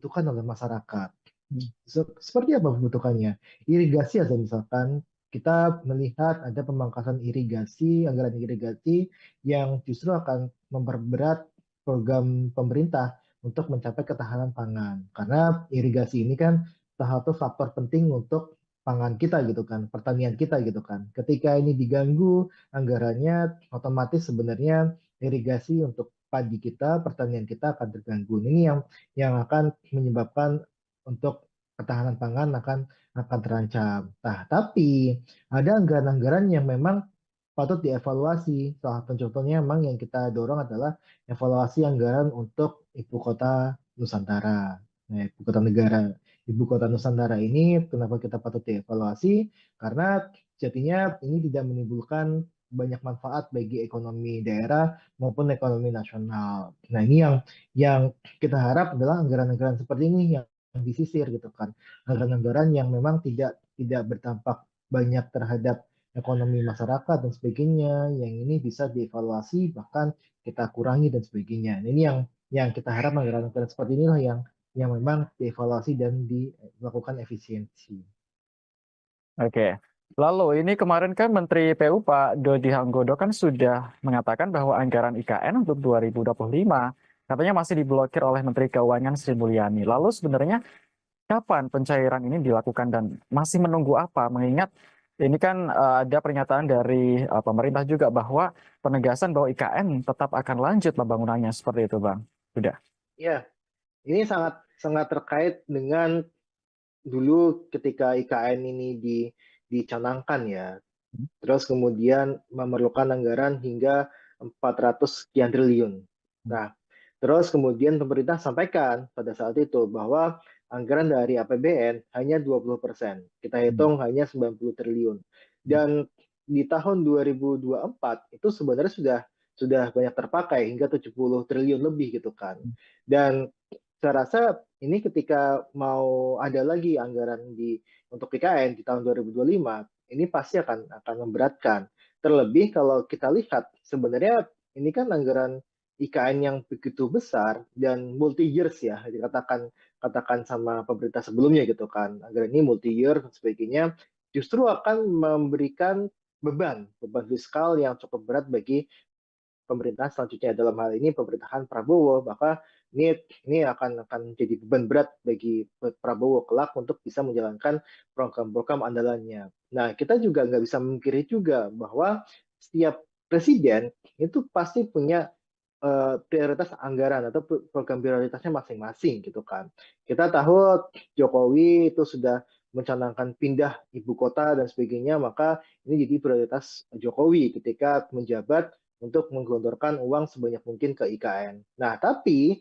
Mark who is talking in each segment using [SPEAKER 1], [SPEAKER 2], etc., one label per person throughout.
[SPEAKER 1] dibutuhkan oleh masyarakat. Seperti apa pembentukannya? Irigasi aja misalkan kita melihat ada pemangkasan irigasi, anggaran irigasi yang justru akan memperberat program pemerintah untuk mencapai ketahanan pangan. Karena irigasi ini kan salah satu faktor penting untuk pangan kita gitu kan, pertanian kita gitu kan. Ketika ini diganggu anggarannya, otomatis sebenarnya irigasi untuk padi kita, pertanian kita akan terganggu. Ini yang akan menyebabkan untuk ketahanan pangan akan terancam. Nah, tapi ada anggaran-anggaran yang memang patut dievaluasi. Salah satu contohnya memang yang kita dorong adalah evaluasi anggaran untuk ibu kota Nusantara. Nah, ibu kota negara. Ibu kota Nusantara ini kenapa kita patut dievaluasi? Karena jadinya ini tidak menimbulkan banyak manfaat bagi ekonomi daerah maupun ekonomi nasional. Nah, ini yang kita harap adalah anggaran-anggaran seperti ini yang disisir gitu kan. Anggaran-anggaran yang memang tidak berdampak banyak terhadap ekonomi masyarakat dan sebagainya, yang ini bisa dievaluasi bahkan kita kurangi dan sebagainya. Nah, ini yang kita harap anggaran-anggaran seperti inilah yang memang dievaluasi dan dilakukan efisiensi.
[SPEAKER 2] Oke. Lalu ini kemarin kan Menteri PU Pak Dodi Hanggodo kan sudah mengatakan bahwa anggaran IKN untuk 2025 katanya masih diblokir oleh Menteri Keuangan Sri Mulyani. Lalu sebenarnya kapan pencairan ini dilakukan dan masih menunggu apa? Mengingat ini kan ada pernyataan dari pemerintah juga bahwa penegasan bahwa IKN tetap akan lanjut pembangunannya seperti itu, Bang. Sudah.
[SPEAKER 1] Ya, ini sangat sangat terkait dengan dulu ketika IKN ini dicanangkan ya. Terus kemudian memerlukan anggaran hingga 400 sekian triliun. Nah, terus kemudian pemerintah sampaikan pada saat itu bahwa anggaran dari APBN hanya 20%. Kita hitung hanya 90 triliun. Dan di tahun 2024 itu sebenarnya sudah banyak terpakai hingga 70 triliun lebih gitu kan. Dan saya rasa ini ketika mau ada lagi anggaran untuk PKN di tahun 2025, ini pasti akan memberatkan. Terlebih kalau kita lihat sebenarnya ini kan anggaran IKN yang begitu besar dan multi years ya katakan sama pemerintah sebelumnya gitu kan. Anggaran ini multi year dan sebagainya justru akan memberikan beban fiskal yang cukup berat bagi pemerintahan selanjutnya dalam hal ini pemerintahan Prabowo, maka ini akan jadi beban berat bagi Prabowo kelak untuk bisa menjalankan program-program andalannya. Nah, kita juga nggak bisa memungkiri juga bahwa setiap presiden itu pasti punya prioritas anggaran atau program prioritasnya masing-masing gitu kan. Kita tahu Jokowi itu sudah mencanangkan pindah ibu kota dan sebagainya, maka ini jadi prioritas Jokowi ketika menjabat untuk menggelontorkan uang sebanyak mungkin ke IKN. Nah, tapi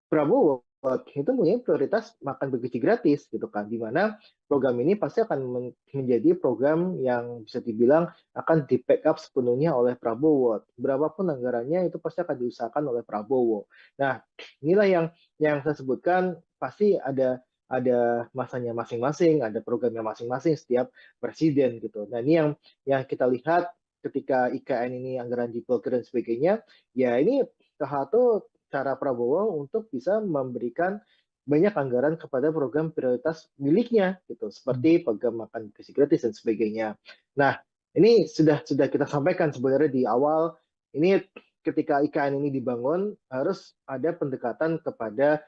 [SPEAKER 1] Prabowo itu punya prioritas makan bergizi gratis gitu kan, di mana program ini pasti akan menjadi program yang bisa dibilang akan di backup sepenuhnya oleh Prabowo. Berapapun anggarannya itu pasti akan diusahakan oleh Prabowo. Nah, inilah yang saya sebutkan pasti ada masanya masing-masing, ada programnya masing-masing setiap presiden gitu. Nah, ini yang kita lihat ketika IKN ini anggaran diblokir dan sebagainya, ya ini salah satu cara Prabowo untuk bisa memberikan banyak anggaran kepada program prioritas miliknya gitu seperti program makan gizi gratis dan sebagainya. Nah, ini sudah kita sampaikan sebenarnya di awal ini ketika IKN ini dibangun harus ada pendekatan kepada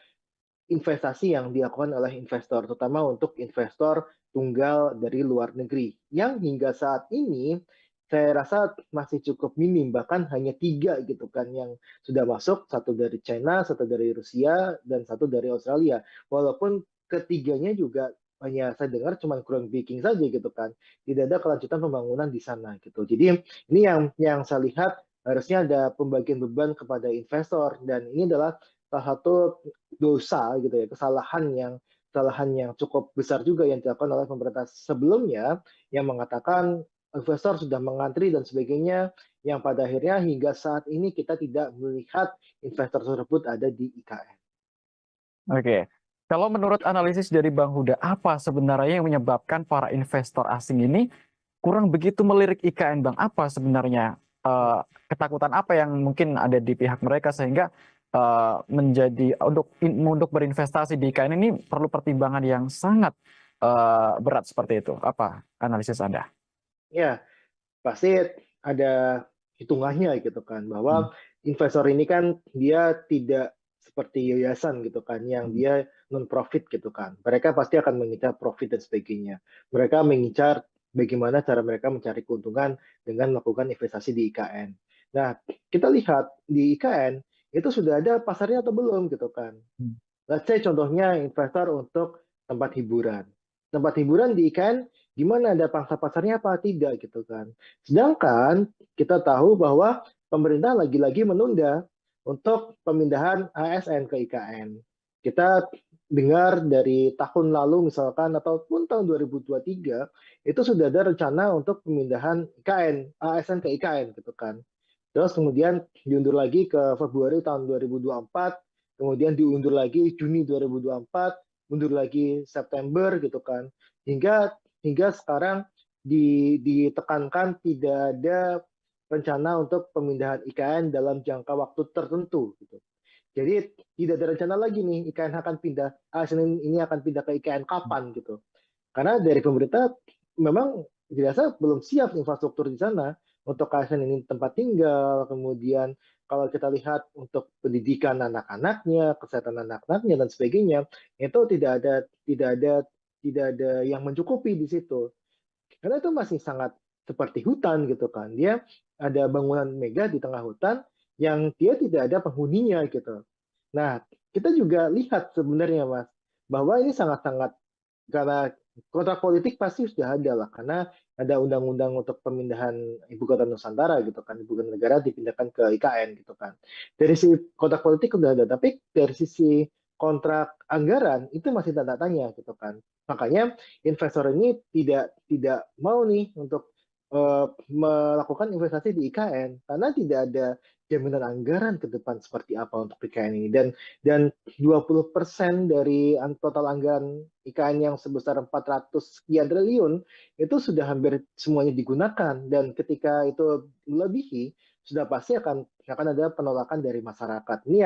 [SPEAKER 1] investasi yang dilakukan oleh investor, terutama untuk investor tunggal dari luar negeri, yang hingga saat ini saya rasa masih cukup minim, bahkan hanya 3 gitu kan yang sudah masuk, satu dari China, satu dari Rusia, dan satu dari Australia. Walaupun ketiganya juga hanya saya dengar cuma groundbreaking saja gitu kan, tidak ada kelanjutan pembangunan di sana gitu. Jadi ini yang saya lihat harusnya ada pembagian beban kepada investor dan ini adalah salah satu dosa gitu ya, kesalahan yang cukup besar juga yang dilakukan oleh pemerintah sebelumnya yang mengatakan investor sudah mengantri dan sebagainya yang pada akhirnya hingga saat ini kita tidak melihat investor tersebut ada di IKN.
[SPEAKER 2] Oke. Kalau menurut analisis dari Bang Huda, apa sebenarnya yang menyebabkan para investor asing ini kurang begitu melirik IKN, Bang? Apa sebenarnya ketakutan apa yang mungkin ada di pihak mereka sehingga menjadi untuk berinvestasi di IKN ini perlu pertimbangan yang sangat berat seperti itu. Apa analisis Anda?
[SPEAKER 1] Ya, pasti ada hitungannya gitu kan,
[SPEAKER 2] Hmm.
[SPEAKER 1] bahwa investor ini kan dia tidak seperti yayasan gitu kan, yang
[SPEAKER 2] Hmm.
[SPEAKER 1] dia non profit gitu kan. Mereka pasti akan mengincar profit dan sebagainya. Mereka mengincar bagaimana cara mereka mencari keuntungan dengan melakukan investasi di IKN. Nah, kita lihat di IKN itu sudah ada pasarnya atau belum gitu kan.
[SPEAKER 2] Hmm.
[SPEAKER 1] Let's say contohnya investor untuk tempat hiburan. Tempat hiburan di IKN gimana, ada pangsa pasarnya apa tidak gitu kan. Sedangkan kita tahu bahwa pemerintah lagi-lagi menunda untuk pemindahan ASN ke IKN. Kita dengar dari tahun lalu misalkan ataupun tahun 2023 itu sudah ada rencana untuk pemindahan IKN, ASN ke IKN gitu kan. Terus kemudian diundur lagi ke Februari tahun 2024, kemudian diundur lagi Juni 2024, mundur lagi September gitu kan. Hingga sekarang ditekankan tidak ada rencana untuk pemindahan IKN dalam jangka waktu tertentu gitu. Jadi tidak ada rencana lagi nih IKN akan pindah, ASN ini akan pindah ke IKN kapan gitu. Karena dari pemerintah memang dirasa belum siap infrastruktur di sana untuk ASN ini tempat tinggal, kemudian kalau kita lihat untuk pendidikan anak-anaknya, kesehatan anak-anaknya dan sebagainya, itu tidak ada yang mencukupi di situ. Karena itu masih sangat seperti hutan gitu kan. Dia ada bangunan megah di tengah hutan yang dia tidak ada penghuninya gitu. Nah, kita juga lihat sebenarnya Mas, bahwa ini sangat-sangat, karena kontrak politik pasti sudah ada lah, karena ada undang-undang untuk pemindahan ibu kota Nusantara gitu kan, ibu kota negara dipindahkan ke IKN gitu kan. Dari sisi kontrak politik sudah ada, tapi dari sisi kontrak anggaran itu masih tanda tanya gitu kan. Makanya investor ini tidak mau nih untuk melakukan investasi di IKN karena tidak ada jaminan anggaran ke depan seperti apa untuk IKN ini, dan 20% dari total anggaran IKN yang sebesar 400 sekian triliun itu sudah hampir semuanya digunakan, dan ketika itu melebihi sudah pasti akan ada penolakan dari masyarakat. Ini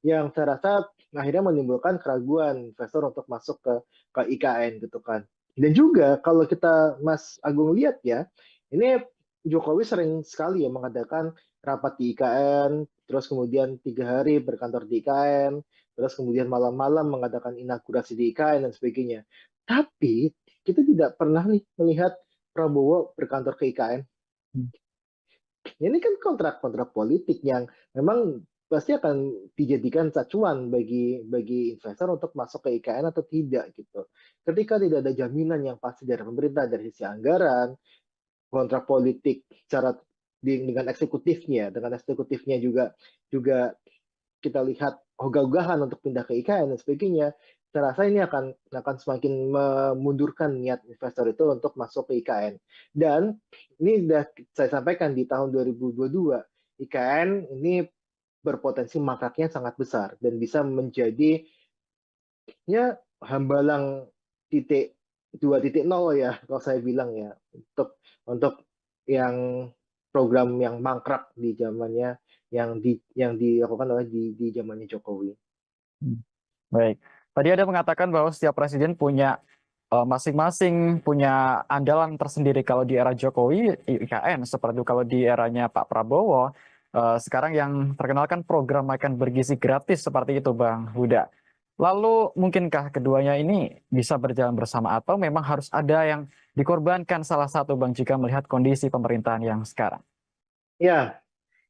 [SPEAKER 1] yang saya rasa akhirnya menimbulkan keraguan investor untuk masuk ke IKN gitu kan. Dan juga kalau kita Mas Agung lihat ya, ini Jokowi sering sekali ya mengadakan rapat di IKN, terus kemudian 3 hari berkantor di IKN, terus kemudian malam-malam mengadakan inaugurasi di IKN dan sebagainya. Tapi kita tidak pernah nih melihat Prabowo berkantor ke IKN.
[SPEAKER 2] Hmm.
[SPEAKER 1] Ini kan kontrak-kontrak politik yang memang pasti akan dijadikan acuan bagi investor untuk masuk ke IKN atau tidak gitu. Ketika tidak ada jaminan yang pasti dari pemerintah dari sisi anggaran, kontrak politik secara dengan eksekutifnya juga juga kita lihat ogah-ogahan untuk pindah ke IKN dan sebagainya, saya rasa ini akan semakin memundurkan niat investor itu untuk masuk ke IKN. Dan ini sudah saya sampaikan di tahun 2022, IKN ini berpotensi mangkraknya sangat besar dan bisa menjadi ya hambalang titik 2.0 ya kalau saya bilang ya, untuk yang program yang mangkrak di zamannya, yang dilakukan oleh di zamannya Jokowi.
[SPEAKER 2] Hmm. Baik. Tadi ada mengatakan bahwa setiap presiden punya masing-masing punya andalan tersendiri. Kalau di era Jokowi, IKN. Seperti itu kalau di eranya Pak Prabowo, sekarang yang terkenal kan program makan bergizi gratis seperti itu, Bang Huda. Lalu mungkinkah keduanya ini bisa berjalan bersama atau memang harus ada yang dikorbankan salah satu, Bang, jika melihat kondisi pemerintahan yang sekarang?
[SPEAKER 1] Ya,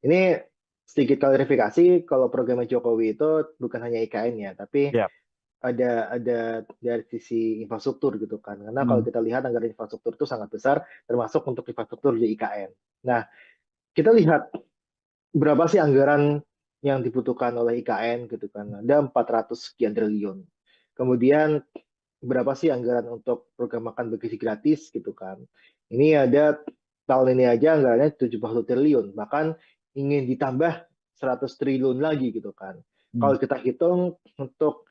[SPEAKER 1] ini sedikit klarifikasi, kalau programnya Jokowi itu bukan hanya IKN ya, tapi
[SPEAKER 2] Ya.
[SPEAKER 1] ada dari sisi infrastruktur gitu kan. Karena kalau
[SPEAKER 2] Hmm.
[SPEAKER 1] kita lihat anggaran infrastruktur itu sangat besar, termasuk untuk infrastruktur di IKN. Nah, kita lihat berapa sih anggaran yang dibutuhkan oleh IKN gitu kan. Ada 400 sekian triliun. Kemudian berapa sih anggaran untuk program makan bergizi gratis gitu kan. Ini ada tahun ini aja anggarannya 70 triliun, bahkan ingin ditambah 100 triliun lagi gitu kan.
[SPEAKER 2] Hmm.
[SPEAKER 1] Kalau kita hitung untuk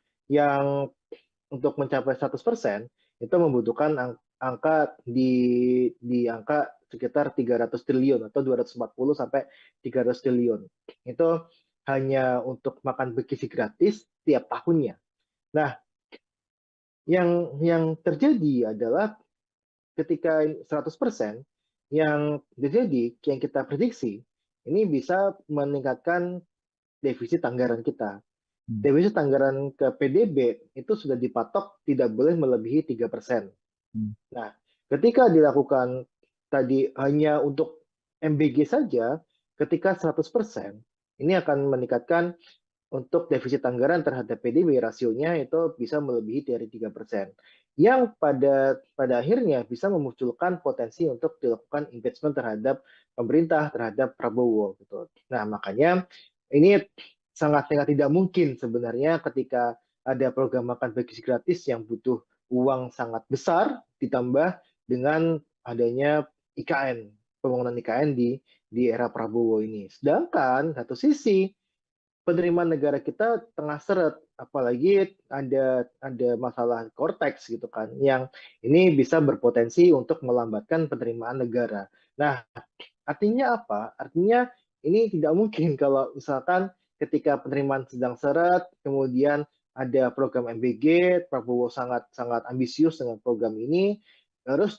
[SPEAKER 1] mencapai 100% itu membutuhkan angka di angka sekitar 300 triliun atau 240 sampai 300 triliun. Itu hanya untuk makan bergizi gratis tiap tahunnya. Nah, yang terjadi adalah ketika 100%, yang terjadi, yang kita prediksi, ini bisa meningkatkan defisit anggaran kita.
[SPEAKER 2] Hmm.
[SPEAKER 1] Defisit anggaran ke PDB itu sudah dipatok tidak boleh melebihi 3%.
[SPEAKER 2] Hmm.
[SPEAKER 1] Nah, ketika dilakukan tadi hanya untuk MBG saja, ketika 100%, ini akan meningkatkan untuk defisit anggaran terhadap PDB rasionya itu bisa melebihi dari 3%. Yang pada akhirnya bisa memunculkan potensi untuk dilakukan impeachment terhadap pemerintah, terhadap Prabowo gitu. Nah, makanya ini sangat-sangat tidak mungkin sebenarnya ketika ada program makan bergizi gratis yang butuh uang sangat besar ditambah dengan adanya IKN, pembangunan IKN di era Prabowo ini. Sedangkan satu sisi penerimaan negara kita tengah seret, apalagi ada masalah Cortex gitu kan, yang ini bisa berpotensi untuk melambatkan penerimaan negara. Nah, artinya apa? Artinya ini tidak mungkin kalau misalkan ketika penerimaan sedang seret, kemudian ada program MBG, Prabowo sangat sangat ambisius dengan program ini, terus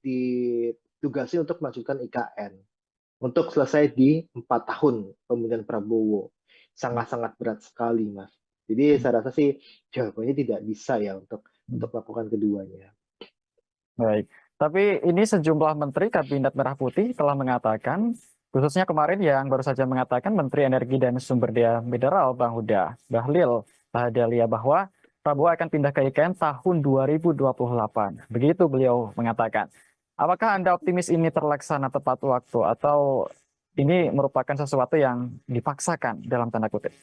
[SPEAKER 1] ditugasi untuk melanjutkan IKN untuk selesai di 4 tahun pemerintahan Prabowo. Sangat-sangat berat sekali, Mas. Jadi saya rasa sih jawabannya tidak bisa ya untuk melakukan keduanya.
[SPEAKER 2] Baik, tapi ini sejumlah menteri Kabinet Merah Putih telah mengatakan, khususnya kemarin yang baru saja mengatakan Menteri Energi dan Sumber Daya Mineral Bang Huda Bahlil Lahadalia bahwa Prabowo akan pindah ke IKN tahun 2028. Begitu beliau mengatakan. Apakah Anda optimis ini terlaksana tepat waktu atau ini merupakan sesuatu yang dipaksakan dalam tanda kutip?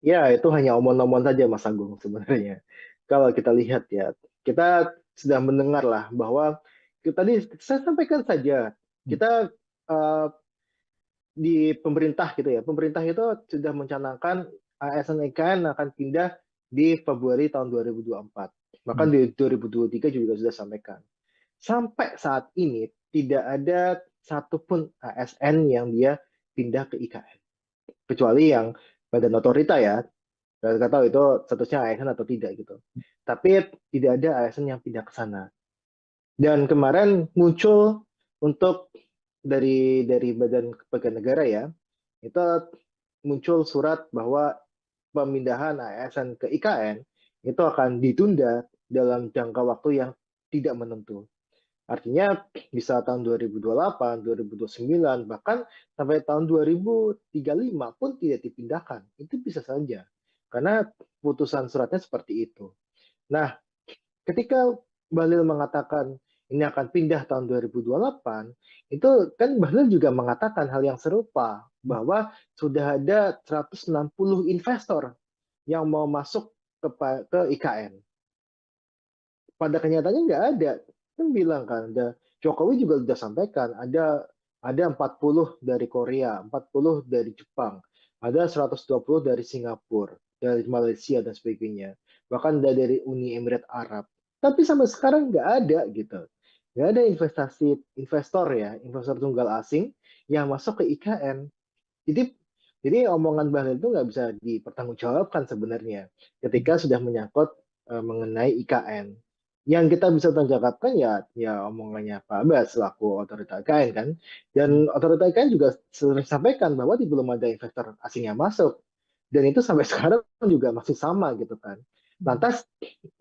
[SPEAKER 1] Ya, itu hanya omong-omong saja, Mas Agung, sebenarnya. Kalau kita lihat ya, kita sudah mendengar lah bahwa tadi saya sampaikan saja, kita uh, di pemerintah gitu ya, pemerintah itu sudah mencanangkan ASN IKN akan pindah di Februari tahun 2024. Bahkan di 2023 juga sudah sampaikan. Sampai saat ini tidak ada satupun ASN yang dia pindah ke IKN. Kecuali yang badan otorita ya, nggak tahu itu statusnya ASN atau tidak gitu. Tapi tidak ada ASN yang pindah ke sana. Dan kemarin muncul untuk dari Badan Kepegawaian Negara ya, itu muncul surat bahwa pemindahan ASN ke IKN itu akan ditunda dalam jangka waktu yang tidak menentu. Artinya bisa tahun 2028, 2029, bahkan sampai tahun 2035 pun tidak dipindahkan. Itu bisa saja. Karena putusan suratnya seperti itu. Nah, ketika Bahlil mengatakan ini akan pindah tahun 2028, itu kan Bahlil juga mengatakan hal yang serupa, bahwa sudah ada 160 investor yang mau masuk ke IKN. Pada kenyataannya nggak ada. Kan bilang kan, Jokowi juga sudah sampaikan, ada 40 dari Korea, 40 dari Jepang, ada 120 dari Singapura, dari Malaysia dan sebagainya. Bahkan dari Uni Emirat Arab. Tapi sampai sekarang nggak ada gitu. Nggak ada investor ya, investor tunggal asing yang masuk ke IKN. Jadi omongan Bahlil itu nggak bisa dipertanggungjawabkan sebenarnya ketika sudah menyangkut mengenai IKN. Yang kita bisa tanggapan ya omongannya Pak Abbas selaku otorita IKN kan. Dan otorita IKN juga sering sampaikan bahwa belum ada investor asing yang masuk. Dan itu sampai sekarang juga masih sama gitu kan. Lantas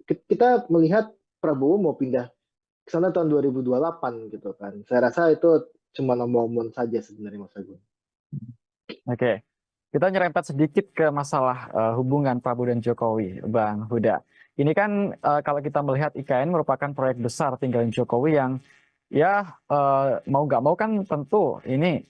[SPEAKER 1] kita melihat Prabowo mau pindah ke sana tahun 2028 gitu kan. Saya rasa itu cuma omong-omong saja sebenarnya Mas Agung.
[SPEAKER 2] Oke, kita nyerempet sedikit ke masalah hubungan Prabowo dan Jokowi, Bang Huda. Ini kan kalau kita melihat IKN merupakan proyek besar tinggalin Jokowi yang ya mau nggak mau kan tentu ini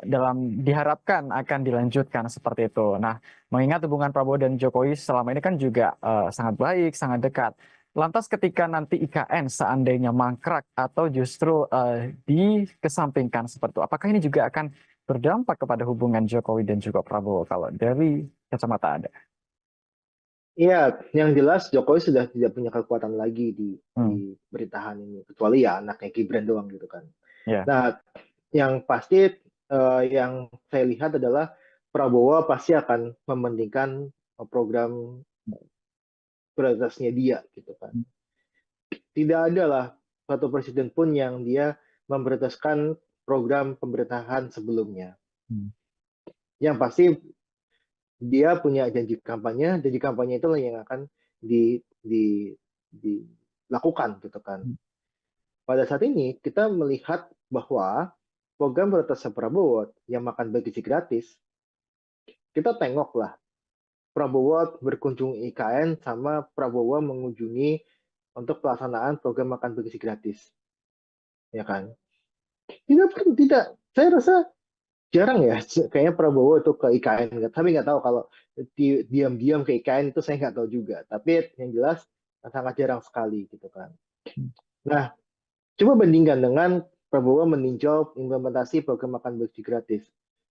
[SPEAKER 2] dalam diharapkan akan dilanjutkan seperti itu. Nah, mengingat hubungan Prabowo dan Jokowi selama ini kan juga sangat baik, sangat dekat. Lantas ketika nanti IKN seandainya mangkrak atau justru dikesampingkan seperti itu, apakah ini juga akan berdampak kepada hubungan Jokowi dan juga Prabowo kalau dari kacamata Anda?
[SPEAKER 1] Iya, yang jelas Jokowi sudah tidak punya kekuatan lagi
[SPEAKER 2] Hmm,
[SPEAKER 1] di pemerintahan ini, kecuali ya anaknya Gibran doang gitu kan.
[SPEAKER 2] ya.
[SPEAKER 1] Nah, yang pasti yang saya lihat adalah Prabowo pasti akan mementingkan program prioritasnya dia gitu kan. Tidak ada lah satu presiden pun yang dia memprioritaskan program pemerintahan sebelumnya. Yang pasti dia punya janji kampanye itulah yang akan dilakukan gitu kan. Pada saat ini kita melihat bahwa program prioritas Prabowo yang makan bergizi gratis, kita tengoklah Prabowo berkunjung IKN sama Prabowo mengunjungi untuk pelaksanaan program makan bergizi gratis, ya kan? Tidak. Saya rasa jarang ya, kayaknya Prabowo itu ke IKN. Tapi nggak tahu kalau diam-diam ke IKN itu saya nggak tahu juga. Tapi yang jelas sangat jarang sekali gitu kan. Nah, coba bandingkan dengan Prabowo meninjau implementasi program makan bergizi gratis.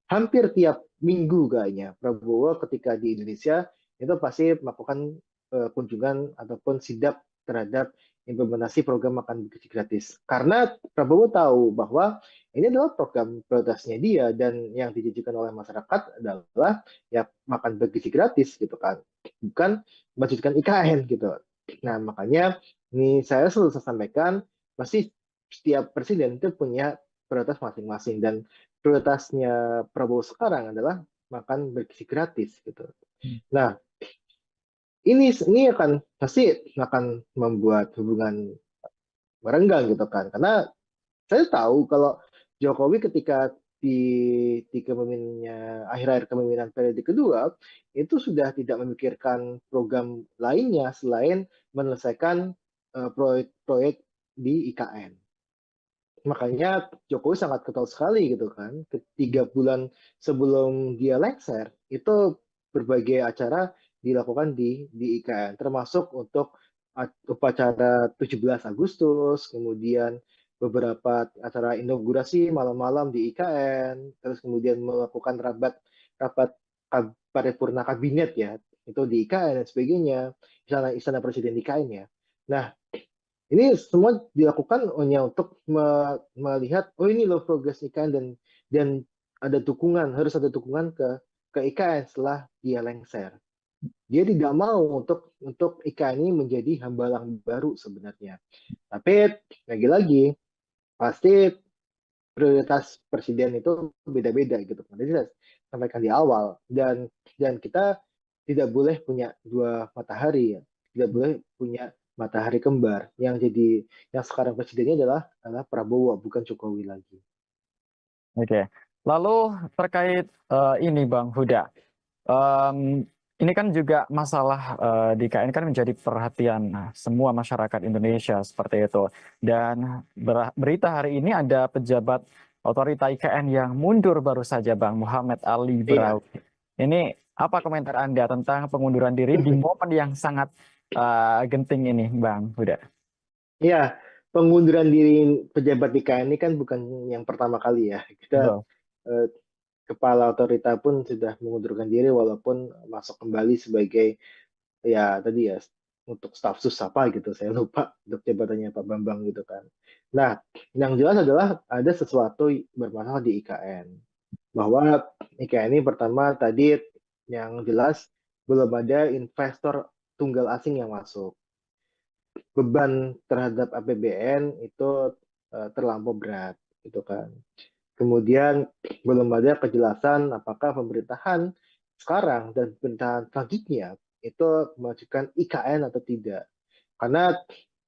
[SPEAKER 1] Hampir tiap minggu kayaknya Prabowo ketika di Indonesia itu pasti melakukan kunjungan ataupun sidak terhadap implementasi program makan bergizi gratis. Karena Prabowo tahu bahwa ini adalah program prioritasnya dia dan yang dijanjikan oleh masyarakat adalah ya makan bergizi gratis gitu kan, bukan melanjutkan IKN gitu. Nah makanya ini saya selalu sampaikan pasti setiap presiden itu punya prioritas masing-masing dan prioritasnya Prabowo sekarang adalah makan bergizi gratis gitu. Nah, ini akan pasti akan membuat hubungan merenggang gitu kan. Karena saya tahu kalau Jokowi ketika di kepemimpinannya akhir-akhir kepemimpinan periode kedua itu sudah tidak memikirkan program lainnya selain menyelesaikan proyek-proyek di IKN. Makanya Jokowi sangat ketol sekali gitu kan. 3 bulan sebelum dia lengser, itu berbagai acara dilakukan di IKN, termasuk untuk upacara 17 Agustus, kemudian beberapa acara inaugurasi malam-malam di IKN, terus kemudian melakukan rapat rapat paripurna kabinet ya, itu di IKN dan sebagainya, istana presiden di IKN ya. Nah, ini semua dilakukan hanya untuk melihat, oh ini loh progres IKN dan ada dukungan, harus ada dukungan ke IKN setelah dia lengser. Dia tidak mau untuk IKN ini menjadi hambalang baru sebenarnya. Tapi lagi-lagi pasti prioritas presiden itu beda-beda gitu. Tadi saya sampaikan di awal dan kita tidak boleh punya dua matahari ya. Tidak boleh punya matahari kembar yang sekarang presidennya adalah Prabowo bukan Jokowi lagi.
[SPEAKER 2] Oke. Lalu terkait ini Bang Huda, ini kan juga masalah di KN kan menjadi perhatian semua masyarakat Indonesia seperti itu. Dan berita hari ini ada pejabat otorita IKN yang mundur baru saja Bang Muhammad Ali
[SPEAKER 1] Iya.
[SPEAKER 2] Braw. Ini apa komentar Anda tentang pengunduran diri di momen yang sangat genting ini Bang Huda?
[SPEAKER 1] Iya, pengunduran diri pejabat IKN ini kan bukan yang pertama kali ya. Kita
[SPEAKER 2] Betul.
[SPEAKER 1] eh, kepala otorita pun sudah mengundurkan diri walaupun masuk kembali sebagai ya tadi ya untuk staf sus apa gitu saya lupa untuk jabatannya Pak Bambang gitu kan. Nah, yang jelas adalah ada sesuatu bermasalah di IKN bahwa IKN ini pertama tadi yang jelas belum ada investor tunggal asing yang masuk. Beban terhadap APBN itu terlampau berat gitu kan. Kemudian belum ada kejelasan apakah pemerintahan sekarang dan pemerintahan selanjutnya itu memajukan IKN atau tidak. Karena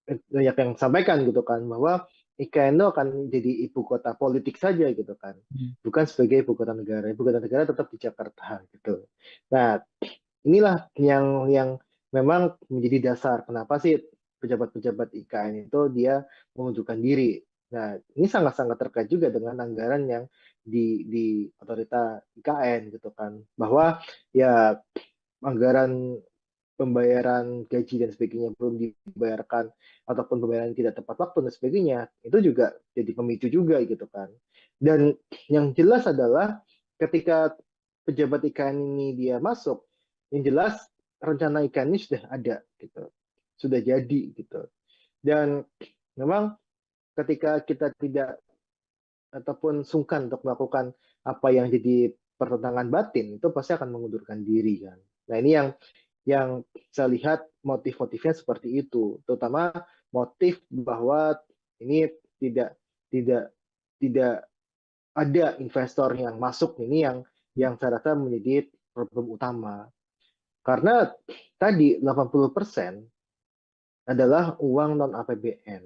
[SPEAKER 1] banyak yang sampaikan gitu kan bahwa IKN itu akan jadi ibu kota politik saja gitu kan. Bukan sebagai ibu kota negara. Ibu kota negara tetap di Jakarta gitu. Nah, inilah yang memang menjadi dasar kenapa sih pejabat-pejabat IKN itu dia mengundurkan diri. Nah, ini sangat-sangat terkait juga dengan anggaran yang di otorita IKN gitu kan. Bahwa ya anggaran pembayaran gaji dan sebagainya belum dibayarkan ataupun pembayaran tidak tepat waktu dan sebagainya, itu juga jadi pemicu juga gitu kan. Dan yang jelas adalah ketika pejabat IKN ini dia masuk, yang jelas rencana IKN ini sudah ada gitu, sudah jadi gitu. Dan memang ketika kita tidak ataupun sungkan untuk melakukan apa yang jadi pertentangan batin itu pasti akan mengundurkan diri kan. Nah ini yang saya lihat motif-motifnya seperti itu, terutama motif bahwa ini tidak tidak tidak ada investor yang masuk, ini yang saya rasa menjadi problem utama. Karena tadi 80% adalah uang non APBN.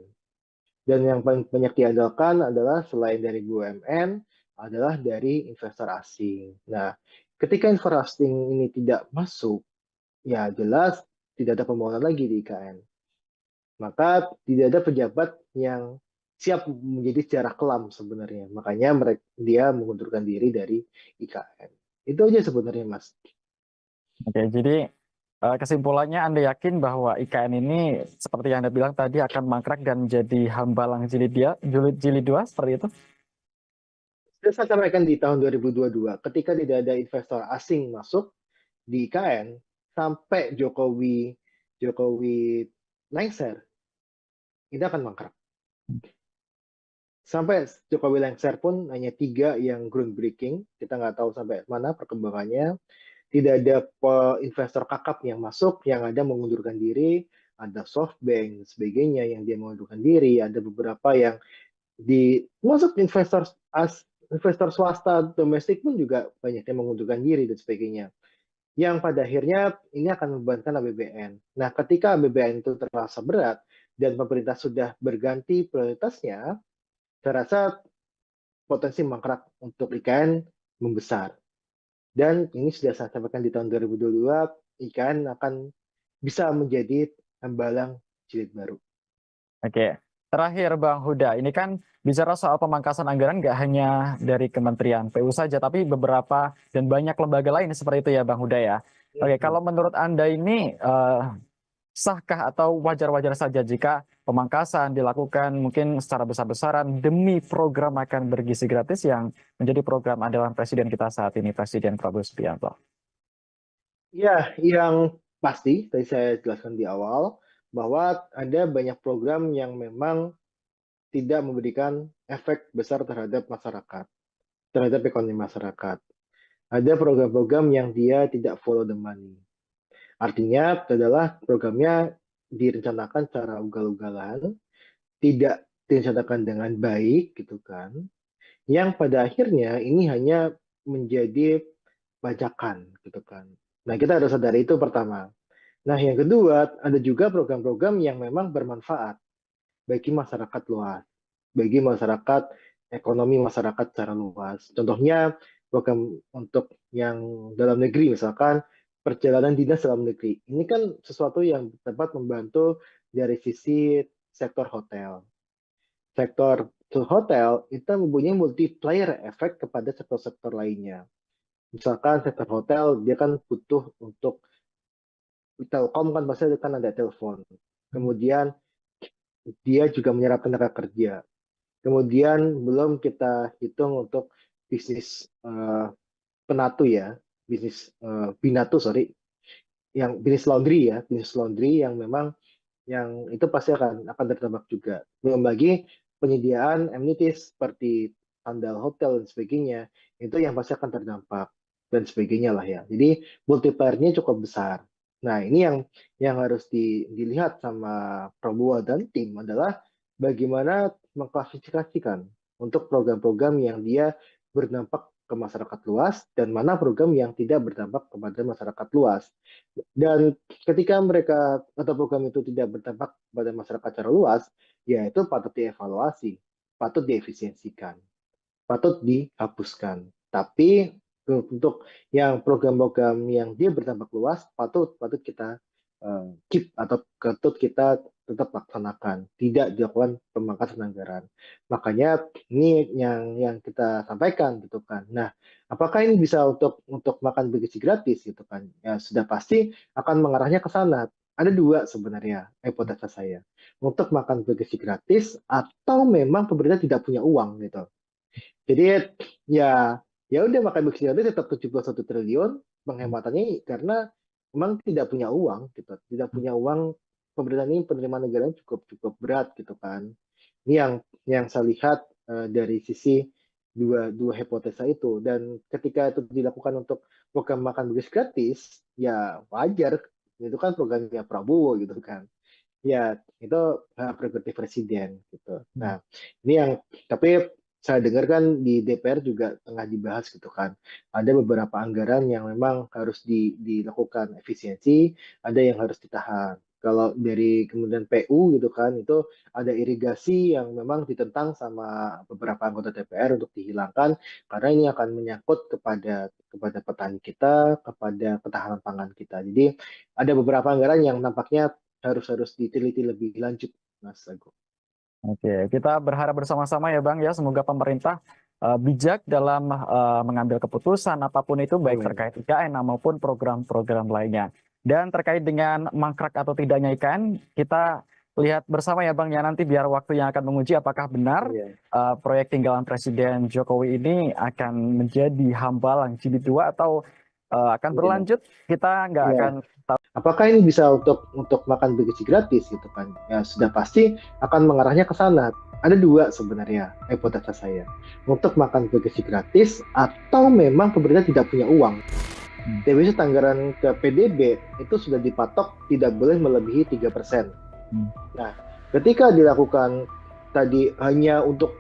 [SPEAKER 1] Dan yang paling banyak diandalkan adalah selain dari BUMN, adalah dari investor asing. Nah, ketika investor asing ini tidak masuk, ya jelas tidak ada pembangunan lagi di IKN. Maka tidak ada pejabat yang siap menjadi sejarah kelam sebenarnya. Makanya dia mengundurkan diri dari IKN. Itu aja sebenarnya, Mas.
[SPEAKER 2] Oke, jadi kesimpulannya Anda yakin bahwa IKN ini seperti yang Anda bilang tadi akan mangkrak dan menjadi hambalang jilid 2 seperti itu?
[SPEAKER 1] Sudah saya sampaikan di tahun 2022, ketika tidak ada investor asing masuk di IKN, sampai Jokowi lengser, ini akan mangkrak. Sampai Jokowi lengser pun hanya 3 yang groundbreaking, kita nggak tahu sampai mana perkembangannya. Tidak ada investor kakap yang masuk, yang ada mengundurkan diri, ada SoftBank, sebagainya yang dia mengundurkan diri, ada beberapa yang masuk investor swasta domestik pun juga banyak yang mengundurkan diri dan sebagainya. Yang pada akhirnya ini akan membebankan APBN. Nah, ketika APBN itu terasa berat dan pemerintah sudah berganti prioritasnya, saya rasa potensi mangkrak untuk IKN membesar. Dan ini sudah saya sampaikan di tahun 2022, IKN akan bisa menjadi hambalang jilid baru.
[SPEAKER 2] Oke, terakhir Bang Huda, ini kan bicara soal pemangkasan anggaran nggak hanya dari Kementerian PU saja, tapi beberapa dan banyak lembaga lain seperti itu ya Bang Huda ya. Oke, kalau menurut Anda ini sahkah atau wajar-wajar saja jika pemangkasan dilakukan mungkin secara besar-besaran demi program makan bergizi gratis yang menjadi program andalan Presiden kita saat ini, Presiden Prabowo Subianto?
[SPEAKER 1] Ya, yang pasti, tadi saya jelaskan di awal, bahwa ada banyak program yang memang tidak memberikan efek besar terhadap masyarakat, terhadap ekonomi masyarakat. Ada program-program yang dia tidak follow the money. Artinya adalah programnya direncanakan secara ugal-ugalan, tidak direncanakan dengan baik, gitu kan. Yang pada akhirnya ini hanya menjadi bajakan, gitu kan. Nah, kita harus sadari itu pertama. Nah, yang kedua, ada juga program-program yang memang bermanfaat bagi masyarakat luas, bagi masyarakat, ekonomi masyarakat secara luas. Contohnya, program untuk yang dalam negeri, misalkan perjalanan dinas dalam negeri. Ini kan sesuatu yang dapat membantu dari sisi sektor hotel. Sektor hotel itu mempunyai multiplier efek kepada sektor-sektor lainnya. Misalkan sektor hotel, dia kan butuh untuk Telkom kan pasti kan ada telepon. Kemudian dia juga menyerap tenaga kerja. Kemudian belum kita hitung untuk bisnis penatu ya, bisnis binatu sorry, yang bisnis laundry ya, bisnis laundry yang memang yang itu pasti akan terdampak juga. Belum lagi penyediaan amenities seperti sandal hotel dan sebagainya, itu yang pasti akan terdampak dan sebagainya lah ya. Jadi multiplier-nya cukup besar. Nah, ini yang harus dilihat sama Prabowo dan tim adalah bagaimana mengklasifikasikan untuk program-program yang dia berdampak ke masyarakat luas dan mana program yang tidak berdampak kepada masyarakat luas. Dan ketika mereka atau program itu tidak berdampak pada masyarakat secara luas, ya itu patut dievaluasi, patut diefisiensikan, patut dihapuskan. Tapi untuk yang program-program yang dia berdampak luas, patut kita keep atau patut kita tetap laksanakan, tidak dilakukan pemangkasan anggaran. Makanya ini yang kita sampaikan gitu kan. Nah, apakah ini bisa untuk makan bergizi gratis gitu kan? Ya sudah pasti akan mengarahnya ke sana. Ada dua sebenarnya hipotesa saya. Untuk makan bergizi gratis atau memang pemerintah tidak punya uang gitu. Jadi ya ya udah makan bergizi gratis tetap 71 triliun penghematannya karena memang tidak punya uang gitu. Tidak punya uang, pemerintah ini penerimaan negara cukup berat gitu kan. Ini yang saya lihat dari sisi dua hipotesa itu. Dan ketika itu dilakukan untuk program makan gratis, ya wajar, itu kan programnya Prabowo gitu kan. Ya, itu hak prerogatif presiden gitu. Nah, ini yang tapi saya dengar kan di DPR juga tengah dibahas gitu kan. Ada beberapa anggaran yang memang harus dilakukan efisiensi, ada yang harus ditahan. Kalau dari kemudian PU gitu kan, itu ada irigasi yang memang ditentang sama beberapa anggota DPR untuk dihilangkan karena ini akan menyangkut kepada petani kita, kepada ketahanan pangan kita. Jadi ada beberapa anggaran yang nampaknya harus harus diteliti lebih lanjut, Mas Agung.
[SPEAKER 2] Oke, kita berharap bersama-sama ya Bang ya, semoga pemerintah bijak dalam mengambil keputusan apapun itu baik
[SPEAKER 1] Amin.
[SPEAKER 2] terkait IKN maupun program-program lainnya. Dan terkait dengan mangkrak atau tidaknya IKN, kita lihat bersama ya Bang ya, nanti biar waktu yang akan menguji apakah benar
[SPEAKER 1] Iya,
[SPEAKER 2] proyek tinggalan Presiden Jokowi ini akan menjadi hambalang jilid 2 atau akan
[SPEAKER 1] iya,
[SPEAKER 2] berlanjut. Kita nggak
[SPEAKER 1] iya.
[SPEAKER 2] akan tahu.
[SPEAKER 1] Apakah ini bisa untuk makan bergizi gratis gitu kan? Ya sudah pasti akan mengarahnya ke sana. Ada dua sebenarnya hipotesa saya. Untuk makan bergizi gratis atau memang pemerintah tidak punya uang. Defisit anggaran ke PDB itu sudah dipatok tidak boleh melebihi 3%. Nah, ketika dilakukan tadi hanya untuk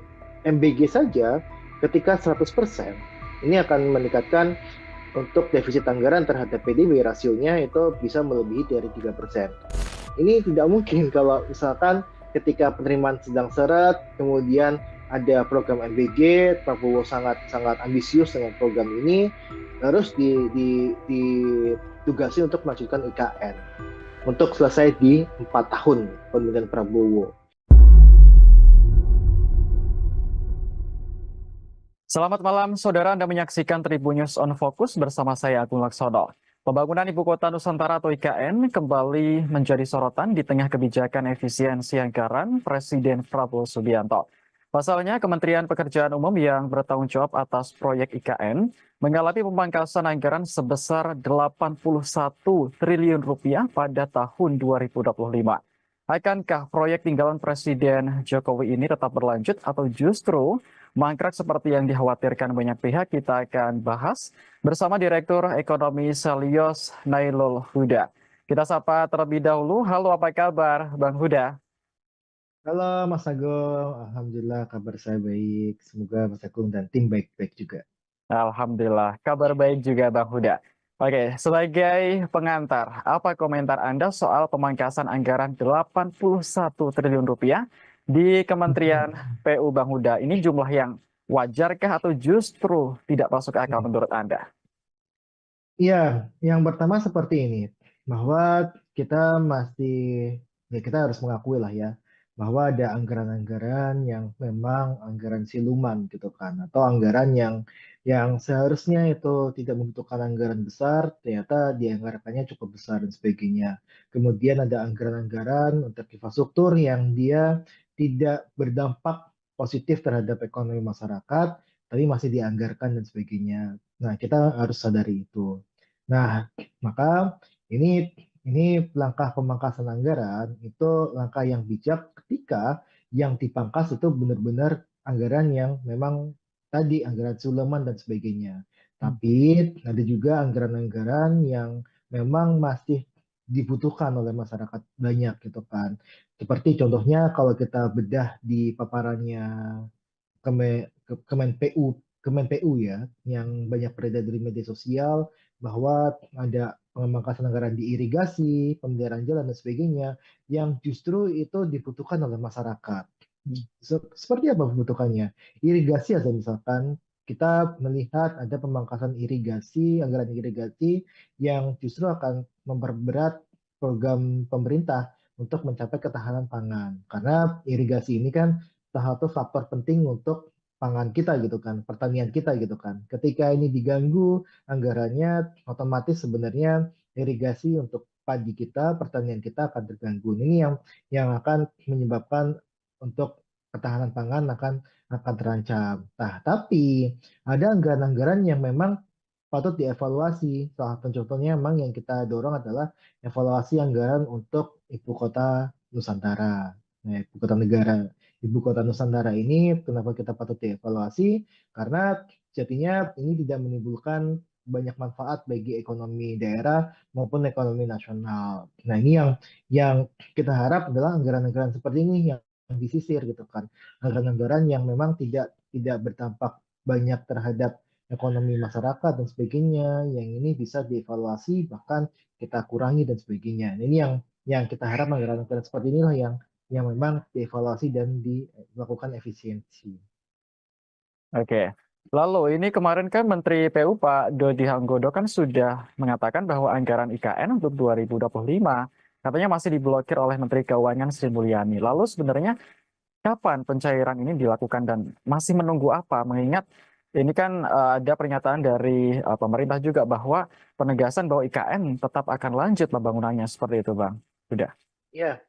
[SPEAKER 1] MBG saja, ketika 100%, ini akan meningkatkan untuk defisit anggaran terhadap PDB rasionya itu bisa melebihi dari 3%. Ini tidak mungkin kalau misalkan ketika penerimaan sedang seret, kemudian ada program MBG, Prabowo sangat sangat ambisius dengan program ini, terus ditugasi untuk melanjutkan IKN untuk selesai di 4 tahun pemerintahan Prabowo.
[SPEAKER 2] Selamat malam, saudara. Anda menyaksikan Tribun News on Focus bersama saya, Agung Laksono. Pembangunan Ibu Kota Nusantara atau IKN kembali menjadi sorotan di tengah kebijakan efisiensi anggaran Presiden Prabowo Subianto. Pasalnya, Kementerian Pekerjaan Umum yang bertanggung jawab atas proyek IKN mengalami pemangkasan anggaran sebesar 81 triliun rupiah pada tahun 2025. Akankah proyek tinggalan Presiden Jokowi ini tetap berlanjut atau justru mangkrak seperti yang dikhawatirkan banyak pihak? Kita akan bahas bersama Direktur Ekonomi Selios Nailul Huda. Kita sapa terlebih dahulu. Halo, apa kabar Bang Huda?
[SPEAKER 1] Halo Mas Agung, Alhamdulillah kabar saya baik. Semoga Mas Agung dan tim baik-baik juga.
[SPEAKER 2] Alhamdulillah, kabar baik juga Bang Huda. Oke, sebagai pengantar, apa komentar Anda soal pemangkasan anggaran 81 triliun rupiah di Kementerian PU Bang Huda? Ini jumlah yang wajarkah atau justru tidak masuk akal menurut Anda?
[SPEAKER 1] Iya, yang pertama seperti ini, bahwa kita masih, ya kita harus mengakui lah ya, bahwa ada anggaran-anggaran yang memang anggaran siluman gitu kan, atau anggaran yang seharusnya itu tidak membutuhkan anggaran besar, ternyata dianggarkannya cukup besar dan sebagainya. Kemudian ada anggaran-anggaran untuk infrastruktur yang dia tidak berdampak positif terhadap ekonomi masyarakat, tapi masih dianggarkan dan sebagainya. Nah, kita harus sadari itu. Nah, maka ini langkah pemangkasan anggaran itu langkah yang bijak ketika yang dipangkas itu benar-benar anggaran yang memang tadi anggaran Suleman dan sebagainya. Tapi ada juga anggaran-anggaran yang memang masih dibutuhkan oleh masyarakat banyak gitu kan. Seperti contohnya kalau kita bedah di paparannya Kemen PU ya, yang banyak beredar di media sosial bahwa ada pemangkasan anggaran di irigasi, pemeliharaan jalan dan sebagainya yang justru itu dibutuhkan oleh masyarakat. Seperti apa pembutuhannya? Irigasi aja misalkan kita melihat ada pemangkasan irigasi, anggaran irigasi yang justru akan memperberat program pemerintah untuk mencapai ketahanan pangan. Karena irigasi ini kan salah satu faktor penting untuk pangan kita gitu kan, pertanian kita gitu kan. Ketika ini diganggu anggarannya, otomatis sebenarnya irigasi untuk padi kita, pertanian kita akan terganggu. Ini yang akan menyebabkan untuk ketahanan pangan akan terancam. Nah, tapi ada anggaran-anggaran yang memang patut dievaluasi. Salah satu contohnya memang yang kita dorong adalah evaluasi anggaran untuk ibu kota Nusantara, ibu kota negara. ibu kota Nusantara ini kenapa kita patut dievaluasi? Karena sejatinya ini tidak menimbulkan banyak manfaat bagi ekonomi daerah maupun ekonomi nasional. Nah, ini yang kita harap adalah anggaran-anggaran seperti ini yang disisir gitu kan. Anggaran-anggaran yang memang tidak berdampak banyak terhadap ekonomi masyarakat dan sebagainya, yang ini bisa dievaluasi bahkan kita kurangi dan sebagainya. Nah, ini yang kita harap anggaran-anggaran seperti inilah yang memang dievaluasi dan dilakukan efisiensi.
[SPEAKER 2] Oke. Lalu ini kemarin kan Menteri PU Pak Dodi Hanggodo kan sudah mengatakan bahwa anggaran IKN untuk 2025 katanya masih diblokir oleh Menteri Keuangan Sri Mulyani. Lalu sebenarnya kapan pencairan ini dilakukan dan masih menunggu apa? Mengingat ini kan ada pernyataan dari pemerintah juga bahwa penegasan bahwa IKN tetap akan lanjut pembangunannya seperti itu, Bang. Sudah.
[SPEAKER 1] Ya,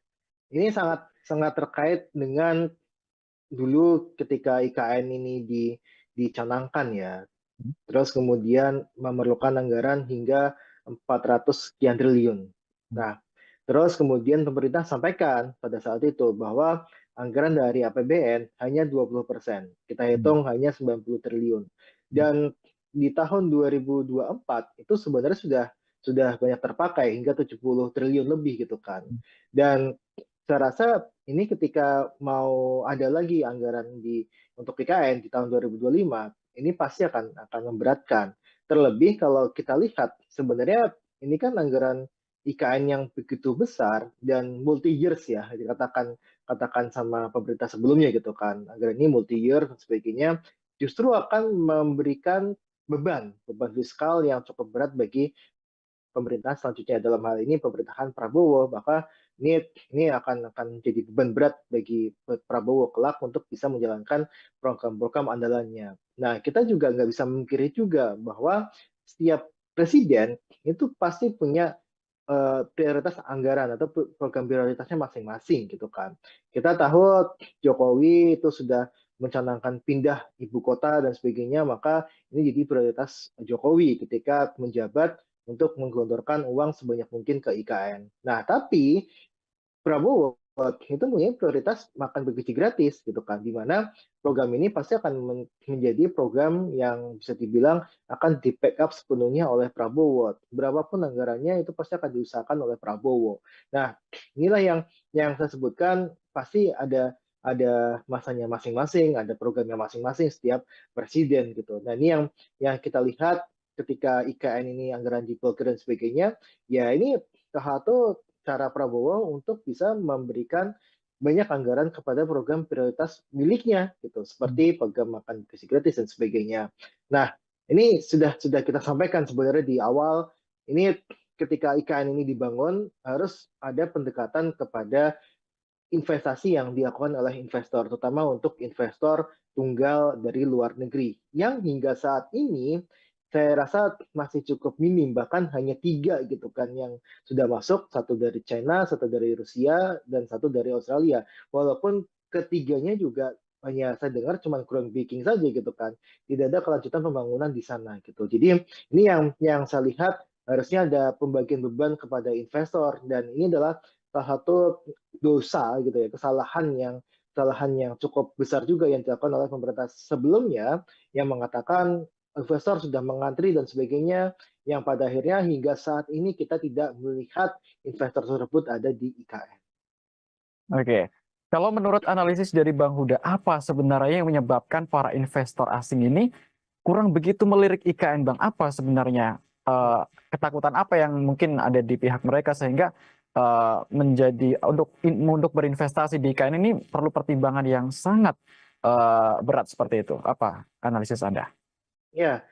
[SPEAKER 1] ini sangat sangat terkait dengan dulu ketika IKN ini dicanangkan ya. Terus kemudian memerlukan anggaran hingga 400 sekian triliun. Nah, terus kemudian pemerintah sampaikan pada saat itu bahwa anggaran dari APBN hanya 20%. Kita hitung hanya 90 triliun. Dan di tahun 2024 itu sebenarnya sudah banyak terpakai hingga 70 triliun lebih gitu kan. Dan saya rasa ini ketika mau ada lagi anggaran untuk PKN di tahun 2025, ini pasti akan memberatkan. Terlebih kalau kita lihat sebenarnya ini kan anggaran IKN yang begitu besar dan multi years ya, katakan sama pemerintah sebelumnya gitu kan. Anggaran ini multi year dan sebagainya justru akan memberikan beban fiskal yang cukup berat bagi pemerintahan selanjutnya, dalam hal ini pemerintahan Prabowo, maka ini akan jadi beban berat bagi Prabowo kelak untuk bisa menjalankan program-program andalannya. Nah, kita juga nggak bisa memungkiri juga bahwa setiap presiden itu pasti punya prioritas anggaran atau program prioritasnya masing-masing gitu kan. Kita tahu Jokowi itu sudah mencanangkan pindah ibu kota dan sebagainya, maka ini jadi prioritas Jokowi ketika menjabat untuk menggelontorkan uang sebanyak mungkin ke IKN. Nah, tapi Prabowo itu punya prioritas makan bergizi gratis gitu kan, di mana program ini pasti akan menjadi program yang bisa dibilang akan di backup sepenuhnya oleh Prabowo. Berapapun anggarannya itu pasti akan diusahakan oleh Prabowo. Nah, inilah yang saya sebutkan, pasti ada masanya masing-masing, ada programnya masing-masing setiap presiden gitu. Nah, ini yang kita lihat ketika IKN ini anggaran diblokir dan sebagainya, ya ini salah satu cara Prabowo untuk bisa memberikan banyak anggaran kepada program prioritas miliknya gitu, seperti program makan gizi gratis dan sebagainya. Nah, ini sudah kita sampaikan sebenarnya di awal, ini ketika IKN ini dibangun harus ada pendekatan kepada investasi yang dilakukan oleh investor, terutama untuk investor tunggal dari luar negeri, yang hingga saat ini saya rasa masih cukup minim, bahkan hanya 3 gitu kan yang sudah masuk, satu dari China, satu dari Rusia, dan satu dari Australia. Walaupun ketiganya juga hanya saya dengar cuma groundbreaking saja gitu kan, tidak ada kelanjutan pembangunan di sana gitu. Jadi ini yang saya lihat harusnya ada pembagian beban kepada investor, dan ini adalah salah satu dosa gitu ya, kesalahan yang cukup besar juga yang dilakukan oleh pemerintah sebelumnya, yang mengatakan investor sudah mengantri dan sebagainya, yang pada akhirnya hingga saat ini kita tidak melihat investor tersebut ada di IKN.
[SPEAKER 2] Oke. Kalau menurut analisis dari Bang Huda, apa sebenarnya yang menyebabkan para investor asing ini kurang begitu melirik IKN, Bang? Apa sebenarnya ketakutan apa yang mungkin ada di pihak mereka sehingga menjadi untuk berinvestasi di IKN ini perlu pertimbangan yang sangat berat seperti itu? Apa analisis Anda?
[SPEAKER 1] Ya,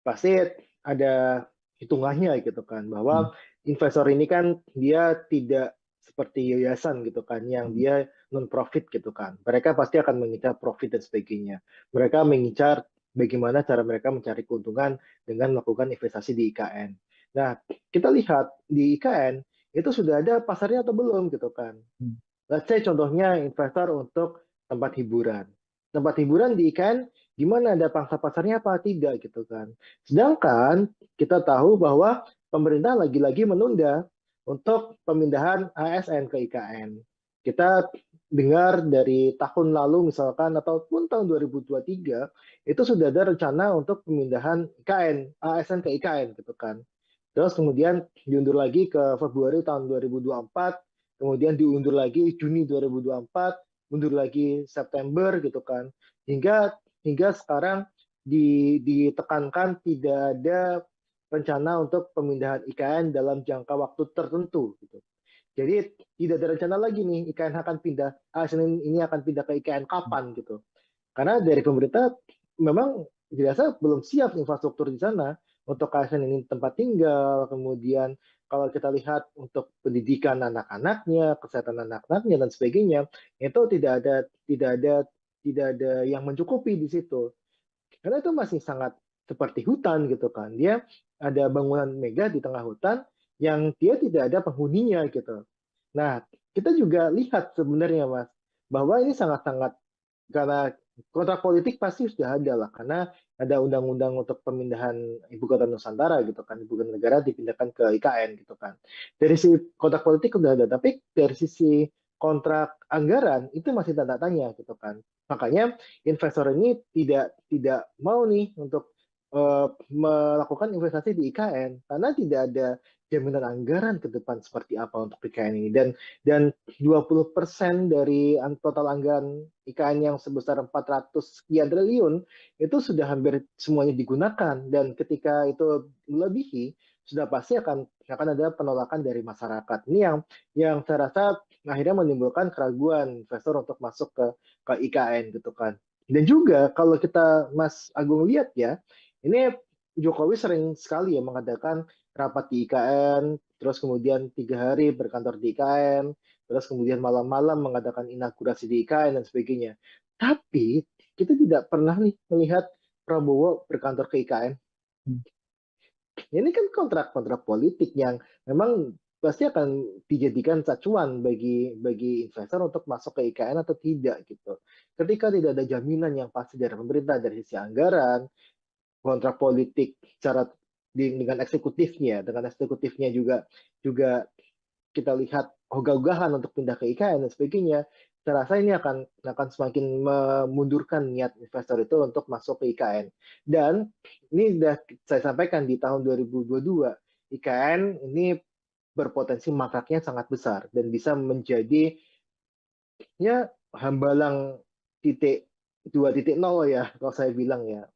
[SPEAKER 1] pasti ada hitungannya gitu kan, bahwa investor ini kan dia tidak seperti yayasan gitu kan, yang dia non profit gitu kan. Mereka pasti akan mengincar profit dan sebagainya. Mereka mengincar bagaimana cara mereka mencari keuntungan dengan melakukan investasi di IKN. Nah, kita lihat di IKN itu sudah ada pasarnya atau belum gitu kan. Let's say contohnya investor untuk tempat hiburan. Tempat hiburan di IKN gimana, ada pangsa pasarnya apa tidak gitu kan. Sedangkan kita tahu bahwa pemerintah lagi-lagi menunda untuk pemindahan ASN ke IKN. Kita dengar dari tahun lalu misalkan ataupun tahun 2023 itu sudah ada rencana untuk pemindahan IKN, ASN ke IKN gitu kan. Terus kemudian diundur lagi ke Februari tahun 2024, kemudian diundur lagi Juni 2024, mundur lagi September gitu kan. Hingga hingga sekarang ditekankan tidak ada rencana untuk pemindahan IKN dalam jangka waktu tertentu gitu. Jadi tidak ada rencana lagi nih IKN akan pindah, ASN ini akan pindah ke IKN kapan gitu. Karena dari pemerintah memang dirasa belum siap infrastruktur di sana untuk ASN ini tempat tinggal, kemudian kalau kita lihat untuk pendidikan anak-anaknya, kesehatan anak-anaknya dan sebagainya, itu tidak ada yang mencukupi di situ. Karena itu masih sangat seperti hutan gitu kan. Dia ada bangunan megah di tengah hutan yang dia tidak ada penghuninya gitu. Nah, kita juga lihat sebenarnya Mas, bahwa ini sangat-sangat karena kontrak politik pasti sudah ada lah, karena ada undang-undang untuk pemindahan ibu kota Nusantara gitu kan, ibu kota negara dipindahkan ke IKN gitu kan. Dari sisi kontrak politik sudah ada, tapi dari sisi kontrak anggaran itu masih tanda tanya gitu kan. Makanya investor ini tidak mau nih untuk melakukan investasi di IKN karena tidak ada jaminan anggaran ke depan seperti apa untuk IKN ini dan 20% dari total anggaran IKN yang sebesar 400 sekian triliun itu sudah hampir semuanya digunakan dan ketika itu melebihi sudah pasti akan ada penolakan dari masyarakat. Ini yang saya rasa akhirnya menimbulkan keraguan investor untuk masuk ke IKN gitu kan. Dan juga kalau kita Mas Agung lihat ya, ini Jokowi sering sekali ya mengadakan rapat di IKN, terus kemudian 3 hari berkantor di IKN, terus kemudian malam-malam mengadakan inaugurasi di IKN dan sebagainya. Tapi kita tidak pernah nih melihat Prabowo berkantor ke IKN. Ini kan kontrak-kontrak politik yang memang pasti akan dijadikan acuan bagi investor untuk masuk ke IKN atau tidak gitu. Ketika tidak ada jaminan yang pasti dari pemerintah dari sisi anggaran, kontrak politik secara dengan eksekutifnya juga juga kita lihat ogah-ogahan untuk pindah ke IKN dan sebagainya, saya rasa ini akan semakin memundurkan niat investor itu untuk masuk ke IKN. Dan ini sudah saya sampaikan di tahun 2022, IKN ini berpotensi mangkraknya sangat besar dan bisa menjadi ya hambalang titik 2.0 ya kalau saya bilang ya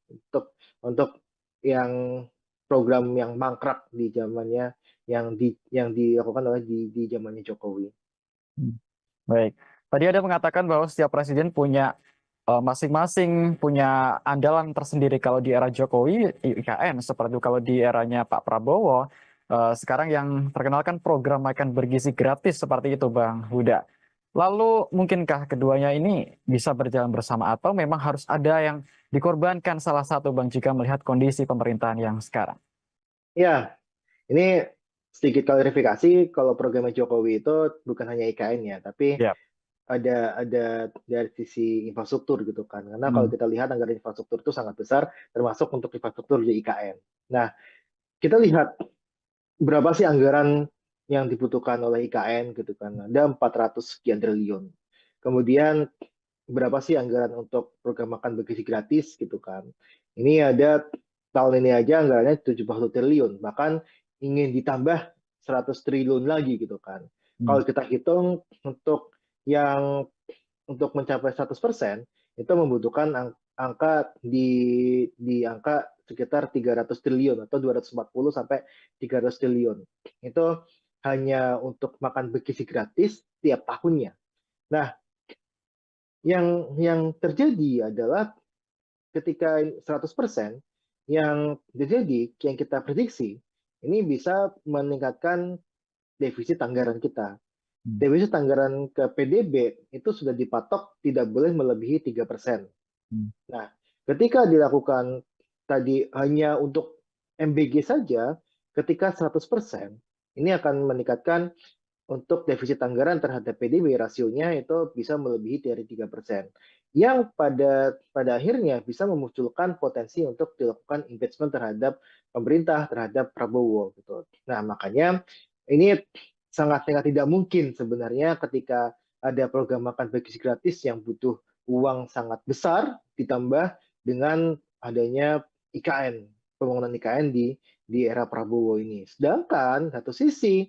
[SPEAKER 1] untuk yang program yang mangkrak di zamannya yang dilakukan oleh di zamannya Jokowi.
[SPEAKER 2] Baik. Tadi ada mengatakan bahwa setiap presiden punya masing-masing punya andalan tersendiri. Kalau di era Jokowi, IKN. Seperti itu kalau di eranya Pak Prabowo, sekarang yang terkenal kan program makan bergizi gratis seperti itu, Bang Huda. Lalu mungkinkah keduanya ini bisa berjalan bersama atau memang harus ada yang dikorbankan salah satu, Bang, jika melihat kondisi pemerintahan yang sekarang?
[SPEAKER 1] Ya, ini sedikit klarifikasi kalau programnya Jokowi itu bukan hanya IKN ya, tapi
[SPEAKER 2] Ya.
[SPEAKER 1] ada dari sisi infrastruktur gitu kan. Karena kalau
[SPEAKER 2] Hmm.
[SPEAKER 1] kita lihat anggaran infrastruktur itu sangat besar, termasuk untuk infrastruktur di IKN. Nah, kita lihat berapa sih anggaran yang dibutuhkan oleh IKN gitu kan. Ada 400 sekian triliun. Kemudian berapa sih anggaran untuk program makan bergizi gratis gitu kan. Ini ada tahun ini aja anggarannya 70 triliun, bahkan ingin ditambah 100 triliun lagi gitu kan.
[SPEAKER 2] Hmm.
[SPEAKER 1] Kalau kita hitung yang untuk mencapai 100% itu membutuhkan angka di angka sekitar 300 triliun atau 240 sampai 300 triliun. Itu hanya untuk makan bergizi gratis tiap tahunnya. Nah, yang terjadi adalah ketika 100% yang terjadi, yang kita prediksi, ini bisa meningkatkan defisit anggaran kita.
[SPEAKER 2] Hmm.
[SPEAKER 1] Defisit anggaran ke PDB itu sudah dipatok tidak boleh melebihi 3%.
[SPEAKER 2] Hmm.
[SPEAKER 1] Nah, ketika dilakukan tadi hanya untuk MBG saja, ketika 100%, ini akan meningkatkan untuk defisit anggaran terhadap PDB rasionya itu bisa melebihi dari 3%. Yang pada akhirnya bisa memunculkan potensi untuk dilakukan impeachment terhadap pemerintah, terhadap Prabowo gitu. Nah, makanya ini sangat tidak mungkin sebenarnya ketika ada program makan bagi gratis yang butuh uang sangat besar, ditambah dengan adanya IKN, pembangunan IKN di era Prabowo ini. Sedangkan satu sisi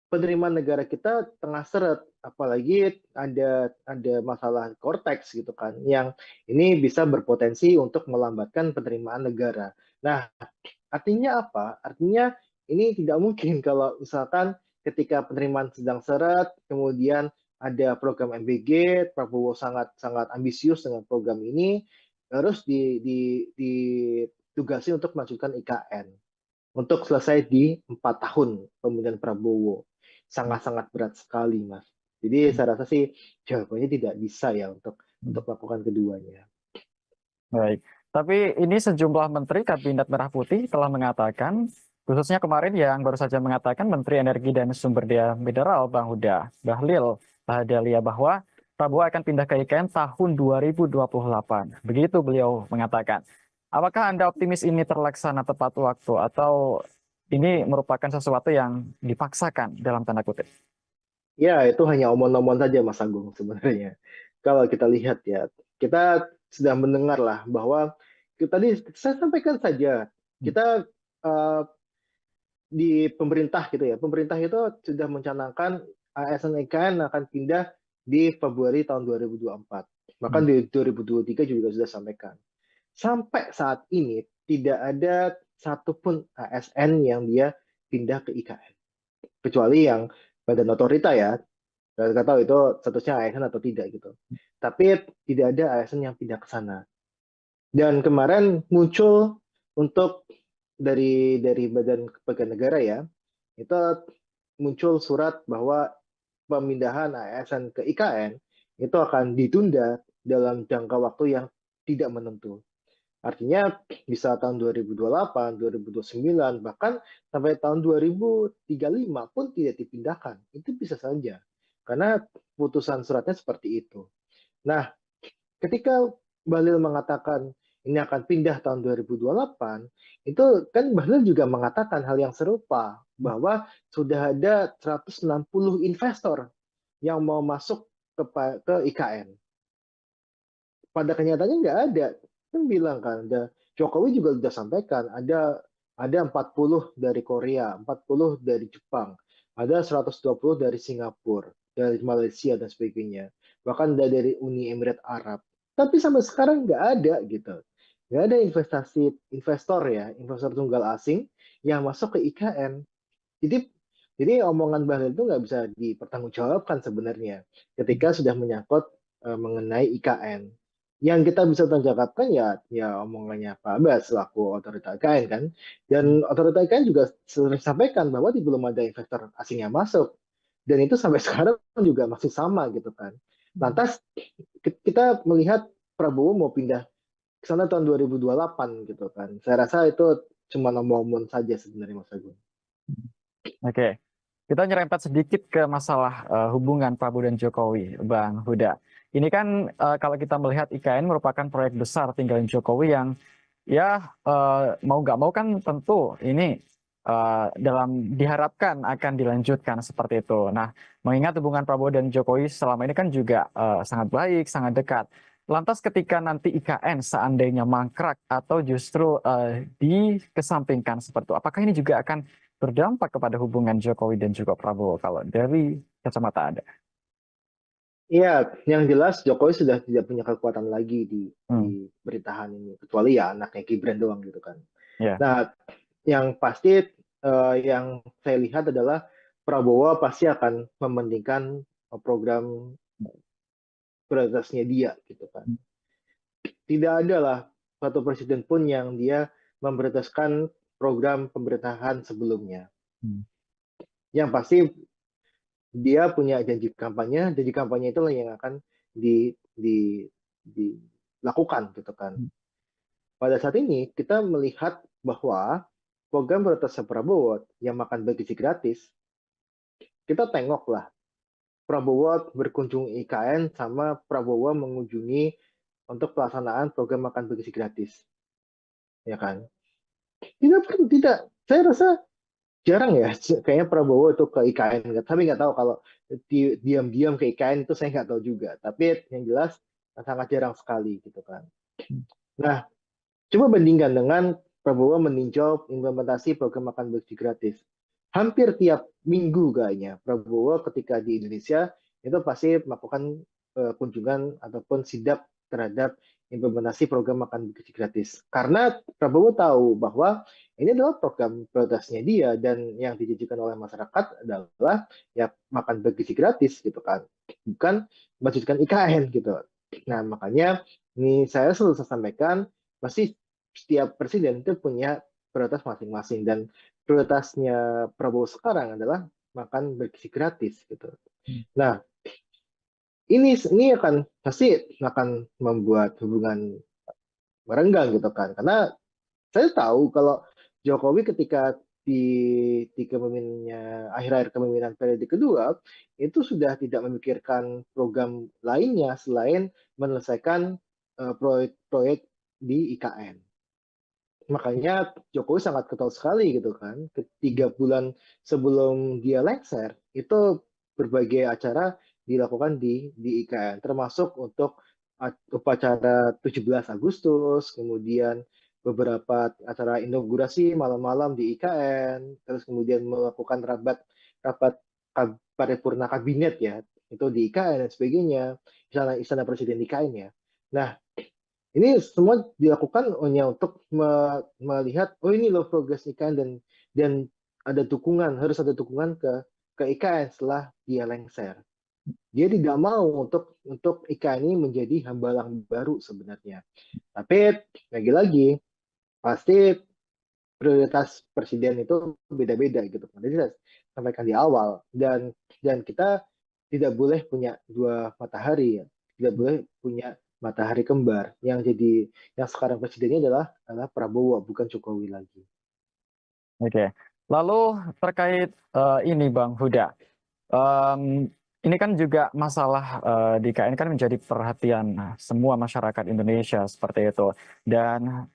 [SPEAKER 1] penerimaan negara kita tengah seret, apalagi ada masalah Cortex gitu kan, yang ini bisa berpotensi untuk melambatkan penerimaan negara. Nah, artinya apa? Artinya ini tidak mungkin kalau misalkan ketika penerimaan sedang seret, kemudian ada program MBG, Prabowo sangat sangat ambisius dengan program ini, terus ditugasi untuk melanjutkan IKN untuk selesai di 4 tahun pemerintahan Prabowo. Sangat-sangat berat sekali, Mas. Jadi saya rasa sih jawabannya tidak bisa ya untuk melakukan keduanya.
[SPEAKER 2] Baik, tapi ini sejumlah menteri Kabinet Merah Putih telah mengatakan, khususnya kemarin yang baru saja mengatakan Menteri Energi dan Sumber Daya Mineral Bang Huda Bahlil Lahadalia bahwa Prabowo akan pindah ke IKN tahun 2028. Begitu beliau mengatakan. Apakah Anda optimis ini terlaksana tepat waktu atau ini merupakan sesuatu yang dipaksakan dalam tanda kutip?
[SPEAKER 1] Ya, itu hanya omong-omong saja, Mas Agung, sebenarnya. Kalau kita lihat ya, kita sudah mendengar lah bahwa tadi saya sampaikan saja, kita uh, di pemerintah gitu ya, pemerintah itu sudah mencanangkan ASN IKN akan pindah di Februari tahun 2024. Bahkan di 2023 juga sudah sampaikan. Sampai saat ini tidak ada satupun ASN yang dia pindah ke IKN. Kecuali yang badan otorita ya, nggak tahu itu statusnya ASN atau tidak gitu. Tapi tidak ada ASN yang pindah ke sana. Dan kemarin muncul untuk dari Badan Kepegawaian Negara ya, itu muncul surat bahwa pemindahan ASN ke IKN itu akan ditunda dalam jangka waktu yang tidak menentu. Artinya bisa tahun 2028, 2029, bahkan sampai tahun 2035 pun tidak dipindahkan. Itu bisa saja. Karena putusan suratnya seperti itu. Nah, ketika Bahlil mengatakan ini akan pindah tahun 2028, itu kan Bahlil juga mengatakan hal yang serupa, bahwa sudah ada 160 investor yang mau masuk ke IKN. Pada kenyataannya nggak ada. Kan bilang kan, Jokowi juga sudah sampaikan, ada 40 dari Korea, 40 dari Jepang, ada 120 dari Singapura, dari Malaysia dan sebagainya. Bahkan dari Uni Emirat Arab. Tapi sampai sekarang nggak ada gitu. Nggak ada investor ya, investor tunggal asing yang masuk ke IKN. Jadi omongan Bahlil itu nggak bisa dipertanggungjawabkan sebenarnya ketika sudah menyangkut mengenai IKN. Yang kita bisa tanggapan ya omongannya Pak Abbas selaku otorita IKN kan. Dan otorita IKN juga sering sampaikan bahwa belum ada investor asing yang masuk. Dan itu sampai sekarang juga masih sama gitu kan. Lantas kita melihat Prabowo mau pindah ke sana tahun 2028 gitu kan. Saya rasa itu cuma omong-omong saja sebenarnya Mas Agung.
[SPEAKER 2] Oke. Kita nyerempet sedikit ke masalah hubungan Prabowo dan Jokowi, Bang Huda. Ini kan kalau kita melihat IKN merupakan proyek besar tinggalin Jokowi yang ya mau nggak mau kan tentu ini dalam diharapkan akan dilanjutkan seperti itu. Nah, mengingat hubungan Prabowo dan Jokowi selama ini kan juga sangat baik, sangat dekat. Lantas ketika nanti IKN seandainya mangkrak atau justru dikesampingkan seperti itu, apakah ini juga akan berdampak kepada hubungan Jokowi dan juga Prabowo kalau dari kacamata Anda?
[SPEAKER 1] Iya, yang jelas Jokowi sudah tidak punya kekuatan lagi
[SPEAKER 2] Hmm,
[SPEAKER 1] di pemerintahan ini, kecuali ya anaknya Gibran doang gitu kan.
[SPEAKER 2] ya.
[SPEAKER 1] Nah, yang pasti yang saya lihat adalah Prabowo pasti akan mementingkan program prioritasnya dia gitu kan. Tidak ada lah satu presiden pun yang dia memprioritaskan program pemerintahan sebelumnya.
[SPEAKER 2] Hmm,
[SPEAKER 1] Yang pasti dia punya janji kampanye itulah yang akan dilakukan gitu kan. Pada saat ini kita melihat bahwa program prioritas Prabowo yang makan gaji gratis, kita tengoklah Prabowo berkunjung IKN sama Prabowo mengunjungi untuk pelaksanaan program makan gaji gratis, ya kan? Tidak, tidak. Saya rasa jarang ya, kayaknya Prabowo itu ke IKN, tapi nggak tahu kalau diam-diam ke IKN itu saya nggak tahu juga. Tapi yang jelas sangat jarang sekali gitu kan. Nah, coba bandingkan dengan Prabowo meninjau implementasi program makan bersih gratis. Hampir tiap minggu kayaknya Prabowo ketika di Indonesia itu pasti melakukan kunjungan ataupun sidak terhadap implementasi program makan bersih gratis. Karena Prabowo tahu bahwa ini adalah program prioritasnya dia dan yang dijanjikan oleh masyarakat adalah ya makan bersih gratis gitu kan, bukan melanjutkan IKN gitu. Nah makanya ini saya selalu sampaikan pasti setiap presiden itu punya prioritas masing-masing dan prioritasnya Prabowo sekarang adalah makan bergizi gratis gitu. Nah, ini akan pasti akan membuat hubungan merenggang gitu kan. Karena saya tahu kalau Jokowi ketika di kepemimpinannya akhir-akhir kepemimpinan periode kedua itu sudah tidak memikirkan program lainnya selain menyelesaikan proyek-proyek di IKN. Makanya Jokowi sangat ketol sekali gitu kan. Ketiga bulan sebelum dia lengser, itu berbagai acara dilakukan di IKN, termasuk untuk upacara 17 Agustus, kemudian beberapa acara inaugurasi malam-malam di IKN, terus kemudian melakukan rapat rapat paripurna kabinet ya, itu di IKN dan sebagainya, istana presiden di IKN ya. Nah, ini semua dilakukan hanya untuk melihat, oh ini loh progres IKN dan ada dukungan, harus ada dukungan ke IKN setelah dia lengser. Dia tidak mau untuk IKN ini menjadi hambalang baru sebenarnya. Tapi lagi-lagi pasti prioritas presiden itu beda-beda gitu. Jadi saya sampaikan di awal dan kita tidak boleh punya dua matahari ya. Tidak boleh punya matahari kembar. Yang sekarang presidennya adalah Prabowo bukan Jokowi lagi.
[SPEAKER 2] Oke. Lalu terkait ini Bang Huda, em, ini kan juga masalah di KN kan menjadi perhatian semua masyarakat Indonesia seperti itu. Dan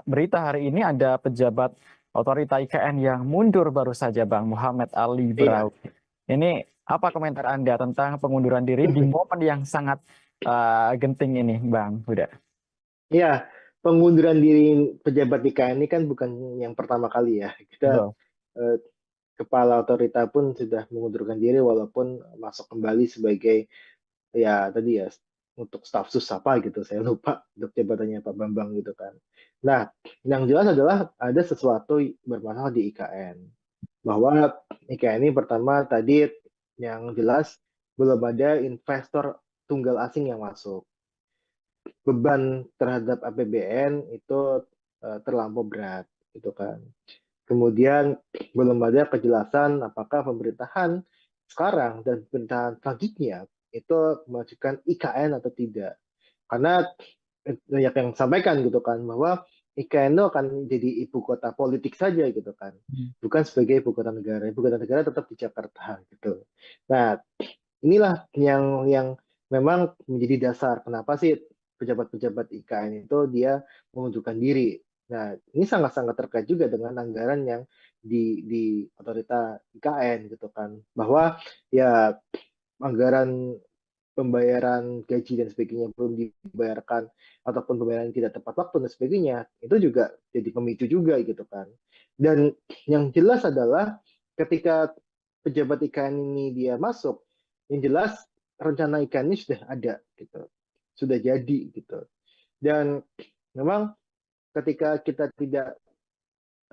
[SPEAKER 2] berita hari ini ada pejabat otorita IKN yang mundur baru saja Bang Muhammad Ali
[SPEAKER 1] Iya.
[SPEAKER 2] Berau. Ini apa komentar Anda tentang pengunduran diri di momen yang sangat genting ini Bang Huda?
[SPEAKER 1] Iya, pengunduran diri pejabat di KN ini kan bukan yang pertama kali ya. Kita
[SPEAKER 2] Betul.
[SPEAKER 1] eh, kepala otorita pun sudah mengundurkan diri walaupun masuk kembali sebagai ya tadi ya untuk staf sus apa gitu saya lupa untuk jabatannya Pak Bambang gitu kan. Nah, yang jelas adalah ada sesuatu bermasalah di IKN bahwa IKN ini pertama tadi yang jelas belum ada investor tunggal asing yang masuk. Beban terhadap APBN itu terlampau berat gitu kan. Kemudian belum ada kejelasan apakah pemerintahan sekarang dan pemerintahan selanjutnya itu mengajukan IKN atau tidak. Karena banyak yang sampaikan gitu kan bahwa IKN itu akan jadi ibu kota politik saja gitu kan. Bukan sebagai ibu kota negara. Ibu kota negara tetap di Jakarta gitu. Nah, inilah yang memang menjadi dasar kenapa sih pejabat-pejabat IKN itu dia mengundurkan diri. Nah, ini sangat-sangat terkait juga dengan anggaran yang di otorita IKN gitu kan. Bahwa ya anggaran pembayaran gaji dan sebagainya belum dibayarkan ataupun pembayaran tidak tepat waktu dan sebagainya, itu juga jadi pemicu juga gitu kan. Dan yang jelas adalah ketika pejabat IKN ini dia masuk, yang jelas rencana IKN ini sudah ada gitu, sudah jadi gitu. Dan memang ketika kita tidak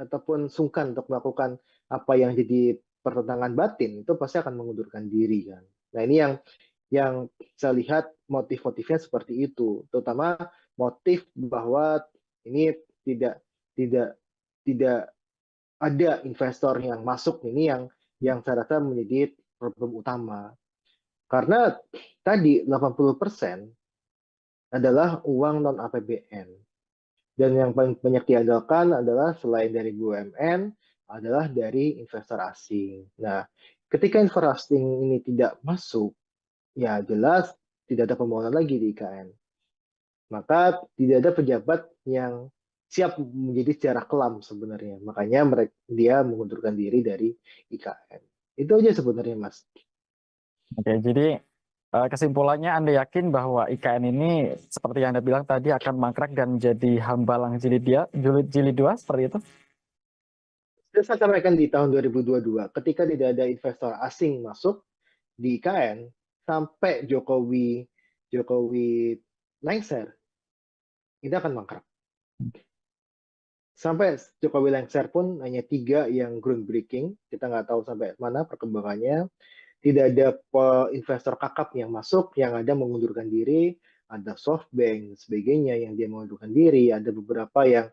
[SPEAKER 1] ataupun sungkan untuk melakukan apa yang jadi pertentangan batin, itu pasti akan mengundurkan diri kan. Nah ini yang saya lihat motif-motifnya seperti itu, terutama motif bahwa ini tidak tidak tidak ada investor yang masuk ini yang saya rasa menjadi problem utama. Karena tadi 80% adalah uang non APBN. Dan yang paling banyak diandalkan adalah selain dari BUMN adalah dari investor asing. Nah, ketika investor asing ini tidak masuk, ya jelas tidak ada pembangunan lagi di IKN. Maka tidak ada pejabat yang siap menjadi secara kelam sebenarnya. Makanya dia mengundurkan diri dari IKN. Itu aja sebenarnya, Mas.
[SPEAKER 2] Oke, jadi kesimpulannya Anda yakin bahwa IKN ini seperti yang Anda bilang tadi akan mangkrak dan jadi hambalang jilid 2 seperti itu?
[SPEAKER 1] Sudah saya sampaikan di tahun 2022, ketika tidak ada investor asing masuk di IKN, sampai Jokowi Jokowi lengser, itu akan mangkrak. Sampai Jokowi lengser pun hanya 3 yang groundbreaking, kita nggak tahu sampai mana perkembangannya. Tidak ada investor kakap yang masuk, yang ada mengundurkan diri, ada SoftBank, sebagainya yang dia mengundurkan diri, ada beberapa yang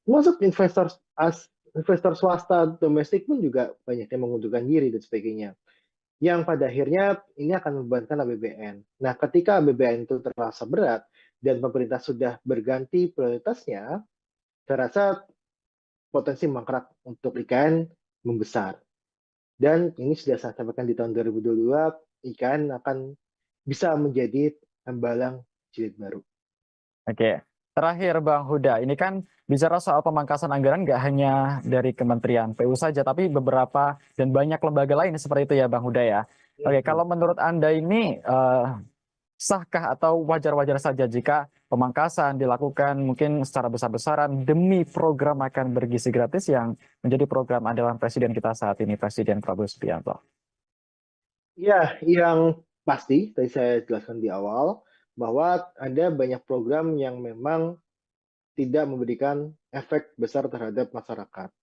[SPEAKER 1] masuk investor swasta domestik pun juga banyak yang mengundurkan diri dan sebagainya. Yang pada akhirnya ini akan membebankan APBN. Nah, ketika APBN itu terasa berat dan pemerintah sudah berganti prioritasnya, saya rasa potensi mangkrak untuk IKN membesar. Dan ini sudah saya sampaikan di tahun 2022, IKN akan bisa menjadi hambalang jilid baru.
[SPEAKER 2] Oke, terakhir Bang Huda, ini kan bicara soal pemangkasan anggaran nggak hanya dari Kementerian PU saja, tapi beberapa dan banyak lembaga lain seperti itu ya Bang Huda ya. Oke,
[SPEAKER 1] Mhm.
[SPEAKER 2] kalau menurut Anda ini sahkah atau wajar-wajar saja jika pemangkasan dilakukan mungkin secara besar-besaran demi program makan bergizi gratis yang menjadi program andalan Presiden kita saat ini, Presiden Prabowo Subianto?
[SPEAKER 1] Ya, yang pasti tadi saya jelaskan di awal bahwa ada banyak program yang memang tidak memberikan efek besar terhadap masyarakat,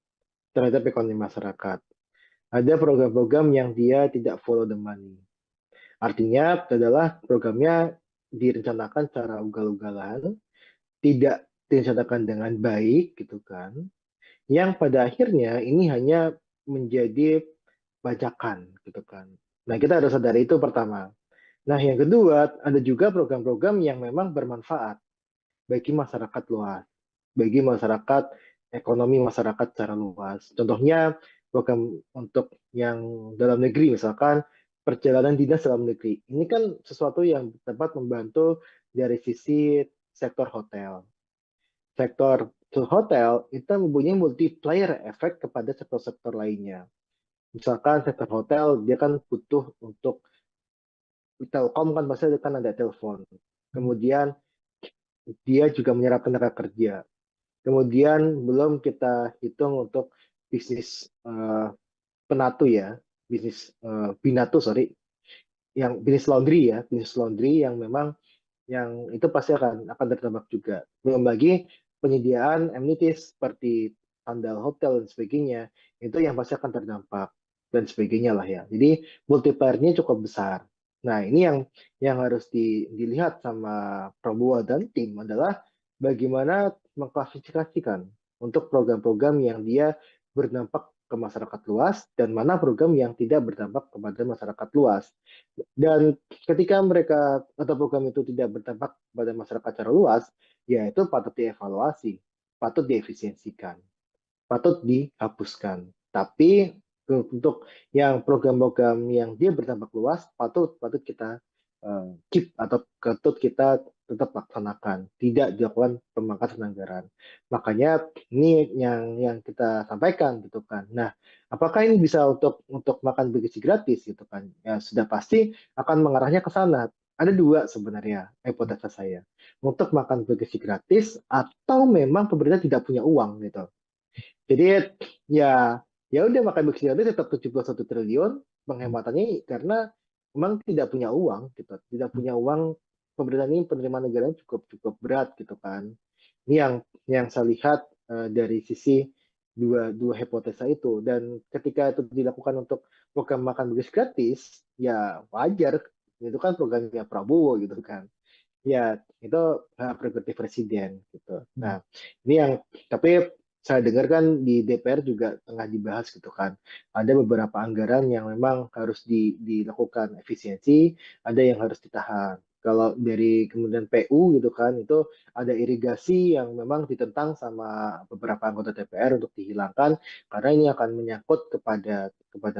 [SPEAKER 1] terhadap ekonomi masyarakat. Ada program-program yang dia tidak follow the money. Artinya adalah programnya direncanakan secara ugal-ugalan, tidak direncanakan dengan baik gitu kan. Yang pada akhirnya ini hanya menjadi bajakan gitu kan. Nah, kita harus sadari itu pertama. Nah, yang kedua, ada juga program-program yang memang bermanfaat bagi masyarakat luas, bagi masyarakat, ekonomi masyarakat secara luas. Contohnya, program untuk yang dalam negeri, misalkan perjalanan dinas dalam negeri. Ini kan sesuatu yang dapat membantu dari sisi sektor hotel. Sektor hotel itu mempunyai multiplier efek kepada sektor-sektor lainnya. Misalkan sektor hotel, dia kan butuh untuk Telkom kan pasti kan ada telepon. Kemudian dia juga menyerap tenaga kerja. Kemudian belum kita hitung untuk bisnis penatu ya, bisnis binatu sorry, yang bisnis laundry ya, bisnis laundry yang memang yang itu pasti akan terdampak juga. Belum lagi penyediaan amenities seperti sandal hotel dan sebagainya, itu yang pasti akan terdampak dan sebagainya lah ya. Jadi multiplier-nya cukup besar. Nah, ini yang harus dilihat sama Prabowo dan tim adalah bagaimana mengklasifikasikan untuk program-program yang dia berdampak ke masyarakat luas dan mana program yang tidak berdampak kepada masyarakat luas. Dan ketika mereka atau program itu tidak berdampak pada masyarakat secara luas, ya itu patut dievaluasi, patut diefisiensikan, patut dihapuskan. Tapi untuk yang program-program yang dia berdampak luas, patut patut kita keep atau patut kita tetap laksanakan, tidak dilakukan pemangkasan anggaran. Makanya ini yang kita sampaikan gitu kan. Nah, apakah ini bisa untuk makan bergizi gratis gitu kan? Ya sudah pasti akan mengarahnya ke sana. Ada dua sebenarnya hipotesa saya. Untuk makan bergizi gratis atau memang pemerintah tidak punya uang gitu. Jadi ya ya udah makan bergizi gratis tetap 71 triliun penghematannya karena memang tidak punya uang gitu. Tidak punya uang, pemerintah ini penerimaan negara cukup cukup berat gitu kan. Ini yang saya lihat dari sisi dua dua hipotesa itu, dan ketika itu dilakukan untuk program makan bergizi gratis ya wajar, itu kan programnya Prabowo gitu kan. Ya, itu hak prerogatif presiden gitu. Nah, ini yang tapi saya dengar kan di DPR juga tengah dibahas gitu kan. Ada beberapa anggaran yang memang harus dilakukan efisiensi, ada yang harus ditahan. Kalau dari kemudian PU gitu kan, itu ada irigasi yang memang ditentang sama beberapa anggota DPR untuk dihilangkan karena ini akan menyangkut kepada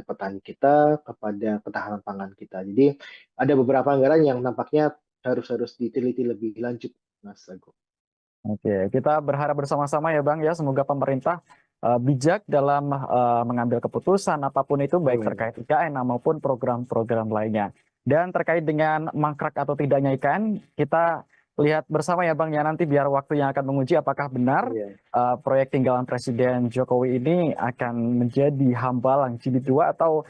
[SPEAKER 1] petani kita, kepada ketahanan pangan kita. Jadi ada beberapa anggaran yang nampaknya harus harus diteliti lebih lanjut, Mas Agung.
[SPEAKER 2] Oke, kita berharap bersama-sama ya Bang ya, semoga pemerintah bijak dalam mengambil keputusan apapun itu baik
[SPEAKER 1] Amin.
[SPEAKER 2] terkait IKN maupun program-program lainnya. Dan terkait dengan mangkrak atau tidaknya IKN, kita lihat bersama ya Bang ya nanti biar waktu yang akan menguji apakah benar
[SPEAKER 1] Iya.
[SPEAKER 2] proyek tinggalan Presiden Jokowi ini akan menjadi hambalang jilid 2 atau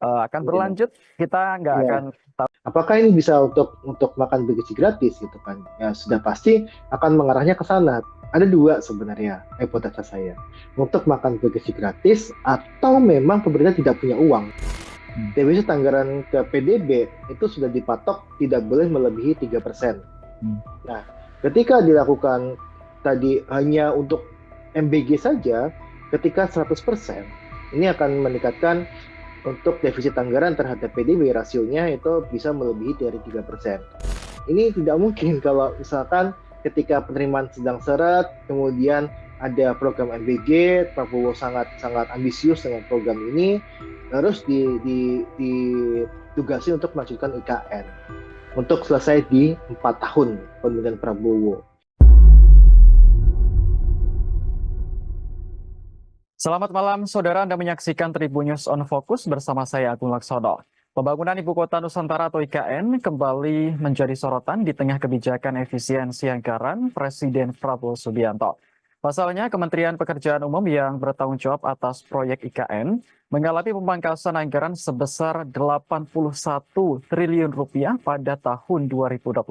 [SPEAKER 2] akan
[SPEAKER 1] Iya.
[SPEAKER 2] berlanjut, kita nggak
[SPEAKER 1] Iya.
[SPEAKER 2] akan tahu.
[SPEAKER 1] Apakah ini bisa untuk makan bergizi gratis gitu kan? Ya sudah pasti akan mengarahnya ke sana. Ada dua sebenarnya hipotesa saya. Untuk makan bergizi gratis atau memang pemerintah tidak punya uang. Defisit anggaran ke PDB itu sudah dipatok tidak boleh melebihi 3%. Nah, ketika dilakukan tadi hanya untuk MBG saja, ketika 100%, ini akan meningkatkan untuk defisit anggaran terhadap PDB rasionya itu bisa melebihi dari 3%. Ini tidak mungkin kalau misalkan ketika penerimaan sedang seret, kemudian ada program MBG, Prabowo sangat ambisius dengan program ini, terus ditugasi untuk melanjutkan IKN untuk selesai di 4 tahun pemilihan Prabowo.
[SPEAKER 2] Selamat malam, saudara. Anda menyaksikan Tribun News on Focus bersama saya, Agung Laksono. Pembangunan Ibu Kota Nusantara atau IKN kembali menjadi sorotan di tengah kebijakan efisiensi anggaran Presiden Prabowo Subianto. Pasalnya, Kementerian Pekerjaan Umum yang bertanggung jawab atas proyek IKN mengalami pemangkasan anggaran sebesar 81 triliun rupiah pada tahun 2025.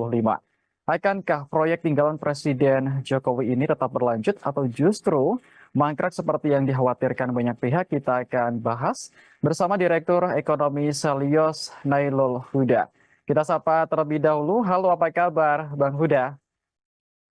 [SPEAKER 2] Akankah proyek tinggalan Presiden Jokowi ini tetap berlanjut atau justru mangkrak seperti yang dikhawatirkan banyak pihak? Kita akan bahas bersama Direktur Ekonomi Selyos Nailul Huda. Kita sapa terlebih dahulu. Halo, apa kabar Bang Huda?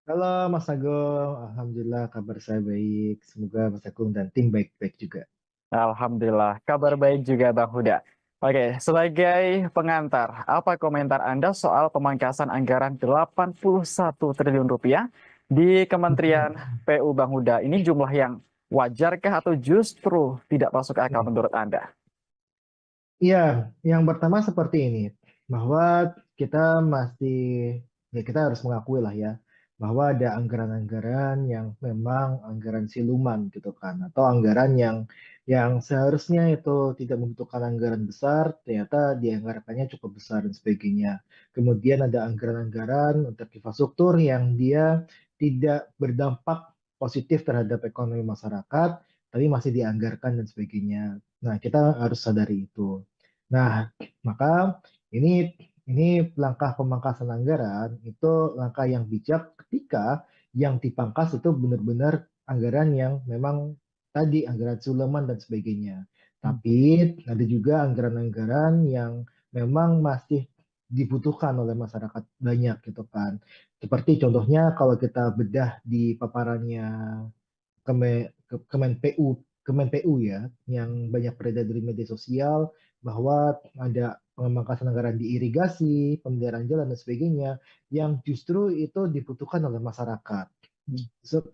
[SPEAKER 1] Halo Mas Agung, Alhamdulillah kabar saya baik. Semoga Mas Agung dan tim baik-baik juga.
[SPEAKER 2] Alhamdulillah, kabar baik juga Bang Huda. Oke, sebagai pengantar, apa komentar Anda soal pemangkasan anggaran 81 triliun rupiah di Kementerian PU Bang Huda? Ini jumlah yang wajarkah atau justru tidak masuk akal menurut Anda?
[SPEAKER 1] Iya, yang pertama seperti ini, bahwa kita masih, ya kita harus mengakui lah ya, bahwa ada anggaran-anggaran yang memang anggaran siluman gitu kan, atau anggaran yang seharusnya itu tidak membutuhkan anggaran besar, ternyata dianggarkannya cukup besar dan sebagainya. Kemudian ada anggaran-anggaran untuk infrastruktur yang dia tidak berdampak positif terhadap ekonomi masyarakat, tapi masih dianggarkan dan sebagainya. Nah, kita harus sadari itu. Nah, maka ini langkah pemangkasan anggaran itu langkah yang bijak ketika yang dipangkas itu benar-benar anggaran yang memang tadi anggaran Suleman dan sebagainya. Tapi ada juga anggaran-anggaran yang memang masih dibutuhkan oleh masyarakat banyak gitu kan. Seperti contohnya kalau kita bedah di paparannya Kemen PU ya, yang banyak beredar di media sosial bahwa ada pemangkasan anggaran di irigasi, pemeliharaan jalan dan sebagainya, yang justru itu dibutuhkan oleh masyarakat.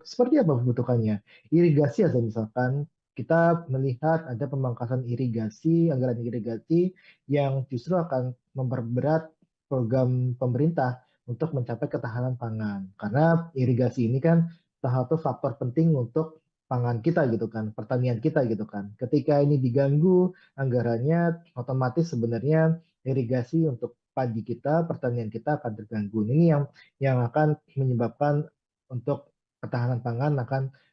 [SPEAKER 1] Seperti apa kebutuhannya? Irigasi aja misalkan kita melihat ada pemangkasan irigasi, anggaran irigasi yang justru akan memperberat program pemerintah untuk mencapai ketahanan pangan. Karena irigasi ini kan salah satu faktor penting untuk pangan kita gitu kan, pertanian kita gitu kan. Ketika ini diganggu anggarannya, otomatis sebenarnya irigasi untuk padi kita, pertanian kita akan terganggu. Ini yang akan menyebabkan untuk ketahanan pangan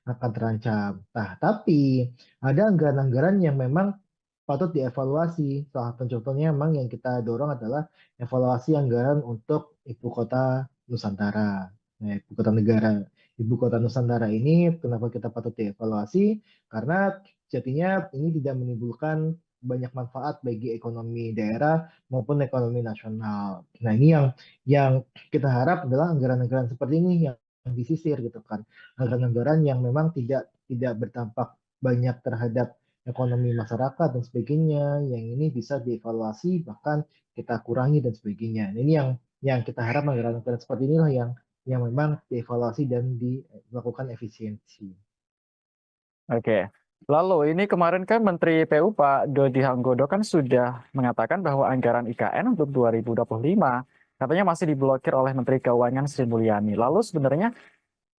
[SPEAKER 1] akan terancam. Nah, tapi ada anggaran-anggaran yang memang patut dievaluasi. Salah satu contohnya memang yang kita dorong adalah evaluasi anggaran untuk ibu kota Nusantara, ibu kota negara. Ibu kota Nusantara ini kenapa kita patut dievaluasi? Karena jadinya ini tidak menimbulkan banyak manfaat bagi ekonomi daerah maupun ekonomi nasional. Nah, ini yang kita harap adalah anggaran-anggaran seperti ini yang disisir gitu kan. Anggaran-anggaran yang memang tidak berdampak banyak terhadap ekonomi masyarakat dan sebagainya, yang ini bisa dievaluasi bahkan kita kurangi dan sebagainya. Nah, ini yang kita harap anggaran-anggaran seperti inilah yang memang dievaluasi dan dilakukan efisiensi.
[SPEAKER 2] Oke. Lalu ini kemarin kan Menteri PU Pak Dodi Hanggodo kan sudah mengatakan bahwa anggaran IKN untuk 2025 katanya masih diblokir oleh Menteri Keuangan Sri Mulyani. Lalu sebenarnya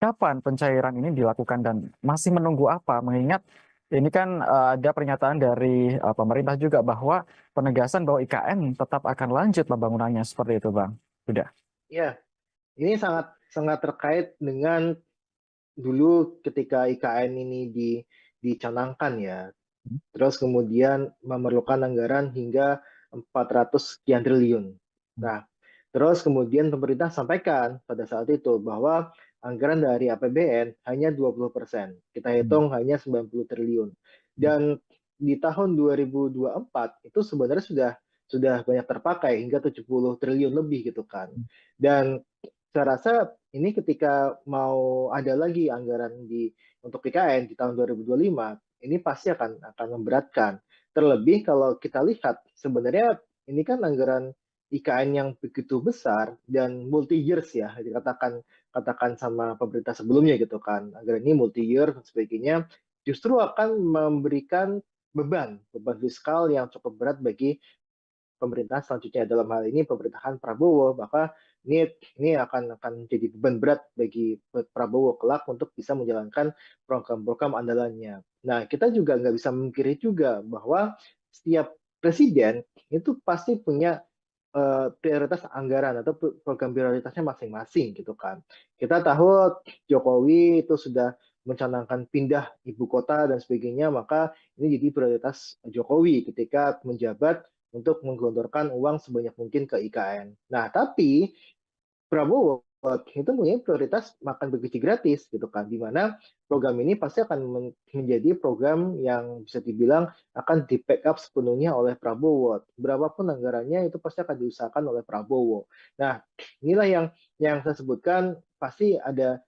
[SPEAKER 2] kapan pencairan ini dilakukan dan masih menunggu apa? Mengingat ini kan ada pernyataan dari pemerintah juga bahwa penegasan bahwa IKN tetap akan lanjut pembangunannya seperti itu, Bang. Sudah.
[SPEAKER 1] Ya, ini sangat sangat terkait dengan dulu ketika IKN ini dicanangkan ya. Terus kemudian memerlukan anggaran hingga 400 sekian triliun. Nah, terus kemudian pemerintah sampaikan pada saat itu bahwa anggaran dari APBN hanya 20%. Kita hitung hanya 90 triliun. Dan di tahun 2024 itu sebenarnya sudah banyak terpakai hingga 70 triliun lebih gitu kan. Dan saya rasa ini ketika mau ada lagi anggaran untuk PKN di tahun 2025, ini pasti akan memberatkan. Terlebih kalau kita lihat sebenarnya ini kan anggaran IKN yang begitu besar dan multi years ya, katakan sama pemerintah sebelumnya gitu kan. Anggaran ini multi year dan sebagainya justru akan memberikan beban fiskal yang cukup berat bagi pemerintah selanjutnya, dalam hal ini pemerintahan Prabowo, maka ini akan jadi beban berat bagi Prabowo kelak untuk bisa menjalankan program-program andalannya. Nah, kita juga nggak bisa memungkiri juga bahwa setiap presiden itu pasti punya prioritas anggaran atau program prioritasnya masing-masing gitu kan. Kita tahu Jokowi itu sudah mencanangkan pindah ibu kota dan sebagainya, maka ini jadi prioritas Jokowi ketika menjabat untuk menggelontorkan uang sebanyak mungkin ke IKN. Nah, tapi Prabowo itu punya prioritas makan bergizi gratis gitu kan, di mana program ini pasti akan menjadi program yang bisa dibilang akan di backup sepenuhnya oleh Prabowo. Berapapun anggarannya itu pasti akan diusahakan oleh Prabowo. Nah, inilah yang saya sebutkan, pasti ada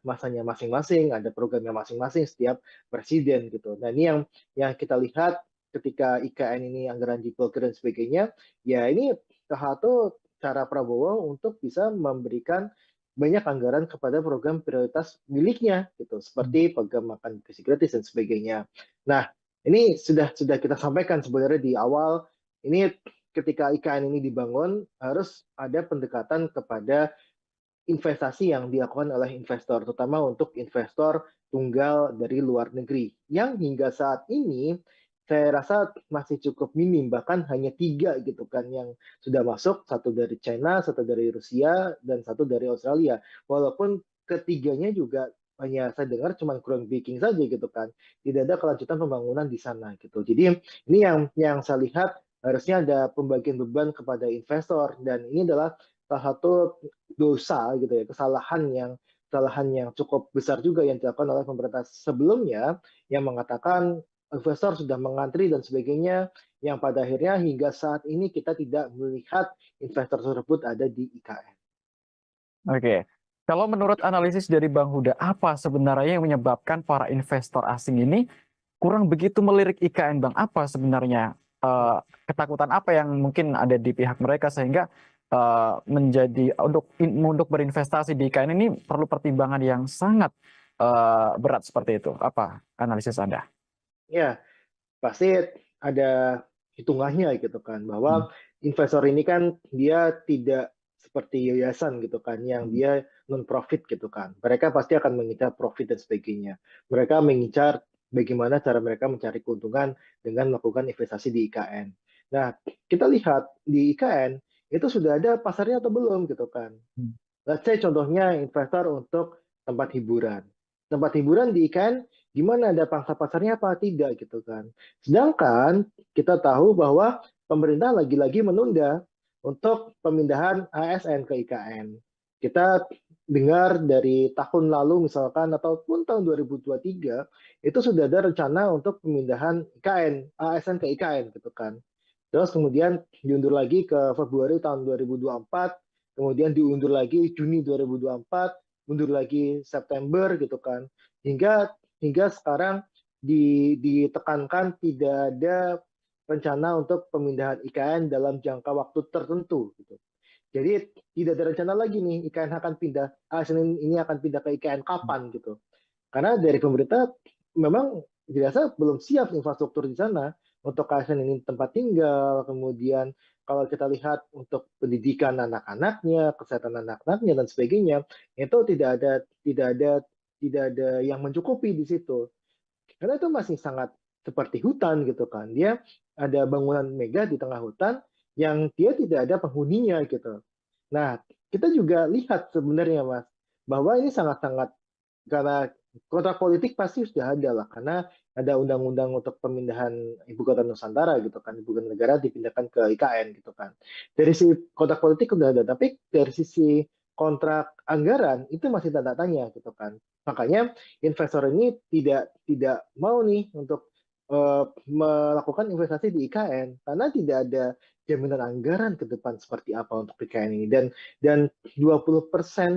[SPEAKER 1] masanya masing-masing, ada programnya masing-masing setiap presiden gitu. Nah, ini yang kita lihat ketika IKN ini anggaran diblokir dan sebagainya, ya ini salah satu cara Prabowo untuk bisa memberikan banyak anggaran kepada program prioritas miliknya gitu, seperti program makan gizi gratis dan sebagainya. Nah, ini sudah kita sampaikan sebenarnya di awal, ini ketika IKN ini dibangun harus ada pendekatan kepada investasi yang dilakukan oleh investor, terutama untuk investor tunggal dari luar negeri, yang hingga saat ini saya rasa masih cukup minim, bahkan hanya 3 gitu kan yang sudah masuk, satu dari China, satu dari Rusia, dan satu dari Australia. Walaupun ketiganya juga hanya saya dengar cuma groundbreaking saja gitu kan, tidak ada kelanjutan pembangunan di sana gitu. Jadi ini yang saya lihat harusnya ada pembagian beban kepada investor, dan ini adalah salah satu dosa gitu ya, kesalahan yang cukup besar juga yang dilakukan oleh pemerintah sebelumnya, yang mengatakan investor sudah mengantri dan sebagainya, yang pada akhirnya hingga saat ini kita tidak melihat investor tersebut ada di IKN.
[SPEAKER 2] Oke. Kalau menurut analisis dari Bang Huda, apa sebenarnya yang menyebabkan para investor asing ini kurang begitu melirik IKN, Bang? Apa sebenarnya ketakutan apa yang mungkin ada di pihak mereka sehingga menjadi untuk berinvestasi di IKN ini perlu pertimbangan yang sangat berat seperti itu? Apa analisis Anda?
[SPEAKER 1] Ya, pasti ada hitungannya gitu kan, bahwa investor ini kan dia tidak seperti yayasan gitu kan, yang dia non profit gitu kan. Mereka pasti akan mengincar profit dan sebagainya. Mereka mengincar bagaimana cara mereka mencari keuntungan dengan melakukan investasi di IKN. Nah, kita lihat di IKN itu sudah ada pasarnya atau belum gitu kan. Let's say contohnya investor untuk tempat hiburan. Tempat hiburan di IKN gimana, ada pangsa pasarnya apa tidak gitu kan. Sedangkan kita tahu bahwa pemerintah lagi-lagi menunda untuk pemindahan ASN ke IKN. Kita dengar dari tahun lalu misalkan ataupun tahun 2023 itu sudah ada rencana untuk pemindahan IKN, ASN ke IKN gitu kan. Terus kemudian diundur lagi ke Februari tahun 2024, kemudian diundur lagi Juni 2024, mundur lagi September gitu kan. Hingga sekarang ditekankan tidak ada rencana untuk pemindahan IKN dalam jangka waktu tertentu gitu. Jadi tidak ada rencana lagi nih IKN akan pindah, ASN ini akan pindah ke IKN kapan gitu. Karena dari pemerintah memang dirasa belum siap infrastruktur di sana untuk ASN ini tempat tinggal, kemudian kalau kita lihat untuk pendidikan anak-anaknya, kesehatan anak-anaknya dan sebagainya, itu tidak ada yang mencukupi di situ. Karena itu masih sangat seperti hutan gitu kan. Dia ada bangunan megah di tengah hutan yang dia tidak ada penghuninya gitu. Nah, kita juga lihat sebenarnya Mas, bahwa ini sangat-sangat karena kontrak politik pasti sudah ada lah, karena ada undang-undang untuk pemindahan ibu kota Nusantara gitu kan, ibu kota negara dipindahkan ke IKN gitu kan. Dari sisi kontrak politik sudah ada, tapi dari sisi kontrak anggaran itu masih tanda tanya gitu kan. Makanya investor ini tidak mau nih untuk melakukan investasi di IKN karena tidak ada jaminan anggaran ke depan seperti apa untuk IKN ini, dan 20%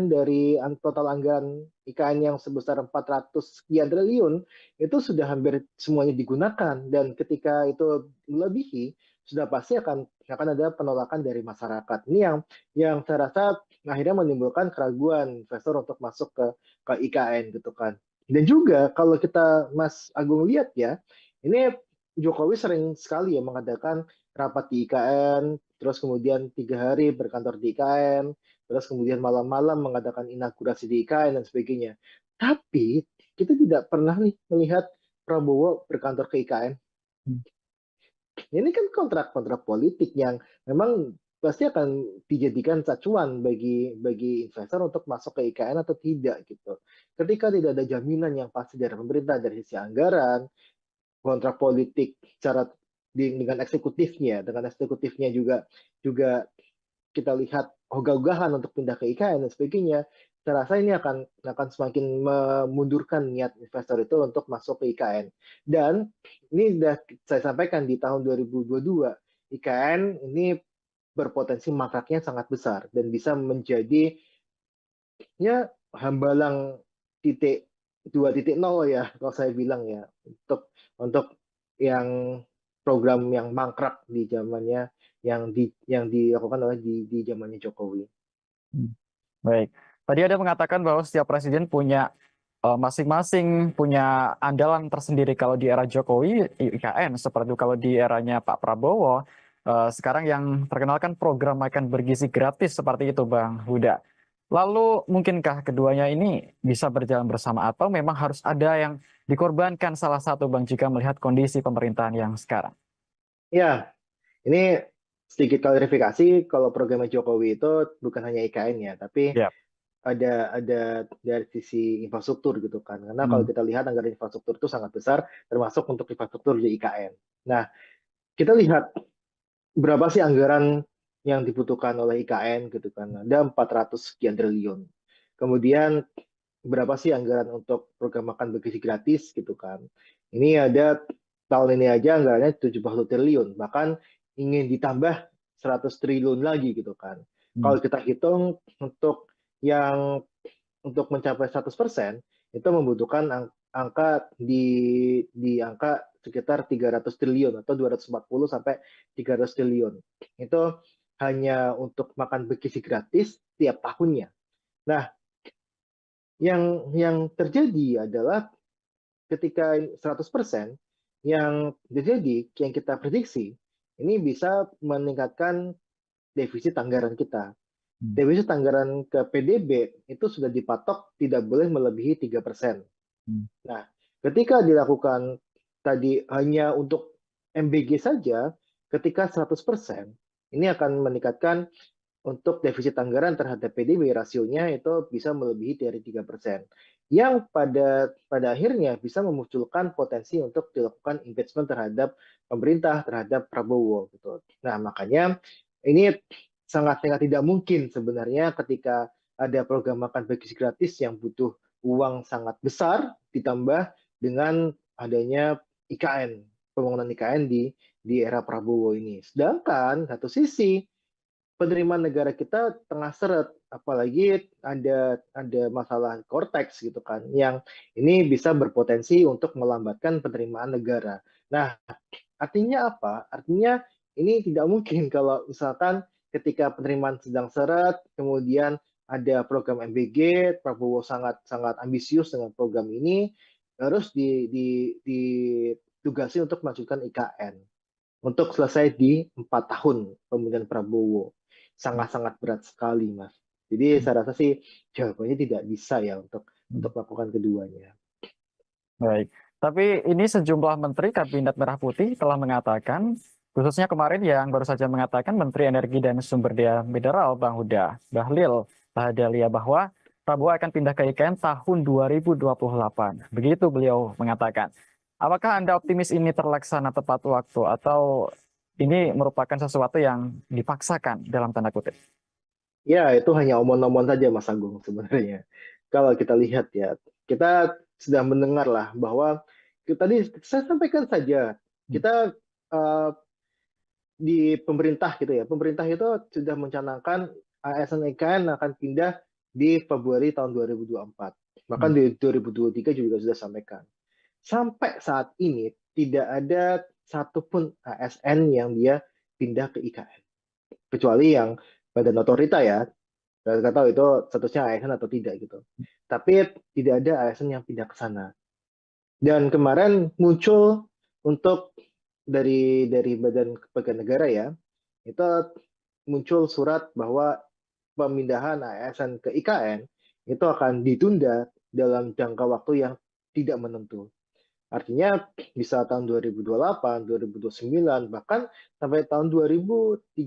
[SPEAKER 1] dari total anggaran IKN yang sebesar 400 sekian triliun itu sudah hampir semuanya digunakan, dan ketika itu melebihi sudah pasti akan ada penolakan dari masyarakat. Ini yang saya rasa akhirnya menimbulkan keraguan investor untuk masuk ke IKN gitu kan. Dan juga kalau kita Mas Agung lihat ya, ini Jokowi sering sekali ya mengadakan rapat di IKN, terus kemudian 3 hari berkantor di IKN, terus kemudian malam-malam mengadakan inaugurasi di IKN dan sebagainya. Tapi kita tidak pernah nih melihat Prabowo berkantor ke IKN. Ini kan kontrak-kontrak politik yang memang pasti akan dijadikan acuan bagi investor untuk masuk ke IKN atau tidak gitu. Ketika tidak ada jaminan yang pasti dari pemerintah dari sisi anggaran, kontrak politik secara dengan eksekutifnya juga juga kita lihat ogah-ogahan untuk pindah ke IKN dan sebagainya, saya rasa ini akan semakin memundurkan niat investor itu untuk masuk ke IKN. Dan ini sudah saya sampaikan di tahun 2022, IKN ini berpotensi mangkraknya sangat besar dan bisa menjadi ya hambalang titik 2.0 ya kalau saya bilang ya, untuk yang program yang mangkrak di zamannya yang dilakukan oleh di zamannya Jokowi.
[SPEAKER 2] Baik. Tadi ada mengatakan bahwa setiap presiden punya masing-masing punya andalan tersendiri. Kalau di era Jokowi, IKN. Seperti itu kalau di eranya Pak Prabowo, sekarang yang terkenal kan program makan bergizi gratis seperti itu, Bang Huda. Lalu mungkinkah keduanya ini bisa berjalan bersama atau memang harus ada yang dikorbankan salah satu, Bang, jika melihat kondisi pemerintahan yang sekarang?
[SPEAKER 1] Ya, ini sedikit klarifikasi, kalau programnya Jokowi itu bukan hanya IKN ya, tapi
[SPEAKER 2] Ya.
[SPEAKER 1] ada dari sisi infrastruktur gitu kan. Karena kalau
[SPEAKER 2] Hmm.
[SPEAKER 1] kita lihat anggaran infrastruktur itu sangat besar, termasuk untuk infrastruktur di IKN. Nah, kita lihat berapa sih anggaran yang dibutuhkan oleh IKN gitu kan. Ada 400 sekian triliun. Kemudian berapa sih anggaran untuk program makan bergizi gratis gitu kan. Ini ada tahun ini aja anggarannya 70 triliun, bahkan ingin ditambah 100 triliun lagi gitu kan.
[SPEAKER 2] Hmm.
[SPEAKER 1] Kalau kita hitung yang untuk mencapai 100% itu membutuhkan angka di angka sekitar 300 triliun atau 240 sampai 300 triliun. Itu hanya untuk makan bergizi gratis tiap tahunnya. Nah, yang terjadi adalah ketika 100% yang terjadi, yang kita prediksi, ini bisa meningkatkan defisit anggaran kita.
[SPEAKER 2] Hmm.
[SPEAKER 1] Defisit anggaran ke PDB itu sudah dipatok tidak boleh melebihi 3%.
[SPEAKER 2] Hmm.
[SPEAKER 1] Nah, ketika dilakukan tadi hanya untuk MBG saja, ketika 100%, ini akan meningkatkan untuk defisit anggaran terhadap PDB rasionya itu bisa melebihi dari 3%. Yang pada akhirnya bisa memunculkan potensi untuk dilakukan impeachment terhadap pemerintah, terhadap Prabowo gitu. Nah, makanya ini sangat tidak mungkin sebenarnya ketika ada program makan bergizi gratis yang butuh uang sangat besar ditambah dengan adanya IKN, pembangunan IKN di era Prabowo ini. Sedangkan satu sisi penerimaan negara kita tengah seret, apalagi ada masalah Cortex gitu kan, yang ini bisa berpotensi untuk melambatkan penerimaan negara. Nah, artinya apa? Artinya ini tidak mungkin kalau misalkan ketika penerimaan sedang seret, kemudian ada program MBG, Prabowo sangat sangat ambisius dengan program ini, harus ditugasi untuk melanjutkan IKN. untuk selesai di 4 tahun pemerintahan Prabowo. Sangat-sangat berat sekali, Mas. Jadi saya rasa sih jawabannya tidak bisa ya untuk melakukan keduanya.
[SPEAKER 2] Baik. Tapi ini sejumlah menteri Kabinet Merah Putih telah mengatakan, khususnya kemarin yang baru saja mengatakan Menteri Energi dan Sumber Daya Mineral Bang Huda Bahlil Lahadalia bahwa Prabowo akan pindah ke IKN tahun 2028. Begitu beliau mengatakan. Apakah Anda optimis ini terlaksana tepat waktu atau ini merupakan sesuatu yang dipaksakan dalam tanda kutip?
[SPEAKER 1] Ya, itu hanya omong-omong saja, Mas Agung, sebenarnya. Kalau kita lihat ya, kita sudah mendengar lah bahwa tadi saya sampaikan saja, kita eh, di pemerintah gitu ya, pemerintah itu sudah mencanangkan ASN IKN akan pindah di Februari tahun 2024. Bahkan
[SPEAKER 2] Hmm.
[SPEAKER 1] di 2023 juga sudah sampaikan. Sampai saat ini tidak ada satupun ASN yang dia pindah ke IKN. Kecuali yang badan otorita ya, saya nggak tahu itu statusnya ASN atau tidak gitu. Tapi tidak ada ASN yang pindah ke sana. Dan kemarin muncul untuk dari Badan Kepegawaian Negara ya, itu muncul surat bahwa pemindahan ASN ke IKN itu akan ditunda dalam jangka waktu yang tidak menentu. Artinya bisa tahun 2028, 2029, bahkan sampai tahun 2035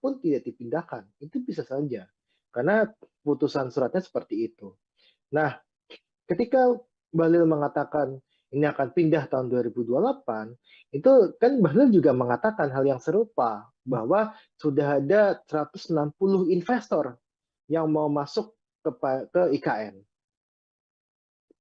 [SPEAKER 1] pun tidak dipindahkan. Itu bisa saja. Karena putusan suratnya seperti itu. Nah, ketika Bahlil mengatakan ini akan pindah tahun 2028, itu kan Bahlil juga mengatakan hal yang serupa, bahwa sudah ada 160 investor yang mau masuk ke IKN.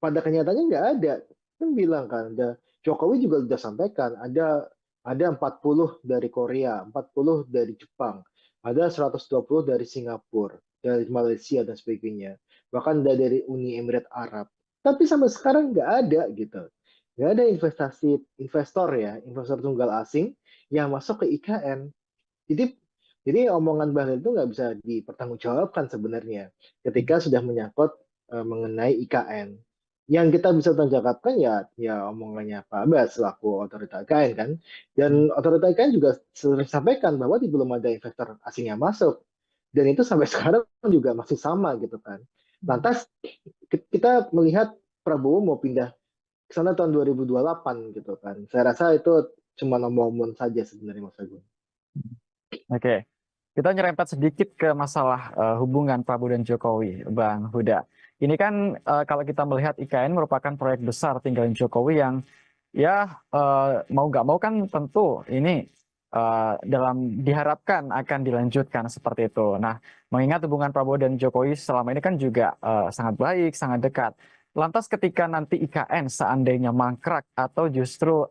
[SPEAKER 1] Pada kenyataannya nggak ada. Kan bilang kan, Jokowi juga sudah sampaikan, ada 40 dari Korea, 40 dari Jepang, ada 120 dari Singapura, dari Malaysia dan sebagainya. Bahkan ada dari Uni Emirat Arab. Tapi sampai sekarang nggak ada gitu. Nggak ada investor ya, investor tunggal asing yang masuk ke IKN. Jadi omongan Bahlil itu nggak bisa dipertanggungjawabkan sebenarnya ketika sudah menyangkut mengenai IKN. Yang kita bisa tanggapan ya omongannya Pak Abbas selaku otorita IKN kan. Dan otorita IKN juga sering sampaikan bahwa belum ada investor asing yang masuk. Dan itu sampai sekarang juga masih sama gitu kan. Lantas kita melihat Prabowo mau pindah ke sana tahun 2028 gitu kan. Saya rasa itu cuma omong-omong saja sebenarnya Mas Agung.
[SPEAKER 2] Oke. Kita nyerempet sedikit ke masalah hubungan Prabowo dan Jokowi, Bang Huda. Ini kan kalau kita melihat IKN merupakan proyek besar tinggalin Jokowi yang ya mau nggak mau kan tentu ini dalam diharapkan akan dilanjutkan seperti itu. Nah, mengingat hubungan Prabowo dan Jokowi selama ini kan juga sangat baik, sangat dekat. Lantas ketika nanti IKN seandainya mangkrak atau justru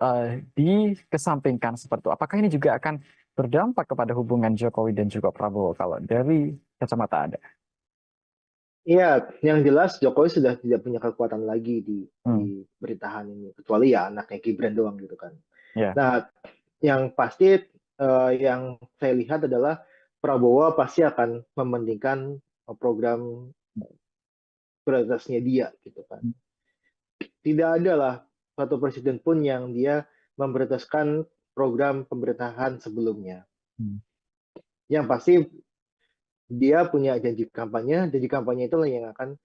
[SPEAKER 2] dikesampingkan seperti itu, apakah ini juga akan berdampak kepada hubungan Jokowi dan juga Prabowo kalau dari kacamata Anda?
[SPEAKER 1] Iya, yang jelas Jokowi sudah tidak punya kekuatan lagi di
[SPEAKER 2] Hmm,
[SPEAKER 1] pemerintahan ini, kecuali ya anaknya Gibran doang gitu kan.
[SPEAKER 2] ya.
[SPEAKER 1] Nah, yang pasti yang saya lihat adalah Prabowo pasti akan mementingkan program prioritasnya dia gitu kan. Tidak ada lah satu presiden pun yang dia memprioritaskan program pemerintahan sebelumnya.
[SPEAKER 2] Hmm,
[SPEAKER 1] Yang pasti dia punya janji kampanye itulah yang akan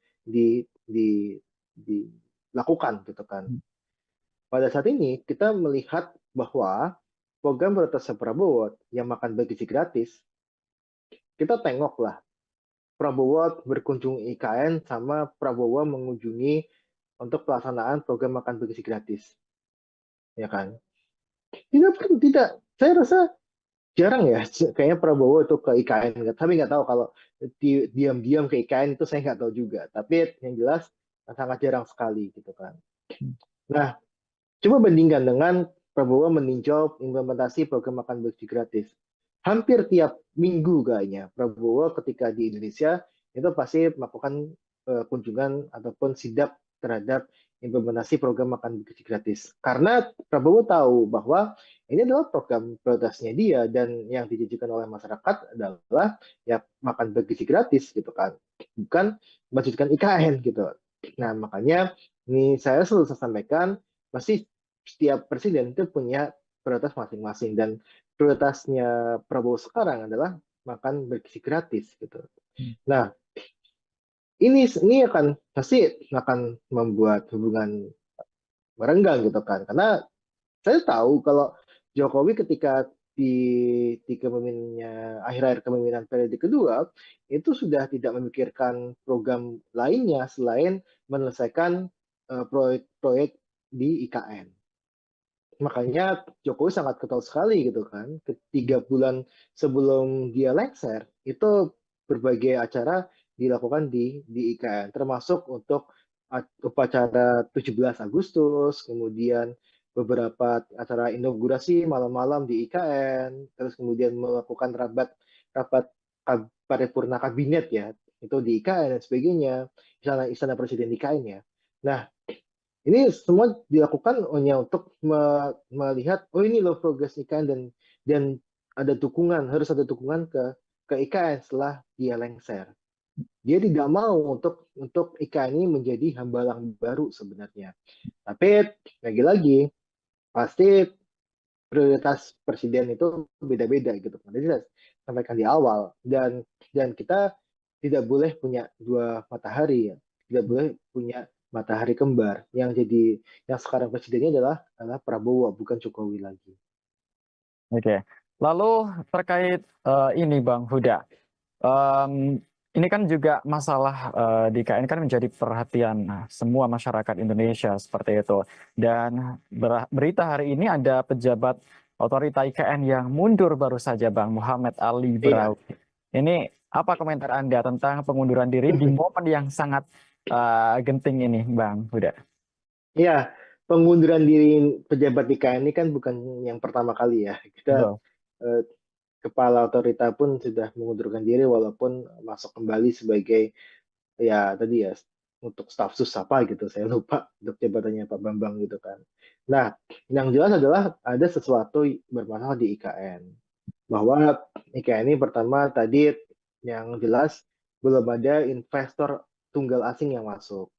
[SPEAKER 1] dilakukan gitu kan. Pada saat ini kita melihat bahwa program prioritas Prabowo yang makan bagi gratis, kita tengoklah Prabowo berkunjung IKN sama Prabowo mengunjungi untuk pelaksanaan program makan bagi gratis, ya kan? Tidak. Saya rasa jarang ya, kayaknya Prabowo itu ke IKN. Tapi nggak tahu kalau diam-diam ke IKN itu saya nggak tahu juga. Tapi yang jelas sangat jarang sekali gitu kan. Nah, coba bandingkan dengan Prabowo meninjau implementasi program makan bersih gratis. Hampir tiap minggu kayaknya Prabowo ketika di Indonesia itu pasti melakukan kunjungan ataupun sidak terhadap implementasi program makan bersih gratis. Karena Prabowo tahu bahwa ini adalah program prioritasnya dia dan yang dijanjikan oleh masyarakat adalah ya makan bersih gratis gitu kan. Bukan melanjutkan IKN gitu. Nah, makanya ini saya selalu sampaikan pasti setiap presiden itu punya prioritas masing-masing, dan prioritasnya Prabowo sekarang adalah makan bergizi gratis gitu. Nah, ini akan pasti akan membuat hubungan merenggang gitu kan, karena saya tahu kalau Jokowi ketika di kepemimpinannya, akhir-akhir kepemimpinan periode kedua itu sudah tidak memikirkan program lainnya selain menyelesaikan proyek-proyek di IKN. Makanya Jokowi sangat ketol sekali gitu kan. 3 bulan sebelum dia lengser itu berbagai acara dilakukan di IKN, termasuk untuk upacara 17 Agustus, kemudian beberapa acara inaugurasi malam-malam di IKN, terus kemudian melakukan rapat rapat paripurna kabinet ya, itu di IKN dan sebagainya, istana presiden di IKN ya. Nah, ini semua dilakukan hanya untuk melihat, oh ini loh progres IKN, dan ada dukungan, harus ada dukungan ke IKN setelah dia lengser. Dia tidak mau untuk IKN ini menjadi hambalang baru sebenarnya. Tapi lagi-lagi pasti prioritas presiden itu beda-beda gitu. Jadi saya sampaikan di awal, dan kita tidak boleh punya dua matahari ya, tidak boleh punya matahari kembar. Yang sekarang presidennya adalah Prabowo, bukan Jokowi lagi.
[SPEAKER 2] Oke. Lalu terkait ini Bang Huda, Em, ini kan juga masalah di IKN kan menjadi perhatian semua masyarakat Indonesia seperti itu. Dan berita hari ini ada pejabat otorita IKN yang mundur baru saja, Bang Muhammad Ali
[SPEAKER 1] Iya.
[SPEAKER 2] Brawi. Ini apa komentar Anda tentang pengunduran diri di momen yang sangat genting ini, Bang Huda?
[SPEAKER 1] Iya, pengunduran diri pejabat IKN ini kan bukan yang pertama kali ya. Kita
[SPEAKER 2] Betul.
[SPEAKER 1] eh, kepala otorita pun sudah mengundurkan diri walaupun masuk kembali sebagai, ya tadi ya, untuk staf sus apa gitu, saya lupa untuk jabatannya Pak Bambang gitu kan. Nah, yang jelas adalah ada sesuatu bermasalah di IKN, bahwa IKN ini pertama tadi yang jelas belum ada investor tunggal asing yang masuk,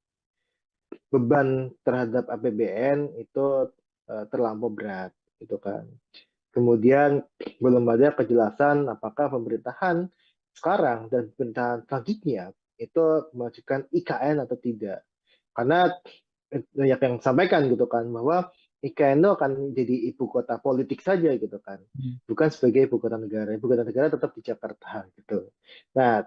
[SPEAKER 1] beban terhadap APBN itu terlampau berat gitu kan. Kemudian belum ada kejelasan apakah pemerintahan sekarang dan pemerintahan selanjutnya itu memajukan IKN atau tidak. Karena banyak yang sampaikan gitu kan, bahwa IKN itu akan jadi ibu kota politik saja gitu kan, bukan sebagai ibu kota negara. Ibu kota negara tetap di Jakarta gitu. Nah,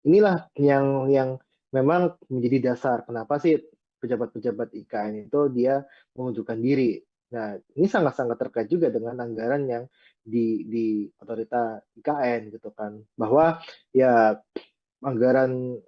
[SPEAKER 1] inilah yang memang menjadi dasar kenapa sih pejabat-pejabat IKN itu dia mengundurkan diri. Nah, ini sangat-sangat terkait juga dengan anggaran yang di otorita IKN gitu kan, bahwa ya anggaran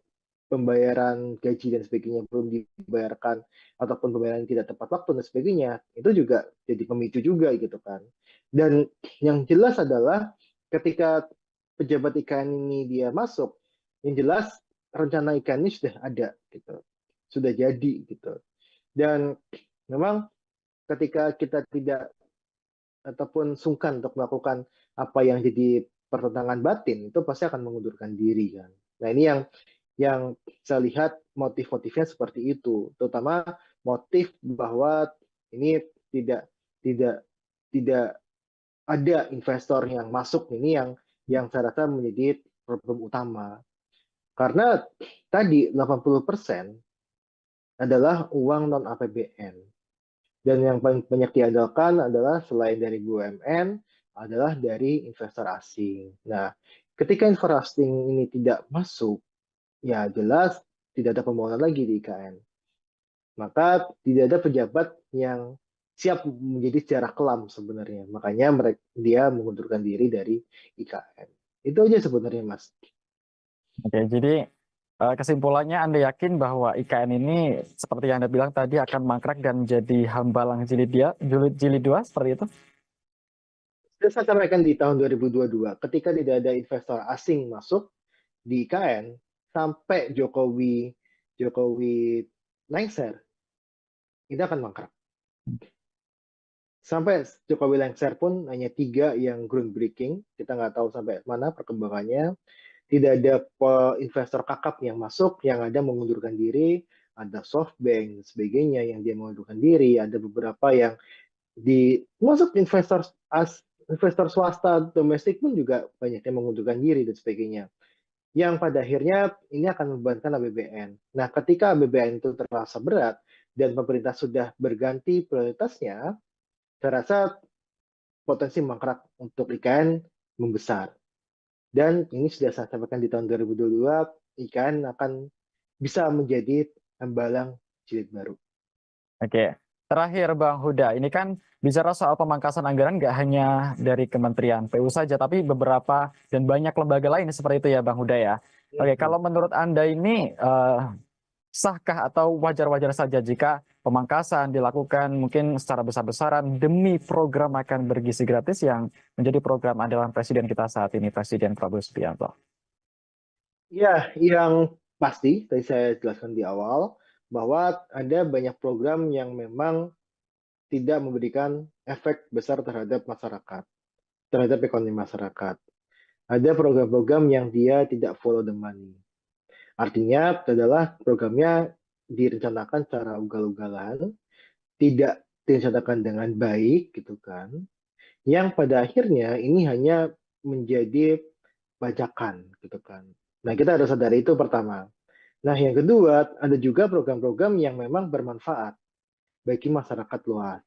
[SPEAKER 1] pembayaran gaji dan sebagainya belum dibayarkan, ataupun pembayaran tidak tepat waktu dan sebagainya, itu juga jadi pemicu juga gitu kan. Dan yang jelas adalah ketika pejabat IKN ini dia masuk, yang jelas rencana IKN ini sudah ada gitu, sudah jadi gitu. Dan memang ketika kita tidak ataupun sungkan untuk melakukan apa yang jadi pertentangan batin, itu pasti akan mengundurkan diri kan. Nah, ini yang saya lihat motif-motifnya seperti itu, terutama motif bahwa ini tidak tidak tidak ada investor yang masuk, ini yang saya rasa menjadi problem utama. Karena tadi 80% adalah uang non APBN. Dan yang paling banyak diandalkan adalah selain dari BUMN, adalah dari investor asing. Nah, ketika investor asing ini tidak masuk, ya jelas tidak ada pembangunan lagi di IKN. Maka tidak ada pejabat yang siap menjadi sejarah kelam sebenarnya. Makanya dia mengundurkan diri dari IKN. Itu aja sebenarnya, Mas.
[SPEAKER 2] Oke, jadi kesimpulannya Anda yakin bahwa IKN ini seperti yang Anda bilang tadi akan mangkrak dan menjadi hambalang jilid dua seperti itu?
[SPEAKER 1] Sudah saya sampaikan di tahun 2022, ketika tidak ada investor asing masuk di IKN, sampai Jokowi Jokowi lengser, ini akan mangkrak. Sampai Jokowi lengser pun hanya 3 yang groundbreaking, kita nggak tahu sampai mana perkembangannya. Tidak ada investor kakap yang masuk, yang ada mengundurkan diri, ada SoftBank, sebagainya yang dia mengundurkan diri, ada beberapa yang masuk investor swasta domestik pun juga banyak yang mengundurkan diri dan sebagainya. Yang pada akhirnya ini akan membebankan APBN. Nah, ketika APBN itu terasa berat dan pemerintah sudah berganti prioritasnya, saya rasa potensi mangkrak untuk IKN membesar. Dan ini sudah saya sampaikan di tahun 2022, IKN akan bisa menjadi hambalang jilid baru.
[SPEAKER 2] Oke, terakhir Bang Huda, ini kan bicara soal pemangkasan anggaran nggak hanya dari Kementerian PU saja, tapi beberapa dan banyak lembaga lain seperti itu ya Bang Huda ya. Oke, kalau menurut Anda ini sahkah atau wajar-wajar saja jika pemangkasan dilakukan mungkin secara besar-besaran demi program makan bergizi gratis yang menjadi program andalan Presiden kita saat ini, Presiden Prabowo Subianto?
[SPEAKER 1] Ya, yang pasti tadi saya jelaskan di awal bahwa ada banyak program yang memang tidak memberikan efek besar terhadap masyarakat, terhadap ekonomi masyarakat. Ada program-program yang dia tidak follow the money. Artinya adalah programnya direncanakan secara ugal-ugalan, tidak direncanakan dengan baik gitu kan. Yang pada akhirnya ini hanya menjadi bajakan gitu kan. Nah, kita harus sadari itu pertama. Nah, yang kedua, ada juga program-program yang memang bermanfaat bagi masyarakat luas,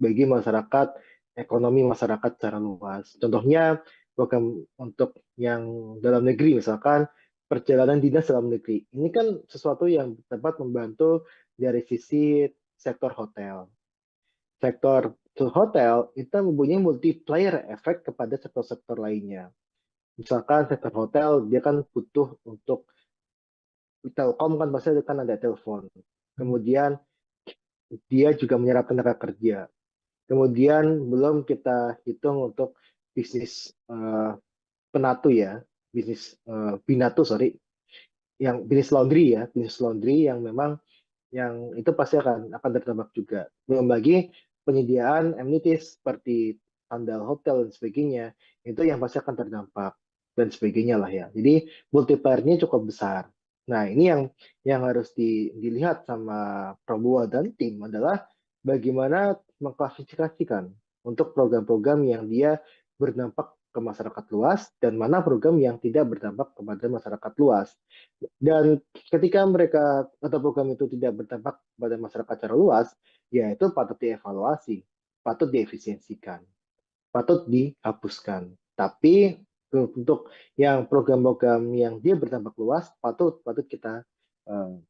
[SPEAKER 1] bagi masyarakat, ekonomi masyarakat secara luas. Contohnya, program untuk yang dalam negeri, misalkan perjalanan dinas dalam negeri. Ini kan sesuatu yang dapat membantu dari sisi sektor hotel. Sektor hotel itu mempunyai multiplier efek kepada sektor-sektor lainnya. Misalkan sektor hotel, dia kan butuh untuk Telkom kan pasti kan ada telepon. Kemudian dia juga menyerap tenaga kerja. Kemudian belum kita hitung untuk bisnis penatu ya, bisnis binatu sorry, yang bisnis laundry yang memang yang itu pasti akan terdampak juga. Belum lagi penyediaan amenities seperti sandal hotel dan sebagainya, itu yang pasti akan terdampak dan sebagainya lah ya. Jadi multiplier-nya cukup besar. Nah, ini yang harus dilihat sama Prabowo dan tim adalah bagaimana mengklasifikasikan untuk program-program yang dia berdampak ke masyarakat luas dan mana program yang tidak berdampak kepada masyarakat luas. Dan ketika mereka atau program itu tidak berdampak pada masyarakat secara luas, ya itu patut dievaluasi, patut diefisiensikan, patut dihapuskan. Tapi untuk yang program-program yang dia berdampak luas, patut kita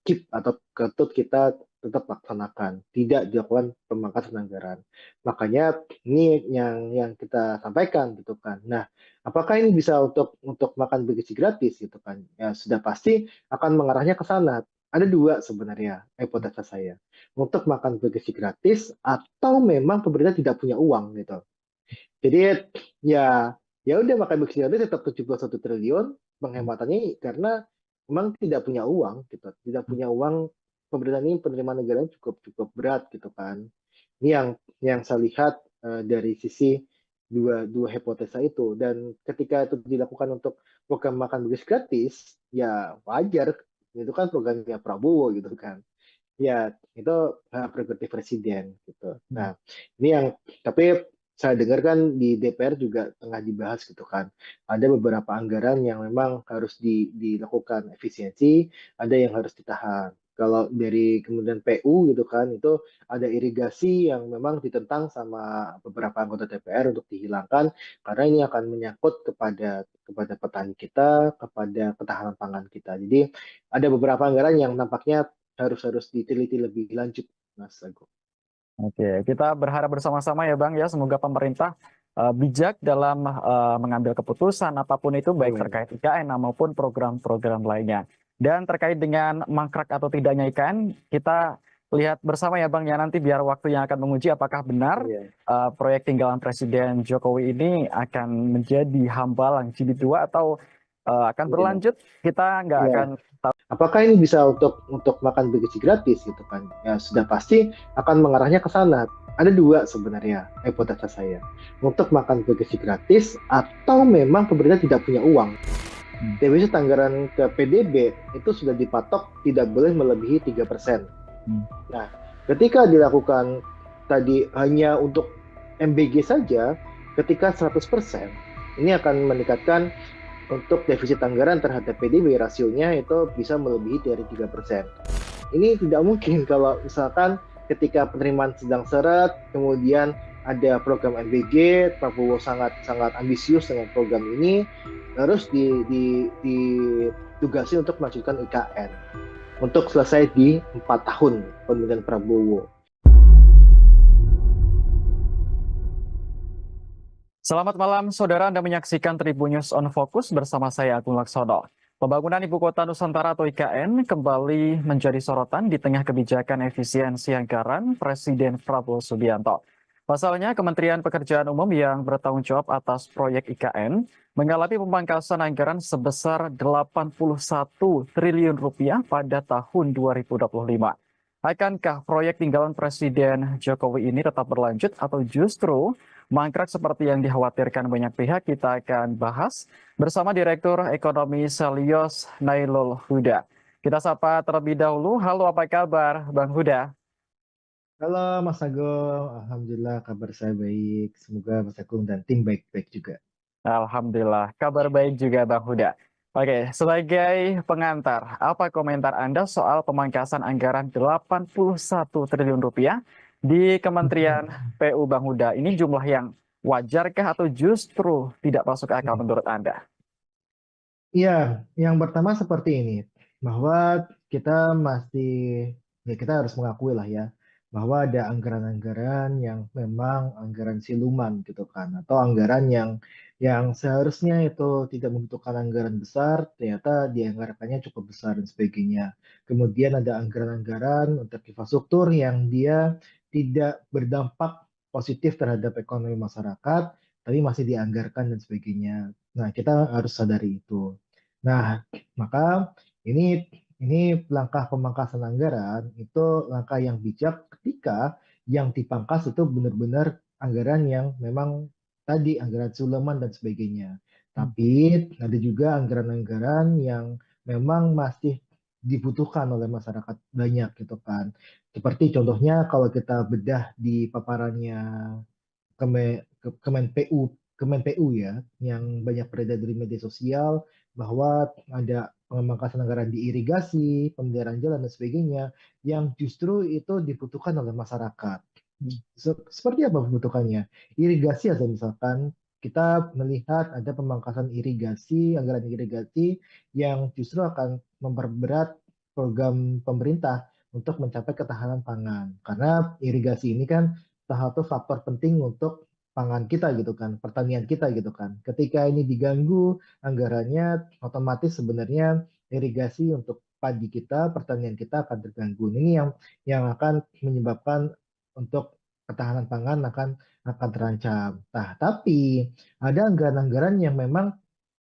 [SPEAKER 1] keep atau patut kita tetap laksanakan, tidak dilakukan pemangkasan anggaran. Makanya ini yang kita sampaikan gitu kan. Nah, apakah ini bisa untuk makan bergizi gratis gitu kan? Ya sudah pasti akan mengarahnya ke sana. Ada dua sebenarnya hipotesa saya. Untuk makan bergizi gratis atau memang pemerintah tidak punya uang gitu. Jadi ya udah makan bergizi gratis tetap 71 triliun penghematannya karena memang tidak punya uang gitu. Tidak punya uang, pemerintah ini penerimaan negara cukup berat gitu kan. Ini yang saya lihat dari sisi dua hipotesa itu. Dan ketika itu dilakukan untuk program makan bergizi gratis, ya wajar, itu kan programnya Prabowo gitu kan. Ya itu hak prerogatif presiden gitu. Nah, ini yang tapi saya dengar kan di DPR juga tengah dibahas gitu kan. Ada beberapa anggaran yang memang harus dilakukan efisiensi, ada yang harus ditahan. Kalau dari kemudian PU gitu kan, itu ada irigasi yang memang ditentang sama beberapa anggota DPR untuk dihilangkan karena ini akan menyangkut kepada petani kita, kepada ketahanan pangan kita. Jadi ada beberapa anggaran yang nampaknya harus diteliti lebih lanjut, Mas Agung.
[SPEAKER 2] Oke, kita berharap bersama-sama ya Bang ya, semoga pemerintah bijak dalam mengambil keputusan apapun itu baik
[SPEAKER 1] Amin.
[SPEAKER 2] terkait IKN maupun program-program lainnya. Dan terkait dengan mangkrak atau tidaknya IKN, kita lihat bersama ya Bang ya nanti biar waktu yang akan menguji apakah benar
[SPEAKER 1] Iya.
[SPEAKER 2] proyek tinggalan Presiden Jokowi ini akan menjadi hambalang jilid 2 atau akan
[SPEAKER 1] Iya.
[SPEAKER 2] berlanjut, kita nggak
[SPEAKER 1] Iya.
[SPEAKER 2] akan tahu.
[SPEAKER 1] Apakah ini bisa untuk makan bergizi gratis gitu kan? Ya sudah pasti akan mengarahnya ke sana. Ada dua sebenarnya hipotesa saya. Untuk makan bergizi gratis atau memang pemerintah tidak punya uang. Defisit anggaran ke PDB itu sudah dipatok tidak boleh melebihi 3%. Nah, ketika dilakukan tadi hanya untuk MBG saja ketika 100% ini akan meningkatkan untuk defisit anggaran terhadap PDB rasionya itu bisa melebihi dari 3%. Ini tidak mungkin kalau misalkan ketika penerimaan sedang seret, kemudian ada program MBG, Prabowo sangat sangat ambisius dengan program ini, terus ditugasi untuk melanjutkan IKN untuk selesai di 4 tahun pemerintahan Prabowo.
[SPEAKER 2] Selamat malam, saudara. Anda menyaksikan Tribun News on Focus bersama saya, Agung Laksono. Pembangunan Ibu Kota Nusantara atau IKN kembali menjadi sorotan di tengah kebijakan efisiensi anggaran Presiden Prabowo Subianto. Pasalnya, Kementerian Pekerjaan Umum yang bertanggung jawab atas proyek IKN mengalami pemangkasan anggaran sebesar 81 triliun rupiah pada tahun 2025. Akankah proyek tinggalan Presiden Jokowi ini tetap berlanjut atau justru mangkrak seperti yang dikhawatirkan banyak pihak? Kita akan bahas bersama Direktur Ekonomi Selyos Nailul Huda. Kita sapa terlebih dahulu. Halo, apa kabar Bang Huda?
[SPEAKER 1] Halo Mas Agung, Alhamdulillah kabar saya baik. Semoga Mas Agung dan tim baik-baik juga.
[SPEAKER 2] Alhamdulillah, kabar baik juga Bang Huda. Oke, sebagai pengantar, apa komentar Anda soal pemangkasan anggaran 81 triliun rupiah di Kementerian PU Bang Huda? Ini jumlah yang wajarkah atau justru tidak masuk akal menurut Anda?
[SPEAKER 1] Iya, yang pertama seperti ini, bahwa kita masih, ya kita harus mengakui lah ya, bahwa ada anggaran-anggaran yang memang anggaran siluman gitu kan, atau anggaran yang seharusnya itu tidak membutuhkan anggaran besar, ternyata dianggarkannya cukup besar dan sebagainya. Kemudian ada anggaran-anggaran untuk infrastruktur yang dia tidak berdampak positif terhadap ekonomi masyarakat, tapi masih dianggarkan dan sebagainya. Nah, kita harus sadari itu. Nah, maka ini langkah pemangkasan anggaran itu langkah yang bijak ketika yang dipangkas itu benar-benar anggaran yang memang tadi anggaran Suleman dan sebagainya. Tapi ada juga anggaran-anggaran yang memang masih dibutuhkan oleh masyarakat banyak gitu kan. Seperti contohnya kalau kita bedah di paparannya Kemen PU ya, yang banyak beredar di media sosial bahwa ada pemangkasan anggaran di irigasi, pemeliharaan jalan dan sebagainya, yang justru itu dibutuhkan oleh masyarakat. Seperti apa kebutuhannya? Irigasi aja misalkan kita melihat ada pemangkasan irigasi, anggaran irigasi yang justru akan memperberat program pemerintah untuk mencapai ketahanan pangan. Karena irigasi ini kan salah satu faktor penting untuk pangan kita gitu kan, pertanian kita gitu kan. Ketika ini diganggu anggarannya, otomatis sebenarnya irigasi untuk padi kita, pertanian kita akan terganggu. Ini yang akan menyebabkan untuk ketahanan pangan akan terancam. Nah, tapi ada anggaran-anggaran yang memang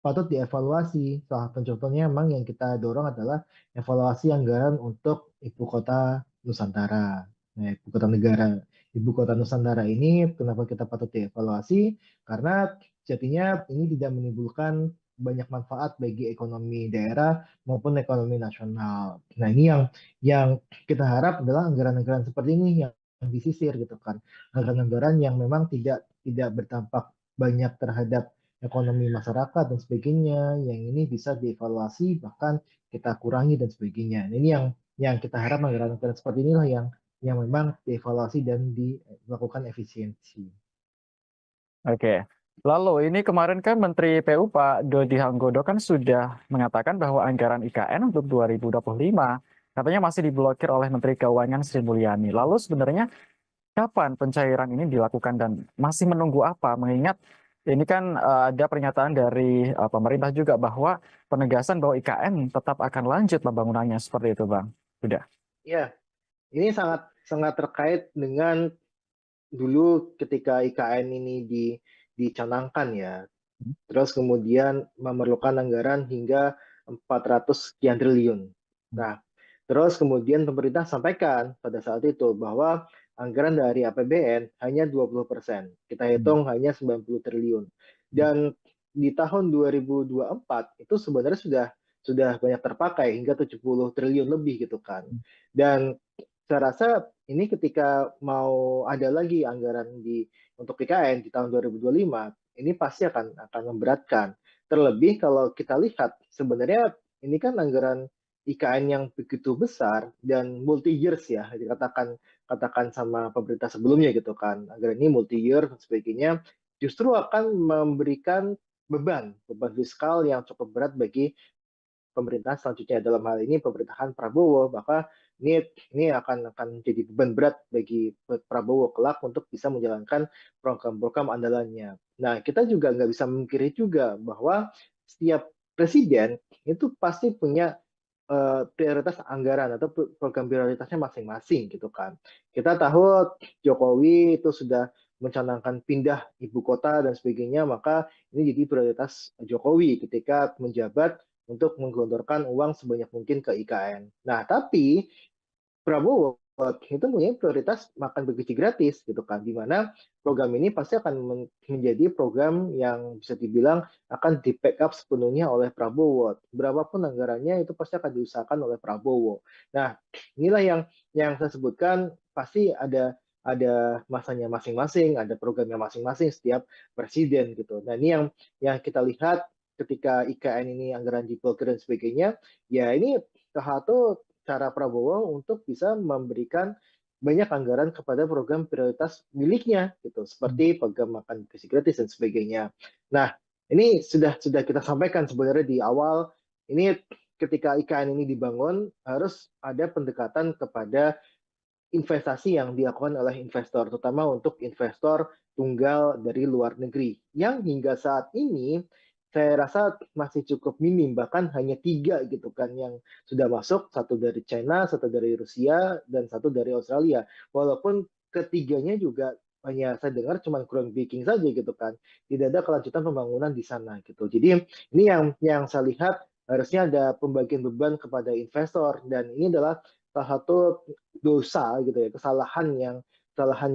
[SPEAKER 1] patut dievaluasi. Salah satu contohnya memang yang kita dorong adalah evaluasi anggaran untuk ibu kota Nusantara. Nah, ibu kota negara, ibu kota Nusantara ini kenapa kita patut dievaluasi? Karena jadinya ini tidak menimbulkan banyak manfaat bagi ekonomi daerah maupun ekonomi nasional. Nah, ini yang kita harap adalah anggaran-anggaran seperti ini yang disisir gitu kan. Anggaran-anggaran yang memang tidak berdampak banyak terhadap ekonomi masyarakat dan sebagainya, yang ini bisa dievaluasi bahkan kita kurangi dan sebagainya. Nah, ini yang kita harap anggaran-anggaran seperti inilah yang memang dievaluasi dan dilakukan efisiensi.
[SPEAKER 2] Oke. Lalu ini kemarin kan Menteri PU Pak Dodi Hanggodo kan sudah mengatakan bahwa anggaran IKN untuk 2025 katanya masih diblokir oleh Menteri Keuangan Sri Mulyani. Lalu sebenarnya kapan pencairan ini dilakukan dan masih menunggu apa? Mengingat ini kan ada pernyataan dari pemerintah juga bahwa penegasan bahwa IKN tetap akan lanjut pembangunannya seperti itu, Bang. Sudah.
[SPEAKER 1] Ya, ini sangat sangat terkait dengan dulu ketika IKN ini dicanangkan ya. Terus kemudian memerlukan anggaran hingga 400 sekian triliun. Nah, terus kemudian pemerintah sampaikan pada saat itu bahwa anggaran dari APBN hanya 20%. Kita hitung hanya 90 triliun. Dan di tahun 2024 itu sebenarnya sudah banyak terpakai hingga 70 triliun lebih gitu kan. Dan saya rasa ini ketika mau ada lagi anggaran untuk IKN di tahun 2025 ini pasti akan memberatkan. Terlebih kalau kita lihat sebenarnya ini kan anggaran IKN yang begitu besar dan multi years ya, katakan sama pemerintah sebelumnya gitu kan. Anggaran ini multi year dan sebagainya justru akan memberikan beban fiskal yang cukup berat bagi pemerintahan selanjutnya, dalam hal ini pemerintahan Prabowo. Maka ini akan jadi beban berat bagi Prabowo kelak untuk bisa menjalankan program-program andalannya. Nah, kita juga nggak bisa memungkiri juga bahwa setiap presiden itu pasti punya prioritas anggaran atau program prioritasnya masing-masing gitu kan. Kita tahu Jokowi itu sudah mencanangkan pindah ibu kota dan sebagainya, maka ini jadi prioritas Jokowi ketika menjabat untuk menggelontorkan uang sebanyak mungkin ke IKN. Nah, tapi Prabowo itu punya prioritas makan bergizi gratis gitu kan, di mana program ini pasti akan menjadi program yang bisa dibilang akan di backup sepenuhnya oleh Prabowo. Berapapun anggarannya itu pasti akan diusahakan oleh Prabowo. Nah, inilah yang saya sebutkan, pasti ada masanya masing-masing, ada programnya masing-masing setiap presiden gitu. Nah, ini yang kita lihat ketika IKN ini anggaran diblokir dan sebagainya, ya ini salah satu cara Prabowo untuk bisa memberikan banyak anggaran kepada program prioritas miliknya gitu, seperti program makan gizi gratis dan sebagainya. Nah, ini sudah kita sampaikan sebenarnya di awal, ini ketika IKN ini dibangun harus ada pendekatan kepada investasi yang dilakukan oleh investor, terutama untuk investor tunggal dari luar negeri, yang hingga saat ini saya rasa masih cukup minim, bahkan hanya 3 gitu kan yang sudah masuk, satu dari China, satu dari Rusia, dan satu dari Australia. Walaupun ketiganya juga hanya saya dengar cuma groundbreaking saja gitu kan, tidak ada kelanjutan pembangunan di sana gitu. Jadi ini yang saya lihat harusnya ada pembagian beban kepada investor, dan ini adalah salah satu dosa gitu ya, kesalahan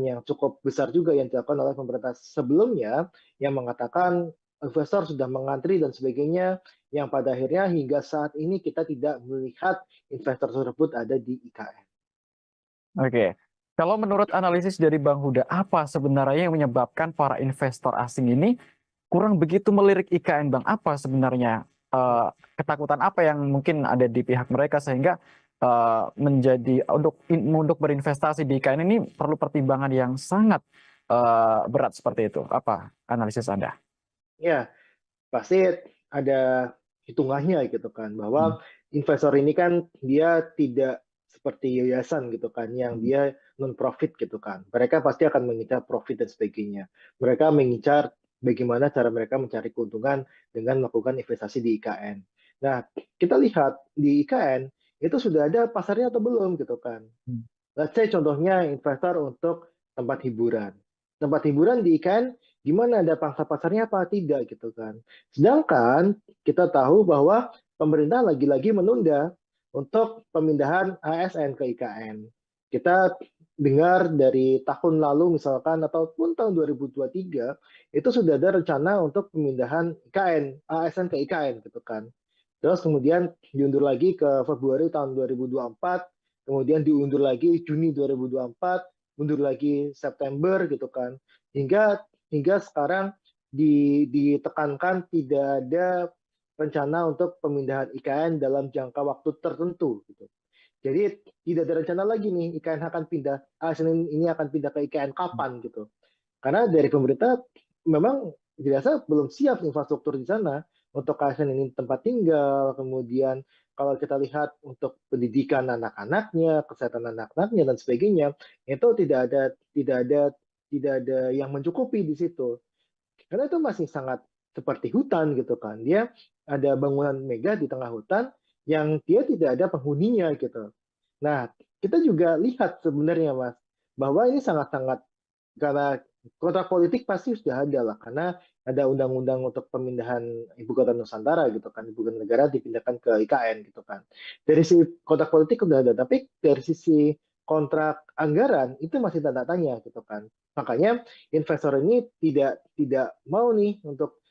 [SPEAKER 1] yang cukup besar juga yang dilakukan oleh pemerintah sebelumnya, yang mengatakan investor sudah mengantri dan sebagainya, yang pada akhirnya hingga saat ini kita tidak melihat investor tersebut ada di IKN.
[SPEAKER 2] Oke, kalau menurut analisis dari Bang Huda, apa sebenarnya yang menyebabkan para investor asing ini kurang begitu melirik IKN, Bang? Apa sebenarnya ketakutan apa yang mungkin ada di pihak mereka sehingga menjadi untuk berinvestasi di IKN ini perlu pertimbangan yang sangat berat seperti itu? Apa analisis Anda?
[SPEAKER 1] Ya, pasti ada hitungannya gitu kan, bahwa investor ini kan dia tidak seperti yayasan gitu kan, yang dia non profit gitu kan. Mereka pasti akan mengincar profit dan sebagainya. Mereka mengincar bagaimana cara mereka mencari keuntungan dengan melakukan investasi di IKN. Nah, kita lihat di IKN itu sudah ada pasarnya atau belum gitu kan. Let's say contohnya investor untuk tempat hiburan. Tempat hiburan di IKN gimana, ada pangsa pasarnya apa tidak gitu kan. Sedangkan kita tahu bahwa pemerintah lagi-lagi menunda untuk pemindahan ASN ke IKN. Kita dengar dari tahun lalu misalkan ataupun tahun 2023 itu sudah ada rencana untuk pemindahan IKN, ASN ke IKN gitu kan. Terus kemudian diundur lagi ke Februari tahun 2024, kemudian diundur lagi Juni 2024, mundur lagi September gitu kan. Hingga sekarang ditekankan tidak ada rencana untuk pemindahan IKN dalam jangka waktu tertentu gitu. Jadi tidak ada rencana lagi nih IKN akan pindah, ASN ini akan pindah ke IKN kapan gitu. Karena dari pemerintah memang dirasa belum siap infrastruktur di sana untuk ASN ini tempat tinggal, kemudian kalau kita lihat untuk pendidikan anak-anaknya, kesehatan anak-anaknya dan sebagainya, itu tidak ada yang mencukupi di situ. Karena itu masih sangat seperti hutan gitu kan. Dia ada bangunan megah di tengah hutan yang dia tidak ada penghuninya gitu. Nah, kita juga lihat sebenarnya Mas, bahwa ini sangat-sangat, karena kontrak politik pasti sudah ada lah, karena ada undang-undang untuk pemindahan ibu kota Nusantara gitu kan, ibu kota negara dipindahkan ke IKN gitu kan. Dari sisi kontrak politik sudah ada, tapi dari sisi kontrak anggaran itu masih tanda tanya gitu kan. Makanya investor ini tidak mau nih untuk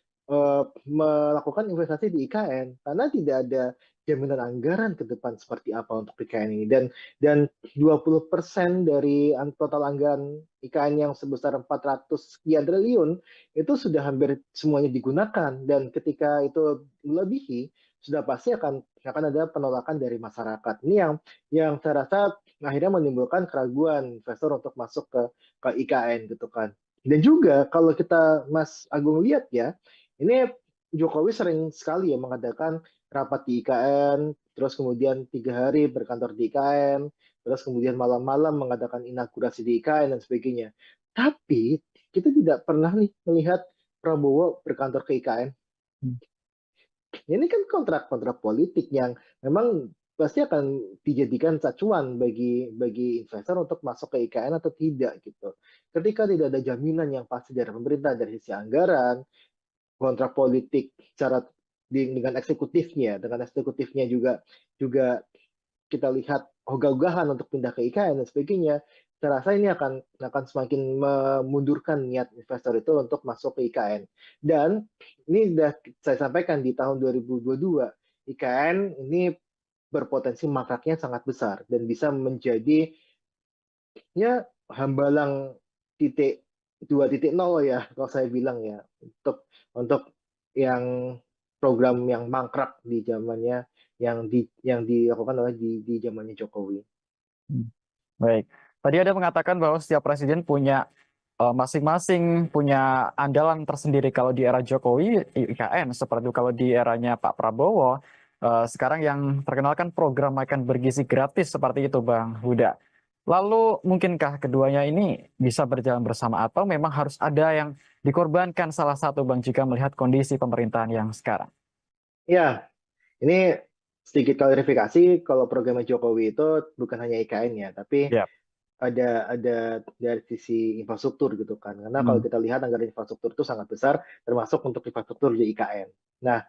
[SPEAKER 1] melakukan investasi di IKN karena tidak ada jaminan anggaran ke depan seperti apa untuk IKN ini. Dan 20% dari total anggaran IKN yang sebesar 400 sekian triliun itu sudah hampir semuanya digunakan, dan ketika itu melebihi sudah pasti akan ada penolakan dari masyarakat. Ini yang saya rasa akhirnya menimbulkan keraguan investor untuk masuk ke IKN gitu kan. Dan juga kalau kita Mas Agung lihat ya, ini Jokowi sering sekali ya mengadakan rapat di IKN, terus kemudian 3 hari berkantor di IKN, terus kemudian malam-malam mengadakan inaugurasi di IKN dan sebagainya. Tapi kita tidak pernah nih melihat Prabowo berkantor ke IKN. Ini kan kontrak-kontrak politik yang memang pasti akan dijadikan acuan bagi investor untuk masuk ke IKN atau tidak gitu. Ketika tidak ada jaminan yang pasti dari pemerintah dari sisi anggaran, kontrak politik secara dengan eksekutifnya juga juga kita lihat ogah-ogahan untuk pindah ke IKN dan sebagainya. Saya rasa ini akan semakin memundurkan niat investor itu untuk masuk ke IKN. Dan ini sudah saya sampaikan di tahun 2022, IKN ini berpotensi mangkraknya sangat besar dan bisa menjadi ya hambalang titik 2.0 ya kalau saya bilang ya, untuk yang program yang mangkrak di zamannya yang dilakukan oleh di zamannya Jokowi.
[SPEAKER 2] Baik. Tadi ada mengatakan bahwa setiap presiden punya masing-masing punya andalan tersendiri. Kalau di era Jokowi IKN, seperti itu. Kalau di eranya Pak Prabowo sekarang yang terkenal kan program makan bergizi gratis seperti itu, Bang Huda. Lalu mungkinkah keduanya ini bisa berjalan bersama atau memang harus ada yang dikorbankan salah satu, Bang, jika melihat kondisi pemerintahan yang sekarang?
[SPEAKER 1] Ya, ini sedikit klarifikasi, kalau programnya Jokowi itu bukan hanya IKN ya, tapi
[SPEAKER 2] Ya.
[SPEAKER 1] ada dari sisi infrastruktur gitu kan. Karena kalau
[SPEAKER 2] Hmm.
[SPEAKER 1] kita lihat anggaran infrastruktur itu sangat besar, termasuk untuk infrastruktur di IKN. Nah,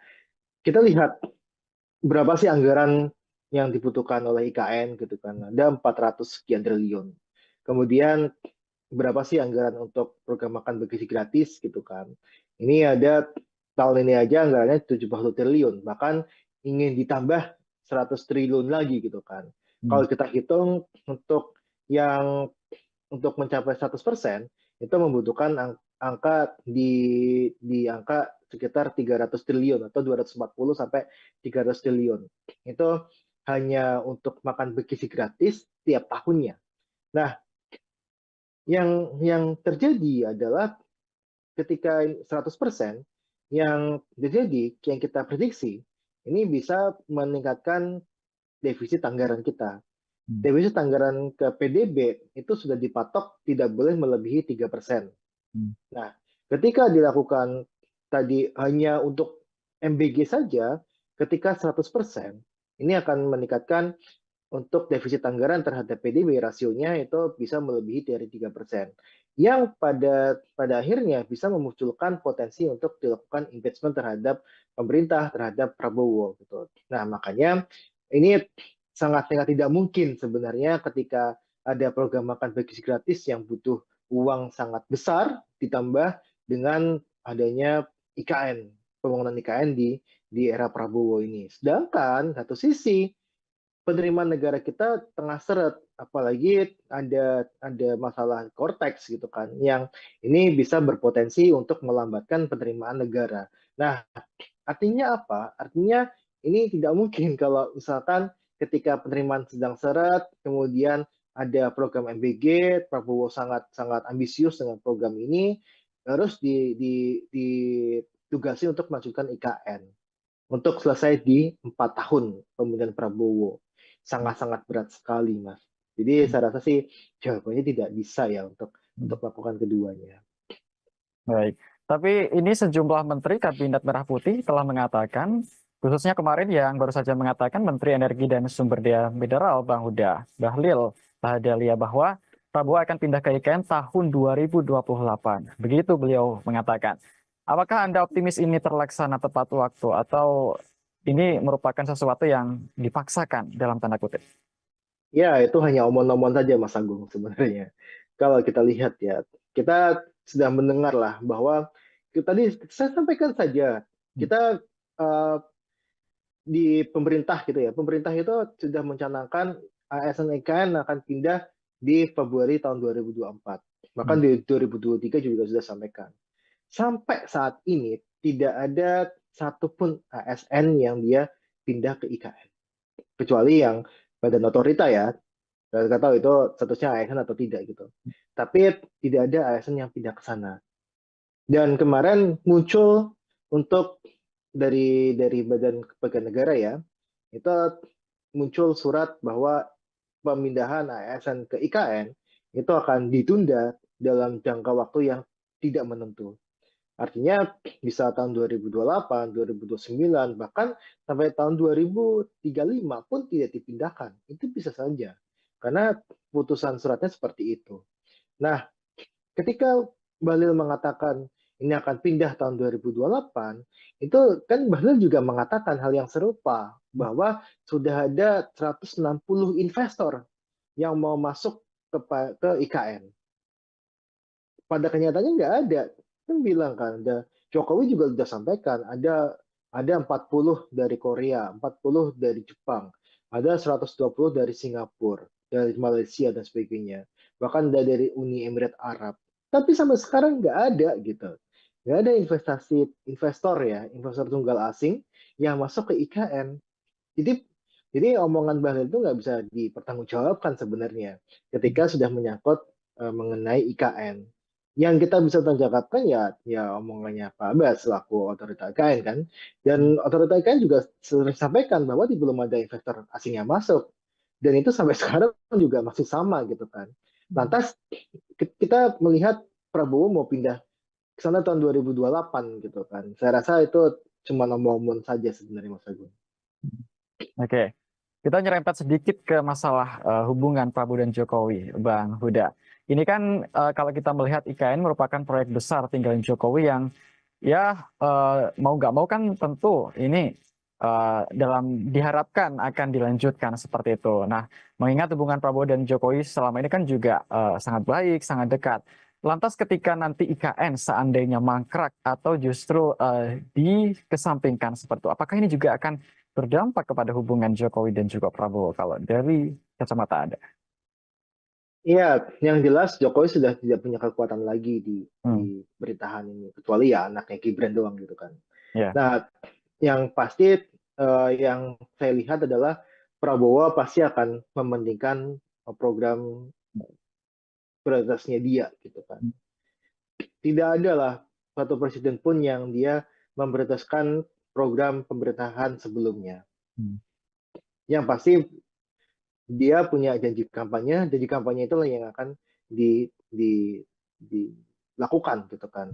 [SPEAKER 1] kita lihat berapa sih anggaran yang dibutuhkan oleh IKN gitu kan. Ada 400 sekian triliun. Kemudian berapa sih anggaran untuk program makan bergizi gratis gitu kan. Ini ada tahun ini aja anggarannya 70 triliun, bahkan ingin ditambah 100 triliun lagi gitu kan.
[SPEAKER 2] Hmm.
[SPEAKER 1] Kalau kita hitung yang untuk mencapai 100% itu membutuhkan angka di angka sekitar 300 triliun atau 240 sampai 300 triliun. Itu hanya untuk makan bergizi gratis tiap tahunnya. Nah, yang terjadi adalah ketika 100% yang terjadi, yang kita prediksi, ini bisa meningkatkan defisit anggaran kita.
[SPEAKER 2] Hmm.
[SPEAKER 1] Defisit anggaran ke PDB itu sudah dipatok tidak boleh melebihi 3%.
[SPEAKER 2] Hmm.
[SPEAKER 1] Nah, ketika dilakukan tadi hanya untuk MBG saja, ketika 100%, ini akan meningkatkan untuk defisit anggaran terhadap PDB rasionya itu bisa melebihi dari 3%. Yang pada akhirnya bisa memunculkan potensi untuk dilakukan impeachment terhadap pemerintah, terhadap Prabowo gitu. Nah, makanya ini sangat tidak mungkin sebenarnya ketika ada program makan bergizi gratis yang butuh uang sangat besar ditambah dengan adanya IKN, pembangunan IKN di era Prabowo ini. Sedangkan satu sisi penerimaan negara kita tengah seret, apalagi ada masalah Cortex gitu kan, yang ini bisa berpotensi untuk melambatkan penerimaan negara. Nah, artinya apa? Artinya ini tidak mungkin kalau misalkan ketika penerimaan sedang seret, kemudian ada program MBG, Prabowo sangat sangat ambisius dengan program ini, harus ditugasi untuk melanjutkan IKN untuk selesai di 4 tahun pemerintahan Prabowo. Sangat-sangat berat sekali, Mas. Jadi saya rasa sih jawabannya tidak bisa ya untuk melakukan keduanya.
[SPEAKER 2] Baik, tapi ini sejumlah menteri Kabinet Merah Putih telah mengatakan, khususnya kemarin yang baru saja mengatakan Menteri Energi dan Sumber Daya Mineral Bang Huda Bahlil Lahadalia bahwa Prabowo akan pindah ke IKN tahun 2028. Begitu beliau mengatakan. Apakah Anda optimis ini terlaksana tepat waktu atau ini merupakan sesuatu yang dipaksakan dalam tanda kutip?
[SPEAKER 1] Ya, itu hanya omong-omong saja, Mas Agung, sebenarnya. Kalau kita lihat ya, kita sudah mendengar lah bahwa tadi saya sampaikan saja, kita uh, di pemerintah gitu ya. Pemerintah itu sudah mencanangkan ASN IKN akan pindah di Februari tahun 2024. Bahkan di 2023 juga sudah sampaikan. Sampai saat ini tidak ada satupun ASN yang dia pindah ke IKN. Kecuali yang badan otorita ya. Saya nggak tahu itu statusnya ASN atau tidak gitu. Tapi tidak ada ASN yang pindah ke sana. Dan kemarin muncul untuk dari Badan Kepegawaian Negara ya, itu muncul surat bahwa pemindahan ASN ke IKN itu akan ditunda dalam jangka waktu yang tidak menentu. Artinya bisa tahun 2028, 2029, bahkan sampai tahun 2035 pun tidak dipindahkan. Itu bisa saja. Karena putusan suratnya seperti itu. Nah, ketika Bahlil mengatakan ini akan pindah tahun 2028, itu kan Bahlil juga mengatakan hal yang serupa, bahwa sudah ada 160 investor yang mau masuk ke IKN. Pada kenyataannya nggak ada. Kan bilang kan, Jokowi juga sudah sampaikan, ada 40 dari Korea, 40 dari Jepang, ada 120 dari Singapura, dari Malaysia dan sebagainya. Bahkan dari Uni Emirat Arab. Tapi sampai sekarang nggak ada gitu. Nggak ada investor ya, investor tunggal asing yang masuk ke IKN. Jadi jadi omongan Bahlil itu nggak bisa dipertanggungjawabkan sebenarnya ketika sudah menyangkut mengenai IKN. Yang kita bisa tanggapan ya omongannya Pak Abbas selaku otorita IKN kan. Dan otorita IKN juga sering sampaikan bahwa belum ada investor asing yang masuk. Dan itu sampai sekarang juga masih sama gitu kan. Lantas kita melihat Prabowo mau pindah ke sana tahun 2028 gitu kan. Saya rasa itu cuma omong-omong saja sebenarnya Mas Agung.
[SPEAKER 2] Oke, kita nyerempet sedikit ke masalah hubungan Prabowo dan Jokowi, Bang Huda. Ini kan kalau kita melihat IKN merupakan proyek besar tinggalan Jokowi yang ya mau nggak mau kan tentu ini dalam diharapkan akan dilanjutkan seperti itu. Nah, mengingat hubungan Prabowo dan Jokowi selama ini kan juga sangat baik, sangat dekat. Lantas ketika nanti IKN seandainya mangkrak atau justru dikesampingkan seperti itu, apakah ini juga akan berdampak kepada hubungan Jokowi dan juga Prabowo kalau dari kacamata Anda?
[SPEAKER 1] Iya, yang jelas Jokowi sudah tidak punya kekuatan lagi di
[SPEAKER 2] Hmm,
[SPEAKER 1] pemerintahan ini, kecuali ya anaknya Gibran doang gitu kan.
[SPEAKER 2] ya.
[SPEAKER 1] Nah, yang pasti yang saya lihat adalah Prabowo pasti akan mementingkan program prioritasnya dia gitu kan. Tidak ada lah satu presiden pun yang dia memprioritaskan program pemerintahan sebelumnya.
[SPEAKER 2] Hmm,
[SPEAKER 1] Yang pasti dia punya janji kampanye itulah yang akan dilakukan gitu kan.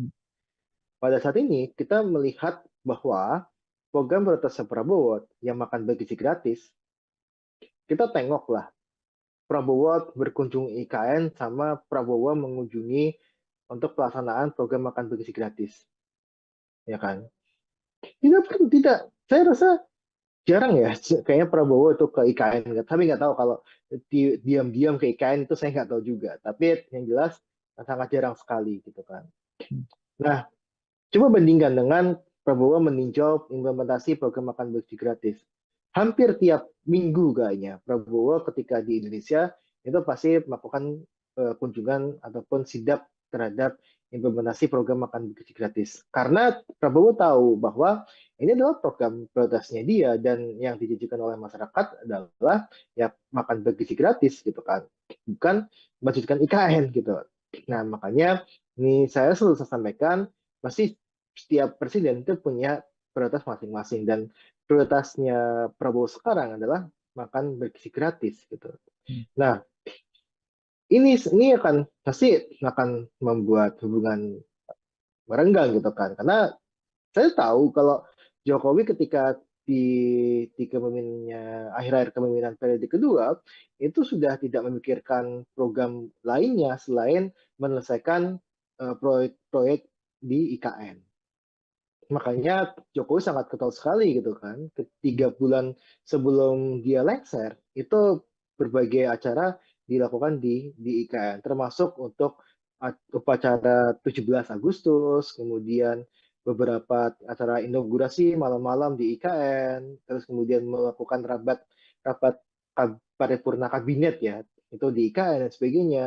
[SPEAKER 1] Pada saat ini kita melihat bahwa program prioritas Prabowo yang makan bergizi gratis, kita tengoklah Prabowo berkunjung IKN sama Prabowo mengunjungi untuk pelaksanaan program makan bergizi gratis, ya kan? Tidak, saya rasa jarang ya, kayaknya Prabowo itu ke IKN, tapi nggak tahu kalau diam-diam ke IKN itu saya nggak tahu juga. Tapi yang jelas sangat jarang sekali gitu kan. Nah, coba bandingkan dengan Prabowo meninjau implementasi program makan bergizi gratis. Hampir tiap minggu kayaknya Prabowo ketika di Indonesia itu pasti melakukan kunjungan ataupun sidak terhadap implementasi program makan bergizi gratis. Karena Prabowo tahu bahwa ini adalah program prioritasnya dia dan yang dijanjikan oleh masyarakat adalah ya makan bergizi gratis gitu kan. Bukan melanjutkan IKN gitu. Nah, makanya ini saya selalu sampaikan pasti setiap presiden itu punya prioritas masing-masing dan prioritasnya Prabowo sekarang adalah makan bergizi gratis gitu. Nah, ini akan pasti akan membuat hubungan merenggang gitu kan. Karena saya tahu kalau Jokowi ketika di kepemimpinannya akhir-akhir kepemimpinan periode kedua itu sudah tidak memikirkan program lainnya selain menyelesaikan proyek-proyek di IKN. Makanya Jokowi sangat ketol sekali gitu kan. Ketiga bulan sebelum dia lengser, itu berbagai acara dilakukan di IKN, termasuk untuk upacara 17 Agustus, kemudian beberapa acara inaugurasi malam-malam di IKN, terus kemudian melakukan rapat paripurna kabinet ya, itu di IKN dan sebagainya,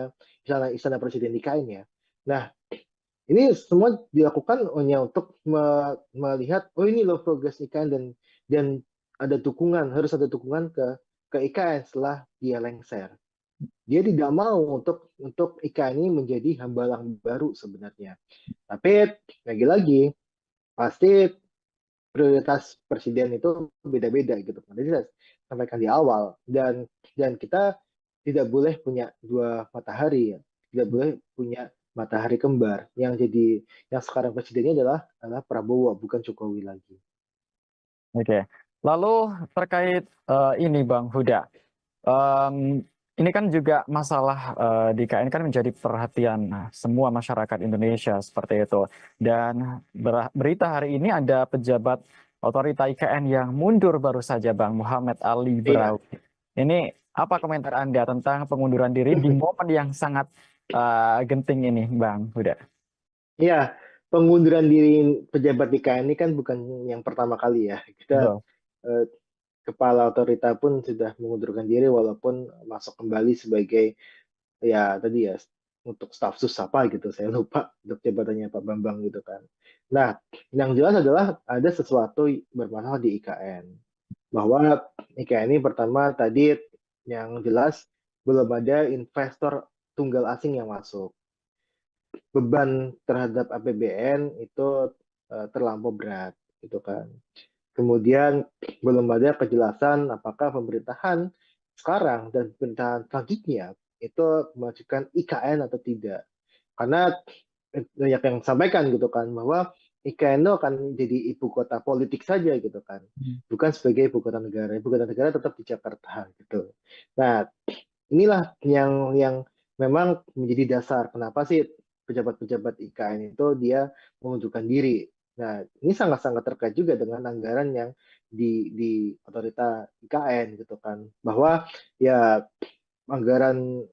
[SPEAKER 1] istana presiden di IKN ya. Nah, ini semua dilakukan hanya untuk melihat, oh ini loh progres IKN dan ada dukungan, harus ada dukungan ke IKN setelah dia lengser. Dia tidak mau untuk IKN ini menjadi hambalang baru sebenarnya. Tapi lagi-lagi pasti prioritas presiden itu beda-beda gitu. Tadi saya sampaikan di awal dan kita tidak boleh punya dua matahari ya. Tidak boleh punya matahari kembar yang sekarang presidennya adalah Prabowo bukan Jokowi lagi.
[SPEAKER 2] Oke. Lalu terkait ini Bang Huda. Ini kan juga masalah di IKN kan menjadi perhatian semua masyarakat Indonesia seperti itu. Dan berita hari ini ada pejabat otorita IKN yang mundur baru saja Bang Muhammad Ali
[SPEAKER 1] Iya.
[SPEAKER 2] Brawi. Ini apa komentar Anda tentang pengunduran diri di momen yang sangat genting ini Bang Huda?
[SPEAKER 1] Iya, pengunduran diri pejabat IKN ini kan bukan yang pertama kali ya. Kita
[SPEAKER 2] Betul.
[SPEAKER 1] eh, kepala otorita pun sudah mengundurkan diri walaupun masuk kembali sebagai ya tadi ya untuk staf sus apa gitu saya lupa untuk jabatannya Pak Bambang gitu kan. Nah, yang jelas adalah ada sesuatu bermasalah di IKN bahwa IKN ini pertama tadi yang jelas belum ada investor tunggal asing yang masuk. Beban terhadap APBN itu terlampau berat gitu kan. Kemudian belum ada kejelasan apakah pemerintahan sekarang dan pemerintahan selanjutnya itu memajukan IKN atau tidak. Karena banyak yang sampaikan gitu kan bahwa IKN itu akan jadi ibu kota politik saja gitu kan, bukan sebagai ibu kota negara. Ibu kota negara tetap di Jakarta gitu. Nah, inilah yang memang menjadi dasar kenapa sih pejabat-pejabat IKN itu dia mengundurkan diri. Nah, ini sangat-sangat terkait juga dengan anggaran yang di otorita IKN gitu kan, bahwa ya anggaran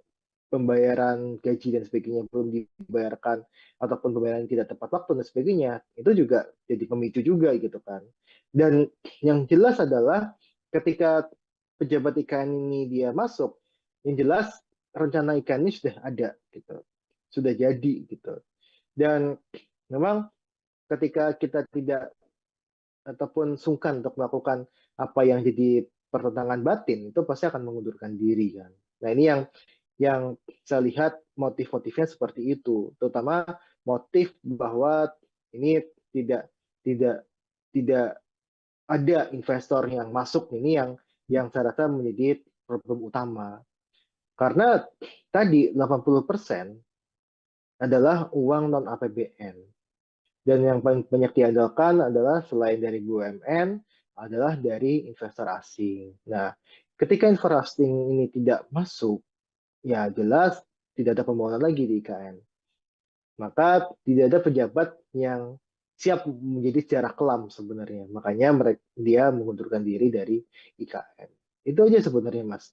[SPEAKER 1] pembayaran gaji dan sebagainya belum dibayarkan ataupun pembayaran tidak tepat waktu dan sebagainya itu juga jadi pemicu juga gitu kan. Dan yang jelas adalah ketika pejabat IKN ini dia masuk, yang jelas rencana IKN ini sudah ada gitu, sudah jadi gitu. Dan memang ketika kita tidak ataupun sungkan untuk melakukan apa yang jadi pertentangan batin itu pasti akan mengundurkan diri kan. Nah ini yang saya lihat motif-motifnya seperti itu, terutama motif bahwa ini tidak tidak tidak ada investor yang masuk ini yang saya rasa menjadi problem utama. Karena tadi 80% adalah uang non APBN. Dan yang paling banyak diandalkan adalah selain dari BUMN adalah dari investor asing. Nah, ketika investor asing ini tidak masuk, ya jelas tidak ada pembangunan lagi di IKN. Maka tidak ada pejabat yang siap menjadi sejarah kelam sebenarnya. Makanya dia mengundurkan diri dari IKN. Itu aja sebenarnya, Mas.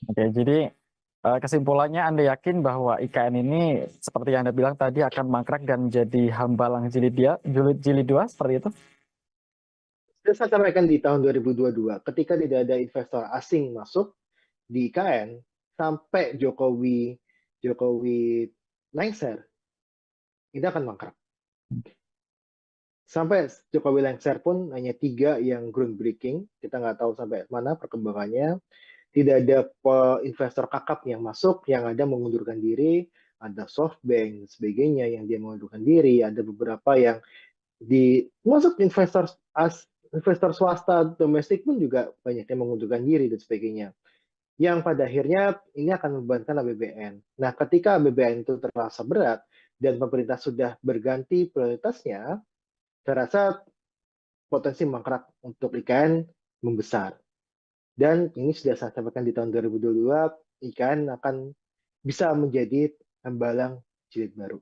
[SPEAKER 2] Oke, jadi kesimpulannya Anda yakin bahwa IKN ini seperti yang Anda bilang tadi akan mangkrak dan jadi hambalang jilid dua seperti itu?
[SPEAKER 1] Sudah saya sampaikan di tahun 2022, ketika tidak ada investor asing masuk di IKN, sampai Jokowi lengser, ini akan mangkrak. Sampai Jokowi lengser pun hanya 3 yang groundbreaking, kita nggak tahu sampai mana perkembangannya. Tidak ada investor kakap yang masuk, yang ada mengundurkan diri, ada SoftBank, sebagainya yang dia mengundurkan diri, ada beberapa yang masuk investor swasta domestik pun juga banyak yang mengundurkan diri dan sebagainya. Yang pada akhirnya ini akan membebankan APBN. Nah, ketika APBN itu terasa berat dan pemerintah sudah berganti prioritasnya, saya rasa potensi mangkrak untuk IKN membesar. Dan ini sudah saya sampaikan di tahun 2022, IKN akan bisa menjadi hambalang jilid baru.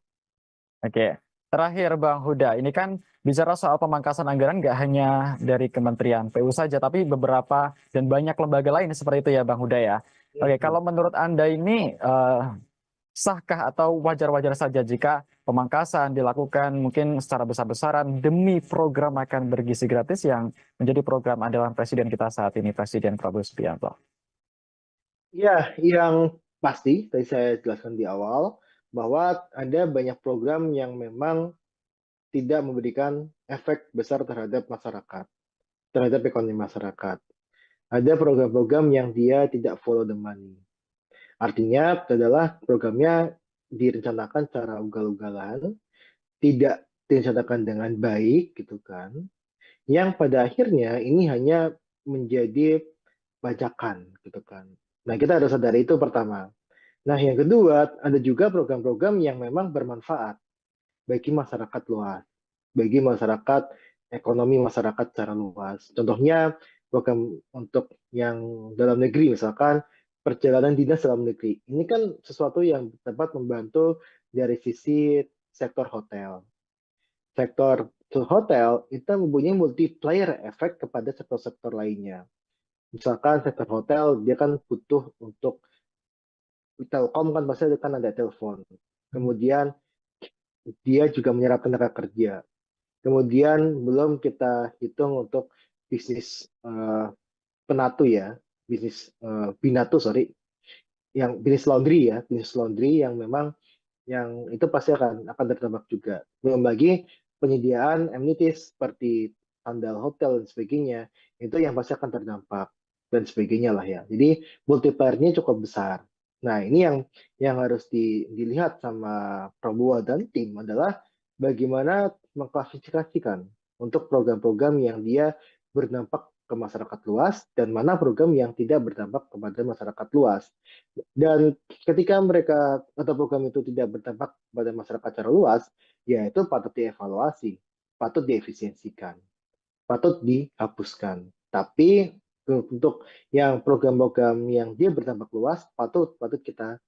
[SPEAKER 2] Oke, terakhir Bang Huda, ini kan bicara soal pemangkasan anggaran nggak hanya dari Kementerian PU saja, tapi beberapa dan banyak lembaga lain seperti itu ya Bang Huda ya. Oke, kalau menurut Anda ini sahkah atau wajar-wajar saja jika pemangkasan dilakukan mungkin secara besar-besaran demi program makan bergizi gratis yang menjadi program andalan presiden kita saat ini, Presiden Prabowo Subianto?
[SPEAKER 1] Ya, yang pasti tadi saya jelaskan di awal bahwa ada banyak program yang memang tidak memberikan efek besar terhadap masyarakat, terhadap ekonomi masyarakat. Ada program-program yang dia tidak follow the money. Artinya adalah programnya direncanakan secara ugal-ugalan, tidak direncanakan dengan baik gitu kan. Yang pada akhirnya ini hanya menjadi bajakan gitu kan. Nah, kita harus sadari itu pertama. Nah, yang kedua, ada juga program-program yang memang bermanfaat bagi masyarakat luas, bagi masyarakat, ekonomi masyarakat secara luas. Contohnya, program untuk yang dalam negeri, misalkan perjalanan dinas dalam negeri. Ini kan sesuatu yang dapat membantu dari sisi sektor hotel. Sektor hotel itu mempunyai multiplier efek kepada sektor-sektor lainnya. Misalkan sektor hotel, dia kan butuh untuk Telkom kan pasti kan ada telepon. Kemudian dia juga menyerap tenaga kerja. Kemudian belum kita hitung untuk bisnis penatu ya, bisnis binatu sorry, yang bisnis laundry ya, bisnis laundry yang memang yang itu pasti akan terdampak juga. Belum lagi penyediaan amenities seperti sandal hotel dan sebagainya, itu yang pasti akan terdampak dan sebagainya lah ya. Jadi multiplier-nya cukup besar. Nah, ini yang harus dilihat sama Prabowo dan tim adalah bagaimana mengklasifikasikan untuk program-program yang dia berdampak ke masyarakat luas dan mana program yang tidak berdampak kepada masyarakat luas. Dan ketika mereka atau program itu tidak berdampak pada masyarakat secara luas, ya itu patut dievaluasi, patut diefisiensikan, patut dihapuskan. Tapi untuk yang program-program yang dia berdampak luas, patut kita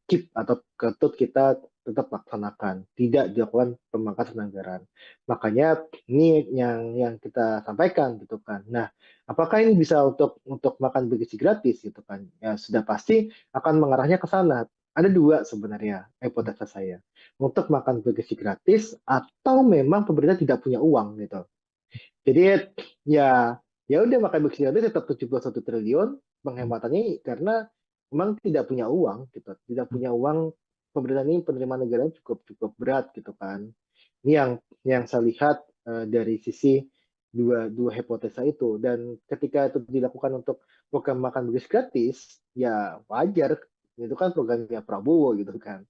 [SPEAKER 1] keep atau patut kita tetap laksanakan, tidak dilakukan pemangkasan anggaran. Makanya ini yang kita sampaikan gitu kan. Nah, apakah ini bisa untuk makan bergizi gratis gitu kan? Ya sudah pasti akan mengarahnya ke sana. Ada dua sebenarnya hipotesa saya. Untuk makan bergizi gratis atau memang pemerintah tidak punya uang gitu. Jadi ya ya udah makan bergizi gratis tetap 71 triliun penghematannya karena memang tidak punya uang gitu. Tidak punya uang, pemerintah ini penerimaan negara cukup cukup berat gitu kan. Ini yang saya lihat dari sisi dua hipotesa itu. Dan ketika itu dilakukan untuk program makan bergizi gratis, ya wajar. Itu kan programnya Prabowo gitu kan.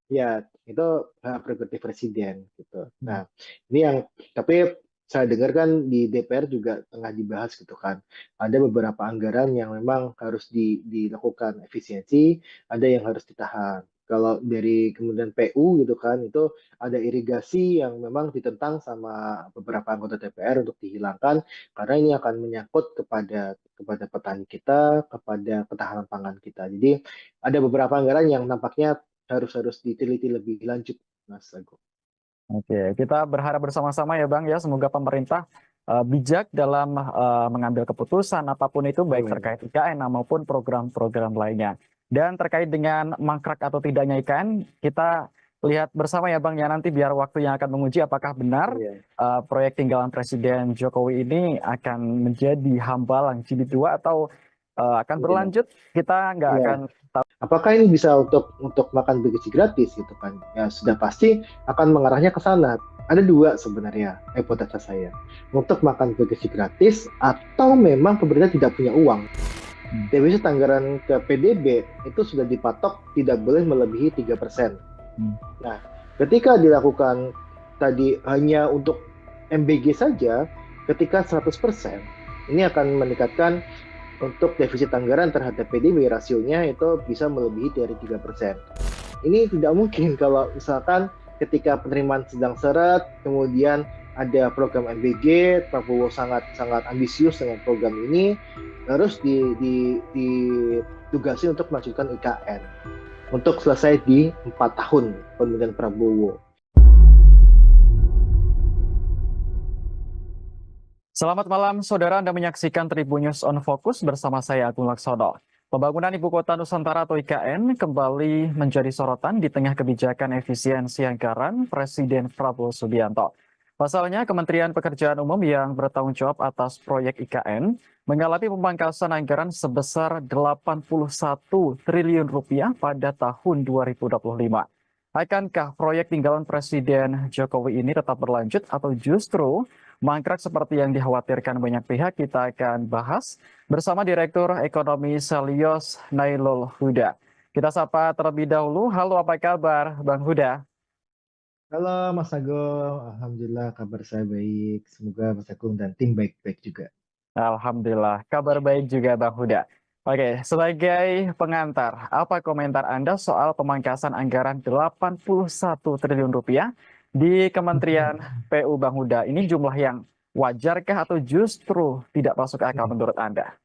[SPEAKER 1] Ya, itu hak prerogatif presiden gitu. Nah, ini yang tapi saya dengar kan di DPR juga tengah dibahas gitu kan. Ada beberapa anggaran yang memang harus dilakukan efisiensi, ada yang harus ditahan. Kalau dari kemudian PU gitu kan, itu ada irigasi yang memang ditentang sama beberapa anggota DPR untuk dihilangkan karena ini akan menyangkut kepada petani kita, kepada ketahanan pangan kita. Jadi ada beberapa anggaran yang nampaknya harus diteliti lebih lanjut, Mas Agung.
[SPEAKER 2] Oke, kita berharap bersama-sama ya Bang ya, semoga pemerintah bijak dalam mengambil keputusan apapun itu baik
[SPEAKER 1] Amin.
[SPEAKER 2] terkait IKN maupun program-program lainnya. Dan terkait dengan mangkrak atau tidaknya IKN, kita lihat bersama ya Bang ya, nanti biar waktu yang akan menguji apakah benar
[SPEAKER 1] Iya,
[SPEAKER 2] proyek tinggalan Presiden Jokowi ini akan menjadi hambalang jilid 2 atau akan
[SPEAKER 1] iya,
[SPEAKER 2] berlanjut, kita nggak
[SPEAKER 1] iya.
[SPEAKER 2] akan tahu.
[SPEAKER 1] Apakah ini bisa untuk makan bergizi gratis gitu kan? Ya sudah pasti akan mengarahnya ke sana. Ada dua sebenarnya hipotesa saya. Untuk makan bergizi gratis atau memang pemerintah tidak punya uang. Defisit anggaran ke PDB itu sudah dipatok tidak boleh melebihi 3%. Nah, ketika dilakukan tadi hanya untuk MBG saja, ketika 100%, ini akan meningkatkan untuk defisit anggaran terhadap PDB rasionya itu bisa melebihi dari 3%. Ini tidak mungkin kalau misalkan ketika penerimaan sedang seret, kemudian ada program MBG, Prabowo sangat ambisius dengan program ini, terus ditugasi untuk melanjutkan IKN untuk selesai di 4 tahun pemerintahan Prabowo.
[SPEAKER 2] Selamat malam saudara, Anda menyaksikan Tribun News on Focus bersama saya Agung Laksono. Pembangunan Ibu Kota Nusantara atau IKN kembali menjadi sorotan di tengah kebijakan efisiensi anggaran Presiden Prabowo Subianto. Pasalnya, Kementerian Pekerjaan Umum yang bertanggung jawab atas proyek IKN mengalami pemangkasan anggaran sebesar 81 triliun rupiah pada tahun 2025. Akankah proyek tinggalan Presiden Jokowi ini tetap berlanjut atau justru mangkrak seperti yang dikhawatirkan banyak pihak? Kita akan bahas bersama Direktur Ekonomi Selios Nailul Huda. Kita sapa terlebih dahulu. Halo, apa kabar, Bang Huda?
[SPEAKER 1] Halo Mas Agung, Alhamdulillah kabar saya baik. Semoga Mas Agung dan tim baik-baik juga.
[SPEAKER 2] Alhamdulillah, kabar baik juga, Bang Huda. Oke, sebagai pengantar, apa komentar Anda soal pemangkasan anggaran 81 triliun rupiah di Kementerian PU, Bang Huda? Ini jumlah yang wajarkah atau justru tidak masuk akal menurut Anda?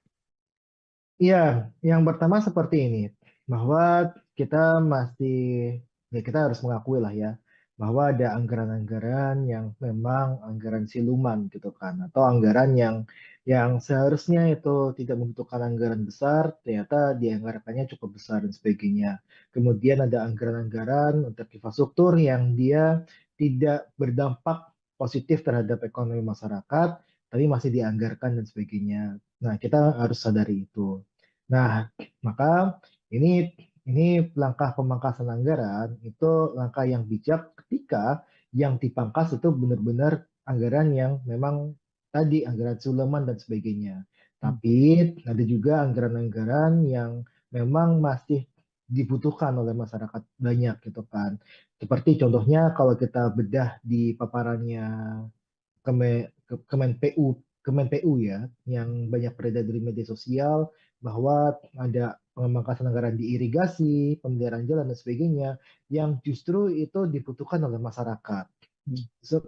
[SPEAKER 1] Iya, yang pertama seperti ini, bahwa kita masih, ya kita harus mengakui lah ya, bahwa ada anggaran-anggaran yang memang anggaran siluman gitu kan, atau anggaran yang seharusnya itu tidak membutuhkan anggaran besar, ternyata dianggarkannya cukup besar dan sebagainya. Kemudian ada anggaran-anggaran untuk infrastruktur yang dia tidak berdampak positif terhadap ekonomi masyarakat, tapi masih dianggarkan dan sebagainya. Nah, kita harus sadari itu. Nah, maka ini langkah pemangkasan anggaran itu langkah yang bijak ketika yang dipangkas itu benar-benar anggaran yang memang tadi anggaran Suleman dan sebagainya. Tapi ada juga anggaran-anggaran yang memang masih dibutuhkan oleh masyarakat banyak gitu kan. Seperti contohnya kalau kita bedah di paparannya Kemen PU, Kemen PU ya, yang banyak beredar di media sosial bahwa ada pemangkasan anggaran di irigasi, pemeliharaan jalan dan sebagainya, yang justru itu dibutuhkan oleh masyarakat.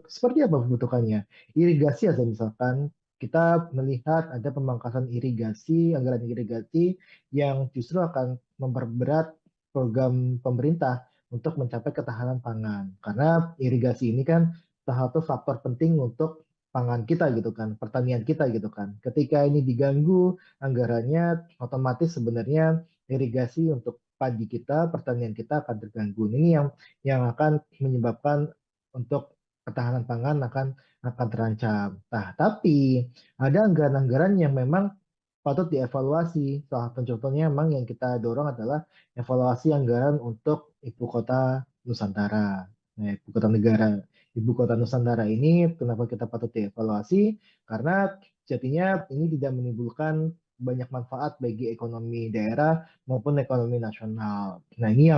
[SPEAKER 1] Seperti apa membutuhkannya? Irigasi aja misalkan kita melihat ada pemangkasan irigasi, anggaran irigasi yang justru akan memperberat program pemerintah untuk mencapai ketahanan pangan. Karena irigasi ini kan salah satu faktor penting untuk pangan kita gitu kan, pertanian kita gitu kan. Ketika ini diganggu anggarannya, otomatis sebenarnya irigasi untuk padi kita, pertanian kita akan terganggu. Ini yang akan menyebabkan untuk ketahanan pangan akan terancam. Nah, tapi ada anggaran-anggaran yang memang patut dievaluasi. Salah satu contohnya memang yang kita dorong adalah evaluasi anggaran untuk ibu kota Nusantara. Nah, ibu kota negara, ibu kota Nusantara ini kenapa kita patut dievaluasi? Karena jadinya ini tidak menimbulkan banyak manfaat bagi ekonomi daerah maupun ekonomi nasional. Nah, ini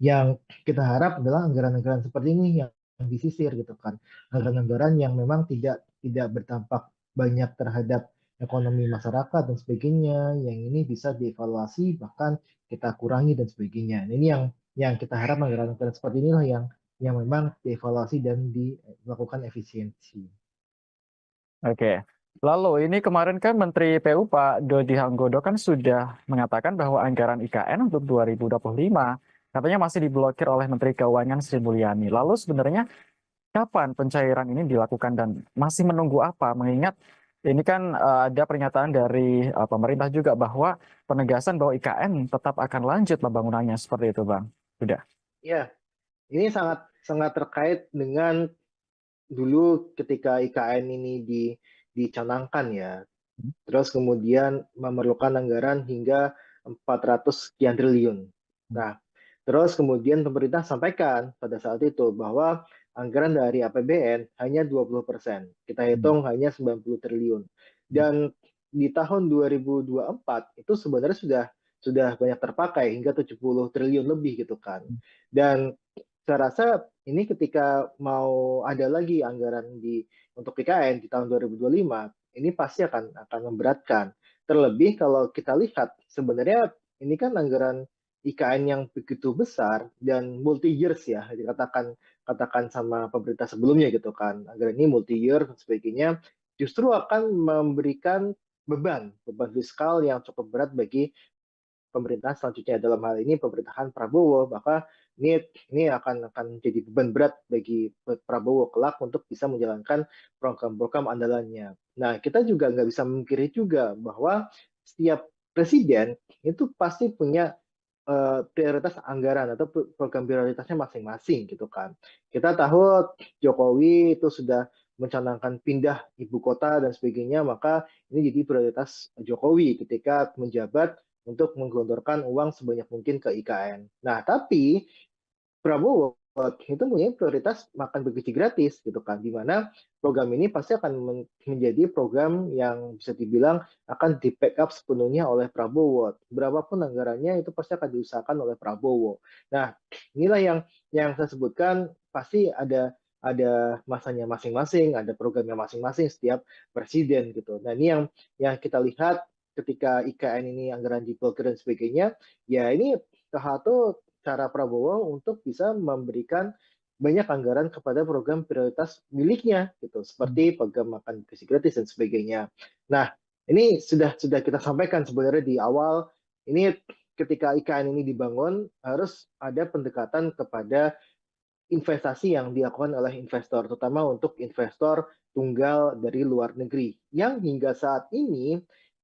[SPEAKER 1] yang kita harap adalah anggaran-anggaran seperti ini yang disisir gitu kan. Anggaran-anggaran yang memang tidak berdampak banyak terhadap ekonomi masyarakat dan sebagainya, yang ini bisa dievaluasi bahkan kita kurangi dan sebagainya. Nah, ini yang kita harap anggaran-anggaran seperti inilah yang memang dievaluasi dan dilakukan efisiensi.
[SPEAKER 2] Oke. Lalu ini kemarin kan Menteri PU Pak Dodi Hanggodo kan sudah mengatakan bahwa anggaran IKN untuk 2025 katanya masih diblokir oleh Menteri Keuangan Sri Mulyani. Lalu sebenarnya kapan pencairan ini dilakukan dan masih menunggu apa? Mengingat ini kan ada pernyataan dari pemerintah juga bahwa penegasan bahwa IKN tetap akan lanjut pembangunannya seperti itu, Bang. Sudah.
[SPEAKER 1] Ya, ini sangat sangat terkait dengan dulu ketika IKN ini dicanangkan ya. Terus kemudian memerlukan anggaran hingga 400 sekian triliun. Nah, terus kemudian pemerintah sampaikan pada saat itu bahwa anggaran dari APBN hanya 20%. Kita hitung hanya 90 triliun. Dan di tahun 2024 itu sebenarnya sudah banyak terpakai hingga 70 triliun lebih gitu kan. Dan saya rasa ini ketika mau ada lagi anggaran untuk PKN di tahun 2025, ini pasti akan memberatkan. Terlebih kalau kita lihat sebenarnya ini kan anggaran IKN yang begitu besar dan multi years ya katakan sama pemerintah sebelumnya gitu kan. Anggaran ini multi year dan sebagainya justru akan memberikan beban fiskal yang cukup berat bagi pemerintah selanjutnya dalam hal ini pemerintahan Prabowo, maka ini akan jadi beban berat bagi Prabowo kelak untuk bisa menjalankan program-program andalannya. Nah, kita juga nggak bisa memungkiri juga bahwa setiap presiden itu pasti punya prioritas anggaran atau program prioritasnya masing-masing gitu kan. Kita tahu Jokowi itu sudah mencanangkan pindah ibu kota dan sebagainya, maka ini jadi prioritas Jokowi ketika menjabat untuk menggelontorkan uang sebanyak mungkin ke IKN. Nah, tapi Prabowo itu punya prioritas makan bergizi gratis gitu kan, di mana program ini pasti akan menjadi program yang bisa dibilang akan di backup sepenuhnya oleh Prabowo. Berapapun anggarannya itu pasti akan diusahakan oleh Prabowo. Nah, inilah yang saya sebutkan, pasti ada masanya masing-masing, ada programnya masing-masing setiap presiden gitu. Nah, ini yang kita lihat ketika IKN ini anggaran diblokir dan sebagainya, ya ini salah satu cara Prabowo untuk bisa memberikan banyak anggaran kepada program prioritas miliknya gitu, seperti program makan gizi gratis dan sebagainya. Nah, ini sudah kita sampaikan sebenarnya di awal, ini ketika IKN ini dibangun harus ada pendekatan kepada investasi yang dilakukan oleh investor, terutama untuk investor tunggal dari luar negeri, yang hingga saat ini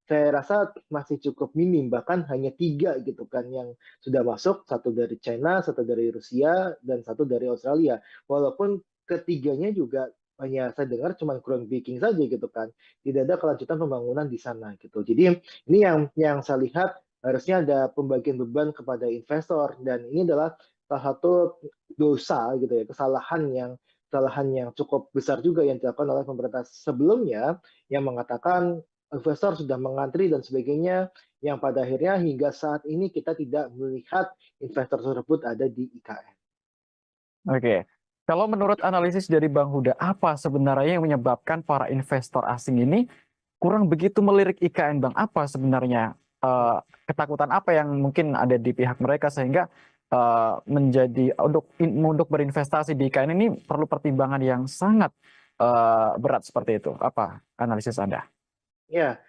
[SPEAKER 1] saya rasa masih cukup minim, bahkan hanya 3 gitu kan yang sudah masuk, satu dari China, satu dari Rusia, dan satu dari Australia. Walaupun ketiganya juga hanya saya dengar cuma groundbreaking saja gitu kan, tidak ada kelanjutan pembangunan di sana gitu. Jadi ini yang saya lihat harusnya ada pembagian beban kepada investor, dan ini adalah salah satu dosa gitu ya, kesalahan yang cukup besar juga yang dilakukan oleh pemerintah sebelumnya, yang mengatakan investor sudah mengantri dan sebagainya, yang pada akhirnya hingga saat ini kita tidak melihat investor tersebut ada di IKN.
[SPEAKER 2] Oke. Kalau menurut analisis dari Bang Huda, apa sebenarnya yang menyebabkan para investor asing ini kurang begitu melirik IKN, Bang? Apa sebenarnya ketakutan apa yang mungkin ada di pihak mereka sehingga menjadi untuk berinvestasi di IKN ini perlu pertimbangan yang sangat berat seperti itu? Apa analisis Anda?
[SPEAKER 1] Ya,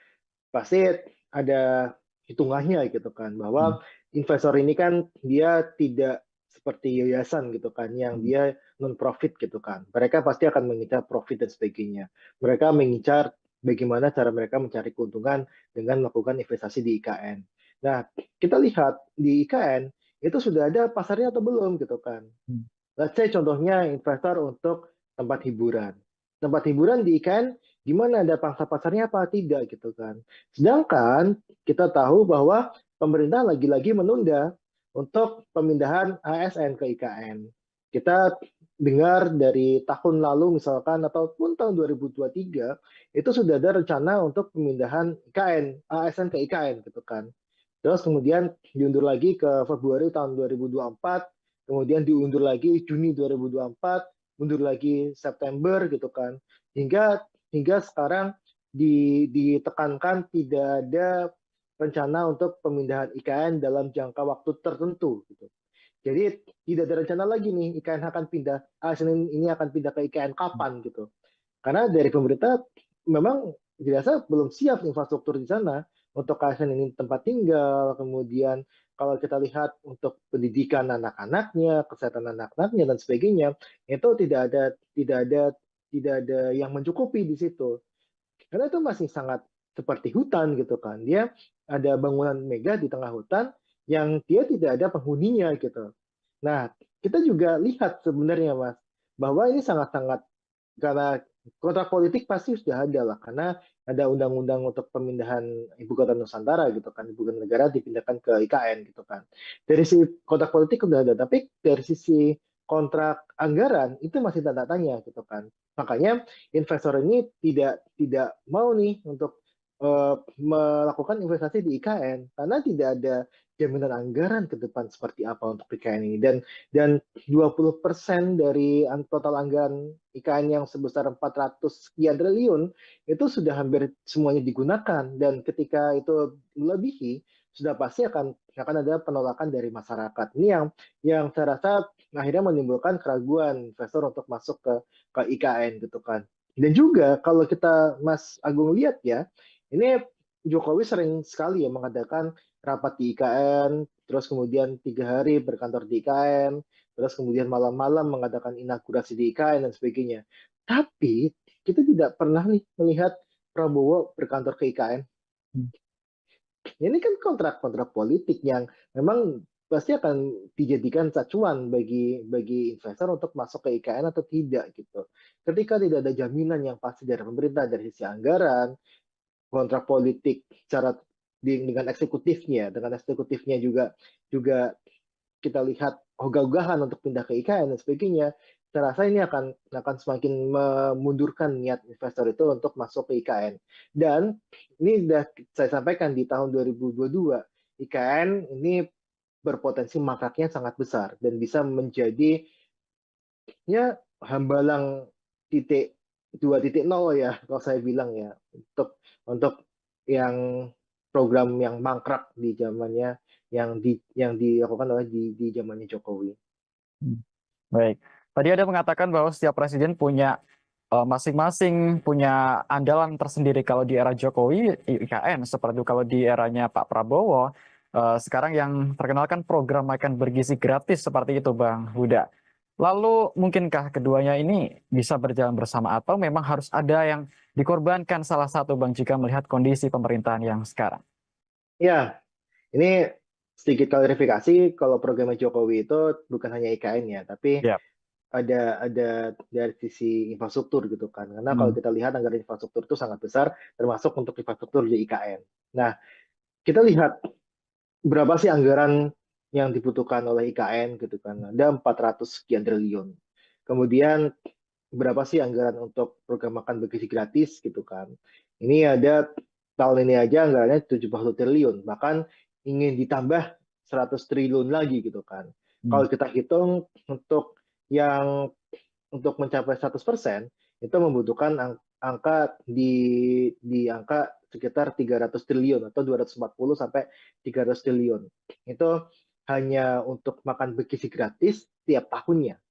[SPEAKER 1] pasti ada hitungannya gitu kan,
[SPEAKER 2] Hmm.
[SPEAKER 1] bahwa investor ini kan dia tidak seperti yayasan gitu kan, yang
[SPEAKER 2] Hmm.
[SPEAKER 1] dia non profit gitu kan. Mereka pasti akan mengincar profit dan sebagainya. Mereka mengincar bagaimana cara mereka mencari keuntungan dengan melakukan investasi di IKN. Nah, kita lihat di IKN itu sudah ada pasarnya atau belum gitu kan.
[SPEAKER 2] Hmm.
[SPEAKER 1] Let's say contohnya investor untuk tempat hiburan. Tempat hiburan di IKN gimana, ada pangsa pasarnya apa tidak gitu kan. Sedangkan kita tahu bahwa pemerintah lagi-lagi menunda untuk pemindahan ASN ke IKN. Kita dengar dari tahun lalu misalkan ataupun tahun 2023 itu sudah ada rencana untuk pemindahan IKN, ASN ke IKN gitu kan. Terus kemudian diundur lagi ke Februari tahun 2024, kemudian diundur lagi Juni 2024, mundur lagi September gitu kan. Hingga sekarang ditekankan tidak ada rencana untuk pemindahan IKN dalam jangka waktu tertentu gitu. Jadi tidak ada rencana lagi nih IKN akan pindah, ASN ini akan pindah ke IKN kapan gitu. Karena dari pemerintah memang dirasa belum siap infrastruktur di sana untuk ASN ini tempat tinggal, kemudian kalau kita lihat untuk pendidikan anak-anaknya, kesehatan anak-anaknya dan sebagainya, itu tidak ada yang mencukupi di situ. Karena itu masih sangat seperti hutan gitu kan. Dia ada bangunan megah di tengah hutan yang dia tidak ada penghuninya gitu. Nah, kita juga lihat sebenarnya Mas, bahwa ini sangat-sangat, karena kontrak politik pasti sudah ada lah, karena ada undang-undang untuk pemindahan ibu kota Nusantara gitu kan, ibu kota negara dipindahkan ke IKN gitu kan. Dari sisi kontrak politik sudah ada, tapi dari sisi kontrak anggaran itu masih tanda tanya gitu kan. Makanya investor ini tidak mau nih untuk melakukan investasi di IKN karena tidak ada jaminan anggaran ke depan seperti apa untuk IKN ini, dan 20% dari total anggaran IKN yang sebesar 400 sekian triliun itu sudah hampir semuanya digunakan, dan ketika itu melebihi sudah pasti akan ada penolakan dari masyarakat. Ini yang saya rasa akhirnya menimbulkan keraguan investor untuk masuk ke IKN gitu kan. Dan juga kalau kita Mas Agung lihat ya, ini Jokowi sering sekali ya mengadakan rapat di IKN, terus kemudian 3 hari berkantor di IKN, terus kemudian malam-malam mengadakan inaugurasi di IKN dan sebagainya. Tapi kita tidak pernah nih melihat Prabowo berkantor ke IKN. ini kan kontrak-kontrak politik yang memang pasti akan dijadikan acuan bagi investor untuk masuk ke IKN atau tidak gitu. Ketika tidak ada jaminan yang pasti dari pemerintah dari sisi anggaran, kontrak politik secara dengan eksekutifnya juga juga kita lihat ogah-ogahan untuk pindah ke IKN dan sebagainya, saya rasa ini akan semakin memundurkan niat investor itu untuk masuk ke IKN. Dan ini sudah saya sampaikan di tahun 2022, IKN ini berpotensi mangkraknya sangat besar dan bisa menjadi ya hambalang titik 2.0 ya kalau saya bilang ya untuk yang program yang mangkrak di zamannya yang dilakukan oleh di zamannya Jokowi.
[SPEAKER 2] Baik. Tadi ada mengatakan bahwa setiap presiden punya masing-masing punya andalan tersendiri. Kalau di era Jokowi, IKN. Seperti kalau di eranya Pak Prabowo, sekarang yang terkenal kan program makan bergizi gratis seperti itu, Bang Huda. Lalu mungkinkah keduanya ini bisa berjalan bersama atau memang harus ada yang dikorbankan salah satu, Bang, jika melihat kondisi pemerintahan yang sekarang?
[SPEAKER 1] Ya, ini sedikit klarifikasi kalau programnya Jokowi itu bukan hanya IKN ya, tapi
[SPEAKER 2] Ya.
[SPEAKER 1] ada dari sisi infrastruktur gitu kan. Karena kalau
[SPEAKER 2] Hmm.
[SPEAKER 1] kita lihat anggaran infrastruktur itu sangat besar, termasuk untuk infrastruktur di IKN. Nah, kita lihat berapa sih anggaran yang dibutuhkan oleh IKN gitu kan. Ada 400 sekian triliun. Kemudian berapa sih anggaran untuk program makan bergizi gratis gitu kan. Ini ada tahun ini aja anggarannya 70 triliun, bahkan ingin ditambah 100 triliun lagi gitu kan.
[SPEAKER 2] Hmm.
[SPEAKER 1] Kalau kita hitung yang untuk mencapai 100% itu membutuhkan angka di angka sekitar 300 triliun atau 240 sampai 300 triliun. Itu hanya untuk makan bergizi gratis tiap tahunnya.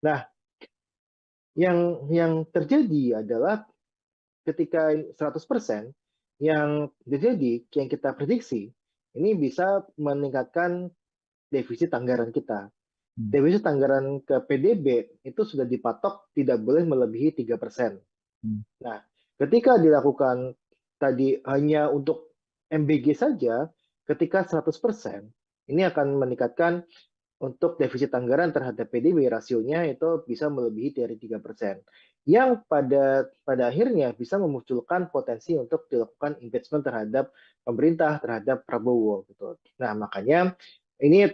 [SPEAKER 1] Nah, yang terjadi adalah ketika 100% yang terjadi, yang kita prediksi, ini bisa meningkatkan defisit anggaran kita.
[SPEAKER 2] Hmm.
[SPEAKER 1] Defisit anggaran ke PDB itu sudah dipatok tidak boleh melebihi 3%.
[SPEAKER 2] Hmm.
[SPEAKER 1] Nah, ketika dilakukan tadi hanya untuk MBG saja, ketika 100%, ini akan meningkatkan untuk defisit anggaran terhadap PDB rasionya itu bisa melebihi dari 3%. Yang pada akhirnya bisa memunculkan potensi untuk dilakukan impeachment terhadap pemerintah, terhadap Prabowo gitu. Nah, makanya ini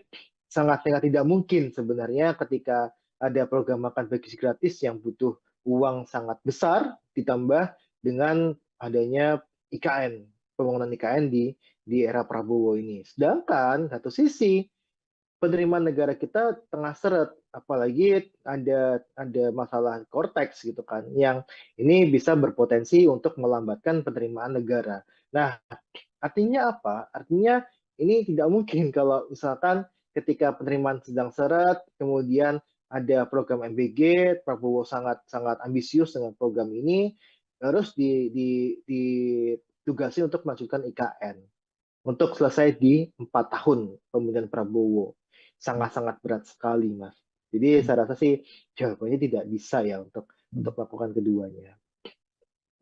[SPEAKER 1] sangat tidak mungkin sebenarnya ketika ada program makan bagi gratis yang butuh uang sangat besar ditambah dengan adanya IKN, pembangunan IKN di era Prabowo ini. Sedangkan satu sisi penerimaan negara kita tengah seret, apalagi ada masalah korteks gitu kan, yang ini bisa berpotensi untuk melambatkan penerimaan negara. Nah, artinya apa? Artinya ini tidak mungkin kalau misalkan ketika penerimaan sedang seret, kemudian ada program MBG, Prabowo sangat sangat ambisius dengan program ini, harus ditugasi untuk melanjutkan IKN untuk selesai di 4 tahun pemerintahan Prabowo. Sangat-sangat berat sekali, Mas. Jadi saya rasa sih jawabannya tidak bisa ya
[SPEAKER 2] Hmm.
[SPEAKER 1] untuk melakukan keduanya.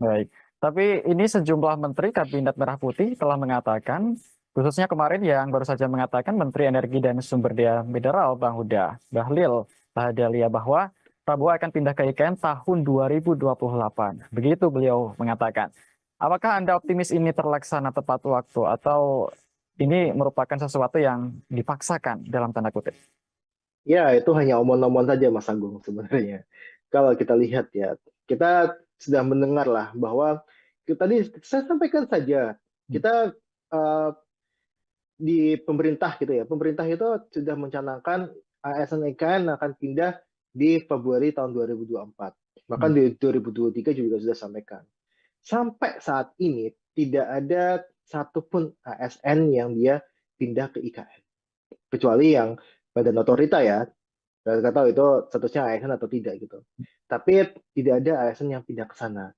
[SPEAKER 2] Baik, tapi ini sejumlah menteri Kabinet Merah Putih telah mengatakan, khususnya kemarin yang baru saja mengatakan Menteri Energi dan Sumber Daya Mineral Bang Huda Bahlil Lahadalia bahwa Prabowo akan pindah ke IKN tahun 2028. Begitu beliau mengatakan. Apakah Anda optimis ini terlaksana tepat waktu atau ini merupakan sesuatu yang dipaksakan dalam tanda kutip?
[SPEAKER 1] Ya, itu hanya omong-omong saja, Mas Agung, sebenarnya. Kalau kita lihat ya, kita sudah mendengar lah bahwa tadi saya sampaikan saja,
[SPEAKER 2] Hmm.
[SPEAKER 1] kita di pemerintah gitu ya, pemerintah itu sudah mencanangkan ASN IKN akan pindah di Februari tahun 2024. Bahkan
[SPEAKER 2] Hmm.
[SPEAKER 1] di 2023 juga sudah sampaikan. Sampai saat ini tidak ada satupun ASN yang dia pindah ke IKN. Kecuali yang badan otorita ya. Saya nggak tahu itu statusnya ASN atau tidak gitu. Tapi tidak ada ASN yang pindah ke sana.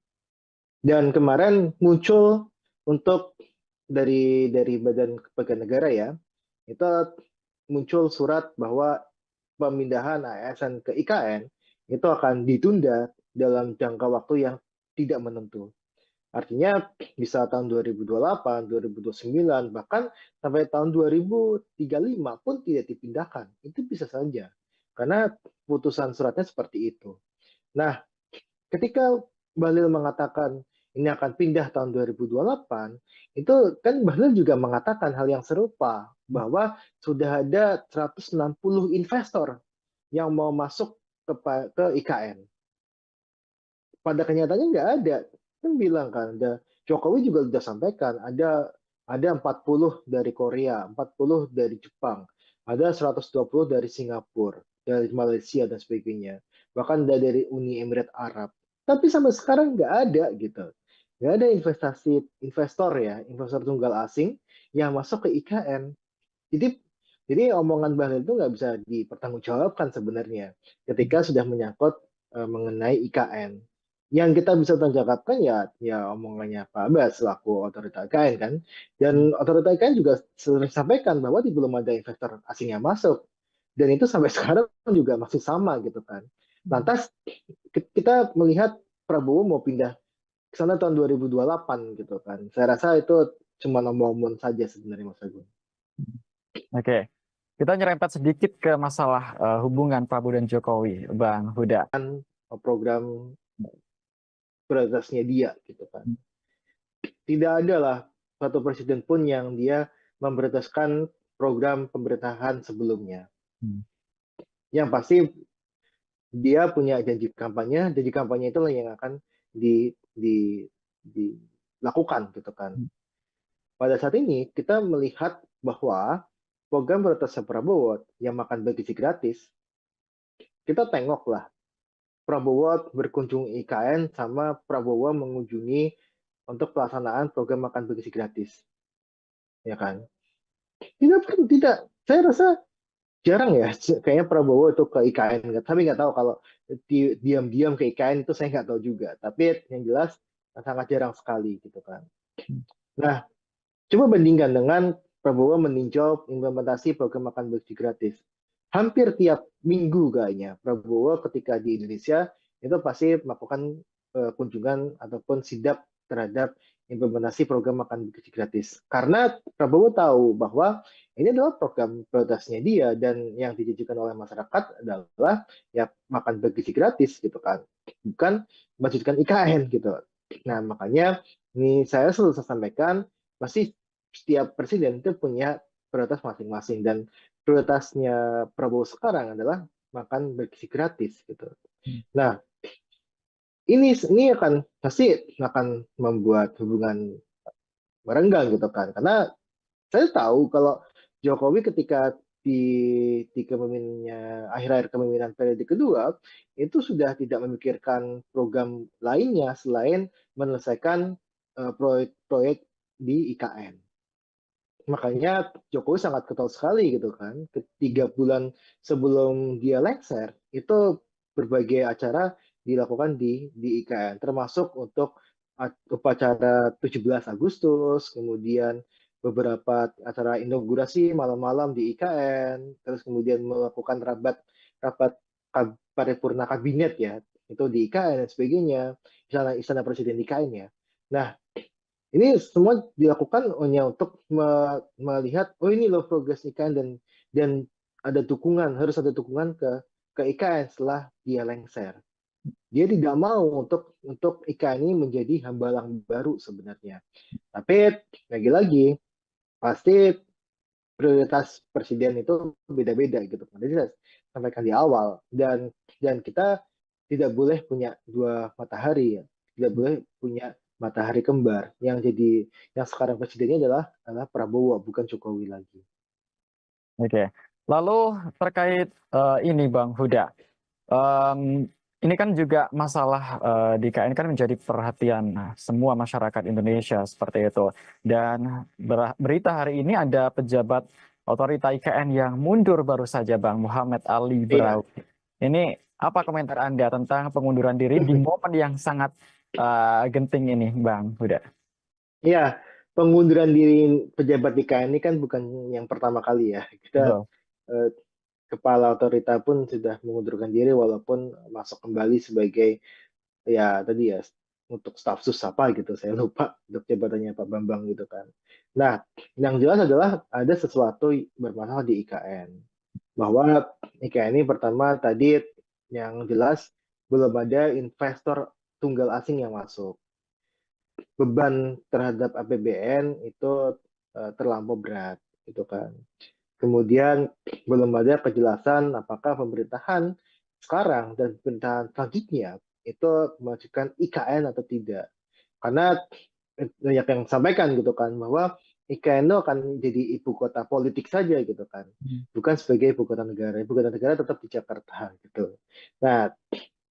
[SPEAKER 1] Dan kemarin muncul untuk dari Badan Kepegawaian Negara ya, itu muncul surat bahwa pemindahan ASN ke IKN itu akan ditunda dalam jangka waktu yang tidak menentu. Artinya bisa tahun 2028, 2029, bahkan sampai tahun 2035 pun tidak dipindahkan. Itu bisa saja. Karena putusan suratnya seperti itu. Nah, ketika Bahlil mengatakan ini akan pindah tahun 2028, itu kan Bahlil juga mengatakan hal yang serupa, bahwa sudah ada 160 investor yang mau masuk ke IKN. Pada kenyataannya nggak ada. Kan bilang kan, Jokowi juga sudah sampaikan, ada 40 dari Korea, 40 dari Jepang, ada 120 dari Singapura, dari Malaysia dan sebagainya. Bahkan dari Uni Emirat Arab. Tapi sampai sekarang nggak ada gitu. Nggak ada investor ya, investor tunggal asing yang masuk ke IKN. Jadi jadi omongan Bahlil itu nggak bisa dipertanggungjawabkan sebenarnya ketika sudah menyangkut mengenai IKN. Yang kita bisa tanggapan ya omongannya Pak Abbas selaku otorita IKN kan. Dan otorita IKN juga sering sampaikan bahwa belum ada investor asing yang masuk. Dan itu sampai sekarang juga masih sama gitu kan. Lantas kita melihat Prabowo mau pindah ke sana tahun 2028 gitu kan. Saya rasa itu cuma omong-omong saja sebenarnya Mas Agung.
[SPEAKER 2] Oke, kita nyerempet sedikit ke masalah hubungan Prabowo dan Jokowi, Bang Huda.
[SPEAKER 1] Program prioritasnya dia gitu kan. Tidak ada lah satu presiden pun yang dia memprioritaskan program pemerintahan sebelumnya. Yang pasti dia punya janji kampanye itulah yang akan dilakukan gitu kan. Pada saat ini kita melihat bahwa program prioritasnya Prabowo yang makan gaji gratis, kita tengoklah Prabowo berkunjung IKN sama Prabowo mengunjungi untuk pelaksanaan program makan bergizi gratis, ya kan? Tidak. Saya rasa jarang ya, kayaknya Prabowo itu ke IKN. Tapi nggak tahu kalau diam-diam ke IKN itu saya nggak tahu juga. Tapi yang jelas sangat jarang sekali gitu kan. Nah, coba bandingkan dengan Prabowo meninjau implementasi program makan bergizi gratis. Hampir tiap minggu kayaknya Prabowo ketika di Indonesia itu pasti melakukan kunjungan ataupun sidak terhadap implementasi program makan bergizi gratis. Karena Prabowo tahu bahwa ini adalah program prioritasnya dia dan yang dijanjikan oleh masyarakat adalah ya makan bergizi gratis gitu kan. Bukan melanjutkan IKN gitu. Nah, makanya ini saya selalu sampaikan pasti setiap presiden itu punya prioritas masing-masing dan prioritasnya Prabowo sekarang adalah makan bergizi gratis gitu. Nah, ini akan pasti akan membuat hubungan merenggang gitu kan. Karena saya tahu kalau Jokowi ketika di kepemimpinannya akhir-akhir kepemimpinan periode kedua itu sudah tidak memikirkan program lainnya selain menyelesaikan proyek-proyek di IKN. Makanya Jokowi sangat ketol sekali gitu kan. 3 bulan sebelum dia lengser, itu berbagai acara dilakukan di IKN, termasuk untuk upacara 17 Agustus, kemudian beberapa acara inaugurasi malam-malam di IKN, terus kemudian melakukan rapat rapat paripurna kabinet ya, itu di IKN dan sebagainya, istana presiden di IKN ya. Nah, ini semua dilakukan hanya untuk melihat, oh ini loh progres IKN dan ada dukungan, harus ada dukungan ke IKN setelah dia lengser. Dia tidak mau untuk IKN ini menjadi hambalang baru sebenarnya. Tapi lagi-lagi pasti prioritas presiden itu beda-beda gitu. Jadi saya sampaikan di awal dan kita tidak boleh punya dua matahari ya. Tidak boleh punya matahari kembar yang sekarang presidennya adalah Prabowo bukan Jokowi lagi.
[SPEAKER 2] Oke, lalu terkait ini Bang Huda, Em, ini kan juga masalah di KN kan menjadi perhatian semua masyarakat Indonesia seperti itu. Dan berita hari ini ada pejabat otorita IKN yang mundur baru saja, Bang Muhammad Ali
[SPEAKER 1] Iya,
[SPEAKER 2] Braw. Ini apa komentar Anda tentang pengunduran diri di momen yang sangat genting ini, Bang Huda?
[SPEAKER 1] iya. Pengunduran diri pejabat di KN ini kan bukan yang pertama kali ya. Kita
[SPEAKER 2] Betul.
[SPEAKER 1] eh, kepala otorita pun sudah mengundurkan diri walaupun masuk kembali sebagai ya tadi ya untuk stafsus apa gitu, saya lupa untuk jabatannya Pak Bambang gitu kan. Nah, yang jelas adalah ada sesuatu bermasalah di IKN. Bahwa IKN ini pertama tadi yang jelas belum ada investor tunggal asing yang masuk. Beban terhadap APBN itu terlampau berat gitu kan. Kemudian belum ada kejelasan apakah pemerintahan sekarang dan pemerintahan selanjutnya itu memajukan IKN atau tidak. Karena banyak yang sampaikan gitu kan bahwa IKN itu akan jadi ibu kota politik saja gitu kan, bukan sebagai ibu kota negara. Ibu kota negara tetap di Jakarta gitu. Nah,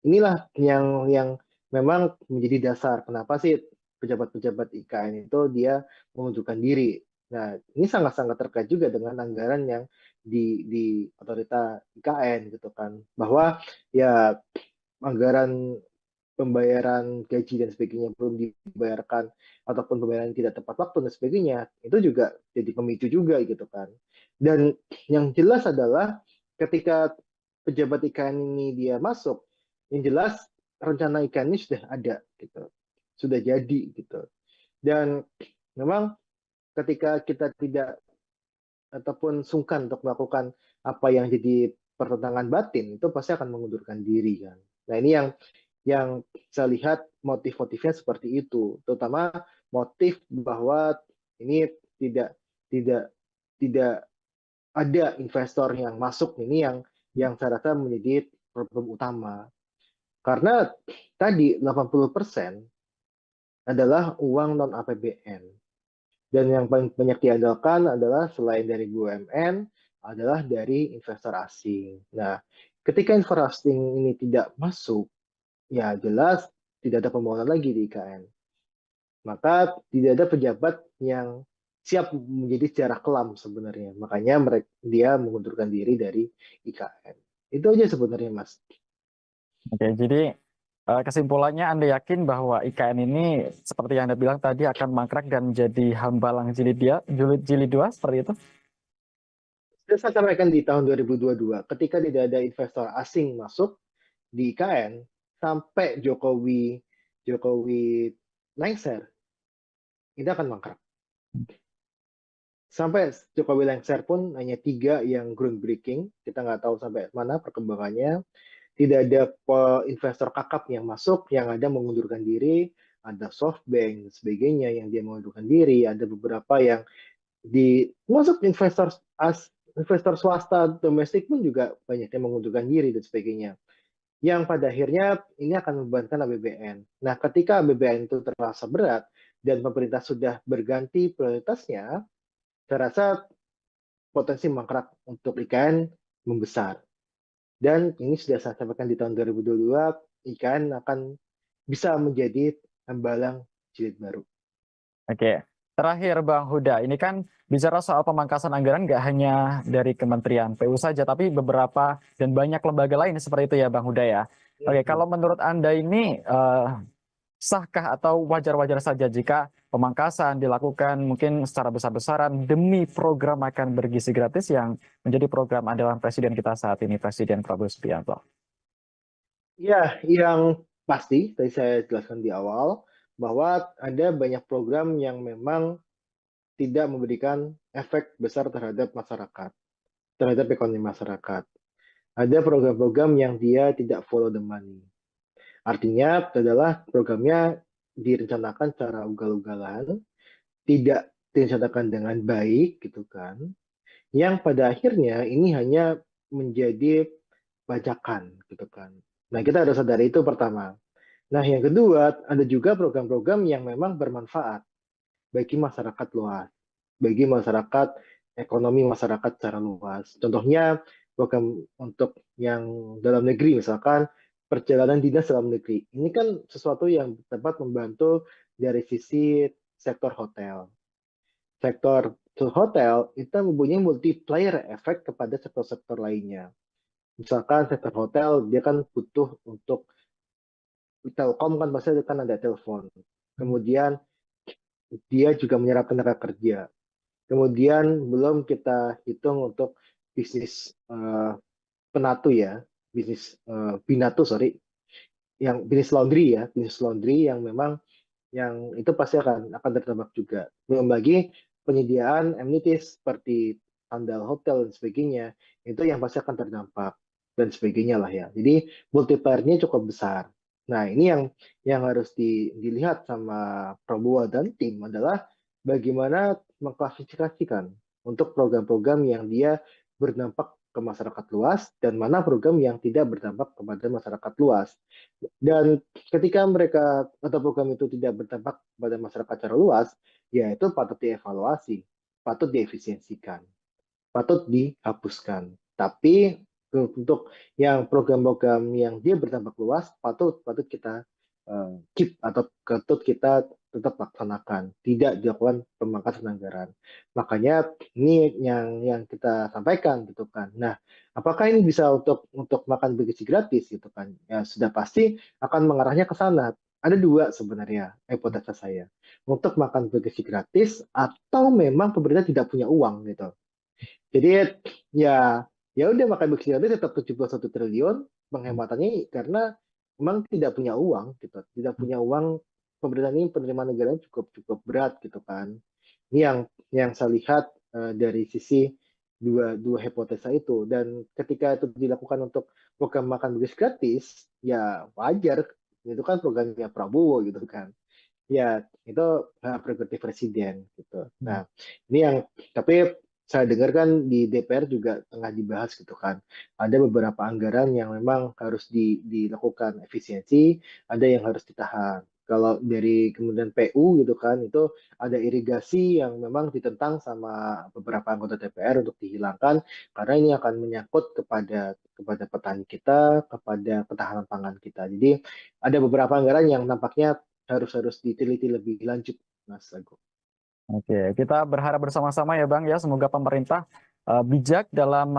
[SPEAKER 1] inilah yang memang menjadi dasar kenapa sih pejabat-pejabat IKN itu dia mengundurkan diri. Nah, ini sangat-sangat terkait juga dengan anggaran yang di otorita IKN gitu kan, bahwa ya anggaran pembayaran gaji dan sebagainya belum dibayarkan ataupun pembayaran tidak tepat waktu dan sebagainya, itu juga jadi pemicu juga gitu kan. Dan yang jelas adalah ketika pejabat IKN ini dia masuk, yang jelas rencana IKN ini sudah ada gitu, sudah jadi gitu. Dan memang ketika kita tidak ataupun sungkan untuk melakukan apa yang jadi pertentangan batin, itu pasti akan mengundurkan diri kan. Nah, ini yang saya lihat motif-motifnya seperti itu, terutama motif bahwa ini tidak tidak tidak ada investor yang masuk, ini yang saya rasa menjadi problem utama. Karena tadi 80% adalah uang non APBN. Dan yang paling banyak diandalkan adalah selain dari BUMN, adalah dari investor asing. Nah, ketika investor asing ini tidak masuk, ya jelas tidak ada pembangunan lagi di IKN. Maka tidak ada pejabat yang siap menjadi sejarah kelam sebenarnya. Makanya dia mengundurkan diri dari IKN. Itu aja sebenarnya, Mas.
[SPEAKER 2] Oke, jadi kesimpulannya Anda yakin bahwa IKN ini seperti yang Anda bilang tadi akan mangkrak dan menjadi hambalang jilid dua seperti itu?
[SPEAKER 1] Sudah saya sampaikan di tahun 2022, ketika tidak ada investor asing masuk di IKN, sampai Jokowi Jokowi lengser, ini akan mangkrak. Sampai Jokowi lengser pun hanya 3 yang groundbreaking, kita nggak tahu sampai mana perkembangannya. Tidak ada investor kakap yang masuk, yang ada mengundurkan diri, ada SoftBank dan sebagainya yang dia mengundurkan diri, ada beberapa yang masuk investor swasta domestik pun juga banyak yang mengundurkan diri dan sebagainya. Yang pada akhirnya ini akan membebankan APBN. Nah, ketika APBN itu terasa berat dan pemerintah sudah berganti prioritasnya, saya rasa potensi mangkrak untuk IKN membesar. Dan ini sudah saya sampaikan di tahun 2022, IKN akan bisa menjadi hambalang jilid baru.
[SPEAKER 2] Oke, terakhir Bang Huda, ini kan bicara soal pemangkasan anggaran nggak hanya dari Kementerian PU saja, tapi beberapa dan banyak lembaga lain seperti itu ya Bang Huda ya. Oke, kalau menurut Anda ini sahkah atau wajar-wajar saja jika pemangkasan dilakukan mungkin secara besar-besaran demi program makan bergizi gratis yang menjadi program andalan Presiden kita saat ini, Presiden Prabowo Subianto?
[SPEAKER 1] Ya, yang pasti, tadi saya jelaskan di awal, bahwa ada banyak program yang memang tidak memberikan efek besar terhadap masyarakat, terhadap ekonomi masyarakat. Ada program-program yang dia tidak follow the money. Artinya adalah programnya direncanakan secara ugal-ugalan, tidak direncanakan dengan baik gitu kan, yang pada akhirnya ini hanya menjadi bajakan gitu kan. Nah, kita harus sadari itu pertama. Nah, yang kedua, ada juga program-program yang memang bermanfaat bagi masyarakat luas, bagi masyarakat, ekonomi masyarakat secara luas. Contohnya, program untuk yang dalam negeri, misalkan perjalanan dinas dalam negeri. Ini kan sesuatu yang dapat membantu dari sisi sektor hotel. Sektor hotel itu mempunyai multiplier efek kepada sektor-sektor lainnya. Misalkan sektor hotel, dia kan butuh untuk Telkom kan pasti kan ada telepon. Kemudian dia juga menyerap tenaga kerja. Kemudian belum kita hitung untuk bisnis penatu ya, bisnis binatu sorry, yang bisnis laundry yang memang yang itu pasti akan terdampak juga. Belum lagi penyediaan amenities seperti sandal hotel dan sebagainya, itu yang pasti akan terdampak dan sebagainya lah ya. Jadi multiplier-nya cukup besar. Nah, ini yang harus dilihat sama Prabowo dan tim adalah bagaimana mengklasifikasikan untuk program-program yang dia berdampak ke masyarakat luas dan mana program yang tidak berdampak kepada masyarakat luas. Dan ketika mereka atau program itu tidak berdampak pada masyarakat secara luas, ya itu patut dievaluasi, patut diefisiensikan, patut dihapuskan. Tapi untuk yang program-program yang dia berdampak luas, patut patut kita keep atau patut kita tetap laksanakan, tidak dilakukan pemangkasan anggaran. Makanya ini yang kita sampaikan gitu kan. Nah, apakah ini bisa untuk makan bergizi gratis gitu kan? Ya sudah pasti akan mengarahnya ke sana. Ada dua sebenarnya hipotesa saya. Untuk makan bergizi gratis atau memang pemerintah tidak punya uang gitu. Jadi ya ya udah makan bergizi gratis tetap 71 triliun penghematannya karena memang tidak punya uang gitu. Tidak punya uang, pemerintah ini penerimaan negara cukup cukup berat gitu kan. Ini yang saya lihat dari sisi dua dua hipotesa itu, dan ketika itu dilakukan untuk program makan bergizi gratis ya wajar, itu kan programnya Prabowo gitu kan. Ya, itu hak prerogatif presiden gitu. Nah, ini yang tapi saya dengar kan di DPR juga tengah dibahas gitu kan. Ada beberapa anggaran yang memang harus dilakukan efisiensi, ada yang harus ditahan. Kalau dari kemudian PU gitu kan, itu ada irigasi yang memang ditentang sama beberapa anggota DPR untuk dihilangkan karena ini akan menyangkut kepada petani kita, kepada ketahanan pangan kita. Jadi ada beberapa anggaran yang nampaknya harus diteliti lebih lanjut, Mas Agung.
[SPEAKER 2] Oke, kita berharap bersama-sama ya Bang ya, semoga pemerintah bijak dalam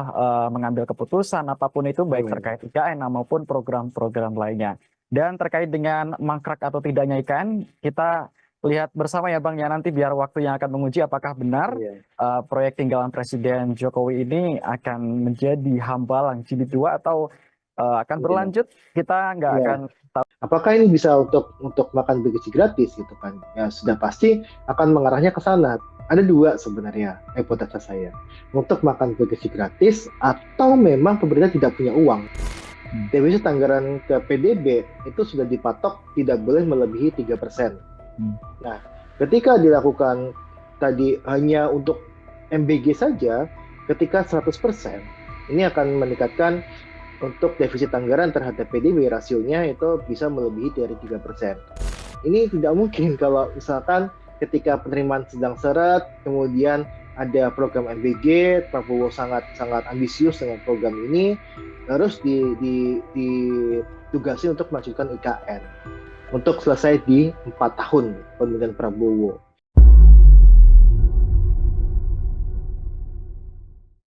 [SPEAKER 2] mengambil keputusan apapun itu, baik
[SPEAKER 1] Amin.
[SPEAKER 2] terkait IKN maupun program-program lainnya. Dan terkait dengan mangkrak atau tidaknya IKN, kita lihat bersama ya Bang ya, nanti biar waktu yang akan menguji apakah benar
[SPEAKER 1] Iya.
[SPEAKER 2] proyek tinggalan Presiden Jokowi ini akan menjadi hambalang jilid 2 atau akan
[SPEAKER 1] Iya.
[SPEAKER 2] berlanjut, kita nggak
[SPEAKER 1] Iya.
[SPEAKER 2] akan tahu.
[SPEAKER 1] Apakah ini bisa untuk makan bergizi gratis gitu kan? Ya sudah pasti akan mengarahnya ke sana. Ada dua sebenarnya hipotesa saya. Untuk makan bergizi gratis atau memang pemerintah tidak punya uang. Defisit anggaran ke PDB itu sudah dipatok tidak boleh melebihi 3%. Nah, ketika dilakukan tadi hanya untuk MBG saja, ketika 100%, ini akan meningkatkan untuk defisit anggaran terhadap PDB rasionya itu bisa melebihi dari 3%. Ini tidak mungkin kalau misalkan ketika penerimaan sedang seret, kemudian ada program MBG, Prabowo sangat sangat ambisius dengan program ini, terus ditugasi untuk melanjutkan IKN untuk selesai di 4 tahun pemerintahan Prabowo.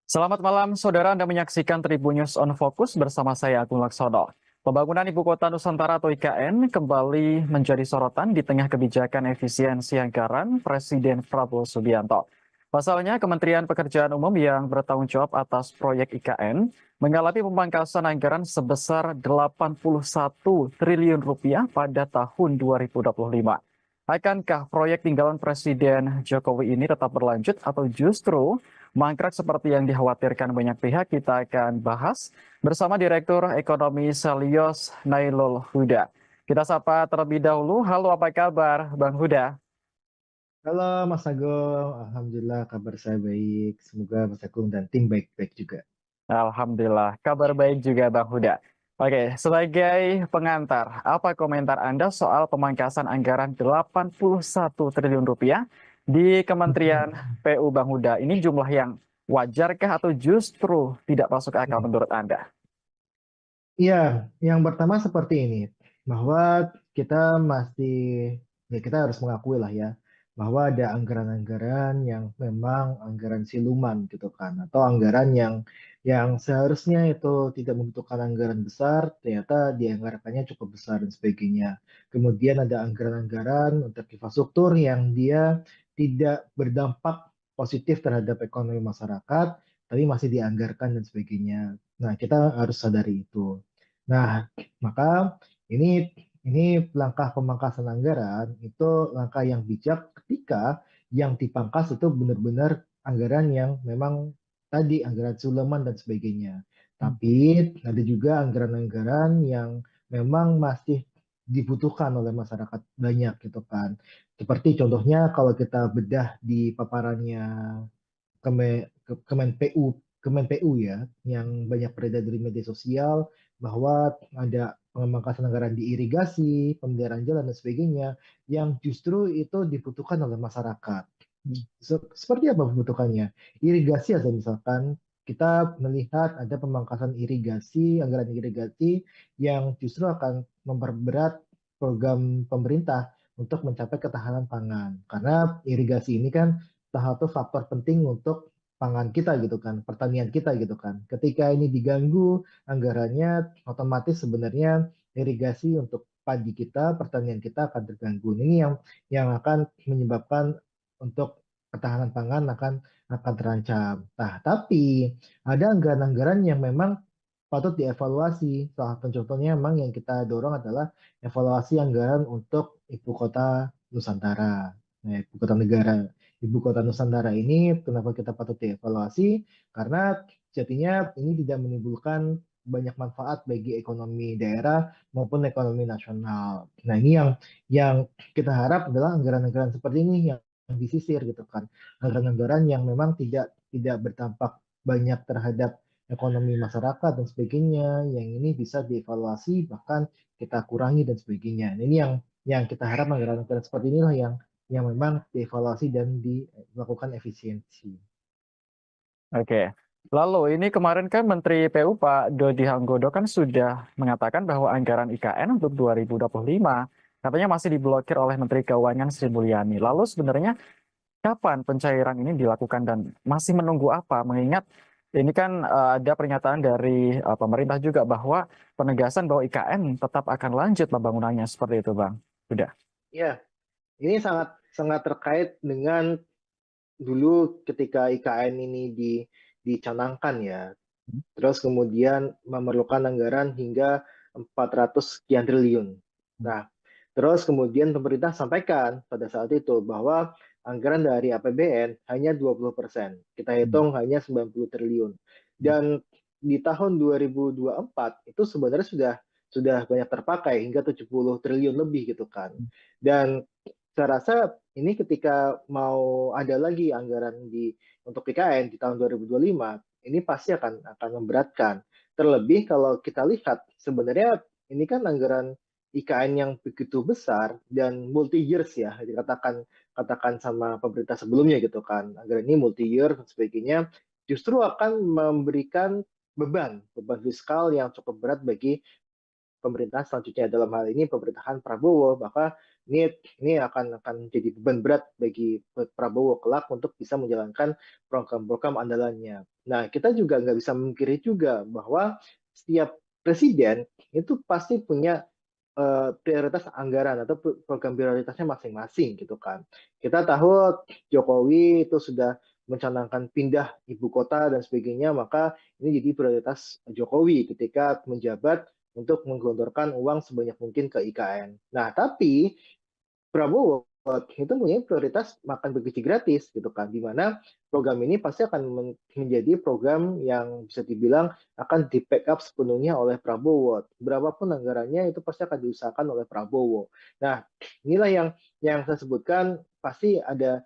[SPEAKER 2] Selamat malam, saudara. Anda menyaksikan Tribun News on Focus bersama saya, Agung Laksono. Pembangunan Ibu Kota Nusantara atau IKN kembali menjadi sorotan di tengah kebijakan efisiensi anggaran Presiden Prabowo Subianto. Pasalnya, Kementerian Pekerjaan Umum yang bertanggung jawab atas proyek IKN mengalami pemangkasan anggaran sebesar 81 triliun rupiah pada tahun 2025. Akankah proyek tinggalan Presiden Jokowi ini tetap berlanjut atau justru mangkrak seperti yang dikhawatirkan banyak pihak? Kita akan bahas bersama Direktur Ekonomi Selyos Nailul Huda. Kita sapa terlebih dahulu. Halo, apa kabar Bang Huda?
[SPEAKER 1] Halo Mas Agung, Alhamdulillah kabar saya baik. Semoga Mas Agung dan tim baik-baik juga.
[SPEAKER 2] Alhamdulillah, kabar baik juga Bang Huda. Oke, sebagai pengantar, apa komentar Anda soal pemangkasan anggaran 81 triliun rupiah di Kementerian PU Bang Huda? Ini jumlah yang wajarkah atau justru tidak masuk akal menurut Anda?
[SPEAKER 1] Iya, yang pertama seperti ini, bahwa kita masih, ya kita harus mengakui lah ya, bahwa ada anggaran-anggaran yang memang anggaran siluman gitu kan, atau anggaran yang seharusnya itu tidak membutuhkan anggaran besar, ternyata dianggarkannya cukup besar dan sebagainya. Kemudian ada anggaran-anggaran untuk infrastruktur yang dia tidak berdampak positif terhadap ekonomi masyarakat, tapi masih dianggarkan dan sebagainya. Nah, kita harus sadari itu. Nah, maka Ini ini langkah pemangkasan anggaran itu langkah yang bijak ketika yang dipangkas itu benar-benar anggaran yang memang tadi anggaran Suleman dan sebagainya.
[SPEAKER 2] Hmm.
[SPEAKER 1] Tapi ada juga anggaran-anggaran yang memang masih dibutuhkan oleh masyarakat banyak gitu kan. Seperti contohnya kalau kita bedah di paparannya Kemen PU ya, yang banyak beredar di media sosial bahwa ada pemangkasan anggaran di irigasi, pemeliharaan jalan dan sebagainya yang justru itu dibutuhkan oleh masyarakat. Seperti apa pembentukannya? Irigasi aja misalkan kita melihat ada pemangkasan irigasi, anggaran irigasi yang justru akan memperberat program pemerintah untuk mencapai ketahanan pangan. Karena irigasi ini kan salah satu faktor penting untuk pangan kita gitu kan, pertanian kita gitu kan. Ketika ini diganggu anggarannya, otomatis sebenarnya irigasi untuk padi kita, pertanian kita akan terganggu. Ini yang akan menyebabkan untuk ketahanan pangan akan terancam. Nah, tapi ada anggaran-anggaran yang memang patut dievaluasi. Salah satu contohnya memang yang kita dorong adalah evaluasi anggaran untuk ibu kota Nusantara. Nah, ibu kota negara. Ibu kota Nusantara ini kenapa kita patut dievaluasi? Karena jadinya ini tidak menimbulkan banyak manfaat bagi ekonomi daerah maupun ekonomi nasional. Nah, ini yang kita harap adalah anggaran-anggaran seperti ini yang disisir gitu kan, anggaran-anggaran yang memang tidak berdampak banyak terhadap ekonomi masyarakat dan sebagainya, yang ini bisa dievaluasi bahkan kita kurangi dan sebagainya. Nah, ini yang kita harap anggaran-anggaran seperti inilah yang memang dievaluasi dan dilakukan efisiensi.
[SPEAKER 2] Oke. Lalu ini kemarin kan Menteri PU Pak Dodi Hanggodo kan sudah mengatakan bahwa anggaran IKN untuk 2025 katanya masih diblokir oleh Menteri Keuangan Sri Mulyani. Lalu sebenarnya kapan pencairan ini dilakukan dan masih menunggu apa? Mengingat ini kan ada pernyataan dari pemerintah juga bahwa penegasan bahwa IKN tetap akan lanjut pembangunannya seperti itu, Bang. Sudah.
[SPEAKER 1] Ya, ini sangat sangat terkait dengan dulu ketika IKN ini dicanangkan ya. Terus kemudian memerlukan anggaran hingga 400 sekian triliun. Nah, terus kemudian pemerintah sampaikan pada saat itu bahwa anggaran dari APBN hanya 20%. Kita hitung hanya 90 triliun. Dan di tahun 2024 itu sebenarnya sudah banyak terpakai hingga 70 triliun lebih gitu kan. Dan saya rasa ini ketika mau ada lagi anggaran untuk PKN di tahun 2025, ini pasti akan memberatkan. Terlebih kalau kita lihat sebenarnya ini kan anggaran IKN yang begitu besar dan multi years ya, katakan sama pemerintah sebelumnya gitu kan. Anggaran ini multi year dan sebagainya justru akan memberikan beban fiskal yang cukup berat bagi pemerintahan selanjutnya, dalam hal ini pemerintahan Prabowo, maka ini akan jadi beban berat bagi Prabowo kelak untuk bisa menjalankan program-program andalannya. Nah, kita juga nggak bisa memungkiri juga bahwa setiap presiden itu pasti punya prioritas anggaran atau program prioritasnya masing-masing gitu kan. Kita tahu Jokowi itu sudah mencanangkan pindah ibu kota dan sebagainya, maka ini jadi prioritas Jokowi ketika menjabat untuk menggelontorkan uang sebanyak mungkin ke IKN. Nah, tapi Prabowo itu punya prioritas makan bergizi gratis gitu kan, di mana program ini pasti akan menjadi program yang bisa dibilang akan di backup sepenuhnya oleh Prabowo. Berapapun anggarannya itu pasti akan diusahakan oleh Prabowo. Nah, inilah yang saya sebutkan, pasti ada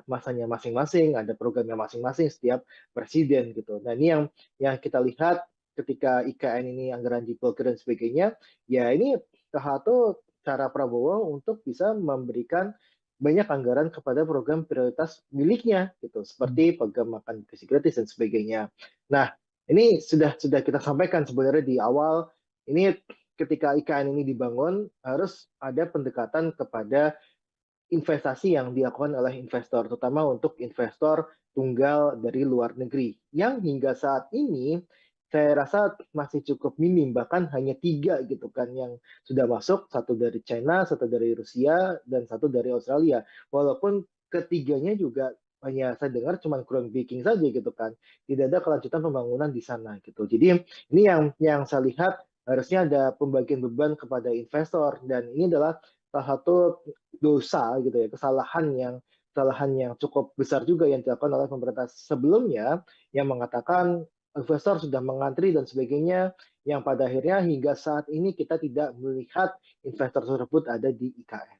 [SPEAKER 1] masanya masing-masing, ada programnya masing-masing setiap presiden gitu. Nah, ini yang kita lihat ketika IKN ini anggaran diblokir dan sebagainya, ya ini salah satu cara Prabowo untuk bisa memberikan banyak anggaran kepada program prioritas miliknya gitu, seperti program makan gizi gratis dan sebagainya. Nah, ini sudah kita sampaikan sebenarnya di awal, ini ketika IKN ini dibangun harus ada pendekatan kepada investasi yang dilakukan oleh investor, terutama untuk investor tunggal dari luar negeri, yang hingga saat ini saya rasa masih cukup minim, bahkan hanya 3 gitu kan yang sudah masuk, satu dari China, satu dari Rusia, dan satu dari Australia. Walaupun ketiganya juga hanya saya dengar cuma groundbreaking saja gitu kan, tidak ada kelanjutan pembangunan di sana gitu. Jadi ini yang saya lihat harusnya ada pembagian beban kepada investor, dan ini adalah salah satu dosa gitu ya, kesalahan yang cukup besar juga yang dilakukan oleh pemerintah sebelumnya, yang mengatakan investor sudah mengantri dan sebagainya, yang pada akhirnya hingga saat ini kita tidak melihat investor tersebut ada di IKN.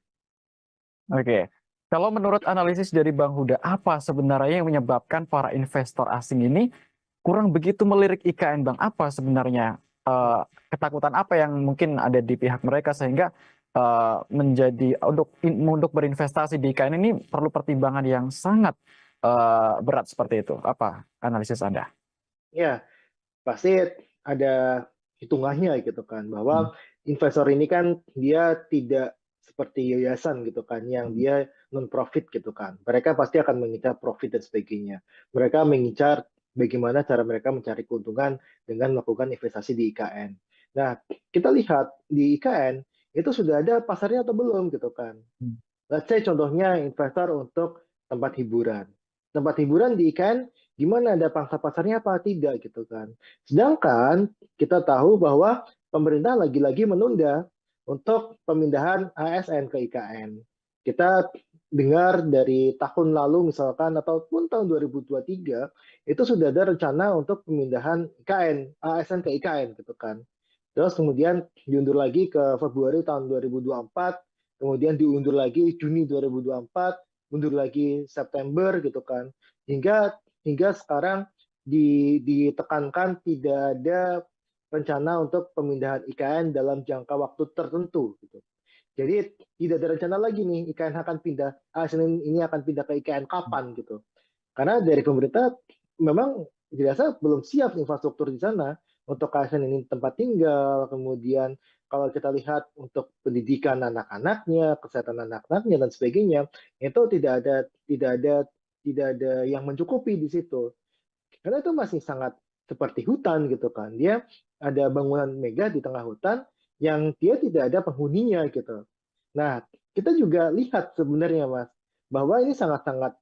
[SPEAKER 2] Oke. Kalau menurut analisis dari Bang Huda, apa sebenarnya yang menyebabkan para investor asing ini kurang begitu melirik IKN, Bang? Apa sebenarnya ketakutan apa yang mungkin ada di pihak mereka sehingga menjadi untuk berinvestasi di IKN ini perlu pertimbangan yang sangat berat seperti itu? Apa analisis Anda?
[SPEAKER 1] Ya, pasti ada hitungannya gitu kan,
[SPEAKER 2] Hmm.
[SPEAKER 1] bahwa investor ini kan dia tidak seperti yayasan gitu kan yang
[SPEAKER 2] Hmm.
[SPEAKER 1] dia non profit gitu kan, mereka pasti akan mengincar profit dan sebagainya, mereka mengincar bagaimana cara mereka mencari keuntungan dengan melakukan investasi di IKN. Nah, kita lihat di IKN itu sudah ada pasarnya atau belum gitu kan.
[SPEAKER 2] Hmm.
[SPEAKER 1] Let's say contohnya investor untuk tempat hiburan. Tempat hiburan di IKN gimana, ada pangsa pasarnya apa tidak gitu kan. Sedangkan kita tahu bahwa pemerintah lagi-lagi menunda untuk pemindahan ASN ke IKN. Kita dengar dari tahun lalu misalkan ataupun tahun 2023 itu sudah ada rencana untuk pemindahan IKN, ASN ke IKN gitu kan. Terus kemudian diundur lagi ke Februari tahun 2024, kemudian diundur lagi Juni 2024, mundur lagi September gitu kan. Hingga sekarang ditekankan tidak ada rencana untuk pemindahan IKN dalam jangka waktu tertentu gitu. Jadi tidak ada rencana lagi nih IKN akan pindah, ASN ini akan pindah ke IKN kapan gitu. Karena dari pemerintah memang dirasa belum siap infrastruktur di sana untuk ASN ini tempat tinggal, kemudian kalau kita lihat untuk pendidikan anak-anaknya, kesehatan anak-anaknya dan sebagainya, itu tidak ada yang mencukupi di situ. Karena itu masih sangat seperti hutan gitu kan. Dia ada bangunan megah di tengah hutan yang dia tidak ada penghuninya gitu. Nah, kita juga lihat sebenarnya Mas, bahwa ini sangat-sangat,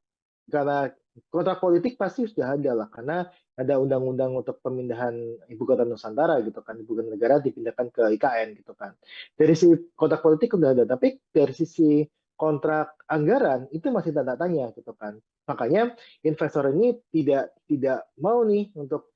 [SPEAKER 1] karena kontrak politik pasti sudah ada lah, karena ada undang-undang untuk pemindahan ibu kota Nusantara gitu kan, ibu kota negara dipindahkan ke IKN gitu kan. Dari sisi kontrak politik sudah ada, tapi dari sisi kontrak anggaran itu masih tanda tanya gitu kan. Makanya investor ini tidak mau nih untuk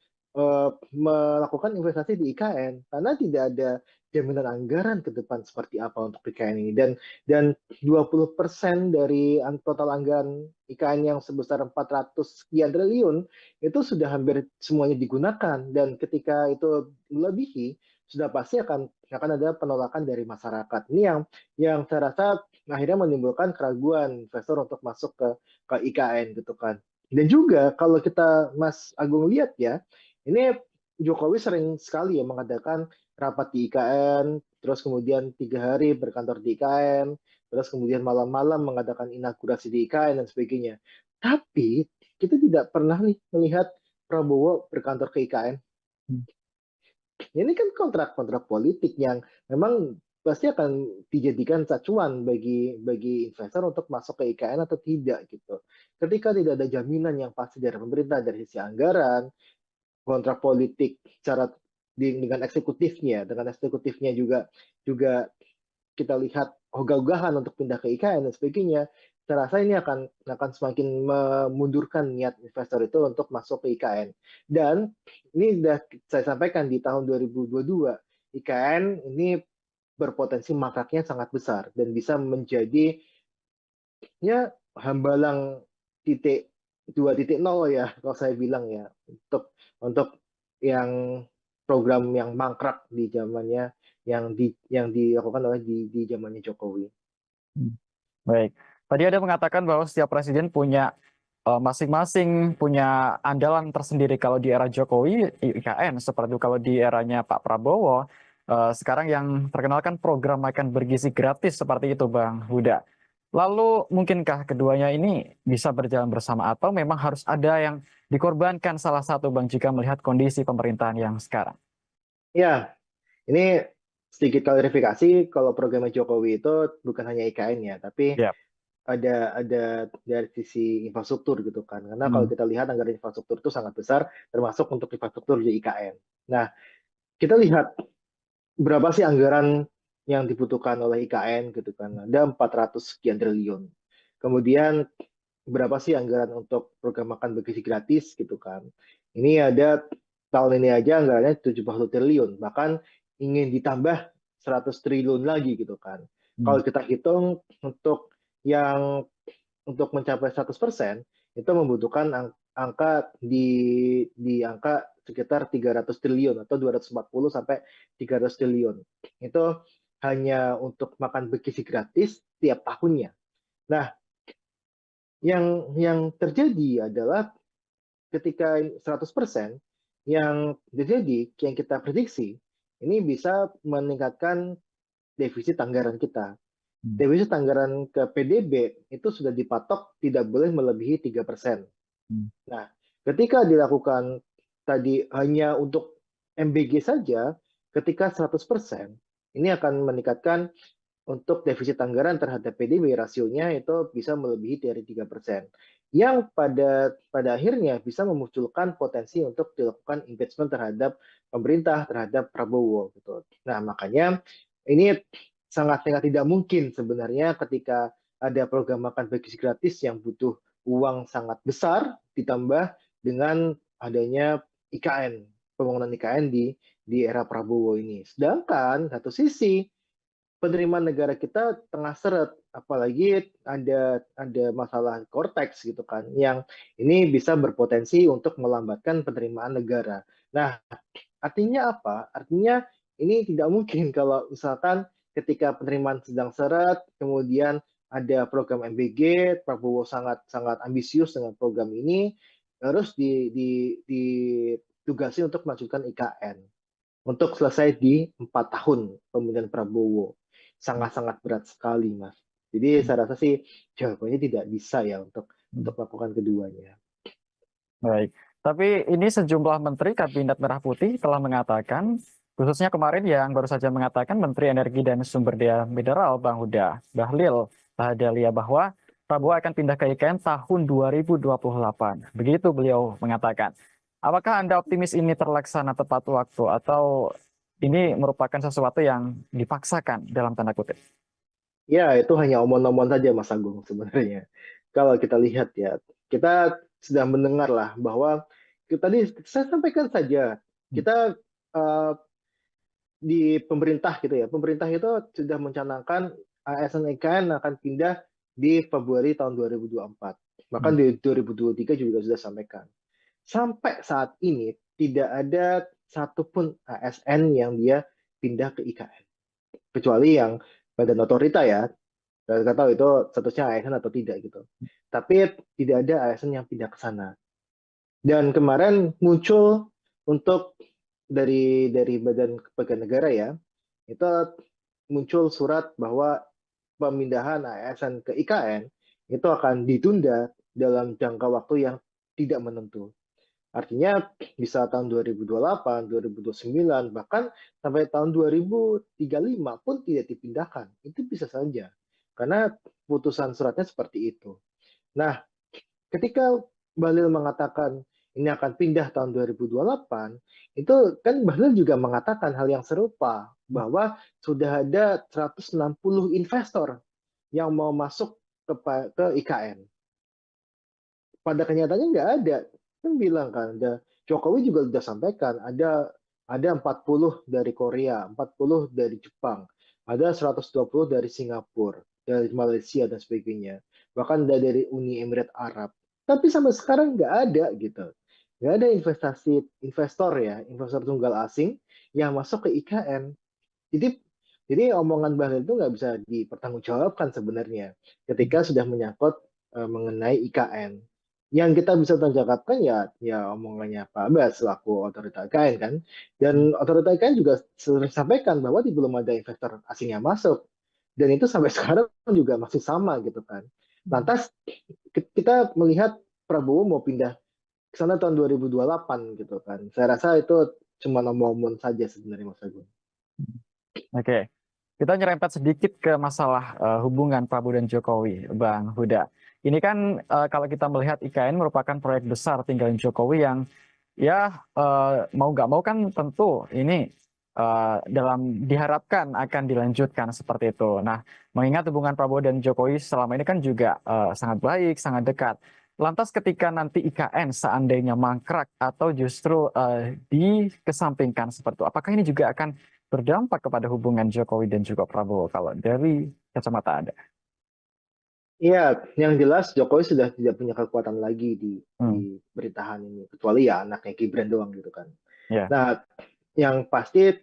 [SPEAKER 1] melakukan investasi di IKN karena tidak ada jaminan anggaran ke depan seperti apa untuk IKN ini, dan 20% dari total anggaran IKN yang sebesar 400 sekian triliun itu sudah hampir semuanya digunakan, dan ketika itu melebihi sudah pasti akan ada penolakan dari masyarakat. Ini yang saya rasa akhirnya menimbulkan keraguan investor untuk masuk ke IKN gitu kan. Dan juga kalau kita Mas Agung lihat ya, ini Jokowi sering sekali ya mengadakan rapat di IKN, terus kemudian 3 hari berkantor di IKN, terus kemudian malam-malam mengadakan inaugurasi di IKN dan sebagainya. Tapi kita tidak pernah nih melihat Prabowo berkantor ke IKN. Ini kan kontrak-kontrak politik yang memang pasti akan dijadikan acuan bagi investor untuk masuk ke IKN atau tidak gitu. Ketika tidak ada jaminan yang pasti dari pemerintah dari sisi anggaran, kontrak politik secara dengan eksekutifnya juga juga kita lihat ogah-ogahan untuk pindah ke IKN dan sebagainya, saya rasa ini akan semakin memundurkan niat investor itu untuk masuk ke IKN. Dan ini sudah saya sampaikan di tahun 2022, IKN ini berpotensi mangkraknya sangat besar dan bisa menjadi ya hambalang titik 2.0 ya kalau saya bilang ya, untuk yang program yang mangkrak di zamannya, yang dilakukan oleh di zamannya Jokowi.
[SPEAKER 2] Baik. Tadi ada mengatakan bahwa setiap presiden punya masing-masing punya andalan tersendiri. Kalau di era Jokowi, IKN. Seperti itu kalau di eranya Pak Prabowo, sekarang yang terkenal kan program makan bergizi gratis seperti itu, Bang Huda. Lalu mungkinkah keduanya ini bisa berjalan bersama atau memang harus ada yang dikorbankan salah satu, Bang, jika melihat kondisi pemerintahan yang sekarang?
[SPEAKER 1] Ya, ini sedikit klarifikasi, kalau programnya Jokowi itu bukan hanya IKN ya, tapi
[SPEAKER 2] Ya.
[SPEAKER 1] ada dari sisi infrastruktur gitu kan. Karena kalau
[SPEAKER 2] Hmm.
[SPEAKER 1] kita lihat anggaran infrastruktur itu sangat besar, termasuk untuk infrastruktur di IKN. Nah, kita lihat berapa sih anggaran yang dibutuhkan oleh IKN gitu kan? Ada 400 sekian triliun. Kemudian berapa sih anggaran untuk program makan bergizi gratis gitu kan? Ini ada tahun ini aja anggarannya 70 triliun, bahkan ingin ditambah 100 triliun lagi gitu kan. Kalau
[SPEAKER 2] Hmm.
[SPEAKER 1] kita hitung untuk yang untuk mencapai 100% itu membutuhkan angka di angka sekitar 300 triliun atau 240 sampai 300 triliun. Itu hanya untuk makan bergizi gratis tiap tahunnya. Nah, yang terjadi adalah ketika 100% yang terjadi, yang kita prediksi, ini bisa meningkatkan defisit anggaran kita.
[SPEAKER 2] Hmm.
[SPEAKER 1] Defisit anggaran ke PDB itu sudah dipatok tidak boleh melebihi 3%.
[SPEAKER 2] Hmm.
[SPEAKER 1] Nah, ketika dilakukan tadi hanya untuk MBG saja, ketika 100%, ini akan meningkatkan untuk defisit anggaran terhadap PDB rasionya itu bisa melebihi dari 3%. Yang pada akhirnya bisa memunculkan potensi untuk dilakukan impeachment terhadap pemerintah, terhadap Prabowo gitu. Nah, makanya ini sangat tidak mungkin sebenarnya ketika ada program makan bergizi gratis yang butuh uang sangat besar ditambah dengan adanya IKN, pembangunan IKN di era Prabowo ini. Sedangkan satu sisi penerimaan negara kita tengah seret, apalagi ada masalah Cortex gitu kan, yang ini bisa berpotensi untuk melambatkan penerimaan negara. Nah, artinya apa? Artinya ini tidak mungkin kalau misalkan ketika penerimaan sedang seret, kemudian ada program MBG, Prabowo sangat sangat ambisius dengan program ini, harus ditugasi untuk melanjutkan IKN untuk selesai di 4 tahun pemerintahan Prabowo. Sangat-sangat berat sekali, Mas. Jadi saya rasa sih jawabannya tidak bisa ya
[SPEAKER 2] Hmm.
[SPEAKER 1] untuk melakukan keduanya.
[SPEAKER 2] Baik, tapi ini sejumlah menteri Kabinet Merah Putih telah mengatakan, khususnya kemarin yang baru saja mengatakan Menteri Energi dan Sumber Daya Mineral Bang Huda Bahlil Lahadalia bahwa Prabowo akan pindah ke IKN tahun 2028. Begitu beliau mengatakan. Apakah Anda optimis ini terlaksana tepat waktu atau ini merupakan sesuatu yang dipaksakan dalam tanda kutip?
[SPEAKER 1] Ya, itu hanya omong-omong saja, Mas Agung, sebenarnya. Kalau kita lihat ya, kita sudah mendengar lah bahwa tadi saya sampaikan saja, kita uh, di pemerintah gitu ya, pemerintah itu sudah mencanangkan ASN IKN akan pindah di Februari tahun 2024. Bahkan
[SPEAKER 2] Hmm.
[SPEAKER 1] di 2023 juga sudah sampaikan. Sampai saat ini tidak ada satupun ASN yang dia pindah ke IKN. Kecuali yang badan otorita ya, kita tahu itu statusnya ASN atau tidak gitu. Tapi tidak ada ASN yang pindah ke sana. Dan kemarin muncul untuk dari Badan Kepegawaian Negara ya, itu muncul surat bahwa pemindahan ASN ke IKN itu akan ditunda dalam jangka waktu yang tidak menentu. Artinya bisa tahun 2028, 2029, bahkan sampai tahun 2035 pun tidak dipindahkan. Itu bisa saja. Karena putusan suratnya seperti itu. Nah, ketika Bahlil mengatakan ini akan pindah tahun 2028, itu kan Bahlil juga mengatakan hal yang serupa, bahwa sudah ada 160 investor yang mau masuk ke IKN. Pada kenyataannya nggak ada. Kan bilang kan, Jokowi juga sudah sampaikan, ada 40 dari Korea, 40 dari Jepang, ada 120 dari Singapura, dari Malaysia dan sebagainya. Bahkan dari Uni Emirat Arab. Tapi sampai sekarang nggak ada gitu. Nggak ada investor ya, investor tunggal asing yang masuk ke IKN. Jadi jadi omongan Bahlil itu nggak bisa dipertanggungjawabkan sebenarnya ketika sudah menyangkut mengenai IKN. Yang kita bisa tanggapan ya omongannya Pak Abbas selaku otorita IKN kan. Dan otorita IKN juga sering sampaikan bahwa belum ada investor asing yang masuk. Dan itu sampai sekarang juga masih sama gitu kan. Lantas kita melihat Prabowo mau pindah ke sana tahun 2028 gitu kan. Saya rasa itu cuma omong-omong saja sebenarnya Mas Agung.
[SPEAKER 2] Oke, kita nyerempet sedikit ke masalah hubungan Prabowo dan Jokowi, Bang Huda. Ini kan kalau kita melihat IKN merupakan proyek besar tinggal Jokowi yang ya mau nggak mau kan tentu ini diharapkan akan dilanjutkan seperti itu. Nah, mengingat hubungan Prabowo dan Jokowi selama ini kan juga sangat baik, sangat dekat. Lantas ketika nanti IKN seandainya mangkrak atau justru dikesampingkan seperti itu, apakah ini juga akan berdampak kepada hubungan Jokowi dan juga Prabowo kalau dari kacamata Anda?
[SPEAKER 1] Iya, yang jelas Jokowi sudah tidak punya kekuatan lagi
[SPEAKER 2] Hmm,
[SPEAKER 1] di pemerintahan ini, kecuali ya anaknya Gibran doang gitu kan.
[SPEAKER 2] ya.
[SPEAKER 1] Nah, yang pasti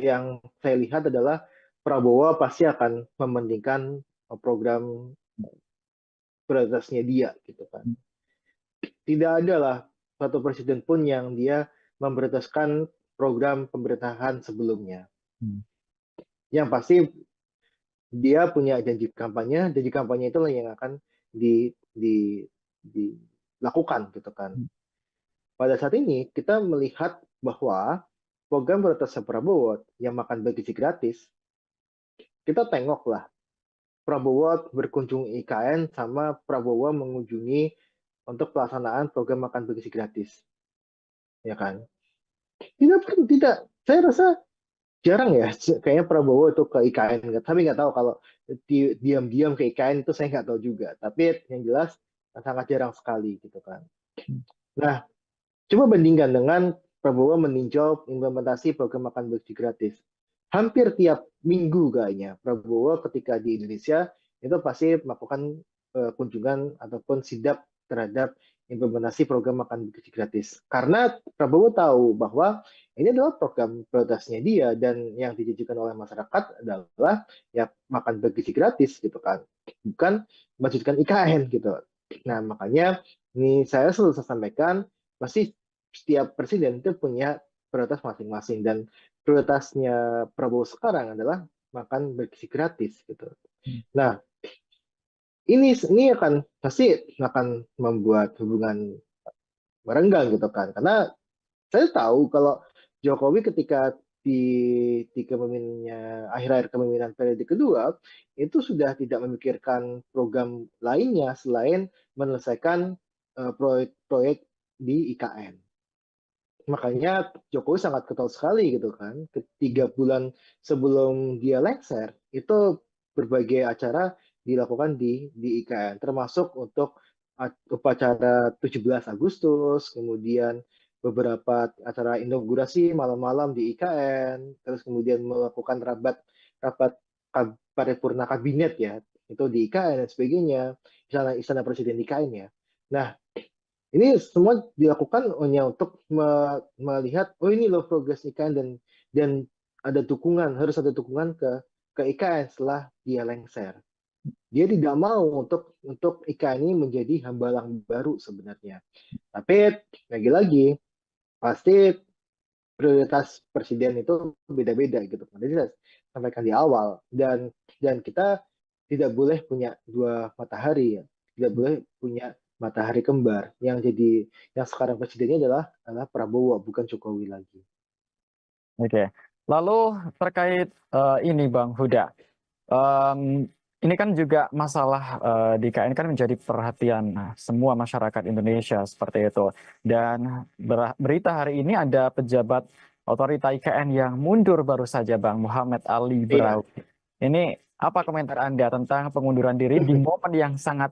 [SPEAKER 1] yang saya lihat adalah Prabowo pasti akan mementingkan program prioritasnya dia gitu kan. Tidak ada lah satu presiden pun yang dia memprioritaskan program pemerintahan sebelumnya.
[SPEAKER 2] Hmm,
[SPEAKER 1] Yang pasti dia punya janji kampanye itulah yang akan dilakukan gitu kan. Pada saat ini kita melihat bahwa program prioritas Prabowo yang makan bergizi gratis, kita tengoklah Prabowo berkunjung IKN sama Prabowo mengunjungi untuk pelaksanaan program makan bergizi gratis, ya kan? Tidak. Saya rasa jarang ya, kayaknya Prabowo itu ke IKN. Tapi nggak tahu kalau diam-diam ke IKN itu saya nggak tahu juga. Tapi yang jelas sangat jarang sekali gitu kan. Nah, coba bandingkan dengan Prabowo meninjau implementasi program makan bergizi gratis. Hampir tiap minggu kayaknya Prabowo ketika di Indonesia itu pasti melakukan kunjungan ataupun sidak terhadap implementasi program makan bergizi gratis. Karena Prabowo tahu bahwa ini adalah program prioritasnya dia dan yang dijanjikan oleh masyarakat adalah ya makan bergizi gratis gitu kan, bukan melanjutkan IKN gitu. Nah makanya ini saya selalu sampaikan pasti setiap presiden itu punya prioritas masing-masing dan prioritasnya Prabowo sekarang adalah makan bergizi gratis gitu. Nah, ini akan pasti akan membuat hubungan merenggang gitu kan. Karena saya tahu kalau Jokowi ketika di kepemimpinannya akhir-akhir kepemimpinan periode kedua itu sudah tidak memikirkan program lainnya selain menyelesaikan proyek-proyek di IKN. Makanya Jokowi sangat ketol sekali gitu kan. Ketiga bulan sebelum dia lengser, itu berbagai acara dilakukan di IKN, termasuk untuk upacara 17 Agustus, kemudian beberapa acara inaugurasi malam-malam di IKN, terus kemudian melakukan rapat rapat paripurna kabinet ya, itu di IKN dan sebagainya, istana presiden di IKN ya. Nah, ini semua dilakukan hanya untuk melihat, oh ini loh progres IKN dan ada dukungan, harus ada dukungan ke IKN setelah dia lengser. Dia tidak mau untuk IKN ini menjadi hambalang baru sebenarnya. Tapi lagi-lagi pasti prioritas presiden itu beda-beda gitu. Tadi saya sampaikan di awal dan kita tidak boleh punya dua matahari ya. Tidak boleh punya matahari kembar. Yang sekarang presidennya adalah Prabowo bukan Jokowi lagi.
[SPEAKER 2] Oke. Lalu terkait ini Bang Huda, Em, ini kan juga masalah di IKN kan menjadi perhatian semua masyarakat Indonesia seperti itu. Dan berita hari ini ada pejabat otorita IKN yang mundur baru saja, Bang Muhammad Ali
[SPEAKER 1] Iya.
[SPEAKER 2] Brawi. Ini apa komentar Anda tentang pengunduran diri di momen yang sangat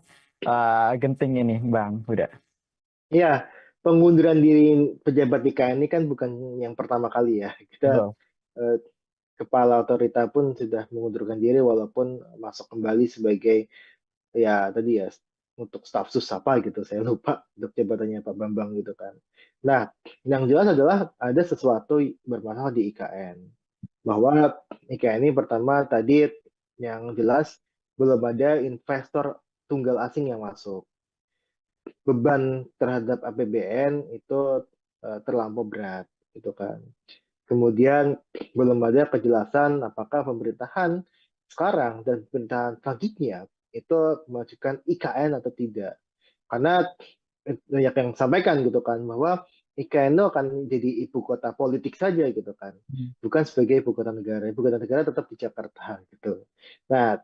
[SPEAKER 2] genting ini, Bang Huda?
[SPEAKER 1] Iya, pengunduran diri pejabat IKN ini kan bukan yang pertama kali ya. Kita
[SPEAKER 2] Betul.
[SPEAKER 1] eh, kepala otorita pun sudah mengundurkan diri walaupun masuk kembali sebagai ya tadi ya untuk staf sus apa gitu saya lupa untuk jabatannya Pak Bambang gitu kan. Nah, yang jelas adalah ada sesuatu bermasalah di IKN bahwa IKN ini pertama tadi yang jelas belum ada investor tunggal asing yang masuk. Beban terhadap APBN itu terlampau berat gitu kan. Kemudian belum ada kejelasan apakah pemerintahan sekarang dan pemerintahan selanjutnya itu memajukan IKN atau tidak. Karena banyak yang sampaikan gitu kan bahwa IKN itu akan jadi ibu kota politik saja gitu kan. Bukan sebagai ibu kota negara. Ibu kota negara tetap di Jakarta gitu. Nah,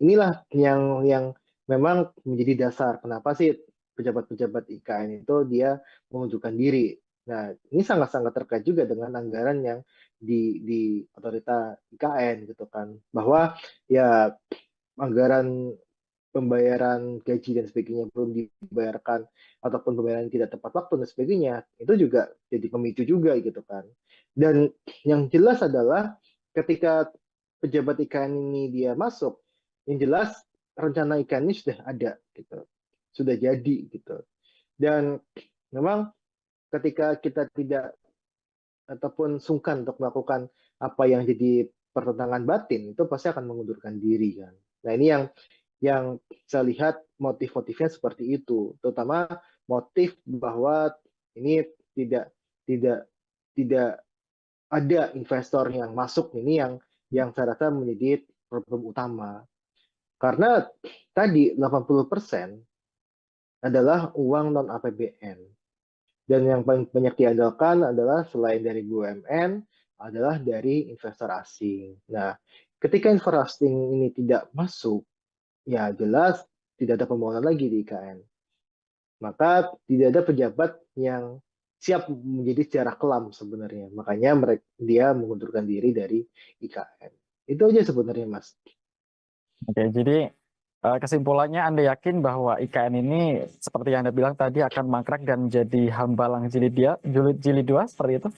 [SPEAKER 1] inilah yang memang menjadi dasar kenapa sih pejabat-pejabat IKN itu dia mengundurkan diri. Nah, ini sangat-sangat terkait juga dengan anggaran yang di otorita IKN gitu kan. Bahwa ya anggaran pembayaran gaji dan sebagainya belum dibayarkan ataupun pembayaran tidak tepat waktu dan sebagainya, itu juga jadi pemicu juga gitu kan. Dan yang jelas adalah ketika pejabat IKN ini dia masuk, yang jelas rencana IKN ini sudah ada gitu, sudah jadi gitu. Dan memang ketika kita tidak ataupun sungkan untuk melakukan apa yang jadi pertentangan batin, itu pasti akan mengundurkan diri kan. Nah ini yang saya lihat motif-motifnya seperti itu, terutama motif bahwa ini tidak tidak tidak ada investor yang masuk, ini yang saya rasa menjadi problem utama. Karena tadi 80% adalah uang non APBN. Dan yang paling banyak diandalkan adalah selain dari BUMN, adalah dari investor asing. Nah, ketika investor asing ini tidak masuk, ya jelas tidak ada pembangunan lagi di IKN. Maka tidak ada pejabat yang siap menjadi sejarah kelam sebenarnya. Makanya dia mengundurkan diri dari IKN. Itu aja sebenarnya, Mas.
[SPEAKER 2] Oke, jadi kesimpulannya Anda yakin bahwa IKN ini seperti yang Anda bilang tadi akan mangkrak dan jadi hambalang jilid dua seperti itu?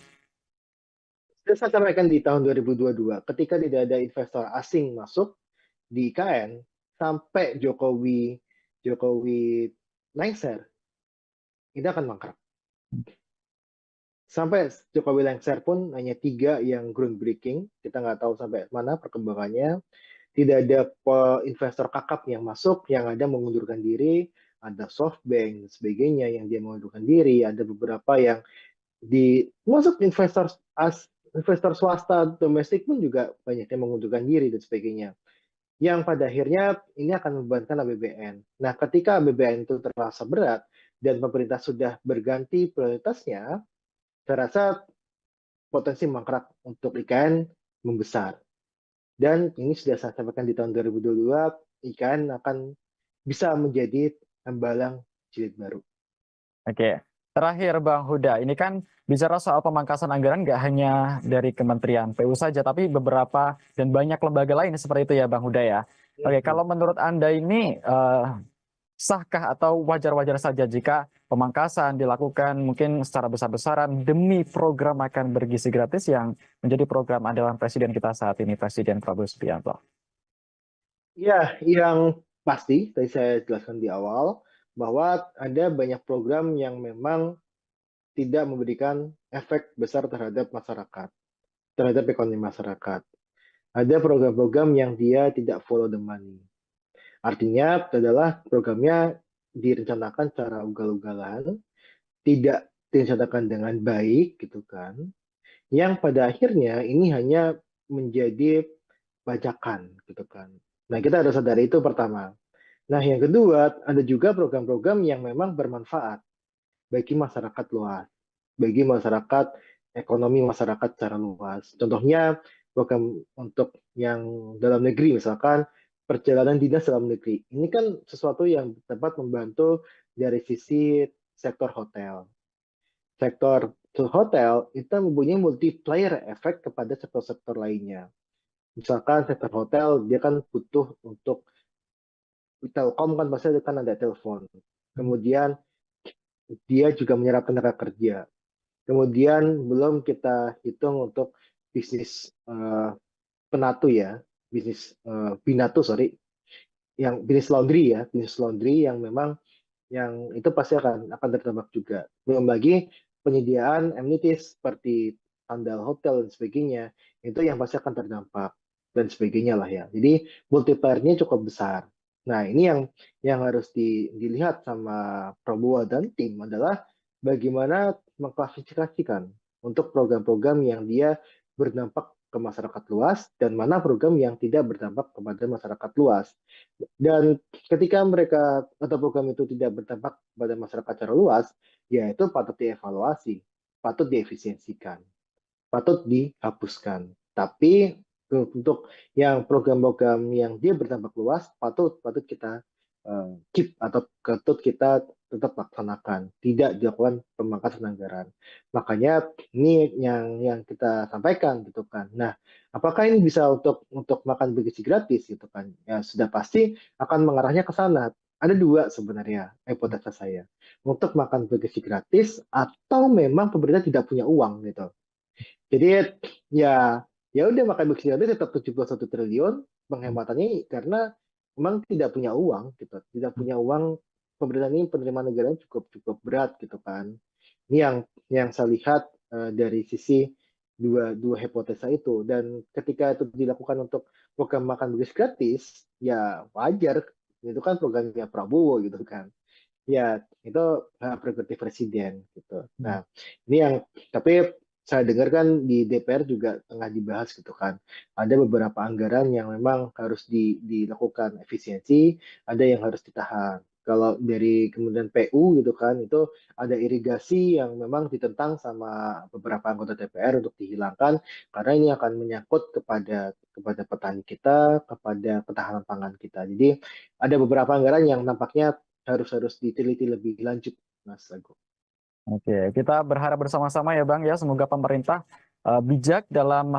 [SPEAKER 1] Sudah saya sampaikan di tahun 2022, ketika tidak ada investor asing masuk di IKN, sampai Jokowi Jokowi lengser, itu akan mangkrak. Sampai Jokowi lengser pun hanya 3 yang groundbreaking, kita nggak tahu sampai mana perkembangannya. Tidak ada investor kakap yang masuk, yang ada mengundurkan diri, ada SoftBank dan sebagainya yang dia mengundurkan diri, ada beberapa yang masuk investor swasta domestik pun juga banyak yang mengundurkan diri dan sebagainya. Yang pada akhirnya ini akan membebankan APBN. Nah, ketika APBN itu terasa berat dan pemerintah sudah berganti prioritasnya, saya rasa potensi mangkrak untuk IKN membesar. Dan ini sudah saya sampaikan di tahun 2022, IKN akan bisa menjadi hambalang jilid baru.
[SPEAKER 2] Oke, terakhir Bang Huda, ini kan bicara soal pemangkasan anggaran nggak hanya dari Kementerian PU saja, tapi beberapa dan banyak lembaga lain seperti itu ya Bang Huda ya. Oke, kalau menurut Anda ini sahkah atau wajar-wajar saja jika pemangkasan dilakukan mungkin secara besar-besaran demi program makan bergizi gratis yang menjadi program andalan Presiden kita saat ini, Presiden Prabowo Subianto?
[SPEAKER 1] Ya, yang pasti tadi saya jelaskan di awal bahwa ada banyak program yang memang tidak memberikan efek besar terhadap masyarakat, terhadap ekonomi masyarakat. Ada program-program yang dia tidak follow the money. Artinya adalah programnya direncanakan secara ugal-ugalan, tidak direncanakan dengan baik gitu kan. Yang pada akhirnya ini hanya menjadi bajakan gitu kan. Nah, kita harus sadari itu pertama. Nah, yang kedua, ada juga program-program yang memang bermanfaat bagi masyarakat luas, bagi masyarakat, ekonomi masyarakat secara luas. Contohnya, program untuk yang dalam negeri, misalkan perjalanan dinas dalam negeri. Ini kan sesuatu yang dapat membantu dari sisi sektor hotel. Sektor hotel itu mempunyai multiplier efek kepada sektor-sektor lainnya. Misalkan sektor hotel, dia kan butuh untuk Telkom kan pasti kan ada telepon. Kemudian dia juga menyerap tenaga kerja. Kemudian belum kita hitung untuk bisnis penatu ya, bisnis binatu sorry, yang bisnis laundry ya, bisnis laundry yang memang yang itu pasti akan terdampak juga. Belum lagi penyediaan amenities seperti sandal hotel dan sebagainya, itu yang pasti akan terdampak dan sebagainya lah ya. Jadi multiplier-nya cukup besar. Nah, ini yang harus dilihat sama Prabowo dan tim adalah bagaimana mengklasifikasikan untuk program-program yang dia berdampak ke masyarakat luas dan mana program yang tidak berdampak kepada masyarakat luas. Dan ketika mereka atau program itu tidak berdampak pada masyarakat secara luas, ya itu patut dievaluasi, patut diefisiensikan, patut dihapuskan. Tapi untuk yang program-program yang dia berdampak luas, patut kita keep atau patut kita tetap laksanakan, tidak dilakukan pemangkasan anggaran. Makanya ini yang kita sampaikan gitu kan. Nah, apakah ini bisa untuk makan bergizi gratis gitu kan? Ya sudah pasti akan mengarahnya ke sana. Ada dua sebenarnya hipotesa saya, untuk makan bergizi gratis atau memang pemerintah tidak punya uang gitu. Jadi ya ya udah makan bergizi gratis tetap 71 triliun penghematannya karena memang tidak punya uang gitu, tidak punya uang. Pemerintah ini penerimaan negara cukup cukup berat gitu kan. Ini yang saya lihat dari sisi dua dua hipotesa itu. Dan ketika itu dilakukan untuk program makan bergizi gratis, ya wajar, itu kan programnya Prabowo gitu kan. Ya itu hak prerogatif presiden gitu. Nah ini yang, tapi saya dengar kan di DPR juga tengah dibahas gitu kan. Ada beberapa anggaran yang memang harus dilakukan efisiensi, ada yang harus ditahan. Kalau dari kemudian PU gitu kan, itu ada irigasi yang memang ditentang sama beberapa anggota DPR untuk dihilangkan karena ini akan menyangkut kepada petani kita, kepada ketahanan pangan kita. Jadi ada beberapa anggaran yang nampaknya harus diteliti lebih lanjut, Mas Agung.
[SPEAKER 2] Oke, kita berharap bersama-sama ya Bang ya, semoga pemerintah bijak dalam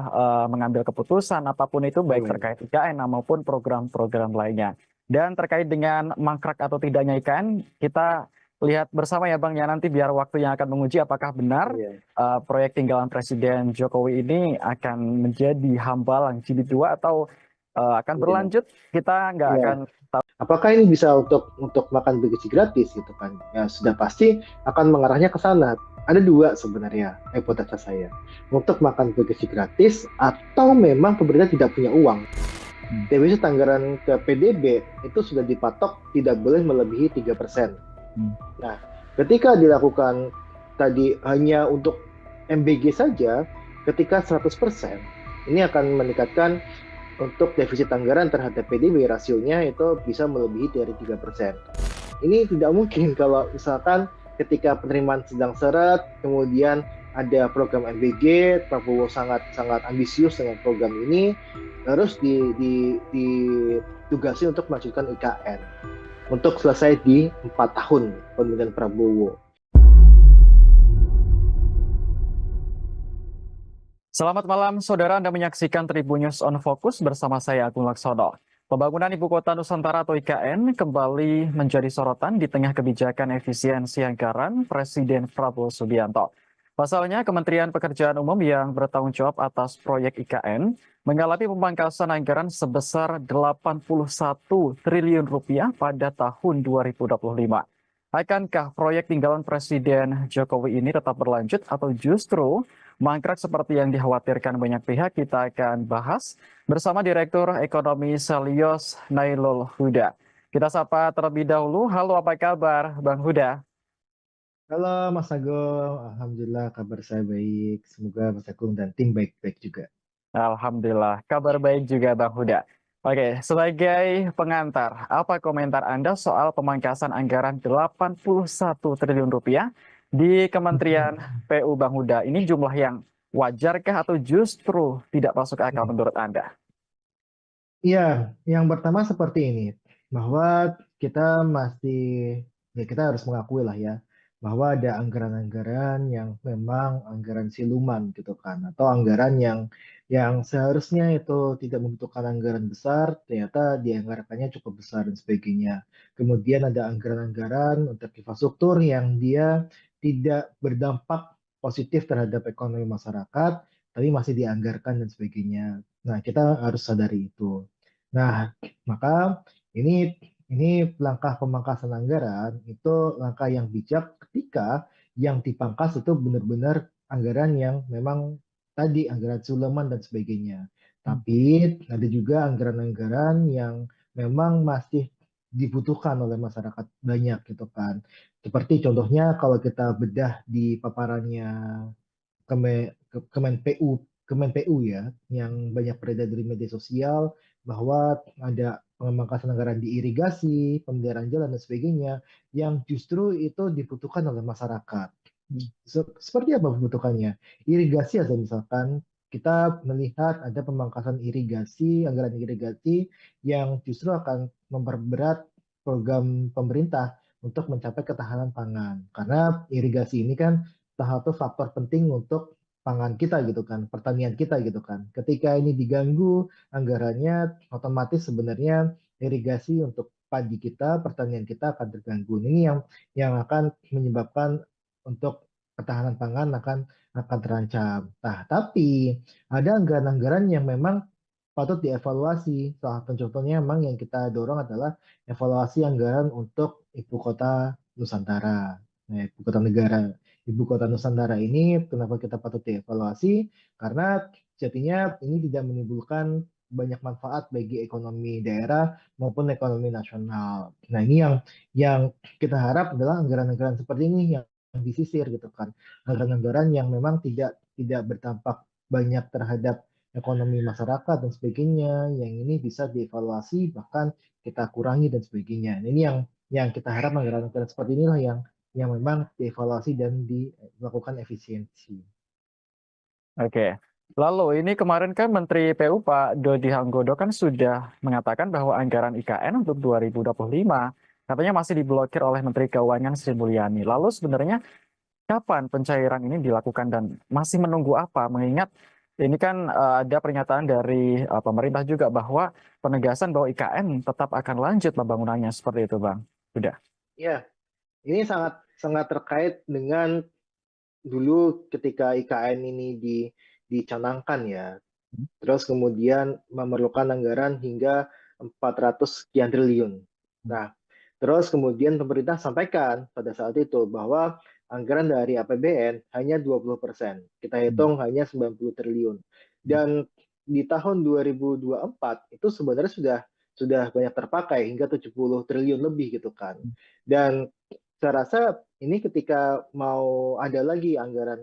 [SPEAKER 2] mengambil keputusan apapun itu, baik
[SPEAKER 1] Amin.
[SPEAKER 2] terkait IKN maupun program-program lainnya. Dan terkait dengan mangkrak atau tidaknya IKN, kita lihat bersama ya Bang ya, nanti biar waktu yang akan menguji apakah benar
[SPEAKER 1] Iya,
[SPEAKER 2] proyek tinggalan Presiden Jokowi ini akan menjadi hambalang jilid 2 atau akan
[SPEAKER 1] iya,
[SPEAKER 2] berlanjut, kita nggak
[SPEAKER 1] iya.
[SPEAKER 2] akan.
[SPEAKER 1] Apakah ini bisa untuk makan bergizi gratis gitu kan? Ya sudah pasti akan mengarahnya ke sana. Ada dua sebenarnya hipotesa saya, untuk makan bergizi gratis atau memang pemerintah tidak punya uang. Defisit anggaran ke PDB itu sudah dipatok tidak boleh melebihi 3%. Nah, ketika dilakukan tadi hanya untuk MBG saja, ketika 100%, ini akan meningkatkan untuk defisit anggaran terhadap PDB, rasionya itu bisa melebihi dari 3%. Ini tidak mungkin kalau misalkan ketika penerimaan sedang seret, kemudian ada program MBG, Prabowo sangat sangat ambisius dengan program ini, terus ditugasi untuk melanjutkan IKN untuk selesai di 4 tahun pemerintahan Prabowo.
[SPEAKER 2] Selamat malam, saudara. Anda menyaksikan Tribun News on Focus bersama saya, Agung Laksono. Pembangunan Ibu Kota Nusantara atau IKN kembali menjadi sorotan di tengah kebijakan efisiensi anggaran Presiden Prabowo Subianto. Pasalnya, Kementerian Pekerjaan Umum yang bertanggung jawab atas proyek IKN mengalami pemangkasan anggaran sebesar 81 triliun rupiah pada tahun 2025. Akankah proyek tinggalan Presiden Jokowi ini tetap berlanjut atau justru mangkrak seperti yang dikhawatirkan banyak pihak? Kita akan bahas bersama Direktur Ekonomi Selyos Nailul Huda. Kita sapa terlebih dahulu. Halo, apa kabar Bang Huda?
[SPEAKER 1] Halo Mas Agung, Alhamdulillah kabar saya baik. Semoga Mas Agung dan tim baik-baik juga.
[SPEAKER 2] Alhamdulillah, kabar baik juga Bang Huda. Oke, sebagai pengantar, apa komentar Anda soal pemangkasan anggaran 81 triliun rupiah di Kementerian PU Bang Huda? Ini jumlah yang wajarkah atau justru tidak masuk akal menurut Anda?
[SPEAKER 1] Iya, yang pertama seperti ini, bahwa kita masih, ya kita harus mengakui lah ya, bahwa ada anggaran-anggaran yang memang anggaran siluman gitu kan, atau anggaran yang seharusnya itu tidak membutuhkan anggaran besar, ternyata dianggarkannya cukup besar dan sebagainya. Kemudian ada anggaran-anggaran untuk infrastruktur yang dia tidak berdampak positif terhadap ekonomi masyarakat, tapi masih dianggarkan dan sebagainya. Nah, kita harus sadari itu. Nah, maka ini langkah pemangkasan anggaran itu langkah yang bijak ketika yang dipangkas itu benar-benar anggaran yang memang tadi anggaran Suleman dan sebagainya. Tapi ada juga anggaran-anggaran yang memang masih dibutuhkan oleh masyarakat banyak gitu kan. Seperti contohnya kalau kita bedah di paparannya Kemen PU, Kemen PU ya, yang banyak beredar di media sosial bahwa ada pemangkasan anggaran di irigasi, pemeliharaan jalan dan sebagainya, yang justru itu dibutuhkan oleh masyarakat. Seperti apa membutuhkannya? Irigasi aja misalkan kita melihat ada pemangkasan irigasi, anggaran irigasi yang justru akan memperberat program pemerintah untuk mencapai ketahanan pangan. Karena irigasi ini kan salah satu faktor penting untuk pangan kita gitu kan, pertanian kita gitu kan. Ketika ini diganggu anggarannya, otomatis sebenarnya irigasi untuk padi kita, pertanian kita akan terganggu. Ini yang akan menyebabkan untuk ketahanan pangan akan terancam. Nah, tapi ada anggaran-anggaran yang memang patut dievaluasi. Salah satu contohnya memang yang kita dorong adalah evaluasi anggaran untuk ibu kota Nusantara, ibu kota negara. Ibu kota Nusantara ini kenapa kita patut dievaluasi? Karena jadinya ini tidak menimbulkan banyak manfaat bagi ekonomi daerah maupun ekonomi nasional. Nah, ini yang kita harap adalah anggaran-anggaran seperti ini yang disisir gitu kan. Anggaran-anggaran yang memang tidak berdampak banyak terhadap ekonomi masyarakat dan sebagainya, yang ini bisa dievaluasi bahkan kita kurangi dan sebagainya. Nah, ini yang kita harap anggaran-anggaran seperti inilah yang memang dievaluasi dan dilakukan efisiensi.
[SPEAKER 2] Oke. Lalu ini kemarin kan Menteri PU Pak Dodi Hanggodo kan sudah mengatakan bahwa anggaran IKN untuk 2025 katanya masih diblokir oleh Menteri Keuangan Sri Mulyani. Lalu sebenarnya kapan pencairan ini dilakukan dan masih menunggu apa? Mengingat ini kan ada pernyataan dari pemerintah juga bahwa penegasan bahwa IKN tetap akan lanjut pembangunannya seperti itu, Bang. Sudah.
[SPEAKER 1] Ya, ini sangat sangat terkait dengan dulu ketika IKN ini dicanangkan ya, terus kemudian memerlukan anggaran hingga 400 sekian triliun. Nah, terus kemudian pemerintah sampaikan pada saat itu bahwa anggaran dari APBN hanya 20%. Kita hitung hanya 90 triliun. Dan di tahun 2024 itu sebenarnya sudah banyak terpakai hingga 70 triliun lebih gitu kan. Dan saya rasa ini ketika mau ada lagi anggaran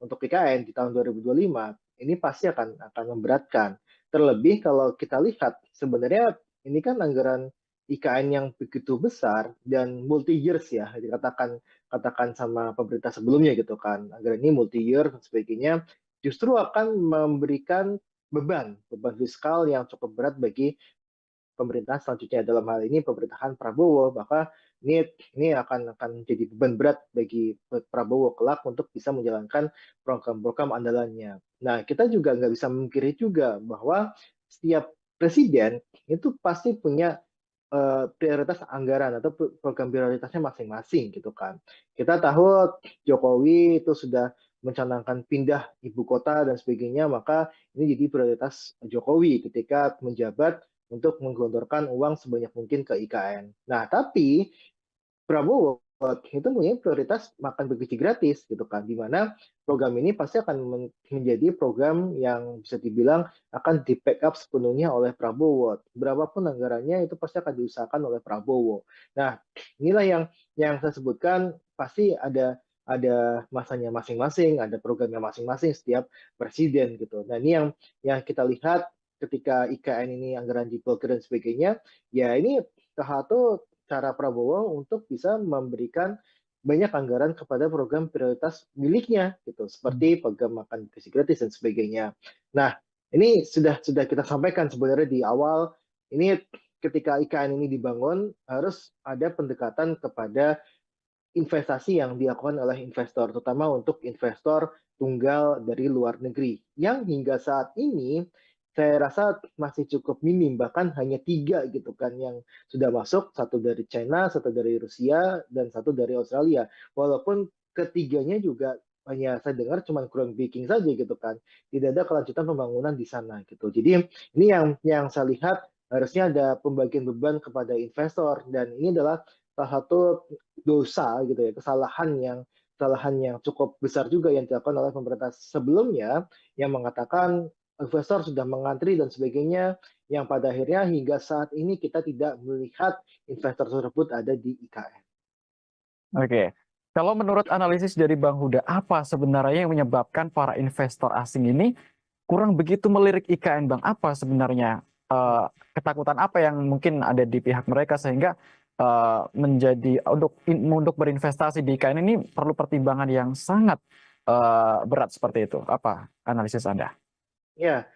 [SPEAKER 1] untuk IKN di tahun 2025, ini pasti akan memberatkan. Terlebih kalau kita lihat sebenarnya ini kan anggaran IKN yang begitu besar dan multi years ya, katakan sama pemerintah sebelumnya gitu kan. Anggaran ini multi year dan sebagainya justru akan memberikan beban fiskal yang cukup berat bagi pemerintah selanjutnya, dalam hal ini pemerintahan Prabowo, maka ini akan jadi beban berat bagi Prabowo kelak untuk bisa menjalankan program-program andalannya. Nah, kita juga nggak bisa memungkiri juga bahwa setiap presiden itu pasti punya prioritas anggaran atau program prioritasnya masing-masing gitu kan. Kita tahu Jokowi itu sudah mencanangkan pindah ibu kota dan sebagainya, maka ini jadi prioritas Jokowi ketika menjabat untuk menggelontorkan uang sebanyak mungkin ke IKN. Nah, tapi Prabowo itu punya prioritas makan bergizi gratis gitu kan, di mana program ini pasti akan menjadi program yang bisa dibilang akan di backup sepenuhnya oleh Prabowo. Berapapun anggarannya itu pasti akan diusahakan oleh Prabowo. Nah, inilah yang saya sebutkan, pasti ada masanya masing-masing, ada programnya masing-masing setiap presiden gitu. Nah, ini yang kita lihat ketika IKN ini anggaran diblokir dan sebagainya, ya ini salah satu cara Prabowo untuk bisa memberikan banyak anggaran kepada program prioritas miliknya gitu, seperti program makan gizi gratis dan sebagainya. Nah, ini sudah kita sampaikan sebenarnya di awal, ini ketika IKN ini dibangun harus ada pendekatan kepada investasi yang dilakukan oleh investor, terutama untuk investor tunggal dari luar negeri, yang hingga saat ini saya rasa masih cukup minim, bahkan hanya 3 gitu kan yang sudah masuk, satu dari China, satu dari Rusia, dan satu dari Australia. Walaupun ketiganya juga hanya saya dengar cuma groundbreaking saja gitu kan, tidak ada kelanjutan pembangunan di sana gitu. Jadi ini yang saya lihat harusnya ada pembagian beban kepada investor, dan ini adalah salah satu dosa gitu ya, kesalahan yang cukup besar juga yang dilakukan oleh pemerintah sebelumnya, yang mengatakan investor sudah mengantri dan sebagainya, yang pada akhirnya hingga saat ini kita tidak melihat investor tersebut ada di IKN.
[SPEAKER 2] Oke. Kalau menurut analisis dari Bang Huda, apa sebenarnya yang menyebabkan para investor asing ini kurang begitu melirik IKN, Bang? Apa sebenarnya ketakutan apa yang mungkin ada di pihak mereka sehingga menjadi untuk berinvestasi di IKN ini perlu pertimbangan yang sangat berat seperti itu? Apa analisis Anda?
[SPEAKER 1] Ya,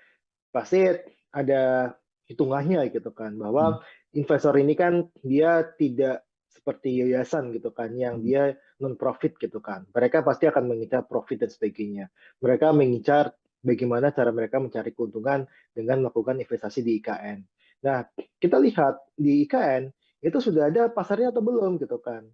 [SPEAKER 1] pasti ada hitungannya gitu kan, bahwa investor ini kan dia tidak seperti yayasan gitu kan, yang dia non-profit gitu kan. Mereka pasti akan mengincar profit dan sebagainya. Mereka mengincar bagaimana cara mereka mencari keuntungan dengan melakukan investasi di IKN. Nah, kita lihat di IKN itu sudah ada pasarnya atau belum gitu kan.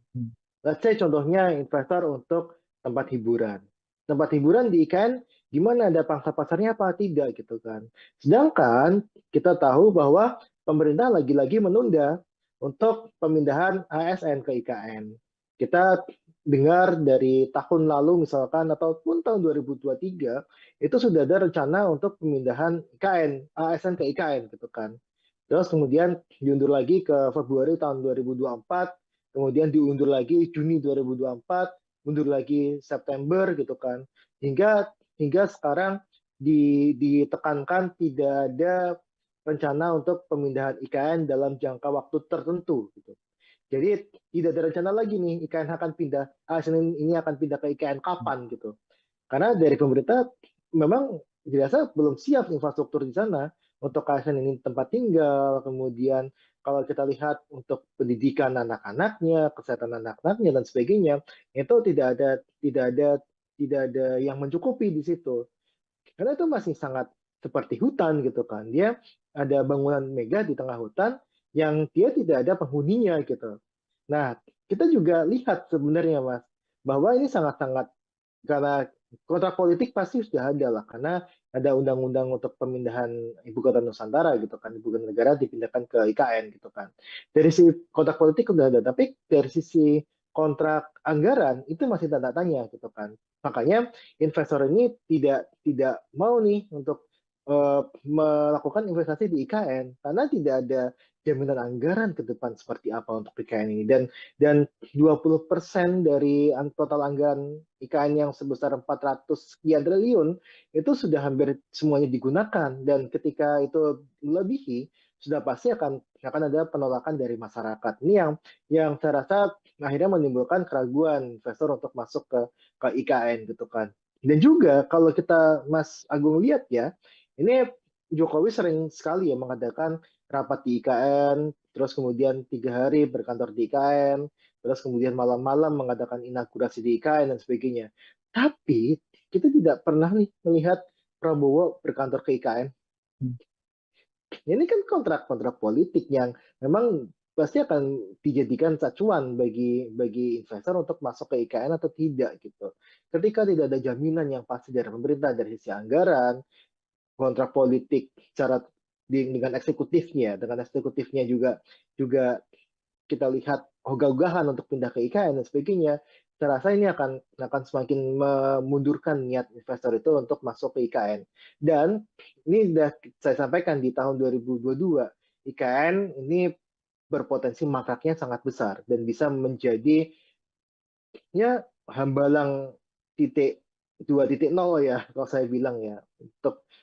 [SPEAKER 1] Let's say contohnya investor untuk tempat hiburan. Tempat hiburan di IKN gimana, ada pangsa pasarnya apa tidak gitu kan. Sedangkan kita tahu bahwa pemerintah lagi-lagi menunda untuk pemindahan ASN ke IKN. Kita dengar dari tahun lalu misalkan ataupun tahun 2023 itu sudah ada rencana untuk pemindahan IKN, ASN ke IKN gitu kan. Terus kemudian diundur lagi ke Februari tahun 2024, kemudian diundur lagi Juni 2024, mundur lagi September gitu kan. Hingga sekarang ditekankan tidak ada rencana untuk pemindahan IKN dalam jangka waktu tertentu gitu. Jadi tidak ada rencana lagi nih IKN akan pindah, ASN ini akan pindah ke IKN kapan gitu. Karena dari pemerintah memang dirasa belum siap infrastruktur di sana untuk ASN ini tempat tinggal, kemudian kalau kita lihat untuk pendidikan anak-anaknya, kesehatan anak-anaknya dan sebagainya, itu tidak ada yang mencukupi di situ. Karena itu masih sangat seperti hutan gitu kan. Dia ada bangunan megah di tengah hutan yang dia tidak ada penghuninya gitu. Nah, kita juga lihat sebenarnya Mas, bahwa ini sangat-sangat, karena kontrak politik pasti sudah ada lah, karena ada undang-undang untuk pemindahan ibu kota Nusantara gitu kan, ibu kota negara dipindahkan ke IKN gitu kan. Dari sisi kontrak politik sudah ada, tapi dari sisi kontrak anggaran itu masih tanda tanya gitu kan. Makanya investor ini tidak mau nih untuk melakukan investasi di IKN karena tidak ada jaminan anggaran ke depan seperti apa untuk IKN ini, dan 20% dari total anggaran IKN yang sebesar 400 sekian triliun itu sudah hampir semuanya digunakan, dan ketika itu melebihi sudah pasti akan ada penolakan dari masyarakat. Ini yang saya rasa akhirnya menimbulkan keraguan investor untuk masuk ke IKN gitu kan. Dan juga kalau kita Mas Agung lihat ya, ini Jokowi sering sekali ya mengadakan rapat di IKN, terus kemudian 3 hari berkantor di IKN, terus kemudian malam-malam mengadakan inaugurasi di IKN dan sebagainya. Tapi kita tidak pernah nih melihat Prabowo berkantor ke IKN. Ini kan kontrak-kontrak politik yang memang pasti akan dijadikan acuan bagi investor untuk masuk ke IKN atau tidak gitu. Ketika tidak ada jaminan yang pasti dari pemerintah dari sisi anggaran, kontrak politik secara dengan eksekutifnya juga kita lihat ogah-ogahan untuk pindah ke IKN dan sebagainya, saya rasa ini akan semakin memundurkan niat investor itu untuk masuk ke IKN. Dan ini sudah saya sampaikan di tahun 2022, IKN ini berpotensi mangkraknya sangat besar dan bisa menjadi ya hambalang titik 2.0 ya kalau saya bilang ya,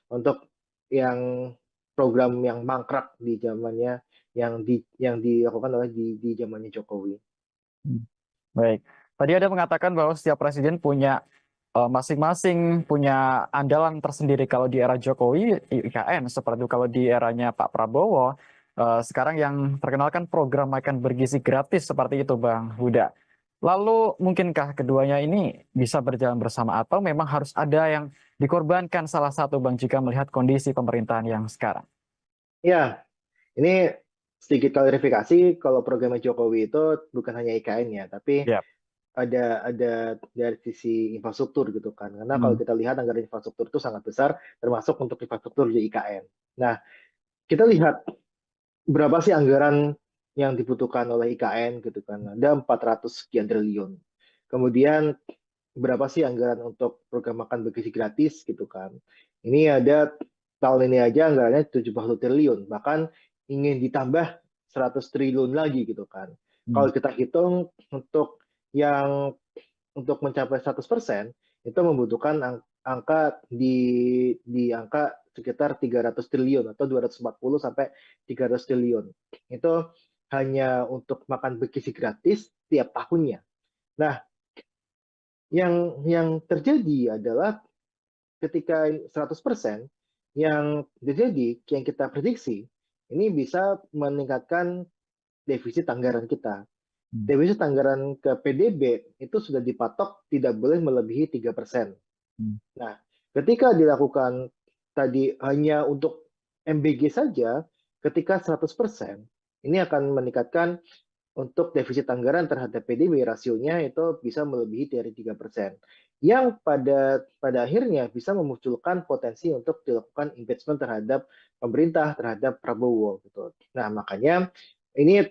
[SPEAKER 1] untuk yang program yang mangkrak di zamannya, yang dilakukan oleh di zamannya Jokowi.
[SPEAKER 2] Baik. Tadi ada mengatakan bahwa setiap presiden punya masing-masing punya andalan tersendiri. Kalau di era Jokowi, IKN. Seperti kalau di eranya Pak Prabowo, sekarang yang terkenal kan program makan bergizi gratis seperti itu, Bang Huda. Lalu mungkinkah keduanya ini bisa berjalan bersama atau memang harus ada yang dikorbankan salah satu, Bang, jika melihat kondisi pemerintahan yang sekarang?
[SPEAKER 1] Ya, ini sedikit klarifikasi, kalau programnya Jokowi itu bukan hanya IKN ya, tapi
[SPEAKER 2] Ya.
[SPEAKER 1] ada dari sisi infrastruktur gitu kan. Karena kalau kita lihat anggaran infrastruktur itu sangat besar, termasuk untuk infrastruktur di IKN. Nah, kita lihat berapa sih anggaran yang dibutuhkan oleh IKN gitu kan. Ada 400 sekian triliun. Kemudian berapa sih anggaran untuk program makan bergizi gratis gitu kan. Ini ada tahun ini aja anggarannya 70 triliun, bahkan ingin ditambah 100 triliun lagi gitu kan. Kalau kita hitung yang untuk mencapai 100% itu membutuhkan angka di angka sekitar 300 triliun atau 240 sampai 300 triliun. Itu hanya untuk makan bergizi gratis tiap tahunnya. Nah, yang terjadi adalah ketika 100%, yang terjadi, yang kita prediksi, ini bisa meningkatkan defisit anggaran kita. defisit anggaran ke PDB itu sudah dipatok tidak boleh melebihi 3%. Nah, ketika dilakukan tadi hanya untuk MBG saja, ketika 100%, ini akan meningkatkan untuk defisit anggaran terhadap PDB rasionya itu bisa melebihi dari 3%. Yang pada akhirnya bisa memunculkan potensi untuk dilakukan impeachment terhadap pemerintah, terhadap Prabowo gitu. Nah, makanya ini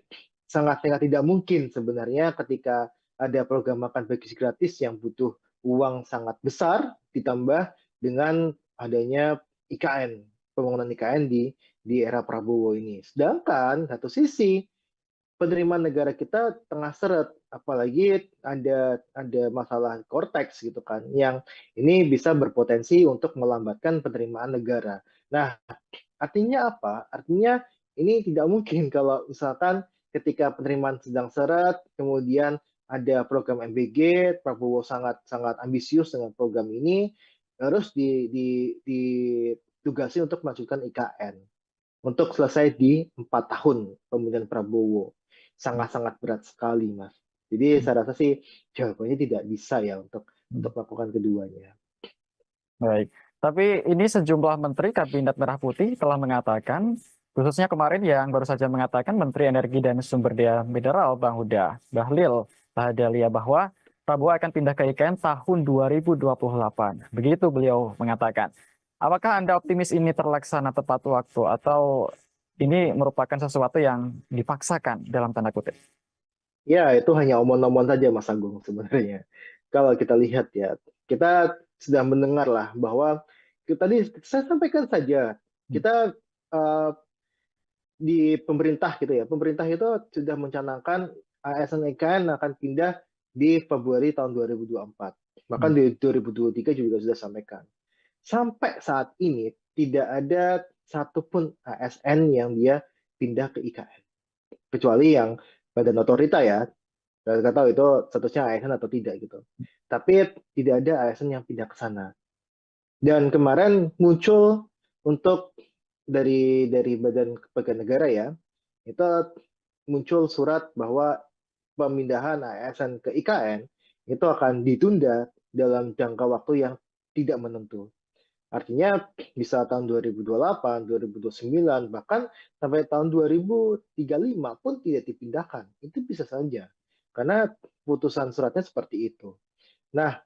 [SPEAKER 1] sangat tidak mungkin sebenarnya ketika ada program makan bagi gratis yang butuh uang sangat besar ditambah dengan adanya IKN, pembangunan IKN di era Prabowo ini. Sedangkan satu sisi penerimaan negara kita tengah seret, apalagi ada masalah Cortex gitu kan, yang ini bisa berpotensi untuk melambatkan penerimaan negara. Nah, artinya apa? Artinya ini tidak mungkin kalau misalkan ketika penerimaan sedang seret, kemudian ada program MBG, Prabowo sangat sangat ambisius dengan program ini, harus ditugasi untuk melanjutkan IKN untuk selesai di 4 tahun pemerintahan Prabowo. Sangat-sangat berat sekali, Mas. Jadi saya rasa sih jawabannya tidak bisa ya untuk melakukan keduanya.
[SPEAKER 2] Baik, tapi ini sejumlah menteri Kabinet Merah Putih telah mengatakan, khususnya kemarin yang baru saja mengatakan Menteri Energi dan Sumber Daya Mineral Bang Huda Bahlil Lahadalia bahwa Prabowo akan pindah ke IKN tahun 2028. Begitu beliau mengatakan. Apakah Anda optimis ini terlaksana tepat waktu atau ini merupakan sesuatu yang dipaksakan dalam tanda kutip?
[SPEAKER 1] Ya, itu hanya omong-omong saja, Mas Agung, sebenarnya. Kalau kita lihat ya, kita sudah mendengar lah bahwa tadi saya sampaikan saja, kita di pemerintah gitu ya, pemerintah itu sudah mencanangkan ASN IKN akan pindah di Februari tahun 2024. Bahkan di 2023 juga sudah sampaikan. Sampai saat ini tidak ada satupun ASN yang dia pindah ke IKN. Kecuali yang badan otorita ya, nggak tahu itu statusnya ASN atau tidak gitu. Tapi tidak ada ASN yang pindah ke sana. Dan kemarin muncul untuk dari Badan Kepegawaian Negara ya, itu muncul surat bahwa pemindahan ASN ke IKN itu akan ditunda dalam jangka waktu yang tidak menentu. Artinya bisa tahun 2028, 2029, bahkan sampai tahun 2035 pun tidak dipindahkan. Itu bisa saja. Karena putusan suratnya seperti itu. Nah,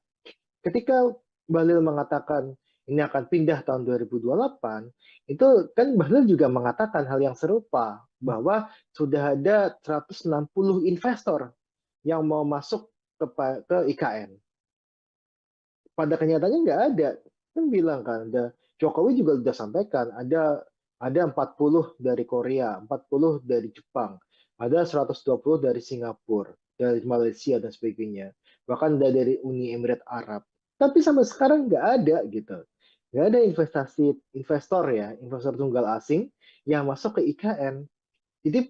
[SPEAKER 1] ketika Bahlil mengatakan ini akan pindah tahun 2028, itu kan Bahlil juga mengatakan hal yang serupa, bahwa sudah ada 160 investor yang mau masuk ke IKN. Pada kenyataannya nggak ada. Kan bilang kan, ada Jokowi juga sudah sampaikan, ada 40 dari Korea, 40 dari Jepang, ada 120 dari Singapura, dari Malaysia dan sebagainya. Bahkan dari Uni Emirat Arab. Tapi sampai sekarang nggak ada gitu. Nggak ada investor ya, investor tunggal asing yang masuk ke IKN. Jadi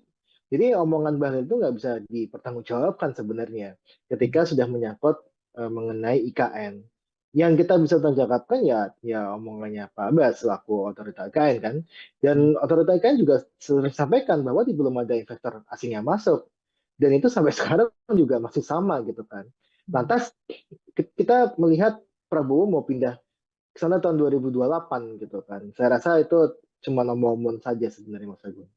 [SPEAKER 1] jadi omongan Bahlil itu nggak bisa dipertanggungjawabkan sebenarnya ketika sudah menyangkut mengenai IKN. Yang kita bisa tanggapan ya omongannya Pak Abbas selaku otorita IKN kan. Dan otorita IKN juga sudah sampaikan bahwa belum ada investor asing yang masuk. Dan itu sampai sekarang juga masih sama gitu kan. Lantas kita melihat Prabowo mau pindah ke sana tahun 2028 gitu kan. Saya rasa itu cuma omong-omong saja sebenarnya Mas Agung.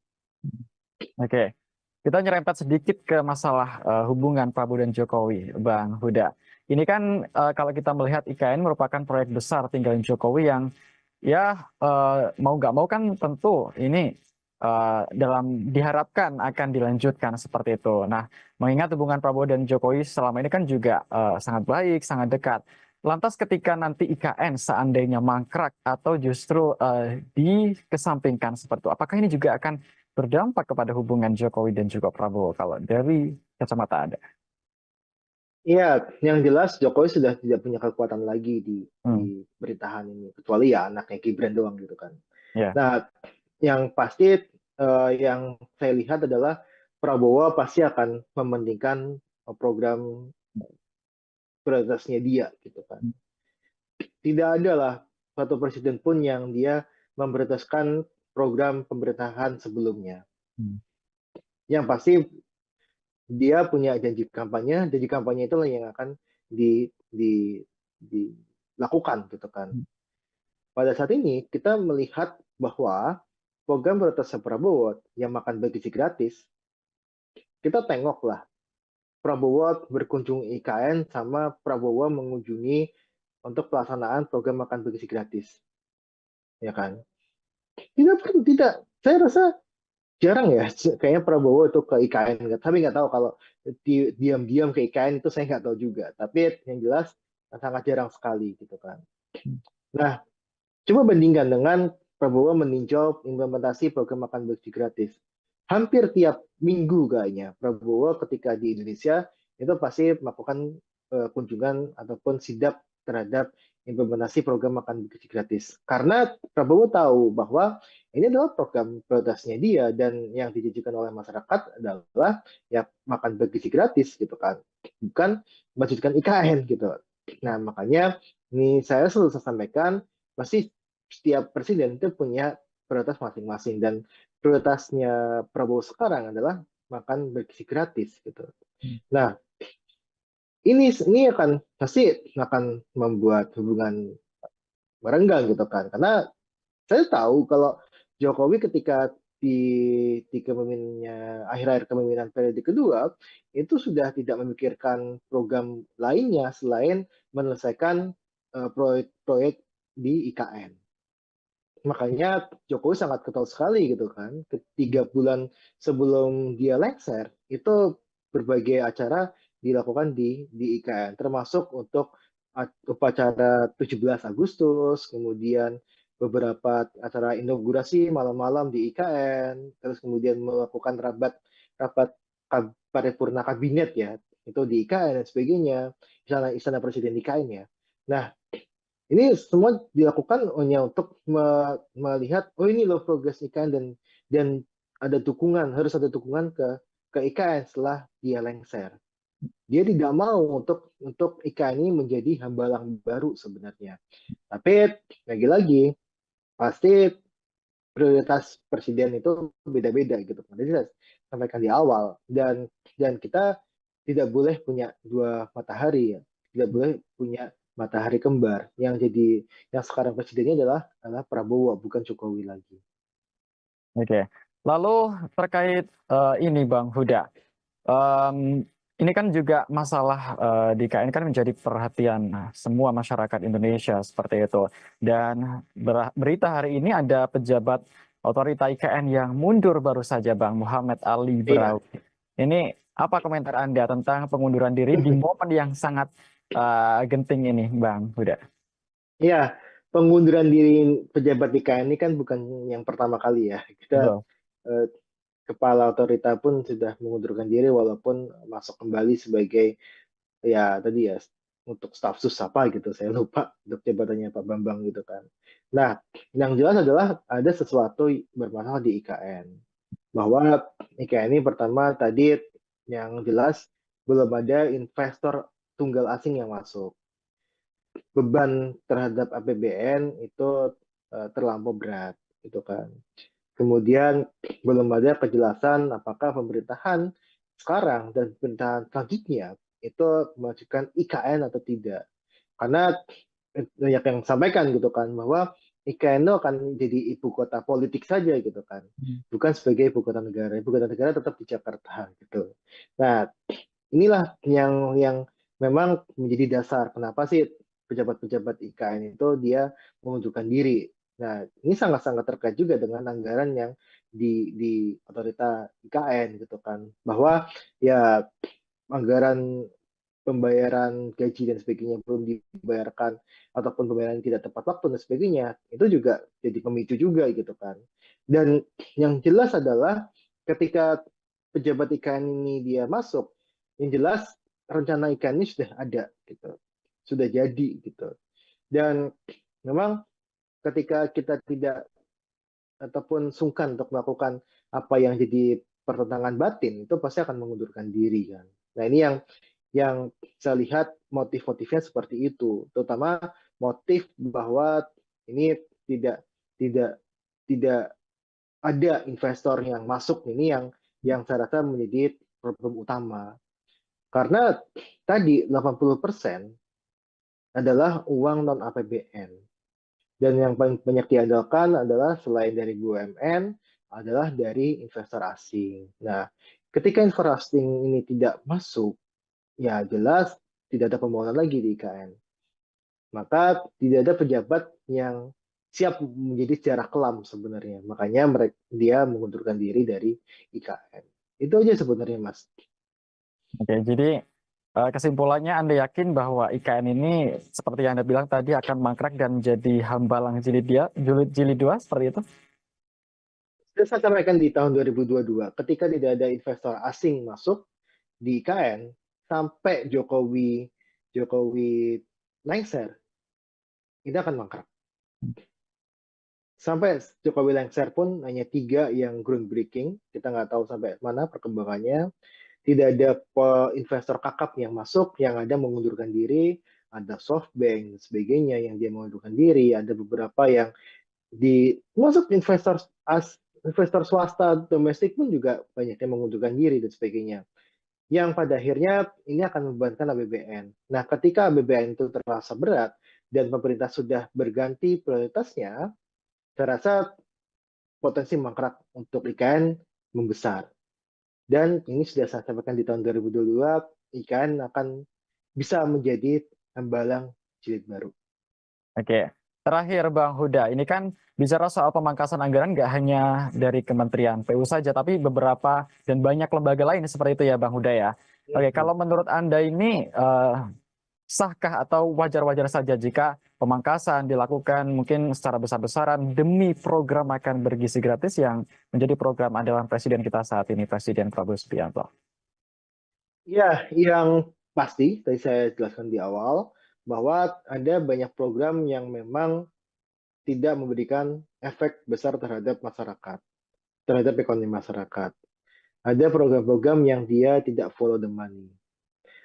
[SPEAKER 2] Oke, kita nyerempet sedikit ke masalah hubungan Prabowo dan Jokowi, Bang Huda. Ini kan kalau kita melihat IKN merupakan proyek besar tinggalin Jokowi yang ya mau nggak mau kan tentu ini dalam diharapkan akan dilanjutkan seperti itu. Nah, mengingat hubungan Prabowo dan Jokowi selama ini kan juga sangat baik, sangat dekat. Lantas ketika nanti IKN seandainya mangkrak atau justru dikesampingkan seperti itu, apakah ini juga akan berdampak kepada hubungan Jokowi dan juga Prabowo kalau dari kacamata Anda?
[SPEAKER 1] Iya, yang jelas Jokowi sudah tidak punya kekuatan lagi di
[SPEAKER 2] Hmm,
[SPEAKER 1] pemerintahan ini, kecuali ya anaknya Gibran doang gitu kan.
[SPEAKER 2] ya.
[SPEAKER 1] Nah, yang pasti yang saya lihat adalah Prabowo pasti akan mementingkan program prioritasnya dia gitu kan. Tidak ada lah satu presiden pun yang dia memprioritaskan program pemerintahan sebelumnya.
[SPEAKER 2] Hmm,
[SPEAKER 1] Yang pasti dia punya janji kampanye itulah yang akan dilakukan gitu kan. Pada saat ini kita melihat bahwa program prioritas Prabowo yang makan gaji gratis, kita tengoklah Prabowo berkunjung IKN sama Prabowo mengunjungi untuk pelaksanaan program makan gaji gratis, ya kan? Tidak, saya rasa jarang ya, kayaknya Prabowo itu ke IKN, tapi nggak tahu kalau diam-diam ke IKN itu saya nggak tahu juga. Tapi yang jelas sangat jarang sekali gitu kan. Nah, coba bandingkan dengan Prabowo meninjau implementasi program makan gaji gratis. Hampir tiap minggu kayaknya Prabowo ketika di Indonesia itu pasti melakukan kunjungan ataupun sidak terhadap implementasi program makan gaji gratis. Karena Prabowo tahu bahwa ini adalah program prioritasnya dia dan yang dijanjikan oleh masyarakat adalah ya makan gaji gratis gitu kan, bukan melanjutkan IKN gitu. Nah makanya ini saya selalu sampaikan pasti setiap presiden itu punya prioritas masing-masing dan prioritasnya Prabowo sekarang adalah makan bergizi gratis gitu. Nah, ini akan pasti akan membuat hubungan merenggang gitu kan. Karena saya tahu kalau Jokowi ketika di kepemimpinannya akhir-akhir kepemimpinan periode kedua itu sudah tidak memikirkan program lainnya selain menyelesaikan proyek-proyek di IKN. Makanya Jokowi sangat ketol sekali gitu kan. Ketiga bulan sebelum dia lengser, itu berbagai acara dilakukan di IKN, termasuk untuk upacara 17 Agustus, kemudian beberapa acara inaugurasi malam-malam di IKN, terus kemudian melakukan rapat rapat paripurna kabinet ya, itu di IKN dan sebagainya, istana presiden di IKN ya. Nah, ini semua dilakukan hanya untuk melihat, oh ini loh progres IKN dan ada dukungan, harus ada dukungan ke IKN setelah dia lengser. Dia tidak mau untuk IKN ini menjadi hambalang baru sebenarnya. Tapi lagi-lagi pasti prioritas presiden itu beda-beda gitu. Tadi saya sampaikan di awal dan kita tidak boleh punya dua matahari ya. Tidak boleh punya matahari kembar. Yang sekarang presidennya adalah Prabowo bukan Jokowi lagi.
[SPEAKER 2] Oke. Lalu terkait ini Bang Huda, em, ini kan juga masalah di KN kan menjadi perhatian semua masyarakat Indonesia seperti itu. Dan berita hari ini ada pejabat otorita IKN yang mundur baru saja Bang Muhammad Ali
[SPEAKER 1] Iya.
[SPEAKER 2] Braw. Ini apa komentar Anda tentang pengunduran diri di momen yang sangat genting ini Bang Huda?
[SPEAKER 1] Iya, pengunduran diri pejabat IKN ini kan bukan yang pertama kali ya. Kita
[SPEAKER 2] Betul.
[SPEAKER 1] eh, kepala otorita pun sudah mengundurkan diri walaupun masuk kembali sebagai ya tadi ya untuk staf sus apa gitu saya lupa untuk jabatannya Pak Bambang gitu kan. Nah, yang jelas adalah ada sesuatu bermasalah di IKN bahwa IKN ini pertama tadi yang jelas belum ada investor tunggal asing yang masuk. Beban terhadap APBN itu terlampau berat gitu kan. Kemudian belum ada kejelasan apakah pemerintahan sekarang dan pemerintahan selanjutnya itu memajukan IKN atau tidak. Karena banyak yang sampaikan gitu kan bahwa IKN itu akan jadi ibu kota politik saja gitu kan, bukan sebagai ibu kota negara. Ibu kota negara tetap di Jakarta gitu. Nah, inilah yang memang menjadi dasar kenapa sih pejabat-pejabat IKN itu dia mengundurkan diri. Nah, ini sangat-sangat terkait juga dengan anggaran yang di otorita IKN gitu kan, bahwa ya anggaran pembayaran gaji dan sebagainya belum dibayarkan ataupun pembayaran tidak tepat waktu dan sebagainya itu juga jadi pemicu juga gitu kan. Dan yang jelas adalah ketika pejabat IKN ini dia masuk, yang jelas rencana IKN ini sudah ada gitu, sudah jadi gitu. Dan memang ketika kita tidak ataupun sungkan untuk melakukan apa yang jadi pertentangan batin itu pasti akan mengundurkan diri kan. Nah ini yang saya lihat motif-motifnya seperti itu, terutama motif bahwa ini tidak tidak tidak ada investor yang masuk ini yang saya rasa menjadi problem utama. Karena tadi 80% adalah uang non APBN. Dan yang paling banyak diandalkan adalah selain dari BUMN, adalah dari investor asing. Nah, ketika investor asing ini tidak masuk, ya jelas tidak ada pembangunan lagi di IKN. Maka tidak ada pejabat yang siap menjadi sejarah kelam sebenarnya. Makanya dia mengundurkan diri dari IKN. Itu aja sebenarnya, Mas.
[SPEAKER 2] Oke, jadi kesimpulannya Anda yakin bahwa IKN ini seperti yang Anda bilang tadi akan mangkrak dan menjadi hambalang jilid dua seperti itu?
[SPEAKER 1] Sudah saya sampaikan di tahun 2022, ketika tidak ada investor asing masuk di IKN, sampai Jokowi lengser, ini akan mangkrak. Sampai Jokowi lengser pun hanya 3 yang groundbreaking, kita nggak tahu sampai mana perkembangannya. Tidak ada investor kakap yang masuk, yang ada mengundurkan diri, ada SoftBank, sebagainya yang dia mengundurkan diri, ada beberapa yang masuk investor swasta domestik pun juga banyak yang mengundurkan diri dan sebagainya. Yang pada akhirnya ini akan membebankan APBN. Nah, ketika APBN itu terasa berat dan pemerintah sudah berganti prioritasnya, saya rasa potensi mangkrak untuk IKN membesar. Dan ini sudah saya sampaikan di tahun 2022, IKN akan bisa menjadi hambalang jilid baru.
[SPEAKER 2] Oke, terakhir Bang Huda, ini kan bicara soal pemangkasan anggaran nggak hanya dari Kementerian PU saja, tapi beberapa dan banyak lembaga lain seperti itu ya Bang Huda ya. Oke, kalau menurut Anda ini sahkah atau wajar-wajar saja jika pemangkasan dilakukan mungkin secara besar-besaran demi program makan bergizi gratis yang menjadi program andalan Presiden kita saat ini, Presiden Prabowo Subianto?
[SPEAKER 1] Ya, yang pasti, tadi saya jelaskan di awal, bahwa ada banyak program yang memang tidak memberikan efek besar terhadap masyarakat, terhadap ekonomi masyarakat. Ada program-program yang dia tidak follow the money.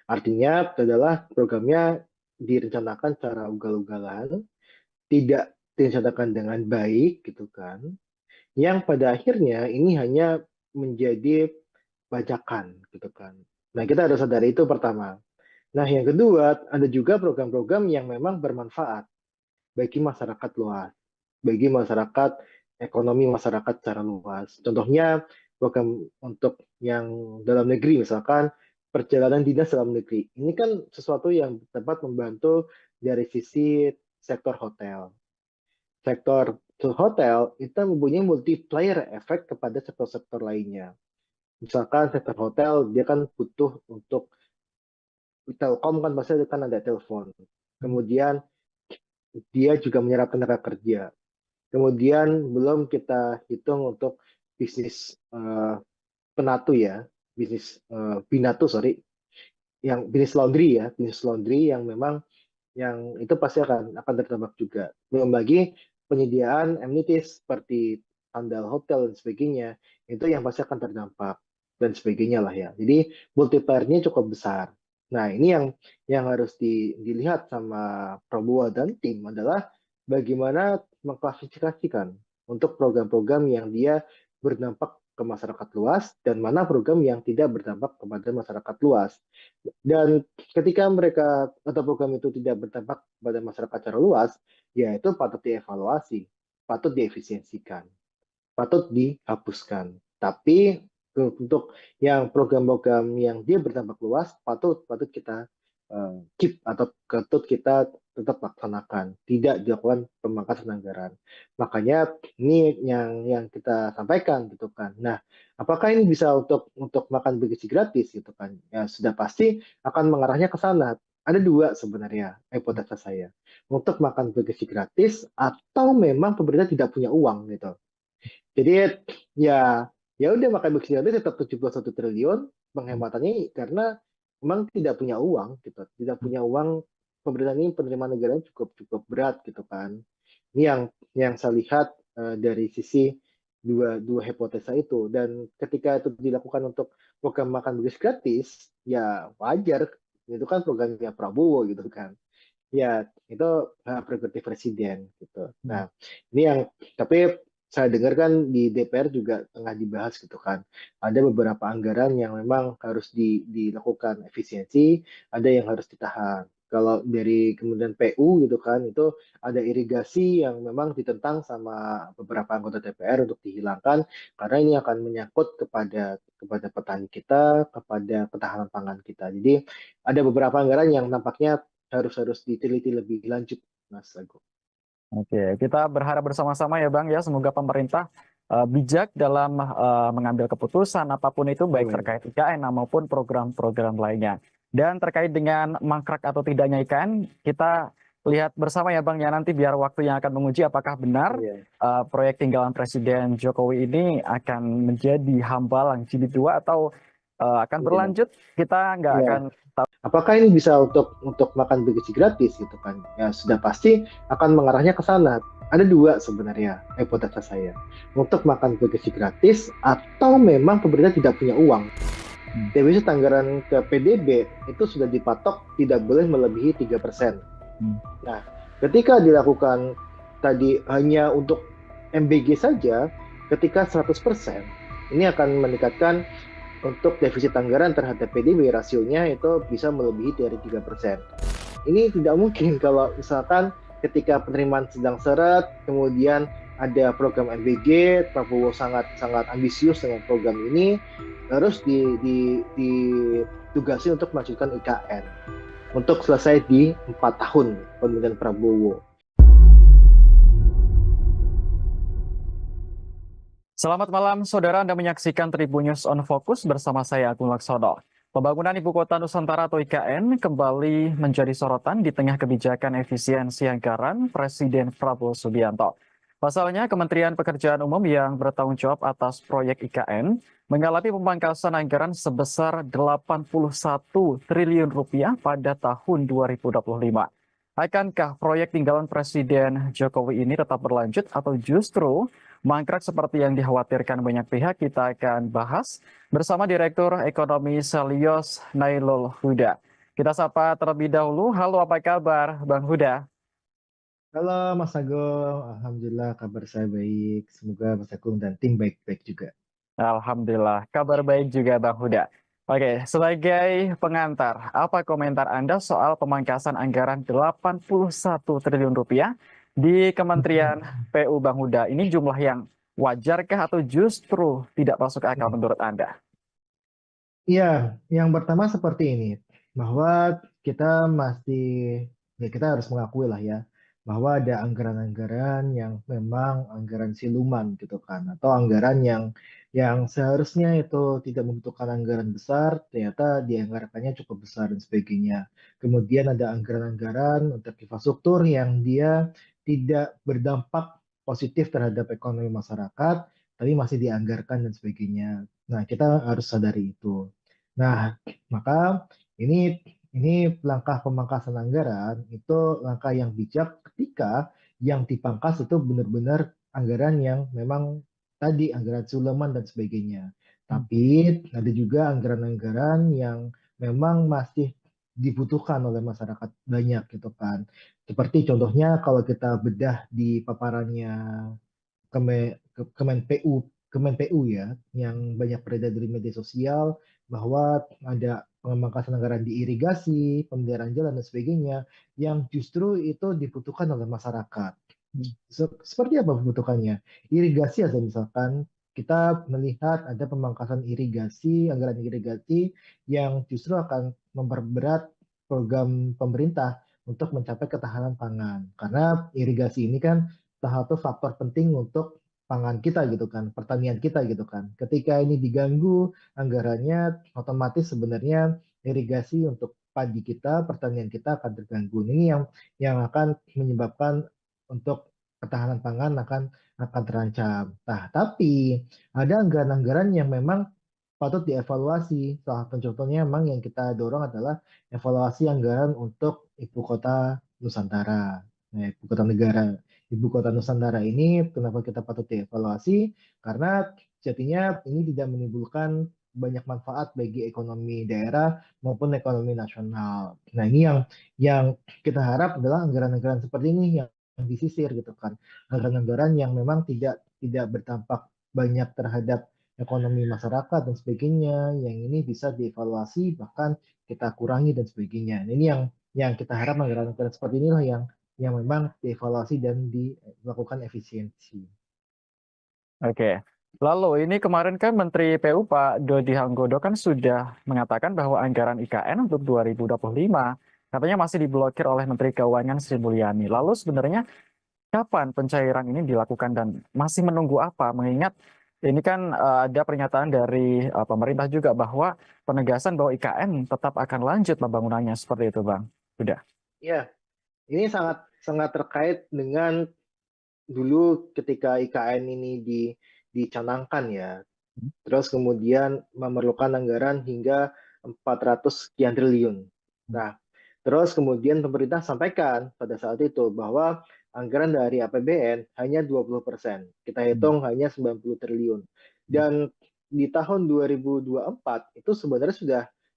[SPEAKER 1] Artinya adalah programnya direncanakan secara ugal-ugalan, tidak direncanakan dengan baik gitu kan, yang pada akhirnya ini hanya menjadi bajakan gitu kan. Nah, kita harus sadari itu pertama. Nah, yang kedua, ada juga program-program yang memang bermanfaat bagi masyarakat luas, bagi masyarakat, ekonomi masyarakat secara luas. Contohnya, program untuk yang dalam negeri, misalkan perjalanan dinas dalam negeri. Ini kan sesuatu yang dapat membantu dari sisi sektor hotel. Sektor hotel itu mempunyai multiplier efek kepada sektor-sektor lainnya. Misalkan sektor hotel, dia kan butuh untuk Telkom kan pasti kan ada telepon. Kemudian dia juga menyerap tenaga kerja. Kemudian belum kita hitung untuk bisnis penatu ya, bisnis binatu sorry, yang bisnis laundry ya, bisnis laundry yang memang yang itu pasti akan terdampak juga. Belum lagi penyediaan amenities seperti sandal hotel dan sebagainya, itu yang pasti akan terdampak dan sebagainya lah ya. Jadi multiplier-nya cukup besar. Nah, ini yang harus dilihat sama Prabowo dan tim adalah bagaimana mengklasifikasikan untuk program-program yang dia berdampak ke masyarakat luas dan mana program yang tidak berdampak kepada masyarakat luas. Dan ketika mereka atau program itu tidak berdampak pada masyarakat secara luas, ya itu patut dievaluasi, patut diefisiensikan, patut dihapuskan. Tapi untuk yang program-program yang dia berdampak luas, patut kita keep atau patut kita tetap laksanakan, tidak dilakukan pemangkasan anggaran. Makanya ini yang kita sampaikan gitu kan. Nah, apakah ini bisa untuk makan bergizi gratis gitu kan? Ya sudah pasti akan mengarahnya ke sana. Ada dua sebenarnya hipotesa saya. Untuk makan bergizi gratis atau memang pemerintah tidak punya uang gitu. Jadi ya ya udah makan bergizi gratis tetap 71 triliun penghematannya karena memang tidak punya uang gitu. Tidak punya uang, pemerintah ini penerimaan negara cukup berat gitu kan. Ini yang saya lihat dari sisi dua hipotesa itu, dan ketika itu dilakukan untuk program makan bergizi gratis ya wajar, itu kan programnya Prabowo gitu kan, ya itu hak prerogatif presiden gitu. Nah, ini yang tapi saya dengar kan di DPR juga tengah dibahas gitu kan. Ada beberapa anggaran yang memang harus dilakukan efisiensi, ada yang harus ditahan. Kalau dari kemudian PU gitu kan, itu ada irigasi yang memang ditentang sama beberapa anggota DPR untuk dihilangkan karena ini akan menyangkut kepada petani kita, kepada ketahanan pangan kita. Jadi ada beberapa anggaran yang nampaknya harus diteliti lebih lanjut, Mas Agung.
[SPEAKER 2] Oke, kita berharap bersama-sama ya Bang ya, semoga pemerintah bijak dalam mengambil keputusan apapun itu baik
[SPEAKER 1] Amin.
[SPEAKER 2] terkait IKN maupun program-program lainnya. Dan terkait dengan mangkrak atau tidaknya IKN, kita lihat bersama ya Bang ya nanti biar waktu yang akan menguji apakah benar
[SPEAKER 1] Iya.
[SPEAKER 2] proyek tinggalan Presiden Jokowi ini akan menjadi hambalang jilid 2 atau akan
[SPEAKER 1] Iya.
[SPEAKER 2] berlanjut, kita nggak
[SPEAKER 1] Iya.
[SPEAKER 2] akan tahu.
[SPEAKER 1] Apakah ini bisa untuk makan bergizi gratis gitu kan? Ya sudah pasti akan mengarahnya ke sana. Ada dua sebenarnya hipotesa saya. Untuk makan bergizi gratis atau memang pemerintah tidak punya uang. Defisit anggaran ke PDB itu sudah dipatok tidak boleh melebihi 3%. Nah, ketika dilakukan tadi hanya untuk MBG saja, ketika 100%, ini akan meningkatkan untuk defisit anggaran terhadap PDB rasionya itu bisa melebihi dari 3%. Ini tidak mungkin kalau misalkan ketika penerimaan sedang seret, kemudian ada program MBG, Prabowo sangat sangat ambisius dengan program ini, terus ditugasi untuk melanjutkan IKN untuk selesai di 4 tahun pemerintahan Prabowo.
[SPEAKER 2] Selamat malam, saudara. Anda menyaksikan Tribun News on Focus bersama saya, Agung Laksono. Pembangunan Ibu Kota Nusantara atau IKN kembali menjadi sorotan di tengah kebijakan efisiensi anggaran Presiden Prabowo Subianto. Pasalnya, Kementerian Pekerjaan Umum yang bertanggung jawab atas proyek IKN mengalami pemangkasan anggaran sebesar 81 triliun rupiah pada tahun 2025. Akankah proyek tinggalan Presiden Jokowi ini tetap berlanjut atau justru mangkrak seperti yang dikhawatirkan banyak pihak? Kita akan bahas bersama Direktur Ekonomi Selios Nailul Huda. Kita sapa terlebih dahulu. Halo, apa kabar Bang Huda?
[SPEAKER 1] Halo Mas Agung, Alhamdulillah kabar saya baik. Semoga Mas Agung dan tim baik-baik juga.
[SPEAKER 2] Alhamdulillah, kabar baik juga Bang Huda. Oke, sebagai pengantar, apa komentar Anda soal pemangkasan anggaran 81 triliun rupiah di Kementerian PU Bang Huda? Ini jumlah yang wajarkah atau justru tidak masuk akal menurut Anda?
[SPEAKER 1] Iya, yang pertama seperti ini, bahwa kita masih, ya kita harus mengakui lah ya, bahwa ada anggaran-anggaran yang memang anggaran siluman gitu kan, atau anggaran yang seharusnya itu tidak membutuhkan anggaran besar, ternyata dianggarkannya cukup besar dan sebagainya. Kemudian ada anggaran-anggaran untuk infrastruktur yang dia tidak berdampak positif terhadap ekonomi masyarakat, tapi masih dianggarkan dan sebagainya. Nah, kita harus sadari itu. Nah, maka ini langkah pemangkasan anggaran itu langkah yang bijak ketika yang dipangkas itu benar-benar anggaran yang memang tadi anggaran Suleman dan sebagainya. Tapi ada juga anggaran-anggaran yang memang masih dibutuhkan oleh masyarakat banyak gitu kan. Seperti contohnya kalau kita bedah di paparannya Kemen PU ya, yang banyak beredar di media sosial bahwa ada pemangkasan anggaran di irigasi, pemeliharaan jalan dan sebagainya, yang justru itu dibutuhkan oleh masyarakat. Seperti apa kebutuhannya? Irigasi aja misalkan kita melihat ada pemangkasan irigasi, anggaran irigasi yang justru akan memperberat program pemerintah untuk mencapai ketahanan pangan. Karena irigasi ini kan salah satu faktor penting untuk pangan kita gitu kan, pertanian kita gitu kan. Ketika ini diganggu anggarannya, otomatis sebenarnya irigasi untuk padi kita, pertanian kita akan terganggu. Ini yang akan menyebabkan untuk ketahanan pangan akan terancam. Nah, tapi ada anggaran-anggaran yang memang patut dievaluasi. Salah satu contohnya memang yang kita dorong adalah evaluasi anggaran untuk ibu kota Nusantara, nah, ibu kota negara. Ibu kota Nusantara ini kenapa kita patut dievaluasi? Karena jadinya ini tidak menimbulkan banyak manfaat bagi ekonomi daerah maupun ekonomi nasional. Nah, ini yang kita harap adalah anggaran-anggaran seperti ini yang disisir gitu kan. Anggaran-anggaran yang memang tidak tidak berdampak banyak terhadap ekonomi masyarakat dan sebagainya, yang ini bisa dievaluasi bahkan kita kurangi dan sebagainya. Nah, ini yang kita harap anggaran-anggaran seperti inilah yang memang dievaluasi dan dilakukan efisiensi.
[SPEAKER 2] Oke. Lalu ini kemarin kan Menteri PU Pak Dodi Hanggodo kan sudah mengatakan bahwa anggaran IKN untuk 2025 katanya masih diblokir oleh Menteri Keuangan Sri Mulyani. Lalu sebenarnya kapan pencairan ini dilakukan dan masih menunggu apa? Mengingat ini kan ada pernyataan dari pemerintah juga bahwa penegasan bahwa IKN tetap akan lanjut pembangunannya seperti itu, Bang. Sudah.
[SPEAKER 1] Ya, ini sangat sangat terkait dengan dulu ketika IKN ini dicanangkan ya, terus kemudian memerlukan anggaran hingga 400 sekian triliun. Nah, terus kemudian pemerintah sampaikan pada saat itu bahwa anggaran dari APBN hanya 20%. Kita hitung hanya 90 triliun. Dan di tahun 2024 itu sebenarnya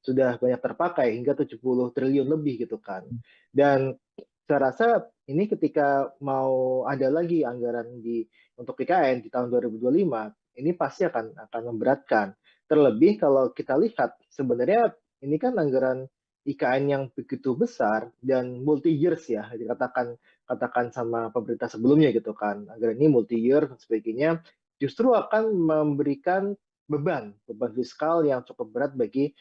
[SPEAKER 1] sudah banyak terpakai hingga 70 triliun lebih gitu kan. Dan saya rasa ini ketika mau ada lagi anggaran untuk IKN di tahun 2025, ini pasti akan memberatkan. Terlebih kalau kita lihat sebenarnya ini kan anggaran IKN yang begitu besar dan multi years ya, katakan sama pemerintah sebelumnya gitu kan. Anggaran ini multi year dan sebagainya justru akan memberikan beban fiskal yang cukup berat bagi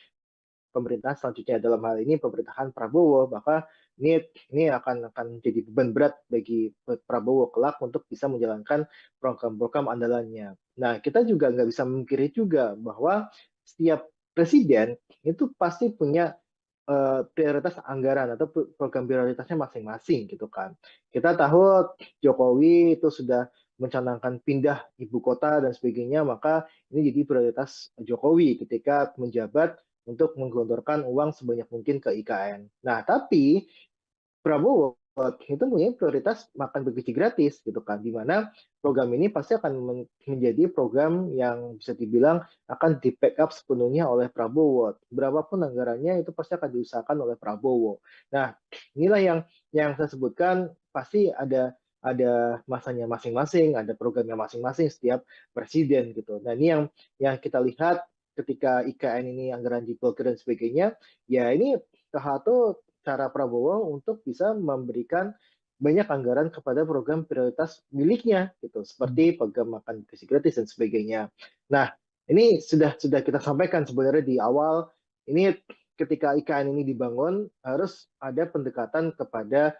[SPEAKER 1] pemerintahan selanjutnya, dalam hal ini pemerintahan Prabowo, maka ini akan jadi beban berat bagi Prabowo kelak untuk bisa menjalankan program-program andalannya. Nah, kita juga nggak bisa memungkiri juga bahwa setiap presiden itu pasti punya prioritas anggaran atau program prioritasnya masing-masing gitu kan. Kita tahu Jokowi itu sudah mencanangkan pindah ibu kota dan sebagainya, maka ini jadi prioritas Jokowi ketika menjabat untuk menggelontorkan uang sebanyak mungkin ke IKN. Nah, tapi Prabowo itu punya prioritas makan bergizi gratis gitu kan, di mana program ini pasti akan menjadi program yang bisa dibilang akan di backup sepenuhnya oleh Prabowo. Berapapun anggarannya itu pasti akan diusahakan oleh Prabowo. Nah, inilah yang saya sebutkan, pasti ada masanya masing-masing, ada programnya masing-masing setiap presiden gitu. Nah, ini yang kita lihat ketika IKN ini anggaran diblokir dan sebagainya, ya ini salah satu cara Prabowo untuk bisa memberikan banyak anggaran kepada program prioritas miliknya gitu, seperti program makan gizi gratis dan sebagainya. Nah, ini sudah kita sampaikan sebenarnya di awal, ini ketika IKN ini dibangun harus ada pendekatan kepada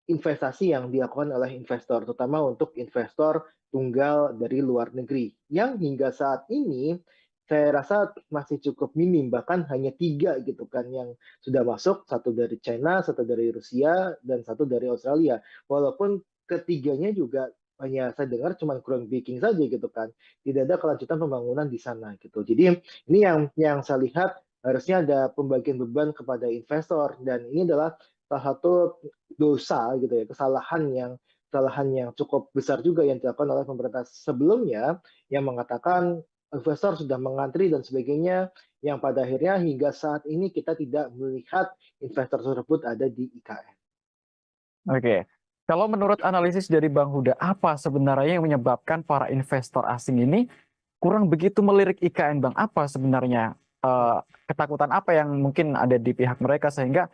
[SPEAKER 1] investasi yang dilakukan oleh investor, terutama untuk investor tunggal dari luar negeri, yang hingga saat ini saya rasa masih cukup minim, bahkan hanya 3 gitu kan yang sudah masuk, satu dari China, satu dari Rusia, dan satu dari Australia. Walaupun ketiganya juga hanya saya dengar cuma groundbreaking saja gitu kan, tidak ada kelanjutan pembangunan di sana gitu. Jadi ini yang saya lihat harusnya ada pembagian beban kepada investor, dan ini adalah salah satu dosa gitu ya, kesalahan yang cukup besar juga yang dilakukan oleh pemerintah sebelumnya, yang mengatakan investor sudah mengantri dan sebagainya, yang pada akhirnya hingga saat ini kita tidak melihat investor tersebut ada di IKN.
[SPEAKER 2] Oke. Kalau menurut analisis dari Bang Huda, apa sebenarnya yang menyebabkan para investor asing ini kurang begitu melirik IKN, Bang? Apa sebenarnya ketakutan apa yang mungkin ada di pihak mereka sehingga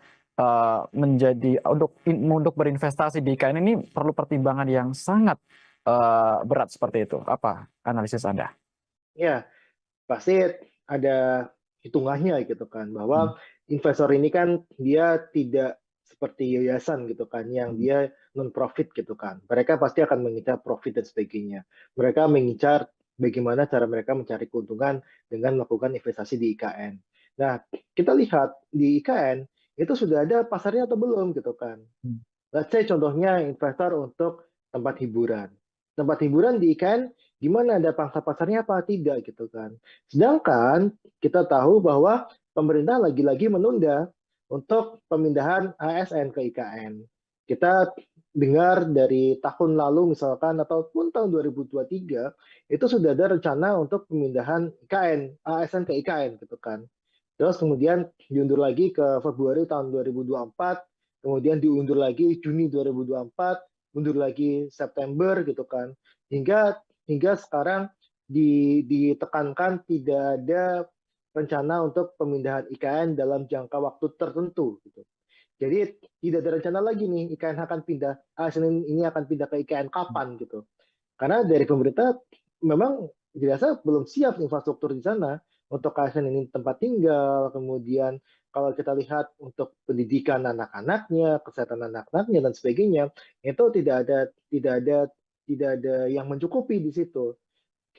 [SPEAKER 2] menjadi untuk berinvestasi di IKN ini perlu pertimbangan yang sangat berat seperti itu? Apa analisis Anda?
[SPEAKER 1] Ya, pasti ada hitungannya gitu kan, bahwa investor ini kan dia tidak seperti yayasan gitu kan, yang dia non profit gitu kan. Mereka pasti akan mengincar profit dan sebagainya. Mereka mengincar bagaimana cara mereka mencari keuntungan dengan melakukan investasi di IKN. Nah, kita lihat di IKN itu sudah ada pasarnya atau belum gitu kan. Let's say contohnya investor untuk tempat hiburan. Tempat hiburan di IKN gimana, ada pangsa pasarnya apa tidak gitu kan. Sedangkan kita tahu bahwa pemerintah lagi-lagi menunda untuk pemindahan ASN ke IKN. Kita dengar dari tahun lalu misalkan ataupun tahun 2023 itu sudah ada rencana untuk pemindahan IKN, ASN ke IKN gitu kan. Terus kemudian diundur lagi ke Februari tahun 2024, kemudian diundur lagi Juni 2024, mundur lagi September gitu kan. Hingga hingga sekarang ditekankan tidak ada rencana untuk pemindahan IKN dalam jangka waktu tertentu gitu. Jadi tidak ada rencana lagi nih IKN akan pindah, Senin ini akan pindah ke IKN kapan gitu. Karena dari pemerintah memang dirasa belum siap infrastruktur di sana untuk ASN ini tempat tinggal, kemudian kalau kita lihat untuk pendidikan anak-anaknya, kesehatan anak-anaknya dan sebagainya, itu tidak ada yang mencukupi di situ.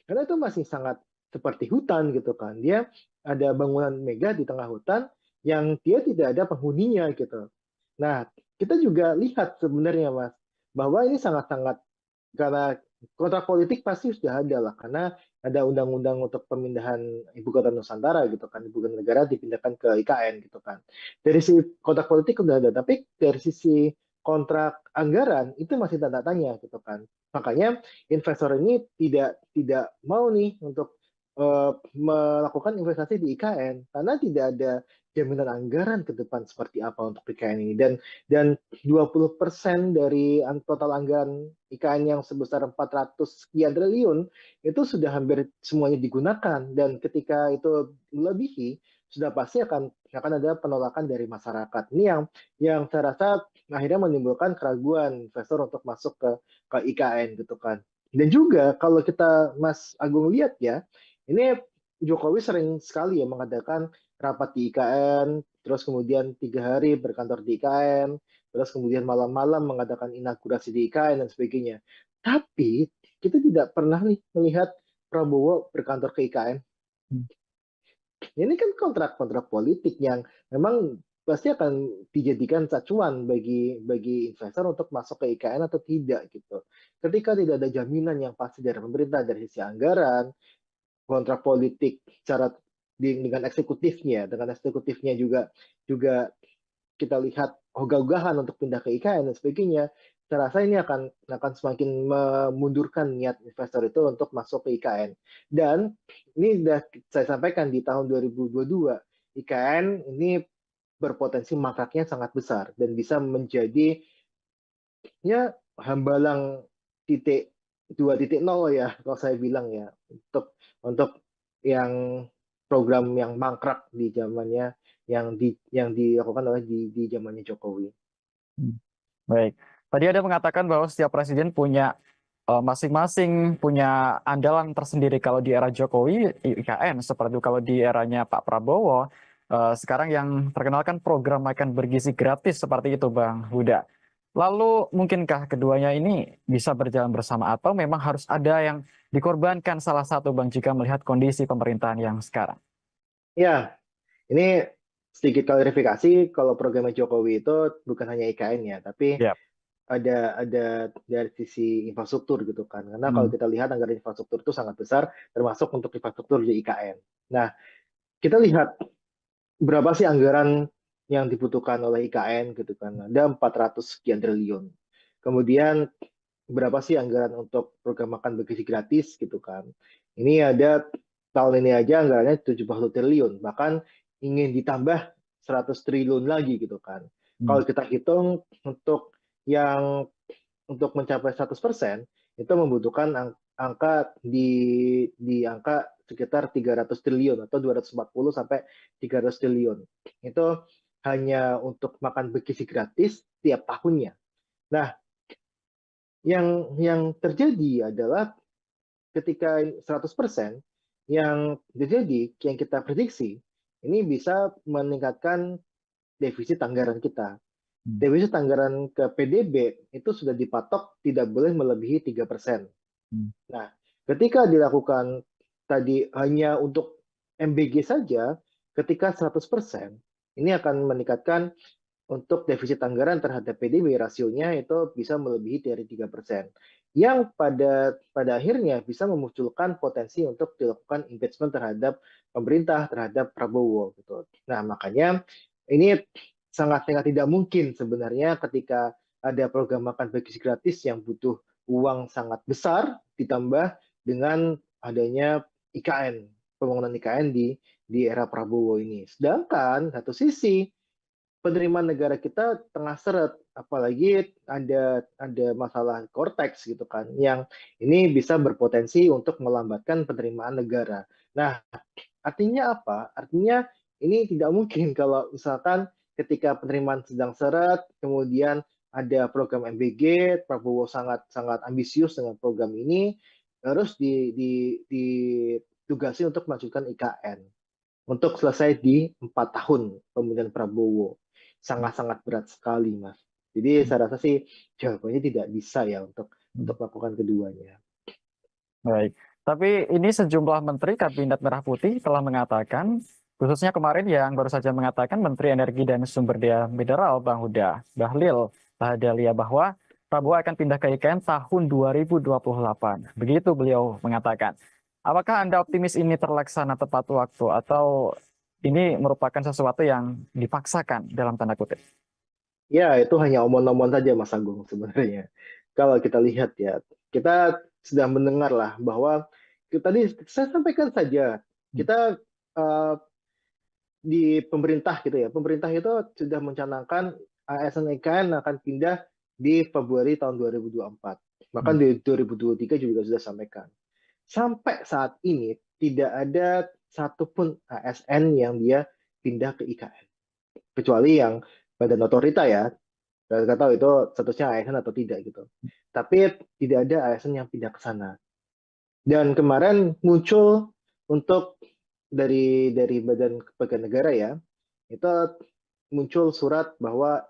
[SPEAKER 1] Karena itu masih sangat seperti hutan gitu kan. Dia ada bangunan megah di tengah hutan yang dia tidak ada penghuninya gitu. Nah, kita juga lihat sebenarnya Mas, bahwa ini sangat-sangat karena kontrak politik pasti sudah ada lah, karena ada undang-undang untuk pemindahan ibu kota Nusantara gitu kan, ibu kota negara dipindahkan ke IKN gitu kan. Dari sisi kontrak politik sudah ada, tapi dari sisi kontrak anggaran itu masih tanda tanya gitu kan. Makanya investor ini tidak mau nih untuk melakukan investasi di IKN karena tidak ada jaminan anggaran ke depan seperti apa untuk IKN ini, dan 20% dari total anggaran IKN yang sebesar 400 sekian triliun itu sudah hampir semuanya digunakan, dan ketika itu melebihi sudah pasti akan ada penolakan dari masyarakat. Ini yang saya rasa akhirnya menimbulkan keraguan investor untuk masuk ke IKN gitu kan. Dan juga kalau kita Mas Agung lihat ya, ini Jokowi sering sekali ya mengadakan rapat di IKN, terus kemudian 3 hari berkantor di IKN, terus kemudian malam-malam mengadakan inaugurasi di IKN dan sebagainya. Tapi kita tidak pernah nih melihat Prabowo berkantor ke IKN. Ini kan kontrak-kontrak politik yang memang pasti akan dijadikan acuan bagi investor untuk masuk ke IKN atau tidak gitu. Ketika tidak ada jaminan yang pasti dari pemerintah dari sisi anggaran, kontrak politik secara dengan eksekutifnya juga juga kita lihat ogah-ogahan untuk pindah ke IKN dan sebagainya, saya rasa ini akan semakin memundurkan niat investor itu untuk masuk ke IKN. Dan ini sudah saya sampaikan di tahun 2022, IKN ini berpotensi mangkraknya sangat besar dan bisa menjadi ya hambalang titik 2.0 ya kalau saya bilang ya, untuk yang program yang mangkrak di zamannya yang dilakukan oleh di zamannya Jokowi.
[SPEAKER 2] Baik. Tadi ada mengatakan bahwa setiap presiden punya masing-masing punya andalan tersendiri. Kalau di era Jokowi, IKN. Seperti itu kalau di eranya Pak Prabowo, sekarang yang terkenal kan program makan bergizi gratis seperti itu, Bang Huda. Lalu mungkinkah keduanya ini bisa berjalan bersama atau memang harus ada yang dikorbankan salah satu, Bang, jika melihat kondisi pemerintahan yang sekarang?
[SPEAKER 1] Ya, ini sedikit klarifikasi, kalau programnya Jokowi itu bukan hanya IKN ya, tapi
[SPEAKER 2] Ya.
[SPEAKER 1] ada dari sisi infrastruktur gitu kan. Karena kalau kita lihat anggaran infrastruktur itu sangat besar, termasuk untuk infrastruktur di IKN. Nah, kita lihat berapa sih anggaran yang dibutuhkan oleh IKN gitu kan. Ada 400 sekian triliun. Kemudian berapa sih anggaran untuk program makan bergizi gratis gitu kan. Ini ada tahun ini aja anggarannya 70 triliun, bahkan ingin ditambah 100 triliun lagi gitu kan. Kalau kita hitung untuk mencapai 100% itu membutuhkan angka di angka sekitar 300 triliun atau 240 sampai 300 triliun. Itu hanya untuk makan bergizi gratis tiap tahunnya. Nah, yang terjadi adalah ketika 100%, yang terjadi, yang kita prediksi, ini bisa meningkatkan defisit anggaran kita. Defisit anggaran ke PDB itu sudah dipatok tidak boleh melebihi 3%. Nah, ketika dilakukan tadi hanya untuk MBG saja, ketika 100%, ini akan meningkatkan untuk defisit anggaran terhadap PDB rasionya itu bisa melebihi dari 3%. Yang pada akhirnya bisa memunculkan potensi untuk dilakukan impeachment terhadap pemerintah, terhadap Prabowo gitu. Nah, makanya ini sangat tidak mungkin sebenarnya ketika ada program makan bergizi gratis yang butuh uang sangat besar ditambah dengan adanya IKN, pembangunan IKN di era Prabowo ini. Sedangkan satu sisi penerimaan negara kita tengah seret, apalagi ada masalah Cortex gitu kan, yang ini bisa berpotensi untuk melambatkan penerimaan negara. Nah, artinya apa? Artinya ini tidak mungkin kalau misalkan ketika penerimaan sedang seret, kemudian ada program MBG, Prabowo sangat sangat ambisius dengan program ini, terus ditugasi untuk melanjutkan IKN untuk selesai di 4 tahun pemerintahan Prabowo. Sangat-sangat berat sekali, Mas. Jadi saya rasa sih jawabannya tidak bisa ya untuk melakukan keduanya.
[SPEAKER 2] Baik. Tapi ini sejumlah menteri Kabinet Merah Putih telah mengatakan, khususnya kemarin yang baru saja mengatakan Menteri Energi dan Sumber Daya Mineral Bang Huda Bahlil Lahadalia bahwa Prabowo akan pindah ke IKN tahun 2028. Begitu beliau mengatakan. Apakah Anda optimis ini terlaksana tepat waktu atau ini merupakan sesuatu yang dipaksakan dalam tanda kutip?
[SPEAKER 1] Ya, itu hanya omong-omong saja, Mas Agung, sebenarnya. Kalau kita lihat ya, kita sudah mendengar lah bahwa tadi saya sampaikan saja, kita di pemerintah gitu ya, pemerintah itu sudah mencanangkan ASN IKN akan pindah di Februari tahun 2024. Bahkan di 2023 juga sudah sampaikan. Sampai saat ini tidak ada satupun ASN yang dia pindah ke IKN. Kecuali yang badan otorita ya, nggak tahu itu statusnya ASN atau tidak gitu. Tapi tidak ada ASN yang pindah ke sana. Dan kemarin muncul untuk dari Badan Kepegawaian Negara ya, itu muncul surat bahwa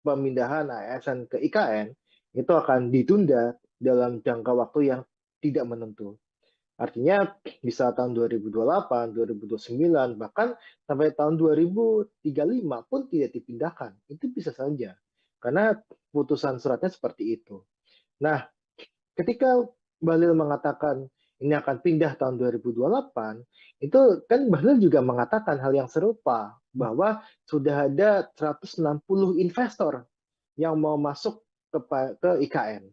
[SPEAKER 1] pemindahan ASN ke IKN itu akan ditunda dalam jangka waktu yang tidak menentu. Artinya bisa tahun 2028, 2029, bahkan sampai tahun 2035 pun tidak dipindahkan. Itu bisa saja. Karena putusan suratnya seperti itu. Nah, ketika Bahlil mengatakan ini akan pindah tahun 2028, itu kan Bahlil juga mengatakan hal yang serupa, bahwa sudah ada 160 investor yang mau masuk ke IKN.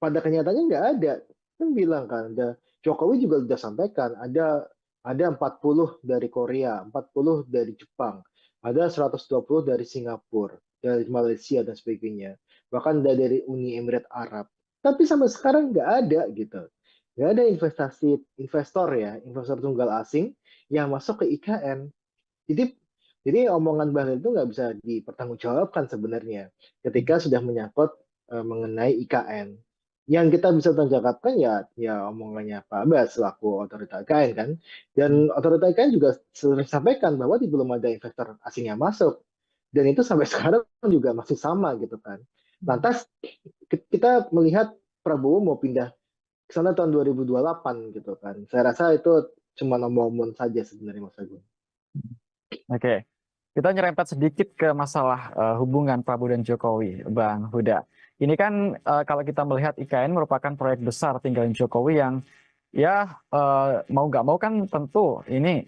[SPEAKER 1] Pada kenyataannya nggak ada. Kan bilang kan, Jokowi juga sudah sampaikan, ada 40 dari Korea, 40 dari Jepang, ada 120 dari Singapura, dari Malaysia dan sebagainya. Bahkan dari Uni Emirat Arab. Tapi sampai sekarang nggak ada gitu. Nggak ada investor ya, investor tunggal asing yang masuk ke IKN. Jadi omongan Bahlil itu nggak bisa dipertanggungjawabkan sebenarnya ketika sudah menyangkut mengenai IKN. Yang kita bisa tanggapan ya omongannya Pak Abbas selaku otorita IKN kan. Dan otorita IKN juga sering sampaikan bahwa belum ada investor asing yang masuk. Dan itu sampai sekarang juga masih sama gitu kan. Lantas kita melihat Prabowo mau pindah ke sana tahun 2028 gitu kan. Saya rasa itu cuma omong-omong saja sebenarnya Mas Agung.
[SPEAKER 2] Oke, kita nyerempet sedikit ke masalah hubungan Prabowo dan Jokowi, Bang Huda. Ini kan kalau kita melihat IKN merupakan proyek besar tinggalin Jokowi yang ya mau nggak mau kan tentu ini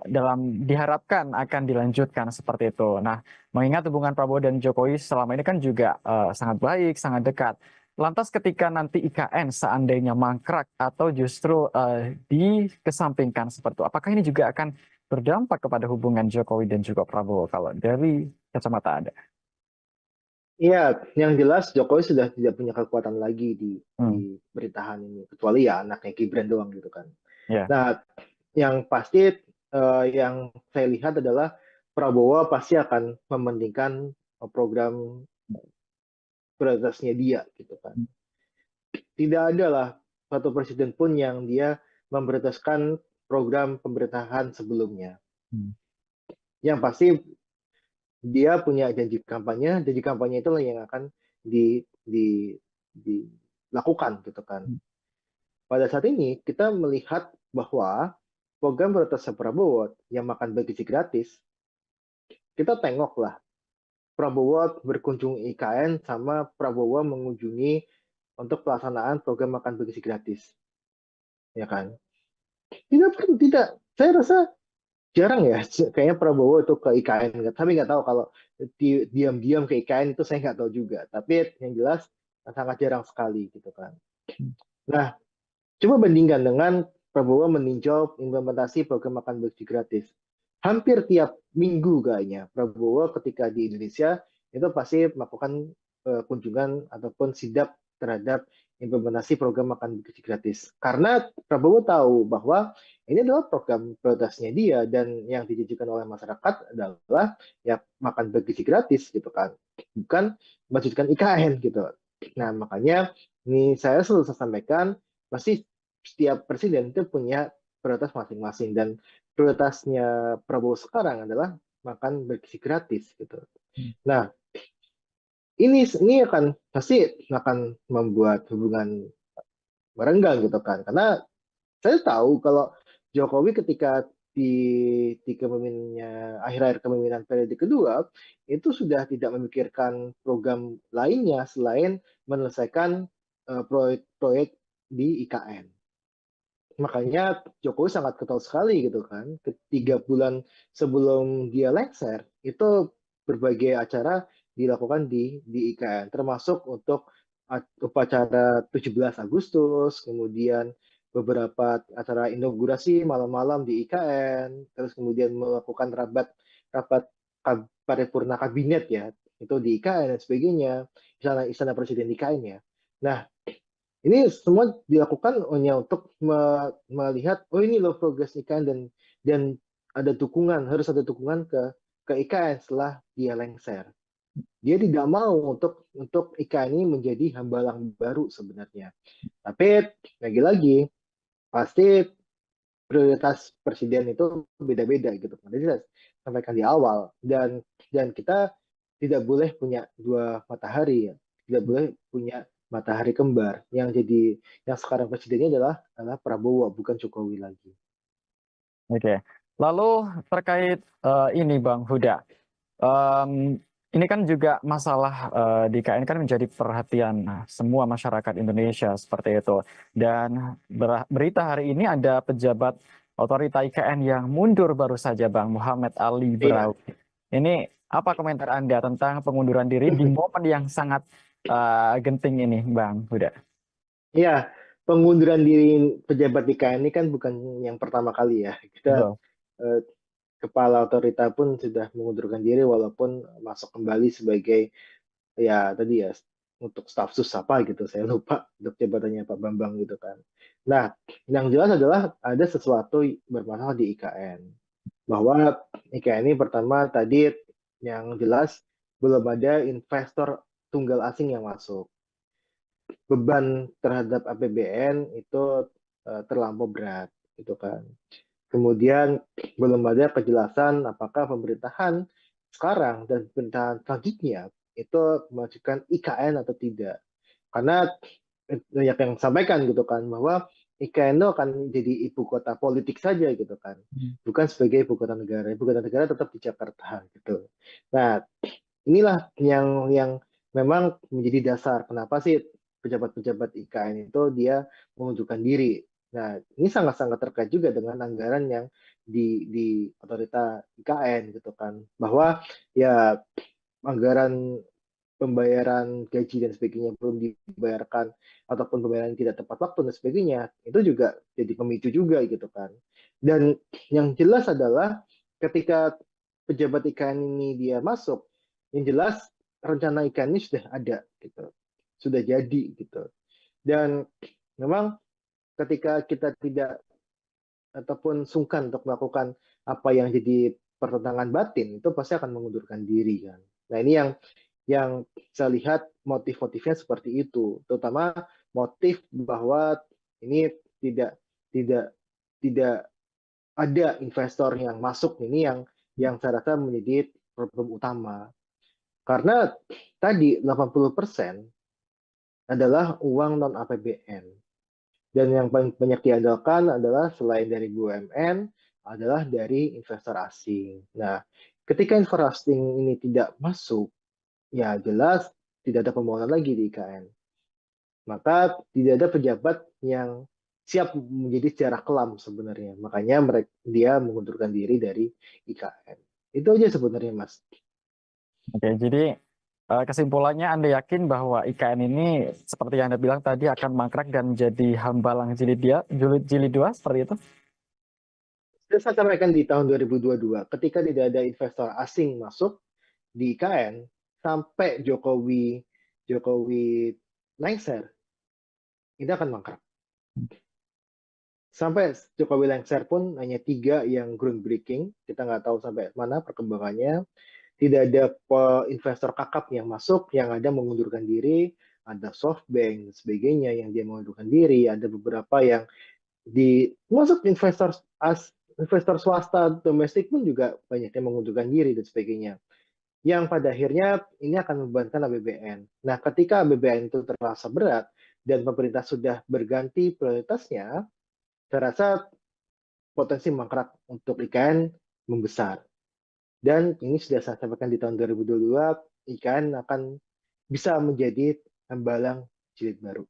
[SPEAKER 2] dalam diharapkan akan dilanjutkan seperti itu. Nah, mengingat hubungan Prabowo dan Jokowi selama ini kan juga sangat baik, sangat dekat. Lantas ketika nanti IKN seandainya mangkrak atau justru dikesampingkan seperti itu, apakah ini juga akan berdampak kepada hubungan Jokowi dan juga Prabowo kalau dari kacamata Anda?
[SPEAKER 1] Iya, yang jelas Jokowi sudah tidak punya kekuatan lagi di
[SPEAKER 2] Hmm,
[SPEAKER 1] pemerintahan ini, kecuali ya anaknya Gibran doang gitu kan.
[SPEAKER 2] ya.
[SPEAKER 1] Nah, yang pasti yang saya lihat adalah Prabowo pasti akan mementingkan program prioritasnya dia gitu kan. Tidak ada lah satu presiden pun yang dia memprioritaskan program pemerintahan sebelumnya.
[SPEAKER 2] Hmm,
[SPEAKER 1] Yang pasti dia punya janji kampanye itulah yang akan dilakukan gitu kan. Pada saat ini kita melihat bahwa program prioritas Prabowo yang makan bagi gratis, kita tengoklah Prabowo berkunjung IKN sama Prabowo mengunjungi untuk pelaksanaan program makan bagi gratis, ya kan? Tidak. Saya rasa jarang ya, kayaknya Prabowo itu ke IKN. Tapi nggak tahu kalau diam-diam ke IKN itu saya nggak tahu juga. Tapi yang jelas sangat jarang sekali gitu kan. Nah, coba bandingkan dengan Prabowo meninjau implementasi program makan bersih gratis. hampir tiap minggu kayaknya Prabowo ketika di Indonesia itu pasti melakukan kunjungan ataupun sidak terhadap implementasi program makan bergizi gratis. Karena Prabowo tahu bahwa ini adalah program prioritasnya dia dan yang dijanjikan oleh masyarakat adalah ya makan bergizi gratis gitu kan, bukan melanjutkan IKN gitu. Nah makanya ini saya selalu sampaikan pasti setiap presiden itu punya prioritas masing-masing dan prioritasnya Prabowo sekarang adalah makan bergizi gratis gitu. Nah, ini akan pasti akan membuat hubungan merenggang gitu kan. Karena saya tahu kalau Jokowi ketika di kepemimpinannya akhir-akhir kepemimpinan periode kedua itu sudah tidak memikirkan program lainnya selain menyelesaikan proyek-proyek di IKN. Makanya Jokowi sangat ketol sekali gitu kan. Ketiga bulan sebelum dia lengser, itu berbagai acara dilakukan di IKN, termasuk untuk upacara 17 Agustus, kemudian beberapa acara inaugurasi malam-malam di IKN, terus kemudian melakukan rapat rapat paripurna kabinet ya, itu di IKN dan sebagainya, istana presiden di IKN ya. Nah, ini semua dilakukan hanya untuk melihat, oh ini loh progres IKN dan ada dukungan, harus ada dukungan ke IKN setelah dia lengser. Dia tidak mau untuk IKN ini menjadi hambalang baru sebenarnya. Tapi lagi-lagi pasti prioritas presiden itu beda-beda gitu. Tadi saya sampaikan di awal dan kita tidak boleh punya dua matahari ya. Tidak boleh punya matahari kembar yang sekarang presidennya adalah Prabowo bukan Jokowi lagi.
[SPEAKER 2] Oke. Lalu terkait ini Bang Huda, ini kan juga masalah di IKN kan menjadi perhatian semua masyarakat Indonesia seperti itu. Dan berita hari ini ada pejabat otorita IKN yang mundur baru saja Bang Muhammad Ali
[SPEAKER 1] Iya.
[SPEAKER 2] Braw. Ini apa komentar Anda tentang pengunduran diri di momen yang sangat genting ini Bang Huda?
[SPEAKER 1] Iya, pengunduran diri pejabat IKN ini kan bukan yang pertama kali ya. Kita
[SPEAKER 2] Betul.
[SPEAKER 1] eh, kepala otorita pun sudah mengundurkan diri walaupun masuk kembali sebagai ya tadi ya untuk staf sus apa gitu saya lupa untuk jabatannya Pak Bambang gitu kan. Nah, yang jelas adalah ada sesuatu bermasalah di IKN bahwa IKN ini pertama tadi yang jelas belum ada investor tunggal asing yang masuk. Beban terhadap APBN itu terlampau berat gitu kan. Kemudian belum ada kejelasan apakah pemerintahan sekarang dan pemerintahan selanjutnya itu memajukan IKN atau tidak. Karena banyak yang sampaikan gitu kan bahwa IKN itu akan jadi ibu kota politik saja gitu kan. Bukan sebagai ibu kota negara. Ibu kota negara tetap di Jakarta gitu. Nah, inilah yang memang menjadi dasar kenapa sih pejabat-pejabat IKN itu dia mengundurkan diri. Nah, ini sangat-sangat terkait juga dengan anggaran yang di otorita IKN gitu kan. Bahwa ya anggaran pembayaran gaji dan sebagainya belum dibayarkan ataupun pembayaran tidak tepat waktu dan sebagainya itu juga jadi pemicu juga gitu kan. Dan yang jelas adalah ketika pejabat IKN ini dia masuk, yang jelas rencana IKN ini sudah ada gitu, sudah jadi gitu. Dan memang ketika kita tidak ataupun sungkan untuk melakukan apa yang jadi pertentangan batin itu pasti akan mengundurkan diri kan. Nah ini yang saya lihat motif-motifnya seperti itu, terutama motif bahwa ini tidak tidak tidak ada investor yang masuk ini yang saya rasa menjadi problem utama. Karena tadi 80% adalah uang non APBN. Dan yang paling banyak diandalkan adalah selain dari BUMN adalah dari investor asing. Nah, ketika investor asing ini tidak masuk, ya jelas tidak ada pembangunan lagi di IKN. Maka tidak ada pejabat yang siap menjadi sejarah kelam sebenarnya. Makanya dia mengundurkan diri dari IKN. Itu aja sebenarnya, Mas.
[SPEAKER 2] Oke, jadi kesimpulannya Anda yakin bahwa IKN ini seperti yang Anda bilang tadi akan mangkrak dan menjadi hambalang jilid 2 seperti itu?
[SPEAKER 1] Saya sampaikan di tahun 2022, ketika tidak ada investor asing masuk di IKN, sampai Jokowi lengser, ini akan mangkrak. Sampai Jokowi lengser pun hanya 3 yang groundbreaking, kita nggak tahu sampai mana perkembangannya. Tidak ada investor kakap yang masuk, yang ada mengundurkan diri, ada SoftBank dan sebagainya yang dia mengundurkan diri, ada beberapa yang masuk investor swasta domestik pun juga banyak yang mengundurkan diri dan sebagainya. Yang pada akhirnya ini akan membebankan APBN. Nah, ketika APBN itu terasa berat dan pemerintah sudah berganti prioritasnya, saya rasa potensi mangkrak untuk IKN membesar. Dan ini sudah saya sampaikan di tahun 2022, IKN akan bisa menjadi hambalang jilid baru.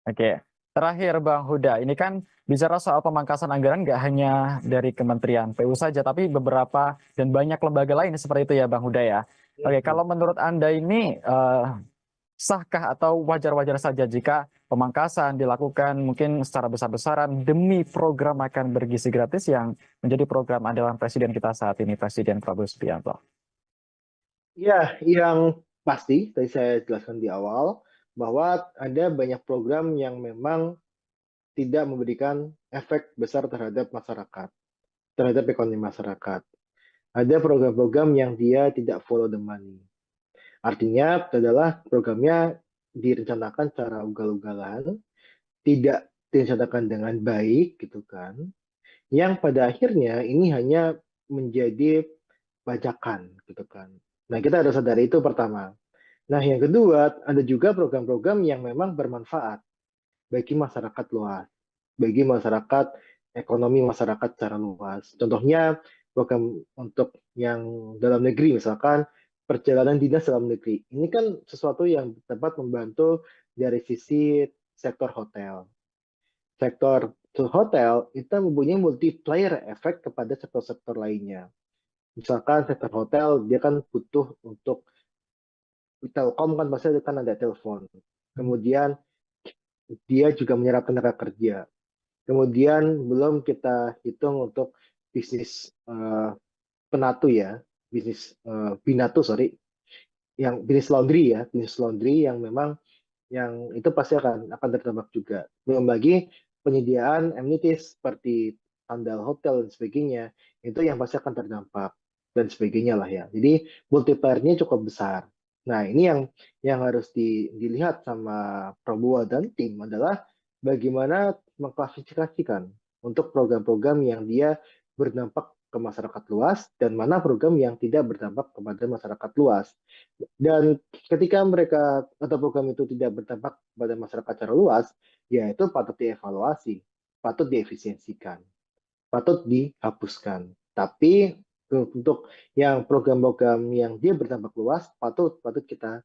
[SPEAKER 2] Oke, terakhir Bang Huda, ini kan bicara soal pemangkasan anggaran nggak hanya dari Kementerian PU saja, tapi beberapa dan banyak lembaga lain seperti itu ya Bang Huda ya. Oke, kalau menurut Anda ini sahkah atau wajar-wajar saja jika pemangkasan dilakukan mungkin secara besar-besaran demi program makan bergizi gratis yang menjadi program andalan Presiden kita saat ini, Presiden Prabowo Subianto?
[SPEAKER 1] Ya, yang pasti, tadi saya jelaskan di awal, bahwa ada banyak program yang memang tidak memberikan efek besar terhadap masyarakat, terhadap ekonomi masyarakat. Ada program-program yang dia tidak follow the money. Artinya adalah programnya direncanakan secara ugal-ugalan, tidak direncanakan dengan baik gitu kan. Yang pada akhirnya ini hanya menjadi bajakan gitu kan. Nah, kita harus sadari itu pertama. Nah, yang kedua, ada juga program-program yang memang bermanfaat bagi masyarakat luas, bagi masyarakat, ekonomi masyarakat secara luas. Contohnya, program untuk yang dalam negeri, misalkan perjalanan dinas dalam negeri. Ini kan sesuatu yang dapat membantu dari sisi sektor hotel. Sektor hotel itu mempunyai multiplier efek kepada sektor-sektor lainnya. Misalkan sektor hotel, dia kan butuh untuk Telkom kan pasti kan ada telepon. Kemudian dia juga menyerap tenaga kerja. Kemudian belum kita hitung untuk bisnis penatu ya, bisnis binatu sorry, yang bisnis laundry yang memang yang itu pasti akan terdampak juga. Belum lagi penyediaan amenities seperti sandal hotel dan sebagainya, itu yang pasti akan terdampak dan sebagainya lah ya. Jadi multiplier-nya cukup besar. Nah, ini yang harus dilihat sama Prabowo dan tim adalah bagaimana mengklasifikasikan untuk program-program yang dia berdampak ke masyarakat luas dan mana program yang tidak berdampak kepada masyarakat luas. Dan ketika mereka atau program itu tidak berdampak pada masyarakat secara luas, ya itu patut dievaluasi, patut diefisiensikan, patut dihapuskan. Tapi untuk yang program-program yang dia berdampak luas, patut kita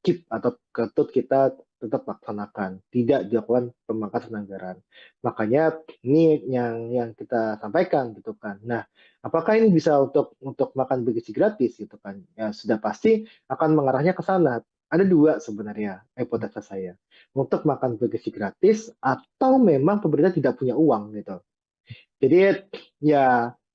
[SPEAKER 1] keep atau patut kita tetap laksanakan, tidak dilakukan pemangkasan anggaran. Makanya ini yang kita sampaikan gitu kan. Nah, apakah ini bisa untuk makan bergizi gratis gitu kan? Ya sudah pasti akan mengarahnya ke sana. Ada dua sebenarnya hipotesa saya. Untuk makan bergizi gratis atau memang pemerintah tidak punya uang gitu. Jadi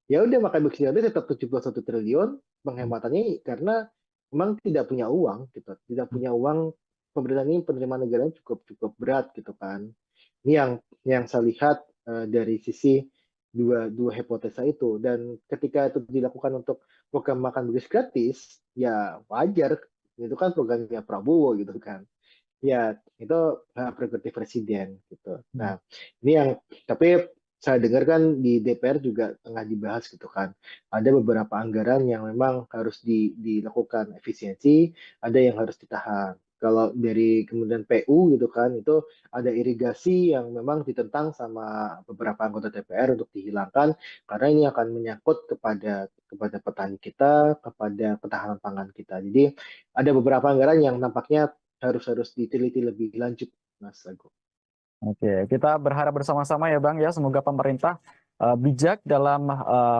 [SPEAKER 1] ya udah makan bergizi gratis tetap 71 triliun penghematannya karena memang tidak punya uang gitu. Tidak punya uang, pemerintah ini penerimaan negara cukup berat gitu kan. Ini yang saya lihat dari sisi dua hipotesa itu. Dan ketika itu dilakukan untuk program makan bergizi gratis, ya wajar. Itu kan programnya Prabowo gitu kan. Ya, itu hak prerogatif presiden gitu. Nah, ini yang tapi saya dengar kan di DPR juga tengah dibahas gitu kan. Ada beberapa anggaran yang memang harus dilakukan efisiensi, ada yang harus ditahan. Kalau dari kemudian PU gitu kan, itu ada irigasi yang memang ditentang sama beberapa anggota DPR untuk dihilangkan karena ini akan menyangkut kepada petani kita, kepada ketahanan pangan kita. Jadi ada beberapa anggaran yang nampaknya harus diteliti lebih lanjut, Mas Agung.
[SPEAKER 2] Oke, kita berharap bersama-sama ya Bang ya, semoga pemerintah bijak dalam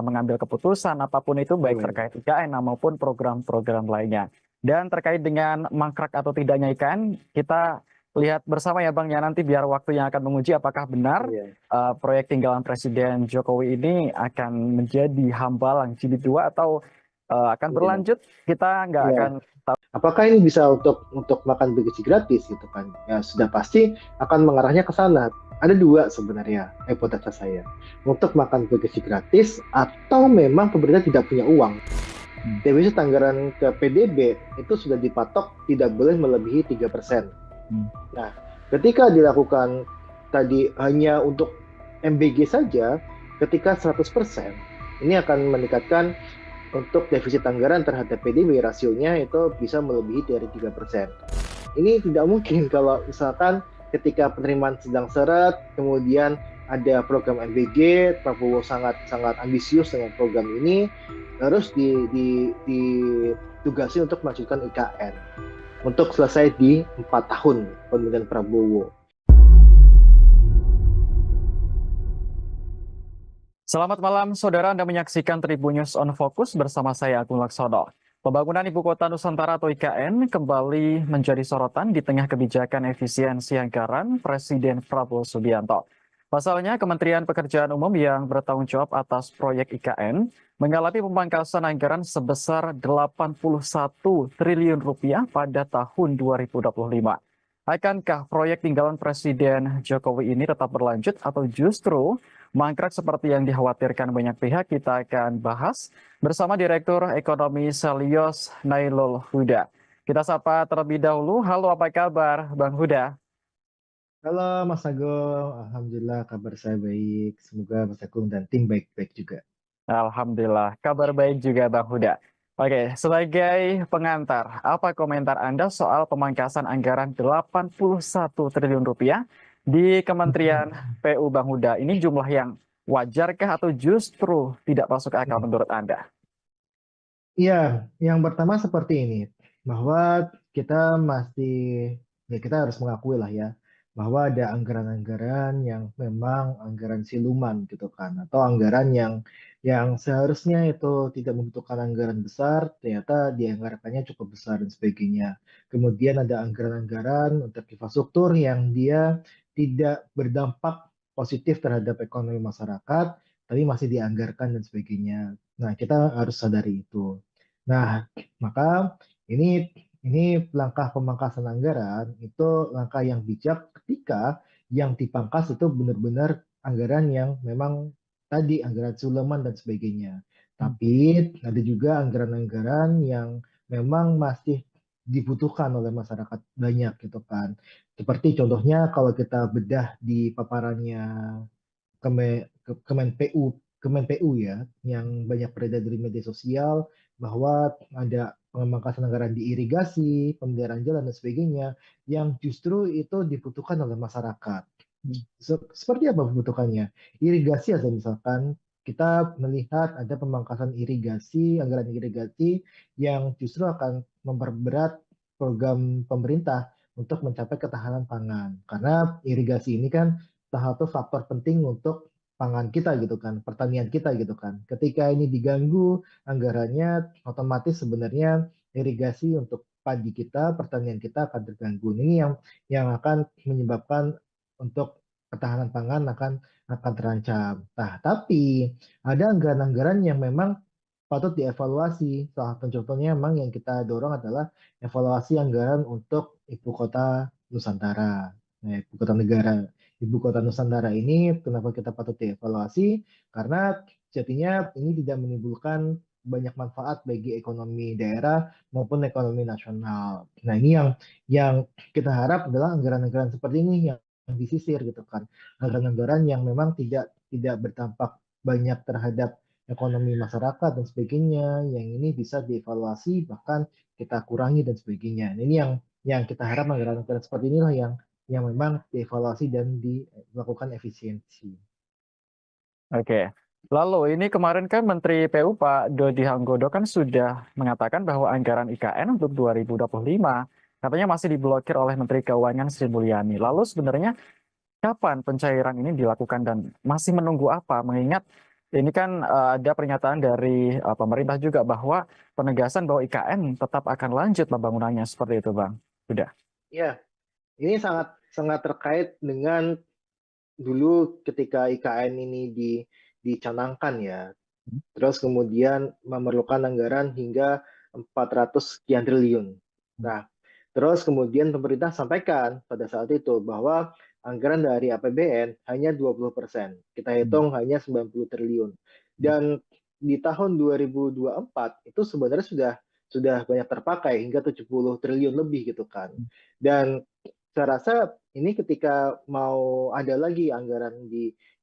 [SPEAKER 2] mengambil keputusan apapun itu baik
[SPEAKER 1] Amin.
[SPEAKER 2] terkait IKN maupun program-program lainnya. Dan terkait dengan mangkrak atau tidaknya IKN, kita lihat bersama ya Bang ya, nanti biar waktu yang akan menguji apakah benar
[SPEAKER 1] Iya,
[SPEAKER 2] proyek tinggalan Presiden Jokowi ini akan menjadi hambalang jilid 2 atau akan
[SPEAKER 1] iya,
[SPEAKER 2] berlanjut. Kita nggak
[SPEAKER 1] iya.
[SPEAKER 2] akan tahu.
[SPEAKER 1] Apakah ini bisa untuk makan bergizi gratis gitu kan? Ya sudah pasti akan mengarahnya ke sana. Ada dua sebenarnya hipotesa saya. Untuk makan bergizi gratis atau memang pemerintah tidak punya uang. Defisit anggaran ke PDB itu sudah dipatok tidak boleh melebihi 3%. Nah, ketika dilakukan tadi hanya untuk MBG saja, ketika 100%, ini akan meningkatkan untuk defisit anggaran terhadap PDB rasionya itu bisa melebihi dari 3%. Ini tidak mungkin kalau misalkan ketika penerimaan sedang seret, kemudian ada program MBG, Prabowo sangat ambisius dengan program ini, terus ditugasi untuk melanjutkan IKN untuk selesai di 4 tahun pemerintahan Prabowo.
[SPEAKER 2] Selamat malam, saudara. Anda menyaksikan Tribun News on Focus bersama saya, Agung Laksono. Pembangunan Ibu Kota Nusantara atau IKN kembali menjadi sorotan di tengah kebijakan efisiensi anggaran Presiden Prabowo Subianto. Pasalnya, Kementerian Pekerjaan Umum yang bertanggung jawab atas proyek IKN mengalami pemangkasan anggaran sebesar 81 triliun rupiah pada tahun 2025. Akankah proyek tinggalan Presiden Jokowi ini tetap berlanjut atau justru mangkrak seperti yang dikhawatirkan banyak pihak? Kita akan bahas bersama Direktur Ekonomi Selios Nailul Huda. Kita sapa terlebih dahulu. Halo, apa kabar Bang Huda?
[SPEAKER 1] Halo Mas Agung, Alhamdulillah kabar saya baik. Semoga Mas Agung dan tim baik-baik juga.
[SPEAKER 2] Alhamdulillah, kabar baik juga Bang Huda. Oke, sebagai pengantar, apa komentar Anda soal pemangkasan anggaran 81 triliun rupiah di Kementerian PU Bang Huda? Ini jumlah yang wajarkah atau justru tidak masuk akal menurut Anda?
[SPEAKER 1] Iya, yang pertama seperti ini, bahwa kita masih, ya kita harus mengakui lah ya, bahwa ada anggaran-anggaran yang memang anggaran siluman gitu kan, atau anggaran yang seharusnya itu tidak membutuhkan anggaran besar, ternyata dianggarkannya cukup besar dan sebagainya. Kemudian ada anggaran-anggaran untuk infrastruktur yang dia tidak berdampak positif terhadap ekonomi masyarakat, tapi masih dianggarkan dan sebagainya. Nah, kita harus sadari itu. Nah, maka ini langkah pemangkasan anggaran itu langkah yang bijak ketika yang dipangkas itu benar-benar anggaran yang memang tadi anggaran Suleman dan sebagainya. Tapi ada juga anggaran-anggaran yang memang masih dibutuhkan oleh masyarakat banyak gitu kan. Seperti contohnya kalau kita bedah di paparannya Kemen PU ya, yang banyak beredar di media sosial bahwa ada pemangkasan anggaran di irigasi, pemeliharaan jalan dan sebagainya yang justru itu dibutuhkan oleh masyarakat. Seperti apa kebutuhannya? Irigasi aja misalkan kita melihat ada pemangkasan irigasi, anggaran irigasi yang justru akan memperberat program pemerintah untuk mencapai ketahanan pangan. Karena irigasi ini kan salah satu faktor penting untuk pangan kita gitu kan, pertanian kita gitu kan. Ketika ini diganggu anggarannya, otomatis sebenarnya irigasi untuk padi kita, pertanian kita akan terganggu. Ini yang akan menyebabkan untuk ketahanan pangan akan terancam. Nah, tapi ada anggaran-anggaran yang memang patut dievaluasi. Salah satu contohnya memang yang kita dorong adalah evaluasi anggaran untuk ibu kota Nusantara, ibu kota negara. Ibu kota Nusantara ini kenapa kita patut dievaluasi? Karena sejatinya ini tidak menimbulkan banyak manfaat bagi ekonomi daerah maupun ekonomi nasional. Nah, ini yang kita harap adalah anggaran-anggaran seperti ini yang disisir gitu kan. Anggaran-anggaran yang memang tidak berdampak banyak terhadap ekonomi masyarakat dan sebagainya, yang ini bisa dievaluasi bahkan kita kurangi dan sebagainya. Nah, ini yang kita harap anggaran-anggaran seperti inilah yang memang dievaluasi dan dilakukan efisiensi.
[SPEAKER 2] Oke. Lalu ini kemarin kan Menteri PU Pak Dodi Hanggodo kan sudah mengatakan bahwa anggaran IKN untuk 2025 katanya masih diblokir oleh Menteri Keuangan Sri Mulyani. Lalu sebenarnya kapan pencairan ini dilakukan dan masih menunggu apa? Mengingat ini kan ada pernyataan dari pemerintah juga bahwa penegasan bahwa IKN tetap akan lanjut pembangunannya seperti itu, Bang. Sudah.
[SPEAKER 1] Ya, Ini sangat sangat terkait dengan dulu ketika IKN ini dicanangkan ya. Terus kemudian memerlukan anggaran hingga 400 sekian triliun. Nah, terus kemudian pemerintah sampaikan pada saat itu bahwa anggaran dari APBN hanya 20%. Kita hitung hanya 90 triliun. Dan di tahun 2024 itu sebenarnya sudah banyak terpakai hingga 70 triliun lebih gitu kan. Dan saya rasa ini ketika mau ada lagi anggaran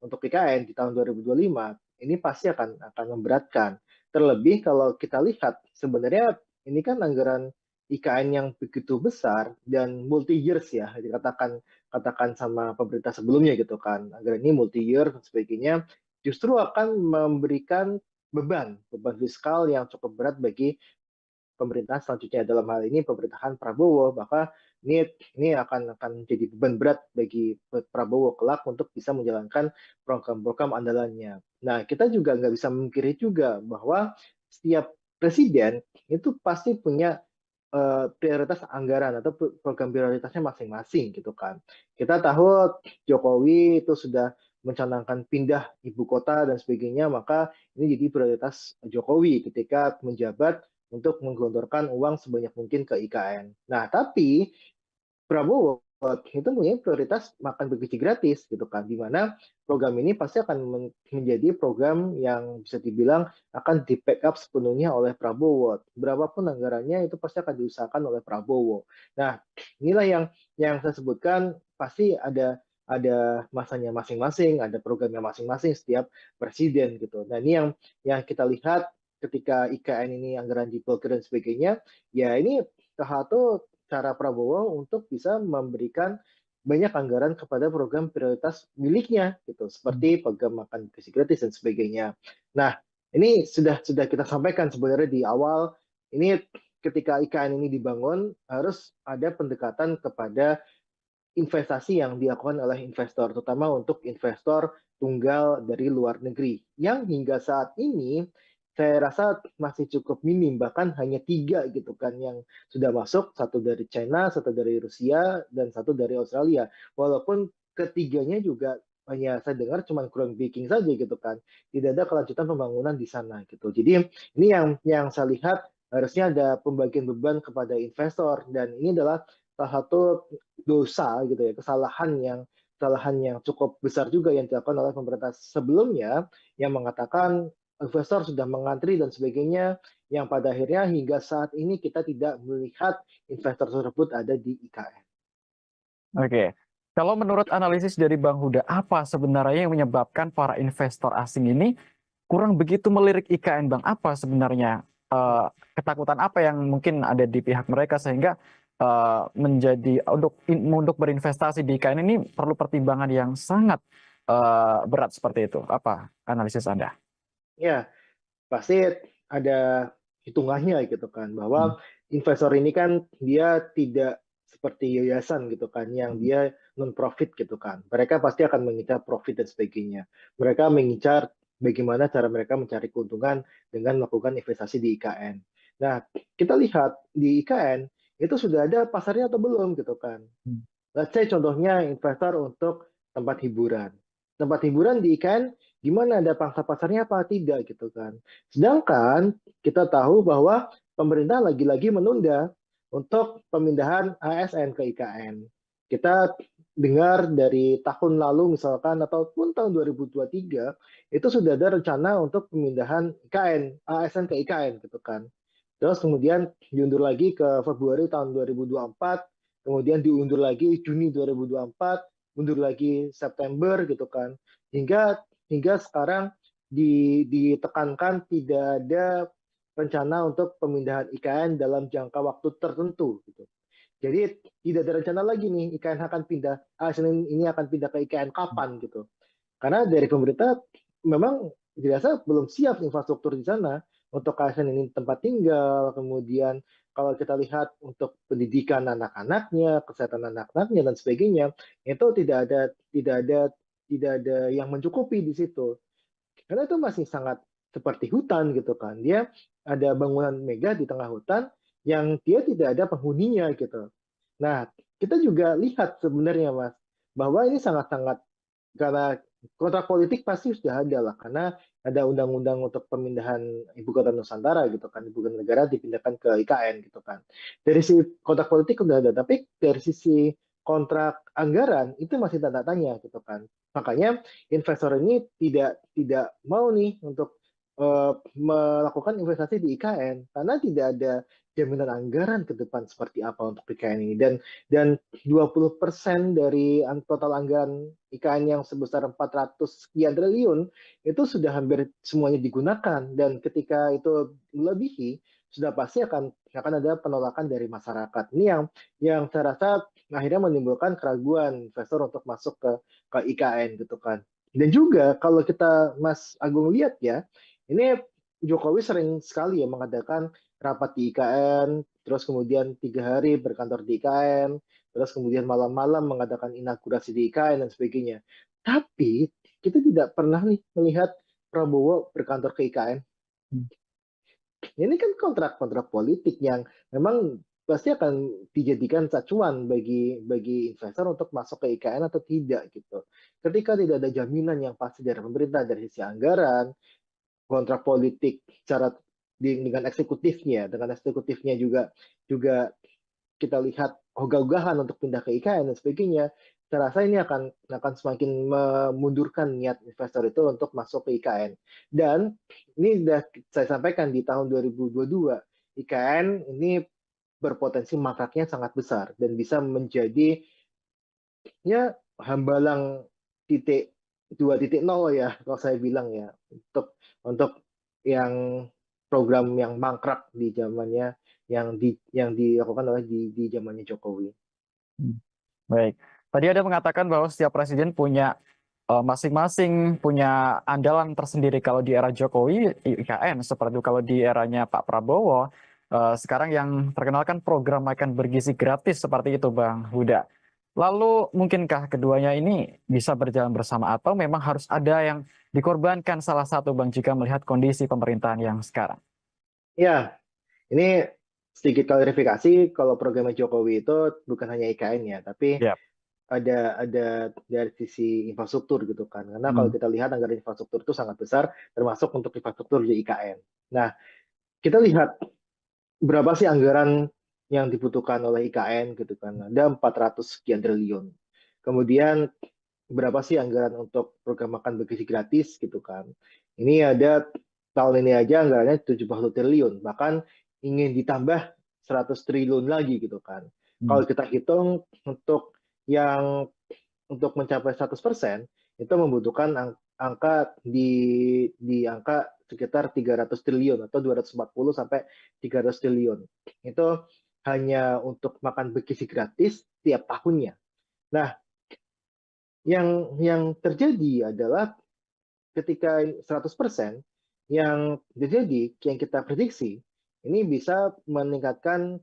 [SPEAKER 1] untuk IKN di tahun 2025, ini pasti akan memberatkan. Terlebih kalau kita lihat sebenarnya ini kan anggaran IKN yang begitu besar dan multi years ya, katakan sama pemerintah sebelumnya gitu kan. Anggaran ini multi year dan sebagainya justru akan memberikan beban fiskal yang cukup berat bagi pemerintahan selanjutnya, dalam hal ini pemerintahan Prabowo, maka ini akan jadi beban berat bagi Prabowo kelak untuk bisa menjalankan program-program andalannya. Nah, kita juga nggak bisa memungkiri juga bahwa setiap presiden itu pasti punya prioritas anggaran atau program prioritasnya masing-masing gitu kan. Kita tahu Jokowi itu sudah mencanangkan pindah ibu kota dan sebagainya, maka ini jadi prioritas Jokowi ketika menjabat untuk menggelontorkan uang sebanyak mungkin ke IKN. Nah, tapi Prabowo itu punya prioritas makan bergizi gratis gitu kan, di mana program ini pasti akan menjadi program yang bisa dibilang akan di backup sepenuhnya oleh Prabowo. Berapapun anggarannya itu pasti akan diusahakan oleh Prabowo. Nah, inilah yang saya sebutkan, pasti ada masanya masing-masing, ada programnya masing-masing setiap presiden gitu. Nah, ini yang kita lihat ketika IKN ini anggaran diblokir dan sebagainya, ya ini salah satu cara Prabowo untuk bisa memberikan banyak anggaran kepada program prioritas miliknya gitu, seperti program makan gizi gratis dan sebagainya. Nah, ini sudah kita sampaikan sebenarnya di awal, ini ketika IKN ini dibangun harus ada pendekatan kepada investasi yang dilakukan oleh investor, terutama untuk investor tunggal dari luar negeri, yang hingga saat ini saya rasa masih cukup minim, bahkan hanya 3 gitu kan yang sudah masuk, satu dari China, satu dari Rusia, dan satu dari Australia. Walaupun ketiganya juga hanya saya dengar cuma groundbreaking saja gitu kan, tidak ada kelanjutan pembangunan di sana gitu. Jadi ini yang saya lihat harusnya ada pembagian beban kepada investor, dan ini adalah salah satu dosa gitu ya, kesalahan yang cukup besar juga yang dilakukan oleh pemerintah sebelumnya, yang mengatakan investor sudah mengantri dan sebagainya, yang pada akhirnya hingga saat ini kita tidak melihat investor tersebut ada di IKN.
[SPEAKER 2] Oke, kalau menurut analisis dari Bang Huda, apa sebenarnya yang menyebabkan para investor asing ini kurang begitu melirik IKN, Bang? Apa sebenarnya ketakutan apa yang mungkin ada di pihak mereka sehingga menjadi untuk berinvestasi di IKN ini perlu pertimbangan yang sangat berat seperti itu? Apa analisis Anda?
[SPEAKER 1] Ya, pasti ada hitungannya gitu kan, bahwa investor ini kan dia tidak seperti yayasan gitu kan yang dia non profit gitu kan, mereka pasti akan mengincar profit dan sebagainya, mereka mengincar bagaimana cara mereka mencari keuntungan dengan melakukan investasi di IKN. Nah, kita lihat di IKN itu sudah ada pasarnya atau belum gitu kan. Let's say contohnya investor untuk tempat hiburan. Tempat hiburan di IKN gimana, ada pangsa pasarnya apa tidak gitu kan. Sedangkan kita tahu bahwa pemerintah lagi-lagi menunda untuk pemindahan ASN ke IKN. Kita dengar dari tahun lalu misalkan ataupun tahun 2023 itu sudah ada rencana untuk pemindahan IKN, ASN ke IKN gitu kan. Terus kemudian diundur lagi ke Februari tahun 2024, kemudian diundur lagi Juni 2024, mundur lagi September gitu kan. Hingga sekarang ditekankan tidak ada rencana untuk pemindahan IKN dalam jangka waktu tertentu gitu. Jadi tidak ada rencana lagi nih IKN akan pindah, ASN ini akan pindah ke IKN kapan gitu. Karena dari pemerintah memang dirasa belum siap infrastruktur di sana untuk ASN ini tempat tinggal, kemudian kalau kita lihat untuk pendidikan anak-anaknya, kesehatan anak-anaknya dan sebagainya, itu tidak ada yang mencukupi di situ. Karena itu masih sangat seperti hutan gitu kan. Dia ada bangunan megah di tengah hutan yang dia tidak ada penghuninya gitu. Nah, kita juga lihat sebenarnya Mas, bahwa ini sangat-sangat, karena kontrak politik pasti sudah ada lah, karena ada undang-undang untuk pemindahan ibu kota Nusantara gitu kan, ibu kota negara dipindahkan ke IKN gitu kan. Dari sisi kontrak politik udah ada, tapi dari sisi kontrak anggaran itu masih tanda tanya gitu kan. Makanya investor ini tidak mau nih untuk melakukan investasi di IKN karena tidak ada jaminan anggaran ke depan seperti apa untuk IKN ini, dan 20% dari total anggaran IKN yang sebesar 400 sekian triliun itu sudah hampir semuanya digunakan, dan ketika itu melebihi sudah pasti akan ada penolakan dari masyarakat. Ini yang saya rasa akhirnya menimbulkan keraguan investor untuk masuk ke IKN gitu kan. Dan juga kalau kita Mas Agung lihat ya, ini Jokowi sering sekali ya mengadakan rapat di IKN, terus kemudian 3 hari berkantor di IKN, terus kemudian malam-malam mengadakan inaugurasi di IKN dan sebagainya. Tapi kita tidak pernah nih melihat Prabowo berkantor ke IKN. Ini kan kontrak-kontrak politik yang memang pasti akan dijadikan acuan bagi investor untuk masuk ke IKN atau tidak gitu. Ketika tidak ada jaminan yang pasti dari pemerintah dari sisi anggaran, kontrak politik secara dengan eksekutifnya juga juga kita lihat ogah-ogahan untuk pindah ke IKN dan sebagainya, saya rasa ini akan semakin memundurkan niat investor itu untuk masuk ke IKN. Dan ini sudah saya sampaikan di tahun 2022, IKN ini berpotensi mangkraknya sangat besar dan bisa menjadi ya hambalang titik 2.0 ya kalau saya bilang ya, untuk yang program yang mangkrak di zamannya yang dilakukan oleh di zamannya Jokowi.
[SPEAKER 2] Baik. Tadi ada mengatakan bahwa setiap presiden punya masing-masing punya andalan tersendiri. Kalau di era Jokowi, IKN. Seperti itu kalau di eranya Pak Prabowo, sekarang yang terkenal kan program makan bergizi gratis seperti itu, Bang Huda. Lalu mungkinkah keduanya ini bisa berjalan bersama atau memang harus ada yang dikorbankan salah satu, Bang, jika melihat kondisi pemerintahan yang sekarang?
[SPEAKER 1] Ya, ini sedikit klarifikasi, kalau programnya Jokowi itu bukan hanya IKN ya, tapi
[SPEAKER 2] Ya.
[SPEAKER 1] ada dari sisi infrastruktur gitu kan. Karena kalau kita lihat anggaran infrastruktur itu sangat besar, termasuk untuk infrastruktur di IKN. Nah, kita lihat berapa sih anggaran yang dibutuhkan oleh IKN gitu kan. Ada 400 sekian triliun. Kemudian berapa sih anggaran untuk program makan bergizi gratis gitu kan. Ini ada tahun ini aja anggarannya 70 triliun, bahkan ingin ditambah 100 triliun lagi gitu kan. Kalau kita hitung yang untuk mencapai 100% itu membutuhkan angka di angka sekitar 300 triliun atau 240 sampai 300 triliun. Itu hanya untuk makan bergizi gratis tiap tahunnya. Nah, yang terjadi adalah ketika 100% yang terjadi, yang kita prediksi, ini bisa meningkatkan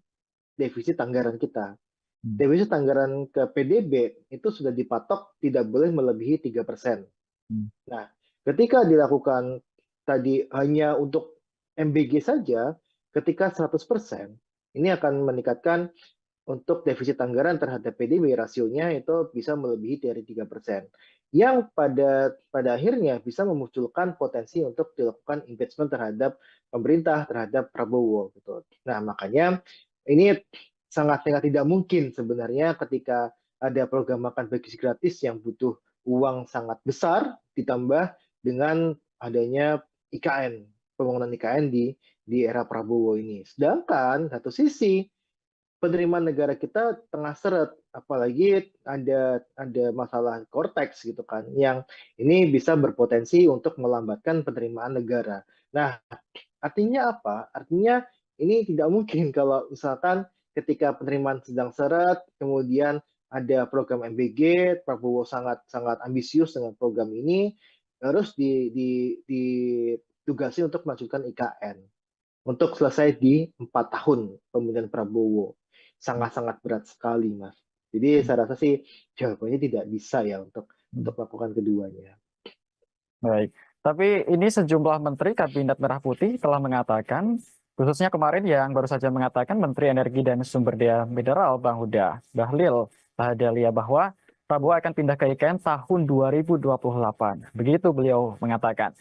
[SPEAKER 1] defisit anggaran kita. Defisit anggaran ke PDB itu sudah dipatok tidak boleh melebihi 3%. Nah, ketika dilakukan tadi hanya untuk MBG saja, ketika 100%, ini akan meningkatkan untuk defisit anggaran terhadap PDB rasionya itu bisa melebihi dari 3%. Yang pada akhirnya bisa memunculkan potensi untuk dilakukan impeachment terhadap pemerintah, terhadap Prabowo gitu. Nah, makanya ini sangat tidak mungkin sebenarnya ketika ada program makan bergizi gratis yang butuh uang sangat besar ditambah dengan adanya IKN, pembangunan IKN di era Prabowo ini. Sedangkan satu sisi penerimaan negara kita tengah seret, apalagi ada masalah Cortex gitu kan, yang ini bisa berpotensi untuk melambatkan penerimaan negara. Nah, artinya apa? Artinya ini tidak mungkin kalau misalkan ketika penerimaan sedang seret, kemudian ada program MBG, Prabowo sangat ambisius dengan program ini, terus ditugasi untuk melanjutkan IKN untuk selesai di 4 tahun pemerintahan Prabowo. Sangat berat sekali, Mas. Jadi saya rasa sih jawabannya tidak bisa ya untuk melakukan keduanya.
[SPEAKER 2] Baik, tapi ini sejumlah menteri Kabinet Merah Putih telah mengatakan Khususnya kemarin yang baru saja mengatakan Menteri Energi dan Sumber Daya Mineral Bang Huda Bahlil Lahadalia bahwa Prabowo akan pindah ke IKN tahun 2028. Begitu beliau mengatakan.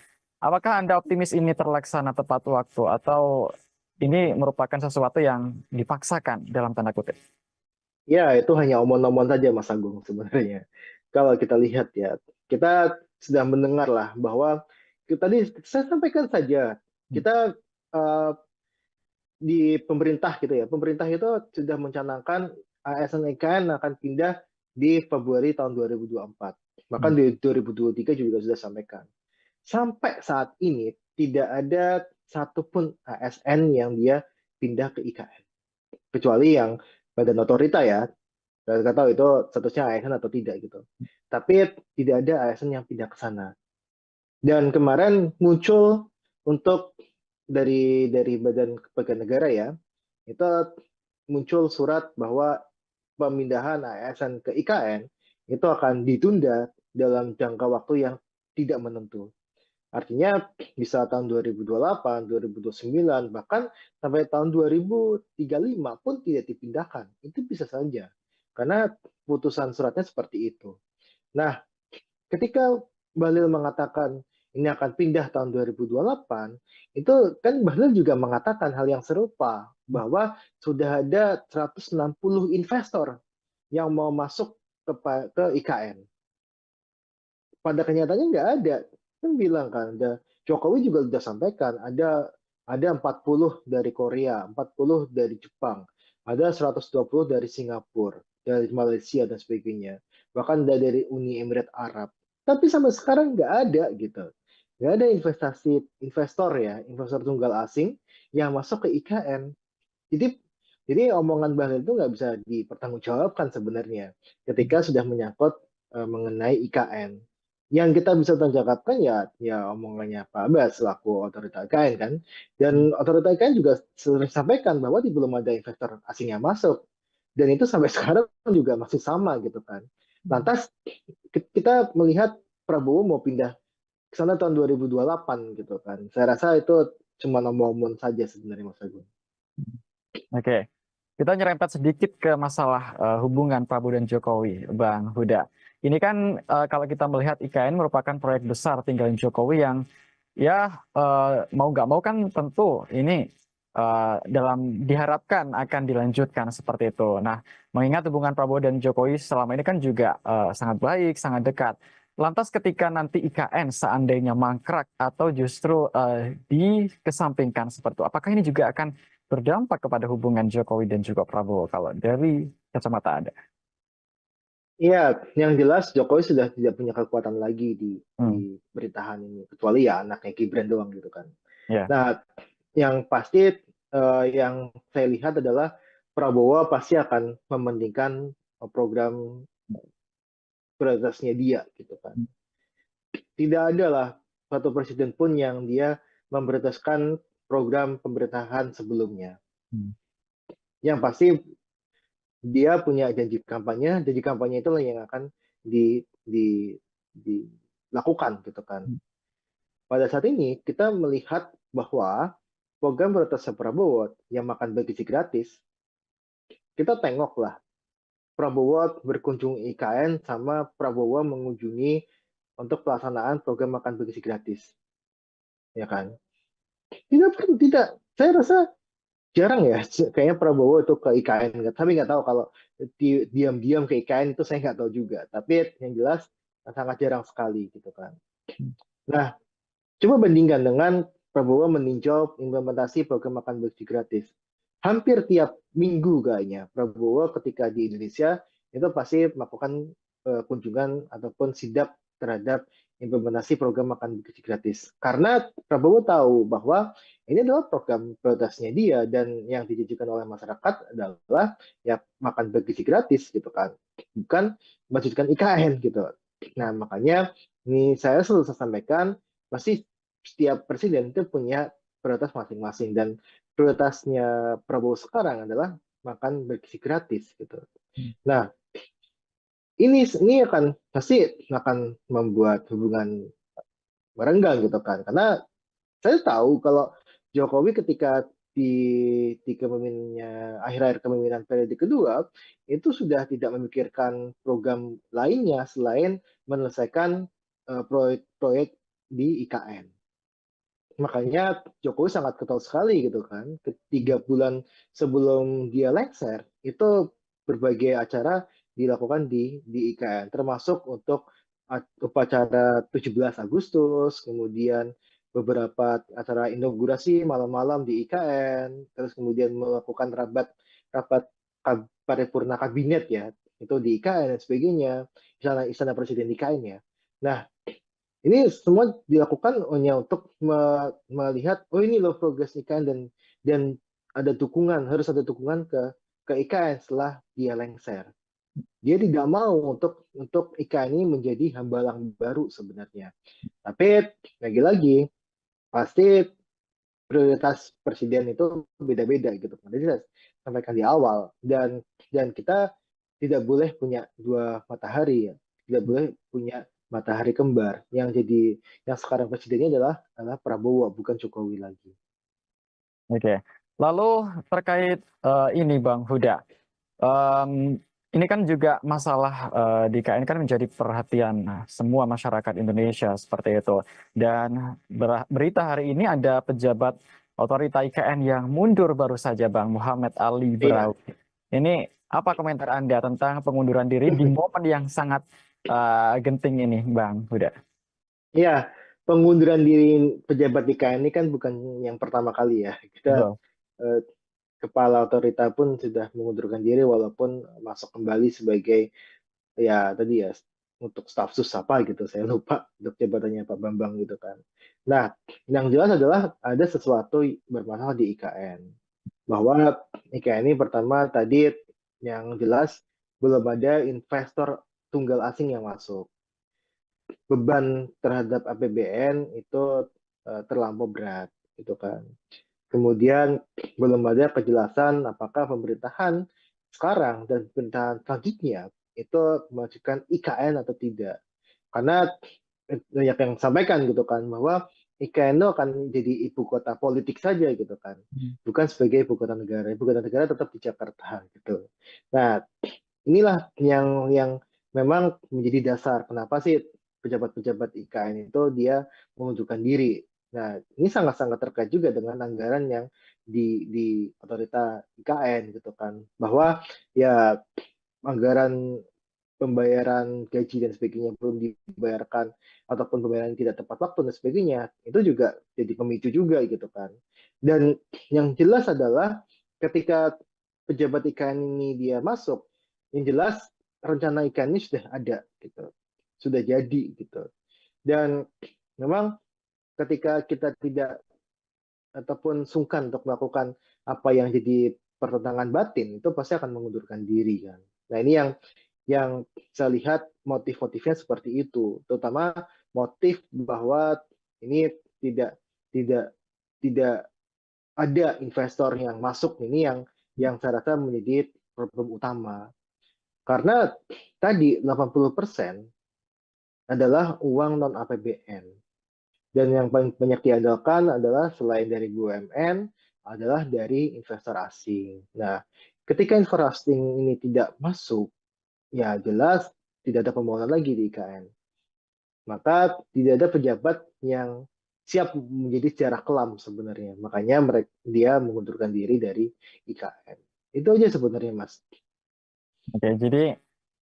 [SPEAKER 2] Apakah Anda optimis ini terlaksana tepat waktu atau ini merupakan sesuatu yang dipaksakan dalam tanda kutip?
[SPEAKER 1] Ya, itu hanya omong-omong saja Mas Agung sebenarnya. Kalau kita lihat ya, kita sudah mendengar lah bahwa tadi saya sampaikan saja, kita eh, di pemerintah gitu ya, pemerintah itu sudah mencanangkan ASN IKN akan pindah di Februari tahun 2024. Bahkan di 2023 juga sudah sampaikan. Sampai saat ini tidak ada satupun ASN yang dia pindah ke IKN. Kecuali yang badan otorita ya, saya nggak tahu itu statusnya ASN atau tidak gitu. Tapi tidak ada ASN yang pindah ke sana. Dan kemarin muncul untuk dari Badan Kepegawaian Negara ya, itu muncul surat bahwa pemindahan ASN ke IKN itu akan ditunda dalam jangka waktu yang tidak menentu. Artinya bisa tahun 2028, 2029, bahkan sampai tahun 2035 pun tidak dipindahkan. Itu bisa saja. Karena putusan suratnya seperti itu. Nah, ketika Bahlil mengatakan ini akan pindah tahun 2028, itu kan Bahlil juga mengatakan hal yang serupa, bahwa sudah ada 160 investor yang mau masuk ke IKN. Pada kenyataannya nggak ada. Kan bilang kan, Jokowi juga sudah sampaikan, ada 40 dari Korea, 40 dari Jepang, ada 120 dari Singapura, dari Malaysia dan sebagainya. Bahkan dari Uni Emirat Arab. Tapi sampai sekarang nggak ada gitu. Nggak ada investor ya, investor tunggal asing yang masuk ke IKN. Jadi jadi omongan Bahlil itu nggak bisa dipertanggungjawabkan sebenarnya ketika sudah menyangkut mengenai IKN. Yang kita bisa tanggapan ya omongannya Pak Abbas selaku otorita IKN kan. Dan otorita IKN juga sudah sampaikan bahwa belum ada investor asing yang masuk. Dan itu sampai sekarang juga masih sama gitu kan. Lantas kita melihat Prabowo mau pindah ke sana tahun 2028 gitu kan. Saya rasa itu cuma omong-omong saja sebenarnya Mas Agung.
[SPEAKER 2] Oke, kita nyerempet sedikit ke masalah hubungan Prabowo dan Jokowi, Bang Huda. Ini kan kalau kita melihat IKN merupakan proyek besar tinggalin Jokowi yang ya mau nggak mau kan tentu ini dalam diharapkan akan dilanjutkan seperti itu. Nah, mengingat hubungan Prabowo dan Jokowi selama ini kan juga sangat baik, sangat dekat. Lantas ketika nanti IKN seandainya mangkrak atau justru dikesampingkan seperti itu, apakah ini juga akan berdampak kepada hubungan Jokowi dan juga Prabowo kalau dari kacamata Anda?
[SPEAKER 1] Iya, yang jelas Jokowi sudah tidak punya kekuatan lagi
[SPEAKER 2] Hmm,
[SPEAKER 1] di pemerintahan ini, kecuali ya anaknya Gibran doang gitu kan.
[SPEAKER 2] ya,
[SPEAKER 1] Nah, yang pasti yang saya lihat adalah Prabowo pasti akan mementingkan program prioritasnya dia gitu kan. Tidak ada lah satu presiden pun yang dia memprioritaskan program pemerintahan sebelumnya.
[SPEAKER 2] hmm,
[SPEAKER 1] Yang pasti dia punya janji kampanye itulah yang akan dilakukan gitu kan. Pada saat ini kita melihat bahwa program prioritas Prabowo yang makan bergizi gratis, kita tengoklah Prabowo berkunjung IKN sama Prabowo mengunjungi untuk pelaksanaan program makan bergizi gratis, ya kan? Tidak, saya rasa jarang ya, kayaknya Prabowo itu ke IKN, tapi nggak tahu kalau diam-diam ke IKN itu saya nggak tahu juga. Tapi yang jelas sangat jarang sekali gitu kan. Nah, coba bandingkan dengan Prabowo meninjau implementasi program makan bersih gratis. Hampir tiap minggu kayaknya Prabowo ketika di Indonesia itu pasti melakukan kunjungan ataupun sidak terhadap implementasi program makan bersih gratis. Karena Prabowo tahu bahwa ini adalah program prioritasnya dia dan yang ditujukan oleh masyarakat adalah ya makan bergizi gratis gitu kan, bukan melanjutkan IKN gitu. Nah makanya ini saya selalu sampaikan pasti setiap presiden itu punya prioritas masing-masing dan prioritasnya Prabowo sekarang adalah makan bergizi gratis gitu. Nah, ini akan pasti akan membuat hubungan merenggang gitu kan. Karena saya tahu kalau Jokowi ketika di kepemimpinannya akhir-akhir kepemimpinan periode kedua itu sudah tidak memikirkan program lainnya selain menyelesaikan proyek-proyek di IKN. Makanya Jokowi sangat getol sekali gitu kan. 3 bulan sebelum dia lengser itu berbagai acara dilakukan di IKN, termasuk untuk upacara 17 Agustus, kemudian beberapa acara inaugurasi malam-malam di IKN, terus kemudian melakukan rapat rapat paripurna kabinet ya, itu di IKN dan sebagainya, istana presiden di IKN ya. Nah, ini semua dilakukan hanya untuk melihat, oh ini loh progres IKN dan ada dukungan, harus ada dukungan ke IKN setelah dia lengser. Dia tidak mau untuk IKN ini menjadi hambalang baru sebenarnya. Tapi lagi-lagi pasti prioritas presiden itu beda-beda gitu. Tadi saya sampaikan di awal dan kita tidak boleh punya dua matahari ya. Tidak boleh punya matahari kembar. Yang sekarang presidennya adalah Prabowo bukan Jokowi lagi.
[SPEAKER 2] Oke. Lalu terkait ini Bang Huda, ini kan juga masalah di IKN kan menjadi perhatian semua masyarakat Indonesia seperti itu. Dan berita hari ini ada pejabat otorita IKN yang mundur baru saja Bang Muhammad Ali
[SPEAKER 1] Iya.
[SPEAKER 2] Braw. Ini apa komentar Anda tentang pengunduran diri di momen yang sangat genting ini Bang Huda?
[SPEAKER 1] Iya, pengunduran diri pejabat IKN ini kan bukan yang pertama kali ya. Kita
[SPEAKER 2] Betul.
[SPEAKER 1] eh, kepala otorita pun sudah mengundurkan diri walaupun masuk kembali sebagai ya tadi ya untuk staf sus apa gitu saya lupa untuk jabatannya Pak Bambang gitu kan. Nah, yang jelas adalah ada sesuatu bermasalah di IKN bahwa IKN ini pertama tadi yang jelas belum ada investor tunggal asing yang masuk. Beban terhadap APBN itu terlampau berat gitu kan. Kemudian belum ada kejelasan apakah pemerintahan sekarang dan pemerintahan selanjutnya itu memajukan IKN atau tidak. Karena banyak yang sampaikan gitu kan bahwa IKN itu akan jadi ibu kota politik saja gitu kan. Bukan sebagai ibu kota negara. Ibu kota negara tetap di Jakarta gitu. Nah, inilah yang memang menjadi dasar kenapa sih pejabat-pejabat IKN itu dia mengundurkan diri. Nah, ini sangat-sangat terkait juga dengan anggaran yang di otorita IKN gitu kan. Bahwa ya anggaran pembayaran gaji dan sebagainya belum dibayarkan ataupun pembayaran tidak tepat waktu dan sebagainya, itu juga jadi pemicu juga gitu kan. Dan yang jelas adalah ketika pejabat IKN ini dia masuk, yang jelas rencana IKN ini sudah ada gitu. Sudah jadi gitu. Dan memang ketika kita tidak ataupun sungkan untuk melakukan apa yang jadi pertentangan batin, itu pasti akan mengundurkan diri kan. Nah, ini yang saya lihat motif-motifnya seperti itu, terutama motif bahwa ini tidak tidak tidak ada investor yang masuk, ini yang saya rasa menjadi problem utama. Karena tadi 80% adalah uang non APBN. Dan yang paling banyak diandalkan adalah selain dari BUMN, adalah dari investor asing. Nah, ketika investor asing ini tidak masuk, ya jelas tidak ada pembangunan lagi di IKN. Maka tidak ada pejabat yang siap menjadi secara kelam sebenarnya. Makanya dia mengundurkan diri dari IKN. Itu aja sebenarnya, Mas.
[SPEAKER 2] Oke, jadi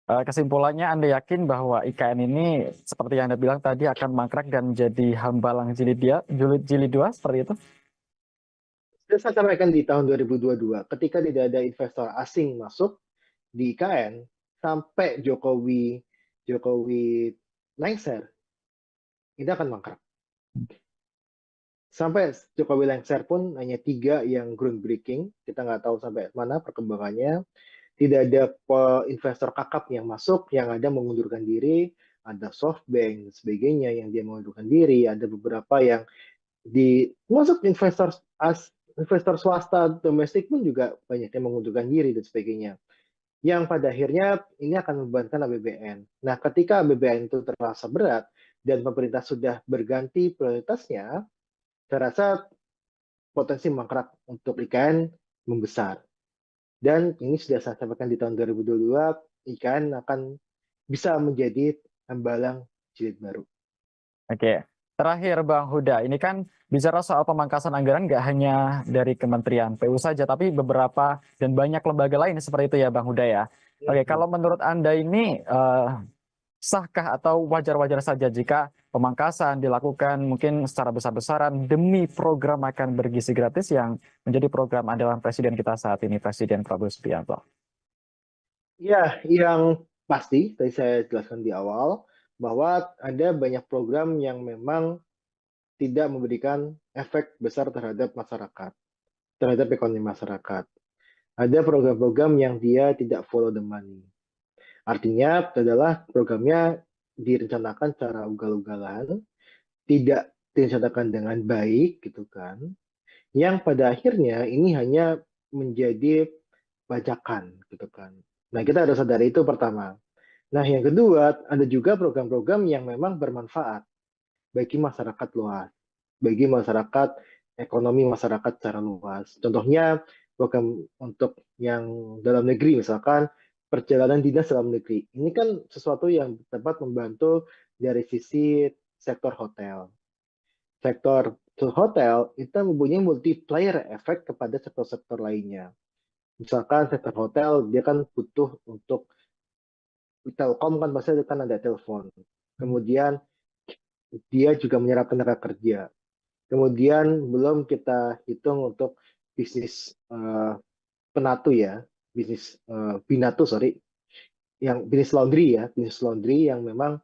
[SPEAKER 2] kesimpulannya Anda yakin bahwa IKN ini seperti yang Anda bilang tadi akan mangkrak dan jadi hambalang jilid dua seperti itu?
[SPEAKER 1] Sudah saya sampaikan di tahun 2022, ketika tidak ada investor asing masuk di IKN, sampai Jokowi Jokowi lengser, ini akan mangkrak. Sampai Jokowi lengser pun hanya 3 yang groundbreaking, kita nggak tahu sampai mana perkembangannya. Tidak ada investor kakap yang masuk, yang ada mengundurkan diri, ada SoftBank dan sebagainya yang dia mengundurkan diri, ada beberapa yang masuk investor swasta domestik pun juga banyak yang mengundurkan diri dan sebagainya. Yang pada akhirnya ini akan membebankan APBN. Nah, ketika APBN itu terasa berat dan pemerintah sudah berganti prioritasnya, saya rasa potensi mangkrak untuk IKN membesar. Dan ini sudah saya sampaikan di tahun 2022, IKN akan bisa menjadi hambalang jilid baru.
[SPEAKER 2] Oke, terakhir Bang Huda, ini kan bicara soal pemangkasan anggaran nggak hanya dari Kementerian PU saja, tapi beberapa dan banyak lembaga lain seperti itu ya Bang Huda ya. Oke, kalau menurut Anda ini sahkah atau wajar-wajar saja jika pemangkasan dilakukan mungkin secara besar-besaran demi program makan bergizi gratis yang menjadi program andalan Presiden kita saat ini, Presiden Prabowo Subianto?
[SPEAKER 1] Ya, yang pasti tadi saya jelaskan di awal bahwa ada banyak program yang memang tidak memberikan efek besar terhadap masyarakat, terhadap ekonomi masyarakat. Ada program-program yang dia tidak follow the money. Artinya adalah programnya direncanakan secara ugal-ugalan, tidak direncanakan dengan baik gitu kan. Yang pada akhirnya ini hanya menjadi bajakan gitu kan. Nah, kita harus sadari itu pertama. Nah, yang kedua, ada juga program-program yang memang bermanfaat bagi masyarakat luas, bagi masyarakat, ekonomi masyarakat secara luas. Contohnya, program untuk yang dalam negeri, misalkan perjalanan dinas dalam negeri. Ini kan sesuatu yang dapat membantu dari sisi sektor hotel. Sektor hotel itu mempunyai multiplier efek kepada sektor-sektor lainnya. Misalkan sektor hotel, dia kan butuh untuk Telkom kan pasti kan ada telepon. Kemudian dia juga menyerap tenaga kerja. Kemudian belum kita hitung untuk bisnis penatu ya, bisnis binatu sorry, yang bisnis laundry ya, bisnis laundry yang memang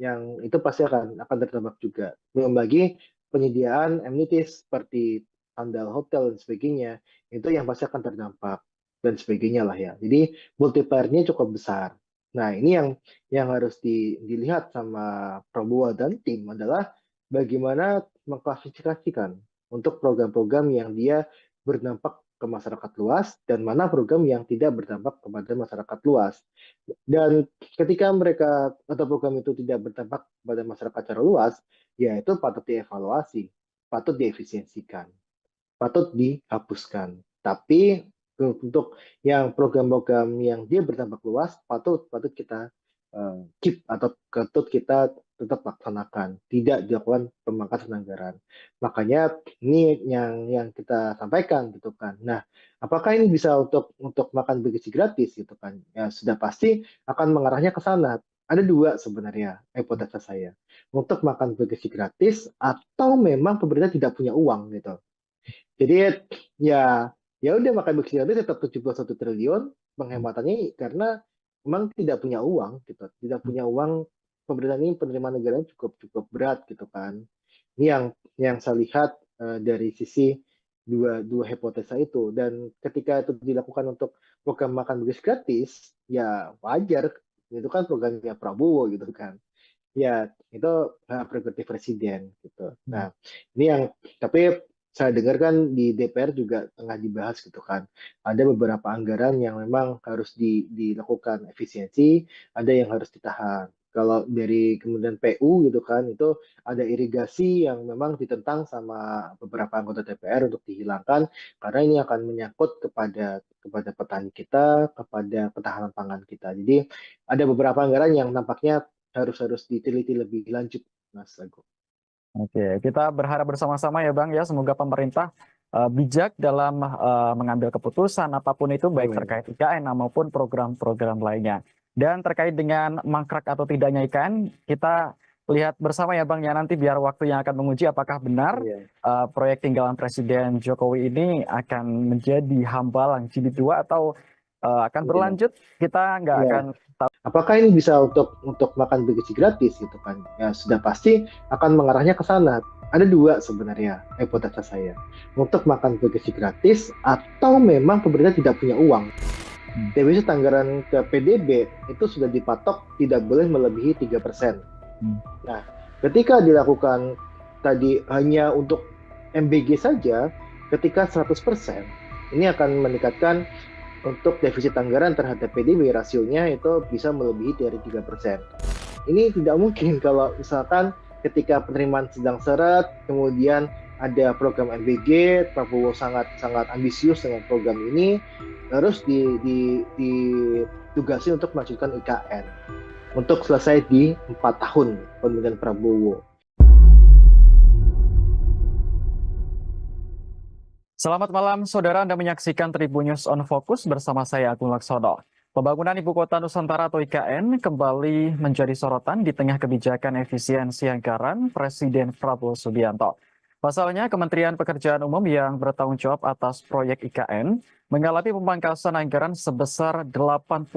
[SPEAKER 1] yang itu pasti akan terdampak juga. Belum lagi penyediaan amenities seperti sandal hotel dan sebagainya, itu yang pasti akan terdampak dan sebagainya lah ya. Jadi multiplier-nya cukup besar. Nah, ini yang harus dilihat sama Prabowo dan tim adalah bagaimana mengklasifikasikan untuk program-program yang dia berdampak ke masyarakat luas dan mana program yang tidak berdampak kepada masyarakat luas. Dan ketika mereka atau program itu tidak berdampak pada masyarakat secara luas, ya itu patut dievaluasi, patut diefisiensikan, patut dihapuskan. Tapi untuk yang program-program yang dia berdampak luas, patut kita keep atau patut kita tetap laksanakan, tidak dilakukan pemangkasan anggaran. Makanya ini yang kita sampaikan gitu kan. Nah, apakah ini bisa untuk makan bergizi gratis gitu kan? Ya sudah pasti akan mengarahnya ke sana. Ada dua sebenarnya hipotesa saya. Untuk makan bergizi gratis atau memang pemerintah tidak punya uang gitu. Jadi ya ya udah makan bergizi gratis tetap 71 triliun penghematannya karena memang tidak punya uang gitu. Tidak punya uang, pemerintah ini penerimaan negaranya cukup berat gitu kan. Ini yang saya lihat dari sisi dua hipotesa itu. Dan ketika itu dilakukan untuk program makan bergizi gratis, ya wajar. Itu kan programnya Prabowo gitu kan. Ya, itu hak prerogatif presiden gitu. Nah, ini yang tapi saya dengar kan di DPR juga tengah dibahas gitu kan. Ada beberapa anggaran yang memang harus dilakukan efisiensi, ada yang harus ditahan. Kalau dari kemudian PU gitu kan, itu ada irigasi yang memang ditentang sama beberapa anggota DPR untuk dihilangkan karena ini akan menyangkut kepada petani kita, kepada ketahanan pangan kita. Jadi ada beberapa anggaran yang nampaknya harus diteliti lebih lanjut, Mas Agung.
[SPEAKER 2] Oke, kita berharap bersama-sama ya Bang ya, semoga pemerintah bijak dalam mengambil keputusan apapun itu, baik terkait IKN maupun program-program lainnya. Dan terkait dengan mangkrak atau tidaknya IKN, kita lihat bersama ya Bang ya, nanti biar waktu yang akan menguji apakah benar proyek tinggalan Presiden Jokowi ini akan menjadi hambalang jilid 2 atau akan berlanjut, kita nggak akan tahu.
[SPEAKER 1] Apakah ini bisa untuk makan bergizi gratis gitu kan? Ya sudah pasti akan mengarahnya ke sana. Ada dua sebenarnya hipotesa saya. Untuk makan bergizi gratis atau memang pemerintah tidak punya uang. Defisit anggaran ke PDB itu sudah dipatok tidak boleh melebihi 3%. Nah, ketika dilakukan tadi hanya untuk MBG saja, ketika 100%, ini akan meningkatkan untuk defisit anggaran terhadap PDB rasionya itu bisa melebihi dari 3%. Ini tidak mungkin kalau misalkan ketika penerimaan sedang seret, kemudian ada program MBG, Prabowo sangat sangat ambisius dengan program ini, terus ditugasi untuk melanjutkan IKN untuk selesai di 4 tahun pemerintahan Prabowo.
[SPEAKER 2] Selamat malam, saudara. Anda menyaksikan Tribun News on Focus bersama saya, Agung Laksono. Pembangunan Ibu Kota Nusantara atau IKN kembali menjadi sorotan di tengah kebijakan efisiensi anggaran Presiden Prabowo Subianto. Pasalnya, Kementerian Pekerjaan Umum yang bertanggung jawab atas proyek IKN mengalami pemangkasan anggaran sebesar 81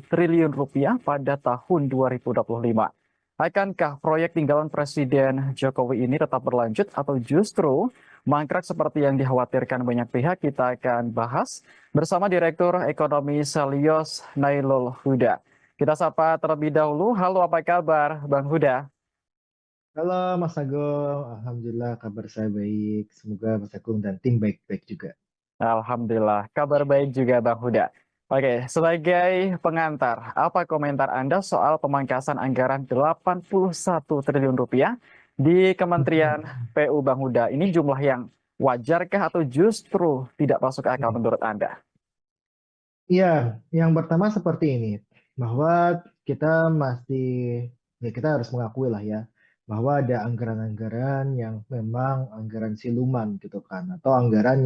[SPEAKER 2] triliun rupiah pada tahun 2025. Akankah proyek tinggalan Presiden Jokowi ini tetap berlanjut atau justru mangkrak seperti yang dikhawatirkan banyak pihak? Kita akan bahas bersama Direktur Ekonomi Selyos Nailul Huda. Kita sapa terlebih dahulu. Halo, apa kabar Bang Huda?
[SPEAKER 1] Halo Mas Agung, Alhamdulillah kabar saya baik. Semoga Mas Agung dan tim baik-baik juga.
[SPEAKER 2] Alhamdulillah, kabar baik juga Bang Huda. Oke, sebagai pengantar, apa komentar Anda soal pemangkasan anggaran 81 triliun rupiah di Kementerian PU Bang Huda? Ini jumlah yang wajarkah atau justru tidak masuk akal menurut Anda?
[SPEAKER 1] Iya, yang pertama seperti ini, bahwa kita masih, ya kita harus mengakui lah ya, bahwa ada anggaran-anggaran yang memang anggaran siluman gitu kan, atau anggaran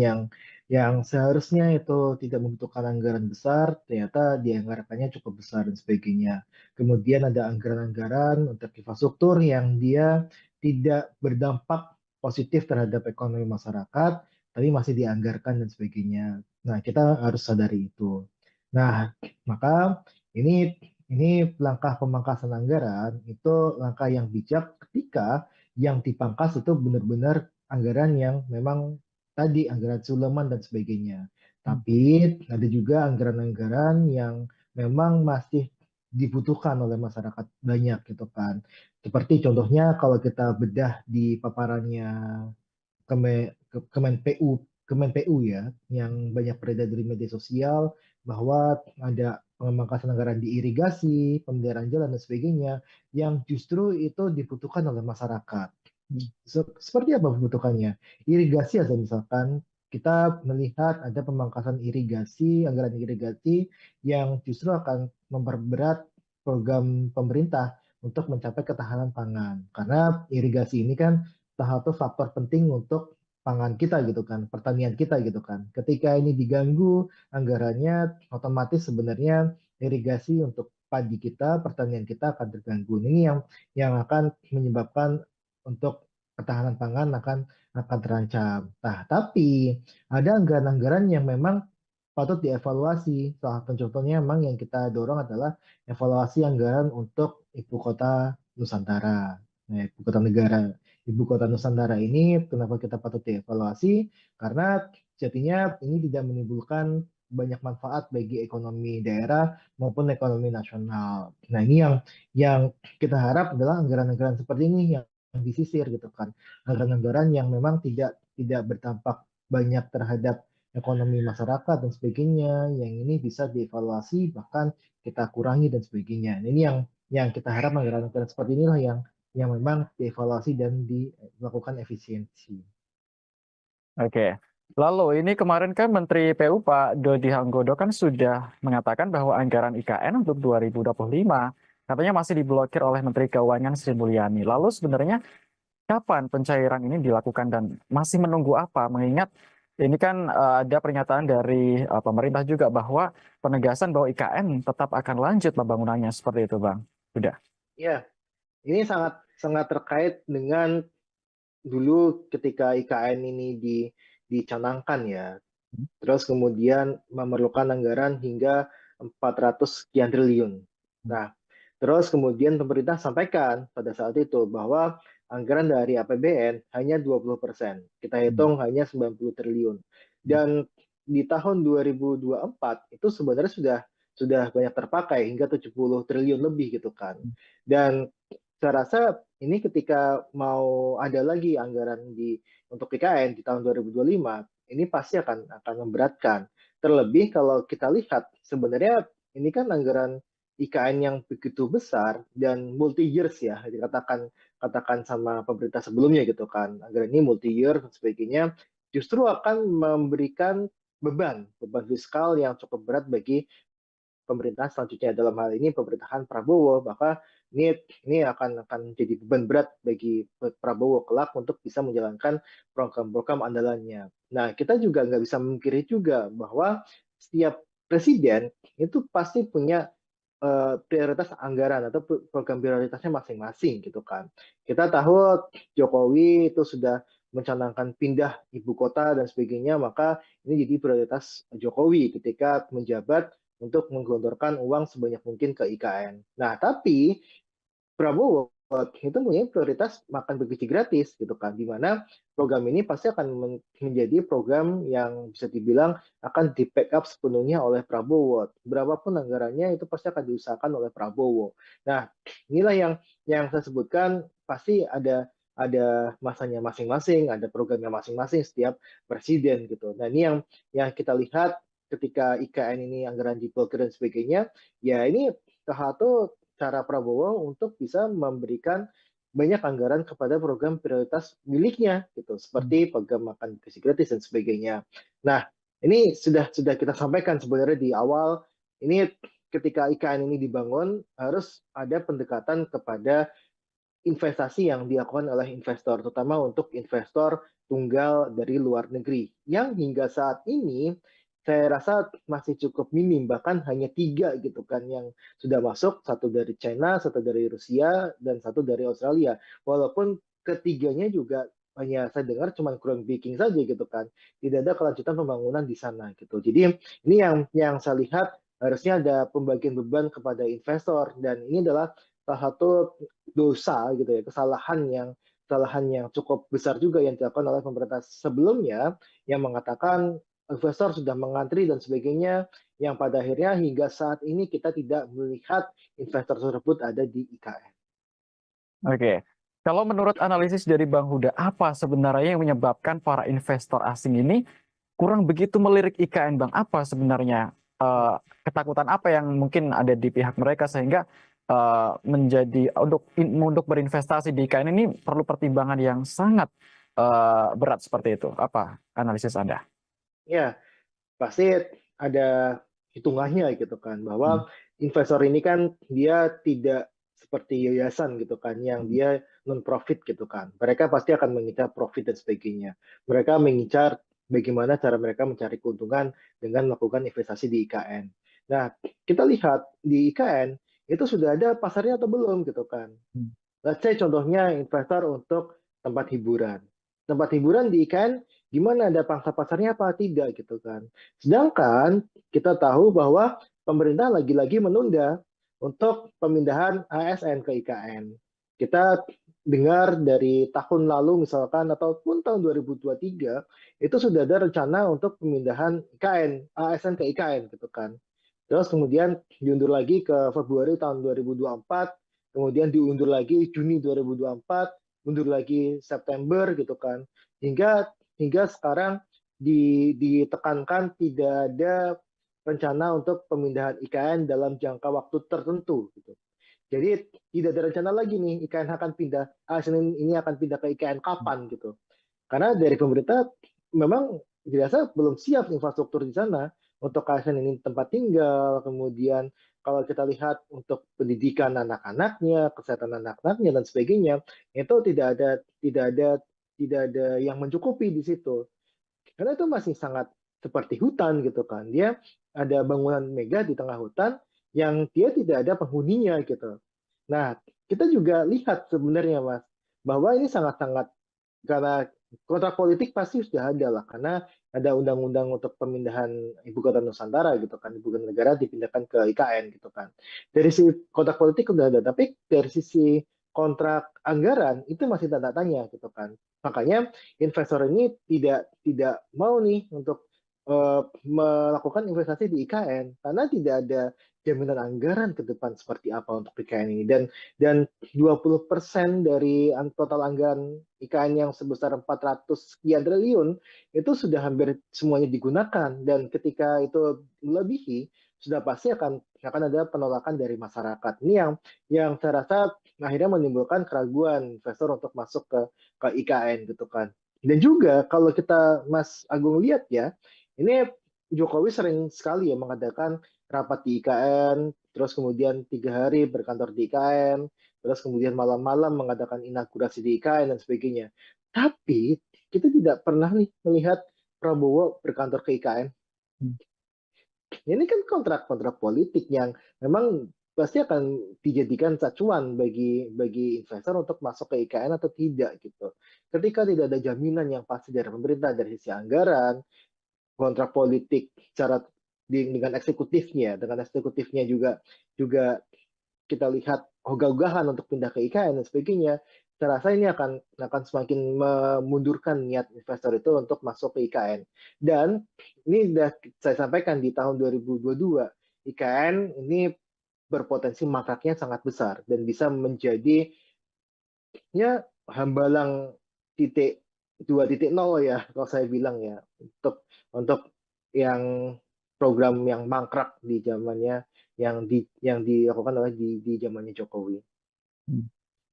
[SPEAKER 1] yang seharusnya itu tidak membutuhkan anggaran besar, ternyata dianggarkannya cukup besar dan sebagainya. Kemudian ada anggaran-anggaran untuk infrastruktur yang dia tidak berdampak positif terhadap ekonomi masyarakat, tapi masih dianggarkan dan sebagainya. Nah, kita harus sadari itu. Nah, maka ini langkah pemangkasan anggaran itu langkah yang bijak ketika yang dipangkas itu benar-benar anggaran yang memang tadi anggaran Suleman dan sebagainya. Tapi ada juga anggaran-anggaran yang memang masih dibutuhkan oleh masyarakat banyak gitu kan. Seperti contohnya kalau kita bedah di paparannya Kemen PU ya, yang banyak beredar di media sosial bahwa ada pemangkasan anggaran di irigasi, pemeliharaan jalan dan sebagainya, yang justru itu dibutuhkan oleh masyarakat. Seperti apa kebutuhannya? Irigasi aja misalkan kita melihat ada pemangkasan irigasi, anggaran irigasi yang justru akan memperberat program pemerintah untuk mencapai ketahanan pangan. Karena irigasi ini kan salah satu faktor penting untuk pangan kita gitu kan, pertanian kita gitu kan. Ketika ini diganggu anggarannya, otomatis sebenarnya irigasi untuk padi kita, pertanian kita akan terganggu. Ini yang akan menyebabkan untuk ketahanan pangan akan terancam. Nah, tapi ada anggaran-anggaran yang memang patut dievaluasi. Salah satu contohnya memang yang kita dorong adalah evaluasi anggaran untuk ibu kota Nusantara, nah, ibu kota negara. Ibu kota Nusantara ini kenapa kita patut dievaluasi? Karena jadinya ini tidak menimbulkan banyak manfaat bagi ekonomi daerah maupun ekonomi nasional. Nah, ini yang kita harap adalah anggaran-anggaran seperti ini yang disisir gitu kan. Anggaran-anggaran yang memang tidak berdampak banyak terhadap ekonomi masyarakat dan sebagainya, yang ini bisa dievaluasi bahkan kita kurangi dan sebagainya. Nah, ini yang kita harap anggaran-anggaran seperti inilah yang memang dievaluasi dan dilakukan efisiensi.
[SPEAKER 2] Oke. Lalu ini kemarin kan Menteri PU Pak Dodi Hanggodo kan sudah mengatakan bahwa anggaran IKN untuk 2025 katanya masih diblokir oleh Menteri Keuangan Sri Mulyani. Lalu sebenarnya kapan pencairan ini dilakukan dan masih menunggu apa? Mengingat ini kan ada pernyataan dari pemerintah juga bahwa penegasan bahwa IKN tetap akan lanjut pembangunannya seperti itu, Bang. Sudah.
[SPEAKER 1] Ya, ini sangat sangat terkait dengan dulu ketika IKN ini dicanangkan ya, terus kemudian memerlukan anggaran hingga 400 sekian triliun. Nah, terus kemudian pemerintah sampaikan pada saat itu bahwa anggaran dari APBN hanya 20%. Kita hitung hanya 90 triliun. Dan di tahun 2024 itu sebenarnya sudah banyak terpakai hingga 70 triliun lebih gitu kan. Dan saya rasa ini ketika mau ada lagi anggaran untuk IKN di tahun 2025, ini pasti akan memberatkan. Terlebih kalau kita lihat sebenarnya ini kan anggaran IKN yang begitu besar dan multi years ya, dikatakan katakan sama pemerintah sebelumnya gitu kan, anggaran ini multi-year dan sebagainya, justru akan memberikan beban fiskal yang cukup berat bagi pemerintahan selanjutnya, dalam hal ini pemerintahan Prabowo. Maka ini akan jadi beban berat bagi Prabowo kelak untuk bisa menjalankan program-program andalannya. Nah, kita juga nggak bisa memungkiri juga bahwa setiap presiden itu pasti punya prioritas anggaran atau program prioritasnya masing-masing gitu kan. Kita tahu Jokowi itu sudah mencanangkan pindah ibu kota dan sebagainya, maka ini jadi prioritas Jokowi ketika menjabat untuk menggelontorkan uang sebanyak mungkin ke IKN. Nah, tapi Prabowo itu punya prioritas makan bergizi gratis gitu kan, di mana program ini pasti akan menjadi program yang bisa dibilang akan di backup sepenuhnya oleh Prabowo. Berapapun anggarannya itu pasti akan diusahakan oleh Prabowo. Nah, inilah yang saya sebutkan, pasti ada masanya masing-masing, ada programnya masing-masing setiap presiden gitu. Nah, ini yang kita lihat ketika IKN ini anggaran diblokir dan sebagainya, ya ini salah satu cara Prabowo untuk bisa memberikan banyak anggaran kepada program prioritas miliknya gitu, seperti program makan gizi gratis dan sebagainya. Nah, ini sudah kita sampaikan sebenarnya di awal, ini ketika IKN ini dibangun harus ada pendekatan kepada investasi yang dilakukan oleh investor, terutama untuk investor tunggal dari luar negeri, yang hingga saat ini saya rasa masih cukup minim, bahkan hanya 3 gitu kan yang sudah masuk, satu dari China, satu dari Rusia, dan satu dari Australia. Walaupun ketiganya juga hanya saya dengar cuma groundbreaking saja gitu kan, tidak ada kelanjutan pembangunan di sana gitu. Jadi ini yang saya lihat harusnya ada pembagian beban kepada investor, dan ini adalah salah satu dosa gitu ya, kesalahan yang cukup besar juga yang dilakukan oleh pemerintah sebelumnya, yang mengatakan investor sudah mengantri dan sebagainya, yang pada akhirnya hingga saat ini kita tidak melihat investor tersebut ada di IKN.
[SPEAKER 2] Oke, kalau menurut analisis dari Bang Huda, apa sebenarnya yang menyebabkan para investor asing ini kurang begitu melirik IKN, Bang? Apa sebenarnya ketakutan apa yang mungkin ada di pihak mereka sehingga menjadi untuk berinvestasi di IKN ini perlu pertimbangan yang sangat berat seperti itu? Apa analisis Anda?
[SPEAKER 1] Ya, pasti ada hitungannya gitu kan, bahwa investor ini kan dia tidak seperti yayasan gitu kan, yang dia non profit gitu kan. Mereka pasti akan mengincar profit dan sebagainya. Mereka mengincar bagaimana cara mereka mencari keuntungan dengan melakukan investasi di IKN. Nah, kita lihat di IKN itu sudah ada pasarnya atau belum gitu kan. Let's say contohnya investor untuk tempat hiburan. Tempat hiburan di IKN gimana, ada pangsa pasarnya apa tidak gitu kan. Sedangkan kita tahu bahwa pemerintah lagi-lagi menunda untuk pemindahan ASN ke IKN. Kita dengar dari tahun lalu misalkan ataupun tahun 2023 itu sudah ada rencana untuk pemindahan IKN, ASN ke IKN gitu kan. Terus kemudian diundur lagi ke Februari tahun 2024, kemudian diundur lagi Juni 2024, mundur lagi September gitu kan. Hingga sekarang ditekankan tidak ada rencana untuk pemindahan IKN dalam jangka waktu tertentu gitu. Jadi tidak ada rencana lagi nih IKN akan pindah, Senin ini akan pindah ke IKN kapan gitu. Karena dari pemerintah memang dirasa belum siap infrastruktur di sana untuk ASN ini tempat tinggal, kemudian kalau kita lihat untuk pendidikan anak-anaknya, kesehatan anak-anaknya dan sebagainya, itu tidak ada yang mencukupi di situ. Karena itu masih sangat seperti hutan gitu kan. Dia ada bangunan megah di tengah hutan yang dia tidak ada penghuninya gitu. Nah, kita juga lihat sebenarnya Mas, bahwa ini sangat-sangat, karena kontrak politik pasti sudah ada lah, karena ada undang-undang untuk pemindahan ibu kota Nusantara gitu kan, ibu kota negara dipindahkan ke IKN gitu kan. Dari sisi kontrak politik sudah ada, tapi dari sisi kontrak anggaran itu masih tanda tanya gitu kan. Makanya investor ini tidak mau nih untuk melakukan investasi di IKN karena tidak ada jaminan anggaran ke depan seperti apa untuk IKN ini, dan 20% dari total anggaran IKN yang sebesar 400 sekian triliun itu sudah hampir semuanya digunakan, dan ketika itu melebihi sudah pasti akan ada penolakan dari masyarakat. Ini yang saya rasa akhirnya menimbulkan keraguan investor untuk masuk ke IKN gitu kan. Dan juga kalau kita Mas Agung lihat ya, ini Jokowi sering sekali ya mengadakan rapat di IKN, terus kemudian 3 hari berkantor di IKN, terus kemudian malam-malam mengadakan inaugurasi di IKN dan sebagainya. Tapi kita tidak pernah nih melihat Prabowo berkantor ke IKN. Ini kan kontrak-kontrak politik yang memang pasti akan dijadikan acuan bagi investor untuk masuk ke IKN atau tidak gitu. Ketika tidak ada jaminan yang pasti dari pemerintah dari sisi anggaran, kontrak politik secara dengan eksekutifnya juga juga kita lihat ogah-ogahan untuk pindah ke IKN dan sebagainya, saya rasa ini akan semakin memundurkan niat investor itu untuk masuk ke IKN. Dan ini sudah saya sampaikan di tahun 2022, IKN ini berpotensi mangkraknya sangat besar dan bisa menjadi ya hambalang titik 2.0 ya kalau saya bilang ya untuk yang program yang mangkrak di zamannya yang dilakukan oleh di zamannya Jokowi.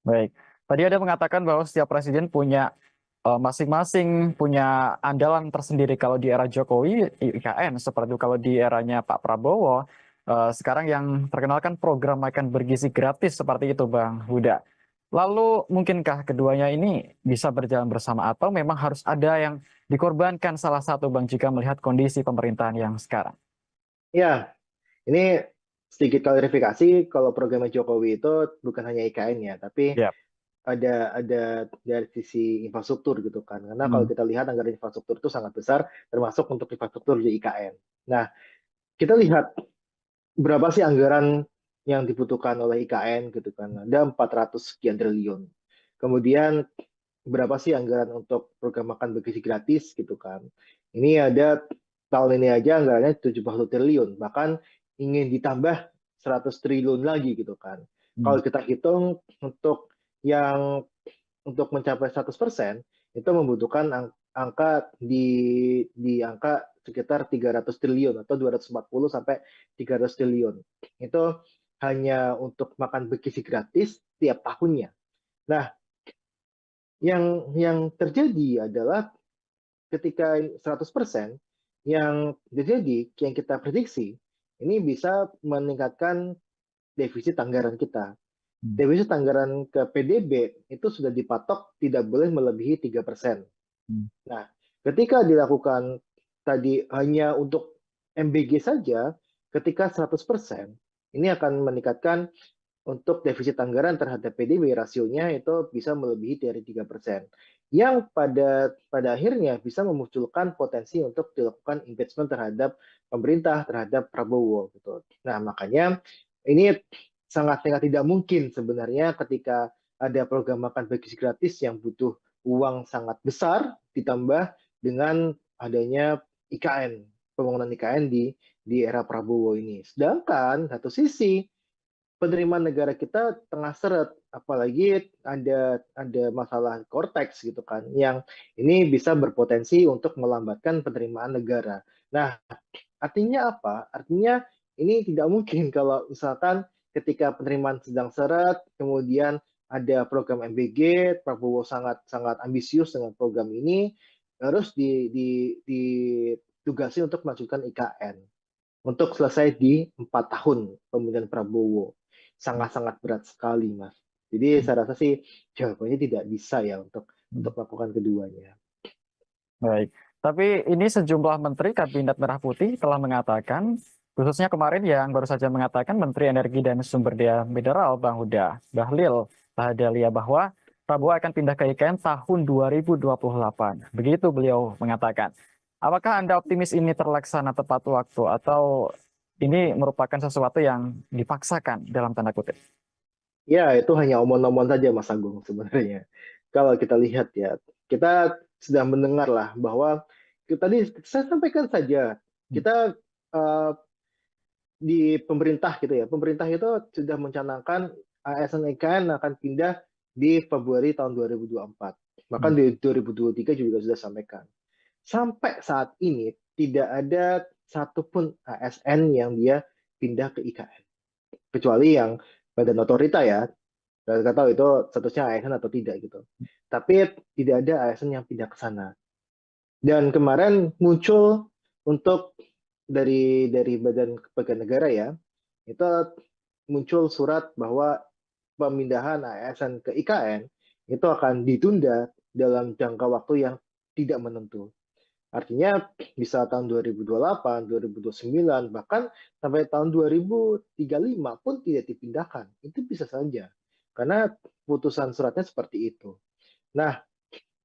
[SPEAKER 2] Baik. Tadi ada mengatakan bahwa setiap presiden punya masing-masing punya andalan tersendiri. Kalau di era Jokowi IKN, seperti itu. Kalau di eranya Pak Prabowo sekarang yang terkenal kan program makan bergizi gratis seperti itu, Bang Huda. Lalu mungkinkah keduanya ini bisa berjalan bersama atau memang harus ada yang dikorbankan salah satu, Bang, jika melihat kondisi pemerintahan yang sekarang?
[SPEAKER 1] Ya, ini sedikit klarifikasi, kalau programnya Jokowi itu bukan hanya IKN ya, tapi
[SPEAKER 2] Ya.
[SPEAKER 1] ada dari sisi infrastruktur gitu kan. Karena kalau kita lihat anggaran infrastruktur itu sangat besar, termasuk untuk infrastruktur di IKN. Nah, kita lihat berapa sih anggaran yang dibutuhkan oleh IKN gitu kan. Ada 400 sekian triliun. Kemudian berapa sih anggaran untuk program makan bergizi gratis gitu kan. Ini ada tahun ini aja anggarannya 70 triliun, bahkan ingin ditambah 100 triliun lagi gitu kan. Kalau kita hitung yang untuk mencapai 100% itu membutuhkan angka di angka sekitar 300 triliun atau 240 sampai 300 triliun. Itu hanya untuk makan bergizi gratis tiap tahunnya. Nah, yang terjadi adalah ketika 100% yang terjadi, yang kita prediksi, ini bisa meningkatkan defisit anggaran kita. Defisit anggaran ke PDB itu sudah dipatok tidak boleh melebihi 3%. Nah, ketika dilakukan tadi hanya untuk MBG saja, ketika 100%, ini akan meningkatkan untuk defisit anggaran terhadap PDB rasionya itu bisa melebihi dari 3%. Yang pada akhirnya bisa memunculkan potensi untuk dilakukan impeachment terhadap pemerintah, terhadap Prabowo gitu. Nah, makanya ini sangat tidak mungkin sebenarnya ketika ada program makan bergizi gratis yang butuh uang sangat besar ditambah dengan adanya IKN, pembangunan IKN di era Prabowo ini. Sedangkan satu sisi penerimaan negara kita tengah seret, apalagi ada masalah Cortex gitu kan, yang ini bisa berpotensi untuk melambatkan penerimaan negara. Nah, artinya apa? Artinya ini tidak mungkin kalau misalkan ketika penerimaan sedang seret, kemudian ada program MBG, Prabowo sangat ambisius dengan program ini, harus ditugasi untuk melanjutkan IKN untuk selesai di 4 tahun pemerintahan Prabowo. Sangat-sangat berat sekali, Mas. Jadi saya rasa sih jawabannya tidak bisa ya untuk melakukan keduanya.
[SPEAKER 2] Baik, tapi ini sejumlah menteri Kabinet Merah Putih telah mengatakan, khususnya kemarin yang baru saja mengatakan Menteri Energi dan Sumber Daya Mineral Bang Huda Bahlil Lahadalia bahwa Prabowo akan pindah ke IKN tahun 2028. Begitu beliau mengatakan. Apakah Anda optimis ini terlaksana tepat waktu atau ini merupakan sesuatu yang dipaksakan dalam tanda kutip?
[SPEAKER 1] Ya, itu hanya omong-omong saja, Mas Agung, sebenarnya. Kalau kita lihat ya, kita sudah mendengar lah bahwa tadi saya sampaikan saja, kita di pemerintah gitu ya, pemerintah itu sudah mencanangkan ASN IKN akan pindah di Februari tahun 2024. Bahkan di 2023 juga sudah sampaikan. Sampai saat ini tidak ada satupun ASN yang dia pindah ke IKN. Kecuali yang badan otorita ya, nggak tahu itu statusnya ASN atau tidak gitu. Tapi tidak ada ASN yang pindah ke sana. Dan kemarin muncul untuk dari Badan Kepegawaian Negara ya, itu muncul surat bahwa pemindahan ASN ke IKN itu akan ditunda dalam jangka waktu yang tidak menentu. Artinya bisa tahun 2028, 2029, bahkan sampai tahun 2035 pun tidak dipindahkan. Itu bisa saja. Karena putusan suratnya seperti itu. Nah,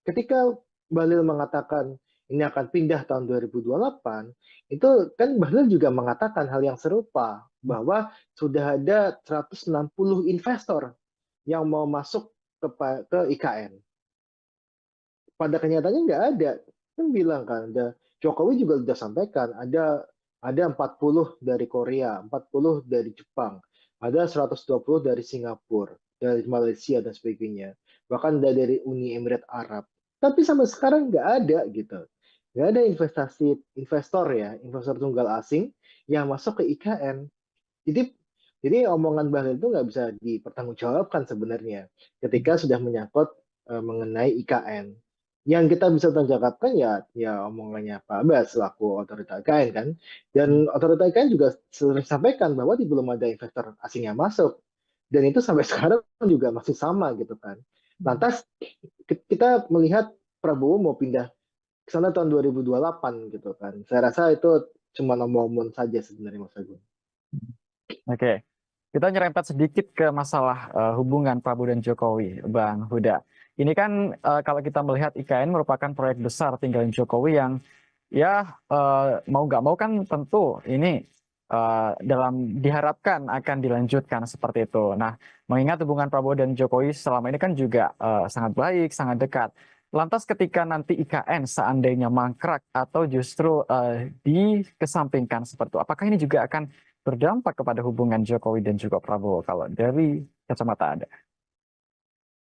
[SPEAKER 1] ketika Bahlil mengatakan ini akan pindah tahun 2028, itu kan Bahlil juga mengatakan hal yang serupa, bahwa sudah ada 160 investor yang mau masuk ke IKN. Pada kenyataannya nggak ada. Kan bilang kan, Jokowi juga sudah sampaikan, ada 40 dari Korea, 40 dari Jepang, ada 120 dari Singapura, dari Malaysia dan sebagainya. Bahkan dari Uni Emirat Arab. Tapi sampai sekarang nggak ada gitu. Nggak ada investor ya, investor tunggal asing yang masuk ke IKN. Jadi omongan Bahlil itu nggak bisa dipertanggungjawabkan sebenarnya ketika sudah menyangkut mengenai IKN. Yang kita bisa tanggapan ya omongannya Pak Abbas selaku otorita IKN kan. Dan otorita IKN juga sering sampaikan bahwa belum ada investor asing yang masuk. Dan itu sampai sekarang juga masih sama gitu kan. Lantas kita melihat Prabowo mau pindah ke sana tahun 2028 gitu kan. Saya rasa itu cuma omong-omong saja sebenarnya Mas Agung.
[SPEAKER 2] Oke, kita nyerempet sedikit ke masalah hubungan Prabowo dan Jokowi, Bang Huda. Ini kan kalau kita melihat IKN merupakan proyek besar tinggalin Jokowi yang ya mau nggak mau kan tentu ini dalam diharapkan akan dilanjutkan seperti itu. Nah, mengingat hubungan Prabowo dan Jokowi selama ini kan juga sangat baik, sangat dekat. Lantas ketika nanti IKN seandainya mangkrak atau justru dikesampingkan seperti itu, apakah ini juga akan berdampak kepada hubungan Jokowi dan juga Prabowo kalau dari kacamata Anda?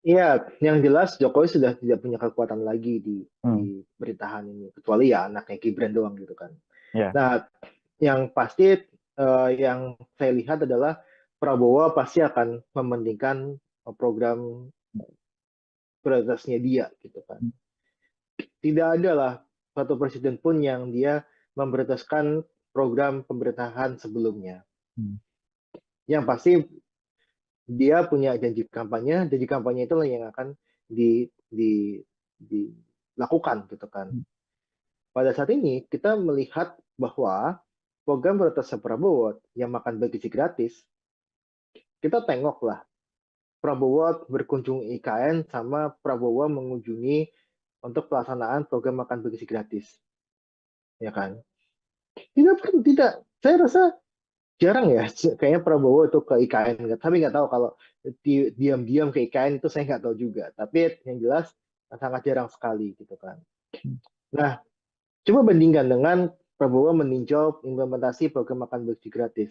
[SPEAKER 1] Iya, yang jelas Jokowi sudah tidak punya kekuatan lagi
[SPEAKER 2] Hmm,
[SPEAKER 1] di pemerintahan ini, kecuali ya anaknya Gibran doang gitu kan.
[SPEAKER 2] ya.
[SPEAKER 1] Nah, yang pasti yang saya lihat adalah Prabowo pasti akan mementingkan program prioritasnya dia gitu kan. Tidak ada lah satu presiden pun yang dia memprioritaskan program pemerintahan sebelumnya.
[SPEAKER 2] Hmm,
[SPEAKER 1] Yang pasti dia punya janji kampanye itulah yang akan dilakukan gitu kan. Pada saat ini kita melihat bahwa program prioritasnya Prabowo yang makan bergizi gratis, kita tengoklah Prabowo berkunjung IKN sama Prabowo mengunjungi untuk pelaksanaan program makan bergizi gratis, ya kan? Tidak. Saya rasa jarang ya, kayaknya Prabowo itu ke IKN. Tapi nggak tahu kalau diam-diam ke IKN itu saya nggak tahu juga. Tapi yang jelas sangat jarang sekali gitu kan. Nah, coba bandingkan dengan Prabowo meninjau implementasi program makan bergizi gratis.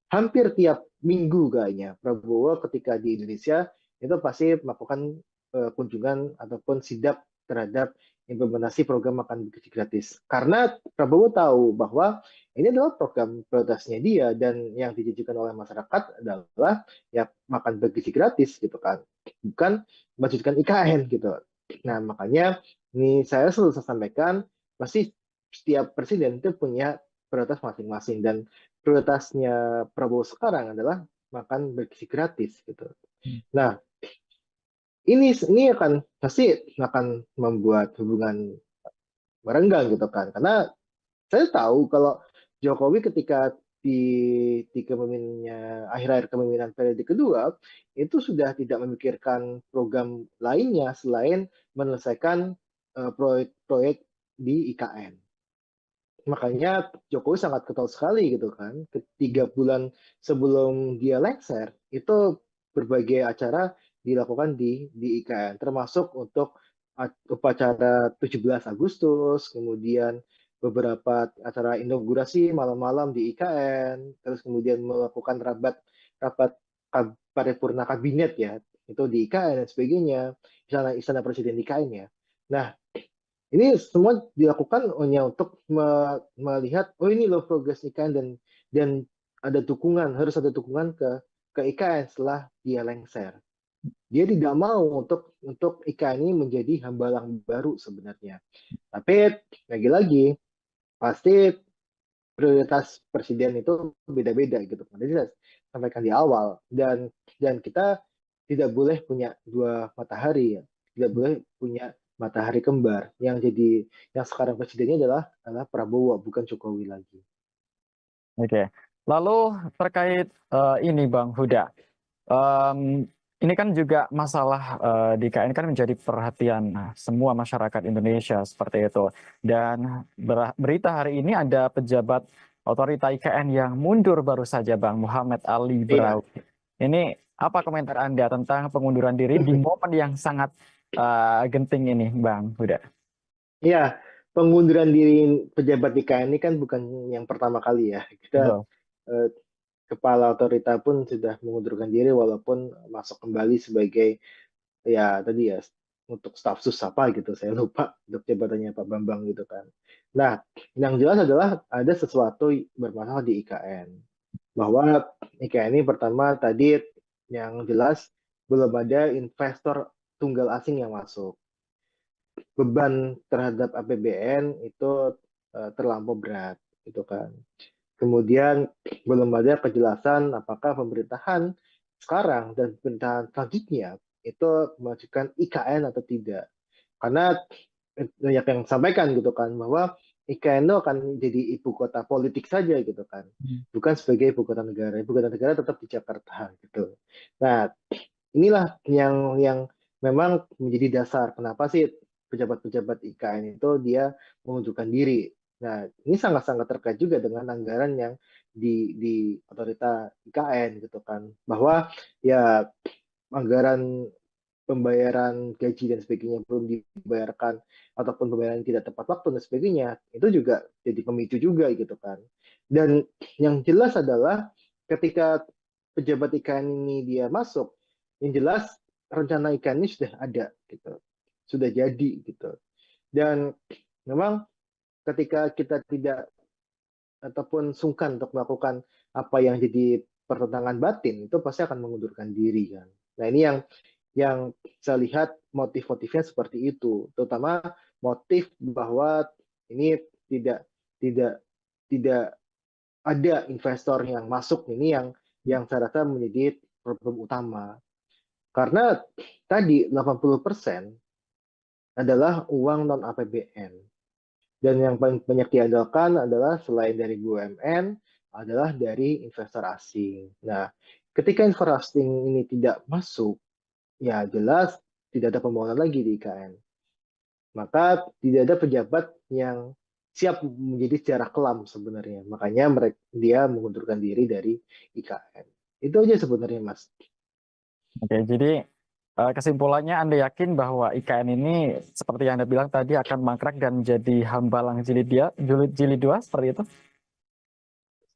[SPEAKER 1] Hampir tiap minggu kayaknya Prabowo ketika di Indonesia itu pasti melakukan kunjungan ataupun sidak terhadap implementasi program makan bergizi gratis. Karena Prabowo tahu bahwa ini adalah program prioritasnya dia dan yang dijanjikan oleh masyarakat adalah ya makan bergizi gratis gitu kan. Bukan melanjutkan IKN gitu. Nah, makanya ini saya selalu sampaikan pasti setiap presiden itu punya prioritas masing-masing dan prioritasnya Prabowo sekarang adalah makan bergizi gratis gitu. Nah, ini akan pasti akan membuat hubungan merenggang gitu kan. Karena saya tahu kalau Jokowi ketika di kepemimpinannya akhir-akhir kepemimpinan periode kedua itu sudah tidak memikirkan program lainnya selain menyelesaikan proyek-proyek di IKN. Makanya Jokowi sangat ketol sekali gitu kan. Ketiga bulan sebelum dia lengser, itu berbagai acara dilakukan di IKN, termasuk untuk upacara 17 Agustus, kemudian beberapa acara inaugurasi malam-malam di IKN, terus kemudian melakukan rapat rapat paripurna kabinet ya, itu di IKN dan sebagainya, istana presiden di IKN ya. Nah, ini semua dilakukan hanya untuk melihat, oh ini loh progres IKN dan ada dukungan, harus ada dukungan ke IKN setelah dia lengser. Dia tidak mau untuk IKN ini menjadi hambalang baru sebenarnya. Tapi lagi-lagi pasti prioritas presiden itu beda-beda gitu. Jadi saya sampaikan di awal dan kita tidak boleh punya dua matahari ya. Tidak boleh punya matahari kembar. Yang sekarang presidennya adalah Prabowo bukan Jokowi lagi.
[SPEAKER 2] Oke. Lalu terkait ini Bang Huda, Em, ini kan juga masalah di IKN kan menjadi perhatian semua masyarakat Indonesia seperti itu. Dan berita hari ini ada pejabat otorita IKN yang mundur baru saja, Bang Muhammad Ali
[SPEAKER 1] Iya.
[SPEAKER 2] Braw. Ini apa komentar Anda tentang pengunduran diri di momen yang sangat genting ini, Bang Huda?
[SPEAKER 1] Iya, pengunduran diri pejabat IKN ini kan bukan yang pertama kali ya. Kita
[SPEAKER 2] Betul.
[SPEAKER 1] eh, kepala otorita pun sudah mengundurkan diri walaupun masuk kembali sebagai ya tadi ya untuk staf sus apa gitu saya lupa untuk jabatannya Pak Bambang gitu kan. Nah, yang jelas adalah ada sesuatu bermasalah di IKN bahwa IKN ini pertama tadi yang jelas belum ada investor tunggal asing yang masuk. Beban terhadap APBN itu terlampau berat gitu kan. Kemudian belum ada kejelasan apakah pemerintahan sekarang dan pemerintahan selanjutnya itu memajukan IKN atau tidak. Karena banyak yang sampaikan gitu kan bahwa IKN itu akan jadi ibu kota politik saja gitu kan. Bukan sebagai ibu kota negara. Ibu kota negara tetap di Jakarta gitu. Nah, inilah yang memang menjadi dasar kenapa sih pejabat-pejabat IKN itu dia mengundurkan diri. Nah, ini sangat-sangat terkait juga dengan anggaran yang di otorita IKN gitu kan. Bahwa ya anggaran pembayaran gaji dan sebagainya belum dibayarkan ataupun pembayaran tidak tepat waktu dan sebagainya itu juga jadi pemicu juga gitu kan. Dan yang jelas adalah ketika pejabat IKN ini dia masuk, yang jelas rencana IKN ini sudah ada gitu, sudah jadi gitu. Dan memang ketika kita tidak ataupun sungkan untuk melakukan apa yang jadi pertentangan batin itu pasti akan mengundurkan diri kan. Nah ini yang saya lihat motif-motifnya seperti itu, terutama motif bahwa ini tidak tidak tidak ada investor yang masuk ini yang saya rasa menjadi problem utama. Karena tadi 80% adalah uang non APBN. Dan yang paling banyak diandalkan adalah selain dari BUMN adalah dari investor asing. Nah, ketika investor asing ini tidak masuk, ya jelas tidak ada pembangunan lagi di IKN. Maka tidak ada pejabat yang siap menjadi sejarah kelam sebenarnya. Makanya dia mengundurkan diri dari IKN. Itu aja sebenarnya, Mas.
[SPEAKER 2] Oke, jadi kesimpulannya Anda yakin bahwa IKN ini seperti yang Anda bilang tadi akan mangkrak dan menjadi hambalang jilid dua seperti itu?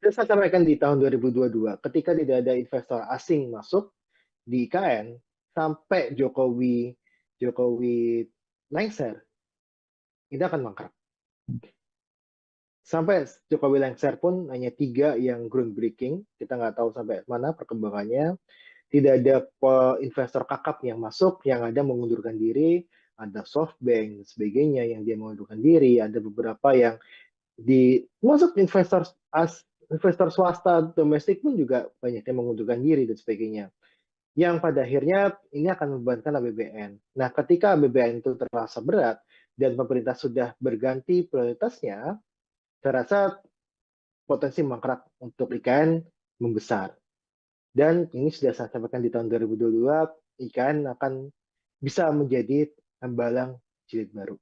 [SPEAKER 1] Sudah saya sampaikan di tahun 2022, ketika tidak ada investor asing masuk di IKN, sampai Jokowi Jokowi lengser, itu akan mangkrak. Sampai Jokowi lengser pun hanya 3 yang groundbreaking, kita nggak tahu sampai mana perkembangannya. Tidak ada investor kakap yang masuk, yang ada mengundurkan diri, ada SoftBank dan sebagainya yang dia mengundurkan diri, ada beberapa yang masuk investor swasta domestik pun juga banyak yang mengundurkan diri dan sebagainya. Yang pada akhirnya ini akan membebankan APBN. Nah, ketika APBN itu terasa berat dan pemerintah sudah berganti prioritasnya, saya rasa potensi mangkrak untuk IKN membesar. Dan ini sudah saya sampaikan di tahun 2022, IKN akan bisa menjadi hambalang jilid baru.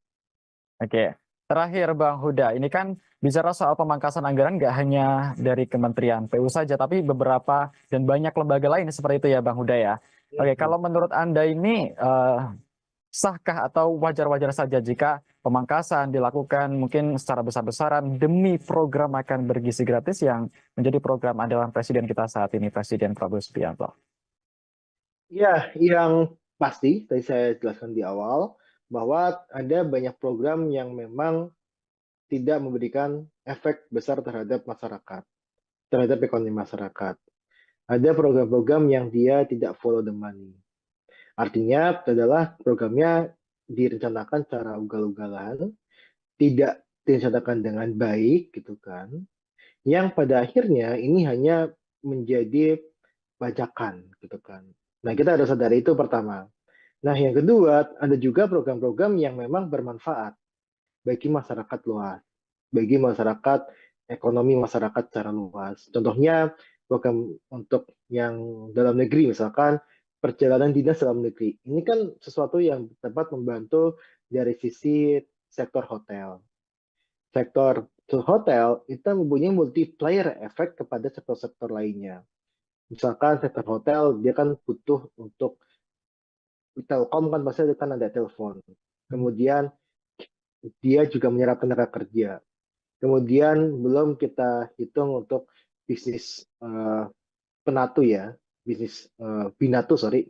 [SPEAKER 2] Oke, terakhir Bang Huda, ini kan bicara soal pemangkasan anggaran nggak hanya dari Kementerian PU saja, tapi beberapa dan banyak lembaga lain seperti itu ya Bang Huda ya. Oke, kalau menurut Anda ini sahkah atau wajar-wajar saja jika pemangkasan dilakukan mungkin secara besar-besaran demi program makan bergizi gratis yang menjadi program andalan Presiden kita saat ini, Presiden Prabowo Subianto?
[SPEAKER 1] Ya, yang pasti tadi saya jelaskan di awal bahwa ada banyak program yang memang tidak memberikan efek besar terhadap masyarakat. terhadap ekonomi masyarakat. Ada program-program yang dia tidak follow the money. Artinya adalah programnya direncanakan secara ugal-ugalan, tidak direncanakan dengan baik gitu kan. Yang pada akhirnya ini hanya menjadi bajakan gitu kan. Nah, kita harus sadari itu pertama. Nah, yang kedua, ada juga program-program yang memang bermanfaat bagi masyarakat luas, bagi masyarakat, ekonomi masyarakat secara luas. Contohnya program untuk yang dalam negeri, misalkan perjalanan dinas dalam negeri. Ini kan sesuatu yang dapat membantu dari sisi sektor hotel. Sektor hotel itu mempunyai multiplier efek kepada sektor-sektor lainnya. Misalkan sektor hotel, dia kan butuh untuk Telkom kan pasti kan ada telepon. Kemudian dia juga menyerap tenaga kerja. Kemudian belum kita hitung untuk bisnis penatu ya, bisnis binatu sorry,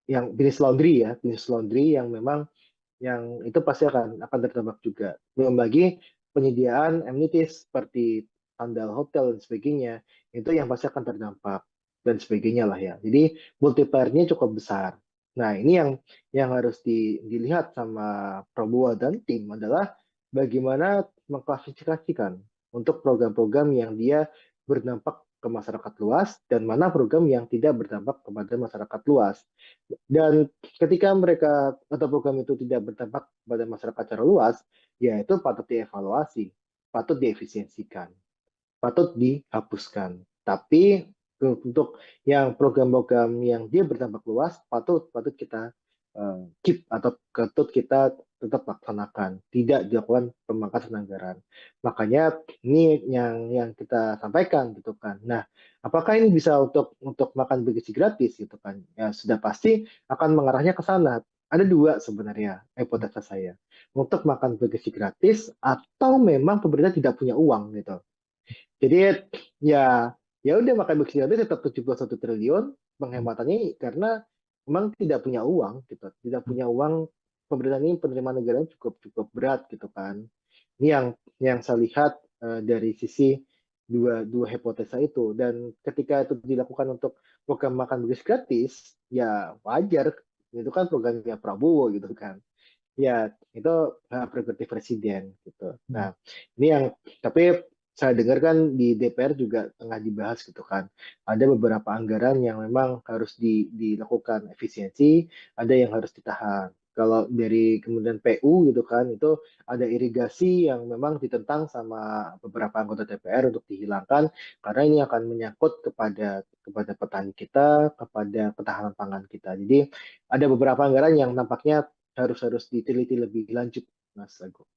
[SPEAKER 1] yang bisnis laundry ya, bisnis laundry yang memang yang itu pasti akan terdampak juga. Belum lagi penyediaan amenities seperti sandal hotel dan sebagainya, itu yang pasti akan terdampak dan sebagainya lah ya. Jadi multiplier-nya cukup besar. Nah, ini yang harus dilihat sama Prabowo dan tim adalah bagaimana mengklasifikasikan untuk program-program yang dia berdampak ke masyarakat luas dan mana program yang tidak berdampak kepada masyarakat luas. Dan ketika mereka atau program itu tidak berdampak pada masyarakat secara luas, ya itu patut dievaluasi, patut diefisiensikan, patut dihapuskan. Tapi untuk yang program-program yang dia berdampak luas, patut kita keep atau patut kita tetap laksanakan, tidak dilakukan pemangkasan anggaran. Makanya ini yang kita sampaikan gitu kan. Nah, apakah ini bisa untuk makan bergizi gratis gitu kan? Ya sudah pasti akan mengarahnya ke sana. Ada dua sebenarnya hipotesa saya. Untuk makan bergizi gratis atau memang pemerintah tidak punya uang gitu. Jadi ya ya udah makan bergizi gratis tetap 71 triliun penghematannya karena memang tidak punya uang gitu. Tidak punya uang, pemerintah ini penerimaan negara cukup berat gitu kan. Ini yang saya lihat dari sisi dua hipotesa itu, dan ketika itu dilakukan untuk program makan bergizi gratis ya wajar, itu kan programnya Prabowo gitu kan. Ya itu hak prerogatif presiden gitu. Nah, ini yang tapi saya dengar kan di DPR juga tengah dibahas gitu kan. Ada beberapa anggaran yang memang harus dilakukan efisiensi, ada yang harus ditahan. Kalau dari kemudian PU gitu kan, itu ada irigasi yang memang ditentang sama beberapa anggota DPR untuk dihilangkan karena ini akan menyangkut kepada petani kita, kepada ketahanan pangan kita. Jadi ada beberapa anggaran yang nampaknya harus diteliti lebih lanjut, Mas Agung.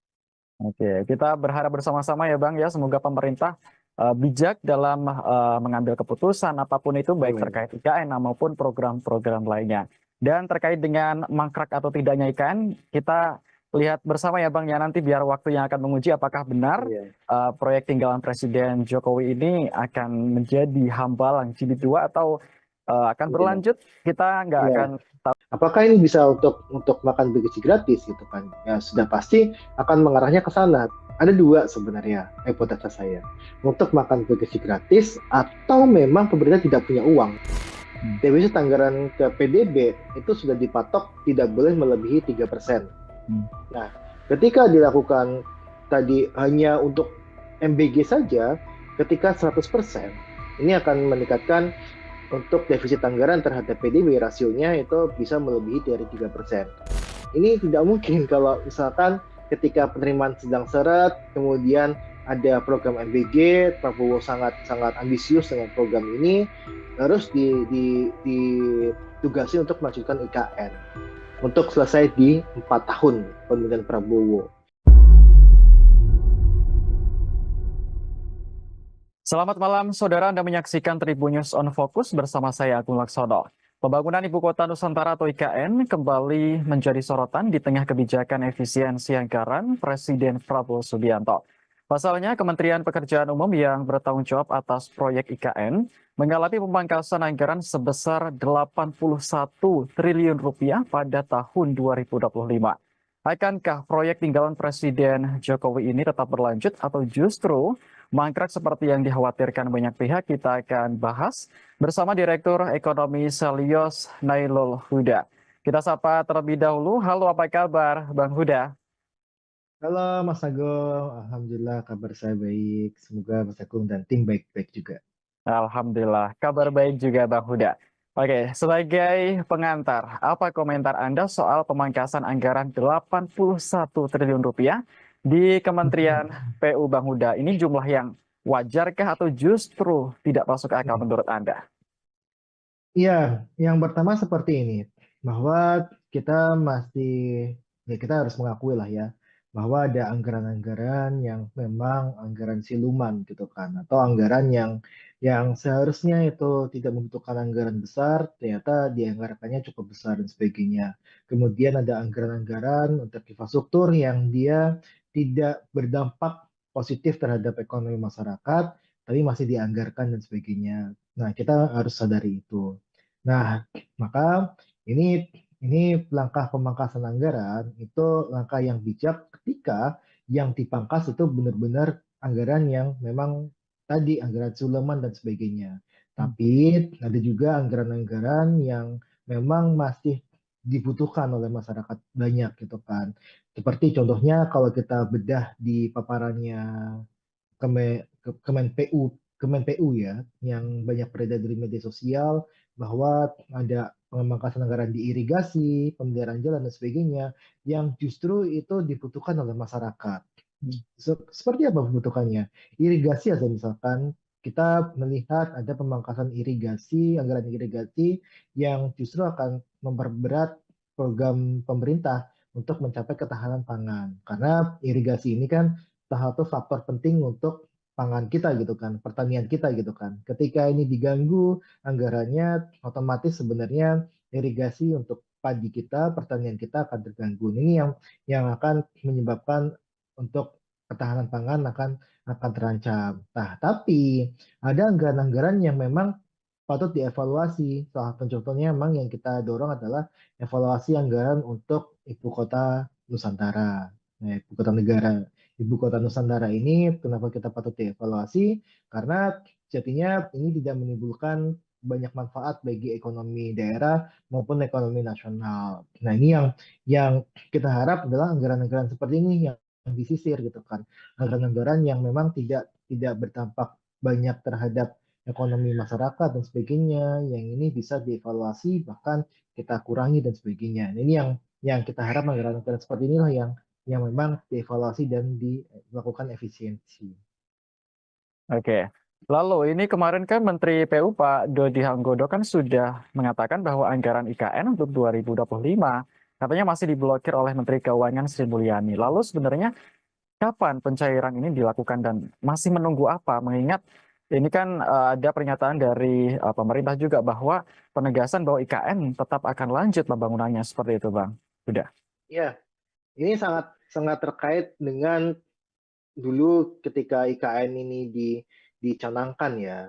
[SPEAKER 2] Oke, kita berharap bersama-sama ya Bang ya, semoga pemerintah bijak dalam mengambil keputusan apapun itu, baik
[SPEAKER 1] Amin.
[SPEAKER 2] terkait IKN maupun program-program lainnya. Dan terkait dengan mangkrak atau tidaknya IKN, kita lihat bersama ya Bang ya, nanti biar waktu yang akan menguji apakah benar
[SPEAKER 1] Iya.
[SPEAKER 2] proyek tinggalan Presiden Jokowi ini akan menjadi hambalang jilid 2 atau akan
[SPEAKER 1] Iya.
[SPEAKER 2] berlanjut, kita nggak
[SPEAKER 1] Iya.
[SPEAKER 2] akan tahu.
[SPEAKER 1] Apakah ini bisa untuk makan bergizi gratis gitu kan? Ya sudah pasti akan mengarahnya ke sana. Ada dua sebenarnya hipotesa saya. Untuk makan bergizi gratis atau memang pemerintah tidak punya uang. Defisit anggaran ke PDB itu sudah dipatok tidak boleh melebihi 3%. Nah, ketika dilakukan tadi hanya untuk MBG saja, ketika 100%, ini akan meningkatkan untuk defisit anggaran terhadap PDB, rasionya itu bisa melebihi dari 3%. Ini tidak mungkin kalau misalkan ketika penerimaan sedang seret, kemudian ada program MBG, Prabowo sangat ambisius dengan program ini, terus ditugasi untuk melanjutkan IKN untuk selesai di 4 tahun pemerintahan Prabowo.
[SPEAKER 2] Selamat malam, saudara. Anda menyaksikan Tribun News on Focus bersama saya, Agung Laksono. Pembangunan Ibu Kota Nusantara atau IKN kembali menjadi sorotan di tengah kebijakan efisiensi anggaran Presiden Prabowo Subianto. Pasalnya, Kementerian Pekerjaan Umum yang bertanggung jawab atas proyek IKN mengalami pemangkasan anggaran sebesar 81 triliun rupiah pada tahun 2025. Akankah proyek tinggalan Presiden Jokowi ini tetap berlanjut atau justru mangkrak seperti yang dikhawatirkan banyak pihak? Kita akan bahas bersama Direktur Ekonomi Selios Nailul Huda. Kita sapa terlebih dahulu. Halo, apa kabar, Bang Huda?
[SPEAKER 1] Halo Mas Agung, Alhamdulillah kabar saya baik. Semoga Mas Agung dan tim baik-baik juga.
[SPEAKER 2] Alhamdulillah, kabar baik juga Bang Huda. Oke, sebagai pengantar, apa komentar Anda soal pemangkasan anggaran 81 triliun rupiah di Kementerian PU Bang Huda? Ini jumlah yang wajarkah atau justru tidak masuk akal menurut Anda?
[SPEAKER 1] Iya, yang pertama seperti ini, bahwa kita masih, ya kita harus mengakui lah ya, bahwa ada anggaran-anggaran yang memang anggaran siluman gitu kan, atau anggaran yang seharusnya itu tidak membutuhkan anggaran besar, ternyata dianggarkannya cukup besar dan sebagainya. Kemudian ada anggaran-anggaran untuk infrastruktur yang dia tidak berdampak positif terhadap ekonomi masyarakat, tapi masih dianggarkan dan sebagainya. Nah, kita harus sadari itu. Nah, maka ini langkah pemangkasan anggaran itu langkah yang bijak ketika yang dipangkas itu benar-benar anggaran yang memang tadi anggaran Suleman dan sebagainya. Tapi ada juga anggaran-anggaran yang memang masih dibutuhkan oleh masyarakat banyak gitu kan. Seperti contohnya kalau kita bedah di paparannya Kemen PU ya, yang banyak beredar di media sosial bahwa ada pemangkasan anggaran di irigasi, pemeliharaan jalan dan sebagainya yang justru itu dibutuhkan oleh masyarakat. Seperti apa pembentukannya? Irigasi aja misalkan kita melihat ada pemangkasan irigasi, anggaran irigasi yang justru akan memperberat program pemerintah untuk mencapai ketahanan pangan. Karena irigasi ini kan salah satu faktor penting untuk pangan kita gitu kan, pertanian kita gitu kan. Ketika ini diganggu anggarannya, otomatis sebenarnya irigasi untuk padi kita, pertanian kita akan terganggu. Ini yang akan menyebabkan untuk ketahanan pangan akan terancam. Nah, tapi ada anggaran-anggaran yang memang patut dievaluasi. Salah satu contohnya memang yang kita dorong adalah evaluasi anggaran untuk ibu kota Nusantara, ibu kota negara. Ibu kota Nusantara ini kenapa kita patut dievaluasi? Karena sejatinya ini tidak menimbulkan banyak manfaat bagi ekonomi daerah maupun ekonomi nasional. Nah, ini yang kita harap adalah anggaran-anggaran seperti ini yang disisir gitu kan. Anggaran-anggaran yang memang tidak berdampak banyak terhadap ekonomi masyarakat dan sebagainya, yang ini bisa dievaluasi bahkan kita kurangi dan sebagainya. Nah, ini yang kita harap anggaran-anggaran seperti inilah yang memang dievaluasi dan dilakukan efisiensi.
[SPEAKER 2] Oke. Lalu ini kemarin kan Menteri PU Pak Dodi Hanggodo kan sudah mengatakan bahwa anggaran IKN untuk 2025 katanya masih diblokir oleh Menteri Keuangan Sri Mulyani. Lalu sebenarnya kapan pencairan ini dilakukan dan masih menunggu apa? Mengingat ini kan ada pernyataan dari pemerintah juga bahwa penegasan bahwa IKN tetap akan lanjut pembangunannya seperti itu, Bang. Sudah.
[SPEAKER 1] Ya, ini sangat sangat terkait dengan dulu ketika IKN ini dicanangkan ya.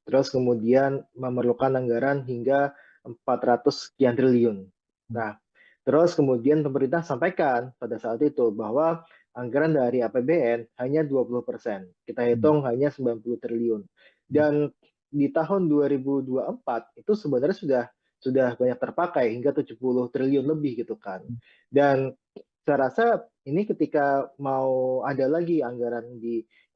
[SPEAKER 1] Terus kemudian memerlukan anggaran hingga 400 sekian triliun. Nah, terus kemudian pemerintah sampaikan pada saat itu bahwa anggaran dari APBN hanya 20%. Kita hitung hanya 90 triliun. Dan di tahun 2024 itu sebenarnya sudah banyak terpakai hingga 70 triliun lebih gitu kan. Dan saya rasa ini ketika mau ada lagi anggaran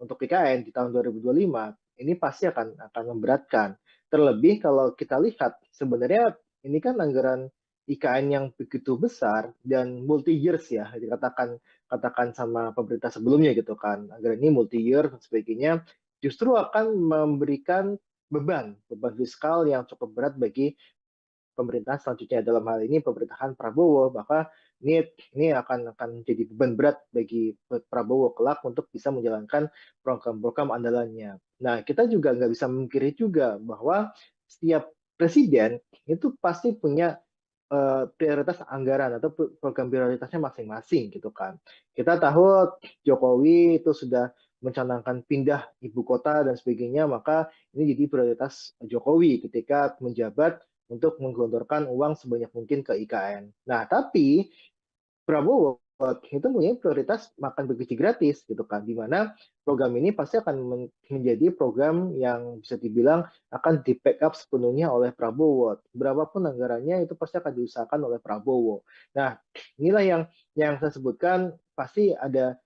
[SPEAKER 1] untuk PKN di tahun 2025, ini pasti akan memberatkan. Terlebih kalau kita lihat sebenarnya ini kan anggaran IKN yang begitu besar dan multi years ya, katakan sama pemerintah sebelumnya gitu kan. Anggaran ini multi year dan sebagainya justru akan memberikan beban fiskal yang cukup berat bagi pemerintahan selanjutnya, dalam hal ini pemerintahan Prabowo, maka ini akan jadi beban berat bagi Prabowo kelak untuk bisa menjalankan program-program andalannya. Nah, kita juga nggak bisa memungkiri juga bahwa setiap presiden itu pasti punya prioritas anggaran atau program prioritasnya masing-masing gitu kan. Kita tahu Jokowi itu sudah mencanangkan pindah ibu kota dan sebagainya, maka ini jadi prioritas Jokowi ketika menjabat untuk menggelontorkan uang sebanyak mungkin ke IKN. Nah, tapi Prabowo itu punya prioritas makan bergizi gratis gitu kan, di mana program ini pasti akan menjadi program yang bisa dibilang akan di backup sepenuhnya oleh Prabowo. Berapapun anggarannya itu pasti akan diusahakan oleh Prabowo. Nah, inilah yang saya sebutkan, pasti ada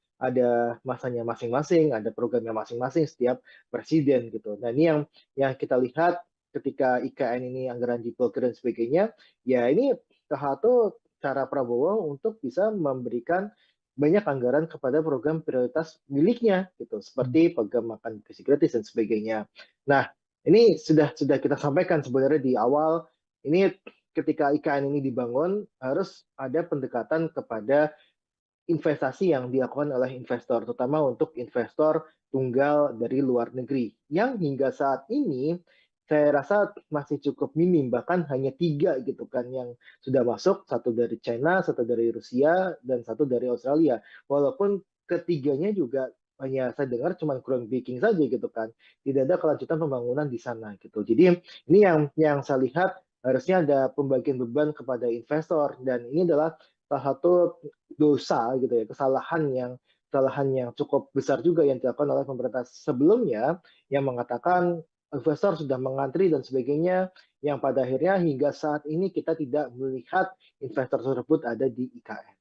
[SPEAKER 1] masanya masing-masing, ada programnya masing-masing setiap presiden gitu. Nah, ini yang kita lihat ketika IKN ini anggaran diblokir dan sebagainya, ya ini salah satu cara Prabowo untuk bisa memberikan banyak anggaran kepada program prioritas miliknya gitu, seperti program makan gizi gratis dan sebagainya. Nah, ini sudah kita sampaikan sebenarnya di awal, ini ketika IKN ini dibangun harus ada pendekatan kepada investasi yang dilakukan oleh investor, terutama untuk investor tunggal dari luar negeri, yang hingga saat ini saya rasa masih cukup minim, bahkan hanya 3 gitu kan yang sudah masuk, satu dari China, satu dari Rusia, dan satu dari Australia. Walaupun ketiganya juga hanya saya dengar cuma groundbreaking saja gitu kan, tidak ada kelanjutan pembangunan di sana gitu. Jadi ini yang saya lihat harusnya ada pembagian beban kepada investor, dan ini adalah salah satu dosa gitu ya, kesalahan yang cukup besar juga yang dilakukan oleh pemerintah sebelumnya, yang mengatakan investor sudah mengantri dan sebagainya, yang pada akhirnya hingga saat ini kita tidak melihat investor tersebut ada di IKN.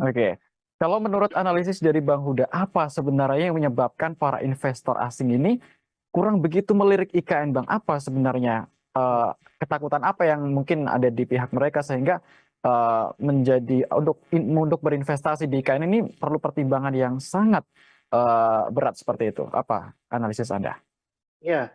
[SPEAKER 2] Oke, kalau menurut analisis dari Bang Huda, apa sebenarnya yang menyebabkan para investor asing ini kurang begitu melirik IKN, Bang? Apa sebenarnya ketakutan apa yang mungkin ada di pihak mereka sehingga menjadi untuk berinvestasi di IKN ini perlu pertimbangan yang sangat berat seperti itu? Apa analisis Anda?
[SPEAKER 1] Ya,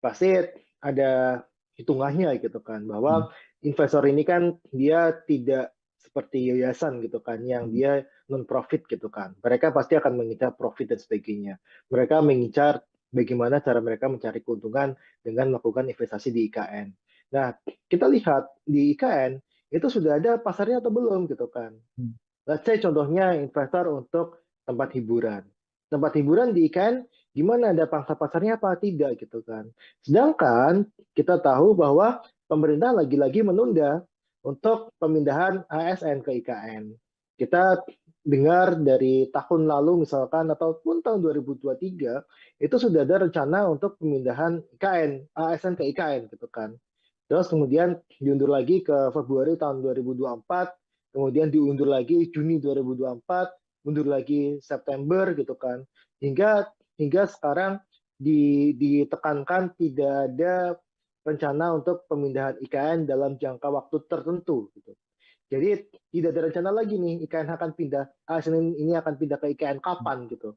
[SPEAKER 1] pasti ada hitungannya gitu kan, bahwa investor ini kan dia tidak seperti yayasan gitu kan, yang dia non profit gitu kan. Mereka pasti akan mengincar profit dan sebagainya. Mereka mengincar bagaimana cara mereka mencari keuntungan dengan melakukan investasi di IKN. Nah, kita lihat di IKN itu sudah ada pasarnya atau belum gitu kan. Let's say contohnya investor untuk tempat hiburan. Tempat hiburan di IKN gimana, ada pangsa pasarnya apa tidak gitu kan. Sedangkan kita tahu bahwa pemerintah lagi-lagi menunda untuk pemindahan ASN ke IKN. Kita dengar dari tahun lalu misalkan ataupun tahun 2023 itu sudah ada rencana untuk pemindahan IKN, ASN ke IKN gitu kan. Terus kemudian diundur lagi ke Februari tahun 2024, kemudian diundur lagi Juni 2024, mundur lagi September gitu kan. Hingga sekarang ditekankan tidak ada rencana untuk pemindahan IKN dalam jangka waktu tertentu gitu. Jadi tidak ada rencana lagi nih IKN akan pindah, ASN ini akan pindah ke IKN kapan gitu.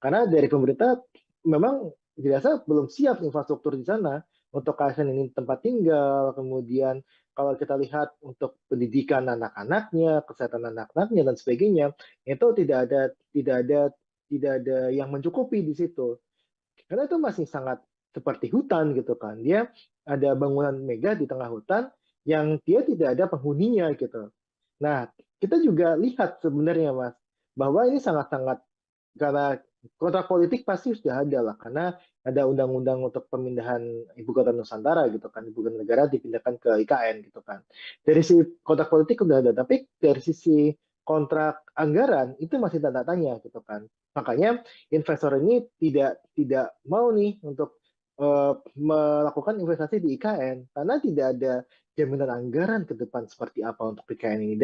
[SPEAKER 1] Karena dari pemerintah memang dirasa belum siap infrastruktur di sana untuk ASN ini tempat tinggal, kemudian kalau kita lihat untuk pendidikan anak-anaknya, kesehatan anak-anaknya dan sebagainya, itu tidak ada yang mencukupi di situ. Karena itu masih sangat seperti hutan gitu kan. Dia ada bangunan megah di tengah hutan yang dia tidak ada penghuninya gitu. Nah, kita juga lihat sebenarnya Mas, bahwa ini sangat-sangat, karena kontrak politik pasti sudah ada lah, karena ada undang-undang untuk pemindahan ibu kota Nusantara gitu kan, ibu kota negara dipindahkan ke IKN gitu kan. Dari sisi kontrak politik sudah ada, tapi dari sisi kontrak anggaran itu masih tanda tanya gitu kan. Makanya investor ini tidak mau nih untuk melakukan investasi di IKN karena tidak ada jaminan anggaran ke depan seperti apa untuk IKN ini,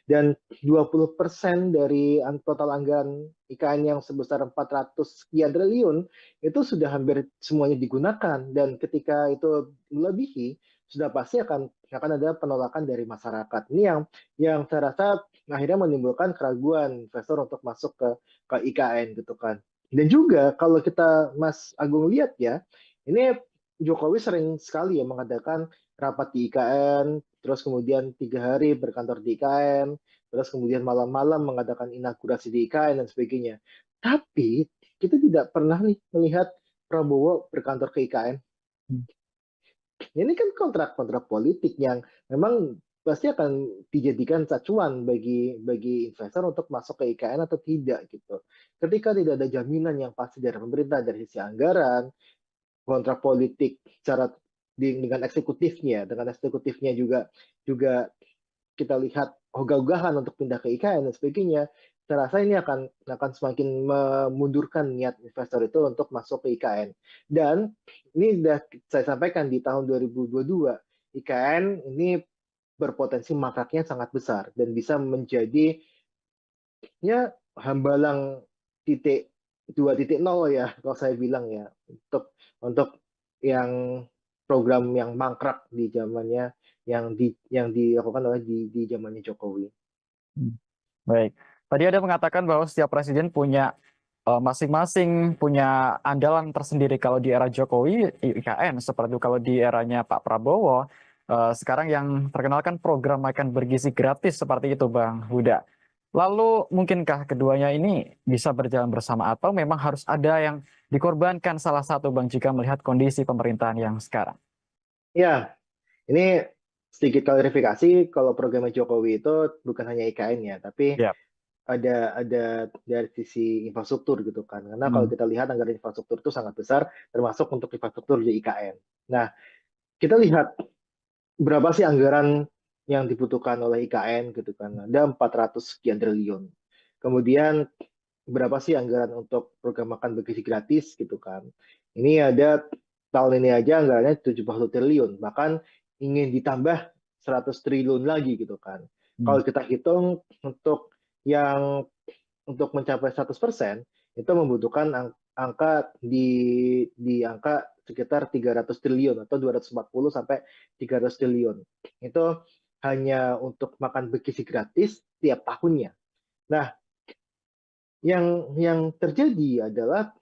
[SPEAKER 1] dan 20% dari total anggaran IKN yang sebesar 400 sekian triliun itu sudah hampir semuanya digunakan, dan ketika itu melebihi sudah pasti akan ada penolakan dari masyarakat. Ini yang saya rasa akhirnya menimbulkan keraguan investor untuk masuk ke IKN gitu kan. Dan juga kalau kita Mas Agung lihat ya, ini Jokowi sering sekali ya mengadakan rapat di IKN, terus kemudian 3 hari berkantor di IKN, terus kemudian malam-malam mengadakan inaugurasi di IKN dan sebagainya. Tapi kita tidak pernah nih melihat Prabowo berkantor ke IKN. Ini kan kontrak-kontrak politik yang memang pasti akan dijadikan acuan bagi investor untuk masuk ke IKN atau tidak gitu. Ketika tidak ada jaminan yang pasti dari pemerintah dari sisi anggaran, kontrak politik secara dengan eksekutifnya juga juga kita lihat ogah-ogahan untuk pindah ke IKN dan sebagainya, saya rasa ini akan semakin memundurkan niat investor itu untuk masuk ke IKN. Dan ini sudah saya sampaikan di tahun 2022, IKN ini berpotensi mangkraknya sangat besar dan bisa menjadi ya hambalang titik 2.0 ya kalau saya bilang ya untuk yang program yang mangkrak di zamannya yang dilakukan oleh di zamannya Jokowi.
[SPEAKER 2] Baik. Tadi ada mengatakan bahwa setiap presiden punya masing-masing punya andalan tersendiri. Kalau di era Jokowi, IKN. Seperti itu kalau di eranya Pak Prabowo, sekarang yang terkenal kan program makan bergizi gratis seperti itu, Bang Huda. Lalu mungkinkah keduanya ini bisa berjalan bersama atau memang harus ada yang dikorbankan salah satu, Bang, jika melihat kondisi pemerintahan yang sekarang?
[SPEAKER 1] Ya, ini sedikit klarifikasi, kalau programnya Jokowi itu bukan hanya IKN ya, tapi
[SPEAKER 2] Ya.
[SPEAKER 1] ada dari sisi infrastruktur gitu kan. Karena kalau kita lihat anggaran infrastruktur itu sangat besar, termasuk untuk infrastruktur di IKN. Nah, kita lihat berapa sih anggaran yang dibutuhkan oleh IKN gitu kan. Ada 400 sekian triliun. Kemudian berapa sih anggaran untuk program makan bergizi gratis gitu kan. Ini ada tahun ini aja anggarannya 70 triliun, bahkan ingin ditambah 100 triliun lagi gitu kan. Kalau kita hitung yang untuk mencapai 100% itu membutuhkan angka di angka sekitar 300 triliun atau 240 sampai 300 triliun. Itu hanya untuk makan bergizi gratis tiap tahunnya. Nah, yang terjadi adalah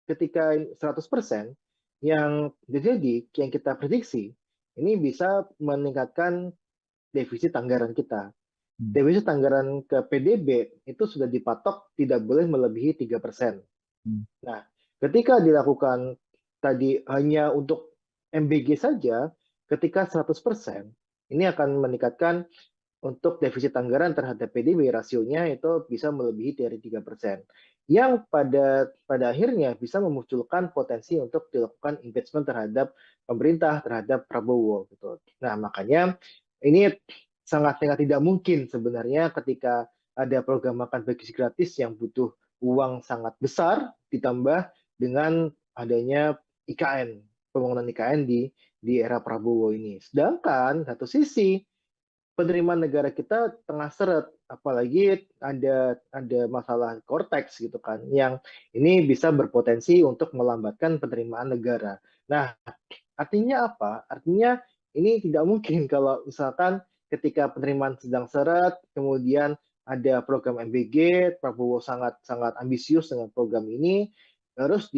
[SPEAKER 1] ketika 100% yang terjadi, yang kita prediksi, ini bisa meningkatkan defisit anggaran kita. Defisit anggaran ke PDB itu sudah dipatok tidak boleh melebihi 3%. Nah, ketika dilakukan tadi hanya untuk MBG saja, ketika 100%, ini akan meningkatkan untuk defisit anggaran terhadap PDB rasionya itu bisa melebihi dari 3%. Yang pada akhirnya bisa memunculkan potensi untuk dilakukan impeachment terhadap pemerintah, terhadap Prabowo gitu. Nah, makanya ini sangat tidak mungkin sebenarnya ketika ada program makan bergizi gratis yang butuh uang sangat besar ditambah dengan adanya IKN, pembangunan IKN di era Prabowo ini. Sedangkan satu sisi penerimaan negara kita tengah seret, apalagi ada masalah Cortex gitu kan, yang ini bisa berpotensi untuk melambatkan penerimaan negara. Nah, artinya apa? Artinya ini tidak mungkin kalau misalkan ketika penerimaan sedang seret, kemudian ada program MBG, Prabowo sangat ambisius dengan program ini, terus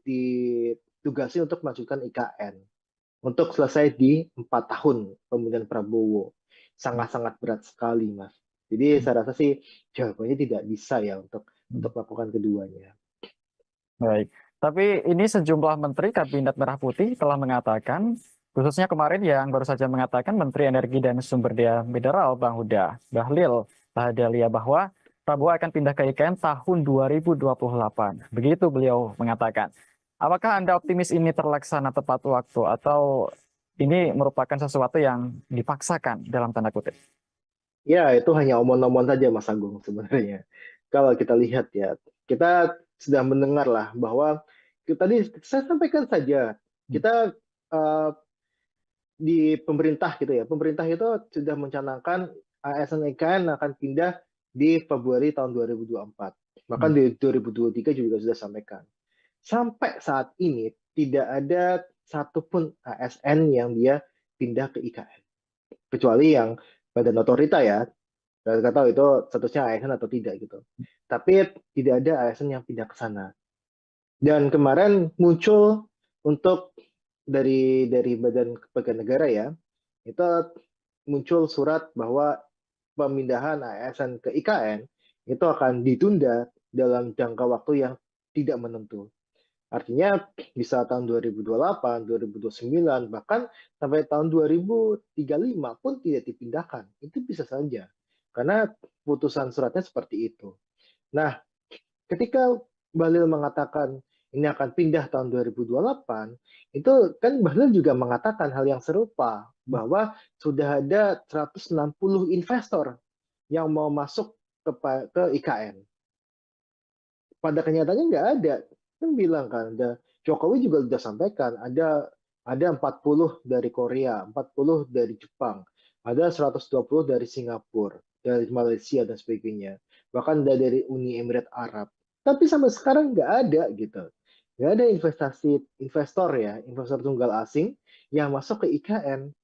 [SPEAKER 1] ditugasi untuk melanjutkan IKN untuk selesai di 4 tahun pemerintahan Prabowo. Sangat-sangat berat sekali, Mas. Jadi saya rasa sih jawabannya tidak bisa ya untuk melakukan keduanya.
[SPEAKER 2] Baik, tapi ini sejumlah menteri Kabinet Merah Putih telah mengatakan, khususnya kemarin yang baru saja mengatakan Menteri Energi dan Sumber Daya Mineral Bang Huda Bahlil Lahadalia bahwa Prabowo akan pindah ke IKN tahun 2028. Begitu beliau mengatakan. Apakah Anda optimis ini terlaksana tepat waktu atau ini merupakan sesuatu yang dipaksakan dalam tanda kutip?
[SPEAKER 1] Ya, itu hanya omong-omong saja, Mas Agung, sebenarnya. Kalau kita lihat ya, kita sudah mendengar lah bahwa tadi saya sampaikan saja, kita di pemerintah gitu ya, pemerintah itu sudah mencanangkan ASN IKN akan pindah di Februari tahun 2024. Bahkan di 2023 juga sudah sampaikan. Sampai saat ini tidak ada satupun ASN yang dia pindah ke IKN. Kecuali yang badan otorita ya, saya nggak tahu itu statusnya ASN atau tidak gitu. Tapi tidak ada ASN yang pindah ke sana. Dan kemarin muncul untuk dari Badan Kepegawaian Negara ya, itu muncul surat bahwa pemindahan ASN ke IKN itu akan ditunda dalam jangka waktu yang tidak menentu. Artinya bisa tahun 2028, 2029, bahkan sampai tahun 2035 pun tidak dipindahkan. Itu bisa saja. Karena putusan suratnya seperti itu. Nah, ketika Bahlil mengatakan ini akan pindah tahun 2028, itu kan Bahlil juga mengatakan hal yang serupa, bahwa sudah ada 160 investor yang mau masuk ke IKN. Pada kenyataannya nggak ada. Kan bilang kan, Jokowi juga sudah sampaikan, ada 40 dari Korea, 40 dari Jepang, ada 120 dari Singapura, dari Malaysia dan sebagainya. Bahkan dari Uni Emirat Arab. Tapi sampai sekarang nggak ada gitu. Nggak ada investor ya, investor tunggal asing yang masuk ke IKN.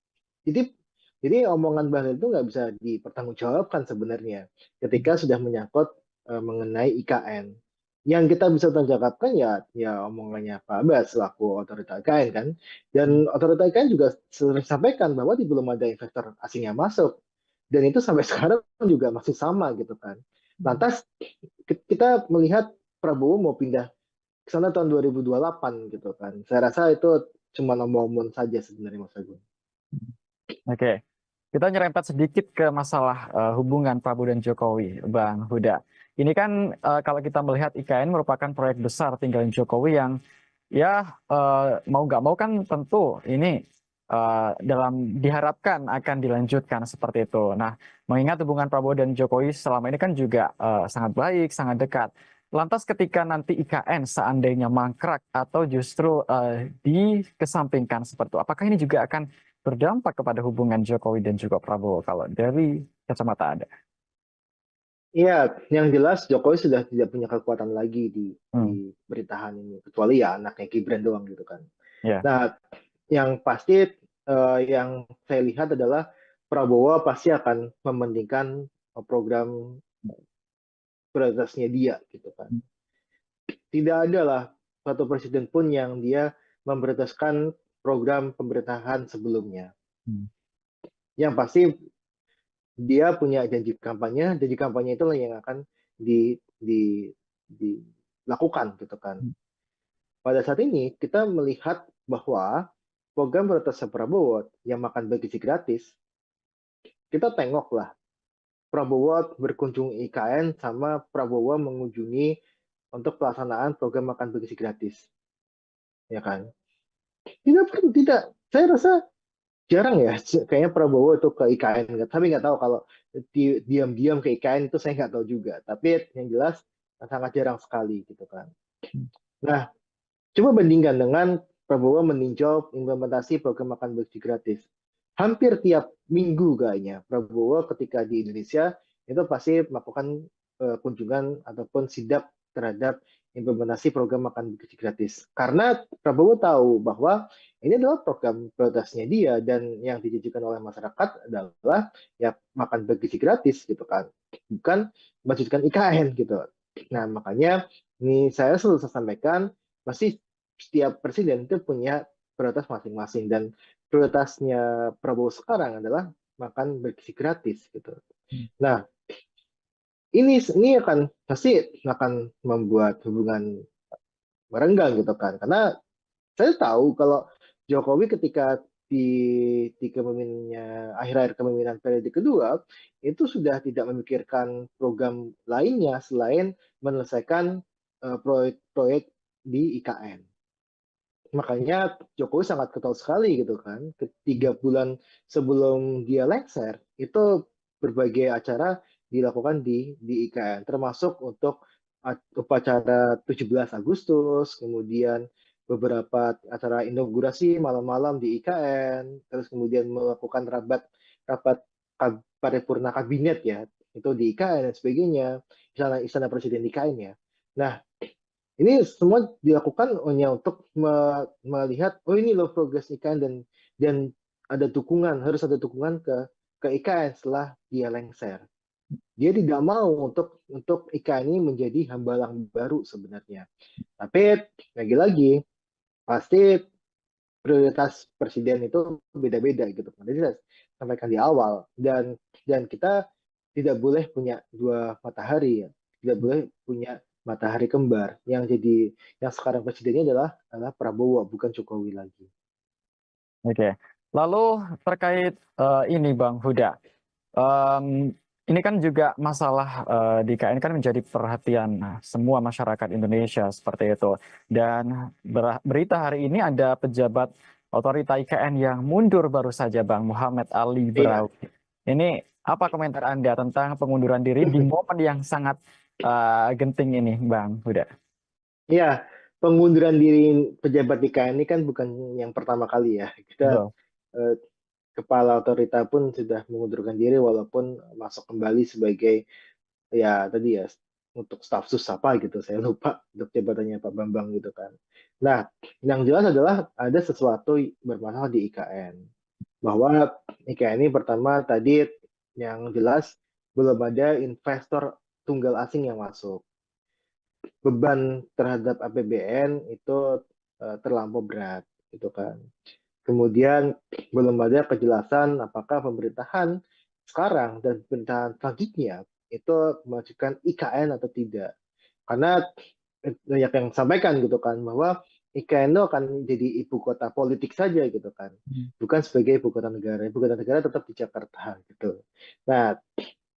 [SPEAKER 1] Jadi jadi omongan Bahlil itu nggak bisa dipertanggungjawabkan sebenarnya ketika sudah menyangkut mengenai IKN. Yang kita bisa tanggapan ya omongannya Pak Abbas selaku otorita IKN kan. Dan otorita IKN juga sering sampaikan bahwa belum ada investor asing yang masuk. Dan itu sampai sekarang juga masih sama gitu kan. Lantas kita melihat Prabowo mau pindah ke sana tahun 2028 gitu kan. Saya rasa itu cuma omong-omong saja sebenarnya Mas Agung.
[SPEAKER 2] Oke, kita nyerempet sedikit ke masalah hubungan Prabowo dan Jokowi, Bang Huda. Ini kan kalau kita melihat IKN merupakan proyek besar tinggalin Jokowi yang ya mau nggak mau kan tentu ini dalam diharapkan akan dilanjutkan seperti itu. Nah, mengingat hubungan Prabowo dan Jokowi selama ini kan juga sangat baik, sangat dekat. Lantas ketika nanti IKN seandainya mangkrak atau justru dikesampingkan seperti itu, apakah ini juga akan berdampak kepada hubungan Jokowi dan juga Prabowo kalau dari kacamata Anda?
[SPEAKER 1] Iya, yang jelas Jokowi sudah tidak punya kekuatan lagi di
[SPEAKER 2] Hmm,
[SPEAKER 1] pemerintahan ini, kecuali ya anaknya Gibran doang gitu kan.
[SPEAKER 2] ya.
[SPEAKER 1] Nah, yang pasti yang saya lihat adalah Prabowo pasti akan mementingkan program prioritasnya dia gitu kan. Tidak ada lah satu presiden pun yang dia memprioritaskan program pemerintahan sebelumnya.
[SPEAKER 2] Hmm,
[SPEAKER 1] Yang pasti dia punya janji kampanye itulah yang akan dilakukan gitu kan. Pada saat ini kita melihat bahwa program prioritas Prabowo yang makan bagi gratis, kita tengoklah Prabowo berkunjung IKN sama Prabowo mengunjungi untuk pelaksanaan program makan bagi gratis, ya kan? Tidak, saya rasa jarang ya, kayaknya Prabowo itu ke IKN, tapi nggak tahu kalau diam-diam ke IKN itu saya nggak tahu juga. Tapi yang jelas sangat jarang sekali gitu kan. Nah, coba bandingkan dengan Prabowo meninjau implementasi program makan bersih gratis. Hampir tiap minggu kayaknya Prabowo ketika di Indonesia itu pasti melakukan kunjungan ataupun sidak terhadap implementasi program makan bersih gratis. Karena Prabowo tahu bahwa ini adalah program prioritasnya dia dan yang dijanjikan oleh masyarakat adalah ya makan bersih gratis gitu kan. Bukan melanjutkan IKN gitu. Nah, makanya ini saya selalu sampaikan pasti setiap presiden itu punya prioritas masing-masing dan prioritasnya Prabowo sekarang adalah makan bergizi gratis gitu. Nah, ini akan pasti akan membuat hubungan merenggang gitu kan. Karena saya tahu kalau Jokowi ketika di kepemimpinannya akhir-akhir kepemimpinan periode kedua itu sudah tidak memikirkan program lainnya selain menyelesaikan proyek-proyek di IKN. Makanya Jokowi sangat ketol sekali gitu kan. Ketiga bulan sebelum dia lengser, itu berbagai acara dilakukan di IKN, termasuk untuk upacara 17 Agustus, kemudian beberapa acara inaugurasi malam-malam di IKN, terus kemudian melakukan rapat rapat paripurna kabinet ya, itu di IKN dan sebagainya, istana presiden di IKN ya. Nah, ini semua dilakukan hanya untuk melihat, oh ini loh progres IKN dan ada dukungan, harus ada dukungan ke IKN setelah dia lengser. Dia tidak mau untuk IKN ini menjadi hambalang baru sebenarnya. Tapi lagi-lagi pasti prioritas presiden itu beda-beda gitu. Jadi saya sampaikan di awal dan kita tidak boleh punya dua matahari ya. Tidak boleh punya matahari kembar. Yang sekarang presidennya adalah Prabowo bukan Jokowi lagi.
[SPEAKER 2] Oke. Lalu terkait ini Bang Huda, Em, ini kan juga masalah di IKN kan menjadi perhatian semua masyarakat Indonesia seperti itu. Dan berita hari ini ada pejabat otorita IKN yang mundur baru saja, Bang Muhammad Ali
[SPEAKER 1] Iya.
[SPEAKER 2] Brawi. Ini apa komentar Anda tentang pengunduran diri di momen yang sangat genting ini, Bang Huda?
[SPEAKER 1] Iya, pengunduran diri pejabat IKN ini kan bukan yang pertama kali ya. Kita
[SPEAKER 2] Betul.
[SPEAKER 1] eh, kepala otorita pun sudah mengundurkan diri walaupun masuk kembali sebagai ya tadi ya untuk staf sus apa gitu, saya lupa untuk jabatannya Pak Bambang gitu kan. Nah, yang jelas adalah ada sesuatu bermasalah di IKN, bahwa IKN ini pertama tadi yang jelas belum ada investor tunggal asing yang masuk. Beban terhadap APBN itu terlampau berat gitu kan. Kemudian belum ada kejelasan apakah pemerintahan sekarang dan pemerintahan selanjutnya itu memajukan IKN atau tidak. Karena banyak yang sampaikan gitu kan bahwa IKN itu akan jadi ibu kota politik saja gitu kan, bukan sebagai ibu kota negara. Ibu kota negara tetap di Jakarta gitu. Nah,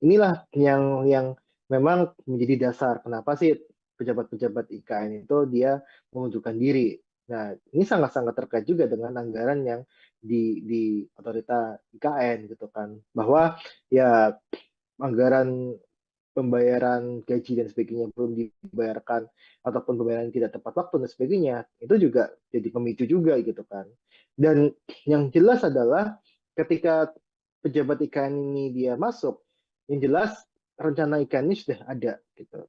[SPEAKER 1] inilah yang memang menjadi dasar kenapa sih pejabat-pejabat IKN itu dia mengundurkan diri. Nah, ini sangat-sangat terkait juga dengan anggaran yang di otorita IKN gitu kan, bahwa ya anggaran pembayaran gaji dan sebagainya belum dibayarkan ataupun pembayaran tidak tepat waktu dan sebagainya, itu juga jadi pemicu juga gitu kan. Dan yang jelas adalah ketika pejabat IKN ini dia masuk, yang jelas rencana IKN ini sudah ada gitu,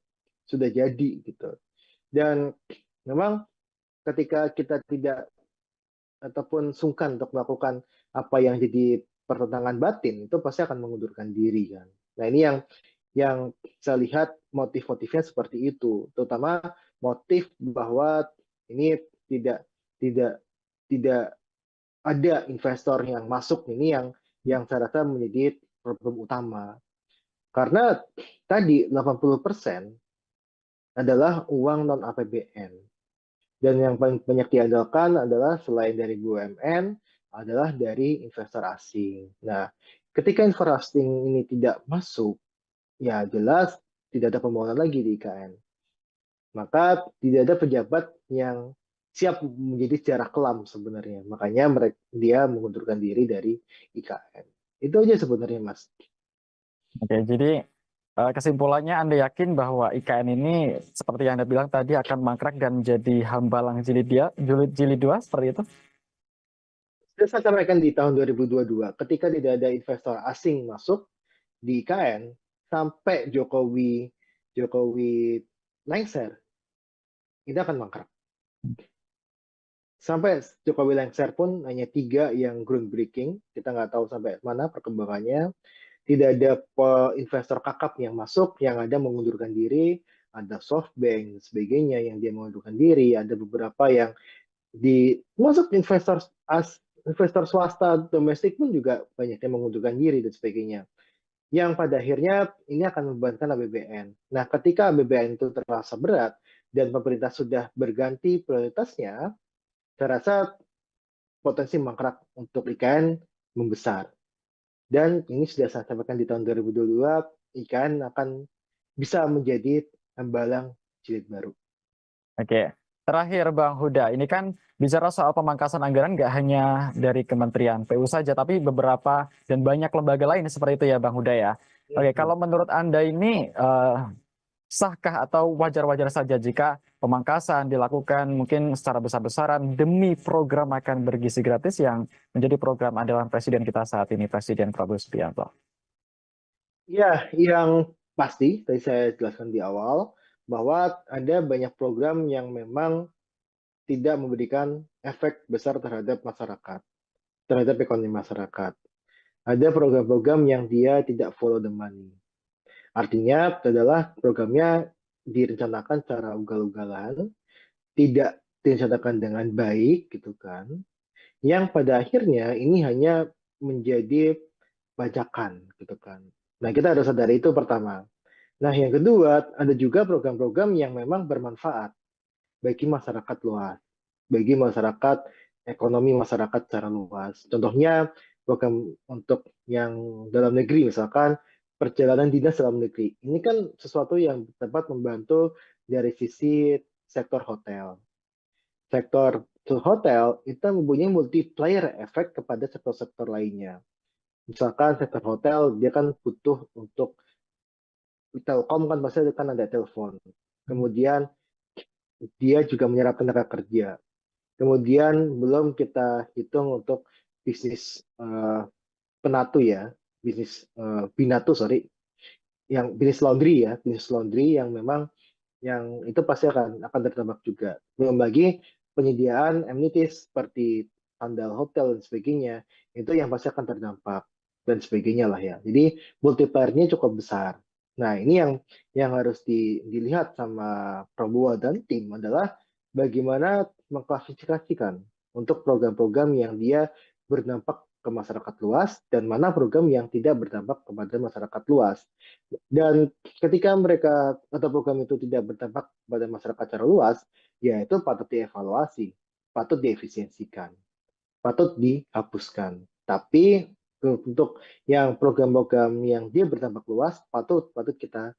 [SPEAKER 1] sudah jadi gitu. Dan memang ketika kita tidak ataupun sungkan untuk melakukan apa yang jadi pertentangan batin, itu pasti akan mengundurkan diri kan. Nah, ini yang saya lihat motif-motifnya seperti itu, terutama motif bahwa ini tidak tidak tidak ada investor yang masuk, ini yang saya rasa menjadi problem utama. Karena tadi 80% adalah uang non APBN. Dan yang paling banyak diandalkan adalah selain dari BUMN, adalah dari investor asing. Nah, ketika investor asing ini tidak masuk, ya jelas tidak ada pembangunan lagi di IKN. Maka tidak ada pejabat yang siap menjadi sejarah kelam sebenarnya. Makanya dia mengundurkan diri dari IKN. Itu aja sebenarnya, Mas.
[SPEAKER 2] Oke, jadi kesimpulannya Anda yakin bahwa IKN ini seperti yang Anda bilang tadi akan mangkrak dan menjadi hambalang jilid dua seperti itu?
[SPEAKER 1] Sudah saya sampaikan di tahun 2022, ketika tidak ada investor asing masuk di IKN, sampai Jokowi Jokowi lengser, itu akan mangkrak. Sampai Jokowi lengser pun hanya 3 yang groundbreaking, kita nggak tahu sampai mana perkembangannya. Tidak ada investor kakap yang masuk, yang ada mengundurkan diri, ada SoftBank, sebagainya yang dia mengundurkan diri, ada beberapa yang masuk investor swasta domestik pun juga banyak yang mengundurkan diri dan sebagainya. Yang pada akhirnya ini akan membebankan APBN. Nah, ketika APBN itu terasa berat dan pemerintah sudah berganti prioritasnya, saya rasa potensi mangkrak untuk IKN membesar. Dan ini sudah saya sampaikan di tahun 2022, IKN akan bisa menjadi hambalang jilid baru.
[SPEAKER 2] Oke, terakhir Bang Huda, ini kan bicara soal pemangkasan anggaran nggak hanya dari Kementerian PU saja, tapi beberapa dan banyak lembaga lain seperti itu ya Bang Huda ya. Oke, kalau menurut Anda ini sahkah atau wajar-wajar saja jika pemangkasan dilakukan mungkin secara besar-besaran demi program makan bergizi gratis yang menjadi program andalan Presiden kita saat ini, Presiden Prabowo Subianto?
[SPEAKER 1] Ya, yang pasti, tadi saya jelaskan di awal, bahwa ada banyak program yang memang tidak memberikan efek besar terhadap masyarakat, terhadap ekonomi masyarakat. Ada program-program yang dia tidak follow the money. Artinya adalah programnya direncanakan secara ugal-ugalan, tidak direncanakan dengan baik gitu kan, yang pada akhirnya ini hanya menjadi bajakan gitu kan. Nah, kita harus sadari itu pertama. Nah, yang kedua, ada juga program-program yang memang bermanfaat bagi masyarakat luas, bagi masyarakat, ekonomi masyarakat secara luas. Contohnya, program untuk yang dalam negeri, misalkan perjalanan dinas dalam negeri. Ini kan sesuatu yang dapat membantu dari sisi sektor hotel. Sektor hotel itu mempunyai multiplier efek kepada sektor-sektor lainnya. Misalkan sektor hotel, dia kan butuh untuk Telkom kan pasti kan ada telepon. Kemudian dia juga menyerap tenaga kerja. Kemudian belum kita hitung untuk bisnis penatu ya, bisnis binatu sorry, yang bisnis laundry yang memang yang itu pasti akan terdampak juga. Belum lagi penyediaan amenities seperti sandal hotel dan sebagainya, itu yang pasti akan terdampak dan sebagainya lah ya. Jadi multiplier-nya cukup besar. Nah, ini yang harus dilihat sama Prabowo dan tim adalah bagaimana mengklasifikasikan untuk program-program yang dia berdampak ke masyarakat luas dan mana program yang tidak berdampak kepada masyarakat luas. Dan ketika mereka atau program itu tidak berdampak pada masyarakat secara luas, ya itu patut dievaluasi, patut diefisiensikan, patut dihapuskan. Tapi untuk yang program-program yang dia berdampak luas, patut kita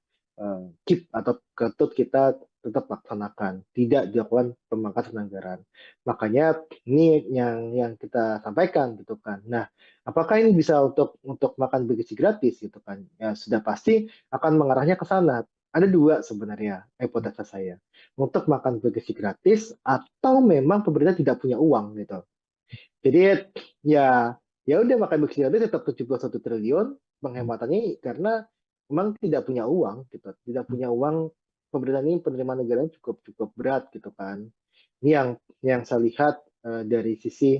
[SPEAKER 1] keep atau patut kita tetap laksanakan, tidak dilakukan pemangkasan anggaran. Makanya ini yang kita sampaikan gitu kan. Nah, apakah ini bisa untuk makan bergizi gratis gitu kan? Ya sudah pasti akan mengarahnya ke sana. Ada dua sebenarnya hipotesa saya. Untuk makan bergizi gratis atau memang pemerintah tidak punya uang gitu. Jadi ya ya udah makan bergizi gratis tetap 71 triliun penghematannya karena memang tidak punya uang gitu. Tidak punya uang, pemerintah ini penerimaan negara cukup berat gitu kan. Ini yang saya lihat dari sisi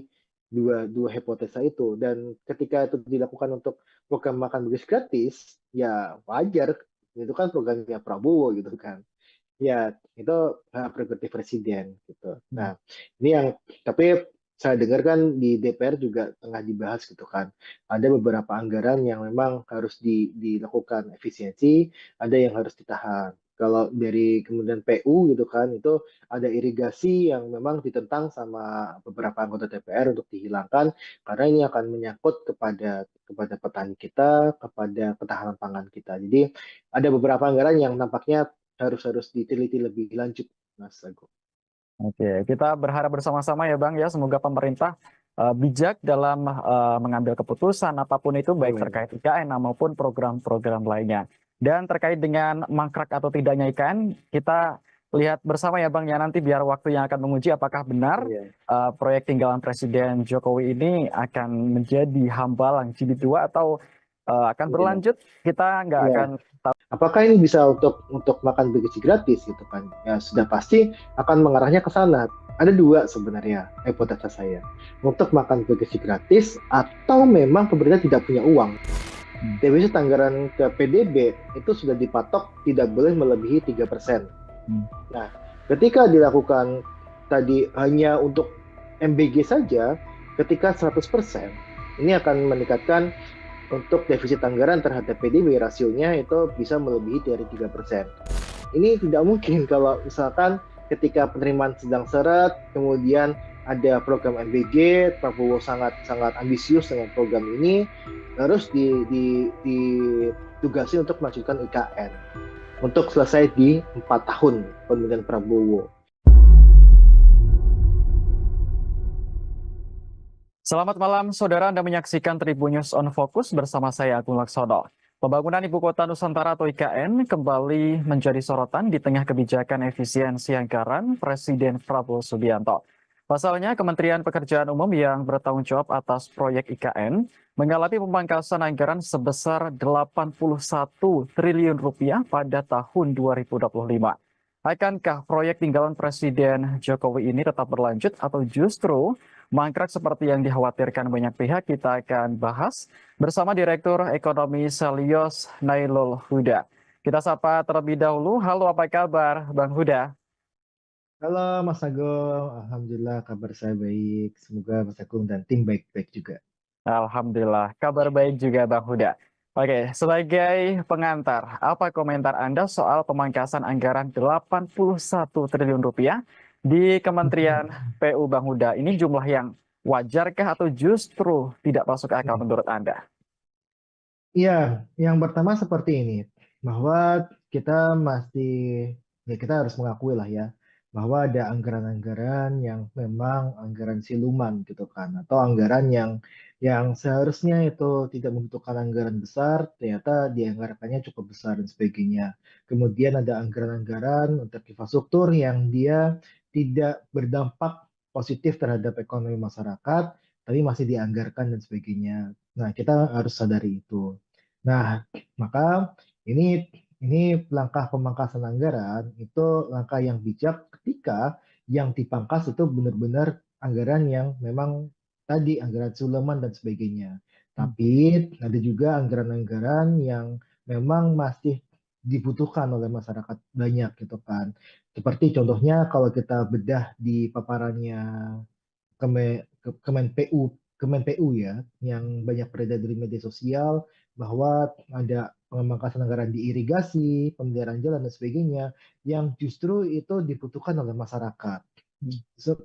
[SPEAKER 1] dua hipotesa itu, dan ketika itu dilakukan untuk program makan bergizi gratis ya wajar, itu kan programnya Prabowo gitu kan. Ya itu hak prerogatif presiden gitu. Nah ini yang tapi saya dengar kan di DPR juga tengah dibahas gitu kan. Ada beberapa anggaran yang memang harus dilakukan efisiensi, ada yang harus ditahan. Kalau dari kemudian PU gitu kan, itu ada irigasi yang memang ditentang sama beberapa anggota DPR untuk dihilangkan karena ini akan menyangkut kepada petani kita, kepada ketahanan pangan kita. Jadi ada beberapa anggaran yang nampaknya harus diteliti lebih lanjut, Mas Agung.
[SPEAKER 2] Oke, kita berharap bersama-sama ya Bang ya, semoga pemerintah bijak dalam mengambil keputusan apapun itu, baik
[SPEAKER 1] Amin.
[SPEAKER 2] terkait IKN maupun program-program lainnya. Dan terkait dengan mangkrak atau tidaknya IKN, kita lihat bersama ya Bang ya, nanti biar waktu yang akan menguji apakah benar
[SPEAKER 1] Iya.
[SPEAKER 2] proyek tinggalan Presiden Jokowi ini akan menjadi hambalang jilid 2 atau akan
[SPEAKER 1] Iya.
[SPEAKER 2] berlanjut, kita nggak
[SPEAKER 1] Iya.
[SPEAKER 2] akan tahu.
[SPEAKER 1] Apakah ini bisa untuk makan bergizi gratis gitu kan? Ya sudah pasti akan mengarahnya ke sana. Ada dua sebenarnya hipotesa saya. Untuk makan bergizi gratis atau memang pemerintah tidak punya uang. Defisit anggaran ke PDB itu sudah dipatok tidak boleh melebihi 3%. Nah, ketika dilakukan tadi hanya untuk MBG saja, ketika 100%, ini akan meningkatkan untuk defisit anggaran terhadap PDB rasionya itu bisa melebihi dari 3%. Ini tidak mungkin kalau misalkan ketika penerimaan sedang seret, kemudian ada program MBG, Prabowo sangat ambisius dengan program ini, terus ditugasi untuk melanjutkan IKN untuk selesai di 4 tahun pemerintahan Prabowo.
[SPEAKER 2] Selamat malam, saudara. Anda menyaksikan Tribun News on Focus bersama saya, Agung Laksono. Pembangunan Ibu Kota Nusantara atau IKN kembali menjadi sorotan di tengah kebijakan efisiensi anggaran Presiden Prabowo Subianto. Pasalnya, Kementerian Pekerjaan Umum yang bertanggung jawab atas proyek IKN mengalami pemangkasan anggaran sebesar 81 triliun rupiah pada tahun 2025. Akankah proyek tinggalan Presiden Jokowi ini tetap berlanjut atau justru mangkrak seperti yang dikhawatirkan banyak pihak? Kita akan bahas bersama Direktur Ekonomi Selyos Nailul Huda. Kita sapa terlebih dahulu. Halo, apa kabar Bang Huda?
[SPEAKER 1] Halo Mas Agung, Alhamdulillah kabar saya baik. Semoga Mas Agung dan tim baik-baik juga.
[SPEAKER 2] Alhamdulillah, kabar baik juga Bang Huda. Oke, sebagai pengantar, apa komentar Anda soal pemangkasan anggaran 81 triliun rupiah di Kementerian PU Bang Huda? Ini jumlah yang wajarkah atau justru tidak masuk akal menurut Anda?
[SPEAKER 1] Iya, yang pertama seperti ini, bahwa kita masih, ya kita harus mengakui lah ya, bahwa ada anggaran-anggaran yang memang anggaran siluman gitu kan, atau anggaran yang seharusnya itu tidak membutuhkan anggaran besar, ternyata dianggarkannya cukup besar dan sebagainya. Kemudian ada anggaran-anggaran untuk infrastruktur yang dia tidak berdampak positif terhadap ekonomi masyarakat, tapi masih dianggarkan dan sebagainya. Nah, kita harus sadari itu. Nah, maka ini langkah pemangkasan anggaran itu langkah yang bijak ketika yang dipangkas itu benar-benar anggaran yang memang tadi anggaran Suleman dan sebagainya.
[SPEAKER 2] Hmm.
[SPEAKER 1] Tapi ada juga anggaran-anggaran yang memang masih dibutuhkan oleh masyarakat banyak gitu kan. Seperti contohnya kalau kita bedah di paparannya Kemen PU ya, yang banyak beredar di media sosial bahwa ada pemangkasan anggaran di irigasi, pemeliharaan jalan dan sebagainya yang justru itu dibutuhkan oleh masyarakat.
[SPEAKER 2] Hmm.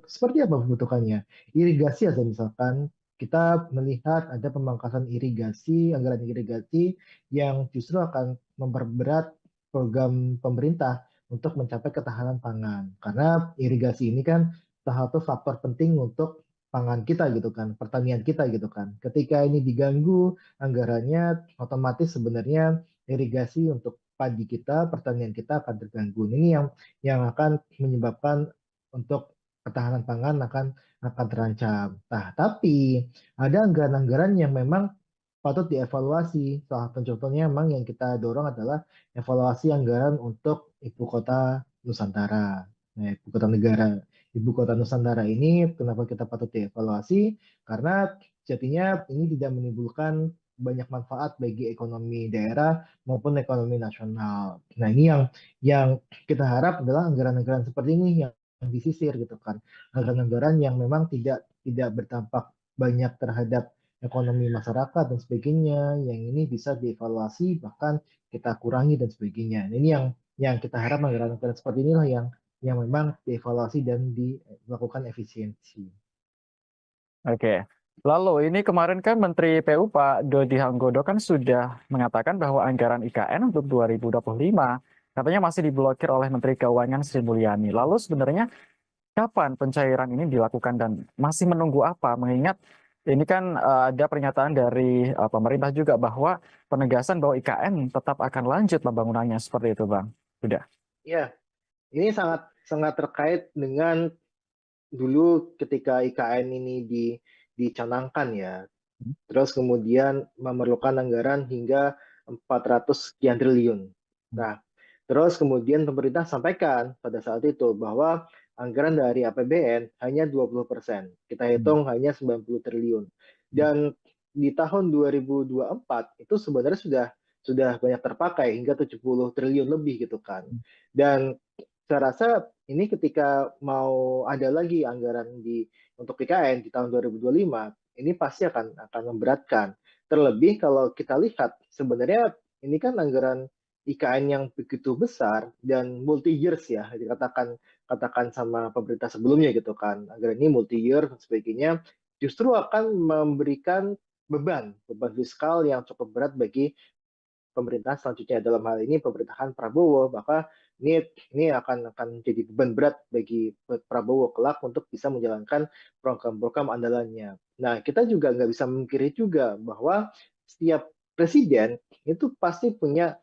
[SPEAKER 1] Seperti apa kebutuhannya? Irigasi aja misalkan kita melihat ada pemangkasan irigasi, anggaran irigasi yang justru akan memperberat program pemerintah untuk mencapai ketahanan pangan. Karena irigasi ini kan salah satu faktor penting untuk pangan kita gitu kan, pertanian kita gitu kan. Ketika ini diganggu anggarannya, otomatis sebenarnya irigasi untuk padi kita, pertanian kita akan terganggu. Ini yang akan menyebabkan untuk ketahanan pangan akan terancam. Nah, tapi ada anggaran-anggaran yang memang patut dievaluasi. Salah satu contohnya memang yang kita dorong adalah evaluasi anggaran untuk ibu kota Nusantara. Nah, ibu kota negara, ibu kota Nusantara ini kenapa kita patut dievaluasi? Karena jadinya ini tidak menimbulkan banyak manfaat bagi ekonomi daerah maupun ekonomi nasional. Nah, ini yang kita harap adalah anggaran-anggaran seperti ini yang disisir gitu kan. Anggaran-anggaran yang memang tidak berdampak banyak terhadap ekonomi masyarakat dan sebagainya, yang ini bisa dievaluasi bahkan kita kurangi dan sebagainya. Nah, ini yang kita harap anggaran-anggaran seperti inilah yang memang dievaluasi dan dilakukan efisiensi.
[SPEAKER 2] Oke. Lalu ini kemarin kan Menteri PU Pak Dodi Hanggodo kan sudah mengatakan bahwa anggaran IKN untuk 2025 katanya masih diblokir oleh Menteri Keuangan Sri Mulyani. Lalu sebenarnya kapan pencairan ini dilakukan dan masih menunggu apa? Mengingat ini kan ada pernyataan dari pemerintah juga bahwa penegasan bahwa IKN tetap akan lanjut pembangunannya seperti itu, Bang. Sudah.
[SPEAKER 1] Ya, ini sangat sangat terkait dengan dulu ketika IKN ini dicanangkan ya. Terus kemudian memerlukan anggaran hingga 400 sekian triliun. Nah, terus kemudian pemerintah sampaikan pada saat itu bahwa anggaran dari APBN hanya 20%. Kita hitung hanya 90 triliun. Dan di tahun 2024 itu sebenarnya sudah banyak terpakai hingga 70 triliun lebih gitu kan. Dan saya rasa ini ketika mau ada lagi anggaran untuk PKN di tahun 2025, ini pasti akan memberatkan. Terlebih kalau kita lihat sebenarnya ini kan anggaran IKN yang begitu besar dan multi years ya katakan sama pemerintah sebelumnya gitu kan. Anggaran ini multi year dan sebagainya justru akan memberikan beban fiskal yang cukup berat bagi pemerintah selanjutnya dalam hal ini pemerintahan Prabowo, maka ini akan jadi beban berat bagi Prabowo kelak untuk bisa menjalankan program-program andalannya. Nah, kita juga nggak bisa memungkiri juga bahwa setiap presiden itu pasti punya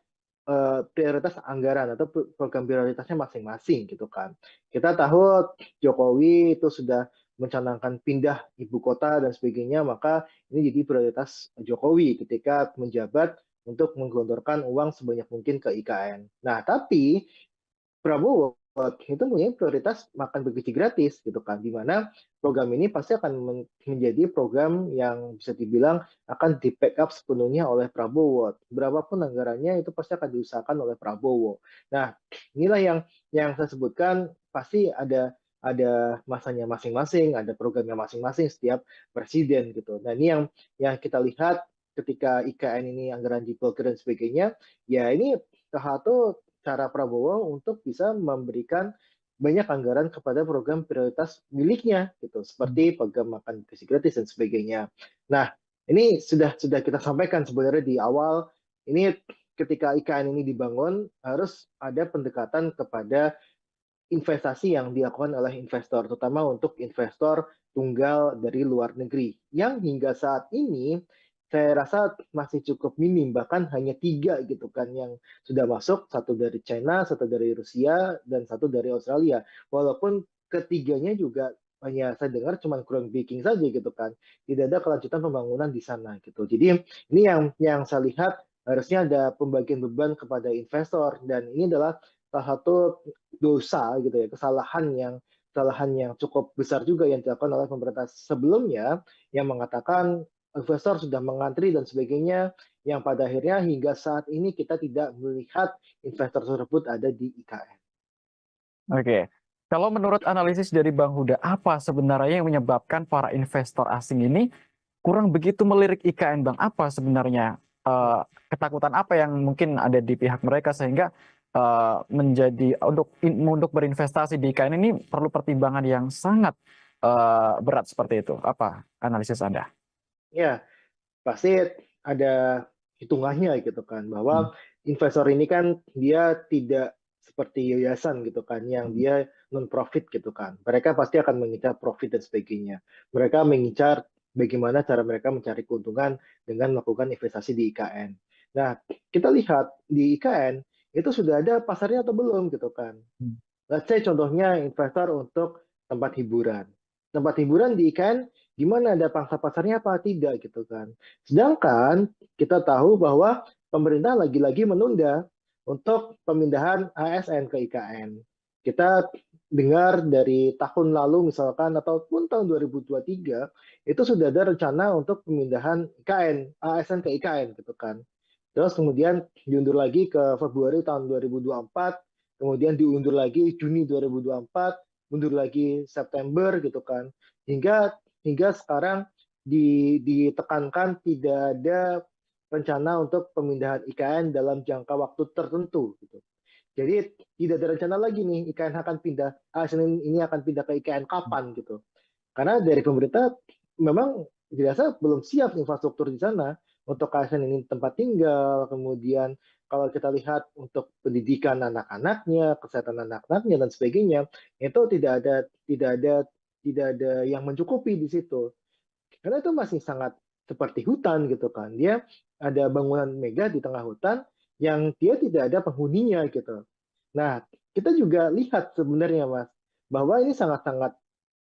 [SPEAKER 1] prioritas anggaran atau program prioritasnya masing-masing gitu kan. Kita tahu Jokowi itu sudah mencanangkan pindah ibu kota dan sebagainya, maka ini jadi prioritas Jokowi ketika menjabat untuk menggelontorkan uang sebanyak mungkin ke IKN. Nah, tapi Prabowo itu punya prioritas makan bergizi gratis gitu kan, di mana program ini pasti akan menjadi program yang bisa dibilang akan di backup sepenuhnya oleh Prabowo. Berapapun anggarannya itu pasti akan diusahakan oleh Prabowo. Nah, inilah yang saya sebutkan pasti ada masanya masing-masing, ada programnya masing-masing setiap presiden gitu. Nah, ini yang kita lihat ketika IKN ini anggaran diblokir dan sebagainya, ya ini salah satu cara Prabowo untuk bisa memberikan banyak anggaran kepada program prioritas miliknya gitu seperti program makan gizi gratis dan sebagainya. Nah, Ini sudah kita sampaikan sebenarnya di awal. Ini ketika IKN ini dibangun harus ada pendekatan kepada investasi yang dilakukan oleh investor, terutama untuk investor tunggal dari luar negeri, yang hingga saat ini saya rasa masih cukup minim, bahkan hanya 3 gitu kan yang sudah masuk, satu dari China, satu dari Rusia, dan satu dari Australia. Walaupun ketiganya juga hanya saya dengar cuma groundbreaking saja gitu kan, tidak ada kelanjutan pembangunan di sana gitu. Jadi ini yang saya lihat harusnya ada pembagian beban kepada investor, dan ini adalah salah satu dosa gitu ya, kesalahan yang cukup besar juga yang dilakukan oleh pemerintah sebelumnya, yang mengatakan investor sudah mengantri dan sebagainya, yang pada akhirnya hingga saat ini kita tidak melihat investor tersebut ada di IKN.
[SPEAKER 2] Oke, kalau menurut analisis dari Bang Huda, apa sebenarnya yang menyebabkan para investor asing ini kurang begitu melirik IKN, Bang? Apa sebenarnya ketakutan apa yang mungkin ada di pihak mereka sehingga menjadi untuk berinvestasi di IKN ini perlu pertimbangan yang sangat berat seperti itu? Apa analisis Anda?
[SPEAKER 1] Ya, pasti ada hitungannya gitu kan, bahwa investor ini kan dia tidak seperti yayasan gitu kan yang dia non profit gitu kan, mereka pasti akan mengincar profit dan sebagainya, mereka mengincar bagaimana cara mereka mencari keuntungan dengan melakukan investasi di IKN. Nah, kita lihat di IKN itu sudah ada pasarnya atau belum gitu kan. Let's say contohnya investor untuk tempat hiburan. Tempat hiburan di IKN gimana, ada pangsa pasarnya apa tidak gitu kan. Sedangkan kita tahu bahwa pemerintah lagi-lagi menunda untuk pemindahan ASN ke IKN. Kita dengar dari tahun lalu misalkan ataupun tahun 2023 itu sudah ada rencana untuk pemindahan IKN, ASN ke IKN gitu kan. Terus kemudian diundur lagi ke Februari tahun 2024, kemudian diundur lagi Juni 2024, mundur lagi September gitu kan. Hingga sekarang ditekankan tidak ada rencana untuk pemindahan IKN dalam jangka waktu tertentu gitu. Jadi tidak ada rencana lagi nih IKN akan pindah, ASN ini akan pindah ke IKN kapan gitu. Karena dari pemerintah memang dirasa belum siap infrastruktur di sana untuk ASN ini tempat tinggal, kemudian kalau kita lihat untuk pendidikan anak-anaknya, kesehatan anak-anaknya dan sebagainya, itu tidak ada yang mencukupi di situ. Karena itu masih sangat seperti hutan gitu kan. Dia ada bangunan megah di tengah hutan yang dia tidak ada penghuninya gitu. Nah, kita juga lihat sebenarnya Mas, bahwa ini sangat-sangat,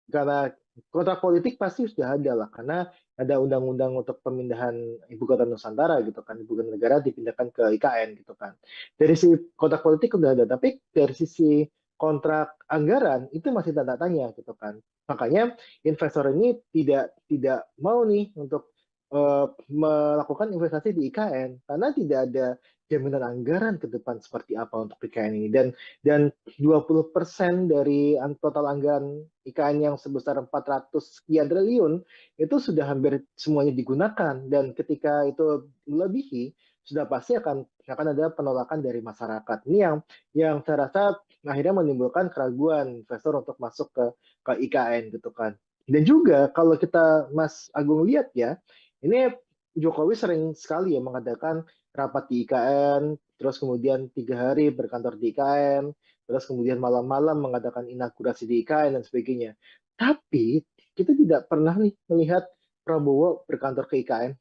[SPEAKER 1] karena kontrak politik pasti sudah ada lah, karena ada undang-undang untuk pemindahan ibu kota Nusantara gitu kan, ibu kota negara dipindahkan ke IKN gitu kan. Dari sisi kontrak politik sudah ada, tapi dari sisi kontrak anggaran itu masih tanda tanya gitu kan. Makanya investor ini tidak mau nih untuk melakukan investasi di IKN karena tidak ada jaminan anggaran ke depan seperti apa untuk IKN ini, dan 20% dari total anggaran IKN yang sebesar 400 sekian triliun itu sudah hampir semuanya digunakan, dan ketika itu melebihi sudah pasti akan ada penolakan dari masyarakat. Ini yang saya rasa akhirnya menimbulkan keraguan investor untuk masuk ke IKN gitu kan. Dan juga kalau kita Mas Agung lihat ya, ini Jokowi sering sekali ya mengadakan rapat di IKN, terus kemudian 3 hari berkantor di IKN, terus kemudian malam-malam mengadakan inaugurasi di IKN dan sebagainya. Tapi kita tidak pernah nih melihat Prabowo berkantor ke IKN.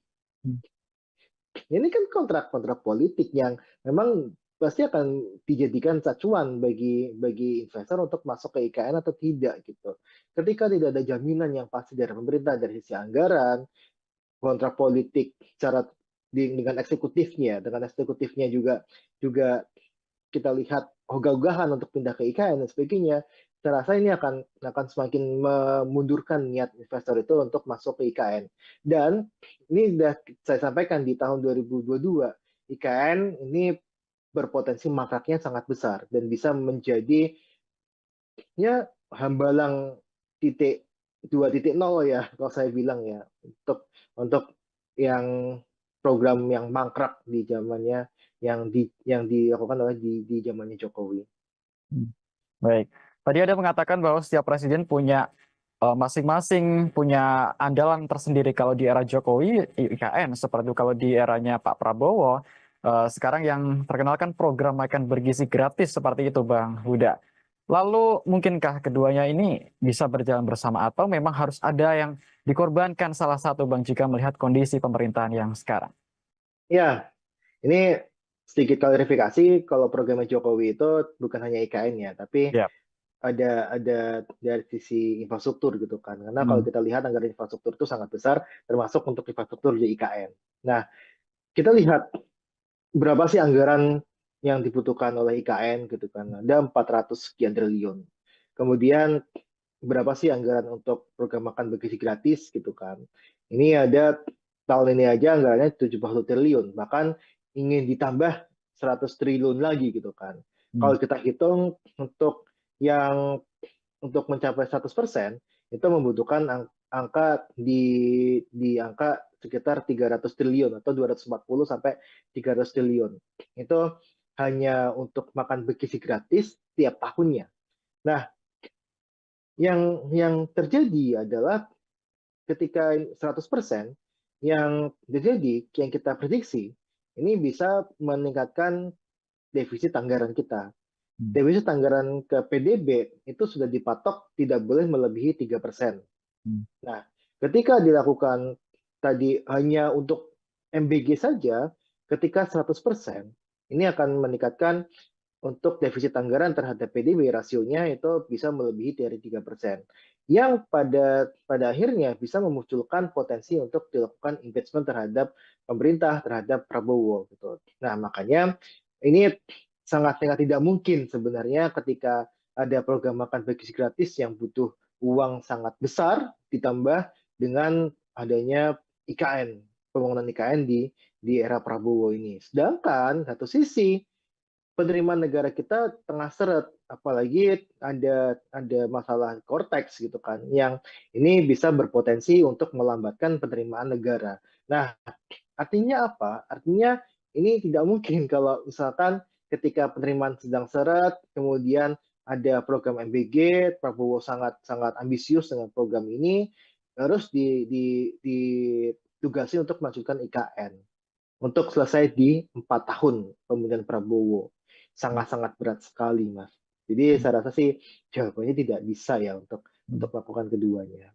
[SPEAKER 1] Ini kan kontrak-kontrak politik yang memang pasti akan dijadikan acuan bagi investor untuk masuk ke IKN atau tidak gitu. Ketika tidak ada jaminan yang pasti dari pemerintah dari sisi anggaran, kontrak politik secara dengan eksekutifnya juga juga kita lihat ogah-ogahan untuk pindah ke IKN dan sebagainya, saya rasa ini akan semakin memundurkan niat investor itu untuk masuk ke IKN. Dan ini sudah saya sampaikan di tahun 2022, IKN ini berpotensi mangkraknya sangat besar dan bisa menjadi ya hambalang titik 2.0 ya kalau saya bilang ya, untuk yang program yang mangkrak di zamannya, yang dilakukan oleh di zamannya Jokowi.
[SPEAKER 2] Baik. Tadi ada mengatakan bahwa setiap presiden punya masing-masing punya andalan tersendiri. Kalau di era Jokowi, IKN, seperti itu. Kalau di eranya Pak Prabowo, sekarang yang terkenal kan program makan bergizi gratis seperti itu, Bang Huda. Lalu mungkinkah keduanya ini bisa berjalan bersama atau memang harus ada yang dikorbankan salah satu, Bang, jika melihat kondisi pemerintahan yang sekarang?
[SPEAKER 1] Ya, ini sedikit klarifikasi, kalau programnya Jokowi itu bukan hanya IKN ya, tapi
[SPEAKER 2] Ya.
[SPEAKER 1] ada dari sisi infrastruktur gitu kan. Karena kalau
[SPEAKER 2] Hmm.
[SPEAKER 1] kita lihat anggaran infrastruktur itu sangat besar, termasuk untuk infrastruktur di IKN. Nah, kita lihat berapa sih anggaran yang dibutuhkan oleh IKN gitu kan. Ada 400 sekian triliun. Kemudian berapa sih anggaran untuk program makan bergizi gratis gitu kan. Ini ada tahun ini aja anggarannya 70 triliun, bahkan ingin ditambah 100 triliun lagi gitu kan.
[SPEAKER 2] Hmm.
[SPEAKER 1] Kalau kita hitung untuk yang untuk mencapai 100% itu membutuhkan angka di angka sekitar 300 triliun atau 240 sampai 300 triliun. Itu hanya untuk makan bergizi gratis tiap tahunnya. Nah, yang terjadi adalah ketika 100% yang terjadi, yang kita prediksi, ini bisa meningkatkan defisit anggaran kita.
[SPEAKER 2] Hmm.
[SPEAKER 1] Defisit anggaran ke PDB itu sudah dipatok tidak boleh melebihi 3%.
[SPEAKER 2] Hmm.
[SPEAKER 1] Nah, ketika dilakukan tadi hanya untuk MBG saja, ketika 100%, ini akan meningkatkan untuk defisit anggaran terhadap PDB rasionya itu bisa melebihi dari 3%. Yang pada akhirnya bisa memunculkan potensi untuk dilakukan impeachment terhadap pemerintah, terhadap Prabowo gitu. Nah, makanya ini sangat tidak mungkin sebenarnya ketika ada program makan bergizi gratis yang butuh uang sangat besar ditambah dengan adanya IKN, pembangunan IKN di era Prabowo ini. Sedangkan satu sisi penerimaan negara kita tengah seret, apalagi ada masalah Cortex gitu kan, yang ini bisa berpotensi untuk melambatkan penerimaan negara. Nah, artinya apa? Artinya ini tidak mungkin kalau misalkan ketika penerimaan sedang seret, kemudian ada program MBG, Prabowo sangat sangat ambisius dengan program ini, harus ditugasi untuk melanjutkan IKN untuk selesai di 4 tahun pemerintahan Prabowo. Sangat-sangat berat sekali, Mas. Jadi saya rasa sih jawabannya tidak bisa ya
[SPEAKER 2] Hmm.
[SPEAKER 1] untuk melakukan keduanya.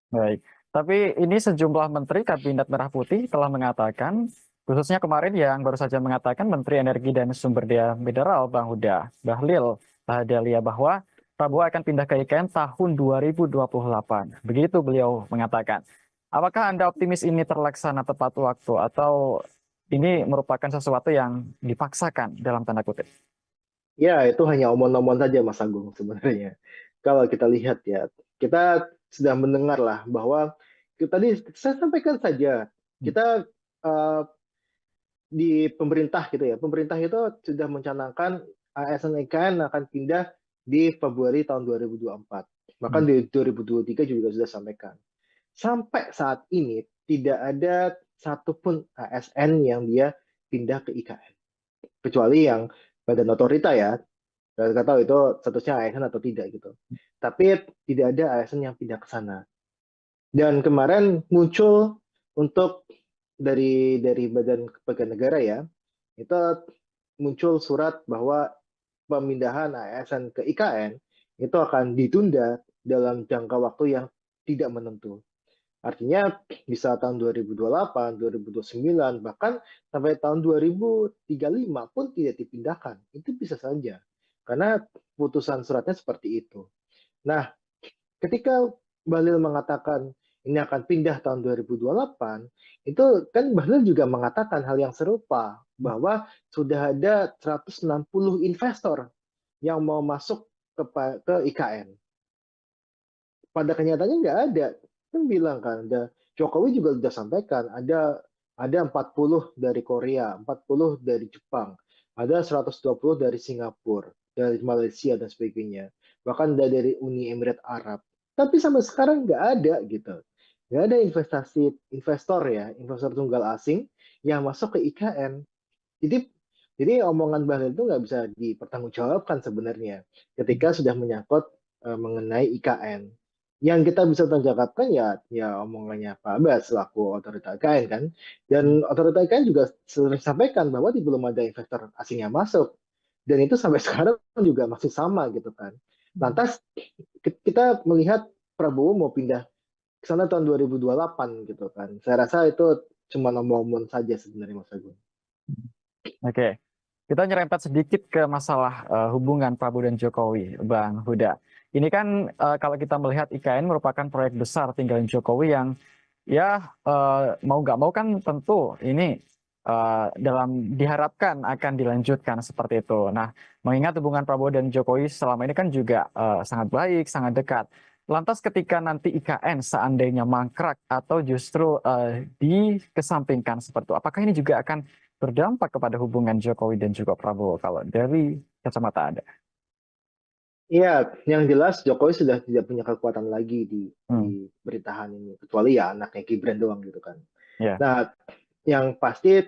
[SPEAKER 2] Baik, tapi ini sejumlah menteri Kabinet Merah Putih telah mengatakan, khususnya kemarin yang baru saja mengatakan Menteri Energi dan Sumber Daya Mineral Bang Huda Bahlil Lahadalia bahwa Prabowo akan pindah ke IKN tahun 2028. Begitu beliau mengatakan. Apakah Anda optimis ini terlaksana tepat waktu atau ini merupakan sesuatu yang dipaksakan dalam tanda kutip?
[SPEAKER 1] Ya, itu hanya omong-omong saja, Mas Agung, sebenarnya. Kalau kita lihat ya, kita sudah mendengar lah bahwa tadi saya sampaikan saja, kita uh, di pemerintah gitu ya, pemerintah itu sudah mencanangkan ASN IKN akan pindah di Februari tahun 2024. Bahkan
[SPEAKER 2] Hmm.
[SPEAKER 1] di 2023 juga sudah sampaikan. Sampai saat ini tidak ada satupun ASN yang dia pindah ke IKN. Kecuali yang badan otorita ya, kita tahu itu statusnya ASN atau tidak gitu. Tapi tidak ada ASN yang pindah ke sana. Dan kemarin muncul untuk dari Badan Kepegawaian Negara ya, itu muncul surat bahwa pemindahan ASN ke IKN itu akan ditunda dalam jangka waktu yang tidak menentu. Artinya bisa tahun 2028, 2029, bahkan sampai tahun 2035 pun tidak dipindahkan. Itu bisa saja. Karena putusan suratnya seperti itu. Nah, ketika Bahlil mengatakan ini akan pindah tahun 2028, itu kan Bahlil juga mengatakan hal yang serupa, bahwa sudah ada 160 investor yang mau masuk ke IKN. Pada kenyataannya nggak ada. Kan bilang kan, Jokowi juga sudah sampaikan, ada 40 dari Korea, 40 dari Jepang, ada 120 dari Singapura, dari Malaysia dan sebagainya. Bahkan dari Uni Emirat Arab. Tapi sampai sekarang nggak ada gitu. Nggak ada investor ya, investor tunggal asing yang masuk ke IKN. Jadi jadi omongan Bahlil itu nggak bisa dipertanggungjawabkan sebenarnya ketika sudah menyangkut mengenai IKN. yang kita bisa tanjakan ya omongannya Pak Abbas selaku otorita IKN kan. Dan otorita IKN juga sering sampaikan bahwa belum ada investor asing yang masuk. Dan itu sampai sekarang juga masih sama gitu kan. Lantas kita melihat Prabowo mau pindah ke sana tahun 2028 gitu kan. Saya rasa itu cuma omong-omong saja sebenarnya Mas Agung.
[SPEAKER 2] Oke, kita nyerempet sedikit ke masalah hubungan Prabowo dan Jokowi, Bang Huda. Ini kan kalau kita melihat IKN merupakan proyek besar tinggalan Jokowi yang ya mau nggak mau kan tentu ini dalam diharapkan akan dilanjutkan seperti itu. Nah, mengingat hubungan Prabowo dan Jokowi selama ini kan juga sangat baik, sangat dekat. Lantas ketika nanti IKN seandainya mangkrak atau justru dikesampingkan seperti itu, apakah ini juga akan berdampak kepada hubungan Jokowi dan juga Prabowo kalau dari kacamata Anda?
[SPEAKER 1] Iya, yang jelas Jokowi sudah tidak punya kekuatan lagi di
[SPEAKER 2] Hmm,
[SPEAKER 1] pemerintahan ini, kecuali ya anaknya Gibran doang gitu kan.
[SPEAKER 2] ya,
[SPEAKER 1] Nah, yang pasti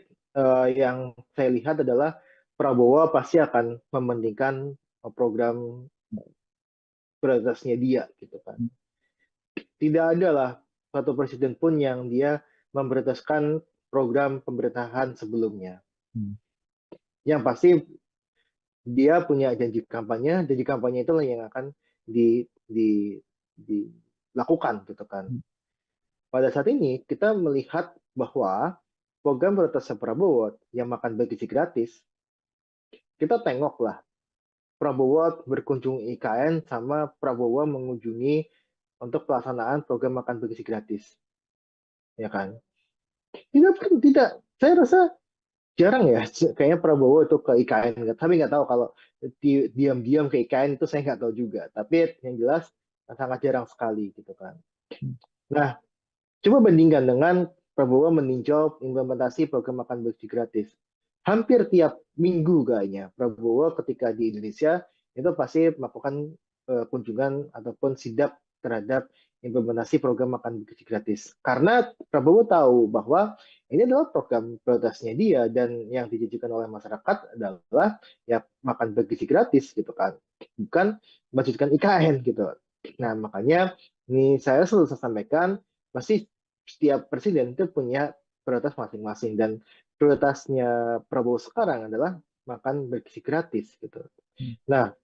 [SPEAKER 1] yang saya lihat adalah Prabowo pasti akan mementingkan program prioritasnya dia gitu kan. Tidak ada lah satu presiden pun yang dia memprioritaskan program pemerintahan sebelumnya.
[SPEAKER 2] hmm,
[SPEAKER 1] Yang pasti dia punya janji kampanye itulah yang akan dilakukan gitu kan. Pada saat ini kita melihat bahwa program prioritasnya Prabowo yang makan bergizi gratis, kita tengoklah Prabowo berkunjung IKN sama Prabowo mengunjungi untuk pelaksanaan program makan bergizi gratis, ya kan? Tidak. Saya rasa jarang ya, kayaknya Prabowo itu ke IKN. Tapi nggak tahu kalau diam-diam ke IKN itu saya nggak tahu juga. Tapi yang jelas sangat jarang sekali gitu kan. Nah, coba bandingkan dengan Prabowo meninjau implementasi program makan bersih gratis. Hampir tiap minggu kayaknya Prabowo ketika di Indonesia itu pasti melakukan kunjungan ataupun sidak terhadap implementasi program makan bersih gratis. Karena Prabowo tahu bahwa ini adalah program prioritasnya dia dan yang dijanjikan oleh masyarakat adalah ya makan bergizi gratis gitu kan, bukan melanjutkan IKN gitu. Nah makanya ini saya selalu sampaikan pasti setiap presiden itu punya prioritas masing-masing dan prioritasnya Prabowo sekarang adalah makan bergizi gratis gitu. Nah,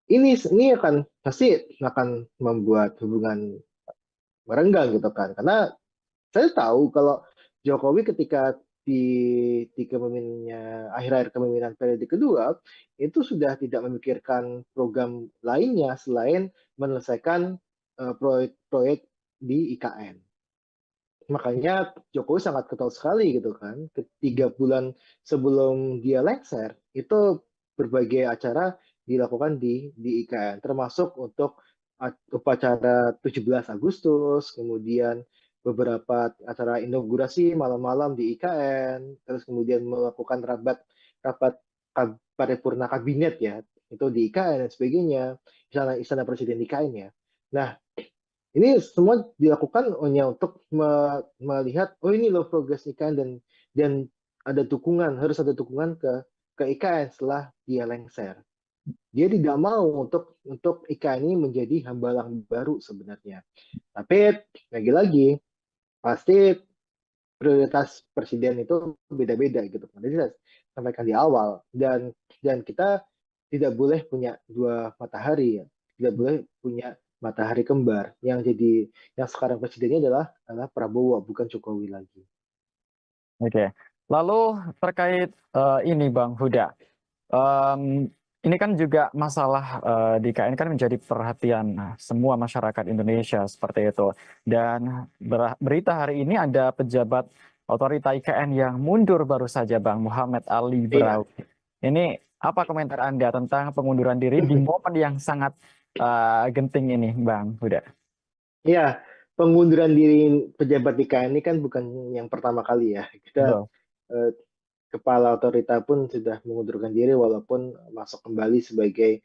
[SPEAKER 1] ini akan pasti akan membuat hubungan merenggang gitu kan. Karena saya tahu kalau Jokowi ketika di kepemimpinannya akhir-akhir kepemimpinan periode kedua itu sudah tidak memikirkan program lainnya selain menyelesaikan proyek-proyek di IKN. Makanya Jokowi sangat ketol sekali gitu kan. Ketiga bulan sebelum dia lengser, itu berbagai acara dilakukan di IKN, termasuk untuk upacara 17 Agustus, kemudian beberapa acara inaugurasi malam-malam di IKN, terus kemudian melakukan rapat rapat paripurna kabinet ya, itu di IKN dan sebagainya, istana presiden di IKN ya. Nah, ini semua dilakukan hanya untuk melihat, oh ini loh progres IKN dan ada dukungan, harus ada dukungan ke IKN setelah dia lengser. Dia tidak mau untuk IKN ini menjadi hambalang baru sebenarnya. Tapi lagi-lagi pasti prioritas presiden itu beda-beda gitu. Jadi saya sampaikan di awal dan kita tidak boleh punya dua matahari ya. Tidak boleh punya matahari kembar yang sekarang presidennya adalah Prabowo bukan Jokowi lagi.
[SPEAKER 2] oke. Lalu terkait ini Bang Huda, Em, ini kan juga masalah di IKN kan menjadi perhatian semua masyarakat Indonesia seperti itu. Dan berita hari ini ada pejabat otorita IKN yang mundur baru saja, Bang Muhammad Ali
[SPEAKER 1] Iya.
[SPEAKER 2] Braw. Ini apa komentar Anda tentang pengunduran diri di momen yang sangat genting ini, Bang Huda?
[SPEAKER 1] Iya, pengunduran diri pejabat IKN ini kan bukan yang pertama kali ya. Kita
[SPEAKER 2] Betul.
[SPEAKER 1] eh, kepala otorita pun sudah mengundurkan diri walaupun masuk kembali sebagai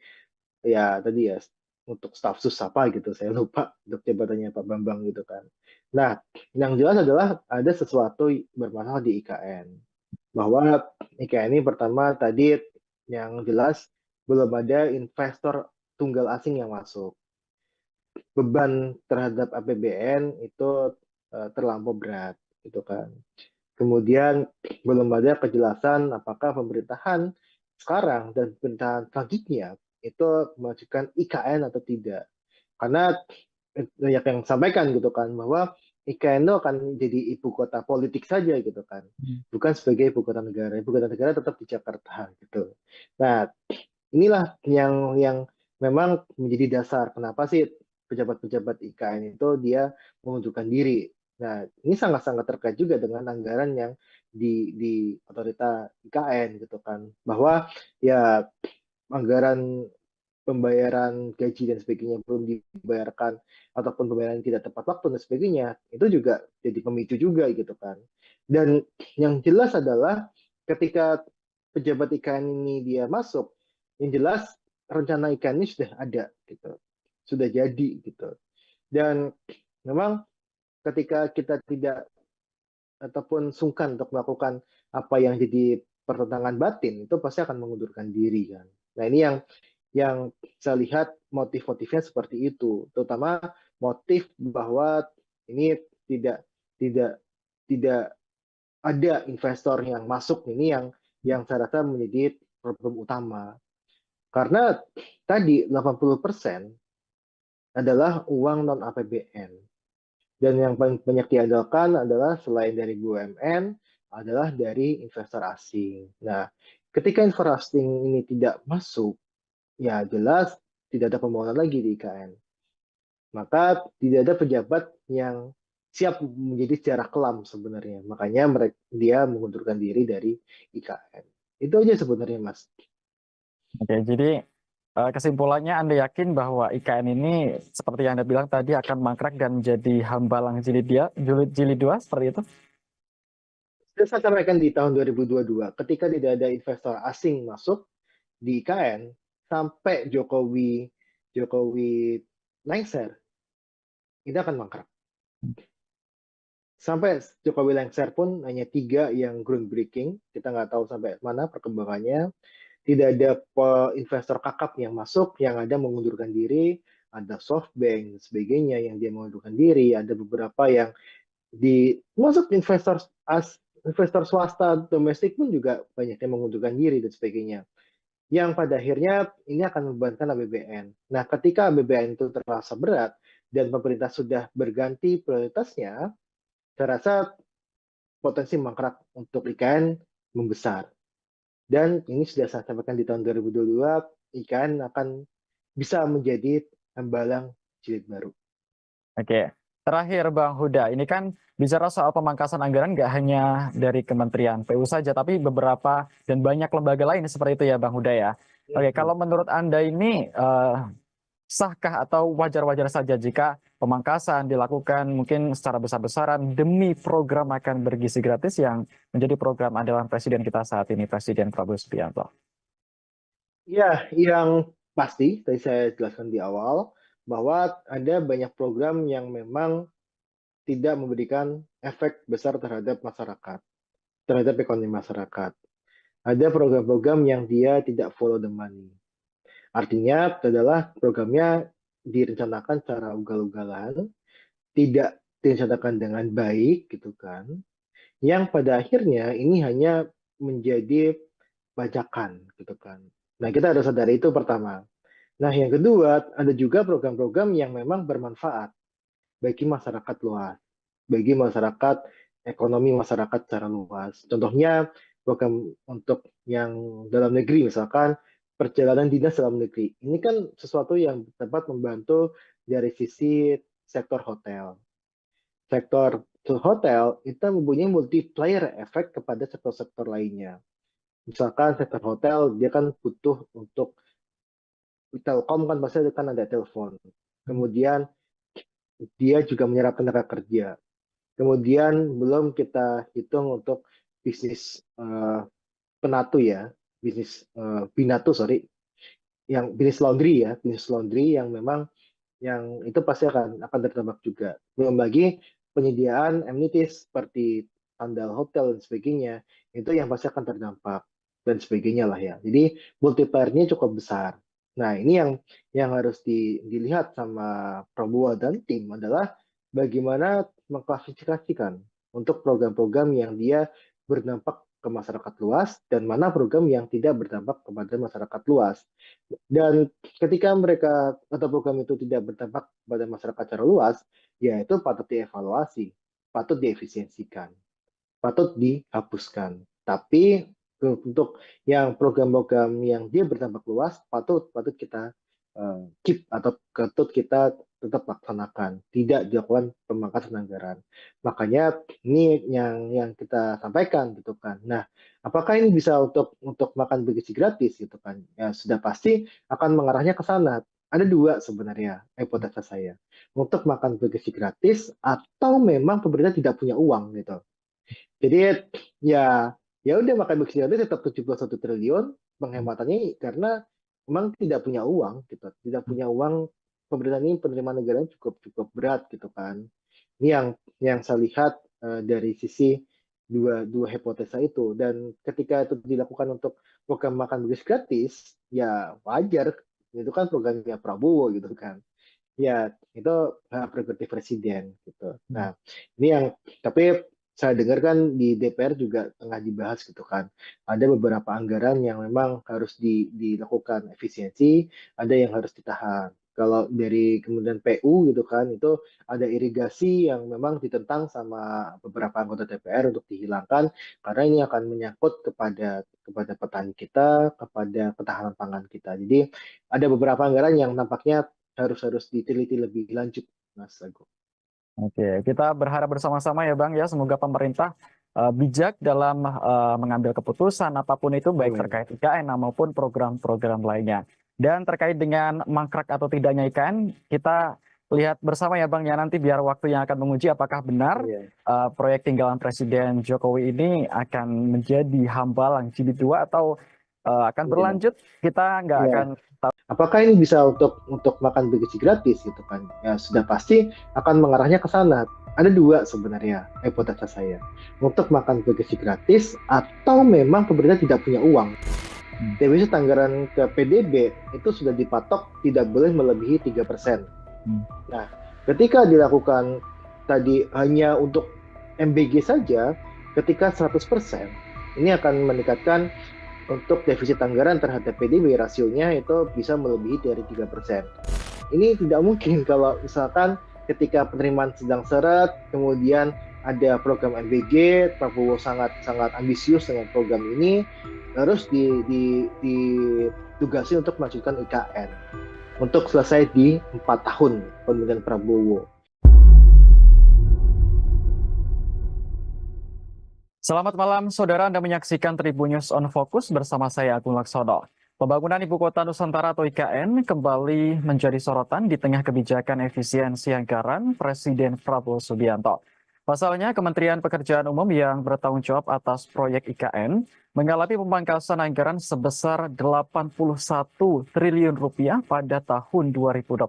[SPEAKER 1] ya tadi ya untuk staf sus apa gitu saya lupa untuk jabatannya Pak Bambang gitu kan. Nah, yang jelas adalah ada sesuatu bermasalah di IKN bahwa IKN ini pertama tadi yang jelas belum ada investor tunggal asing yang masuk. beban terhadap APBN itu terlampau berat, gitu kan. Kemudian belum ada kejelasan apakah pemerintahan sekarang dan pemerintahan selanjutnya itu memajukan IKN atau tidak. Karena banyak yang sampaikan gitu kan bahwa IKN itu akan jadi ibu kota politik saja gitu kan, bukan sebagai ibu kota negara. Ibu kota negara tetap di Jakarta gitu. Nah, inilah yang memang menjadi dasar kenapa sih pejabat-pejabat IKN itu dia mengundurkan diri. Nah, ini sangat-sangat terkait juga dengan anggaran yang di otorita IKN gitu kan, bahwa ya anggaran pembayaran gaji dan sebagainya belum dibayarkan ataupun pembayaran tidak tepat waktu dan sebagainya, itu juga jadi pemicu juga gitu kan. Dan yang jelas adalah ketika pejabat IKN ini dia masuk, yang jelas rencana IKN ini sudah ada gitu, sudah jadi gitu. Dan memang ketika kita tidak ataupun sungkan untuk melakukan apa yang jadi pertentangan batin, itu pasti akan mengundurkan diri kan. Nah, ini yang saya lihat motif-motifnya seperti itu, terutama motif bahwa ini tidak tidak tidak ada investor yang masuk, ini yang saya rasa menjadi problem utama. Karena tadi 80% adalah uang non APBN. Dan yang paling banyak diandalkan adalah selain dari BUMN, adalah dari investor asing. Nah, ketika investor asing ini tidak masuk, ya jelas tidak ada pembangunan lagi di IKN. Maka tidak ada pejabat yang siap menjadi sejarah kelam sebenarnya. Makanya dia mengundurkan diri dari IKN. Itu aja sebenarnya, Mas.
[SPEAKER 2] Oke, jadi kesimpulannya Anda yakin bahwa IKN ini seperti yang Anda bilang tadi akan mangkrak dan menjadi hambalang jilid dua seperti itu?
[SPEAKER 1] Sudah saya sampaikan di tahun 2022, ketika tidak ada investor asing masuk di IKN, sampai Jokowi lengser, itu akan mangkrak. Sampai Jokowi lengser pun hanya 3 yang groundbreaking, kita nggak tahu sampai mana perkembangannya. Tidak ada investor kakap yang masuk, yang ada mengundurkan diri, ada SoftBank, sebagainya yang dia mengundurkan diri, ada beberapa yang masuk investor swasta domestik pun juga banyak yang mengundurkan diri dan sebagainya. Yang pada akhirnya ini akan membebankan APBN. Nah, ketika APBN itu terasa berat dan pemerintah sudah berganti prioritasnya, saya rasa potensi mangkrak untuk IKN membesar. Dan ini sudah saya sampaikan di tahun 2022, IKN akan bisa menjadi hambalang jilid baru.
[SPEAKER 2] Oke, terakhir Bang Huda, ini kan bicara soal pemangkasan anggaran nggak hanya dari Kementerian PU saja, tapi beberapa dan banyak lembaga lain seperti itu ya Bang Huda ya. Oke, kalau menurut Anda ini sahkah atau wajar-wajar saja jika pemangkasan dilakukan mungkin secara besar-besaran demi program makan bergizi gratis yang menjadi program andalan Presiden kita saat ini, Presiden Prabowo Subianto?
[SPEAKER 1] Ya, yang pasti, tadi saya jelaskan di awal, bahwa ada banyak program yang memang tidak memberikan efek besar terhadap masyarakat, terhadap ekonomi masyarakat. Ada program-program yang dia tidak follow the money. Artinya adalah programnya direncanakan secara ugal-ugalan, tidak direncanakan dengan baik gitu kan, yang pada akhirnya ini hanya menjadi bajakan gitu kan. Nah, kita harus sadari itu pertama. Nah, yang kedua, ada juga program-program yang memang bermanfaat bagi masyarakat luas, bagi masyarakat, ekonomi masyarakat secara luas. Contohnya, program untuk yang dalam negeri, misalkan perjalanan dinas dalam negeri. Ini kan sesuatu yang dapat membantu dari sisi sektor hotel. Sektor hotel itu mempunyai multiplier efek kepada sektor-sektor lainnya. Misalkan sektor hotel, dia kan butuh untuk Telkom kan pasti kan ada telepon. Kemudian dia juga menyerap tenaga kerja. Kemudian belum kita hitung untuk bisnis penatu ya, bisnis binatu sorry, yang bisnis laundry ya, bisnis laundry yang memang yang itu pasti akan terdampak juga. Belum lagi penyediaan amenities seperti sandal hotel dan sebagainya, itu yang pasti akan terdampak dan sebagainya lah ya. Jadi multiplier-nya cukup besar. Nah, ini yang harus dilihat sama Prabowo dan tim adalah bagaimana mengklasifikasikan untuk program-program yang dia berdampak ke masyarakat luas dan mana program yang tidak berdampak kepada masyarakat luas. Dan ketika mereka atau program itu tidak berdampak kepada masyarakat secara luas, ya itu patut dievaluasi, patut diefisiensikan, patut dihapuskan. Tapi untuk yang program-program yang dia berdampak luas, patut patut kita keep atau patut kita tetap laksanakan, tidak dilakukan pemangkasan anggaran. Makanya ini yang kita sampaikan gitu kan. Nah, apakah ini bisa untuk makan bergizi gratis gitu kan? Ya sudah pasti akan mengarahnya ke sana. Ada dua sebenarnya hipotesa saya, untuk makan bergizi gratis atau memang pemerintah tidak punya uang gitu. Jadi ya ya udah makan bergizi tetap 71 triliun penghematannya karena memang tidak punya uang gitu. Tidak punya uang, pemerintah ini penerimaan negaranya cukup cukup berat gitu kan. Ini yang saya lihat dari sisi dua dua hipotesa itu, dan ketika itu dilakukan untuk program makan bergizi gratis ya wajar, itu kan programnya Prabowo gitu kan. Ya, itu hak prerogatif presiden gitu. Nah, ini yang tapi saya dengar kan di DPR juga tengah dibahas gitu kan. Ada beberapa anggaran yang memang harus dilakukan efisiensi, ada yang harus ditahan. Kalau dari kemudian PU gitu kan, itu ada irigasi yang memang ditentang sama beberapa anggota DPR untuk dihilangkan karena ini akan menyangkut kepada petani kita, kepada ketahanan pangan kita. Jadi ada beberapa anggaran yang nampaknya harus diteliti lebih lanjut, Mas Agung.
[SPEAKER 2] Oke, kita berharap bersama-sama ya Bang ya, semoga pemerintah bijak dalam mengambil keputusan apapun itu baik
[SPEAKER 1] Amin.
[SPEAKER 2] terkait IKN maupun program-program lainnya. Dan terkait dengan mangkrak atau tidaknya IKN, kita lihat bersama ya Bang ya, nanti biar waktu yang akan menguji apakah benar
[SPEAKER 1] Iya,
[SPEAKER 2] proyek tinggalan Presiden Jokowi ini akan menjadi hambalang jilid 2 atau akan
[SPEAKER 1] iya,
[SPEAKER 2] berlanjut, kita nggak
[SPEAKER 1] iya.
[SPEAKER 2] akan.
[SPEAKER 1] Apakah ini bisa untuk makan bergizi gratis gitu kan? Ya sudah pasti akan mengarahnya ke sana. Ada dua sebenarnya hipotesa saya. Untuk makan bergizi gratis atau memang pemerintah tidak punya uang. Defisit anggaran ke PDB itu sudah dipatok tidak boleh melebihi 3%. Nah, ketika dilakukan tadi hanya untuk MBG saja, ketika 100%, ini akan meningkatkan untuk defisit anggaran terhadap PDB rasionya itu bisa melebihi dari 3%. Ini tidak mungkin kalau misalkan ketika penerimaan sedang seret, kemudian ada program MBG, Prabowo sangat sangat ambisius dengan program ini, terus ditugasi untuk melanjutkan IKN untuk selesai di 4 tahun pemerintahan Prabowo.
[SPEAKER 2] Selamat malam, saudara. Anda menyaksikan Tribun News on Focus bersama saya, Agung Laksono. Pembangunan Ibu Kota Nusantara atau IKN kembali menjadi sorotan di tengah kebijakan efisiensi anggaran Presiden Prabowo Subianto. Pasalnya, Kementerian Pekerjaan Umum yang bertanggung jawab atas proyek IKN mengalami pemangkasan anggaran sebesar 81 triliun rupiah pada tahun 2025.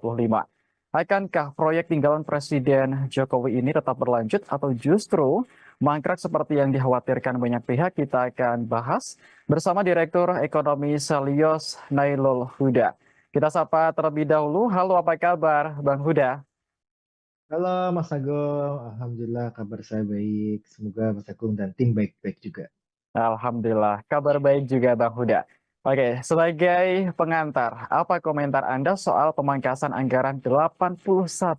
[SPEAKER 2] Akankah proyek tinggalan Presiden Jokowi ini tetap berlanjut atau justru mangkrak seperti yang dikhawatirkan banyak pihak? Kita akan bahas bersama Direktur Ekonomi Selios Nailul Huda. Kita sapa terlebih dahulu. Halo, apa kabar Bang Huda?
[SPEAKER 1] Halo Mas Agung, Alhamdulillah kabar saya baik. Semoga Mas Agung dan tim baik-baik juga.
[SPEAKER 2] Alhamdulillah, kabar baik juga Bang Huda. Oke, sebagai pengantar, apa komentar Anda soal pemangkasan anggaran 81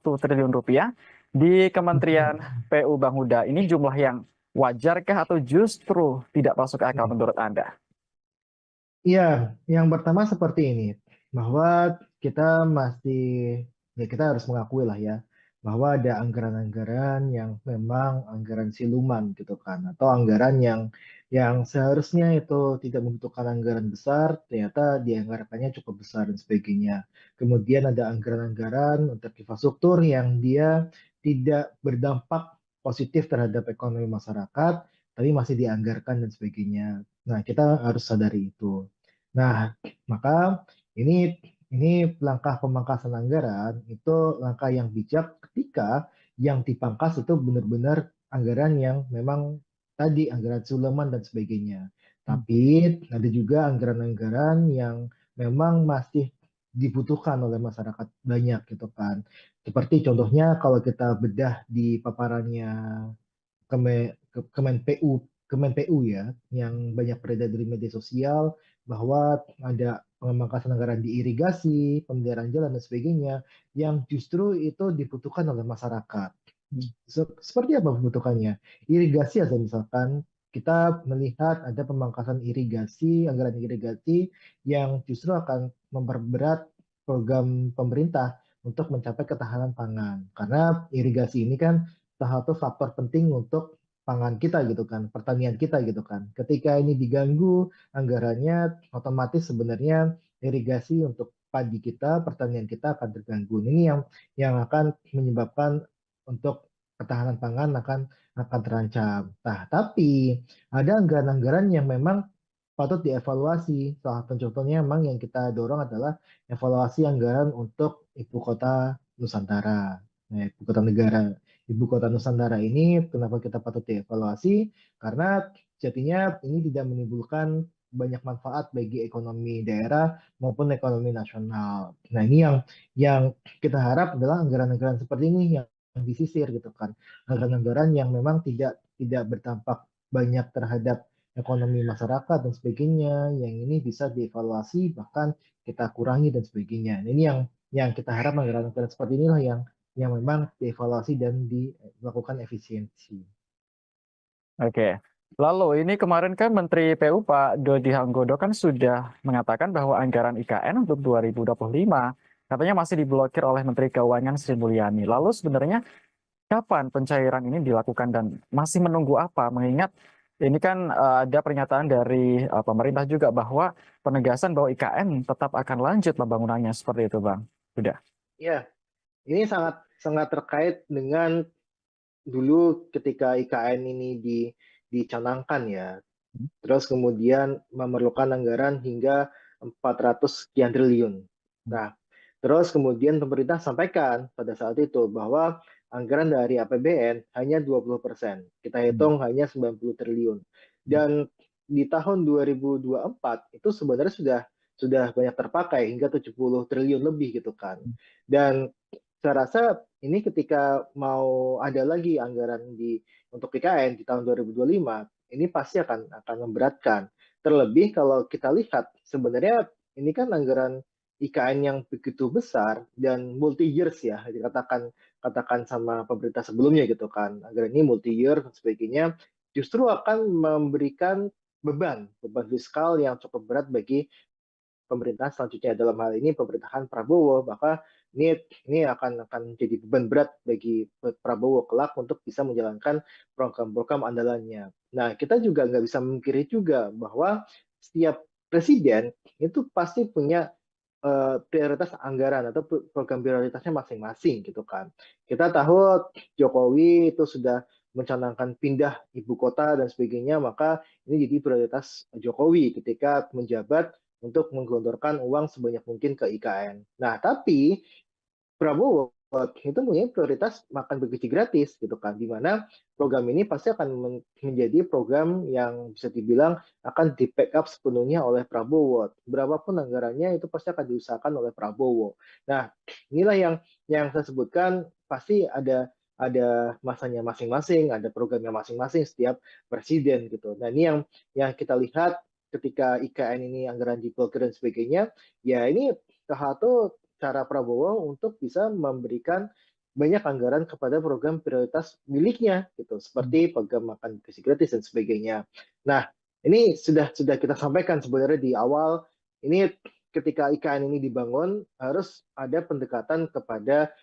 [SPEAKER 2] triliun rupiah di Kementerian PU Bang Huda? Ini jumlah yang wajarkah atau justru tidak masuk akal menurut Anda?
[SPEAKER 1] Iya, yang pertama seperti ini, bahwa kita masih, ya kita harus mengakui lah ya, bahwa ada anggaran-anggaran yang memang anggaran siluman gitu kan, atau anggaran yang seharusnya itu tidak membutuhkan anggaran besar, ternyata dianggarkannya cukup besar dan sebagainya. Kemudian ada anggaran-anggaran untuk infrastruktur yang dia tidak berdampak positif terhadap ekonomi masyarakat, tapi masih dianggarkan dan sebagainya. Nah, kita harus sadari itu. Nah, maka ini langkah pemangkasan anggaran itu langkah yang bijak ketika yang dipangkas itu benar-benar anggaran yang memang tadi anggaran Suleman dan sebagainya. Tapi ada juga anggaran-anggaran yang memang masih dibutuhkan oleh masyarakat banyak gitu kan. Seperti contohnya kalau kita bedah di paparannya Kemen PU, Kemen PU ya, yang banyak beredar di media sosial bahwa ada pemangkasan anggaran di irigasi, pemeliharaan jalan dan sebagainya yang justru itu dibutuhkan oleh masyarakat. Seperti apa pembutuhannya? Irigasi aja misalkan kita melihat ada pemangkasan irigasi, anggaran irigasi yang justru akan memperberat program pemerintah untuk mencapai ketahanan pangan. Karena irigasi ini kan salah satu faktor penting untuk pangan kita gitu kan, pertanian kita gitu kan. Ketika ini diganggu anggarannya, otomatis sebenarnya irigasi untuk padi kita, pertanian kita akan terganggu. Ini yang akan menyebabkan untuk ketahanan pangan akan terancam. Nah, tapi ada anggaran-anggaran yang memang patut dievaluasi. Salah satu contohnya memang yang kita dorong adalah evaluasi anggaran untuk ibu kota Nusantara. Nah, ibu kota negara. Ibu kota Nusantara ini kenapa kita patut dievaluasi? Karena jadinya ini tidak menimbulkan banyak manfaat bagi ekonomi daerah maupun ekonomi nasional. Nah, ini yang kita harap adalah anggaran-anggaran seperti ini yang disisir gitu kan. Anggaran-anggaran yang memang tidak berdampak banyak terhadap ekonomi masyarakat dan sebagainya, yang ini bisa dievaluasi bahkan kita kurangi dan sebagainya. Nah, ini yang kita harap anggaran-anggaran seperti inilah yang memang dievaluasi dan dilakukan efisiensi.
[SPEAKER 2] Oke. Lalu ini kemarin kan Menteri PU Pak Dodi Hanggodo kan sudah mengatakan bahwa anggaran IKN untuk 2025 katanya masih diblokir oleh Menteri Keuangan Sri Mulyani. Lalu sebenarnya kapan pencairan ini dilakukan dan masih menunggu apa? Mengingat ini kan ada pernyataan dari pemerintah juga bahwa penegasan bahwa IKN tetap akan lanjut pembangunannya seperti itu, Bang. Sudah.
[SPEAKER 1] Ya, ini sangat sangat terkait dengan dulu ketika IKN ini dicanangkan ya. Terus kemudian memerlukan anggaran hingga 400 sekian triliun. Nah, terus kemudian pemerintah sampaikan pada saat itu bahwa anggaran dari APBN hanya 20%. Kita hitung hanya 90 triliun. Dan di tahun 2024 itu sebenarnya sudah banyak terpakai hingga 70 triliun lebih gitu kan. Dan saya rasa ini ketika mau ada lagi anggaran untuk PKN di tahun 2025, ini pasti akan memberatkan. Terlebih kalau kita lihat sebenarnya ini kan anggaran IKN yang begitu besar dan multi years ya katakan sama pemerintah sebelumnya gitu kan. Anggaran ini multi year dan sebagainya justru akan memberikan beban fiskal yang cukup berat bagi pemerintahan selanjutnya, dalam hal ini pemerintahan Prabowo, maka ini akan jadi beban berat bagi Prabowo kelak untuk bisa menjalankan program-program andalannya. Nah, kita juga nggak bisa memungkiri juga bahwa setiap presiden itu pasti punya prioritas anggaran atau program prioritasnya masing-masing gitu kan. Kita tahu Jokowi itu sudah mencanangkan pindah ibu kota dan sebagainya, maka ini jadi prioritas Jokowi ketika menjabat untuk menggelontorkan uang sebanyak mungkin ke IKN. Nah, tapi Prabowo itu punya prioritas makan bergizi gratis gitu kan, di mana program ini pasti akan menjadi program yang bisa dibilang akan di backup sepenuhnya oleh Prabowo. Berapapun anggarannya itu pasti akan diusahakan oleh Prabowo. Nah, inilah yang saya sebutkan pasti ada masanya masing-masing, ada programnya masing-masing setiap presiden gitu. Nah, ini yang kita lihat ketika IKN ini anggaran diblokir dan sebagainya, ya ini salah satu cara Prabowo untuk bisa memberikan banyak anggaran kepada program prioritas miliknya gitu seperti program makan gizi gratis dan sebagainya. Nah, ini sudah kita sampaikan sebenarnya di awal ini ketika IKN ini dibangun harus ada pendekatan kepada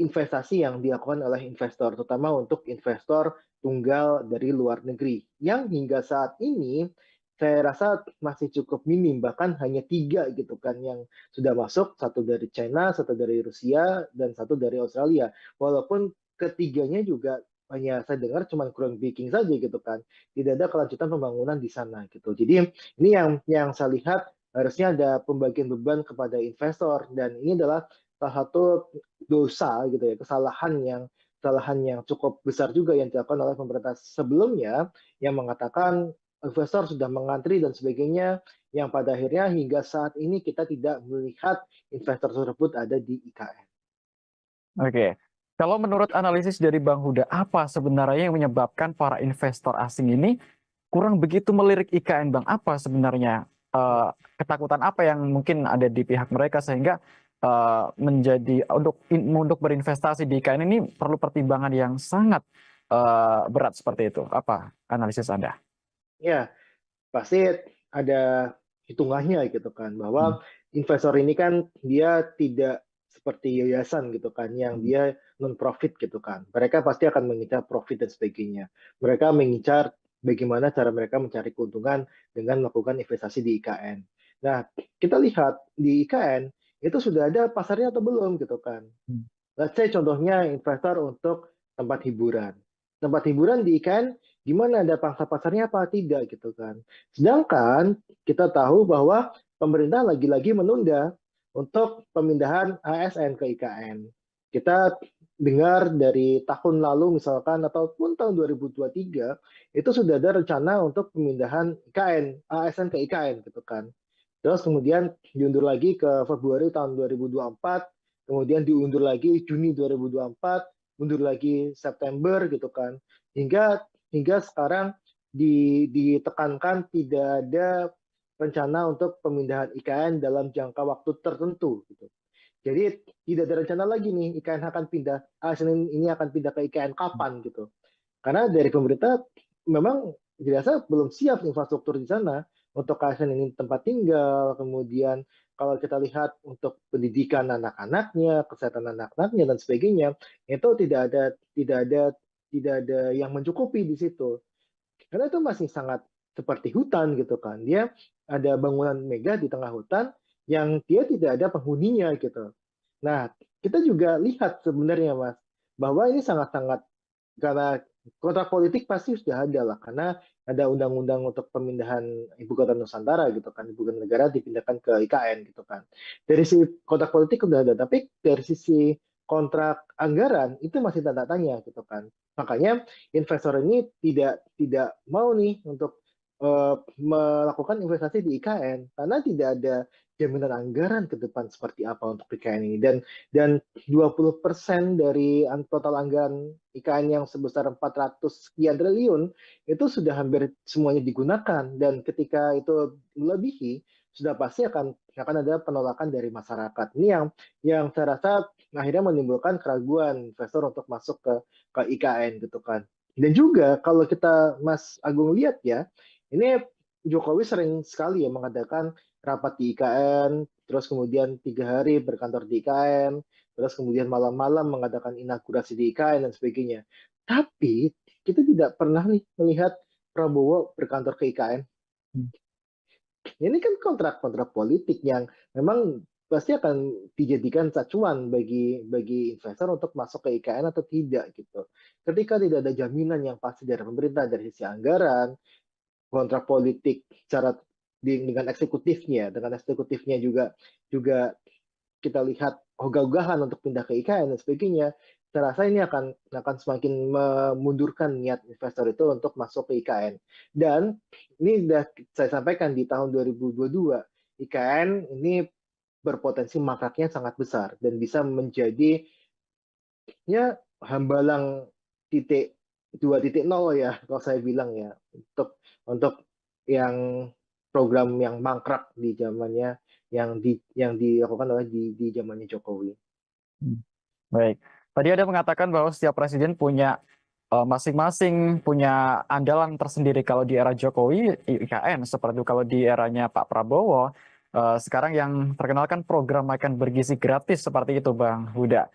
[SPEAKER 1] investasi yang dilakukan oleh investor, terutama untuk investor tunggal dari luar negeri, yang hingga saat ini saya rasa masih cukup minim, bahkan hanya 3 gitu kan yang sudah masuk, satu dari China, satu dari Rusia, dan satu dari Australia. Walaupun ketiganya juga hanya saya dengar cuma groundbreaking saja gitu kan, tidak ada kelanjutan pembangunan di sana gitu. Jadi ini yang saya lihat harusnya ada pembagian beban kepada investor, dan ini adalah salah satu dosa gitu ya, kesalahan yang cukup besar juga yang dilakukan oleh pemerintah sebelumnya yang mengatakan investor sudah mengantri dan sebagainya. yang pada akhirnya hingga saat ini kita tidak melihat investor tersebut ada di IKN.
[SPEAKER 2] Oke. Kalau menurut analisis dari Bang Huda, apa sebenarnya yang menyebabkan para investor asing ini kurang begitu melirik IKN, Bang? Apa sebenarnya ketakutan apa yang mungkin ada di pihak mereka sehingga menjadi untuk berinvestasi di IKN ini perlu pertimbangan yang sangat berat seperti itu? Apa analisis Anda?
[SPEAKER 1] Ya, pasti ada hitungannya gitu kan,
[SPEAKER 2] Hmm.
[SPEAKER 1] bahwa investor ini kan dia tidak seperti yayasan gitu kan, yang
[SPEAKER 2] Hmm.
[SPEAKER 1] dia non profit gitu kan. Mereka pasti akan mengincar profit dan sebagainya. Mereka mengincar bagaimana cara mereka mencari keuntungan dengan melakukan investasi di IKN. Nah, kita lihat di IKN itu sudah ada pasarnya atau belum gitu kan.
[SPEAKER 2] Hmm.
[SPEAKER 1] Let's say contohnya investor untuk tempat hiburan. Tempat hiburan di IKN gimana, ada pangsa pasarnya apa tidak gitu kan. Sedangkan kita tahu bahwa pemerintah lagi-lagi menunda untuk pemindahan ASN ke IKN. Kita dengar dari tahun lalu misalkan ataupun tahun 2023 itu sudah ada rencana untuk pemindahan IKN, ASN ke IKN gitu kan. Terus kemudian diundur lagi ke Februari tahun 2024, kemudian diundur lagi Juni 2024, mundur lagi September gitu kan. Hingga sekarang ditekankan tidak ada rencana untuk pemindahan IKN dalam jangka waktu tertentu gitu. Jadi tidak ada rencana lagi nih IKN akan pindah, ASN ini akan pindah ke IKN kapan gitu. Karena dari pemerintah memang dirasa belum siap infrastruktur di sana untuk ASN ini tempat tinggal, kemudian kalau kita lihat untuk pendidikan anak-anaknya, kesehatan anak-anaknya dan sebagainya, itu tidak ada yang mencukupi di situ. Karena itu masih sangat seperti hutan gitu kan. Dia ada bangunan megah di tengah hutan yang dia tidak ada penghuninya gitu. Nah, kita juga lihat sebenarnya Mas, bahwa ini sangat-sangat, karena kontrak politik pasti sudah ada lah, karena ada undang-undang untuk pemindahan ibu kota Nusantara gitu kan, ibu kota negara dipindahkan ke IKN gitu kan. Dari sisi kontrak politik sudah ada, tapi dari sisi kontrak anggaran itu masih tanda tanya gitu kan. Makanya investor ini tidak mau nih untuk melakukan investasi di IKN karena tidak ada jaminan anggaran ke depan seperti apa untuk IKN ini, dan 20% dari total anggaran IKN yang sebesar 400 sekian triliun itu sudah hampir semuanya digunakan, dan ketika itu melebihi sudah pasti akan ada penolakan dari masyarakat. Ini yang saya rasa akhirnya menimbulkan keraguan investor untuk masuk ke IKN gitu kan. Dan juga kalau kita Mas Agung lihat ya, ini Jokowi sering sekali ya mengadakan rapat di IKN, terus kemudian 3 hari berkantor di IKN, terus kemudian malam-malam mengadakan inaugurasi di IKN dan sebagainya. Tapi kita tidak pernah nih melihat Prabowo berkantor ke IKN. Ini kan kontrak-kontrak politik yang memang pasti akan dijadikan acuan bagi investor untuk masuk ke IKN atau tidak gitu. Ketika tidak ada jaminan yang pasti dari pemerintah dari sisi anggaran, kontrak politik secara dengan eksekutifnya juga juga kita lihat ogah-ogahan untuk pindah ke IKN dan sebagainya, saya rasa ini akan semakin memundurkan niat investor itu untuk masuk ke IKN. Dan ini sudah saya sampaikan di tahun 2022, IKN ini berpotensi mangkraknya sangat besar dan bisa menjadi ya hambalang titik 2.0 ya kalau saya bilang ya, untuk yang program yang mangkrak di zamannya, yang dilakukan oleh di zamannya Jokowi.
[SPEAKER 2] Hmm. Baik. Tadi ada mengatakan bahwa setiap presiden punya masing-masing punya andalan tersendiri. Kalau di era Jokowi, IKN. Seperti itu kalau di eranya Pak Prabowo, sekarang yang terkenal kan program makan bergizi gratis seperti itu, Bang Huda.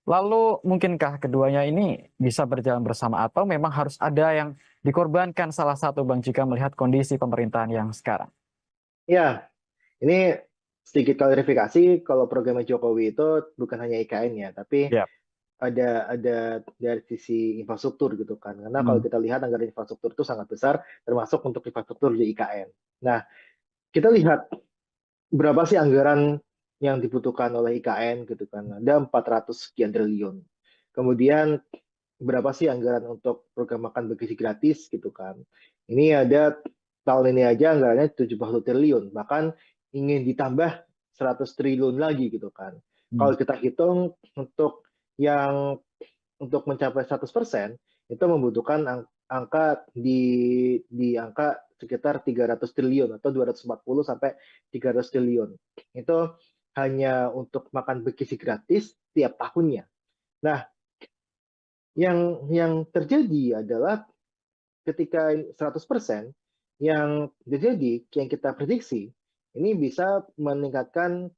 [SPEAKER 2] Lalu mungkinkah keduanya ini bisa berjalan bersama atau memang harus ada yang dikorbankan salah satu, Bang, jika melihat kondisi pemerintahan yang sekarang?
[SPEAKER 1] Ya, ini sedikit klarifikasi, kalau programnya Jokowi itu bukan hanya IKN ya, tapi
[SPEAKER 2] Ya.
[SPEAKER 1] ada dari sisi infrastruktur gitu kan. Karena kalau
[SPEAKER 2] Hmm.
[SPEAKER 1] kita lihat anggaran infrastruktur itu sangat besar, termasuk untuk infrastruktur di IKN. Nah, kita lihat berapa sih anggaran yang dibutuhkan oleh IKN gitu kan. Ada 400 sekian triliun. Kemudian berapa sih anggaran untuk program makan bergizi gratis gitu kan. Ini ada tahun ini aja anggarannya 71 triliun, bahkan ingin ditambah 100 triliun lagi gitu kan. Kalau kita hitung yang untuk mencapai 100% itu membutuhkan angka di angka sekitar 300 triliun atau 240 sampai 300 triliun. Itu hanya untuk makan bergizi gratis tiap tahunnya. Nah, yang terjadi adalah ketika 100% yang terjadi, yang kita prediksi, ini bisa meningkatkan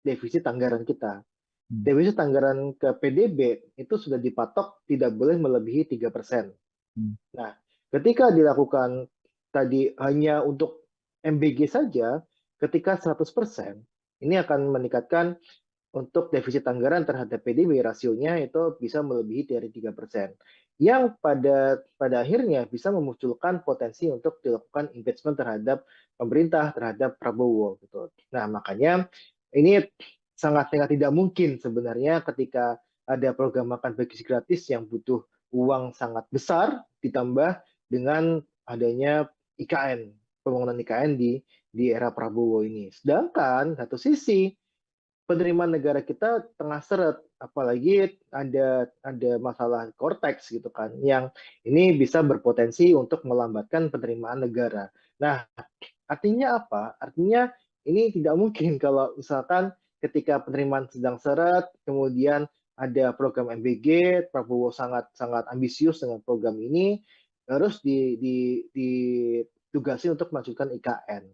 [SPEAKER 1] defisit anggaran kita. Defisit anggaran ke PDB itu sudah dipatok tidak boleh melebihi 3%. Nah, ketika dilakukan tadi hanya untuk MBG saja, ketika 100%, ini akan meningkatkan untuk defisit anggaran terhadap PDB rasionya itu bisa melebihi dari 3%. Yang pada akhirnya bisa memunculkan potensi untuk dilakukan impeachment terhadap pemerintah, terhadap Prabowo gitu. Nah, makanya ini sangat tidak mungkin sebenarnya ketika ada program makan bagi gratis yang butuh uang sangat besar ditambah dengan adanya IKN, pembangunan IKN di era Prabowo ini. Sedangkan satu sisi penerimaan negara kita tengah seret, apalagi ada masalah Cortex gitu kan, yang ini bisa berpotensi untuk melambatkan penerimaan negara. Nah, artinya apa? Artinya ini tidak mungkin kalau misalkan ketika penerimaan sedang seret, kemudian ada program MBG, Prabowo sangat sangat ambisius dengan program ini, harus ditugasi untuk melanjutkan IKN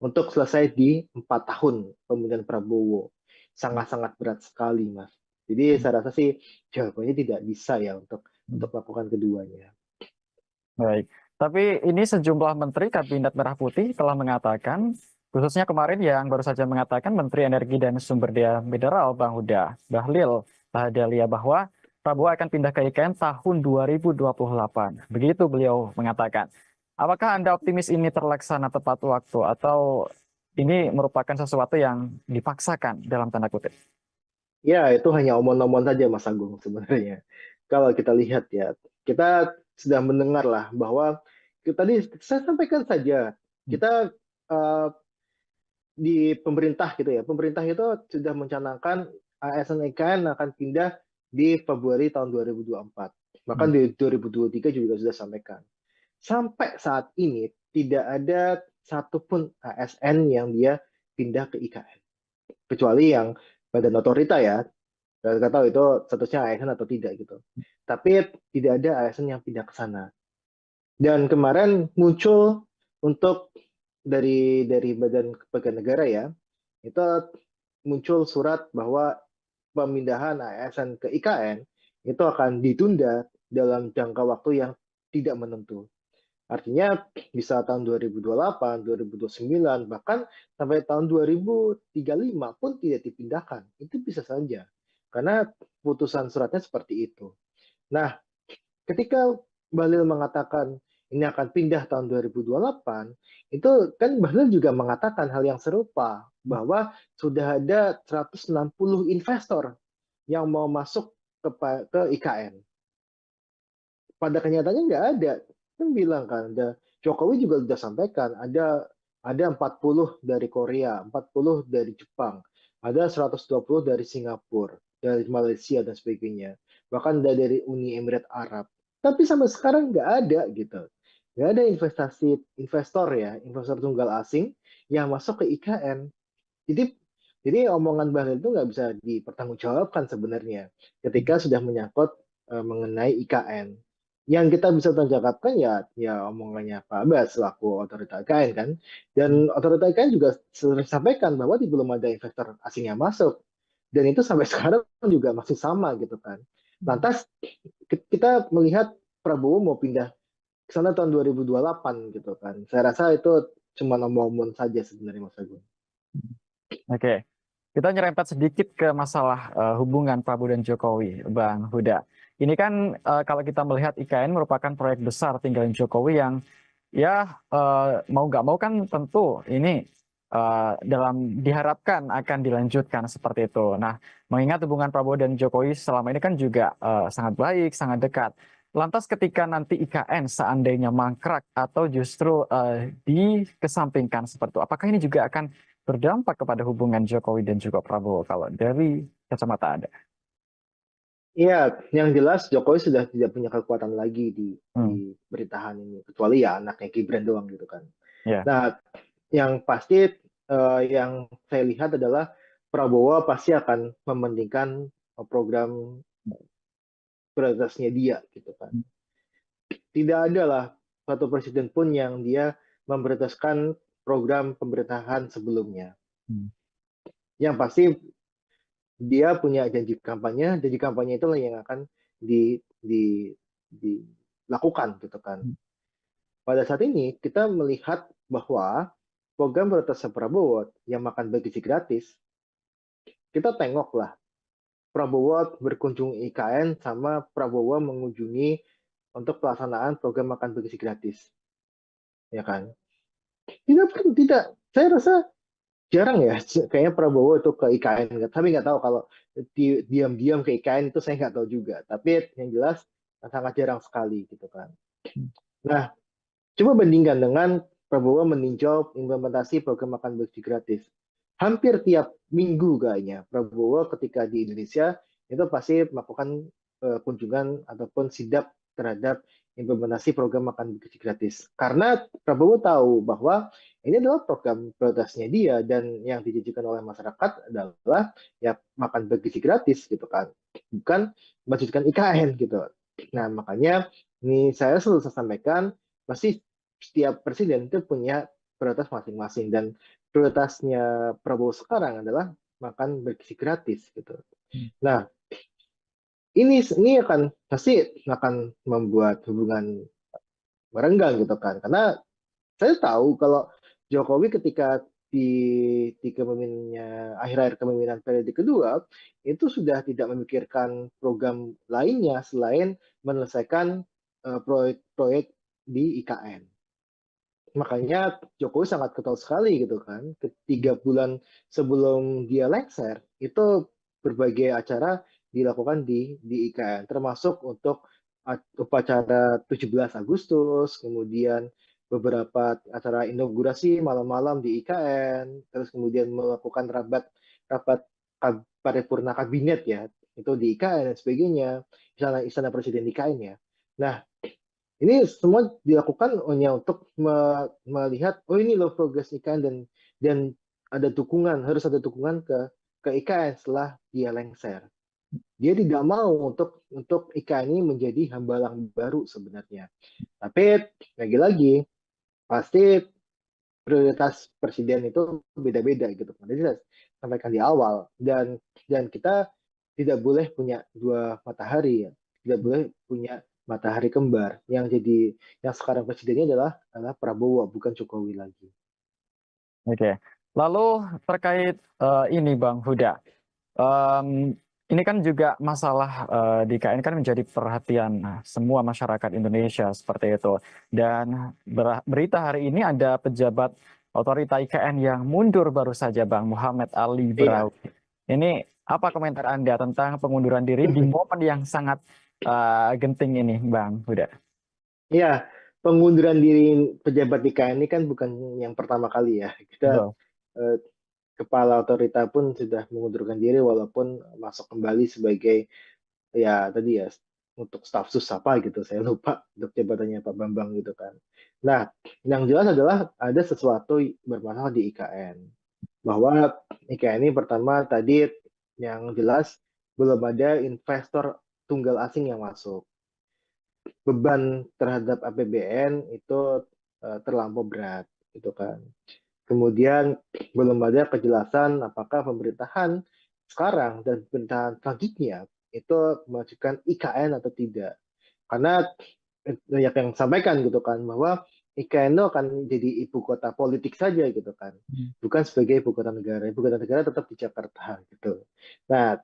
[SPEAKER 1] untuk selesai di 4 tahun pemerintahan Prabowo. Sangat-sangat berat sekali, Mas. Jadi saya rasa sih jawabannya tidak bisa ya untuk melakukan keduanya.
[SPEAKER 2] Baik, tapi ini sejumlah menteri Kabinet Merah Putih telah mengatakan, khususnya kemarin yang baru saja mengatakan Menteri Energi dan Sumber Daya Mineral Bang Huda Bahlil Lahadalia bahwa Prabowo akan pindah ke IKN tahun 2028. Begitu beliau mengatakan. Apakah Anda optimis ini terlaksana tepat waktu atau ini merupakan sesuatu yang dipaksakan dalam tanda kutip?
[SPEAKER 1] Ya, itu hanya omong-omong saja, Mas Agung, sebenarnya. Kalau kita lihat ya, kita sudah mendengar lah bahwa tadi saya sampaikan saja, kita di pemerintah gitu ya, pemerintah itu sudah mencanangkan ASN IKN akan pindah di Februari tahun 2024. Bahkan di 2023 juga sudah sampaikan. Sampai saat ini tidak ada satupun ASN yang dia pindah ke IKN. Kecuali yang badan otorita ya, nggak tahu itu statusnya ASN atau tidak gitu. Tapi tidak ada ASN yang pindah ke sana. Dan kemarin muncul untuk dari Badan Kepegawaian Negara ya, itu muncul surat bahwa pemindahan ASN ke IKN itu akan ditunda dalam jangka waktu yang tidak menentu. Artinya bisa tahun 2028, 2029, bahkan sampai tahun 2035 pun tidak dipindahkan. Itu bisa saja. Karena putusan suratnya seperti itu. Nah, ketika Bahlil mengatakan ini akan pindah tahun 2028, itu kan Bahlil juga mengatakan hal yang serupa, bahwa sudah ada 160 investor yang mau masuk ke IKN. Pada kenyataannya nggak ada. Kan bilang kan, Jokowi juga sudah sampaikan, ada 40 dari Korea, 40 dari Jepang, ada 120 dari Singapura, dari Malaysia dan sebagainya. Bahkan dari Uni Emirat Arab. Tapi sampai sekarang nggak ada gitu. Nggak ada investor ya, investor tunggal asing yang masuk ke IKN. Jadi omongan Bahlil itu nggak bisa dipertanggungjawabkan sebenarnya ketika sudah menyangkut mengenai IKN. Yang kita bisa tanggapan ya omongannya Pak Abbas selaku otorita IKN kan. Dan otorita IKN juga sering sampaikan bahwa belum ada investor asing yang masuk. Dan itu sampai sekarang juga masih sama gitu kan. Lantas kita melihat Prabowo mau pindah ke sana tahun 2028 gitu kan. Saya rasa itu cuma omong-omong saja sebenarnya Mas Agung.
[SPEAKER 2] Oke, kita nyerempet sedikit ke masalah hubungan Prabowo dan Jokowi, Bang Huda. Ini kan kalau kita melihat IKN merupakan proyek besar tinggalin Jokowi yang ya mau nggak mau kan tentu ini diharapkan akan dilanjutkan seperti itu. Nah, mengingat hubungan Prabowo dan Jokowi selama ini kan juga sangat baik, sangat dekat. Lantas ketika nanti IKN seandainya mangkrak atau justru dikesampingkan seperti itu, apakah ini juga akan berdampak kepada hubungan Jokowi dan juga Prabowo kalau dari kacamata Anda?
[SPEAKER 1] Iya, yang jelas Jokowi sudah tidak punya kekuatan lagi
[SPEAKER 2] Hmm,
[SPEAKER 1] di pemerintahan ini, kecuali ya anaknya Gibran doang gitu kan.
[SPEAKER 2] ya.
[SPEAKER 1] Nah, yang pasti yang saya lihat adalah Prabowo pasti akan mementingkan program prioritasnya dia gitu kan. Tidak ada lah satu presiden pun yang dia memprioritaskan program pemerintahan sebelumnya.
[SPEAKER 2] Hmm,
[SPEAKER 1] Yang pasti dia punya janji kampanye itulah yang akan dilakukan gitu kan. Pada saat ini kita melihat bahwa program prioritas Prabowo yang makan bergizi gratis, kita tengoklah Prabowo berkunjung IKN sama Prabowo mengunjungi untuk pelaksanaan program makan bergizi gratis, ya kan? Tidak, saya rasa jarang ya, kayaknya Prabowo itu ke IKN, tapi nggak tahu kalau diam-diam ke IKN itu saya nggak tahu juga. Tapi yang jelas sangat jarang sekali gitu kan. Nah, coba bandingkan dengan Prabowo meninjau implementasi program makan bersih gratis. Hampir tiap minggu kayaknya Prabowo ketika di Indonesia itu pasti melakukan kunjungan ataupun sidak terhadap implementasi program makan bersih gratis. Karena Prabowo tahu bahwa ini adalah program prioritasnya dia dan yang dijanjikan oleh masyarakat adalah ya makan bergizi gratis gitu kan, bukan melanjutkan IKN gitu. Nah makanya ini saya selalu sampaikan pasti setiap presiden itu punya prioritas masing-masing dan prioritasnya Prabowo sekarang adalah makan bergizi gratis gitu. Nah, ini akan pasti akan membuat hubungan merenggang gitu kan. Karena saya tahu kalau Jokowi ketika di kepemimpinannya akhir-akhir kepemimpinan periode kedua itu sudah tidak memikirkan program lainnya selain menyelesaikan proyek-proyek di IKN. Makanya Jokowi sangat ketol sekali gitu kan. Ketiga bulan sebelum dia lengser, itu berbagai acara dilakukan di IKN, termasuk untuk upacara 17 Agustus, kemudian beberapa acara inaugurasi malam-malam di IKN, terus kemudian melakukan rapat rapat paripurna kabinet ya, itu di IKN dan sebagainya, istana presiden di IKN ya. Nah, ini semua dilakukan hanya untuk melihat, oh ini loh progres IKN dan ada dukungan, harus ada dukungan ke IKN setelah dia lengser. Dia tidak mau untuk IKN ini menjadi hambalang baru sebenarnya. Tapi lagi-lagi pasti prioritas presiden itu beda-beda gitu. Jadi saya sampaikan di awal dan kita tidak boleh punya dua matahari ya. Tidak boleh punya matahari kembar. Yang sekarang presidennya adalah Prabowo bukan Jokowi lagi.
[SPEAKER 2] Oke. Lalu terkait ini Bang Huda, em, ini kan juga masalah di KN kan menjadi perhatian semua masyarakat Indonesia seperti itu. Dan berita hari ini ada pejabat otorita IKN yang mundur baru saja Bang Muhammad Ali
[SPEAKER 1] Iya.
[SPEAKER 2] Braw. Ini apa komentar Anda tentang pengunduran diri di momen yang sangat genting ini Bang Huda?
[SPEAKER 1] Iya, pengunduran diri pejabat di KN ini kan bukan yang pertama kali ya. Kita
[SPEAKER 2] Betul.
[SPEAKER 1] eh, kepala otorita pun sudah mengundurkan diri walaupun masuk kembali sebagai ya tadi ya untuk staf sus apa gitu saya lupa untuk jabatannya Pak Bambang gitu kan. Nah, yang jelas adalah ada sesuatu bermasalah di IKN bahwa IKN ini pertama tadi yang jelas belum ada investor tunggal asing yang masuk. Beban terhadap APBN itu terlampau berat gitu kan. Kemudian belum ada kejelasan apakah pemerintahan sekarang dan pemerintahan selanjutnya itu mengajukan IKN atau tidak. Karena banyak yang sampaikan gitu kan bahwa IKN itu akan jadi ibu kota politik saja gitu kan. Bukan sebagai ibu kota negara. Ibu kota negara tetap di Jakarta gitu. Nah,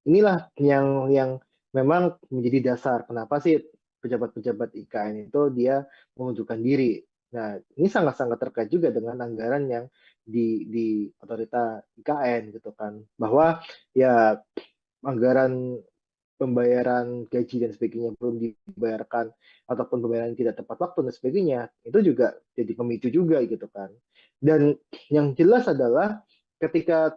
[SPEAKER 1] inilah yang memang menjadi dasar kenapa sih pejabat-pejabat IKN itu dia mengundurkan diri. Nah, ini sangat-sangat terkait juga dengan anggaran yang di otorita IKN gitu kan. Bahwa ya anggaran pembayaran gaji dan sebagainya belum dibayarkan ataupun pembayaran tidak tepat waktu dan sebagainya, itu juga jadi pemicu juga gitu kan. Dan yang jelas adalah ketika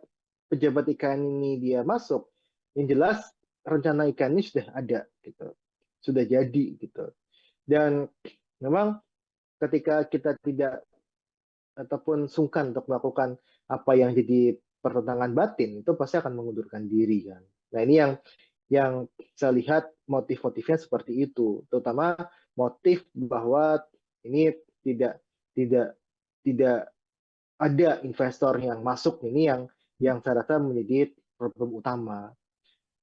[SPEAKER 1] pejabat IKN ini dia masuk, yang jelas rencana IKN ini sudah ada gitu, sudah jadi gitu. Dan memang ketika kita tidak ataupun sungkan untuk melakukan apa yang jadi pertentangan batin, itu pasti akan mengundurkan diri kan. Nah ini yang saya lihat motif-motifnya seperti itu, terutama motif bahwa ini tidak tidak tidak ada investor yang masuk, ini yang saya rasa menjadi problem utama.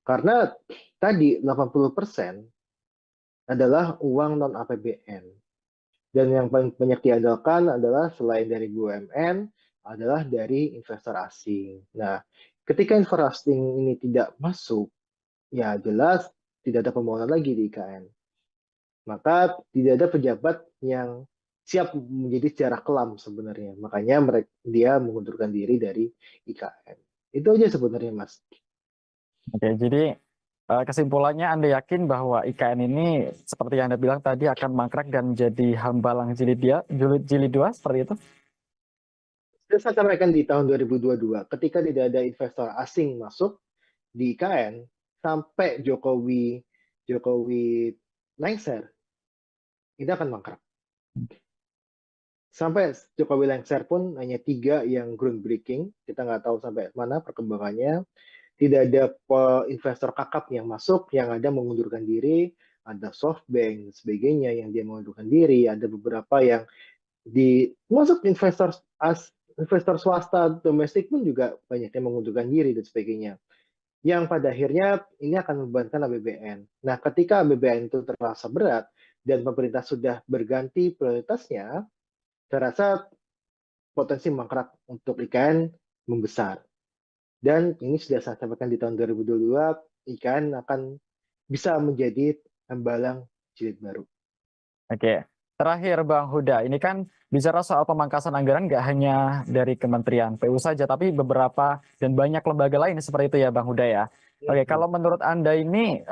[SPEAKER 1] Karena tadi 80% adalah uang non APBN. Dan yang paling banyak diandalkan adalah selain dari BUMN, adalah dari investor asing. Nah, ketika investor asing ini tidak masuk, ya jelas tidak ada pembangunan lagi di IKN. Maka tidak ada pejabat yang siap menjadi sejarah kelam sebenarnya. Makanya dia mengundurkan diri dari IKN. Itu aja sebenarnya, Mas.
[SPEAKER 2] Oke, jadi kesimpulannya Anda yakin bahwa IKN ini seperti yang Anda bilang tadi akan mangkrak dan jadi hambalang jilid 2 seperti itu?
[SPEAKER 1] Sudah saya sampaikan di tahun 2022, ketika tidak ada investor asing masuk di IKN, sampai Jokowi lengser, ini akan mangkrak. Sampai Jokowi lengser pun hanya 3 yang groundbreaking, kita nggak tahu sampai mana perkembangannya. Tidak ada investor kakap yang masuk, yang ada mengundurkan diri, ada SoftBank, sebagainya yang dia mengundurkan diri, ada beberapa yang masuk investor swasta domestik pun juga banyak yang mengundurkan diri dan sebagainya. Yang pada akhirnya ini akan membebankan APBN. Nah, ketika APBN itu terasa berat dan pemerintah sudah berganti prioritasnya, saya rasa potensi mangkrak untuk IKN membesar. Dan ini sudah saya sampaikan di tahun 2022, IKN akan bisa menjadi hambalang jilid baru.
[SPEAKER 2] Oke, terakhir Bang Huda, ini kan bicara soal pemangkasan anggaran nggak hanya dari Kementerian PU saja, tapi beberapa dan banyak lembaga lain seperti itu ya Bang Huda ya. Oke, kalau menurut Anda ini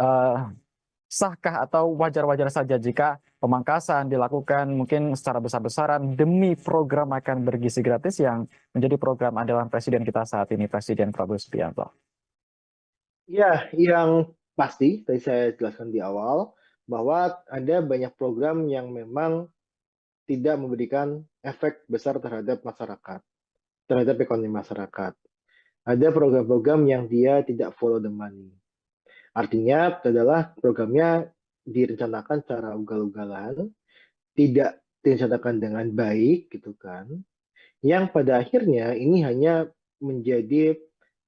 [SPEAKER 2] sahkah atau wajar-wajar saja jika pemangkasan dilakukan mungkin secara besar-besaran demi program makan bergizi gratis yang menjadi program andalan Presiden kita saat ini, Presiden Prabowo Subianto?
[SPEAKER 1] Ya, yang pasti tadi saya jelaskan di awal bahwa ada banyak program yang memang tidak memberikan efek besar terhadap masyarakat, terhadap ekonomi masyarakat. Ada program-program yang dia tidak follow the money. Artinya adalah programnya direncanakan secara ugal-ugalan, tidak direncanakan dengan baik gitu kan. Yang pada akhirnya ini hanya menjadi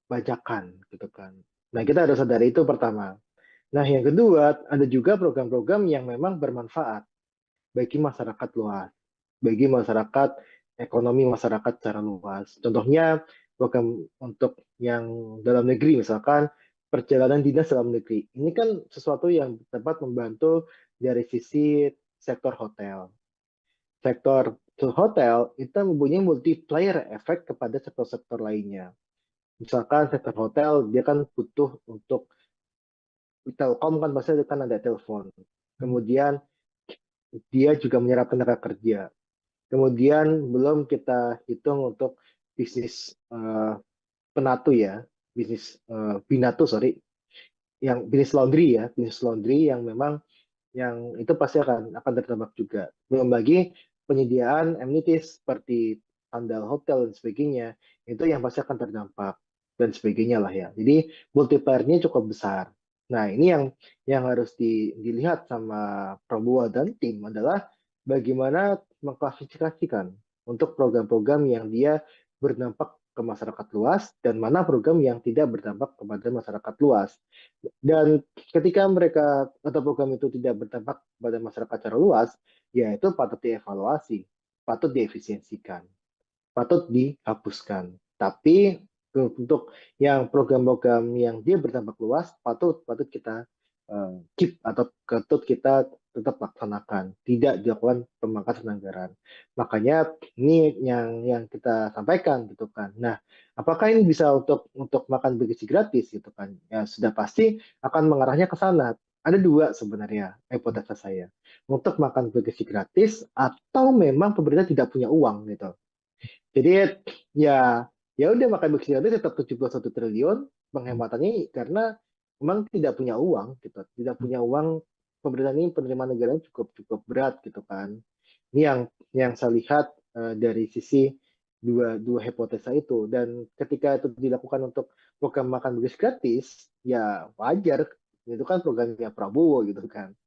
[SPEAKER 1] bajakan gitu kan. Nah, kita harus sadari itu pertama. Nah, yang kedua, ada juga program-program yang memang bermanfaat bagi masyarakat luas, bagi masyarakat, ekonomi masyarakat secara luas. Contohnya, program untuk yang dalam negeri, misalkan perjalanan dinas dalam negeri. Ini kan sesuatu yang dapat membantu dari sisi sektor hotel. Sektor hotel itu mempunyai multiplier efek kepada sektor-sektor lainnya. Misalkan sektor hotel, dia kan butuh untuk Telkom kan pasti kan ada telepon. Kemudian dia juga menyerap tenaga kerja. Kemudian belum kita hitung untuk bisnis penatu ya, bisnis binatu sorry, yang bisnis laundry ya, bisnis laundry yang memang yang itu pasti akan terdampak juga. Belum lagi penyediaan amenities seperti sandal hotel dan sebagainya, itu yang pasti akan terdampak dan sebagainya lah ya. Jadi multiplier-nya cukup besar. Nah, ini yang harus dilihat sama Prabowo dan tim adalah bagaimana mengklasifikasikan untuk program-program yang dia berdampak ke masyarakat luas dan mana program yang tidak berdampak kepada masyarakat luas. Dan ketika mereka atau program itu tidak berdampak pada masyarakat secara luas, ya itu patut dievaluasi, patut diefisiensikan, patut dihapuskan. Tapi untuk yang program-program yang dia berdampak luas, patut kita keep atau patut kita tetap laksanakan, tidak dilakukan pemangkasan anggaran. Makanya ini yang kita sampaikan gitu kan. Nah, apakah ini bisa untuk makan bergizi gratis gitu kan? Ya sudah pasti akan mengarahnya ke sana. Ada dua sebenarnya hipotesa saya. Untuk makan bergizi gratis atau memang pemerintah tidak punya uang gitu. Jadi ya ya udah makan bergizi gratis tetap 71 triliun penghematannya karena memang tidak punya uang gitu. Tidak punya uang, pemerintah ini penerimaan negara cukup cukup berat gitu kan. Ini yang saya lihat dari sisi dua dua hipotesa itu, dan ketika itu dilakukan untuk program makan bergizi gratis ya wajar, itu kan programnya Prabowo gitu kan.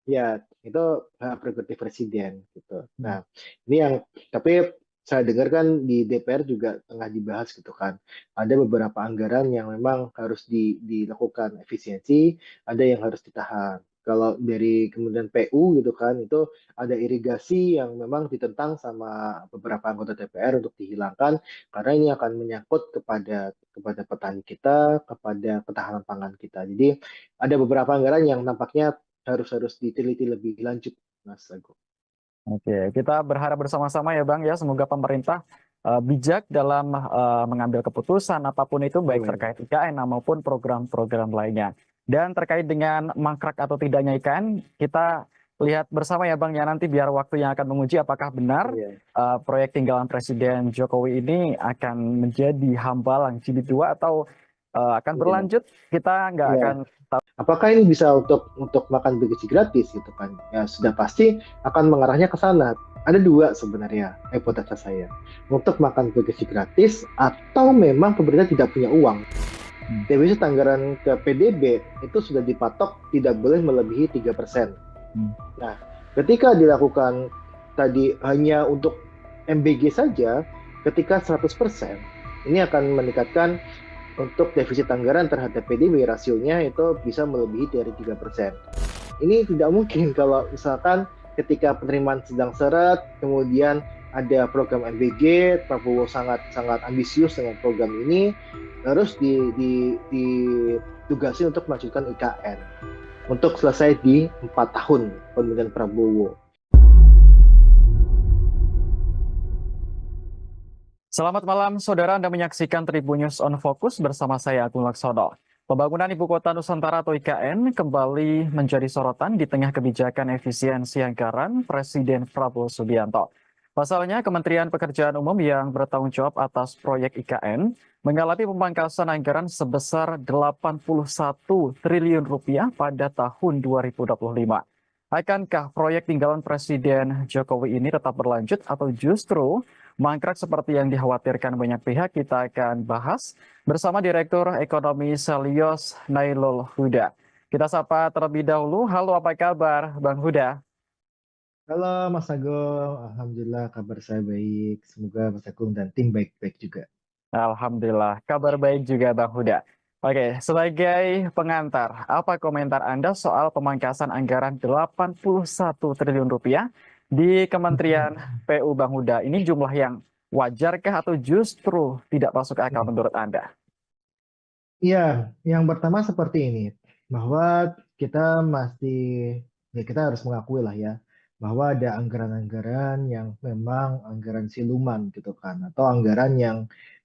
[SPEAKER 1] Ya, itu hak prerogatif presiden gitu. Nah, ini yang tapi saya dengar kan di DPR juga tengah dibahas gitu kan. Ada beberapa anggaran yang memang harus dilakukan efisiensi, ada yang harus ditahan. Kalau dari kemudian PU gitu kan, itu ada irigasi yang memang ditentang sama beberapa anggota DPR untuk dihilangkan karena ini akan menyangkut kepada petani kita, kepada ketahanan pangan kita. Jadi ada beberapa anggaran yang nampaknya harus diteliti lebih lanjut, Mas Agung.
[SPEAKER 2] Oke, kita berharap bersama-sama ya Bang ya, semoga pemerintah bijak dalam mengambil keputusan apapun itu, baik
[SPEAKER 1] Amin.
[SPEAKER 2] terkait IKN maupun program-program lainnya. Dan terkait dengan mangkrak atau tidaknya IKN, kita lihat bersama ya Bang ya, nanti biar waktu yang akan menguji apakah benar
[SPEAKER 1] Iya,
[SPEAKER 2] proyek tinggalan Presiden Jokowi ini akan menjadi hambalang jilid 2 atau akan
[SPEAKER 1] iya,
[SPEAKER 2] berlanjut, kita nggak
[SPEAKER 1] iya.
[SPEAKER 2] akan tahu.
[SPEAKER 1] Apakah ini bisa untuk makan bergizi gratis gitu kan? Ya sudah pasti akan mengarahnya ke sana. Ada dua sebenarnya hipotesa saya. Untuk makan bergizi gratis atau memang pemerintah tidak punya uang. Defisit anggaran ke PDB itu sudah dipatok tidak boleh melebihi 3%. Nah, ketika dilakukan tadi hanya untuk MBG saja, ketika 100%, ini akan meningkatkan untuk defisit anggaran terhadap PDB, rasionya itu bisa melebihi dari 3%. Ini tidak mungkin kalau misalkan ketika penerimaan sedang seret, kemudian ada program MBG, Prabowo sangat sangat ambisius dengan program ini, terus ditugasi untuk melanjutkan IKN untuk selesai di 4 tahun pemerintahan Prabowo.
[SPEAKER 2] Selamat malam, saudara. Anda menyaksikan Tribun News on Focus bersama saya, Agung Laksono. Pembangunan Ibu Kota Nusantara atau IKN kembali menjadi sorotan di tengah kebijakan efisiensi anggaran Presiden Prabowo Subianto. Pasalnya, Kementerian Pekerjaan Umum yang bertanggung jawab atas proyek IKN mengalami pemangkasan anggaran sebesar 81 triliun rupiah pada tahun 2025. Akankah proyek tinggalan Presiden Jokowi ini tetap berlanjut atau justru mangkrak seperti yang dikhawatirkan banyak pihak? Kita akan bahas bersama Direktur Ekonomi Selyos Nailul Huda. Kita sapa terlebih dahulu. Halo, apa kabar Bang Huda?
[SPEAKER 1] Halo Mas Agung, Alhamdulillah kabar saya baik. Semoga Mas Agung dan tim baik-baik juga.
[SPEAKER 2] Alhamdulillah, kabar baik juga Bang Huda. Oke, sebagai pengantar, apa komentar Anda soal pemangkasan anggaran 81 triliun rupiah di Kementerian PU Bang Huda? Ini jumlah yang wajarkah atau justru tidak masuk akal menurut Anda?
[SPEAKER 1] Iya, yang pertama seperti ini, bahwa kita masih, ya kita harus mengakui lah ya, bahwa ada anggaran-anggaran yang memang anggaran siluman gitu kan, atau anggaran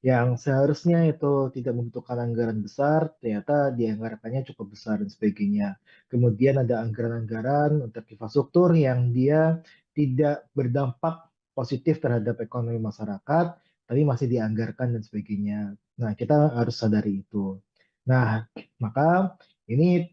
[SPEAKER 1] yang seharusnya itu tidak membutuhkan anggaran besar, ternyata dianggarkannya cukup besar dan sebagainya. Kemudian ada anggaran-anggaran untuk infrastruktur yang dia tidak berdampak positif terhadap ekonomi masyarakat, tapi masih dianggarkan dan sebagainya. Nah, kita harus sadari itu. Nah, maka ini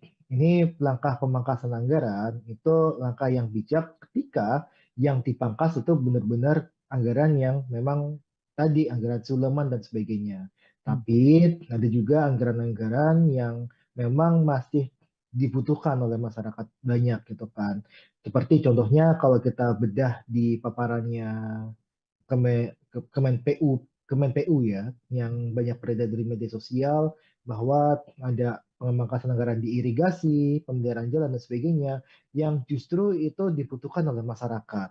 [SPEAKER 1] langkah pemangkasan anggaran itu langkah yang bijak ketika yang dipangkas itu benar-benar anggaran yang memang tadi anggaran Suleman dan sebagainya. Tapi ada juga anggaran-anggaran yang memang masih dibutuhkan oleh masyarakat banyak gitu kan. Seperti contohnya kalau kita bedah di paparannya Kemen PU ya, yang banyak beredar di media sosial bahwa ada pemangkasan anggaran di irigasi, pemeliharaan jalan dan sebagainya yang justru itu dibutuhkan oleh masyarakat.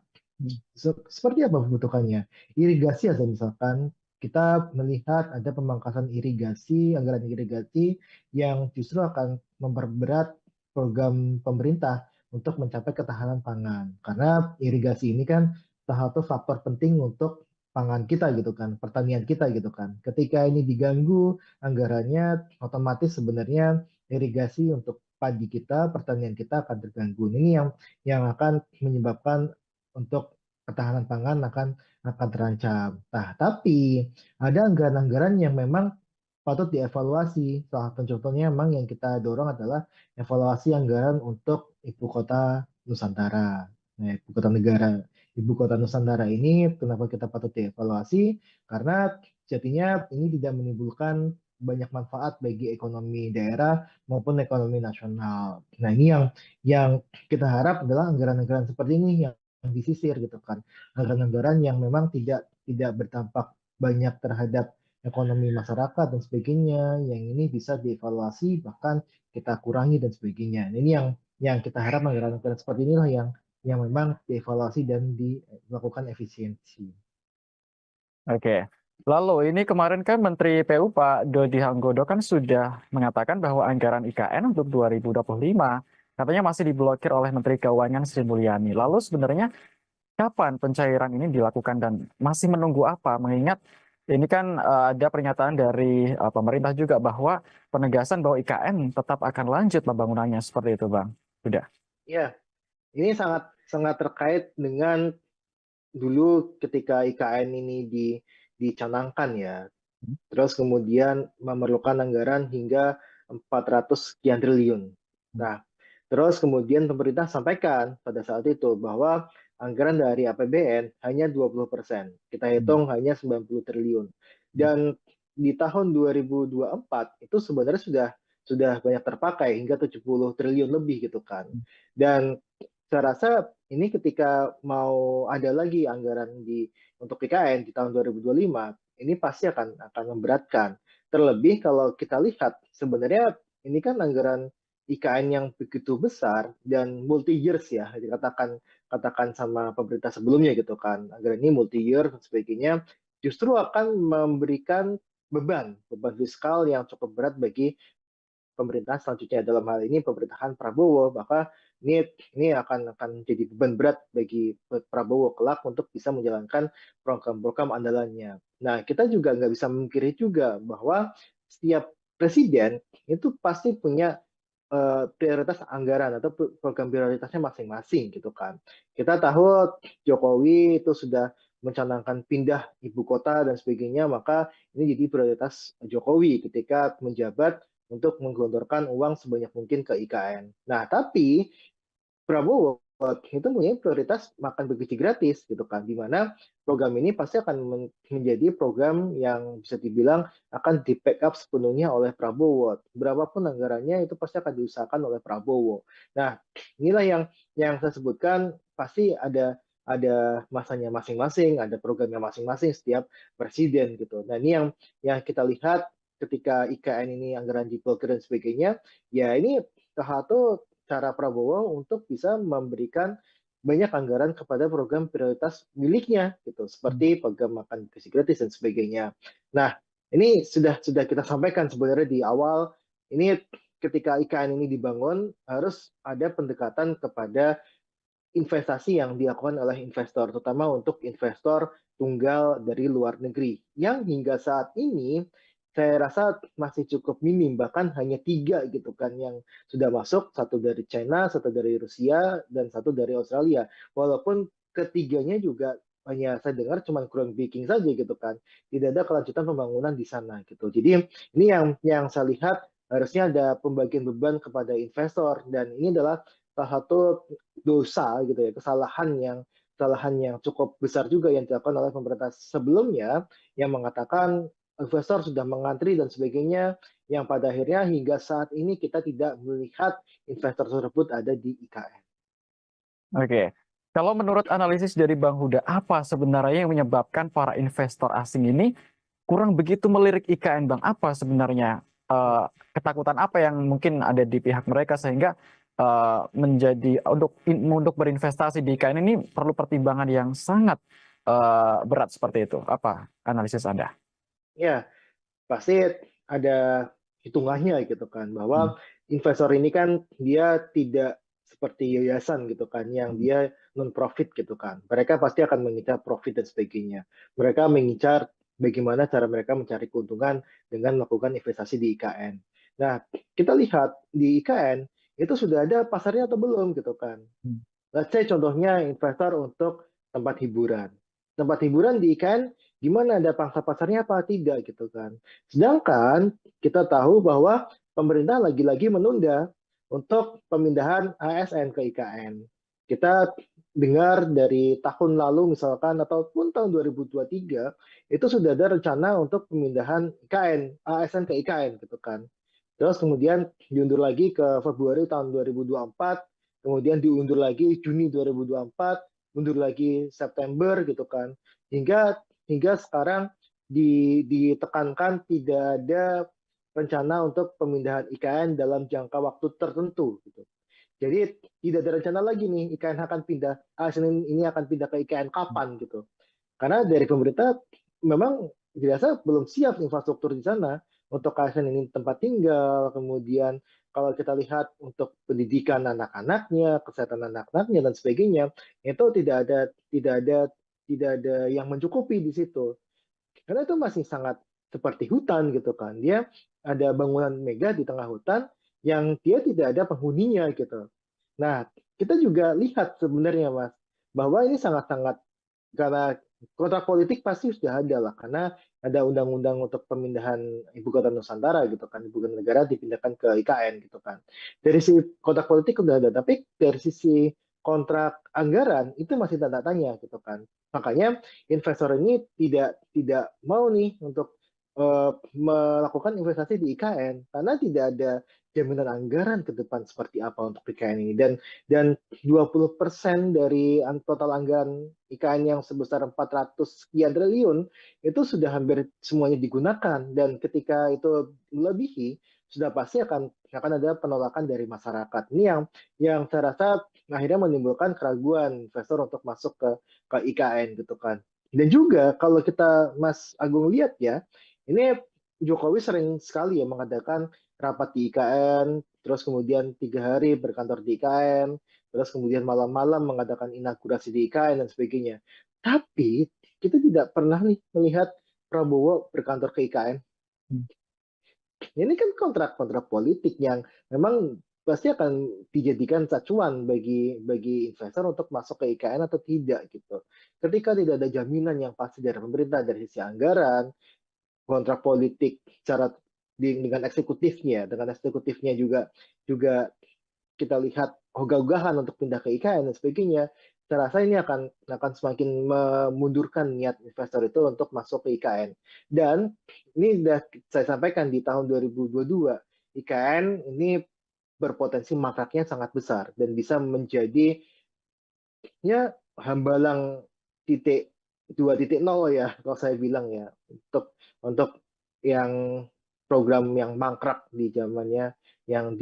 [SPEAKER 1] Seperti apa kebutuhannya? Irigasi aja misalkan kita melihat ada pemangkasan irigasi, anggaran irigasi yang justru akan memperberat program pemerintah untuk mencapai ketahanan pangan. Karena irigasi ini kan salah satu faktor penting untuk pangan kita gitu kan, pertanian kita gitu kan. Ketika ini diganggu anggarannya, otomatis sebenarnya irigasi untuk padi kita, pertanian kita akan terganggu. Ini yang akan menyebabkan untuk ketahanan pangan akan terancam. Nah, tapi ada anggaran-anggaran yang memang patut dievaluasi. Salah satu contohnya memang yang kita dorong adalah evaluasi anggaran untuk ibu kota Nusantara. Nah, ibu kota negara. Ibu kota Nusantara ini kenapa kita patut dievaluasi? Karena jadinya ini tidak menimbulkan banyak manfaat bagi ekonomi daerah maupun ekonomi nasional. Nah, ini yang kita harap adalah anggaran-anggaran seperti ini yang disisir gitu kan. Anggaran-anggaran yang memang tidak berdampak banyak terhadap ekonomi masyarakat dan sebagainya, yang ini bisa dievaluasi bahkan kita kurangi dan sebagainya. Nah, ini yang kita harap anggaran-anggaran seperti inilah yang memang dievaluasi dan dilakukan efisiensi.
[SPEAKER 2] Oke. Lalu ini kemarin kan Menteri PU Pak Dodi Hanggodo kan sudah mengatakan bahwa anggaran IKN untuk 2025 katanya masih diblokir oleh Menteri Keuangan Sri Mulyani. Lalu sebenarnya kapan pencairan ini dilakukan dan masih menunggu apa? Mengingat ini kan ada pernyataan dari pemerintah juga bahwa penegasan bahwa IKN tetap akan lanjut pembangunannya seperti itu, Bang. Sudah.
[SPEAKER 1] Ya, ini sangat sangat terkait dengan dulu ketika IKN ini dicanangkan ya, terus kemudian memerlukan anggaran hingga 400 sekian triliun. Nah, terus kemudian pemerintah sampaikan pada saat itu bahwa anggaran dari APBN hanya 20%. Kita hitung hanya 90 triliun. Dan di tahun 2024 itu sebenarnya sudah banyak terpakai hingga 70 triliun lebih gitu kan. Dan saya rasa ini ketika mau ada lagi anggaran untuk IKN di tahun 2025, ini pasti akan memberatkan. Terlebih kalau kita lihat sebenarnya ini kan anggaran IKN yang begitu besar dan multi years ya, katakan sama pemerintah sebelumnya gitu kan. Anggaran ini multi year dan sebagainya justru akan memberikan beban fiskal yang cukup berat bagi pemerintahan selanjutnya, dalam hal ini pemerintahan Prabowo, maka ini akan jadi beban berat bagi Prabowo kelak untuk bisa menjalankan program-program andalannya. Nah, kita juga nggak bisa memungkiri juga bahwa setiap presiden itu pasti punya prioritas anggaran atau program prioritasnya masing-masing gitu kan. Kita tahu Jokowi itu sudah mencanangkan pindah ibu kota dan sebagainya, maka ini jadi prioritas Jokowi ketika menjabat untuk menggelontorkan uang sebanyak mungkin ke IKN. Nah, tapi Prabowo itu punya prioritas makan bergizi gratis gitu kan, di mana program ini pasti akan menjadi program yang bisa dibilang akan di backup sepenuhnya oleh Prabowo. Berapapun anggarannya itu pasti akan diusahakan oleh Prabowo. Nah, inilah yang saya sebutkan, pasti ada masanya masing-masing, ada programnya masing-masing setiap presiden gitu. Nah, ini yang kita lihat ketika IKN ini anggaran diblokir dan sebagainya, ya ini salah satu cara Prabowo untuk bisa memberikan banyak anggaran kepada program prioritas miliknya gitu, seperti program makan gizi gratis dan sebagainya. Nah, ini sudah kita sampaikan sebenarnya di awal, ini ketika IKN ini dibangun harus ada pendekatan kepada investasi yang dilakukan oleh investor, terutama untuk investor tunggal dari luar negeri, yang hingga saat ini saya rasa masih cukup minim, bahkan hanya 3 gitu kan yang sudah masuk, satu dari China, satu dari Rusia, dan satu dari Australia. Walaupun ketiganya juga hanya saya dengar cuma groundbreaking saja gitu kan, tidak ada kelanjutan pembangunan di sana gitu. Jadi ini yang saya lihat harusnya ada pembagian beban kepada investor, dan ini adalah salah satu dosa gitu ya, kesalahan yang cukup besar juga yang dilakukan oleh pemerintah sebelumnya, yang mengatakan investor sudah mengantri dan sebagainya, yang pada akhirnya hingga saat ini kita tidak melihat investor tersebut ada di IKN.
[SPEAKER 2] Oke. Kalau menurut analisis dari Bang Huda, apa sebenarnya yang menyebabkan para investor asing ini kurang begitu melirik IKN, Bang? Apa sebenarnya ketakutan apa yang mungkin ada di pihak mereka sehingga menjadi untuk berinvestasi di IKN ini perlu pertimbangan yang sangat berat seperti itu? Apa analisis Anda?
[SPEAKER 1] Ya, pasti ada hitungannya gitu kan, bahwa investor ini kan dia tidak seperti yayasan gitu kan, yang dia non-profit gitu kan. Mereka pasti akan mengincar profit dan sebagainya. Mereka mengincar bagaimana cara mereka mencari keuntungan dengan melakukan investasi di IKN. Nah, kita lihat di IKN itu sudah ada pasarnya atau belum gitu kan. Let's say contohnya investor untuk tempat hiburan. Tempat hiburan di IKN gimana, ada pangsa pasarnya apa tidak gitu kan. Sedangkan kita tahu bahwa pemerintah lagi-lagi menunda untuk pemindahan ASN ke IKN. Kita dengar dari tahun lalu misalkan ataupun tahun 2023 itu sudah ada rencana untuk pemindahan IKN, ASN ke IKN gitu kan. Terus kemudian diundur lagi ke Februari tahun 2024, kemudian diundur lagi Juni 2024, mundur lagi September gitu kan. Hingga sekarang ditekankan tidak ada rencana untuk pemindahan IKN dalam jangka waktu tertentu gitu. Jadi tidak ada rencana lagi nih IKN akan pindah, ASN ini akan pindah ke IKN kapan gitu. Karena dari pemerintah memang dirasa belum siap infrastruktur di sana untuk ASN ini tempat tinggal, kemudian kalau kita lihat untuk pendidikan anak-anaknya, kesehatan anak-anaknya dan sebagainya, itu tidak ada yang mencukupi di situ. Karena itu masih sangat seperti hutan gitu kan. Dia ada bangunan megah di tengah hutan yang dia tidak ada penghuninya gitu. Nah, kita juga lihat sebenarnya Mas, bahwa ini sangat-sangat, karena kontrak politik pasti sudah ada lah, karena ada undang-undang untuk pemindahan ibu kota Nusantara gitu kan, ibu kota negara dipindahkan ke IKN gitu kan. Dari sisi kontrak politik sudah ada, tapi dari sisi kontrak anggaran itu masih tanda tanya gitu kan. Makanya investor ini tidak mau nih untuk melakukan investasi di IKN karena tidak ada jaminan anggaran ke depan seperti apa untuk IKN ini, dan 20% dari total anggaran IKN yang sebesar 400 sekian triliun itu sudah hampir semuanya digunakan, dan ketika itu melebihi sudah pasti akan ada penolakan dari masyarakat. Ini yang saya rasa akhirnya menimbulkan keraguan investor untuk masuk ke IKN gitu kan. Dan juga kalau kita Mas Agung lihat ya, ini Jokowi sering sekali ya mengadakan rapat di IKN, terus kemudian 3 hari berkantor di IKN, terus kemudian malam-malam mengadakan inaugurasi di IKN dan sebagainya. Tapi kita tidak pernah nih melihat Prabowo berkantor ke IKN. Ini kan kontrak-kontrak politik yang memang pasti akan dijadikan acuan bagi investor untuk masuk ke IKN atau tidak gitu. Ketika tidak ada jaminan yang pasti dari pemerintah dari sisi anggaran, kontrak politik secara dengan eksekutifnya juga kita lihat ogah-ogahan untuk pindah ke IKN dan sebagainya, saya rasa ini akan semakin memundurkan niat investor itu untuk masuk ke IKN. Dan ini sudah saya sampaikan di tahun 2022, IKN ini berpotensi mangkraknya sangat besar dan bisa menjadi ya hambalang titik 2.0 ya kalau saya bilang ya, untuk yang program yang mangkrak di zamannya, yang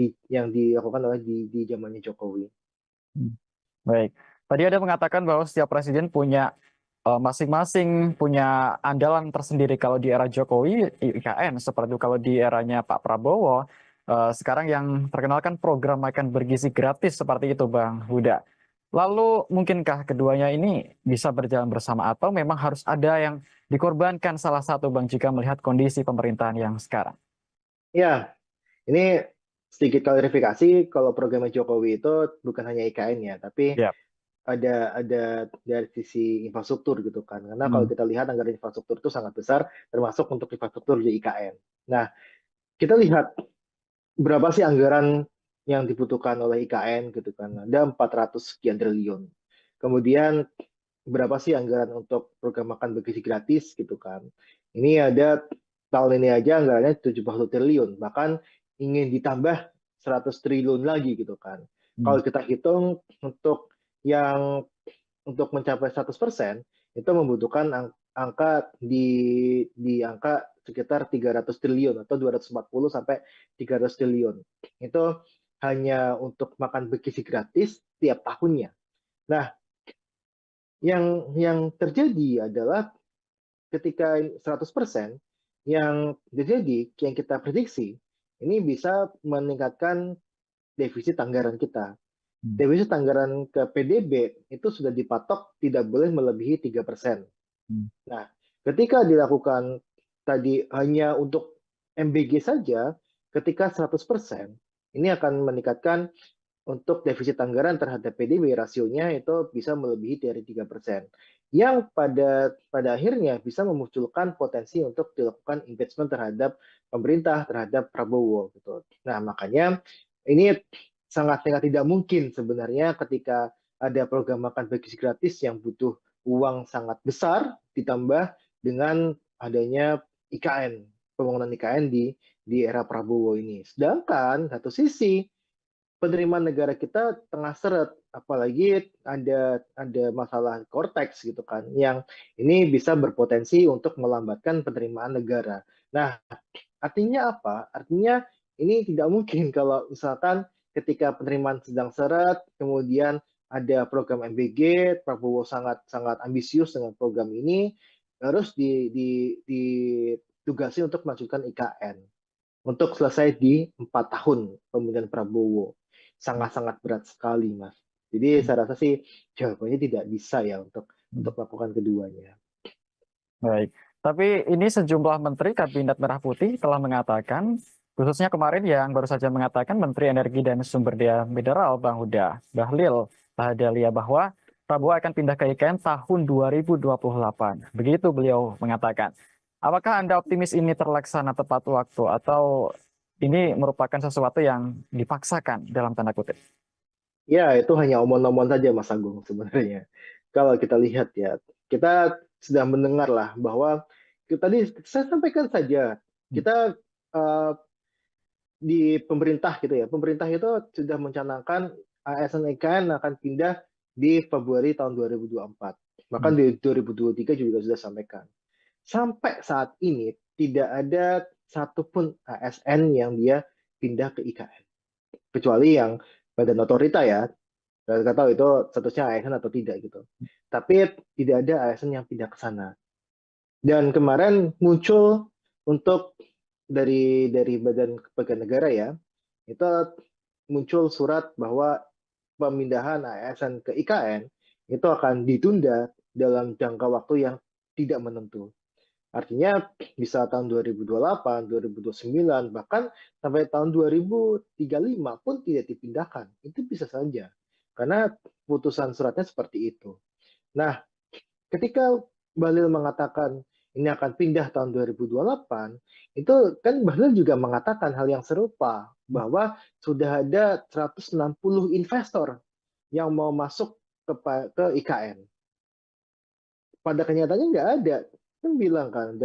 [SPEAKER 1] dilakukan oleh di zamannya Jokowi.
[SPEAKER 2] Baik. Tadi ada mengatakan bahwa setiap presiden punya masing-masing punya andalan tersendiri. Kalau di era Jokowi, IKN. Seperti itu kalau di eranya Pak Prabowo, sekarang yang terkenal kan program makan bergizi gratis seperti itu, Bang Huda. Lalu mungkinkah keduanya ini bisa berjalan bersama atau memang harus ada yang dikorbankan salah satu, Bang, jika melihat kondisi pemerintahan yang sekarang?
[SPEAKER 1] Ya, ini sedikit klarifikasi, kalau programnya Jokowi itu bukan hanya IKN ya, tapi
[SPEAKER 2] Ya.
[SPEAKER 1] ada dari sisi infrastruktur gitu kan. Karena kalau kita lihat anggaran infrastruktur itu sangat besar, termasuk untuk infrastruktur di IKN. Nah, kita lihat berapa sih anggaran yang dibutuhkan oleh IKN gitu kan. Ada 400 sekian triliun. Kemudian berapa sih anggaran untuk program makan bergizi gratis gitu kan. Ini ada tahun ini aja anggarannya 70 triliun, bahkan ingin ditambah 100 triliun lagi gitu kan. Kalau kita hitung yang untuk mencapai 100% itu membutuhkan angka di angka sekitar 300 triliun atau 240 sampai 300 triliun. Itu hanya untuk makan bergizi gratis tiap tahunnya. Nah, yang terjadi adalah ketika 100%, yang terjadi, yang kita prediksi, ini bisa meningkatkan defisit anggaran kita. Defisit anggaran ke PDB itu sudah dipatok tidak boleh melebihi 3%. Nah, ketika dilakukan tadi hanya untuk MBG saja, ketika 100%, ini akan meningkatkan untuk defisit anggaran terhadap PDB rasionya itu bisa melebihi dari 3%. Yang pada akhirnya bisa memunculkan potensi untuk dilakukan impeachment terhadap pemerintah, terhadap Prabowo gitu. Nah, makanya ini sangat tidak mungkin sebenarnya ketika ada program makan bagi gratis yang butuh uang sangat besar ditambah dengan adanya IKN, pembangunan IKN di era Prabowo ini. Sedangkan satu sisi penerimaan negara kita tengah seret, apalagi ada masalah Cortex gitu kan, yang ini bisa berpotensi untuk melambatkan penerimaan negara. Nah, artinya apa? Artinya ini tidak mungkin kalau misalkan ketika penerimaan sedang seret, kemudian ada program MBG, Prabowo sangat sangat ambisius dengan program ini, harus ditugasi untuk melanjutkan IKN untuk selesai di 4 tahun pemerintahan Prabowo. Sangat-sangat berat sekali, Mas. Jadi saya rasa sih jawabannya tidak bisa ya untuk melakukan keduanya.
[SPEAKER 2] Baik, tapi ini sejumlah menteri Kabinet Merah Putih telah mengatakan, khususnya kemarin yang baru saja mengatakan Menteri Energi dan Sumber Daya Mineral Bang Huda Bahlil Lahadalia bahwa Prabowo akan pindah ke IKN tahun 2028. Begitu beliau mengatakan. Apakah Anda optimis ini terlaksana tepat waktu atau ini merupakan sesuatu yang dipaksakan dalam tanda kutip?
[SPEAKER 1] Ya, itu hanya omong-omong saja, Mas Agung, sebenarnya. Kalau kita lihat ya, kita sudah mendengar lah bahwa tadi saya sampaikan saja, kita di pemerintah gitu ya, pemerintah itu sudah mencanangkan ASN IKN akan pindah di Februari tahun 2024. Bahkan di 2023 juga sudah sampaikan. Sampai saat ini tidak ada satupun ASN yang dia pindah ke IKN. Kecuali yang badan otorita ya, kita tahu itu statusnya ASN atau tidak gitu. Tapi tidak ada ASN yang pindah ke sana. Dan kemarin muncul untuk dari Badan Kepegawaian Negara ya, itu muncul surat bahwa pemindahan ASN ke IKN itu akan ditunda dalam jangka waktu yang tidak menentu. Artinya bisa tahun 2028, 2029, bahkan sampai tahun 2035 pun tidak dipindahkan. Itu bisa saja. Karena putusan suratnya seperti itu. Nah, ketika Bahlil mengatakan ini akan pindah tahun 2028, itu kan Bahlil juga mengatakan hal yang serupa, bahwa sudah ada 160 investor yang mau masuk ke IKN. Pada kenyataannya nggak ada. Kan bilang kan,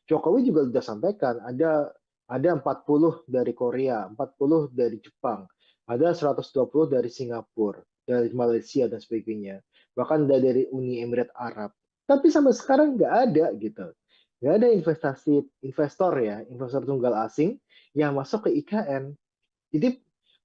[SPEAKER 1] Jokowi juga sudah sampaikan, ada 40 dari Korea, 40 dari Jepang, ada 120 dari Singapura, dari Malaysia dan sebagainya. Bahkan dari Uni Emirat Arab. Tapi sampai sekarang nggak ada gitu. Nggak ada investor ya, investor tunggal asing yang masuk ke IKN.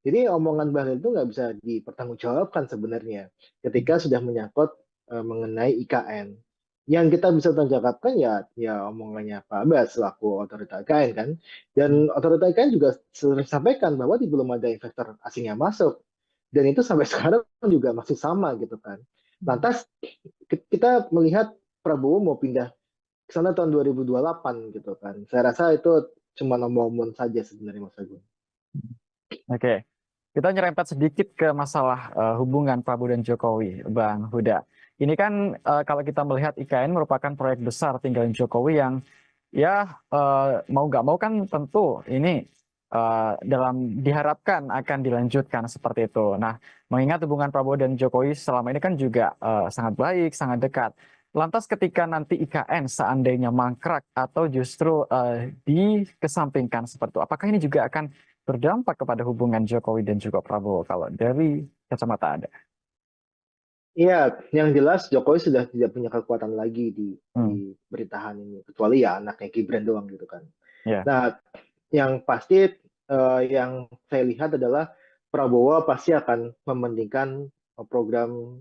[SPEAKER 1] Jadi omongan Bahlil itu nggak bisa dipertanggungjawabkan sebenarnya ketika sudah menyangkut mengenai IKN. Yang kita bisa tanggapan ya omongannya Pak Abbas selaku otorita IKN kan. Dan otorita IKN juga sering sampaikan bahwa belum ada investor asing yang masuk. Dan itu sampai sekarang juga masih sama gitu kan. Lantas kita melihat Prabowo mau pindah ke sana tahun 2028 gitu kan. Saya rasa itu cuma omong-omong saja sebenarnya Mas Agung.
[SPEAKER 2] Oke, kita nyerempet sedikit ke masalah hubungan Prabowo dan Jokowi, Bang Huda. Ini kan kalau kita melihat IKN merupakan proyek besar tinggalin Jokowi yang ya mau nggak mau kan tentu ini dalam diharapkan akan dilanjutkan seperti itu. Nah, mengingat hubungan Prabowo dan Jokowi selama ini kan juga sangat baik, sangat dekat. Lantas ketika nanti IKN seandainya mangkrak atau justru dikesampingkan seperti itu, apakah ini juga akan berdampak kepada hubungan Jokowi dan juga Prabowo kalau dari kacamata Anda?
[SPEAKER 1] Iya, yang jelas Jokowi sudah tidak punya kekuatan lagi di
[SPEAKER 2] Hmm,
[SPEAKER 1] pemerintahan ini, kecuali ya anaknya Gibran doang gitu kan.
[SPEAKER 2] ya.
[SPEAKER 1] Nah, yang pasti yang saya lihat adalah Prabowo pasti akan mementingkan program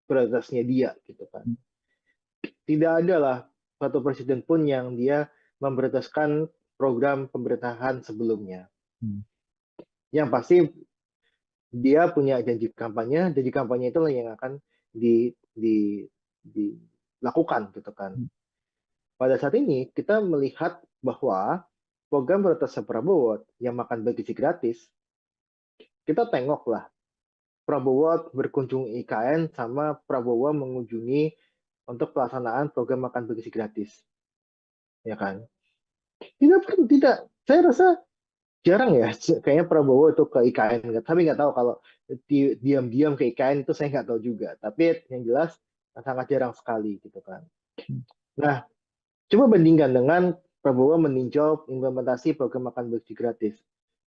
[SPEAKER 1] prioritasnya dia gitu kan. Tidak ada lah satu presiden pun yang dia memprioritaskan program pemerintahan sebelumnya.
[SPEAKER 2] Hmm,
[SPEAKER 1] Yang pasti dia punya janji kampanye itulah yang akan dilakukan gitu kan. Pada saat ini kita melihat bahwa program prioritasnya Prabowo yang makan bergizi gratis, kita tengoklah Prabowo berkunjung IKN sama Prabowo mengunjungi untuk pelaksanaan program makan bergizi gratis, ya kan? Tidak, saya rasa jarang ya, kayaknya Prabowo itu ke IKN, tapi nggak tahu kalau diam-diam ke IKN itu saya nggak tahu juga. Tapi yang jelas sangat jarang sekali gitu kan. Nah, coba bandingkan dengan Prabowo meninjau implementasi program makan bergizi gratis.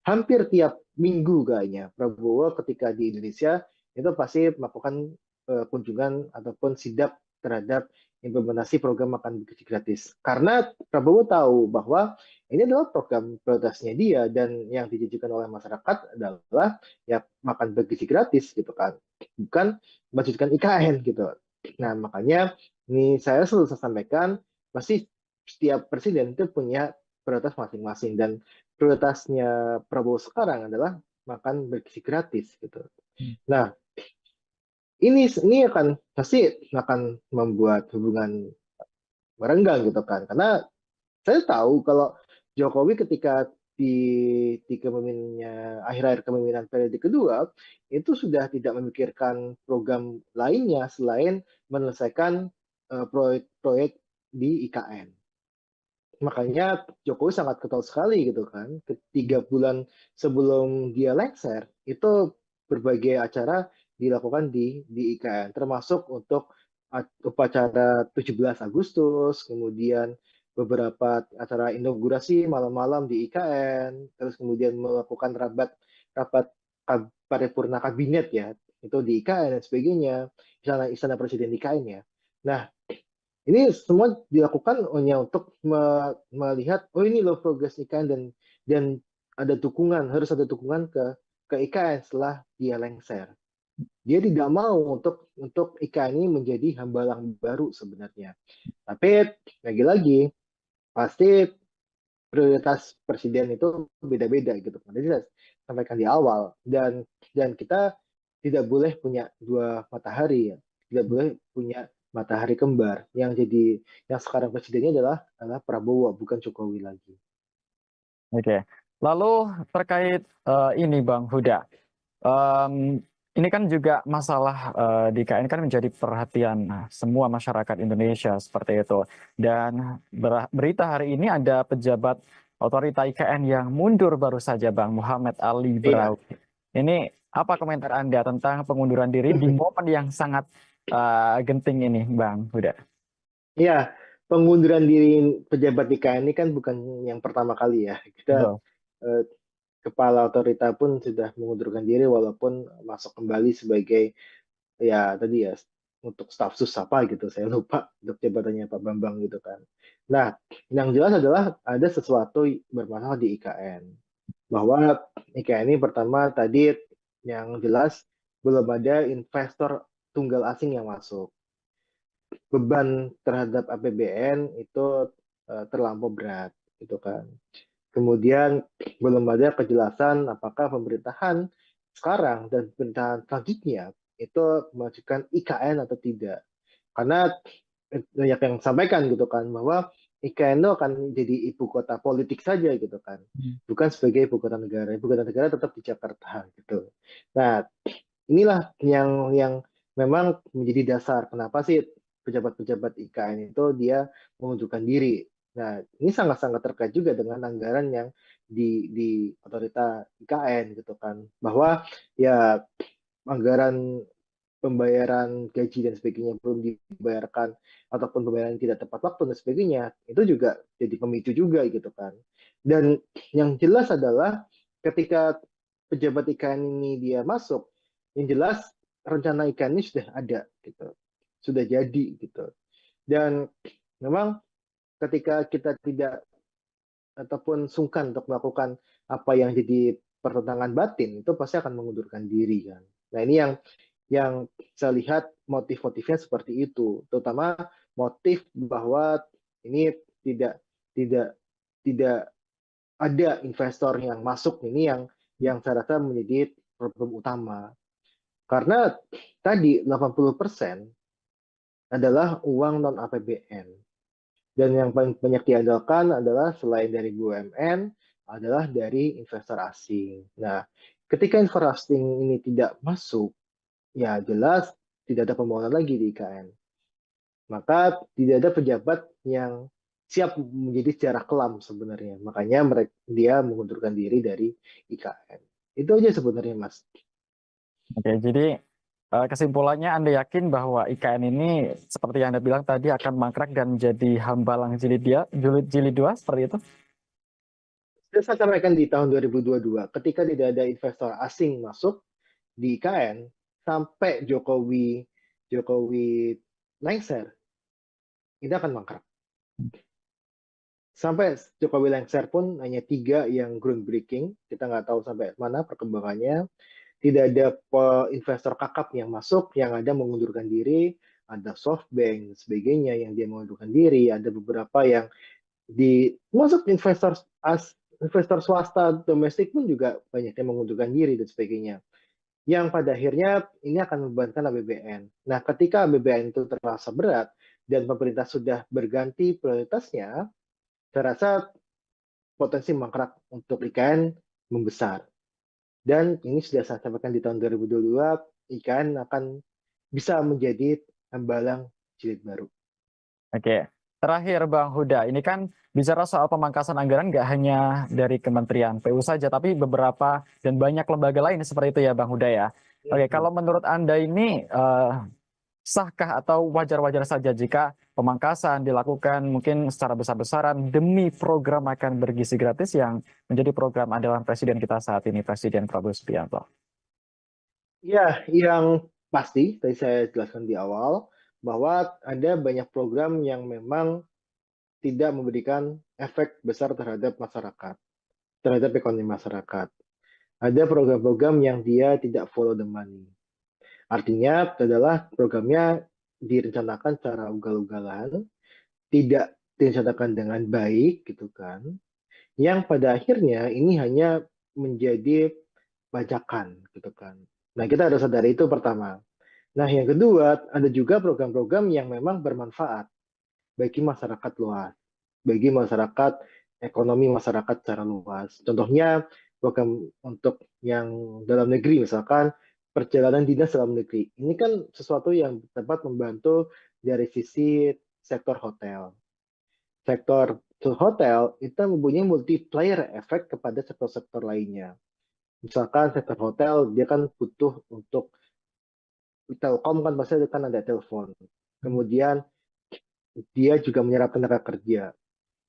[SPEAKER 1] Hampir tiap minggu kayaknya Prabowo ketika di Indonesia itu pasti melakukan kunjungan ataupun sidak terhadap implementasi program makan bergizi gratis. Karena Prabowo tahu bahwa ini adalah program prioritasnya dia dan yang dijanjikan oleh masyarakat adalah ya makan bergizi gratis gitu kan, bukan melanjutkan IKN gitu. Nah makanya ini saya selalu sampaikan pasti setiap presiden itu punya prioritas masing-masing dan prioritasnya Prabowo sekarang adalah makan bergizi gratis gitu. Nah, ini akan pasti akan membuat hubungan merenggang gitu kan. Karena saya tahu kalau Jokowi ketika di kepemimpinannya akhir-akhir kepemimpinan periode kedua itu sudah tidak memikirkan program lainnya selain menyelesaikan proyek-proyek di IKN. Makanya Jokowi sangat ketol sekali gitu kan. 3 bulan sebelum dia lengser, itu berbagai acara dilakukan di IKN, termasuk untuk upacara 17 Agustus, kemudian beberapa acara inaugurasi malam-malam di IKN, terus kemudian melakukan rapat rapat paripurna kabinet ya, itu di IKN dan sebagainya, istana presiden di IKN ya. Nah, ini semua dilakukan hanya untuk melihat, oh ini loh progres IKN dan ada dukungan, harus ada dukungan ke IKN setelah dia lengser. Dia tidak mau untuk IKN ini menjadi hambalang baru sebenarnya. Tapi lagi-lagi pasti prioritas presiden itu beda-beda gitu. Jadi saya sampaikan di awal dan kita tidak boleh punya dua matahari ya. Tidak boleh punya matahari kembar yang sekarang presidennya adalah Prabowo bukan Jokowi lagi.
[SPEAKER 2] Oke. Lalu terkait ini Bang Huda, Em, ini kan juga masalah di KN kan menjadi perhatian semua masyarakat Indonesia seperti itu. Dan berita hari ini ada pejabat otorita IKN yang mundur baru saja, Bang Muhammad Ali
[SPEAKER 1] Iya,
[SPEAKER 2] Braw. Ini apa komentar Anda tentang pengunduran diri di momen yang sangat genting ini, Bang Huda?
[SPEAKER 1] iya. Pengunduran diri pejabat IKN ini kan bukan yang pertama kali ya. Kita
[SPEAKER 2] Betul.
[SPEAKER 1] eh, kepala otorita pun sudah mengundurkan diri walaupun masuk kembali sebagai ya tadi ya untuk staf sus apa gitu saya lupa untuk jabatannya Pak Bambang gitu kan. Nah, yang jelas adalah ada sesuatu bermasalah di IKN bahwa IKN ini pertama tadi yang jelas belum ada investor tunggal asing yang masuk. Beban terhadap APBN itu terlampau berat gitu kan. Kemudian belum ada kejelasan apakah pemerintahan sekarang dan pemerintahan selanjutnya itu mengajukan IKN atau tidak. Karena banyak yang sampaikan gitu kan bahwa IKN itu akan jadi ibu kota politik saja gitu kan. Bukan sebagai ibu kota negara. Ibu kota negara tetap di Jakarta gitu. Nah, inilah yang memang menjadi dasar kenapa sih pejabat-pejabat IKN itu dia mengundurkan diri. Nah, ini sangat-sangat terkait juga dengan anggaran yang di otorita IKN gitu kan. Bahwa ya anggaran pembayaran gaji dan sebagainya belum dibayarkan ataupun pembayaran tidak tepat waktu dan sebagainya itu juga jadi pemicu juga gitu kan. Dan yang jelas adalah ketika pejabat IKN ini dia masuk, yang jelas rencana IKN ini sudah ada gitu, sudah jadi gitu. Dan memang ketika kita tidak ataupun sungkan untuk melakukan apa yang jadi pertentangan batin itu pasti akan mengundurkan diri kan. Nah ini yang saya lihat motif-motifnya seperti itu, terutama motif bahwa ini tidak tidak tidak ada investor yang masuk ini yang saya rasa menjadi problem utama. Karena tadi 80% adalah uang non-APBN. Dan yang paling banyak diandalkan adalah selain dari BUMN, adalah dari investor asing. Nah, ketika investor asing ini tidak masuk, ya jelas tidak ada pembangunan lagi di IKN. Maka tidak ada pejabat yang siap menjadi sejarah kelam sebenarnya. Makanya dia mengundurkan diri dari IKN. Itu aja sebenarnya, Mas.
[SPEAKER 2] Oke, jadi kesimpulannya Anda yakin bahwa IKN ini seperti yang Anda bilang tadi akan mangkrak dan menjadi hambalang jilid dua seperti itu?
[SPEAKER 1] Sudah saya sampaikan di tahun 2022, ketika tidak ada investor asing masuk di IKN, sampai Jokowi lengser, ini akan mangkrak. Sampai Jokowi lengser pun hanya 3 yang groundbreaking, kita nggak tahu sampai mana perkembangannya. Tidak ada investor kakap yang masuk, yang ada mengundurkan diri, ada SoftBank, sebagainya yang dia mengundurkan diri, ada beberapa yang masuk investor swasta domestik pun juga banyak yang mengundurkan diri dan sebagainya. Yang pada akhirnya ini akan membebankan APBN. Nah, ketika APBN itu terasa berat dan pemerintah sudah berganti prioritasnya, saya rasa potensi mangkrak untuk IKN membesar. Dan ini sudah saya sampaikan di tahun 2022, IKN akan bisa menjadi hambalang jilid baru.
[SPEAKER 2] Oke, terakhir Bang Huda, ini kan bicara soal pemangkasan anggaran nggak hanya dari Kementerian PU saja, tapi beberapa dan banyak lembaga lain seperti itu ya Bang Huda ya. Oke, kalau menurut Anda ini sahkah atau wajar-wajar saja jika pemangkasan dilakukan mungkin secara besar-besaran demi program makan bergizi gratis yang menjadi program andalan Presiden kita saat ini, Presiden Prabowo Subianto?
[SPEAKER 1] Ya, yang pasti, tadi saya jelaskan di awal, bahwa ada banyak program yang memang tidak memberikan efek besar terhadap masyarakat, terhadap ekonomi masyarakat. Ada program-program yang dia tidak follow the money. Artinya adalah programnya direncanakan secara ugal-ugalan, tidak direncanakan dengan baik, gitu kan. Yang pada akhirnya ini hanya menjadi bajakan, gitu kan. Nah, kita harus sadari itu pertama. Nah, yang kedua, ada juga program-program yang memang bermanfaat bagi masyarakat luas, bagi masyarakat, ekonomi masyarakat secara luas. Contohnya, program untuk yang dalam negeri, misalkan perjalanan dinas dalam negeri. Ini kan sesuatu yang dapat membantu dari sisi sektor hotel. Sektor hotel itu mempunyai multiplier efek kepada sektor-sektor lainnya. Misalkan sektor hotel, dia kan butuh untuk Telkom kan pasti kan ada telepon. Kemudian dia juga menyerap tenaga kerja.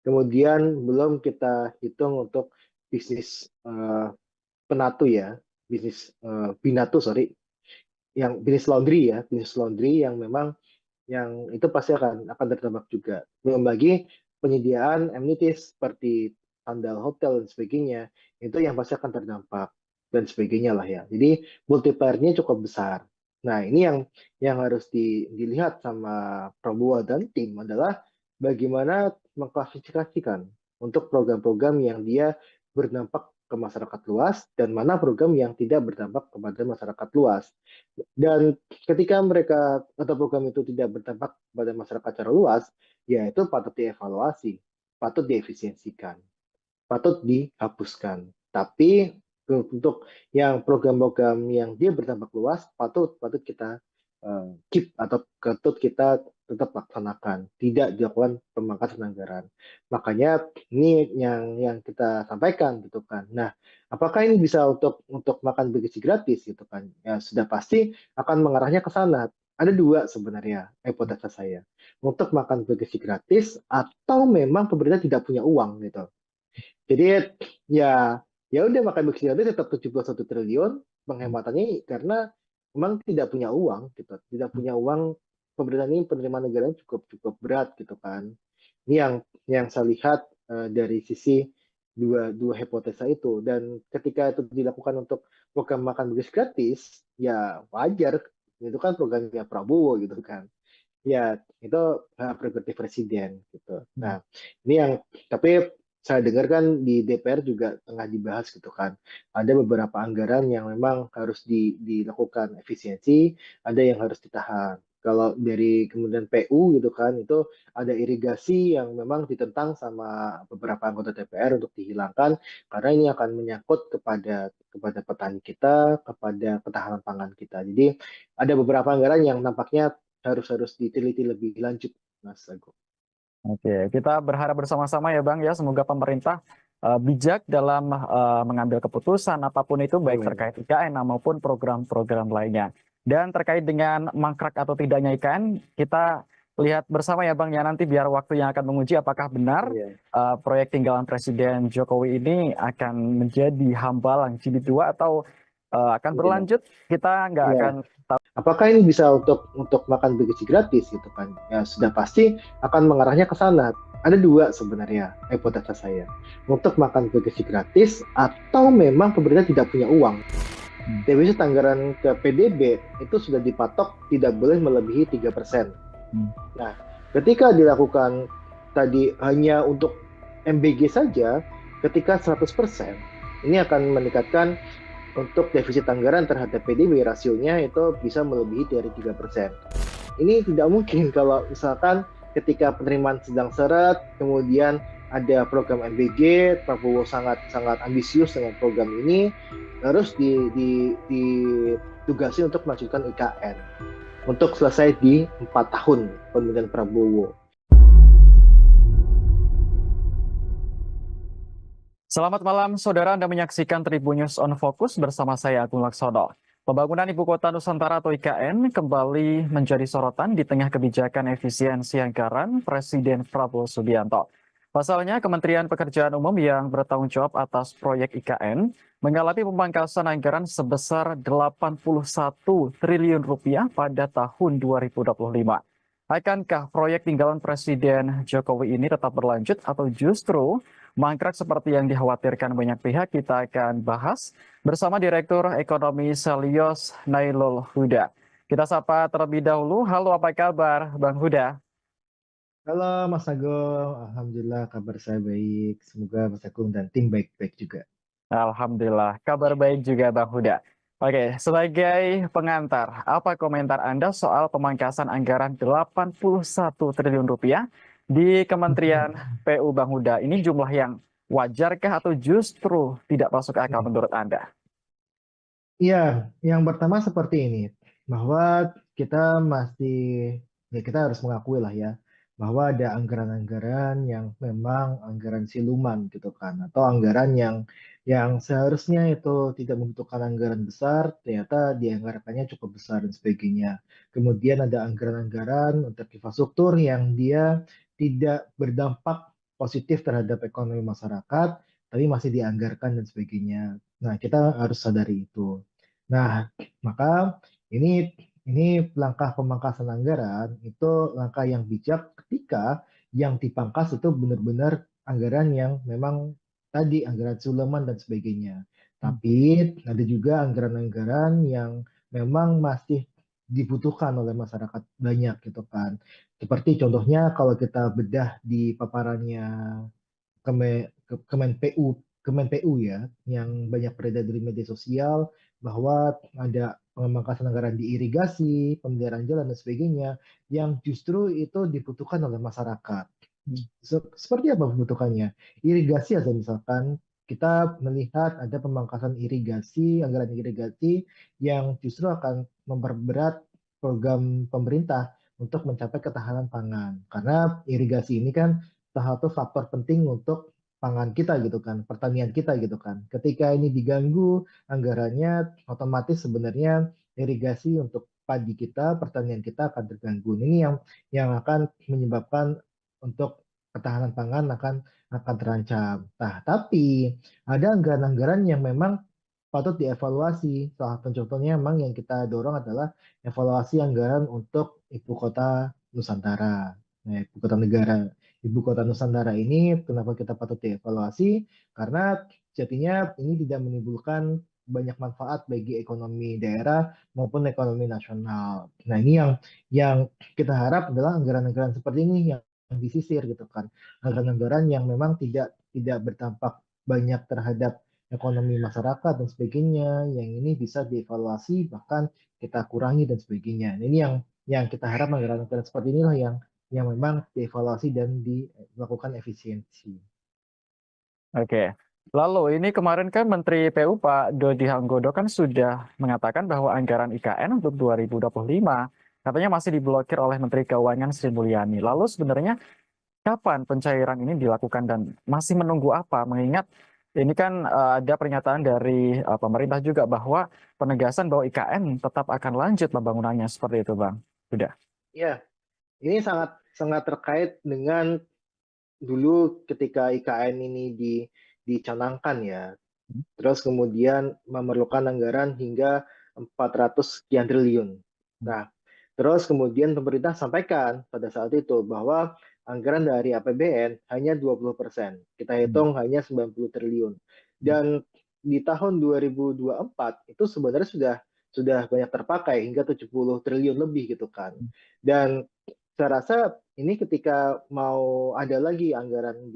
[SPEAKER 1] Kemudian belum kita hitung untuk bisnis penatu ya, bisnis binatu sorry, yang bisnis laundry yang memang yang itu pasti akan terdampak juga. Belum lagi penyediaan amenities seperti sandal hotel dan sebagainya, itu yang pasti akan terdampak dan sebagainya lah ya. Jadi multiplier-nya cukup besar. Nah, ini yang harus dilihat sama Prabowo dan tim adalah bagaimana mengklasifikasikan untuk program-program yang dia berdampak ke masyarakat luas dan mana program yang tidak berdampak kepada masyarakat luas. Dan ketika mereka atau program itu tidak berdampak pada masyarakat secara luas, ya itu patut dievaluasi, patut diefisiensikan, patut dihapuskan. Tapi untuk yang program-program yang dia berdampak luas, patut kita keep atau patut kita tetap laksanakan, tidak dilakukan pemangkasan anggaran. Makanya ini yang kita sampaikan gitu kan. Nah, apakah ini bisa untuk makan bergizi gratis gitu kan? Ya sudah pasti akan mengarahnya ke sana. Ada 2 sebenarnya hipotesa saya. Untuk makan bergizi gratis atau memang pemerintah tidak punya uang gitu. Jadi ya udah makan bergizi gratis tetap 71 triliun penghematannya karena memang tidak punya uang gitu. Tidak punya uang, pemerintah ini penerimaan negara cukup berat gitu kan. Ini yang saya lihat dari sisi dua hipotesa itu. Dan ketika itu dilakukan untuk program makan bergizi gratis, ya wajar. Itu kan programnya Prabowo gitu kan. Ya, itu hak prerogatif presiden gitu. Nah, ini yang tapi saya dengar kan di DPR juga tengah dibahas gitu kan. Ada beberapa anggaran yang memang harus dilakukan efisiensi, ada yang harus ditahan. Kalau dari kemudian PU gitu kan, itu ada irigasi yang memang ditentang sama beberapa anggota DPR untuk dihilangkan karena ini akan menyangkut kepada petani kita, kepada ketahanan pangan kita. Jadi ada beberapa anggaran yang nampaknya harus diteliti lebih lanjut, Mas Agung.
[SPEAKER 2] Oke, kita berharap bersama-sama ya Bang ya, semoga pemerintah bijak dalam mengambil keputusan apapun itu baik
[SPEAKER 1] Amin.
[SPEAKER 2] terkait IKN maupun program-program lainnya. Dan terkait dengan mangkrak atau tidaknya IKN, kita lihat bersama ya Bang ya nanti biar waktu yang akan menguji apakah benar
[SPEAKER 1] Iya.
[SPEAKER 2] proyek tinggalan Presiden Jokowi ini akan menjadi hambalang jilid 2 atau akan
[SPEAKER 1] Iya.
[SPEAKER 2] berlanjut. Kita nggak
[SPEAKER 1] Iya.
[SPEAKER 2] akan tahu.
[SPEAKER 1] Apakah ini bisa untuk makan bergizi gratis gitu kan? Ya sudah pasti akan mengarahnya ke sana. Ada dua sebenarnya hipotesa saya. Untuk makan bergizi gratis atau memang pemerintah tidak punya uang. Defisit anggaran ke PDB itu sudah dipatok tidak boleh melebihi 3%. Nah, ketika dilakukan tadi hanya untuk MBG saja, ketika 100%, ini akan meningkatkan untuk defisit anggaran terhadap PDB rasionya itu bisa melebihi dari 3%. Ini tidak mungkin kalau misalkan ketika penerimaan sedang seret, kemudian ada program MBG, Prabowo sangat sangat ambisius dengan program ini, harus ditugasi untuk melanjutkan IKN untuk selesai di 4 tahun pemerintahan Prabowo.
[SPEAKER 2] Selamat malam, saudara. Anda menyaksikan Tribun News on Focus bersama saya, Agung Laksono. Pembangunan Ibu Kota Nusantara atau IKN kembali menjadi sorotan di tengah kebijakan efisiensi anggaran Presiden Prabowo Subianto. Pasalnya, Kementerian Pekerjaan Umum yang bertanggung jawab atas proyek IKN mengalami pemangkasan anggaran sebesar 81 triliun rupiah pada tahun 2025. Akankah proyek tinggalan Presiden Jokowi ini tetap berlanjut atau justru mangkrak seperti yang dikhawatirkan banyak pihak? Kita akan bahas bersama Direktur Ekonomi Selios Nailul Huda. Kita sapa terlebih dahulu. Halo, apa kabar Bang Huda?
[SPEAKER 1] Halo Mas Agung, Alhamdulillah kabar saya baik. Semoga Mas Agung dan tim baik-baik juga.
[SPEAKER 2] Alhamdulillah, kabar baik juga Bang Huda. Oke, sebagai pengantar, apa komentar Anda soal pemangkasan anggaran 81 triliun rupiah di Kementerian PU Bang Huda? Ini jumlah yang wajarkah atau justru tidak masuk akal menurut Anda?
[SPEAKER 1] Iya, yang pertama seperti ini, bahwa kita masih, ya kita harus mengakui lah ya, bahwa ada anggaran-anggaran yang memang anggaran siluman gitu kan, atau anggaran yang seharusnya itu tidak membutuhkan anggaran besar, ternyata dianggarkannya cukup besar dan sebagainya. Kemudian ada anggaran-anggaran untuk infrastruktur yang dia tidak berdampak positif terhadap ekonomi masyarakat, tapi masih dianggarkan dan sebagainya. Nah, kita harus sadari itu. Nah, maka ini langkah pemangkasan anggaran itu langkah yang bijak ketika yang dipangkas itu benar-benar anggaran yang memang tadi anggaran Suleman dan sebagainya. Tapi ada juga anggaran-anggaran yang memang masih dibutuhkan oleh masyarakat banyak gitu kan. Seperti contohnya kalau kita bedah di paparannya Kemen PU ya, yang banyak beredar di media sosial bahwa ada pemangkasan anggaran di irigasi, pemeliharaan jalan dan sebagainya yang justru itu dibutuhkan oleh masyarakat. Seperti apa kebutuhannya? Irigasi aja misalkan kita melihat ada pemangkasan irigasi, anggaran irigasi yang justru akan memperberat program pemerintah untuk mencapai ketahanan pangan. Karena irigasi ini kan salah satu faktor penting untuk pangan kita gitu kan, pertanian kita gitu kan. Ketika ini diganggu anggarannya, otomatis sebenarnya irigasi untuk padi kita, pertanian kita akan terganggu. Ini yang akan menyebabkan untuk ketahanan pangan akan terancam. Nah, tapi ada anggaran-anggaran yang memang patut dievaluasi. Salah satu contohnya memang yang kita dorong adalah evaluasi anggaran untuk ibu kota Nusantara. Nah, ibu kota negara, ibu kota Nusantara ini kenapa kita patut dievaluasi? Karena sejatinya ini tidak menimbulkan banyak manfaat bagi ekonomi daerah maupun ekonomi nasional. Nah, ini yang kita harap adalah anggaran-anggaran seperti ini yang disisir gitu kan. Anggaran-anggaran yang memang tidak berdampak banyak terhadap ekonomi masyarakat dan sebagainya, yang ini bisa dievaluasi bahkan kita kurangi dan sebagainya. Nah, ini yang kita harap anggaran-anggaran seperti inilah yang memang dievaluasi dan dilakukan efisiensi.
[SPEAKER 2] Oke. Lalu ini kemarin kan Menteri PU Pak Dodi Hanggodo kan sudah mengatakan bahwa anggaran IKN untuk 2025 katanya masih diblokir oleh Menteri Keuangan Sri Mulyani. Lalu sebenarnya kapan pencairan ini dilakukan dan masih menunggu apa? Mengingat ini kan ada pernyataan dari pemerintah juga bahwa penegasan bahwa IKN tetap akan lanjut pembangunannya seperti itu, Bang. Sudah.
[SPEAKER 1] Ya, ini sangat sangat terkait dengan dulu ketika IKN ini dicanangkan ya. Terus kemudian memerlukan anggaran hingga 400 sekian triliun. Nah, terus kemudian pemerintah sampaikan pada saat itu bahwa anggaran dari APBN hanya 20%. Kita hitung hanya 90 triliun. Dan di tahun 2024 itu sebenarnya sudah banyak terpakai hingga 70 triliun lebih gitu kan. Dan saya rasa ini ketika mau ada lagi anggaran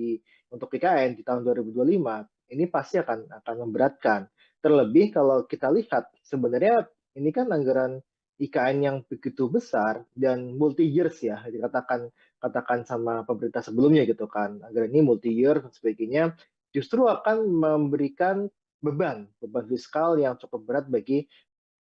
[SPEAKER 1] untuk IKN di tahun 2025, ini pasti akan memberatkan. Terlebih kalau kita lihat sebenarnya ini kan anggaran IKN yang begitu besar dan multi years ya, katakan sama pemerintah sebelumnya gitu kan. Anggaran ini multi year dan sebagainya justru akan memberikan beban fiskal yang cukup berat bagi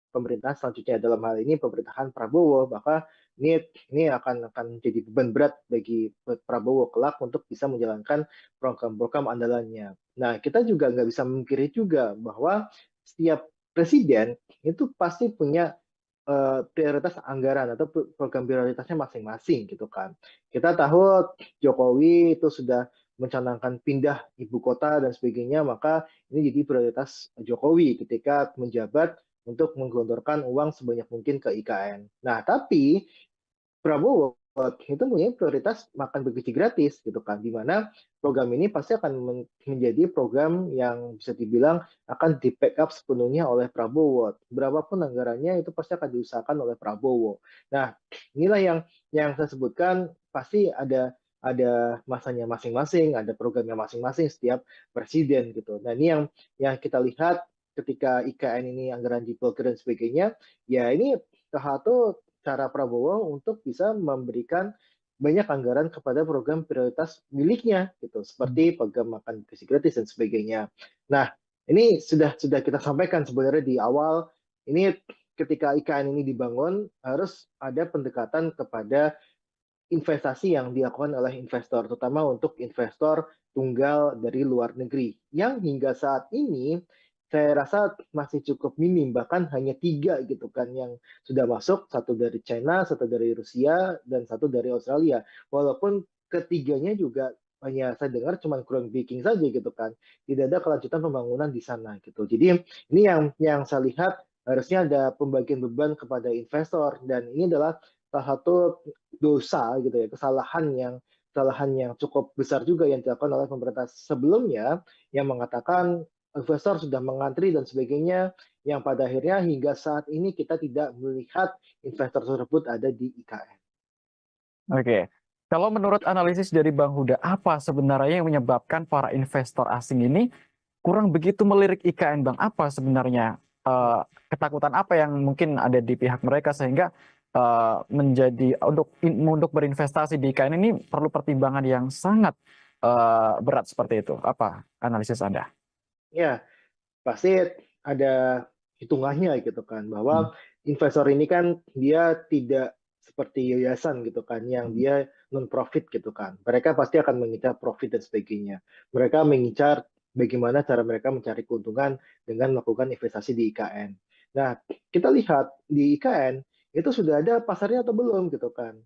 [SPEAKER 1] pemerintahan selanjutnya, dalam hal ini pemerintahan Prabowo, maka ini akan jadi beban berat bagi Prabowo kelak untuk bisa menjalankan program-program andalannya. Nah, kita juga nggak bisa memungkiri juga bahwa setiap presiden itu pasti punya prioritas anggaran atau program prioritasnya masing-masing gitu kan. Kita tahu Jokowi itu sudah mencanangkan pindah ibu kota dan sebagainya, maka ini jadi prioritas Jokowi ketika menjabat untuk menggelontorkan uang sebanyak mungkin ke IKN. Nah, tapi Prabowo itu punya prioritas makan bergizi gratis gitu kan, di mana program ini pasti akan menjadi program yang bisa dibilang akan di backup sepenuhnya oleh Prabowo. Berapapun anggarannya itu pasti akan diusahakan oleh Prabowo. Nah, inilah yang saya sebutkan, pasti ada masanya masing-masing, ada programnya masing-masing setiap presiden gitu. Nah, ini yang kita lihat ketika IKN ini anggaran diblokir dan sebagainya, ya ini salah satu cara Prabowo untuk bisa memberikan banyak anggaran kepada program prioritas miliknya gitu, seperti program makan gizi gratis dan sebagainya. Nah, ini sudah kita sampaikan sebenarnya di awal, ini ketika IKN ini dibangun harus ada pendekatan kepada investasi yang dilakukan oleh investor, terutama untuk investor tunggal dari luar negeri, yang hingga saat ini saya rasa masih cukup minim, bahkan hanya 3 gitu kan yang sudah masuk, satu dari China, satu dari Rusia, dan satu dari Australia. Walaupun ketiganya juga hanya saya dengar cuma groundbreaking saja gitu kan, tidak ada kelanjutan pembangunan di sana gitu. Jadi ini yang saya lihat harusnya ada pembagian beban kepada investor, dan ini adalah salah satu dosa gitu ya, kesalahan yang cukup besar juga yang dilakukan oleh pemerintah sebelumnya, yang mengatakan investor sudah mengantri dan sebagainya, yang pada akhirnya hingga saat ini kita tidak melihat investor tersebut ada di IKN.
[SPEAKER 2] Oke. Kalau menurut analisis dari Bang Huda, apa sebenarnya yang menyebabkan para investor asing ini kurang begitu melirik IKN, Bang? Apa sebenarnya ketakutan apa yang mungkin ada di pihak mereka sehingga menjadi untuk berinvestasi di IKN ini perlu pertimbangan yang sangat berat seperti itu? Apa analisis Anda?
[SPEAKER 1] Ya, pasti ada hitungannya gitu kan, bahwa investor ini kan dia tidak seperti yayasan gitu kan, yang dia non profit gitu kan. Mereka pasti akan mengincar profit dan sebagainya. Mereka mengincar bagaimana cara mereka mencari keuntungan dengan melakukan investasi di IKN. Nah, kita lihat di IKN itu sudah ada pasarnya atau belum gitu kan.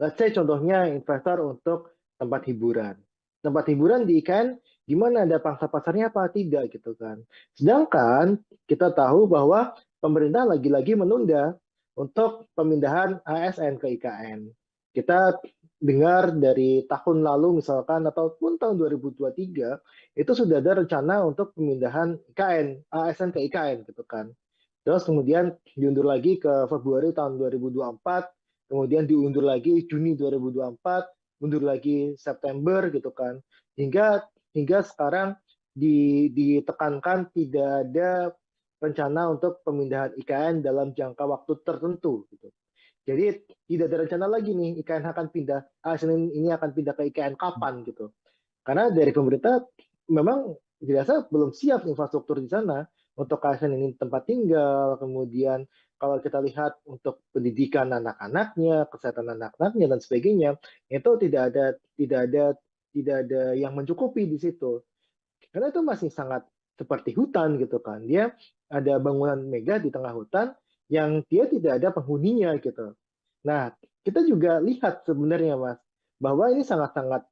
[SPEAKER 1] Let's say contohnya investor untuk tempat hiburan. Tempat hiburan di IKN gimana, ada pangsa pasarnya apa tidak gitu kan. Sedangkan kita tahu bahwa pemerintah lagi-lagi menunda untuk pemindahan ASN ke IKN. Kita dengar dari tahun lalu misalkan ataupun tahun 2023 itu sudah ada rencana untuk pemindahan IKN, ASN ke IKN gitu kan. Terus kemudian diundur lagi ke Februari tahun 2024, kemudian diundur lagi Juni 2024, mundur lagi September gitu kan, hingga hingga sekarang ditekankan tidak ada rencana untuk pemindahan IKN dalam jangka waktu tertentu gitu. Jadi tidak ada rencana lagi nih IKN akan pindah, Senin ini akan pindah ke IKN kapan gitu. Karena dari pemerintah memang dirasa belum siap infrastruktur di sana untuk ASN ini tempat tinggal, kemudian kalau kita lihat untuk pendidikan anak-anaknya, kesehatan anak-anaknya dan sebagainya, itu tidak ada yang mencukupi di situ. Karena itu masih sangat seperti hutan gitu kan. Dia ada bangunan megah di tengah hutan yang dia tidak ada penghuninya gitu. Nah, kita juga lihat sebenarnya Mas, bahwa ini sangat-sangat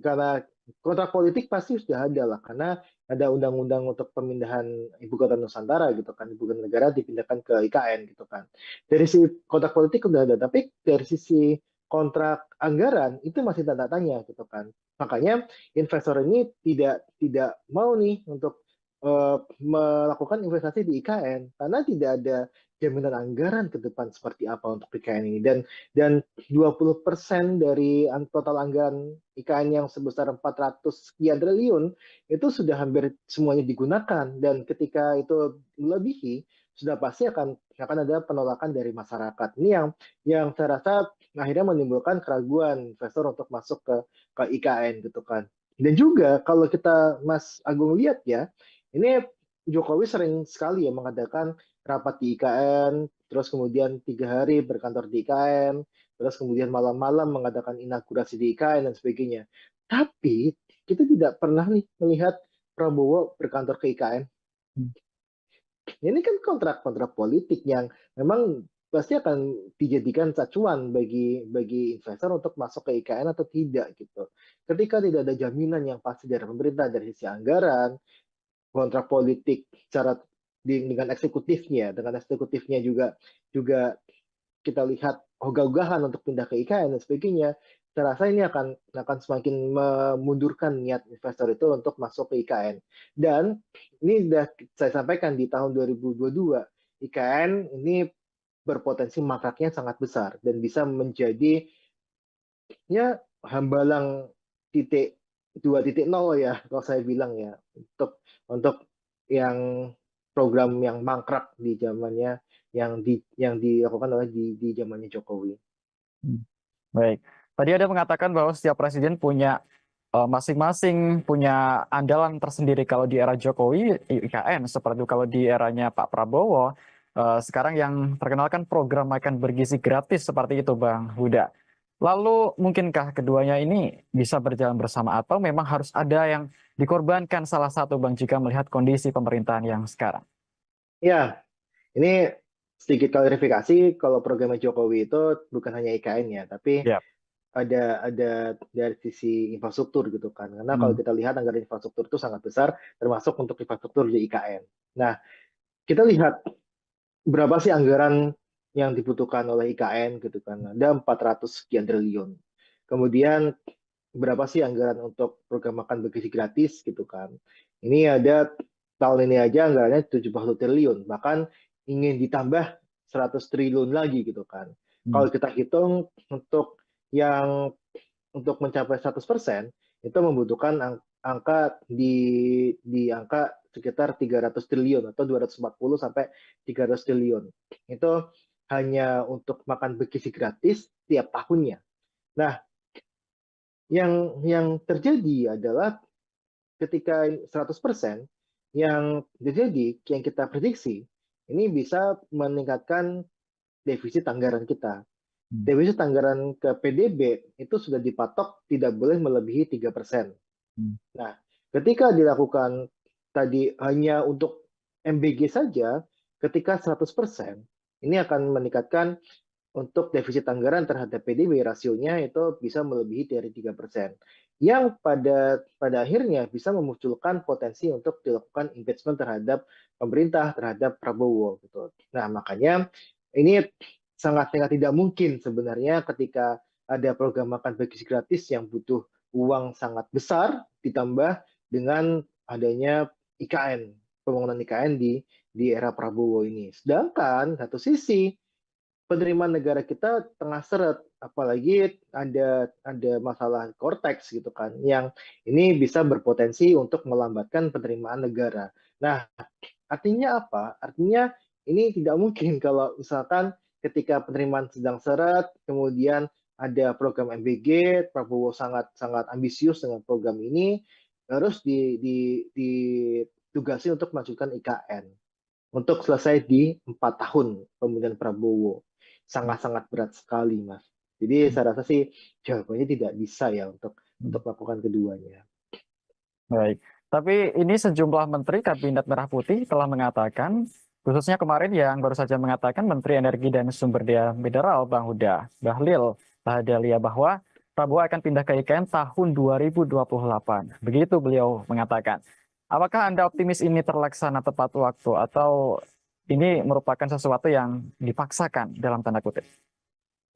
[SPEAKER 1] karena kontrak politik pasti sudah ada lah, karena ada undang-undang untuk pemindahan ibu kota Nusantara gitu kan, ibu kota negara dipindahkan ke IKN gitu kan. Dari sisi kontrak politik sudah ada, tapi dari sisi kontrak anggaran itu masih tanda tanya gitu kan. Makanya investor ini tidak mau nih untuk melakukan investasi di IKN karena tidak ada jaminan anggaran ke depan seperti apa untuk IKN ini, dan 20% dari total anggaran IKN yang sebesar 400 sekian triliun itu sudah hampir semuanya digunakan, dan ketika itu melebihi sudah pasti akan ada penolakan dari masyarakat. Ini yang saya rasa akhirnya menimbulkan keraguan investor untuk masuk ke IKN gitu kan. Dan juga kalau kita Mas Agung lihat ya, ini Jokowi sering sekali ya mengadakan rapat di IKN, terus kemudian 3 hari berkantor di IKN, terus kemudian malam-malam mengadakan inaugurasi di IKN dan sebagainya. Tapi kita tidak pernah nih melihat Prabowo berkantor ke IKN. Ini kan kontrak-kontrak politik yang memang pasti akan dijadikan acuan bagi investor untuk masuk ke IKN atau tidak gitu. Ketika tidak ada jaminan yang pasti dari pemerintah dari sisi anggaran, kontrak politik secara dengan eksekutifnya juga juga kita lihat ogah-ogahan untuk pindah ke IKN dan sebagainya, saya rasa ini akan semakin memundurkan niat investor itu untuk masuk ke IKN. Dan ini sudah saya sampaikan di tahun 2022, IKN ini berpotensi mangkraknya sangat besar dan bisa menjadi ya hambalang titik 2.0 ya kalau saya bilang ya, untuk yang program yang mangkrak di zamannya yang dilakukan oleh di zamannya Jokowi.
[SPEAKER 2] Baik. Tadi ada mengatakan bahwa setiap presiden punya masing-masing punya andalan tersendiri. Kalau di era Jokowi, IKN. Seperti itu kalau di eranya Pak Prabowo, sekarang yang terkenal kan program makan bergizi gratis seperti itu, Bang Huda. Lalu mungkinkah keduanya ini bisa berjalan bersama atau memang harus ada yang dikorbankan salah satu, Bang, jika melihat kondisi pemerintahan yang sekarang?
[SPEAKER 1] Ya, ini sedikit klarifikasi, kalau programnya Jokowi itu bukan hanya IKN ya, tapi
[SPEAKER 2] Ya.
[SPEAKER 1] ada dari sisi infrastruktur gitu kan. Karena kalau
[SPEAKER 2] Hmm.
[SPEAKER 1] kita lihat anggaran infrastruktur itu sangat besar, termasuk untuk infrastruktur di IKN. Nah, kita lihat berapa sih anggaran yang dibutuhkan oleh IKN gitu kan. Ada 400 sekian triliun. Kemudian berapa sih anggaran untuk program makan bergizi gratis gitu kan. Ini ada tahun ini aja anggarannya 70 triliun, bahkan ingin ditambah 100 triliun lagi gitu kan.
[SPEAKER 2] Hmm.
[SPEAKER 1] Kalau kita hitung yang untuk mencapai 100% itu membutuhkan angka di angka sekitar 300 triliun atau 240 sampai 300 triliun. Itu hanya untuk makan bergizi gratis tiap tahunnya. Nah, yang terjadi adalah ketika 100%, yang terjadi, yang kita prediksi, ini bisa meningkatkan defisit anggaran kita.
[SPEAKER 2] Hmm.
[SPEAKER 1] Defisit anggaran ke PDB itu sudah dipatok tidak boleh melebihi 3%.
[SPEAKER 2] Hmm.
[SPEAKER 1] Nah, ketika dilakukan tadi hanya untuk MBG saja, ketika 100%, ini akan meningkatkan untuk defisit anggaran terhadap PDB rasionya itu bisa melebihi dari 3%. Yang pada akhirnya bisa memunculkan potensi untuk dilakukan impeachment terhadap pemerintah, terhadap Prabowo gitu. Nah, makanya ini sangat tidak mungkin sebenarnya ketika ada program makan bergizi gratis yang butuh uang sangat besar ditambah dengan adanya IKN, pembangunan IKN di era Prabowo ini. Sedangkan satu sisi penerimaan negara kita tengah seret, apalagi ada masalah Cortex gitu kan, yang ini bisa berpotensi untuk melambatkan penerimaan negara. Nah, artinya apa? Artinya ini tidak mungkin kalau misalkan ketika penerimaan sedang seret, kemudian ada program MBG, Prabowo sangat sangat ambisius dengan program ini, harus ditugasi untuk melanjutkan IKN untuk selesai di 4 tahun pemerintahan Prabowo. Sangat-sangat berat sekali, Mas. Jadi saya rasa sih jawabannya tidak bisa ya untuk melakukan keduanya.
[SPEAKER 2] Baik, tapi ini sejumlah menteri Kabinet Merah Putih telah mengatakan, khususnya kemarin yang baru saja mengatakan Menteri Energi dan Sumber Daya Mineral Bang Huda Bahlil Lahadalia bahwa Prabowo akan pindah ke IKN tahun 2028. Begitu beliau mengatakan. Apakah Anda optimis ini terlaksana tepat waktu atau ini merupakan sesuatu yang dipaksakan dalam tanda kutip?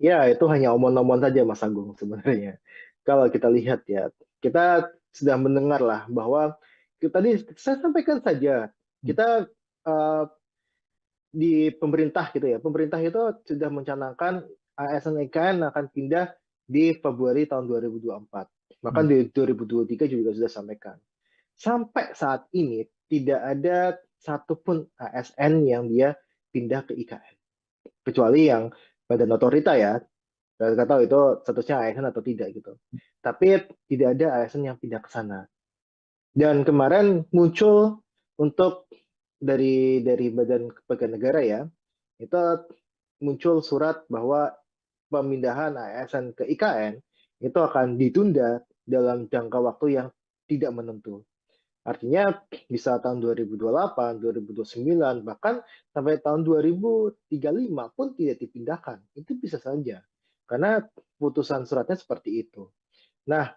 [SPEAKER 1] Ya, itu hanya omong-omong saja, Mas Agung, sebenarnya. Kalau kita lihat ya, kita sudah mendengar lah bahwa tadi saya sampaikan saja, kita uh, di pemerintah gitu ya, pemerintah itu sudah mencanangkan ASN IKN akan pindah di Februari tahun 2024. Bahkan di 2023 juga sudah sampaikan. Sampai saat ini tidak ada satupun ASN yang dia pindah ke IKN. Kecuali yang badan otorita ya, saya nggak tahu itu statusnya ASN atau tidak gitu. Tapi tidak ada ASN yang pindah ke sana. Dan kemarin muncul untuk dari Badan Kepegawaian Negara ya, itu muncul surat bahwa pemindahan ASN ke IKN itu akan ditunda dalam jangka waktu yang tidak menentu. Artinya bisa tahun 2028, 2029, bahkan sampai tahun 2035 pun tidak dipindahkan. Itu bisa saja. Karena putusan suratnya seperti itu. Nah,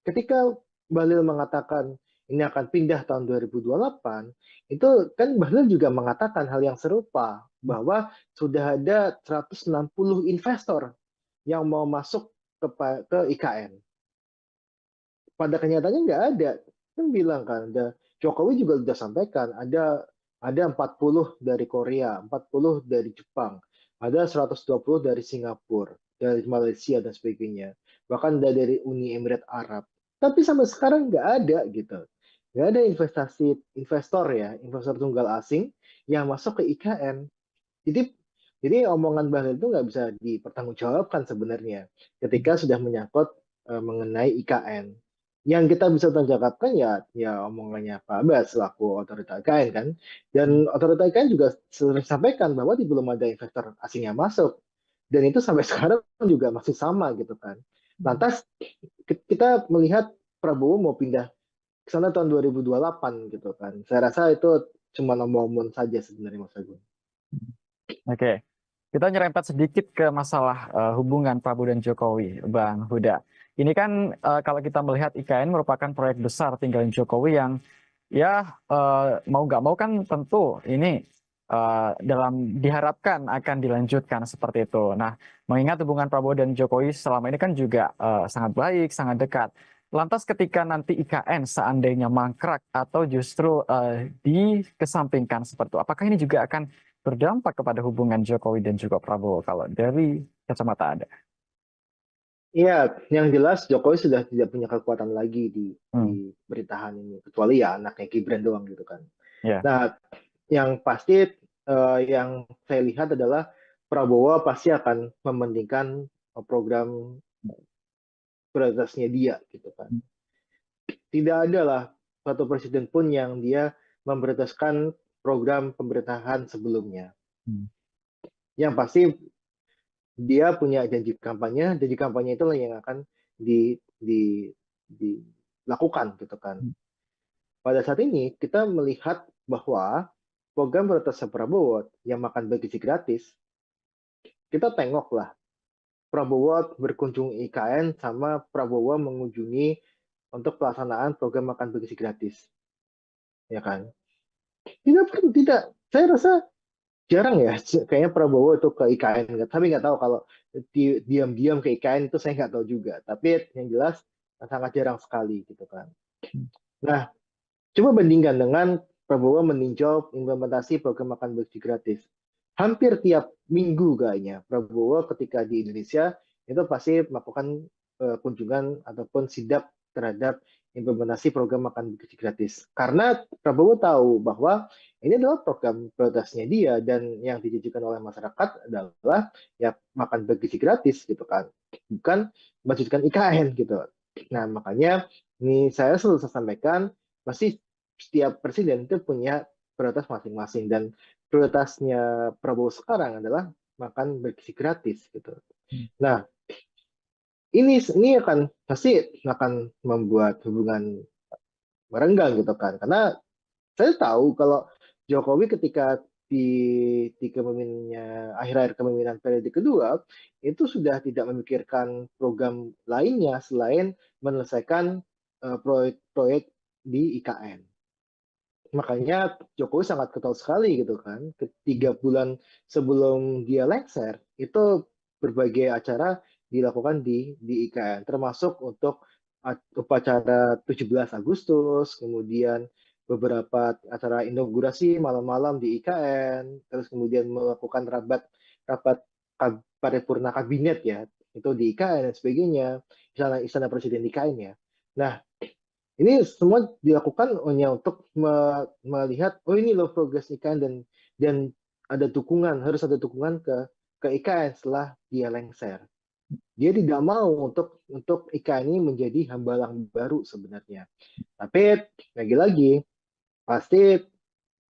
[SPEAKER 1] ketika Bahlil mengatakan ini akan pindah tahun 2028, itu kan Bahlil juga mengatakan hal yang serupa, bahwa sudah ada 160 investor yang mau masuk ke IKN. Pada kenyataannya nggak ada. Kan bilang kan, Jokowi juga sudah sampaikan, ada 40 dari Korea, 40 dari Jepang, ada 120 dari Singapura, dari Malaysia dan sebagainya. Bahkan dari Uni Emirat Arab. Tapi sampai sekarang nggak ada gitu. Nggak ada investor ya, investor tunggal asing yang masuk ke IKN. Jadi jadi omongan Bahlil itu nggak bisa dipertanggungjawabkan sebenarnya ketika sudah menyangkut mengenai IKN. Yang kita bisa tanggapan ya omongannya Pak Abbas selaku otorita IKN kan. Dan otorita IKN juga sering sampaikan bahwa belum ada investor asing yang masuk. Dan itu sampai sekarang juga masih sama gitu kan. Lantas kita melihat Prabowo mau pindah ke sana tahun 2028 gitu kan. Saya rasa itu cuma omong-omong saja sebenarnya Mas Agung.
[SPEAKER 2] Oke, kita nyerempet sedikit ke masalah hubungan Prabowo dan Jokowi, Bang Huda. Ini kan kalau kita melihat IKN merupakan proyek besar tinggalin Jokowi yang ya mau nggak mau kan tentu ini dalam diharapkan akan dilanjutkan seperti itu. Nah, mengingat hubungan Prabowo dan Jokowi selama ini kan juga sangat baik, sangat dekat. Lantas ketika nanti IKN seandainya mangkrak atau justru dikesampingkan seperti itu, apakah ini juga akan berdampak kepada hubungan Jokowi dan juga Prabowo kalau dari kacamata Anda?
[SPEAKER 1] Iya, yang jelas Jokowi sudah tidak punya kekuatan lagi di
[SPEAKER 2] Hmm,
[SPEAKER 1] pemerintahan ini, kecuali ya anaknya Gibran doang gitu kan.
[SPEAKER 2] ya.
[SPEAKER 1] Nah, yang pasti yang saya lihat adalah Prabowo pasti akan mementingkan program prioritasnya dia gitu kan. Tidak ada lah satu presiden pun yang dia memprioritaskan program pemerintahan sebelumnya.
[SPEAKER 2] Hmm,
[SPEAKER 1] Yang pasti dia punya janji kampanye itulah yang akan dilakukan gitu kan. Pada saat ini kita melihat bahwa program prioritas Prabowo yang makan bergizi gratis, kita tengoklah Prabowo berkunjung IKN sama Prabowo mengunjungi untuk pelaksanaan program makan bergizi gratis, ya kan? Tidak, saya rasa jarang ya, kayaknya Prabowo itu ke IKN, tapi nggak tahu kalau diam-diam ke IKN itu saya nggak tahu juga. Tapi yang jelas sangat jarang sekali gitu kan. Nah, coba bandingkan dengan Prabowo meninjau implementasi program makan bergizi gratis. hampir tiap minggu kayaknya Prabowo ketika di Indonesia itu pasti melakukan kunjungan ataupun sidak terhadap implementasi program makan bergizi gratis. Karena Prabowo tahu bahwa ini adalah program prioritasnya dia dan yang dijanjikan oleh masyarakat adalah ya makan bergizi gratis gitu kan, bukan melanjutkan IKN gitu. Nah makanya ini saya selalu sampaikan pasti setiap presiden itu punya prioritas masing-masing dan prioritasnya Prabowo sekarang adalah makan bergizi gratis gitu. Nah, ini akan pasti akan membuat hubungan merenggang gitu kan. Karena saya tahu kalau Jokowi ketika di kepemimpinannya akhir-akhir kepemimpinan periode kedua itu sudah tidak memikirkan program lainnya selain menyelesaikan proyek-proyek di IKN. Makanya Jokowi sangat ketol sekali gitu kan. Ketiga bulan sebelum dia lengser, itu berbagai acara dilakukan di IKN, termasuk untuk upacara 17 Agustus, kemudian beberapa acara inaugurasi malam-malam di IKN, terus kemudian melakukan rapat rapat paripurna kabinet ya, itu di IKN dan sebagainya, istana presiden di IKN ya. Nah, ini semua dilakukan hanya untuk melihat, oh ini loh progres IKN dan ada dukungan, harus ada dukungan ke IKN setelah dia lengser. Dia tidak mau untuk IKN ini menjadi hambalang baru sebenarnya. Tapi lagi-lagi pasti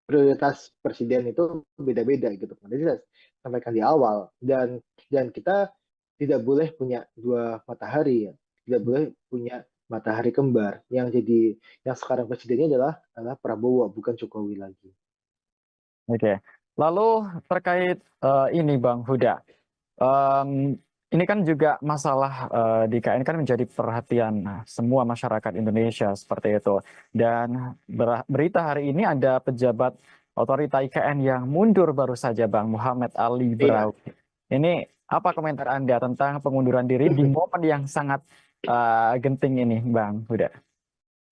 [SPEAKER 1] prioritas presiden itu beda-beda gitu. Jadi saya sampaikan di awal dan kita tidak boleh punya dua matahari ya. Tidak boleh punya matahari kembar. Yang sekarang presidennya adalah Prabowo bukan Jokowi lagi.
[SPEAKER 2] Oke. Lalu terkait ini Bang Huda, ini kan juga masalah di IKN kan menjadi perhatian semua masyarakat Indonesia seperti itu. Dan berita hari ini ada pejabat otorita IKN yang mundur baru saja Bang Muhammad Ali
[SPEAKER 1] Iya.
[SPEAKER 2] Brawi. Ini apa komentar Anda tentang pengunduran diri di momen yang sangat genting ini Bang Huda?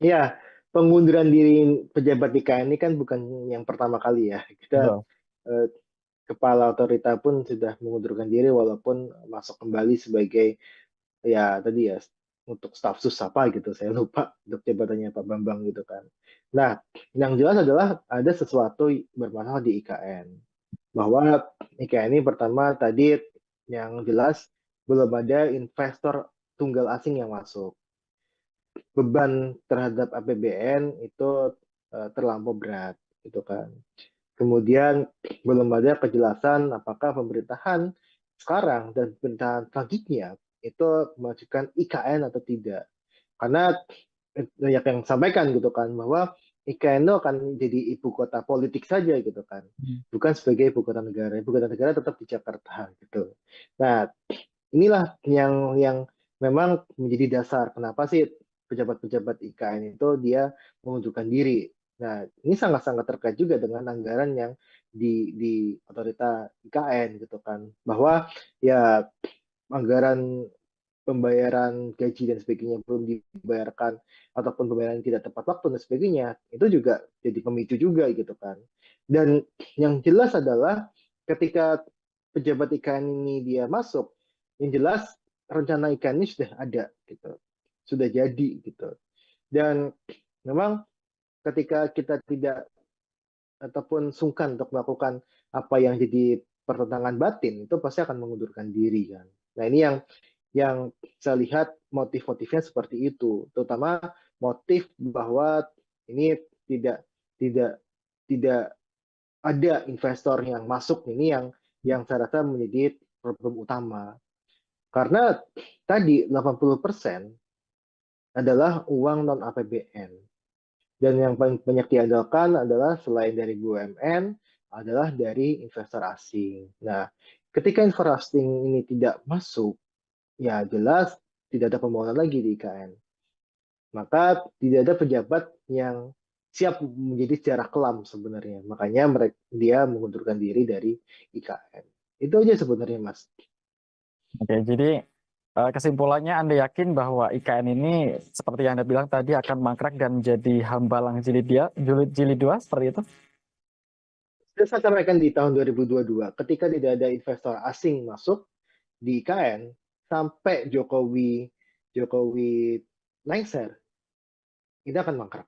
[SPEAKER 1] Iya, pengunduran diri pejabat IKN ini kan bukan yang pertama kali ya. Kita
[SPEAKER 2] Betul.
[SPEAKER 1] eh, kepala otorita pun sudah mengundurkan diri walaupun masuk kembali sebagai ya tadi ya untuk staf sus apa gitu saya lupa untuk jabatannya Pak Bambang gitu kan. Nah, yang jelas adalah ada sesuatu bermasalah di IKN bahwa IKN ini pertama tadi yang jelas belum ada investor tunggal asing yang masuk. Beban terhadap APBN itu terlampau berat gitu kan. Kemudian belum ada kejelasan apakah pemerintahan sekarang dan pemerintahan selanjutnya itu memajukan IKN atau tidak. Karena banyak yang sampaikan gitu kan bahwa IKN itu akan jadi ibu kota politik saja gitu kan. Bukan sebagai ibu kota negara. Ibu kota negara tetap di Jakarta gitu. Nah, inilah yang memang menjadi dasar kenapa sih pejabat-pejabat IKN itu dia mengundurkan diri. Nah, ini sangat-sangat terkait juga dengan anggaran yang di otorita IKN gitu kan. Bahwa ya anggaran pembayaran gaji dan sebagainya belum dibayarkan ataupun pembayaran tidak tepat waktu dan sebagainya, itu juga jadi pemicu juga gitu kan. Dan yang jelas adalah ketika pejabat IKN ini dia masuk, yang jelas rencana IKN ini sudah ada gitu, sudah jadi gitu. Dan memang ketika kita tidak ataupun sungkan untuk melakukan apa yang jadi pertentangan batin, itu pasti akan mengundurkan diri kan. Nah ini yang saya lihat motif-motifnya seperti itu, terutama motif bahwa ini tidak tidak tidak ada investor yang masuk ini yang saya rasa menjadi problem utama. Karena tadi 80% adalah uang non APBN. Dan yang paling banyak diandalkan adalah selain dari BUMN, adalah dari investor asing. Nah, ketika investor asing ini tidak masuk, ya jelas tidak ada pembangunan lagi di IKN. Maka tidak ada pejabat yang siap menjadi sejarah kelam sebenarnya. Makanya dia mengundurkan diri dari IKN. Itu aja sebenarnya, Mas.
[SPEAKER 2] Oke, jadi kesimpulannya Anda yakin bahwa IKN ini seperti yang Anda bilang tadi akan mangkrak dan jadi hambalang jilid 2 seperti itu?
[SPEAKER 1] Saya sampaikan di tahun 2022, ketika tidak ada investor asing masuk di IKN, sampai Jokowi lengser, ini akan mangkrak.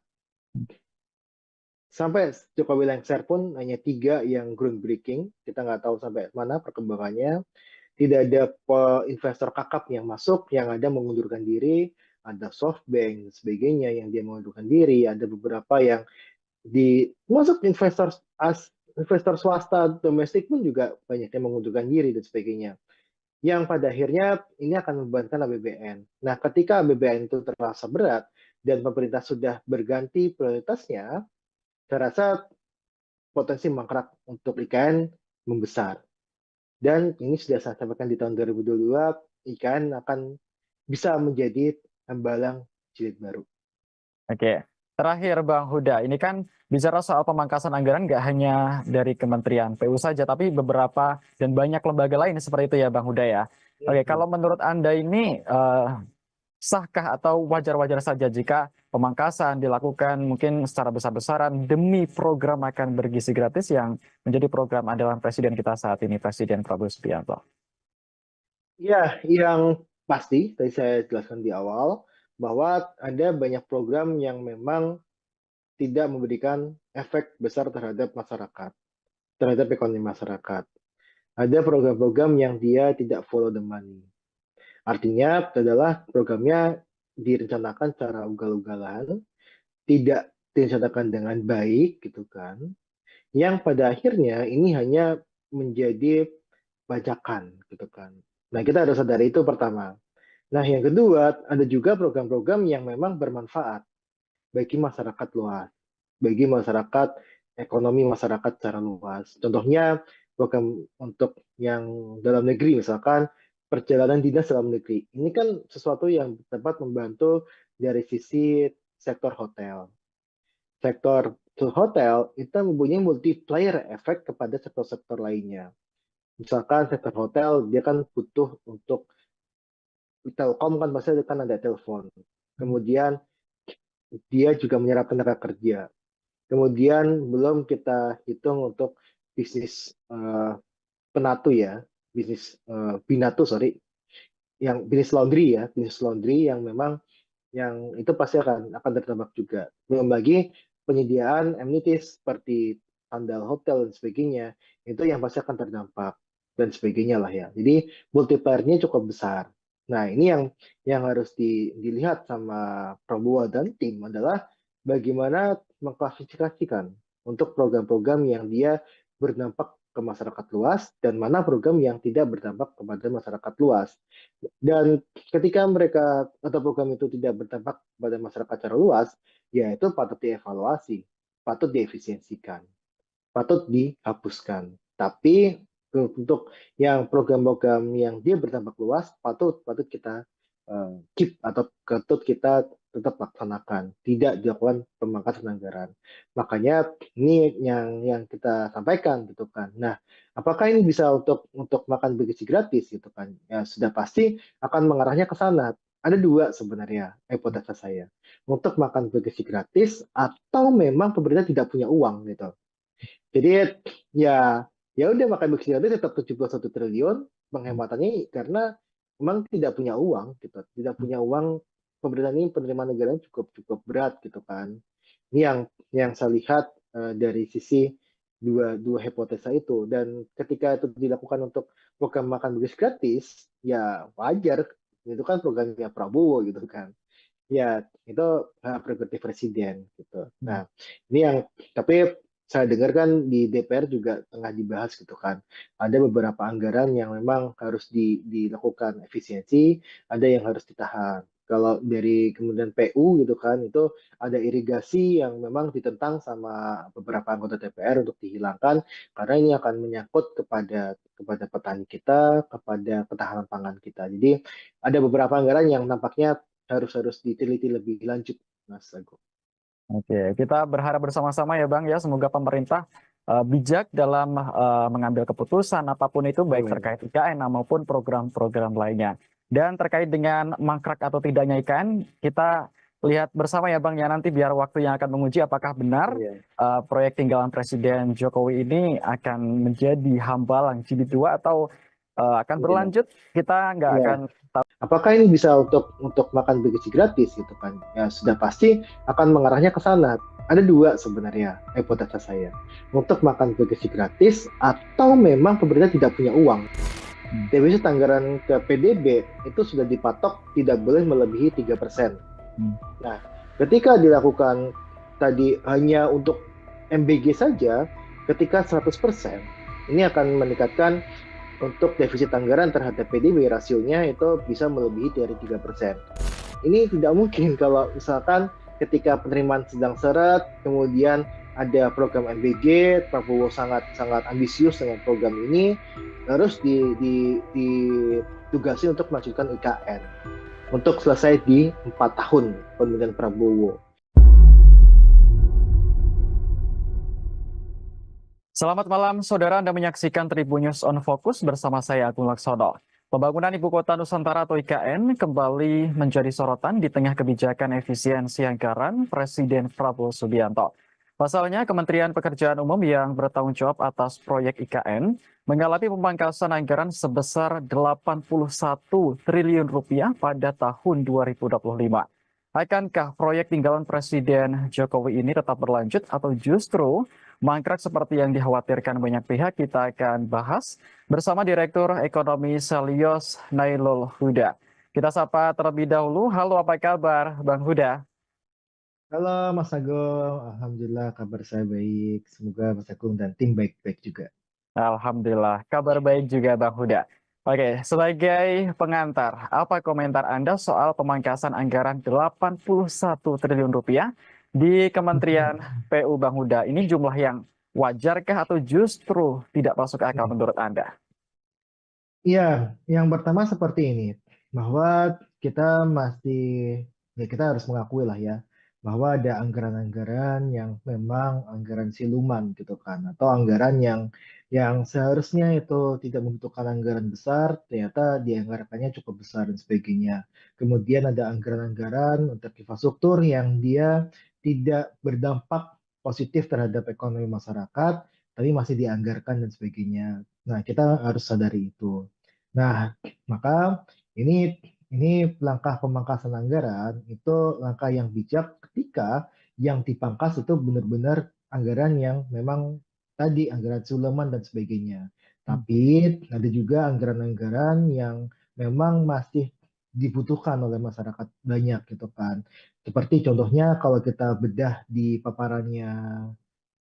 [SPEAKER 1] Sampai Jokowi lengser pun hanya 3 yang groundbreaking, kita nggak tahu sampai mana perkembangannya. Tidak ada investor kakap yang masuk, yang ada mengundurkan diri, ada SoftBank, sebagainya yang dia mengundurkan diri, ada beberapa yang masuk investor swasta domestik pun juga banyak yang mengundurkan diri dan sebagainya. Yang pada akhirnya ini akan membebankan APBN. Nah, ketika APBN itu terasa berat dan pemerintah sudah berganti prioritasnya, saya rasa potensi mangkrak untuk IKN membesar. Dan ini sudah saya sampaikan di tahun 2022, IKN akan bisa menjadi hambalang jilid baru.
[SPEAKER 2] Oke, terakhir Bang Huda, ini kan bicara soal pemangkasan anggaran nggak hanya dari Kementerian PU saja, tapi beberapa dan banyak lembaga lain seperti itu ya Bang Huda ya. Oke, kalau menurut Anda ini sahkah atau wajar-wajar saja jika pemangkasan dilakukan mungkin secara besar-besaran demi program makan bergizi gratis yang menjadi program andalan Presiden kita saat ini, Presiden Prabowo Subianto?
[SPEAKER 1] Ya, yang pasti tadi saya jelaskan di awal bahwa ada banyak program yang memang tidak memberikan efek besar terhadap masyarakat, terhadap ekonomi masyarakat. Ada program-program yang dia tidak follow the money. Artinya adalah programnya direncanakan secara ugal-ugalan, tidak direncanakan dengan baik gitu kan. Yang pada akhirnya ini hanya menjadi bajakan gitu kan. Nah, kita harus sadari itu pertama. Nah, yang kedua, ada juga program-program yang memang bermanfaat bagi masyarakat luas, bagi masyarakat, ekonomi masyarakat secara luas. Contohnya, program untuk yang dalam negeri, misalkan perjalanan dinas dalam negeri. Ini kan sesuatu yang dapat membantu dari sisi sektor hotel. Sektor hotel itu mempunyai multiplier efek kepada sektor-sektor lainnya. Misalkan sektor hotel, dia kan butuh untuk Telkom kan pasti kan ada telepon. Kemudian dia juga menyerap tenaga kerja. Kemudian belum kita hitung untuk bisnis penatu ya, bisnis binatu sorry, yang bisnis laundry ya, bisnis laundry yang memang yang itu pasti akan terdampak juga. Belum lagi penyediaan amenities seperti sandal hotel dan sebagainya, itu yang pasti akan terdampak dan sebagainya lah ya. Jadi multiplier-nya cukup besar. Nah, ini yang harus dilihat sama Prabowo dan tim adalah bagaimana mengklasifikasikan untuk program-program yang dia berdampak ke masyarakat luas dan mana program yang tidak berdampak kepada masyarakat luas. Dan ketika mereka atau program itu tidak berdampak pada masyarakat secara luas, ya itu patut dievaluasi, patut diefisiensikan, patut dihapuskan. Tapi untuk yang program-program yang dia berdampak luas, patut kita keep atau patut kita tetap laksanakan, tidak dilakukan pemangkasan anggaran. Makanya ini yang kita sampaikan gitu kan. Nah, apakah ini bisa untuk makan bergizi gratis gitu kan? Ya sudah pasti akan mengarahnya ke sana. Ada 2 sebenarnya hipotesa saya. Untuk makan bergizi gratis atau memang pemerintah tidak punya uang gitu. Jadi ya ya udah makan bergizi gratis tetap 71 triliun penghematannya karena memang tidak punya uang gitu. Tidak punya uang, pemerintah ini penerimaan negara cukup berat gitu kan. Ini yang saya lihat dari sisi dua hipotesa itu. Dan ketika itu dilakukan untuk program makan bergizi gratis, ya wajar, itu kan programnya Prabowo gitu kan. Ya itu hak prerogatif presiden gitu. Nah, ini yang tapi saya dengar kan di DPR juga tengah dibahas gitu kan. Ada beberapa anggaran yang memang harus dilakukan efisiensi, ada yang harus ditahan. Kalau dari kemudian PU gitu kan, itu ada irigasi yang memang ditentang sama beberapa anggota DPR untuk dihilangkan karena ini akan menyangkut kepada petani kita, kepada ketahanan pangan kita. Jadi ada beberapa anggaran yang nampaknya harus diteliti lebih lanjut, Mas Agung.
[SPEAKER 2] Oke, kita berharap bersama-sama ya Bang ya, semoga pemerintah bijak dalam mengambil keputusan apapun itu baik
[SPEAKER 1] Amin.
[SPEAKER 2] terkait IKN maupun program-program lainnya. Dan terkait dengan mangkrak atau tidaknya IKN, kita lihat bersama ya Bang ya, nanti biar waktu yang akan menguji apakah benar
[SPEAKER 1] Iya,
[SPEAKER 2] proyek tinggalan Presiden Jokowi ini akan menjadi hambalang jilid 2 atau akan
[SPEAKER 1] iya,
[SPEAKER 2] berlanjut. Kita nggak
[SPEAKER 1] iya.
[SPEAKER 2] akan tahu.
[SPEAKER 1] Apakah ini bisa untuk makan bergizi gratis gitu kan? Ya sudah pasti akan mengarahnya ke sana. Ada dua sebenarnya hipotesa saya. Untuk makan bergizi gratis atau memang pemerintah tidak punya uang. Defisit anggaran ke PDB itu sudah dipatok tidak boleh melebihi 3%. Nah, ketika dilakukan tadi hanya untuk MBG saja, ketika 100%, ini akan meningkatkan untuk defisit anggaran terhadap PDB rasionya itu bisa melebihi dari 3%. Ini tidak mungkin kalau misalkan ketika penerimaan sedang seret, kemudian ada program MBG, Prabowo sangat sangat ambisius dengan program ini, terus ditugasi untuk melanjutkan IKN untuk selesai di 4 tahun pemerintahan Prabowo.
[SPEAKER 2] Selamat malam, saudara. Anda menyaksikan Tribun News on Focus bersama saya, Agung Laksono. Pembangunan Ibu Kota Nusantara atau IKN kembali menjadi sorotan di tengah kebijakan efisiensi anggaran Presiden Prabowo Subianto. Pasalnya, Kementerian Pekerjaan Umum yang bertanggung jawab atas proyek IKN mengalami pemangkasan anggaran sebesar 81 triliun rupiah pada tahun 2025. Akankah proyek tinggalan Presiden Jokowi ini tetap berlanjut atau justru mangkrak seperti yang dikhawatirkan banyak pihak? Kita akan bahas bersama Direktur Ekonomi Selios Nailul Huda. Kita sapa terlebih dahulu. Halo, apa kabar Bang Huda?
[SPEAKER 1] Halo Mas Agung, Alhamdulillah kabar saya baik. Semoga Mas Agung dan tim baik-baik juga.
[SPEAKER 2] Alhamdulillah, kabar baik juga Bang Huda. Oke, sebagai pengantar, apa komentar Anda soal pemangkasan anggaran 81 triliun rupiah di Kementerian PU Bang Huda? Ini jumlah yang wajarkah atau justru tidak masuk akal menurut Anda?
[SPEAKER 1] Iya, yang pertama seperti ini, bahwa kita masih, ya kita harus mengakui lah ya, bahwa ada anggaran-anggaran yang memang anggaran siluman gitu kan, atau anggaran yang seharusnya itu tidak membutuhkan anggaran besar, ternyata dianggarkannya cukup besar dan sebagainya. Kemudian ada anggaran-anggaran untuk infrastruktur yang dia tidak berdampak positif terhadap ekonomi masyarakat, tapi masih dianggarkan dan sebagainya. Nah, kita harus sadari itu. Nah, maka ini langkah pemangkasan anggaran itu langkah yang bijak ketika yang dipangkas itu benar-benar anggaran yang memang tadi anggaran Suleman dan sebagainya. Tapi ada juga anggaran-anggaran yang memang masih dibutuhkan oleh masyarakat banyak gitu kan. Seperti contohnya kalau kita bedah di paparannya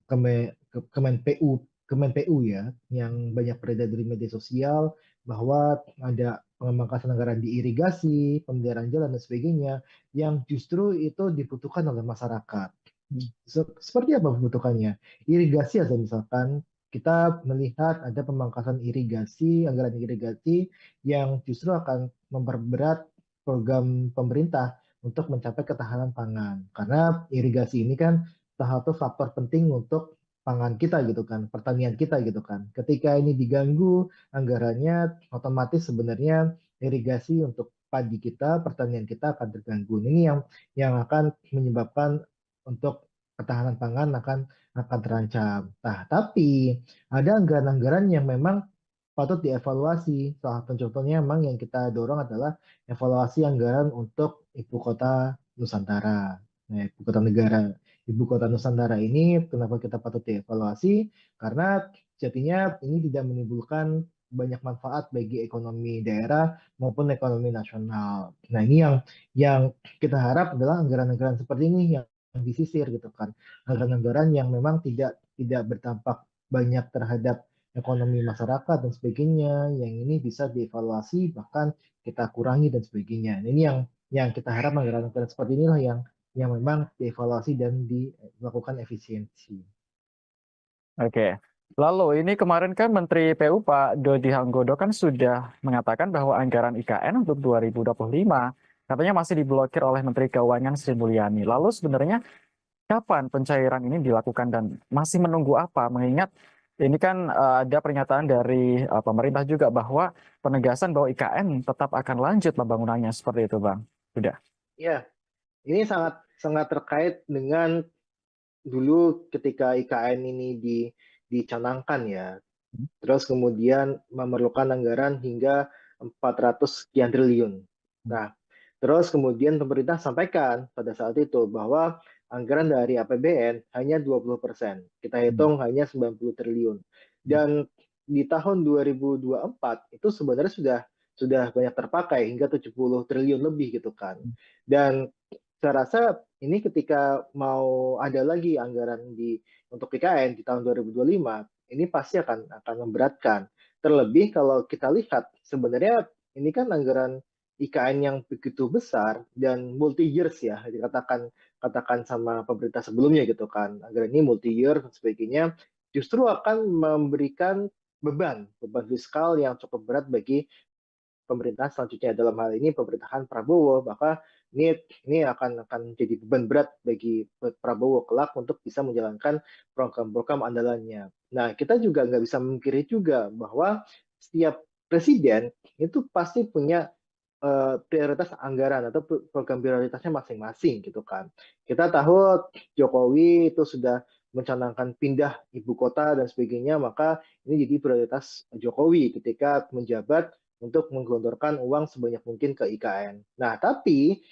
[SPEAKER 1] Kemen PU, Kemen PU ya, yang banyak beredar di media sosial bahwa ada pemangkasan anggaran di irigasi, pemeliharaan jalan dan sebagainya, yang justru itu dibutuhkan oleh masyarakat. Seperti apa membutuhkannya? Irigasi aja misalkan kita melihat ada pemangkasan irigasi, anggaran irigasi yang justru akan memperberat program pemerintah untuk mencapai ketahanan pangan. Karena irigasi ini kan salah satu faktor penting untuk pangan kita gitu kan, pertanian kita gitu kan. Ketika ini diganggu anggarannya, otomatis sebenarnya irigasi untuk padi kita, pertanian kita akan terganggu. Ini yang akan menyebabkan untuk ketahanan pangan akan terancam. Nah, tapi ada anggaran-anggaran yang memang patut dievaluasi. Salah satu contohnya memang yang kita dorong adalah evaluasi anggaran untuk ibu kota Nusantara, nah, ibu kota negara. Ibu kota Nusantara ini kenapa kita patut dievaluasi? Karena jadinya ini tidak menimbulkan banyak manfaat bagi ekonomi daerah maupun ekonomi nasional. Nah, ini yang kita harap adalah anggaran-anggaran seperti ini yang disisir gitu kan. Anggaran-anggaran yang memang tidak berdampak banyak terhadap ekonomi masyarakat dan sebagainya, yang ini bisa dievaluasi bahkan kita kurangi dan sebagainya. Nah, ini yang kita harap anggaran-anggaran seperti inilah yang memang dievaluasi dan dilakukan efisiensi.
[SPEAKER 2] Oke. Lalu ini kemarin kan Menteri PU Pak Dodi Hanggodo kan sudah mengatakan bahwa anggaran IKN untuk 2025 katanya masih diblokir oleh Menteri Keuangan Sri Mulyani. Lalu sebenarnya kapan pencairan ini dilakukan dan masih menunggu apa? Mengingat ini kan ada pernyataan dari pemerintah juga bahwa penegasan bahwa IKN tetap akan lanjut pembangunannya seperti itu, Bang. Sudah.
[SPEAKER 1] Ya, Ini sangat sangat terkait dengan dulu ketika IKN ini dicanangkan ya. Terus kemudian memerlukan anggaran hingga 400 sekian triliun. Nah, terus kemudian pemerintah sampaikan pada saat itu bahwa anggaran dari APBN hanya 20%. Kita hitung hanya 90 triliun. Dan di tahun 2024 itu sebenarnya sudah banyak terpakai hingga 70 triliun lebih gitu kan. Dan saya rasa ini ketika mau ada lagi anggaran untuk IKN di tahun 2025, ini pasti akan memberatkan. Terlebih kalau kita lihat sebenarnya ini kan anggaran IKN yang begitu besar dan multi years ya, katakan sama pemerintah sebelumnya gitu kan. Anggaran ini multi year dan sebagainya justru akan memberikan beban fiskal yang cukup berat bagi pemerintah selanjutnya, dalam hal ini pemerintahan Prabowo, maka ini akan jadi beban berat bagi Prabowo kelak untuk bisa menjalankan program-program andalannya. Nah, kita juga nggak bisa memungkiri juga bahwa setiap presiden itu pasti punya prioritas anggaran atau program prioritasnya masing-masing gitu kan. Kita tahu Jokowi itu sudah mencanangkan pindah ibu kota dan sebagainya, maka ini jadi prioritas Jokowi ketika menjabat untuk menggelontorkan uang sebanyak mungkin ke IKN. Nah, tapi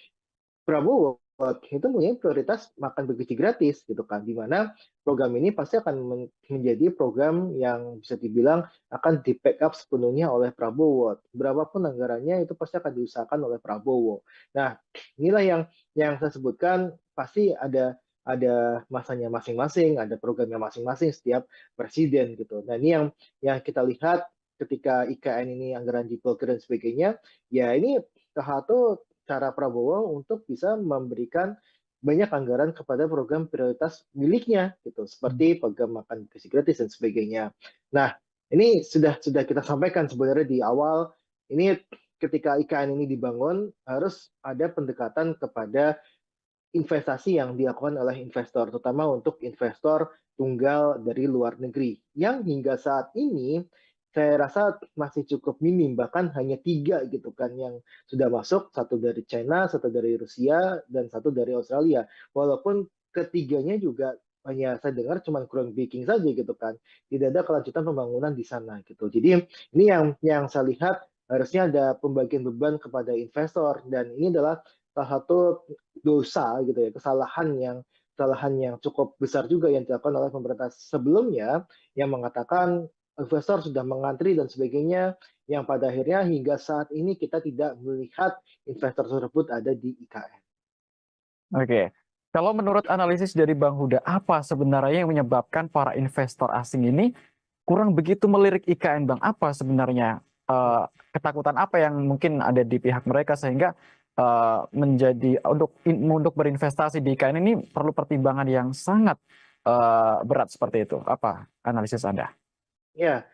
[SPEAKER 1] Prabowo itu punya prioritas makan bergizi gratis gitu kan, di mana program ini pasti akan menjadi program yang bisa dibilang akan di backup sepenuhnya oleh Prabowo. Berapapun anggarannya itu pasti akan diusahakan oleh Prabowo. Nah, inilah yang saya sebutkan, pasti ada masanya masing-masing, ada programnya masing-masing setiap presiden gitu. Nah, ini yang kita lihat ketika IKN ini anggaran diblokir dan sebagainya, ya ini salah satu cara Prabowo untuk bisa memberikan banyak anggaran kepada program prioritas miliknya gitu, seperti program makan gizi gratis dan sebagainya. Nah, ini sudah kita sampaikan sebenarnya di awal, ini ketika IKN ini dibangun harus ada pendekatan kepada investasi yang dilakukan oleh investor, terutama untuk investor tunggal dari luar negeri, yang hingga saat ini saya rasa masih cukup minim, bahkan hanya 3 gitu kan yang sudah masuk, satu dari China, satu dari Rusia, dan satu dari Australia. Walaupun ketiganya juga hanya saya dengar cuma groundbreaking saja gitu kan, tidak ada kelanjutan pembangunan di sana gitu. Jadi ini yang saya lihat harusnya ada pembagian beban kepada investor, dan ini adalah salah satu dosa gitu ya, kesalahan yang cukup besar juga yang dilakukan oleh pemerintah sebelumnya, yang mengatakan investor sudah mengantri dan sebagainya, yang pada akhirnya hingga saat ini kita tidak melihat investor tersebut ada di IKN.
[SPEAKER 2] Oke, kalau menurut analisis dari Bang Huda, apa sebenarnya yang menyebabkan para investor asing ini kurang begitu melirik IKN, Bang? Apa sebenarnya ketakutan apa yang mungkin ada di pihak mereka sehingga menjadi untuk berinvestasi di IKN ini perlu pertimbangan yang sangat berat seperti itu? Apa analisis Anda?
[SPEAKER 1] Ya,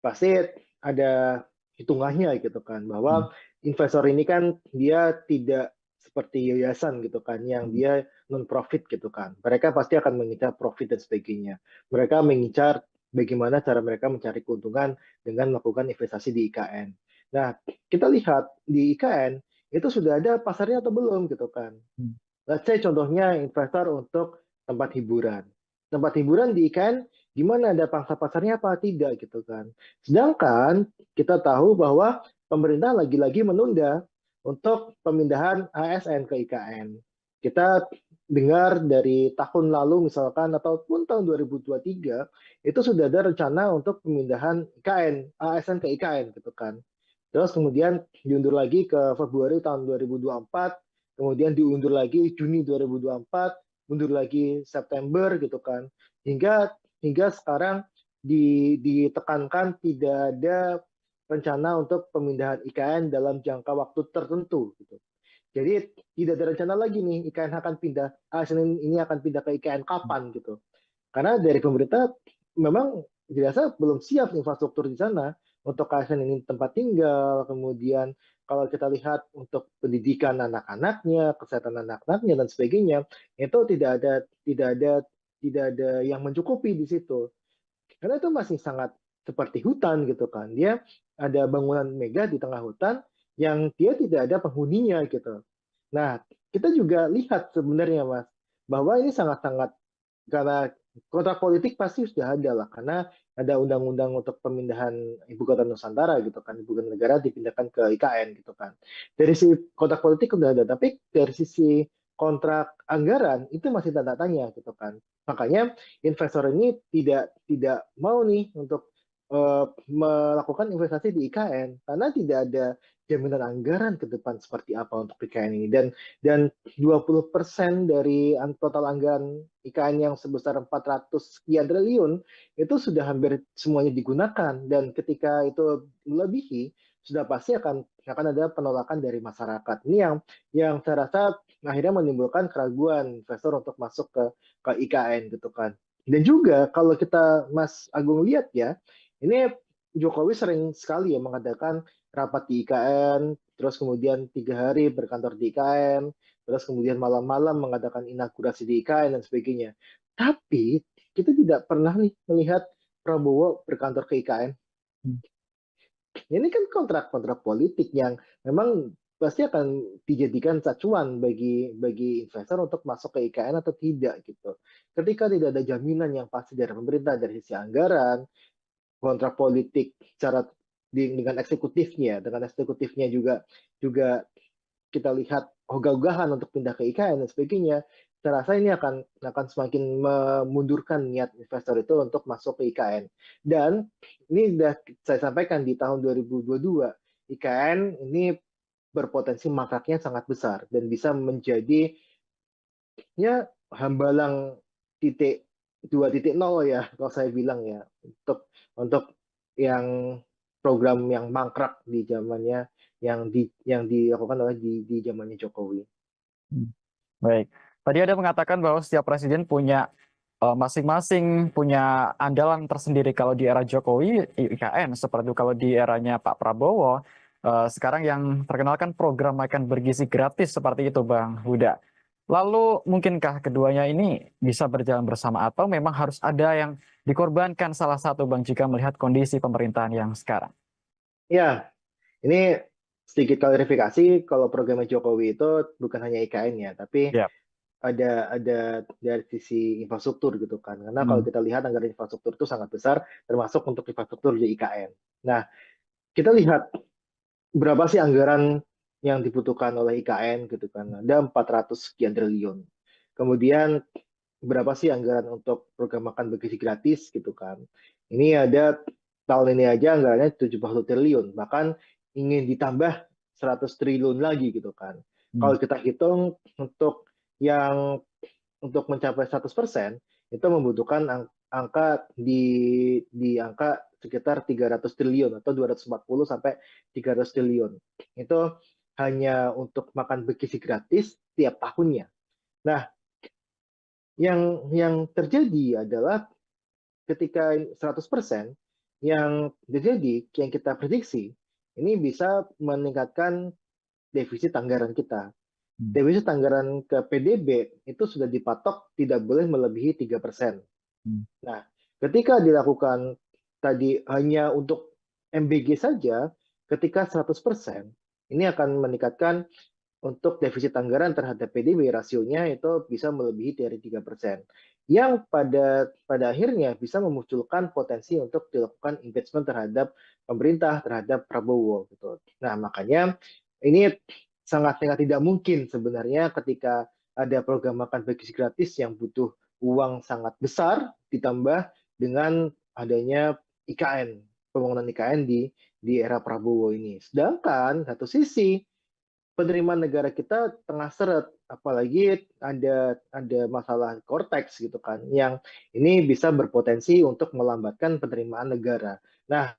[SPEAKER 1] pasti ada hitungannya gitu kan, bahwa investor ini kan dia tidak seperti yayasan gitu kan, yang dia non profit gitu kan. Mereka pasti akan mengincar profit dan sebagainya. Mereka mengincar bagaimana cara mereka mencari keuntungan dengan melakukan investasi di IKN. Nah, kita lihat di IKN itu sudah ada pasarnya atau belum gitu kan. Let's say contohnya investor untuk tempat hiburan. Tempat hiburan di IKN gimana, ada pangsa pasarnya apa tidak gitu kan. Sedangkan kita tahu bahwa pemerintah lagi-lagi menunda untuk pemindahan ASN ke IKN. Kita dengar dari tahun lalu misalkan ataupun tahun 2023 itu sudah ada rencana untuk pemindahan IKN, ASN ke IKN gitu kan. Terus kemudian diundur lagi ke Februari tahun 2024, kemudian diundur lagi Juni 2024, mundur lagi September gitu kan. Hingga sekarang ditekankan tidak ada rencana untuk pemindahan IKN dalam jangka waktu tertentu gitu. Jadi tidak ada rencana lagi nih IKN akan pindah, ASN ini akan pindah ke IKN kapan gitu. Karena dari pemerintah memang dirasa belum siap infrastruktur di sana untuk ASN ini tempat tinggal, kemudian kalau kita lihat untuk pendidikan anak-anaknya, kesehatan anak-anaknya dan sebagainya, itu tidak ada yang mencukupi di situ. Karena itu masih sangat seperti hutan gitu kan. Dia ada bangunan megah di tengah hutan yang dia tidak ada penghuninya gitu. Nah, kita juga lihat sebenarnya Mas, bahwa ini sangat-sangat, karena kontrak politik pasti sudah ada lah, karena ada undang-undang untuk pemindahan ibu kota Nusantara gitu kan, ibu kota negara dipindahkan ke IKN gitu kan. Dari sisi kontrak politik udah ada, tapi dari sisi kontrak anggaran itu masih tanda tanya gitu kan. Makanya investor ini tidak tidak mau nih untuk melakukan investasi di IKN karena tidak ada jaminan anggaran ke depan seperti apa untuk IKN ini, dan 20% dari total anggaran IKN yang sebesar 400 sekian triliun itu sudah hampir semuanya digunakan, dan ketika itu melebihi sudah pasti akan ada penolakan dari masyarakat. Ini yang saya rasa akhirnya menimbulkan keraguan investor untuk masuk ke IKN gitu kan. Dan juga kalau kita Mas Agung lihat ya, ini Jokowi sering sekali ya mengadakan rapat di IKN, terus kemudian 3 hari berkantor di IKN, terus kemudian malam-malam mengadakan inaugurasi di IKN dan sebagainya. Tapi kita tidak pernah nih melihat Prabowo berkantor ke IKN. Ini kan kontrak-kontrak politik yang memang pasti akan dijadikan acuan bagi investor untuk masuk ke IKN atau tidak gitu. Ketika tidak ada jaminan yang pasti dari pemerintah dari sisi anggaran, kontrak politik secara dengan eksekutifnya juga juga kita lihat ogah-ogahan untuk pindah ke IKN dan sebagainya, saya rasa ini akan semakin memundurkan niat investor itu untuk masuk ke IKN. Dan ini sudah saya sampaikan di tahun 2022, IKN ini berpotensi mangkraknya sangat besar dan bisa menjadi ya hambalang titik 2.0 ya kalau saya bilang ya, untuk yang program yang mangkrak di zamannya, yang dilakukan oleh di zamannya Jokowi.
[SPEAKER 2] Baik. Tadi ada mengatakan bahwa setiap presiden punya masing-masing punya andalan tersendiri. Kalau di era Jokowi, IKN. Seperti itu kalau di eranya Pak Prabowo, sekarang yang terkenal kan program makan bergizi gratis seperti itu, Bang Huda. Lalu mungkinkah keduanya ini bisa berjalan bersama atau memang harus ada yang dikorbankan salah satu, Bang, jika melihat kondisi pemerintahan yang sekarang?
[SPEAKER 1] Ya, ini sedikit klarifikasi, kalau programnya Jokowi itu bukan hanya IKN ya, tapi
[SPEAKER 2] Ya.
[SPEAKER 1] ada dari sisi infrastruktur gitu kan. Karena kalau
[SPEAKER 2] Hmm.
[SPEAKER 1] kita lihat anggaran infrastruktur itu sangat besar, termasuk untuk infrastruktur di IKN. Nah, kita lihat berapa sih anggaran yang dibutuhkan oleh IKN gitu kan. Ada 400 sekian triliun. Kemudian berapa sih anggaran untuk program makan bergizi gratis gitu kan. Ini ada tahun ini aja anggarannya 70 triliun, bahkan ingin ditambah 100 triliun lagi gitu kan.
[SPEAKER 2] Hmm.
[SPEAKER 1] Kalau kita hitung yang untuk mencapai 100% itu membutuhkan angka di angka sekitar 300 triliun atau 240 sampai 300 triliun. Itu hanya untuk makan bergizi gratis tiap tahunnya. Nah, yang terjadi adalah ketika 100%, yang terjadi, yang kita prediksi, ini bisa meningkatkan defisit anggaran kita.
[SPEAKER 2] Hmm.
[SPEAKER 1] Defisit anggaran ke PDB itu sudah dipatok tidak boleh melebihi 3%.
[SPEAKER 2] Hmm.
[SPEAKER 1] Nah, ketika dilakukan tadi hanya untuk MBG saja, ketika 100%, ini akan meningkatkan untuk defisit anggaran terhadap PDB, rasionya itu bisa melebihi dari 3%. Yang pada akhirnya bisa memunculkan potensi untuk dilakukan impeachment terhadap pemerintah, terhadap Prabowo gitu. Nah, makanya ini sangat tidak mungkin sebenarnya ketika ada program makan bergizi gratis yang butuh uang sangat besar ditambah dengan adanya IKN, pembangunan IKN di era Prabowo ini. Sedangkan satu sisi penerimaan negara kita tengah seret, apalagi ada masalah Cortex gitu kan, yang ini bisa berpotensi untuk melambatkan penerimaan negara. Nah,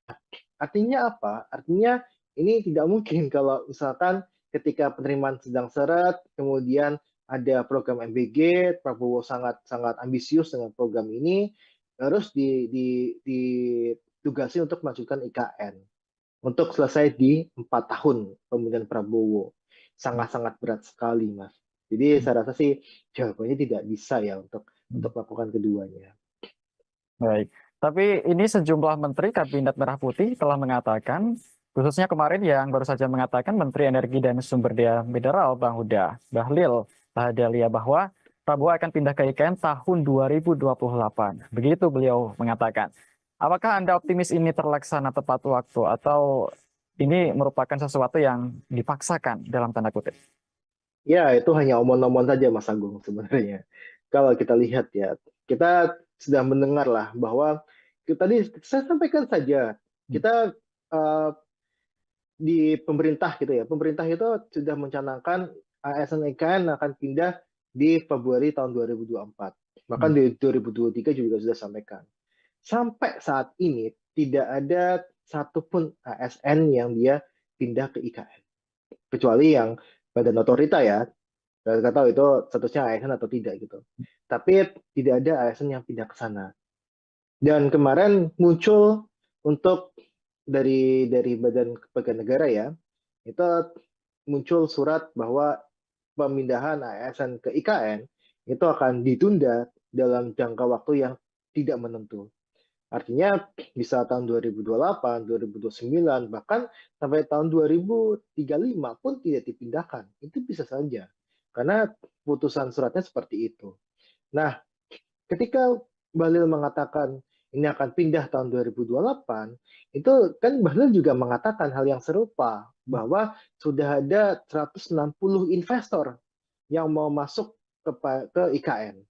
[SPEAKER 1] artinya apa? Artinya ini tidak mungkin kalau misalkan ketika penerimaan sedang seret, kemudian ada program MBG, Prabowo sangat sangat ambisius dengan program ini, terus ditugasi untuk melanjutkan IKN untuk selesai di 4 tahun pemerintahan Prabowo. Sangat-sangat berat sekali, Mas. Jadi saya rasa sih jawabannya tidak bisa ya untuk melakukan keduanya.
[SPEAKER 2] Baik. Tapi ini sejumlah menteri Kabinet Merah Putih telah mengatakan Khususnya kemarin yang baru saja mengatakan Menteri Energi dan Sumber Daya Mineral Bang Huda Bahlil Lahadalia bahwa Prabowo akan pindah ke IKN tahun 2028. Begitu beliau mengatakan. Apakah Anda optimis ini terlaksana tepat waktu atau ini merupakan sesuatu yang dipaksakan dalam tanda kutip?
[SPEAKER 1] Ya, itu hanya omong-omong saja, Mas Agung, sebenarnya. Kalau kita lihat ya, kita sudah mendengar lah bahwa tadi saya sampaikan saja, kita eh, di pemerintah gitu ya, pemerintah itu sudah mencanangkan ASN IKN akan pindah di Februari tahun 2024. Bahkan
[SPEAKER 2] Hmm.
[SPEAKER 1] di 2023 juga sudah sampaikan. Sampai saat ini tidak ada satupun ASN yang dia pindah ke IKN. Kecuali yang badan otorita ya, saya nggak tahu itu statusnya ASN atau tidak gitu. Tapi tidak ada ASN yang pindah ke sana. Dan kemarin muncul untuk dari Badan Kepegawaian Negara ya, itu muncul surat bahwa pemindahan ASN ke IKN itu akan ditunda dalam jangka waktu yang tidak menentu. Artinya bisa tahun 2028, 2029, bahkan sampai tahun 2035 pun tidak dipindahkan. Itu bisa saja. Karena putusan suratnya seperti itu. Nah, ketika Bahlil mengatakan ini akan pindah tahun 2028, itu kan Bahlil juga mengatakan hal yang serupa, bahwa sudah ada 160 investor yang mau masuk ke IKN.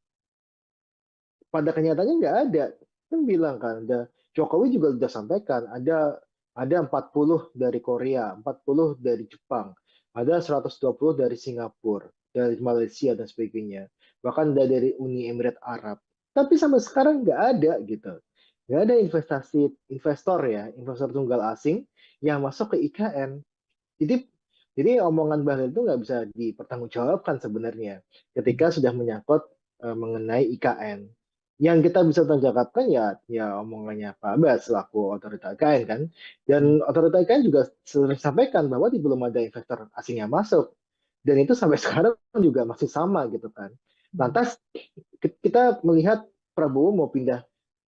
[SPEAKER 1] Pada kenyataannya nggak ada. Kan bilang kan, Jokowi juga sudah sampaikan, ada 40 dari Korea, 40 dari Jepang, ada 120 dari Singapura, dari Malaysia dan sebagainya. Bahkan dari Uni Emirat Arab. Tapi sampai sekarang nggak ada gitu. Nggak ada investor ya, investor tunggal asing yang masuk ke IKN. Jadi jadi omongan Bahlil itu nggak bisa dipertanggungjawabkan sebenarnya ketika sudah menyangkut mengenai IKN. Yang kita bisa tanggapan ya omongannya Pak Abbas selaku otorita IKN kan. Dan otorita IKN juga sering sampaikan bahwa belum ada investor asing yang masuk. Dan itu sampai sekarang juga masih sama gitu kan. Lantas kita melihat Prabowo mau pindah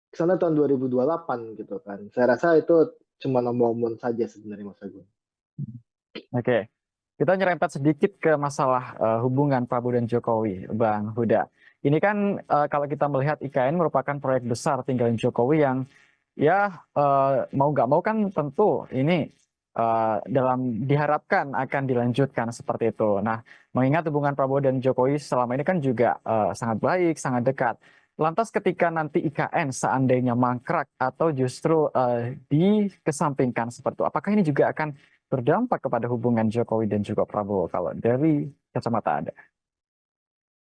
[SPEAKER 1] ke sana tahun 2028 gitu kan. Saya rasa itu cuma omong-omong saja sebenarnya Mas Agung.
[SPEAKER 2] Oke, kita nyerempet sedikit ke masalah hubungan Prabowo dan Jokowi, Bang Huda. Ini kan kalau kita melihat IKN merupakan proyek besar tinggalin Jokowi yang ya mau nggak mau kan tentu ini dalam diharapkan akan dilanjutkan seperti itu. Nah, mengingat hubungan Prabowo dan Jokowi selama ini kan juga sangat baik, sangat dekat. Lantas ketika nanti IKN seandainya mangkrak atau justru dikesampingkan seperti itu, apakah ini juga akan berdampak kepada hubungan Jokowi dan juga Prabowo kalau dari kacamata Anda?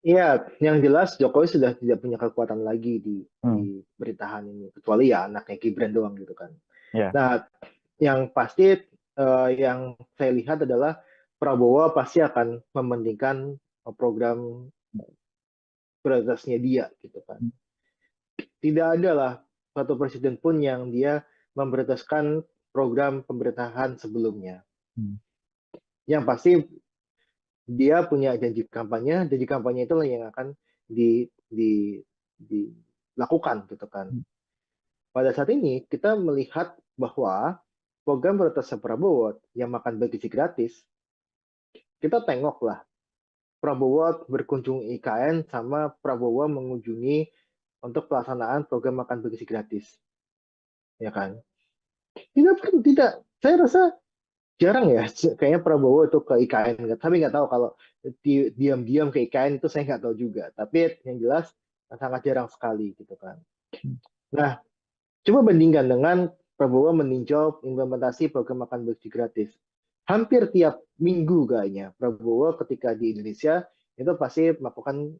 [SPEAKER 1] Iya, yang jelas Jokowi sudah tidak punya kekuatan lagi di
[SPEAKER 2] Hmm,
[SPEAKER 1] pemerintahan ini, kecuali ya anaknya Gibran doang gitu kan.
[SPEAKER 2] ya.
[SPEAKER 1] Nah, yang pasti yang saya lihat adalah Prabowo pasti akan mementingkan program prioritasnya dia gitu kan. Tidak ada lah satu presiden pun yang dia memprioritaskan program pemerintahan sebelumnya.
[SPEAKER 2] Hmm,
[SPEAKER 1] Yang pasti dia punya janji kampanye itulah yang akan dilakukan gitu kan. Pada saat ini kita melihat bahwa program prioritas Prabowo yang makan bergizi gratis, kita tengoklah Prabowo berkunjung IKN sama Prabowo mengunjungi untuk pelaksanaan program makan bergizi gratis, ya kan? Tidak, saya rasa jarang ya, kayaknya Prabowo itu ke IKN, tapi nggak tahu kalau diam-diam ke IKN itu saya nggak tahu juga. Tapi yang jelas sangat jarang sekali gitu kan. Nah, coba bandingkan dengan Prabowo meninjau implementasi program makan bergizi gratis. Hampir tiap minggu kayaknya Prabowo ketika di Indonesia itu pasti melakukan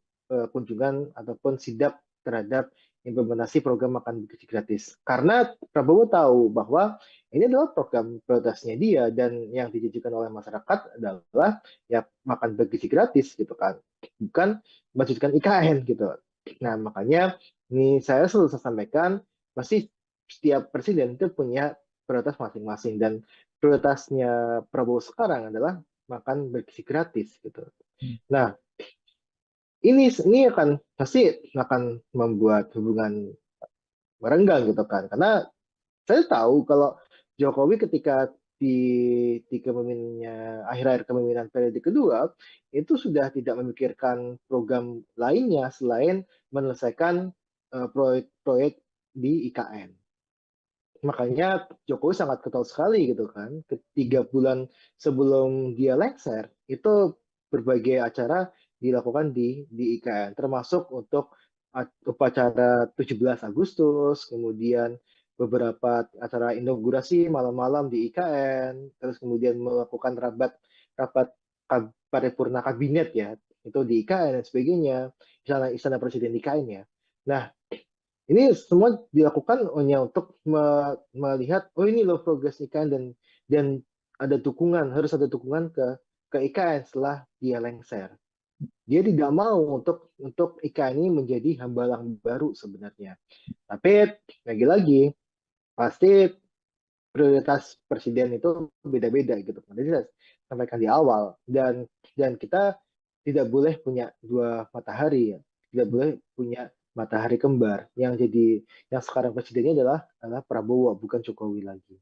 [SPEAKER 1] kunjungan ataupun sidak terhadap implementasi program makan bergizi gratis. Karena Prabowo tahu bahwa ini adalah program prioritasnya dia dan yang dijanjikan oleh masyarakat adalah ya makan bergizi gratis gitu kan. Bukan melanjutkan IKN gitu. Nah, makanya ini saya selalu sampaikan pasti setiap presiden itu punya prioritas masing-masing dan prioritasnya Prabowo sekarang adalah makan bergizi gratis gitu. Nah, ini akan pasti akan membuat hubungan merenggang gitu kan. Karena saya tahu kalau Jokowi ketika di kepemimpinannya akhir-akhir kepemimpinan periode kedua itu sudah tidak memikirkan program lainnya selain menyelesaikan proyek-proyek di IKN. Makanya Jokowi sangat ketol sekali gitu kan. Ketiga bulan sebelum dia lengser itu berbagai acara dilakukan di IKN, termasuk untuk upacara 17 Agustus, kemudian beberapa acara inaugurasi malam-malam di IKN, terus kemudian melakukan rapat rapat paripurna kabinet ya, itu di IKN dan sebagainya, istana presiden di IKN ya. Nah, ini semua dilakukan hanya untuk melihat, oh ini loh progres IKN dan ada dukungan, harus ada dukungan ke IKN setelah dia lengser. Dia tidak mau untuk IKN ini menjadi hambalang baru sebenarnya. Tapi lagi-lagi pasti prioritas presiden itu beda-beda gitu. Jadi saya sampaikan di awal dan kita tidak boleh punya dua matahari ya. Tidak boleh punya matahari kembar. Yang sekarang presidennya adalah Prabowo bukan Jokowi lagi.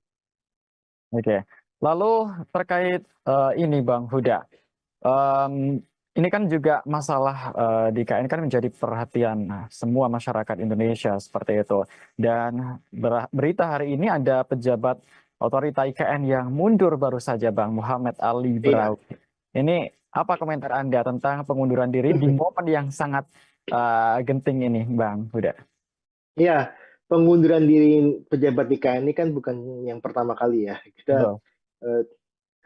[SPEAKER 2] Oke. Lalu terkait ini Bang Huda, Em, ini kan juga masalah di IKN kan menjadi perhatian semua masyarakat Indonesia seperti itu. Dan berita hari ini ada pejabat otorita IKN yang mundur baru saja, Bang Muhammad Ali
[SPEAKER 1] Iya.
[SPEAKER 2] Brawi. Ini apa komentar Anda tentang pengunduran diri di momen yang sangat genting ini, Bang Huda?
[SPEAKER 1] Iya, pengunduran diri pejabat IKN ini kan bukan yang pertama kali ya. Kita
[SPEAKER 2] Betul.
[SPEAKER 1] eh,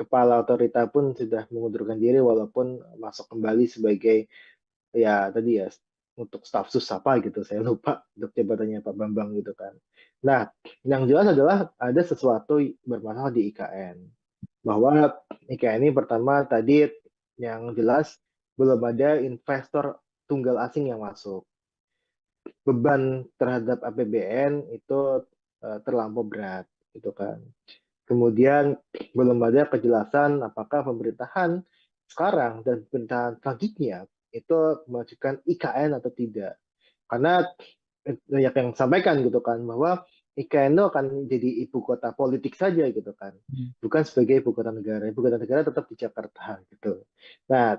[SPEAKER 1] kepala otorita pun sudah mengundurkan diri walaupun masuk kembali sebagai ya tadi ya untuk staf sus apa gitu saya lupa untuk jabatannya Pak Bambang gitu kan. Nah, yang jelas adalah ada sesuatu bermasalah di IKN bahwa IKN ini pertama tadi yang jelas belum ada investor tunggal asing yang masuk. Beban terhadap APBN itu terlampau berat gitu kan. Kemudian belum ada kejelasan apakah pemerintahan sekarang dan pemerintahan selanjutnya itu mengajukan IKN atau tidak. Karena banyak yang sampaikan gitu kan bahwa IKN itu akan jadi ibu kota politik saja gitu kan, bukan sebagai ibu kota negara. Ibu kota negara tetap di Jakarta gitu. Nah,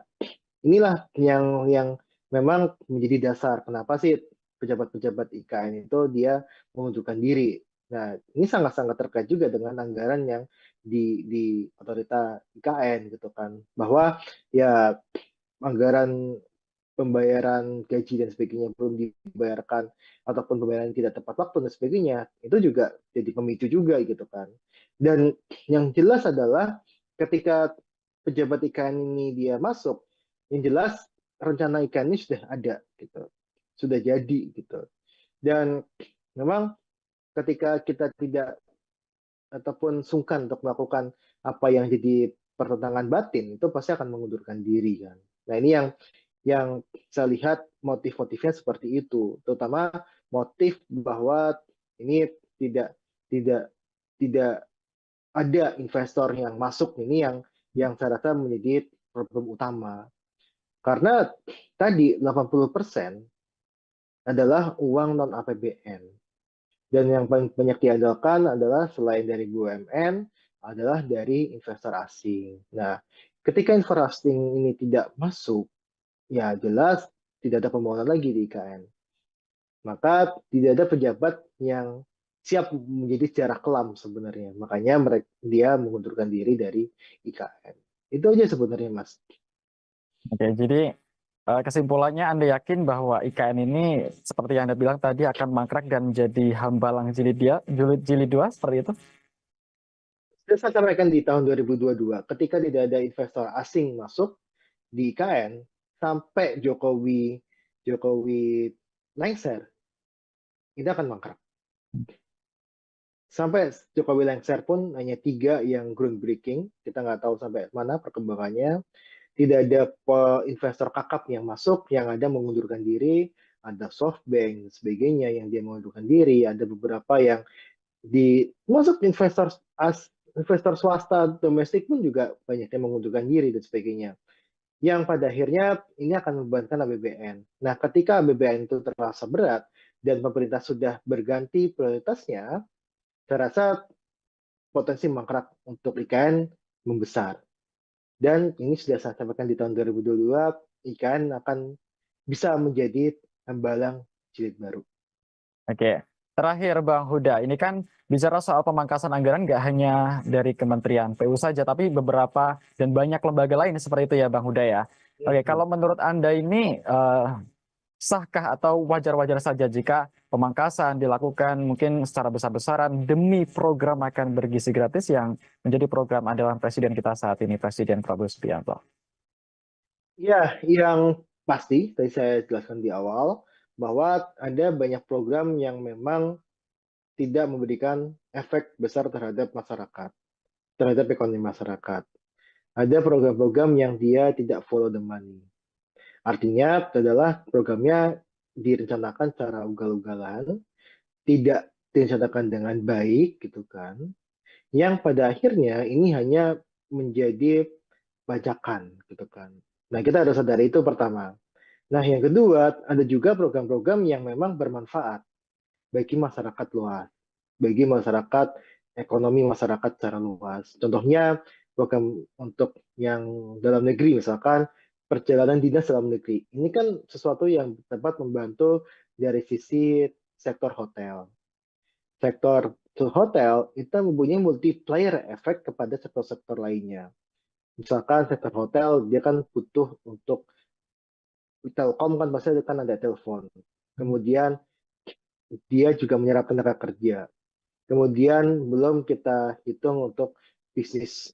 [SPEAKER 1] inilah yang memang menjadi dasar kenapa sih pejabat-pejabat IKN itu dia mengundurkan diri. Nah, ini sangat-sangat terkait juga dengan anggaran yang di otorita IKN gitu kan, bahwa ya anggaran pembayaran gaji dan sebagainya belum dibayarkan ataupun pembayaran tidak tepat waktu dan sebagainya itu juga jadi pemicu juga gitu kan. Dan yang jelas adalah ketika pejabat IKN ini dia masuk, yang jelas rencana IKN ini sudah ada gitu, sudah jadi gitu. Dan memang ketika kita tidak ataupun sungkan untuk melakukan apa yang jadi pertentangan batin itu pasti akan mengundurkan diri kan. Nah ini yang saya lihat motif-motifnya seperti itu, terutama motif bahwa ini tidak tidak tidak ada investor yang masuk ini yang saya rasa menjadi problem utama. Karena tadi 80% adalah uang non APBN. Dan yang paling banyak diandalkan adalah selain dari BUMN adalah dari investor asing. Nah, ketika investor asing ini tidak masuk, ya jelas tidak ada pembangunan lagi di IKN. Maka tidak ada pejabat yang siap menjadi sejarah kelam sebenarnya. Makanya dia mengundurkan diri dari IKN. Itu aja sebenarnya, Mas.
[SPEAKER 2] Oke, jadi kesimpulannya Anda yakin bahwa IKN ini seperti yang Anda bilang tadi akan mangkrak dan menjadi hambalang jilid dua seperti itu?
[SPEAKER 1] Sudah saya sampaikan di tahun 2022, ketika tidak ada investor asing masuk di IKN, sampai Jokowi Jokowi lengser, itu akan mangkrak. Sampai Jokowi lengser pun hanya 3 yang groundbreaking, kita nggak tahu sampai mana perkembangannya. Tidak ada investor kakap yang masuk, yang ada mengundurkan diri, ada SoftBank, sebagainya yang dia mengundurkan diri, ada beberapa yang masuk investor swasta domestik pun juga banyak yang mengundurkan diri dan sebagainya. Yang pada akhirnya ini akan membebankan APBN. Nah, ketika APBN itu terasa berat dan pemerintah sudah berganti prioritasnya, saya rasa potensi mangkrak untuk IKN membesar. Dan ini sudah saya sampaikan di tahun 2022, IKN akan bisa menjadi hambalang jilid baru.
[SPEAKER 2] Oke, terakhir Bang Huda, ini kan bicara soal pemangkasan anggaran nggak hanya dari Kementerian PU saja, tapi beberapa dan banyak lembaga lain seperti itu ya Bang Huda ya. Oke, kalau menurut Anda ini sahkah atau wajar-wajar saja jika pemangkasan dilakukan mungkin secara besar-besaran demi program makan bergizi gratis yang menjadi program andalan Presiden kita saat ini, Presiden Prabowo Subianto?
[SPEAKER 1] Ya, yang pasti tadi saya jelaskan di awal bahwa ada banyak program yang memang tidak memberikan efek besar terhadap masyarakat, terhadap ekonomi masyarakat. Ada program-program yang dia tidak follow the money. Artinya adalah programnya direncanakan secara ugal-ugalan, tidak direncanakan dengan baik gitu kan, yang pada akhirnya ini hanya menjadi bajakan gitu kan. Nah, kita harus sadari itu pertama. Nah, yang kedua, ada juga program-program yang memang bermanfaat bagi masyarakat luas, bagi masyarakat, ekonomi masyarakat secara luas. Contohnya program untuk yang dalam negeri, misalkan perjalanan dinas dalam negeri. Ini kan sesuatu yang dapat membantu dari sisi sektor hotel. Sektor hotel itu mempunyai multiplier efek kepada sektor-sektor lainnya. Misalkan sektor hotel, dia kan butuh untuk Telkom kan pasti kan ada telepon. Kemudian dia juga menyerap tenaga kerja. Kemudian belum kita hitung untuk bisnis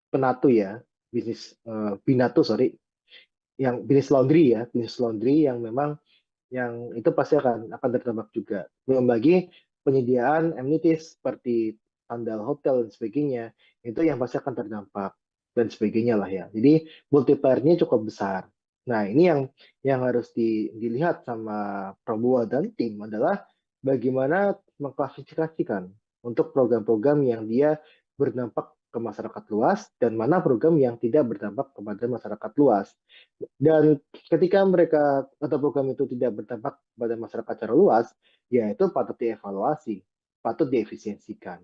[SPEAKER 1] penatu ya, bisnis binatu sorry, yang bisnis laundry yang memang yang itu pasti akan terdampak juga. Belum lagi penyediaan amenities seperti sandal hotel dan sebagainya, itu yang pasti akan terdampak dan sebagainya lah ya. Jadi multiplier-nya cukup besar. Nah, ini yang harus dilihat sama Prabowo dan tim adalah bagaimana mengklasifikasikan untuk program-program yang dia berdampak ke masyarakat luas dan mana program yang tidak berdampak kepada masyarakat luas. Dan ketika mereka atau program itu tidak berdampak pada masyarakat secara luas, ya itu patut dievaluasi, patut diefisiensikan,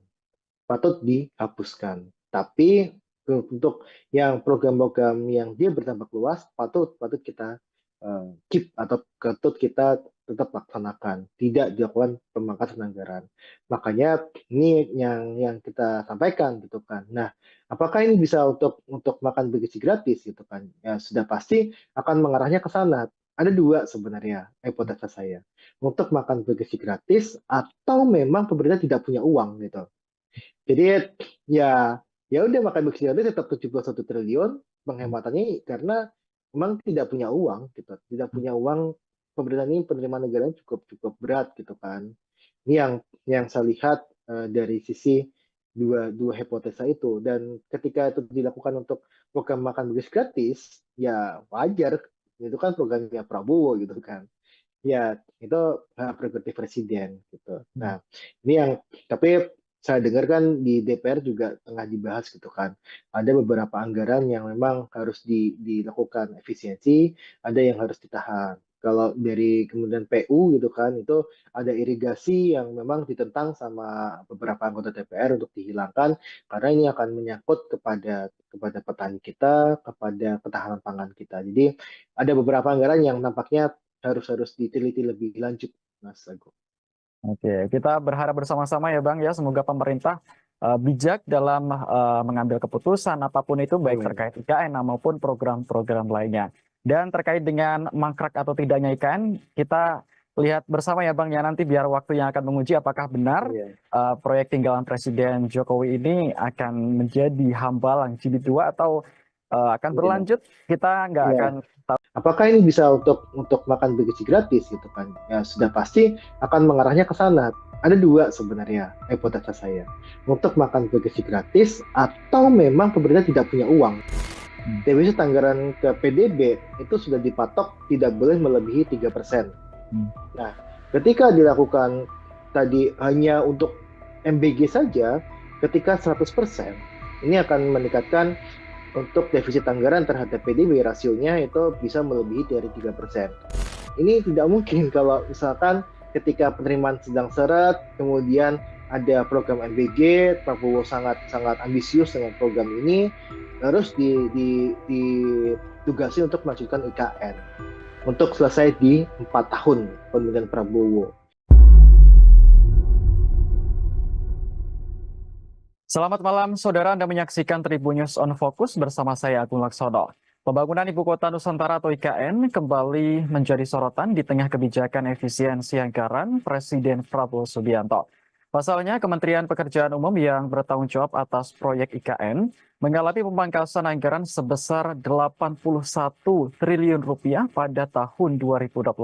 [SPEAKER 1] patut dihapuskan. Tapi untuk yang program-program yang dia berdampak luas, patut kita keep atau patut kita tetap laksanakan, tidak dilakukan pemangkasan anggaran. Makanya ini yang kita sampaikan gitu kan. Nah, apakah ini bisa untuk makan bergizi gratis gitu kan? Ya sudah pasti akan mengarahnya ke sana. Ada dua sebenarnya hipotesa saya. Untuk makan bergizi gratis atau memang pemerintah tidak punya uang gitu. Jadi ya udah makan bergizi gratis tetap 71 triliun penghematannya karena memang tidak punya uang gitu. Tidak punya uang, pemerintah ini penerimaan negara cukup berat gitu kan. Ini yang saya lihat dari sisi dua hipotesa itu. Dan ketika itu dilakukan untuk program makan bergizi gratis, ya wajar, itu kan programnya Prabowo gitu kan. Ya itu hak prerogatif presiden gitu. Nah, ini yang tapi saya dengar kan di DPR juga tengah dibahas gitu kan. Ada beberapa anggaran yang memang harus dilakukan efisiensi, ada yang harus ditahan. Kalau dari kemudian PU gitu kan, itu ada irigasi yang memang ditentang sama beberapa anggota DPR untuk dihilangkan karena ini akan menyangkut kepada petani kita, kepada ketahanan pangan kita. Jadi ada beberapa anggaran yang nampaknya harus diteliti lebih lanjut, Mas Agung.
[SPEAKER 2] Oke, kita berharap bersama-sama ya Bang ya, semoga pemerintah bijak dalam mengambil keputusan apapun itu, baik terkait IKN maupun program-program lainnya. Dan terkait dengan mangkrak atau tidaknya IKN, kita lihat bersama ya Bang ya, nanti biar waktu yang akan menguji apakah benar proyek tinggalan Presiden Jokowi ini akan menjadi hambalang jilid 2 atau akan berlanjut, kita nggak akan tahu.
[SPEAKER 1] Apakah ini bisa untuk makan bergizi gratis gitu kan? Ya sudah pasti akan mengarahnya ke sana. Ada dua sebenarnya hipotesa saya. Untuk makan bergizi gratis atau memang pemerintah tidak punya uang. Defisit anggaran ke PDB itu sudah dipatok tidak boleh melebihi 3%. Nah, ketika dilakukan tadi hanya untuk MBG saja, ketika 100%, ini akan meningkatkan untuk defisit anggaran terhadap PDB rasionya itu bisa melebihi dari 3%. Ini tidak mungkin kalau misalkan ketika penerimaan sedang seret, kemudian ada program MBG, Prabowo sangat sangat ambisius dengan program ini, terus ditugasi untuk melanjutkan IKN untuk selesai di 4 tahun pemerintahan Prabowo.
[SPEAKER 2] Selamat malam, saudara. Anda menyaksikan Tribun News on Focus bersama saya, Agung Laksono. Pembangunan Ibu Kota Nusantara atau IKN kembali menjadi sorotan di tengah kebijakan efisiensi anggaran Presiden Prabowo Subianto. Pasalnya, Kementerian Pekerjaan Umum yang bertanggung jawab atas proyek IKN mengalami pemangkasan anggaran sebesar 81 triliun rupiah pada tahun 2025.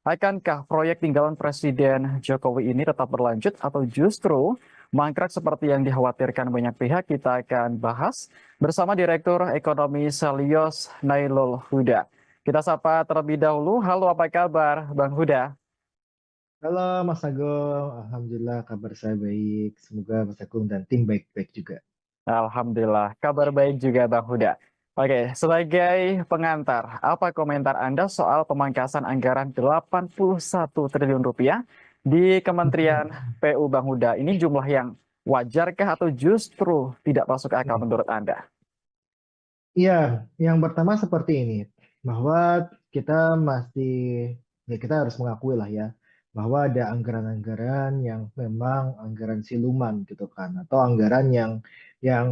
[SPEAKER 2] Akankah proyek tinggalan Presiden Jokowi ini tetap berlanjut atau justru mangkrak seperti yang dikhawatirkan banyak pihak? Kita akan bahas bersama Direktur Ekonomi Selyos Nailul Huda. Kita sapa terlebih dahulu. Halo, apa kabar Bang Huda?
[SPEAKER 1] Halo Mas Agung, Alhamdulillah kabar saya baik. Semoga Mas Agung dan tim baik-baik juga.
[SPEAKER 2] Alhamdulillah, kabar baik juga Bang Huda. Oke, sebagai pengantar, apa komentar Anda soal pemangkasan anggaran 81 triliun rupiah di Kementerian PU Bang Huda? Ini jumlah yang wajarkah atau justru tidak masuk akal menurut Anda?
[SPEAKER 1] Iya, yang pertama seperti ini, bahwa kita masih, ya kita harus mengakui lah ya, bahwa ada anggaran-anggaran yang memang anggaran siluman gitu kan, atau anggaran yang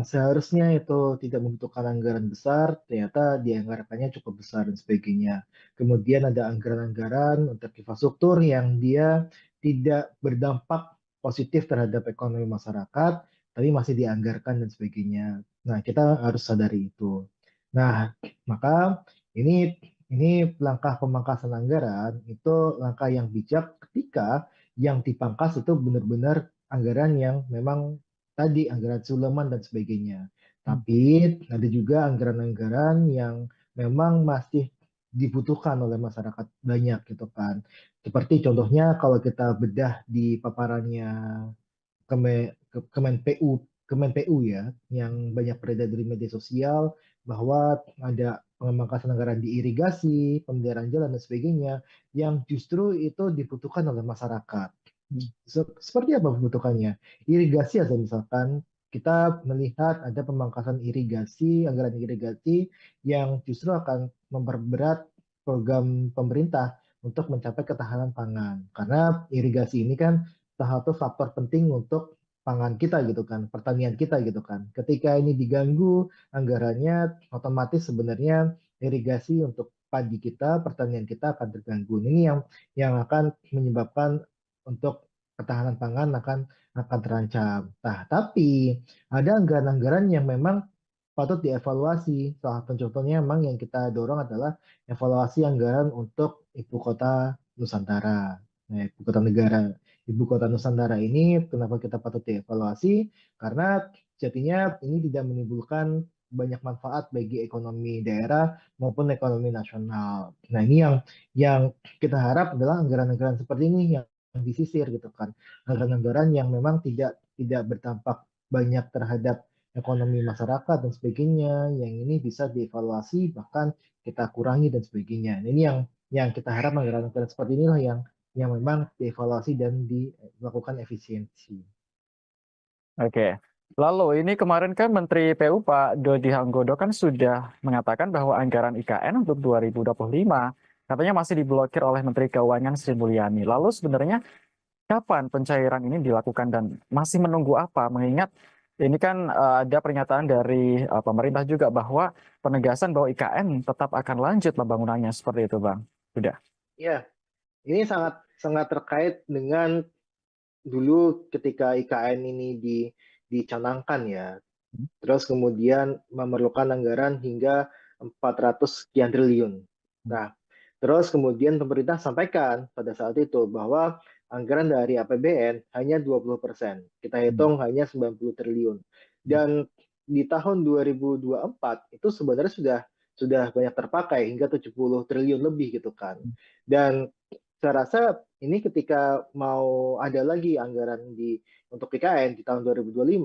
[SPEAKER 1] seharusnya itu tidak membutuhkan anggaran besar, ternyata dianggarkannya cukup besar dan sebagainya. Kemudian ada anggaran-anggaran untuk infrastruktur yang dia tidak berdampak positif terhadap ekonomi masyarakat, tapi masih dianggarkan dan sebagainya. Nah, kita harus sadari itu. Nah, maka ini langkah pemangkasan anggaran itu langkah yang bijak ketika yang dipangkas itu benar-benar anggaran yang memang tadi anggaran Suleman dan sebagainya. Tapi ada juga anggaran-anggaran yang memang masih dibutuhkan oleh masyarakat banyak gitu kan. Seperti contohnya kalau kita bedah di paparannya Kemen PU ya, yang banyak beredar dari media sosial bahwa ada pemangkasan anggaran di irigasi, pemeliharaan jalan dan sebagainya yang justru itu dibutuhkan oleh masyarakat. Seperti apa kebutuhannya? Irigasi aja misalkan kita melihat ada pemangkasan irigasi, anggaran irigasi yang justru akan memperberat program pemerintah untuk mencapai ketahanan pangan. Karena irigasi ini kan salah satu faktor penting untuk pangan kita gitu kan, pertanian kita gitu kan. Ketika ini diganggu anggarannya, otomatis sebenarnya irigasi untuk padi kita, pertanian kita akan terganggu. Ini yang akan menyebabkan untuk ketahanan pangan akan terancam. Nah, tapi ada anggaran-anggaran yang memang patut dievaluasi. Salah satu contohnya memang yang kita dorong adalah evaluasi anggaran untuk ibu kota Nusantara. Nah, ibu kota negara, ibu kota Nusantara ini kenapa kita patut dievaluasi? Karena jadinya ini tidak menimbulkan banyak manfaat bagi ekonomi daerah maupun ekonomi nasional. Nah, ini yang kita harap adalah anggaran-anggaran seperti ini yang disisir gitu kan. Anggaran-anggaran yang memang tidak berdampak banyak terhadap ekonomi masyarakat dan sebagainya, yang ini bisa dievaluasi bahkan kita kurangi dan sebagainya. Nah, ini yang kita harap anggaran-anggaran seperti inilah yang memang dievaluasi dan dilakukan efisiensi.
[SPEAKER 2] Oke. Lalu ini kemarin kan Menteri PU Pak Dodi Hanggodo kan sudah mengatakan bahwa anggaran IKN untuk 2025 katanya masih diblokir oleh Menteri Keuangan Sri Mulyani. Lalu sebenarnya kapan pencairan ini dilakukan dan masih menunggu apa? Mengingat ini kan ada pernyataan dari pemerintah juga bahwa penegasan bahwa IKN tetap akan lanjut pembangunannya seperti itu, Bang. Sudah.
[SPEAKER 1] Ya, ini sangat sangat terkait dengan dulu ketika IKN ini dicanangkan ya. Terus kemudian memerlukan anggaran hingga 400 sekian triliun. Nah, terus kemudian pemerintah sampaikan pada saat itu bahwa anggaran dari APBN hanya 20%. Kita hitung hanya 90 triliun. Dan di tahun 2024 itu sebenarnya sudah banyak terpakai hingga 70 triliun lebih gitu kan. Dan saya rasa ini ketika mau ada lagi anggaran untuk PKN di tahun 2025,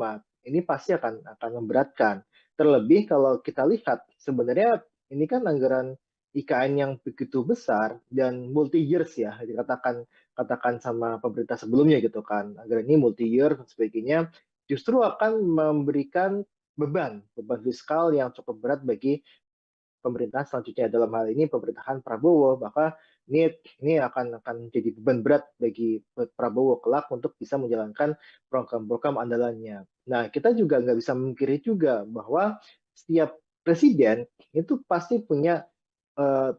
[SPEAKER 1] ini pasti akan memberatkan. Terlebih kalau kita lihat sebenarnya ini kan anggaran IKN yang begitu besar dan multi years ya dikatakan katakan sama pemerintah sebelumnya gitu kan, anggaran ini multi-year dan sebagainya, justru akan memberikan beban fiskal yang cukup berat bagi pemerintahan selanjutnya, dalam hal ini pemerintahan Prabowo. Maka ini akan jadi beban berat bagi Prabowo kelak untuk bisa menjalankan program-program andalannya. Nah, kita juga nggak bisa memungkiri juga bahwa setiap presiden itu pasti punya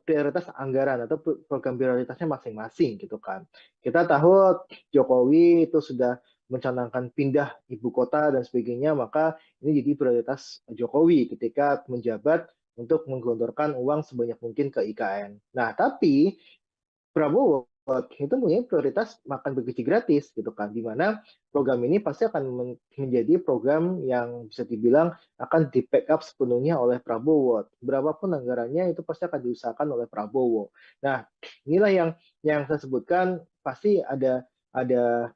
[SPEAKER 1] prioritas anggaran atau program prioritasnya masing-masing gitu kan. Kita tahu Jokowi itu sudah mencanangkan pindah ibu kota dan sebagainya, maka ini jadi prioritas Jokowi ketika menjabat untuk menggelontorkan uang sebanyak mungkin ke IKN. Nah, tapi Prabowo itu punya prioritas makan bergizi gratis gitu kan, di mana program ini pasti akan menjadi program yang bisa dibilang akan di backup sepenuhnya oleh Prabowo. Berapapun anggarannya itu pasti akan diusahakan oleh Prabowo. Nah, inilah yang saya sebutkan, pasti ada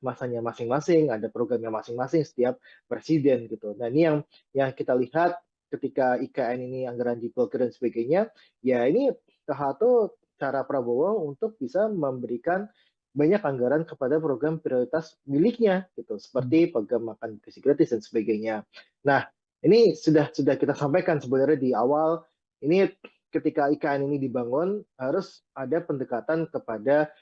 [SPEAKER 1] masanya masing-masing, ada programnya masing-masing setiap presiden gitu. Nah, ini yang kita lihat ketika IKN ini anggaran diblokir dan sebagainya, ya ini salah satu cara Prabowo untuk bisa memberikan banyak anggaran kepada program prioritas miliknya gitu, seperti program makan gizi gratis dan sebagainya. Nah, ini sudah kita sampaikan sebenarnya di awal, ini ketika IKN ini dibangun harus ada pendekatan kepada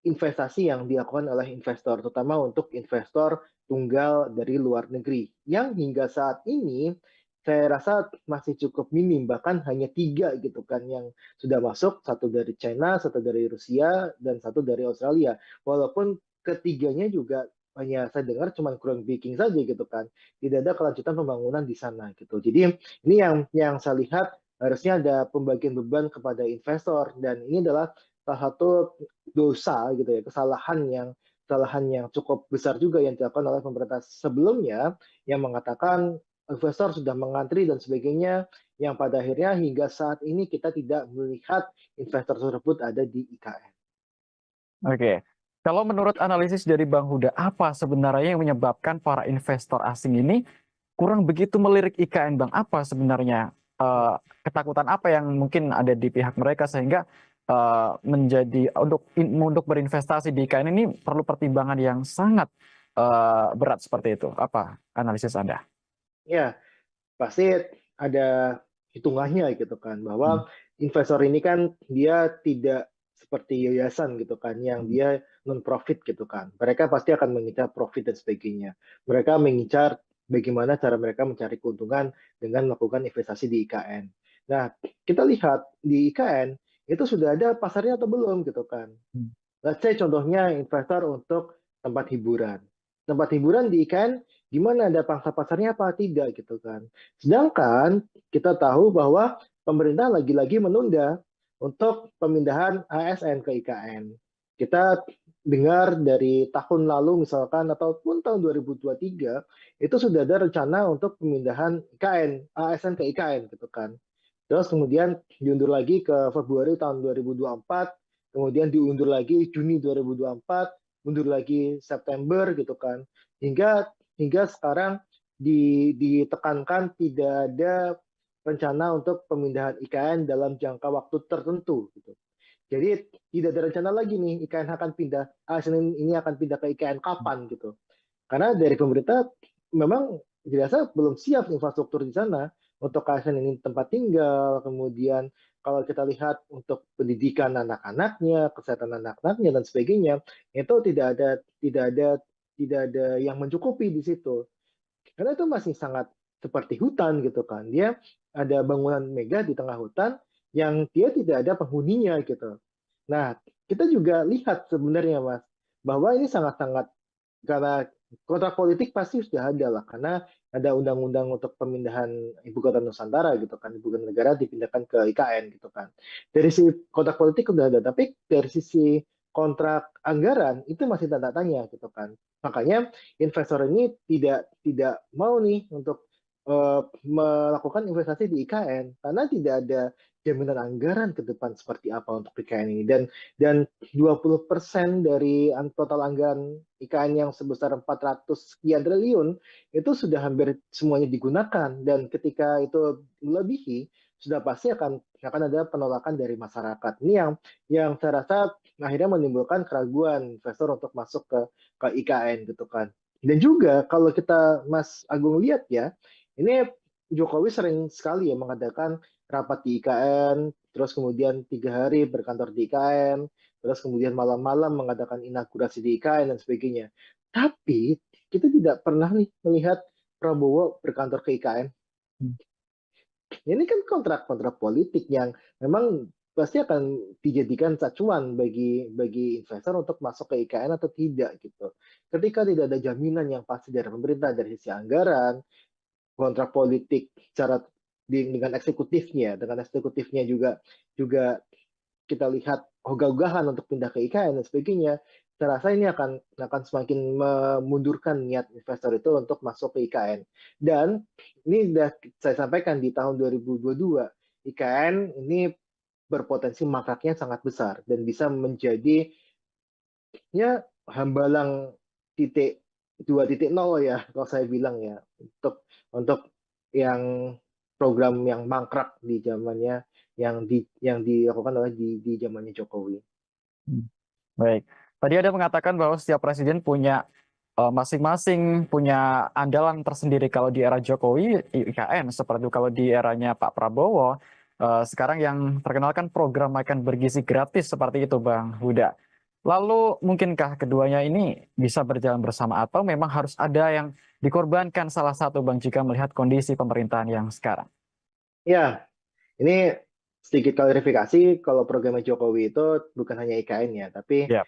[SPEAKER 1] investasi yang dilakukan oleh investor, terutama untuk investor tunggal dari luar negeri, yang hingga saat ini saya rasa masih cukup minim, bahkan hanya 3 gitu kan yang sudah masuk, satu dari China, satu dari Rusia, dan satu dari Australia. Walaupun ketiganya juga hanya saya dengar cuma groundbreaking saja gitu kan, tidak ada kelanjutan pembangunan di sana gitu. Jadi ini yang saya lihat harusnya ada pembagian beban kepada investor, dan ini adalah salah satu dosa gitu ya, kesalahan yang cukup besar juga yang dilakukan oleh pemerintah sebelumnya, yang mengatakan investor sudah mengantri dan sebagainya, yang pada akhirnya hingga saat ini kita tidak melihat investor tersebut ada di IKN.
[SPEAKER 2] Oke, kalau menurut analisis dari Bang Huda, apa sebenarnya yang menyebabkan para investor asing ini kurang begitu melirik IKN, Bang? Apa sebenarnya ketakutan apa yang mungkin ada di pihak mereka sehingga menjadi untuk berinvestasi di IKN ini perlu pertimbangan yang sangat berat seperti itu? Apa analisis Anda?
[SPEAKER 1] Ya, pasti ada hitungannya gitu kan, bahwa investor ini kan dia tidak seperti yayasan gitu kan, yang dia non profit gitu kan. Mereka pasti akan mengincar profit dan sebagainya. Mereka mengincar bagaimana cara mereka mencari keuntungan dengan melakukan investasi di IKN. Nah, kita lihat di IKN itu sudah ada pasarnya atau belum gitu kan. Let's say contohnya investor untuk tempat hiburan. Tempat hiburan di IKN gimana, ada pangsa pasarnya apa tidak gitu kan. Sedangkan kita tahu bahwa pemerintah lagi-lagi menunda untuk pemindahan ASN ke IKN. Kita dengar dari tahun lalu misalkan ataupun tahun 2023 itu sudah ada rencana untuk pemindahan IKN, ASN ke IKN gitu kan. Terus kemudian diundur lagi ke Februari tahun 2024, kemudian diundur lagi Juni 2024, mundur lagi September gitu kan. Hingga sekarang ditekankan tidak ada rencana untuk pemindahan IKN dalam jangka waktu tertentu gitu. Jadi tidak ada rencana lagi nih IKN akan pindah, ASN ini akan pindah ke IKN kapan gitu. Karena dari pemerintah memang dirasa belum siap infrastruktur di sana untuk ASN ini tempat tinggal, kemudian kalau kita lihat untuk pendidikan anak-anaknya, kesehatan anak-anaknya dan sebagainya, itu tidak ada yang mencukupi di situ. Karena itu masih sangat seperti hutan gitu kan. Dia ada bangunan megah di tengah hutan yang dia tidak ada penghuninya gitu. Nah, kita juga lihat sebenarnya Mas, bahwa ini sangat-sangat, karena kontrak politik pasti sudah ada lah, karena ada undang-undang untuk pemindahan ibu kota Nusantara gitu kan, ibu kota negara dipindahkan ke IKN gitu kan. Dari sisi kontrak politik sudah ada, tapi dari sisi kontrak anggaran itu masih tanda tanya gitu kan. Makanya investor ini tidak mau nih untuk melakukan investasi di IKN karena tidak ada jaminan anggaran ke depan seperti apa untuk IKN ini, dan 20% dari total anggaran IKN yang sebesar 400 sekian triliun itu sudah hampir semuanya digunakan, dan ketika itu melebihi sudah pasti akan ada penolakan dari masyarakat. Ini yang saya rasa akhirnya menimbulkan keraguan investor untuk masuk ke IKN gitu kan. Dan juga kalau kita Mas Agung lihat ya, ini Jokowi sering sekali ya mengadakan rapat di IKN, terus kemudian 3 hari berkantor di IKN, terus kemudian malam-malam mengadakan inaugurasi di IKN dan sebagainya. Tapi kita tidak pernah nih melihat Prabowo berkantor ke IKN. Ini kan kontrak-kontrak politik yang memang pasti akan dijadikan acuan bagi investor untuk masuk ke IKN atau tidak gitu. Ketika tidak ada jaminan yang pasti dari pemerintah dari sisi anggaran, kontrak politik secara dengan eksekutifnya juga juga kita lihat ogah-ogahan untuk pindah ke IKN dan sebagainya, saya rasa ini akan semakin memundurkan niat investor itu untuk masuk ke IKN. Dan ini sudah saya sampaikan di tahun 2022, IKN ini berpotensi mangkraknya sangat besar dan bisa menjadi ya hambalang titik 2.0 ya kalau saya bilang ya untuk yang program yang mangkrak di zamannya yang dilakukan oleh di zamannya Jokowi.
[SPEAKER 2] Baik. Tadi ada mengatakan bahwa setiap presiden punya masing-masing punya andalan tersendiri. Kalau di era Jokowi, IKN, seperti itu. Kalau di eranya Pak Prabowo, sekarang yang terkenal kan program makan bergizi gratis seperti itu, Bang Huda. Lalu mungkinkah keduanya ini bisa berjalan bersama atau memang harus ada yang dikorbankan salah satu, Bang, jika melihat kondisi pemerintahan yang sekarang?
[SPEAKER 1] Ya, ini sedikit klarifikasi kalau programnya Jokowi itu bukan hanya IKN ya, tapi
[SPEAKER 2] Ya.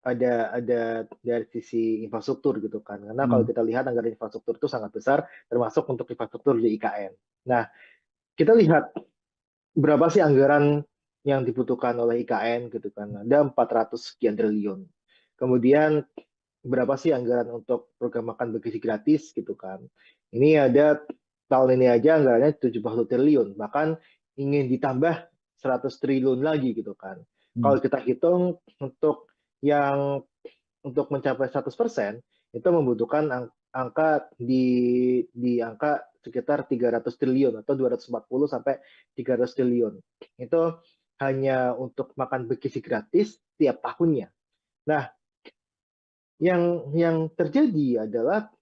[SPEAKER 1] ada dari sisi infrastruktur gitu kan. Karena kalau
[SPEAKER 2] Hmm.
[SPEAKER 1] kita lihat anggaran infrastruktur itu sangat besar, termasuk untuk infrastruktur di IKN. Nah, kita lihat berapa sih anggaran yang dibutuhkan oleh IKN gitu kan. Ada 400 sekian triliun. Kemudian berapa sih anggaran untuk program makan bergizi gratis gitu kan. Ini ada tahun ini aja anggarannya 70 triliun, bahkan ingin ditambah 100 triliun lagi gitu kan.
[SPEAKER 2] Hmm.
[SPEAKER 1] Kalau kita hitung yang untuk mencapai 100% itu membutuhkan angka di angka sekitar 300 triliun atau 240 sampai 300 triliun. Itu hanya untuk makan bergizi gratis tiap tahunnya. Nah, yang terjadi adalah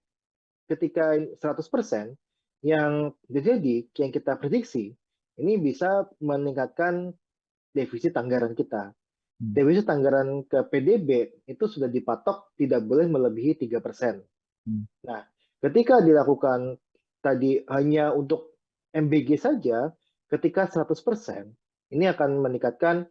[SPEAKER 1] ketika 100% yang terjadi yang kita prediksi ini bisa meningkatkan defisit anggaran kita.
[SPEAKER 2] Hmm.
[SPEAKER 1] Defisit anggaran ke PDB itu sudah dipatok tidak boleh melebihi 3%.
[SPEAKER 2] Hmm.
[SPEAKER 1] Nah, ketika dilakukan tadi hanya untuk MBG saja, ketika 100%, ini akan meningkatkan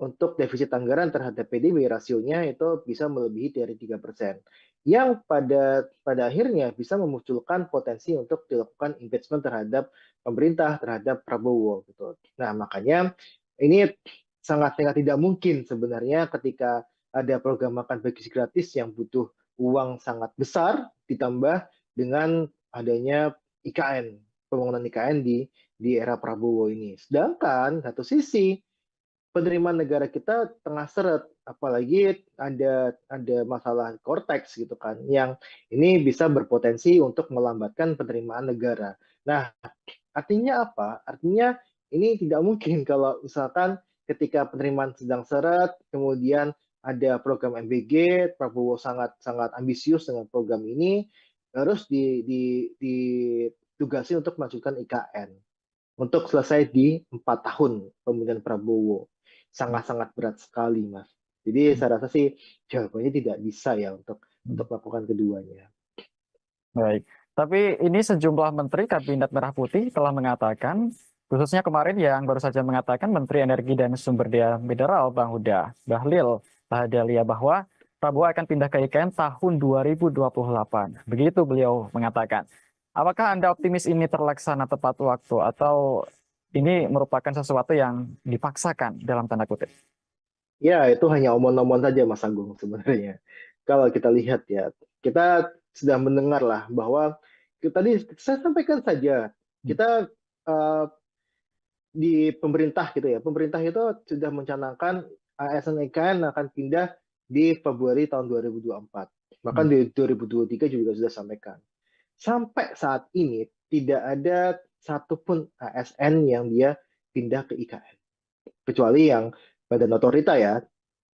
[SPEAKER 1] untuk defisit anggaran terhadap PDB rasionya itu bisa melebihi dari 3%. Yang pada akhirnya bisa memunculkan potensi untuk dilakukan impeachment terhadap pemerintah, terhadap Prabowo gitu. Nah, makanya ini sangat tidak mungkin sebenarnya ketika ada program makan bergizi gratis yang butuh uang sangat besar ditambah dengan adanya IKN, pembangunan IKN di era Prabowo ini. Sedangkan satu sisi penerimaan negara kita tengah seret, apalagi ada masalah Cortex gitu kan, yang ini bisa berpotensi untuk melambatkan penerimaan negara. Nah, artinya apa? Artinya ini tidak mungkin kalau misalkan ketika penerimaan sedang seret, kemudian ada program MBG, Prabowo sangat sangat ambisius dengan program ini, harus ditugasi untuk melanjutkan IKN untuk selesai di 4 tahun pemerintahan Prabowo. Sangat-sangat berat sekali, Mas. Jadi saya rasa sih jawabannya tidak bisa ya untuk melakukan keduanya.
[SPEAKER 2] Baik, tapi ini sejumlah menteri Kabinet Merah Putih telah mengatakan, khususnya kemarin yang baru saja mengatakan Menteri Energi dan Sumber Daya Mineral Bang Huda Bahlil Lahadalia bahwa Prabowo akan pindah ke IKN tahun 2028. Begitu beliau mengatakan. Apakah Anda optimis ini terlaksana tepat waktu atau ini merupakan sesuatu yang dipaksakan dalam tanda kutip?
[SPEAKER 1] Ya, itu hanya omong-omong saja, Mas Agung, sebenarnya. Kalau kita lihat ya, kita sudah mendengar lah bahwa tadi saya sampaikan saja, kita uh, di pemerintah gitu ya, pemerintah itu sudah mencanangkan ASN IKN akan pindah di Februari tahun 2024. Bahkan di 2023 juga sudah sampaikan. Sampai saat ini tidak ada satupun ASN yang dia pindah ke IKN. Kecuali yang badan otorita ya,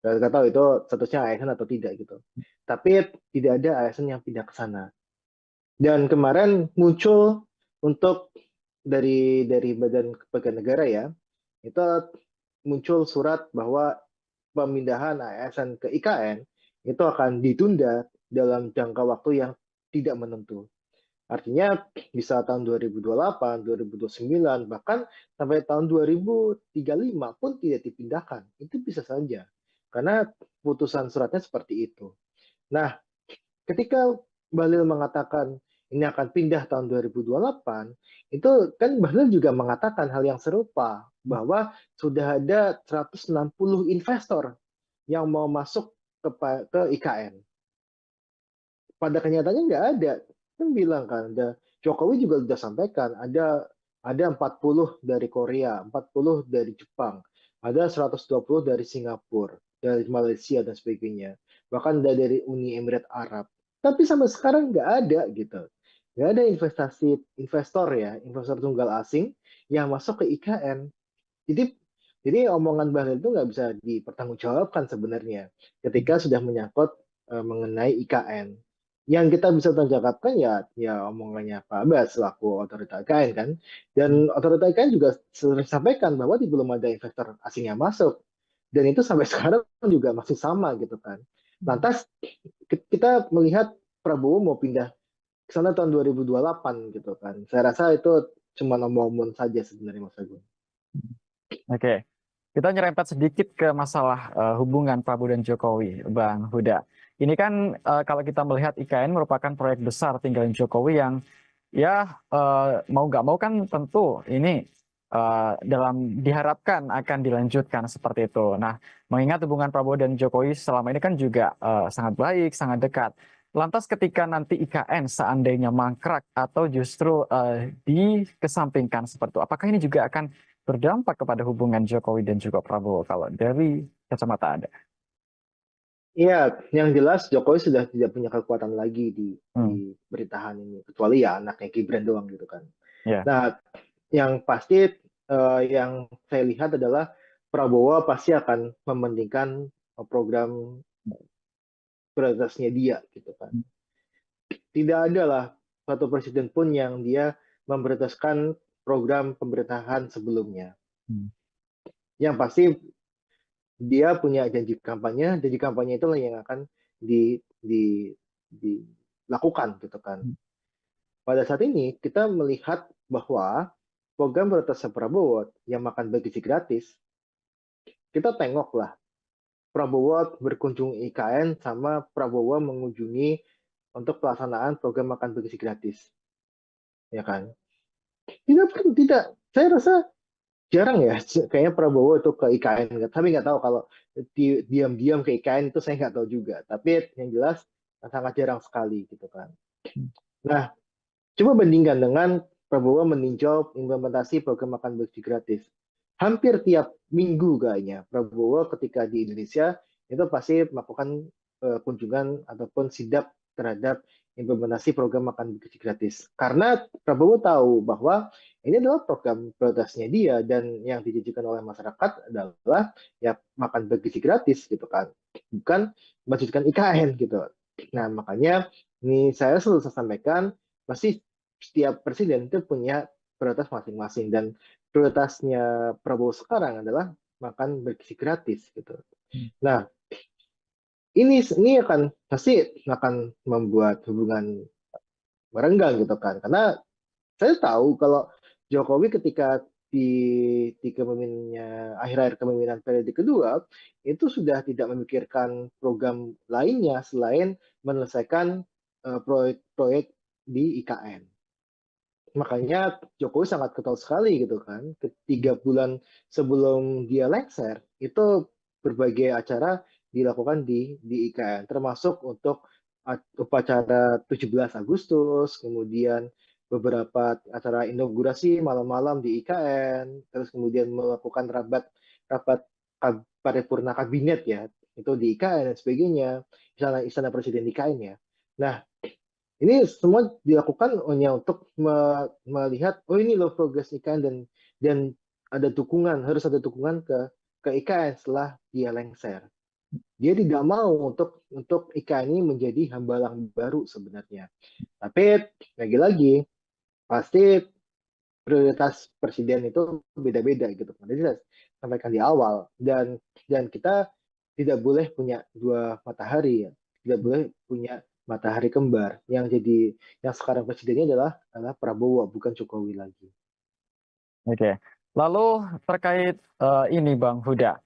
[SPEAKER 1] nggak tahu itu statusnya ASN atau tidak gitu. Tapi tidak ada ASN yang pindah ke sana. Dan kemarin muncul untuk dari Badan Kepegawaian Negara ya, itu muncul surat bahwa pemindahan ASN ke IKN itu akan ditunda dalam jangka waktu yang tidak menentu. Artinya bisa tahun 2028, 2029, bahkan sampai tahun 2035 pun tidak dipindahkan. Itu bisa saja. Karena putusan suratnya seperti itu. Nah, ketika Bahlil mengatakan ini akan pindah tahun 2028, itu kan Bahlil juga mengatakan hal yang serupa, bahwa sudah ada 160 investor yang mau masuk ke IKN. Pada kenyataannya nggak ada. Kan bilang kan, Jokowi juga sudah sampaikan, ada 40 dari Korea, 40 dari Jepang, ada 120 dari Singapura, dari Malaysia dan sebagainya. Bahkan dari Uni Emirat Arab. Tapi sampai sekarang nggak ada gitu. Nggak ada investor tunggal asing yang masuk ke IKN. Jadi omongan Bahlil itu nggak bisa dipertanggungjawabkan sebenarnya ketika sudah menyangkut mengenai IKN. Yang kita bisa tanggapan ya omongannya Pak Abbas selaku otorita IKN kan. Dan otorita IKN juga sering sampaikan bahwa belum ada investor asing yang masuk. Dan itu sampai sekarang juga masih sama gitu kan. Lantas kita melihat Prabowo mau pindah ke sana tahun 2028 gitu kan. Saya rasa itu cuma omong-omong saja sebenarnya Mas Agung.
[SPEAKER 2] Oke, kita nyerempet sedikit ke masalah hubungan Prabowo dan Jokowi, Bang Huda. Ini kan kalau kita melihat IKN merupakan proyek besar tinggalin Jokowi yang ya mau nggak mau kan tentu ini dalam diharapkan akan dilanjutkan seperti itu. Nah, mengingat hubungan Prabowo dan Jokowi selama ini kan juga sangat baik, sangat dekat. Lantas ketika nanti IKN seandainya mangkrak atau justru dikesampingkan seperti itu, apakah ini juga akan berdampak kepada hubungan Jokowi dan juga Prabowo kalau dari kacamata Anda?
[SPEAKER 1] Iya, yang jelas Jokowi sudah tidak punya kekuatan lagi di
[SPEAKER 2] Hmm,
[SPEAKER 1] pemerintahan ini, kecuali ya anaknya Gibran doang gitu kan.
[SPEAKER 2] ya.
[SPEAKER 1] Nah, yang pasti yang saya lihat adalah Prabowo pasti akan mementingkan program prioritasnya dia gitu kan. Tidak ada lah satu presiden pun yang dia memprioritaskan program pemerintahan sebelumnya.
[SPEAKER 2] Hmm,
[SPEAKER 1] Yang pasti dia punya janji kampanye itulah yang akan dilakukan gitu kan. Pada saat ini kita melihat bahwa program prioritas Prabowo yang makan bergizi gratis, kita tengoklah Prabowo berkunjung IKN sama Prabowo mengunjungi untuk pelaksanaan program makan bergizi gratis, ya kan? Tidak. Saya rasa jarang ya, kayaknya Prabowo itu ke IKN. Tapi nggak tahu kalau diam-diam ke IKN itu saya nggak tahu juga. Tapi yang jelas sangat jarang sekali gitu kan. Nah, coba bandingkan dengan Prabowo meninjau implementasi program makan bergizi gratis. Hampir tiap minggu kayaknya Prabowo ketika di Indonesia itu pasti melakukan kunjungan ataupun sidak terhadap implementasi program makan bergizi gratis. Karena Prabowo tahu bahwa ini adalah program prioritasnya dia dan yang dijanjikan oleh masyarakat adalah ya makan bergizi gratis gitu kan. Bukan melanjutkan IKN gitu. Nah, makanya ini saya selalu sampaikan pasti setiap presiden itu punya prioritas masing-masing dan prioritasnya Prabowo sekarang adalah makan bergizi gratis gitu. Nah, ini akan pasti akan membuat hubungan merenggang gitu kan. Karena saya tahu kalau Jokowi ketika di kepemimpinannya akhir-akhir kepemimpinan periode kedua itu sudah tidak memikirkan program lainnya selain menyelesaikan proyek-proyek di IKN. Makanya Jokowi sangat getol sekali gitu kan. Ketiga bulan sebelum dia lengser, itu berbagai acara dilakukan di IKN, termasuk untuk upacara 17 Agustus, kemudian beberapa acara inaugurasi malam-malam di IKN, terus kemudian melakukan rapat rapat paripurna kabinet ya, itu di IKN dan sebagainya, istana presiden di IKN ya. Nah, ini semua dilakukan hanya untuk melihat, oh ini loh progres IKN dan harus ada dukungan ke IKN setelah dia lengser. Dia tidak mau untuk IKN ini menjadi hambalang baru sebenarnya. Tapi lagi-lagi pasti prioritas presiden itu beda-beda gitu. Jadi saya sampaikan di awal, dan kita tidak boleh punya dua matahari ya. Tidak boleh punya matahari kembar. Yang sekarang presidennya adalah Prabowo, bukan Jokowi lagi.
[SPEAKER 2] Oke. Lalu terkait ini Bang Huda,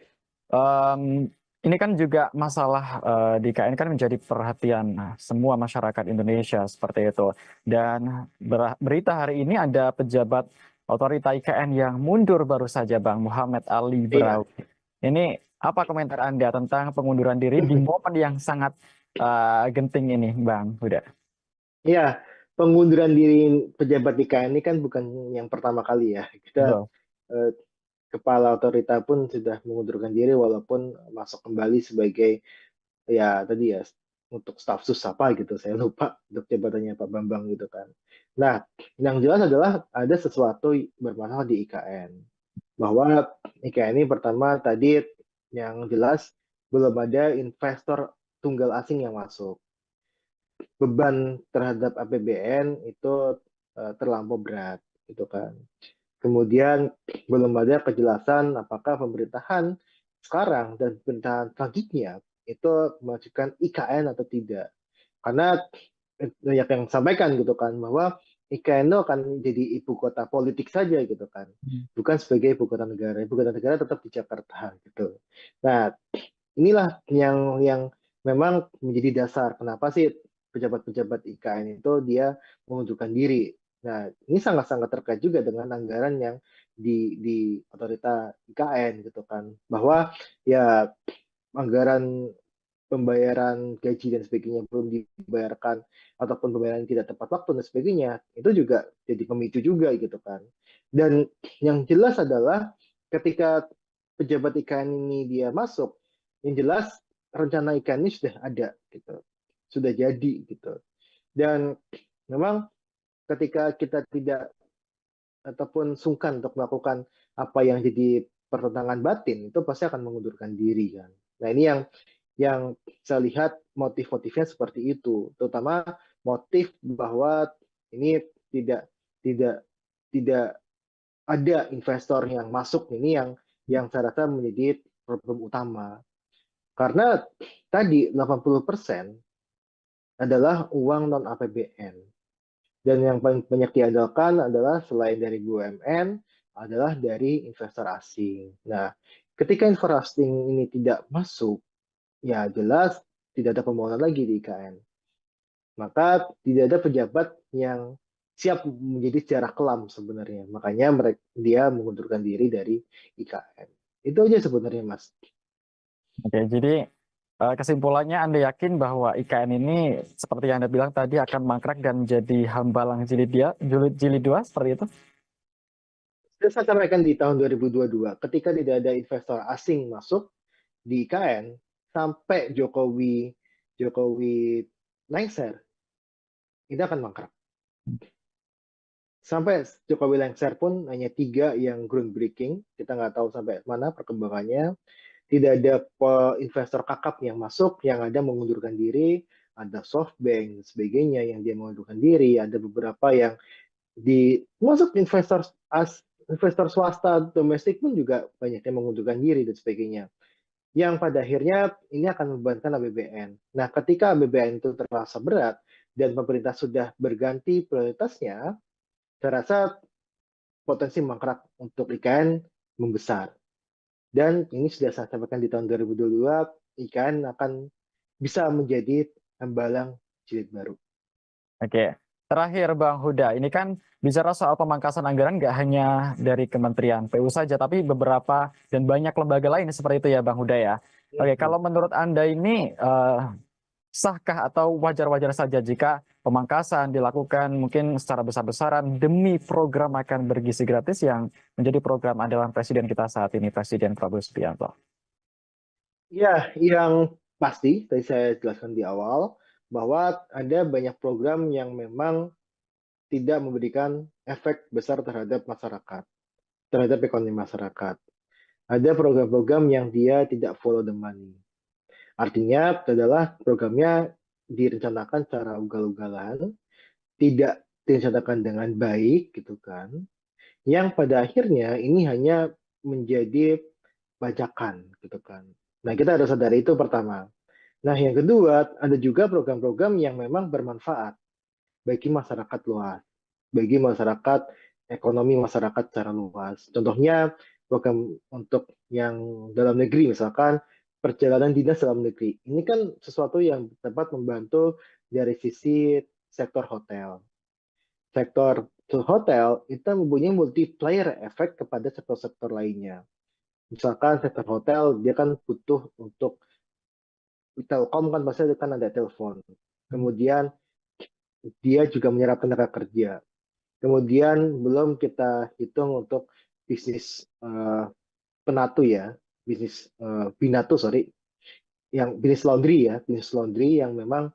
[SPEAKER 2] ini kan juga masalah di IKN kan menjadi perhatian semua masyarakat Indonesia seperti itu. Dan berita hari ini ada pejabat otorita IKN yang mundur baru saja, Bang Muhammad Ali
[SPEAKER 1] Iya.
[SPEAKER 2] Brawi. Ini apa komentar Anda tentang pengunduran diri di momen yang sangat genting ini, Bang Huda?
[SPEAKER 1] Iya, pengunduran diri pejabat IKN ini kan bukan yang pertama kali ya. Kita
[SPEAKER 2] Betul.
[SPEAKER 1] eh, kepala otorita pun sudah mengundurkan diri walaupun masuk kembali sebagai, ya tadi ya, untuk staf sus apa gitu, saya lupa untuk jabatannya Pak Bambang gitu kan. Nah, yang jelas adalah ada sesuatu bermasalah di IKN. Bahwa IKN ini pertama tadi yang jelas belum ada investor tunggal asing yang masuk. Beban terhadap APBN itu terlampau berat gitu kan. Kemudian belum ada kejelasan apakah pemerintahan sekarang dan pemerintahan selanjutnya itu memajukan IKN atau tidak. Karena banyak yang sampaikan gitu kan bahwa IKN itu akan jadi ibu kota politik saja gitu kan, bukan sebagai ibu kota negara. Ibu kota negara tetap di Jakarta gitu. Nah, inilah yang memang menjadi dasar kenapa sih pejabat-pejabat IKN itu dia mengundurkan diri. Nah, ini sangat-sangat terkait juga dengan anggaran yang di otorita IKN gitu kan, bahwa ya anggaran pembayaran gaji dan sebagainya belum dibayarkan, ataupun pembayaran tidak tepat waktu dan sebagainya, itu juga jadi pemicu juga gitu kan. Dan yang jelas adalah ketika pejabat IKN ini dia masuk, yang jelas rencana IKN ini sudah ada gitu, sudah jadi gitu. Dan memang ketika kita tidak ataupun sungkan untuk melakukan apa yang jadi pertentangan batin, itu pasti akan mengundurkan diri kan. Nah, ini yang saya lihat motif-motifnya seperti itu, terutama motif bahwa ini tidak tidak tidak ada investor yang masuk, ini yang saya rasa menjadi problem utama. Karena tadi 80% adalah uang non APBN. Dan yang paling banyak diandalkan adalah selain dari BUMN, adalah dari investor asing. Nah, ketika investor asing ini tidak masuk, ya jelas tidak ada pembangunan lagi di IKN. Maka tidak ada pejabat yang siap menjadi sejarah kelam sebenarnya. Makanya dia mengundurkan diri dari IKN. Itu aja sebenarnya, Mas.
[SPEAKER 2] Oke, jadi kesimpulannya Anda yakin bahwa IKN ini seperti yang Anda bilang tadi akan mangkrak dan jadi hambalang jilid dua seperti itu?
[SPEAKER 1] Sudah saya sampaikan di tahun 2022, ketika tidak ada investor asing masuk di IKN, sampai Jokowi Jokowi lengser, itu akan mangkrak. Sampai Jokowi lengser pun hanya 3 yang groundbreaking, kita nggak tahu sampai mana perkembangannya. Tidak ada investor kakap yang masuk, yang ada mengundurkan diri, ada SoftBank, sebagainya yang dia mengundurkan diri, ada beberapa yang masuk investor swasta domestik pun juga banyak yang mengundurkan diri dan sebagainya. Yang pada akhirnya ini akan membebankan APBN. Nah, ketika APBN itu terasa berat dan pemerintah sudah berganti prioritasnya, saya rasa potensi mangkrak untuk IKN membesar. Dan ini sudah saya sampaikan di tahun 2022, IKN akan bisa menjadi hambalang jilid baru.
[SPEAKER 2] Oke, terakhir Bang Huda, ini kan bicara soal pemangkasan anggaran nggak hanya dari Kementerian PU saja, tapi beberapa dan banyak lembaga lain seperti itu ya Bang Huda ya. Oke, kalau menurut Anda ini sahkah atau wajar-wajar saja jika pemangkasan dilakukan mungkin secara besar-besaran demi program makan bergizi gratis yang menjadi program andalan Presiden kita saat ini, Presiden Prabowo Subianto?
[SPEAKER 1] Ya, yang pasti tadi saya jelaskan di awal bahwa ada banyak program yang memang tidak memberikan efek besar terhadap masyarakat. terhadap ekonomi masyarakat. Ada program-program yang dia tidak follow the money. Artinya adalah programnya direncanakan secara ugal-ugalan, tidak direncanakan dengan baik gitu kan. Yang pada akhirnya ini hanya menjadi bajakan gitu kan. Nah, kita harus sadari itu pertama. Nah, yang kedua, ada juga program-program yang memang bermanfaat bagi masyarakat luas, bagi masyarakat, ekonomi masyarakat secara luas. Contohnya program untuk yang dalam negeri, misalkan perjalanan dinas dalam negeri. Ini kan sesuatu yang dapat membantu dari sisi sektor hotel. Sektor hotel itu mempunyai multiplier efek kepada sektor-sektor lainnya. Misalkan sektor hotel, dia kan butuh untuk Telkom kan pasti kan ada telepon. Kemudian dia juga menyerap tenaga kerja. Kemudian belum kita hitung untuk bisnis penatu ya, bisnis binatu sorry, yang bisnis laundry ya, bisnis laundry yang memang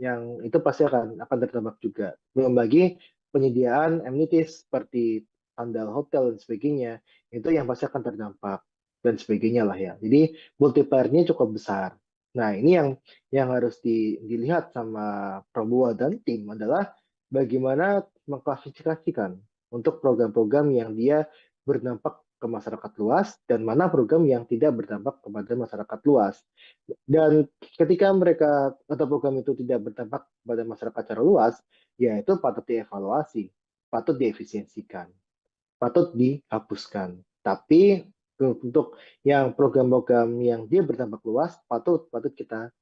[SPEAKER 1] yang itu pasti akan terdampak juga. Belum lagi penyediaan amenities seperti sandal hotel dan sebagainya, itu yang pasti akan terdampak dan sebagainya lah ya. Jadi multiplier-nya cukup besar. Nah, ini yang harus dilihat sama Prabowo dan tim adalah bagaimana mengklasifikasikan untuk program-program yang dia berdampak ke masyarakat luas dan mana program yang tidak berdampak kepada masyarakat luas. Dan ketika mereka atau program itu tidak berdampak pada masyarakat secara luas, ya itu patut dievaluasi, patut diefisiensikan, patut dihapuskan. Tapi untuk yang program-program yang dia berdampak luas, patut kita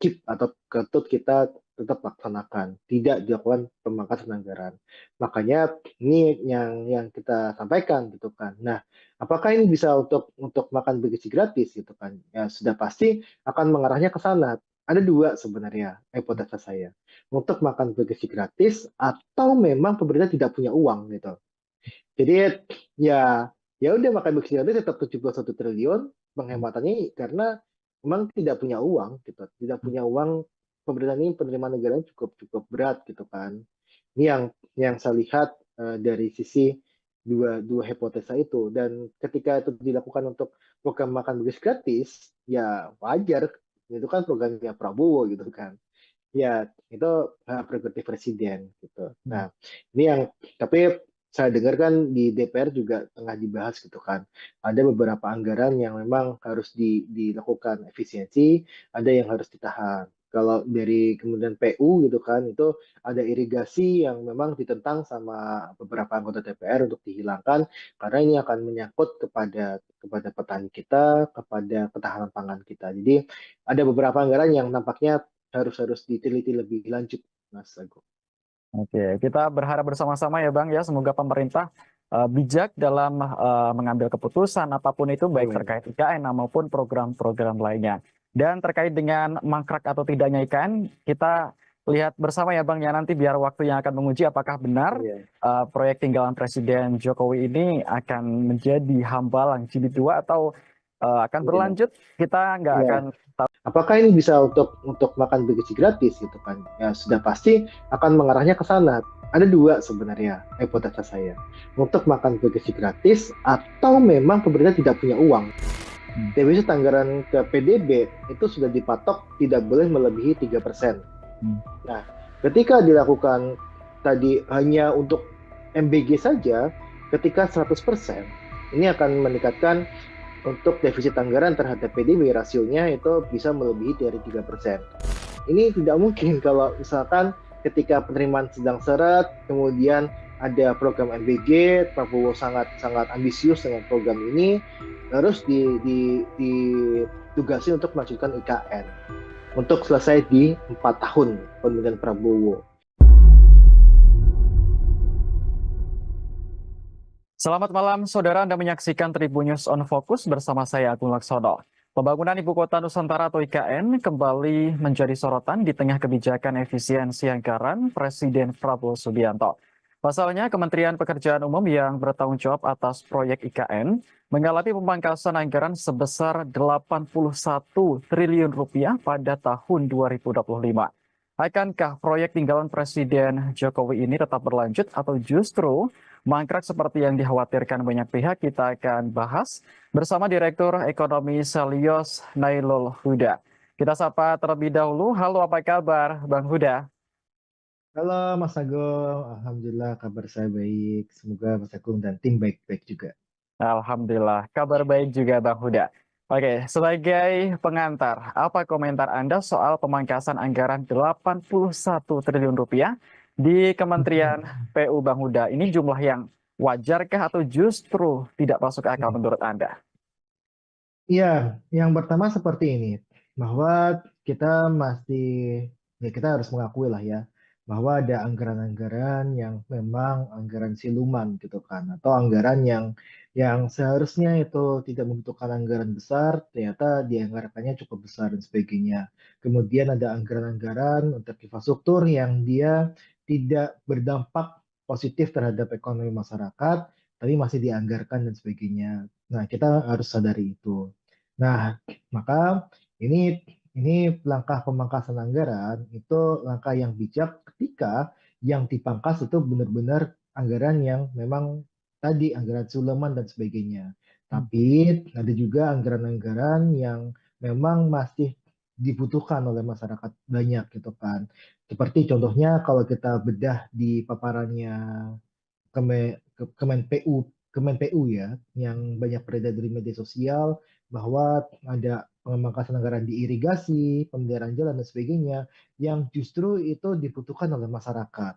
[SPEAKER 1] keep atau patut kita tetap laksanakan, tidak dilakukan pemangkasan anggaran. Makanya ini yang kita sampaikan gitu kan. Nah, apakah ini bisa untuk makan bergizi gratis gitu kan? Ya sudah pasti akan mengarahnya ke sana. Ada dua sebenarnya hipotesa saya. Untuk makan bergizi gratis atau memang pemerintah tidak punya uang gitu. Jadi ya ya udah makan bergizi gratis tetap 71 triliun penghematannya karena memang tidak punya uang gitu. Tidak punya uang, pemerintah ini penerimaan negara cukup berat gitu kan. Ini yang saya lihat dari sisi dua hipotesa itu. Dan ketika itu dilakukan untuk program makan bergizi gratis, ya wajar. Itu kan programnya Prabowo gitu kan. Ya, itu hak prerogatif presiden gitu. Nah, ini yang tapi saya dengar kan di DPR juga tengah dibahas gitu kan. Ada beberapa anggaran yang memang harus dilakukan efisiensi, ada yang harus ditahan. Kalau dari kemudian PU gitu kan, itu ada irigasi yang memang ditentang sama beberapa anggota DPR untuk dihilangkan karena ini akan menyangkut kepada petani kita, kepada ketahanan pangan kita. Jadi ada beberapa anggaran yang nampaknya harus diteliti lebih lanjut, Mas Agung.
[SPEAKER 2] Oke, kita berharap bersama-sama ya Bang ya, semoga pemerintah bijak dalam mengambil keputusan apapun itu baik
[SPEAKER 1] Amin.
[SPEAKER 2] terkait IKN maupun program-program lainnya. Dan terkait dengan mangkrak atau tidaknya IKN, kita lihat bersama ya Bang ya nanti biar waktu yang akan menguji apakah benar
[SPEAKER 1] Iya.
[SPEAKER 2] proyek tinggalan Presiden Jokowi ini akan menjadi hambalang jilid 2 atau akan
[SPEAKER 1] Iya.
[SPEAKER 2] berlanjut, kita nggak
[SPEAKER 1] Iya.
[SPEAKER 2] akan
[SPEAKER 1] Apakah ini bisa untuk makan bergizi gratis gitu kan? Ya sudah pasti akan mengarahnya ke sana. Ada dua sebenarnya hipotesa saya. Untuk makan bergizi gratis atau memang pemerintah tidak punya uang. Defisit anggaran ke PDB itu sudah dipatok tidak boleh melebihi 3%. Nah, ketika dilakukan tadi hanya untuk MBG saja, ketika 100%, ini akan meningkatkan untuk defisit anggaran terhadap PDB rasionya itu bisa melebihi dari 3%. Ini tidak mungkin kalau misalkan ketika penerimaan sedang seret, kemudian ada program MBG, Prabowo sangat ambisius dengan program ini, terus ditugasi untuk melanjutkan IKN untuk selesai di 4 tahun pemerintahan Prabowo.
[SPEAKER 2] Selamat malam, saudara. Anda menyaksikan Tribun News on Focus bersama saya, Agung Laksono. Pembangunan Ibu Kota Nusantara atau IKN kembali menjadi sorotan di tengah kebijakan efisiensi anggaran Presiden Prabowo Subianto. Pasalnya, Kementerian Pekerjaan Umum yang bertanggung jawab atas proyek IKN mengalami pemangkasan anggaran sebesar 81 triliun rupiah pada tahun 2025. Akankah proyek tinggalan Presiden Jokowi ini tetap berlanjut atau justru mangkrak seperti yang dikhawatirkan banyak pihak, kita akan bahas bersama Direktur Ekonomi Selios Nailul Huda. Kita sapa terlebih dahulu. Halo, apa kabar, Bang Huda?
[SPEAKER 1] Halo Mas Agung, Alhamdulillah kabar saya baik. Semoga Mas Agung dan tim baik-baik juga.
[SPEAKER 2] Alhamdulillah, kabar baik juga Bang Huda. Oke, sebagai pengantar, apa komentar Anda soal pemangkasan anggaran 81 triliun rupiah di Kementerian PU Bang Huda? Ini jumlah yang wajarkah atau justru tidak masuk akal menurut Anda?
[SPEAKER 1] Iya, yang pertama seperti ini, bahwa kita masih, ya kita harus mengakui lah ya, bahwa ada anggaran-anggaran yang memang anggaran siluman gitu kan, atau anggaran yang seharusnya itu tidak membutuhkan anggaran besar, ternyata dianggarkannya cukup besar dan sebagainya. Kemudian ada anggaran-anggaran untuk infrastruktur yang dia tidak berdampak positif terhadap ekonomi masyarakat, tapi masih dianggarkan dan sebagainya. Nah, kita harus sadari itu. Nah, maka ini langkah pemangkasan anggaran itu langkah yang bijak ketika yang dipangkas itu benar-benar anggaran yang memang tadi anggaran Suleman dan sebagainya. Tapi ada juga anggaran-anggaran yang memang masih dibutuhkan oleh masyarakat banyak gitu kan. Seperti contohnya kalau kita bedah di paparannya Kemen PU, Kemen PU ya, yang banyak beredar di media sosial bahwa ada pemangkasan anggaran di irigasi, pemeliharaan jalan dan sebagainya, yang justru itu dibutuhkan oleh masyarakat.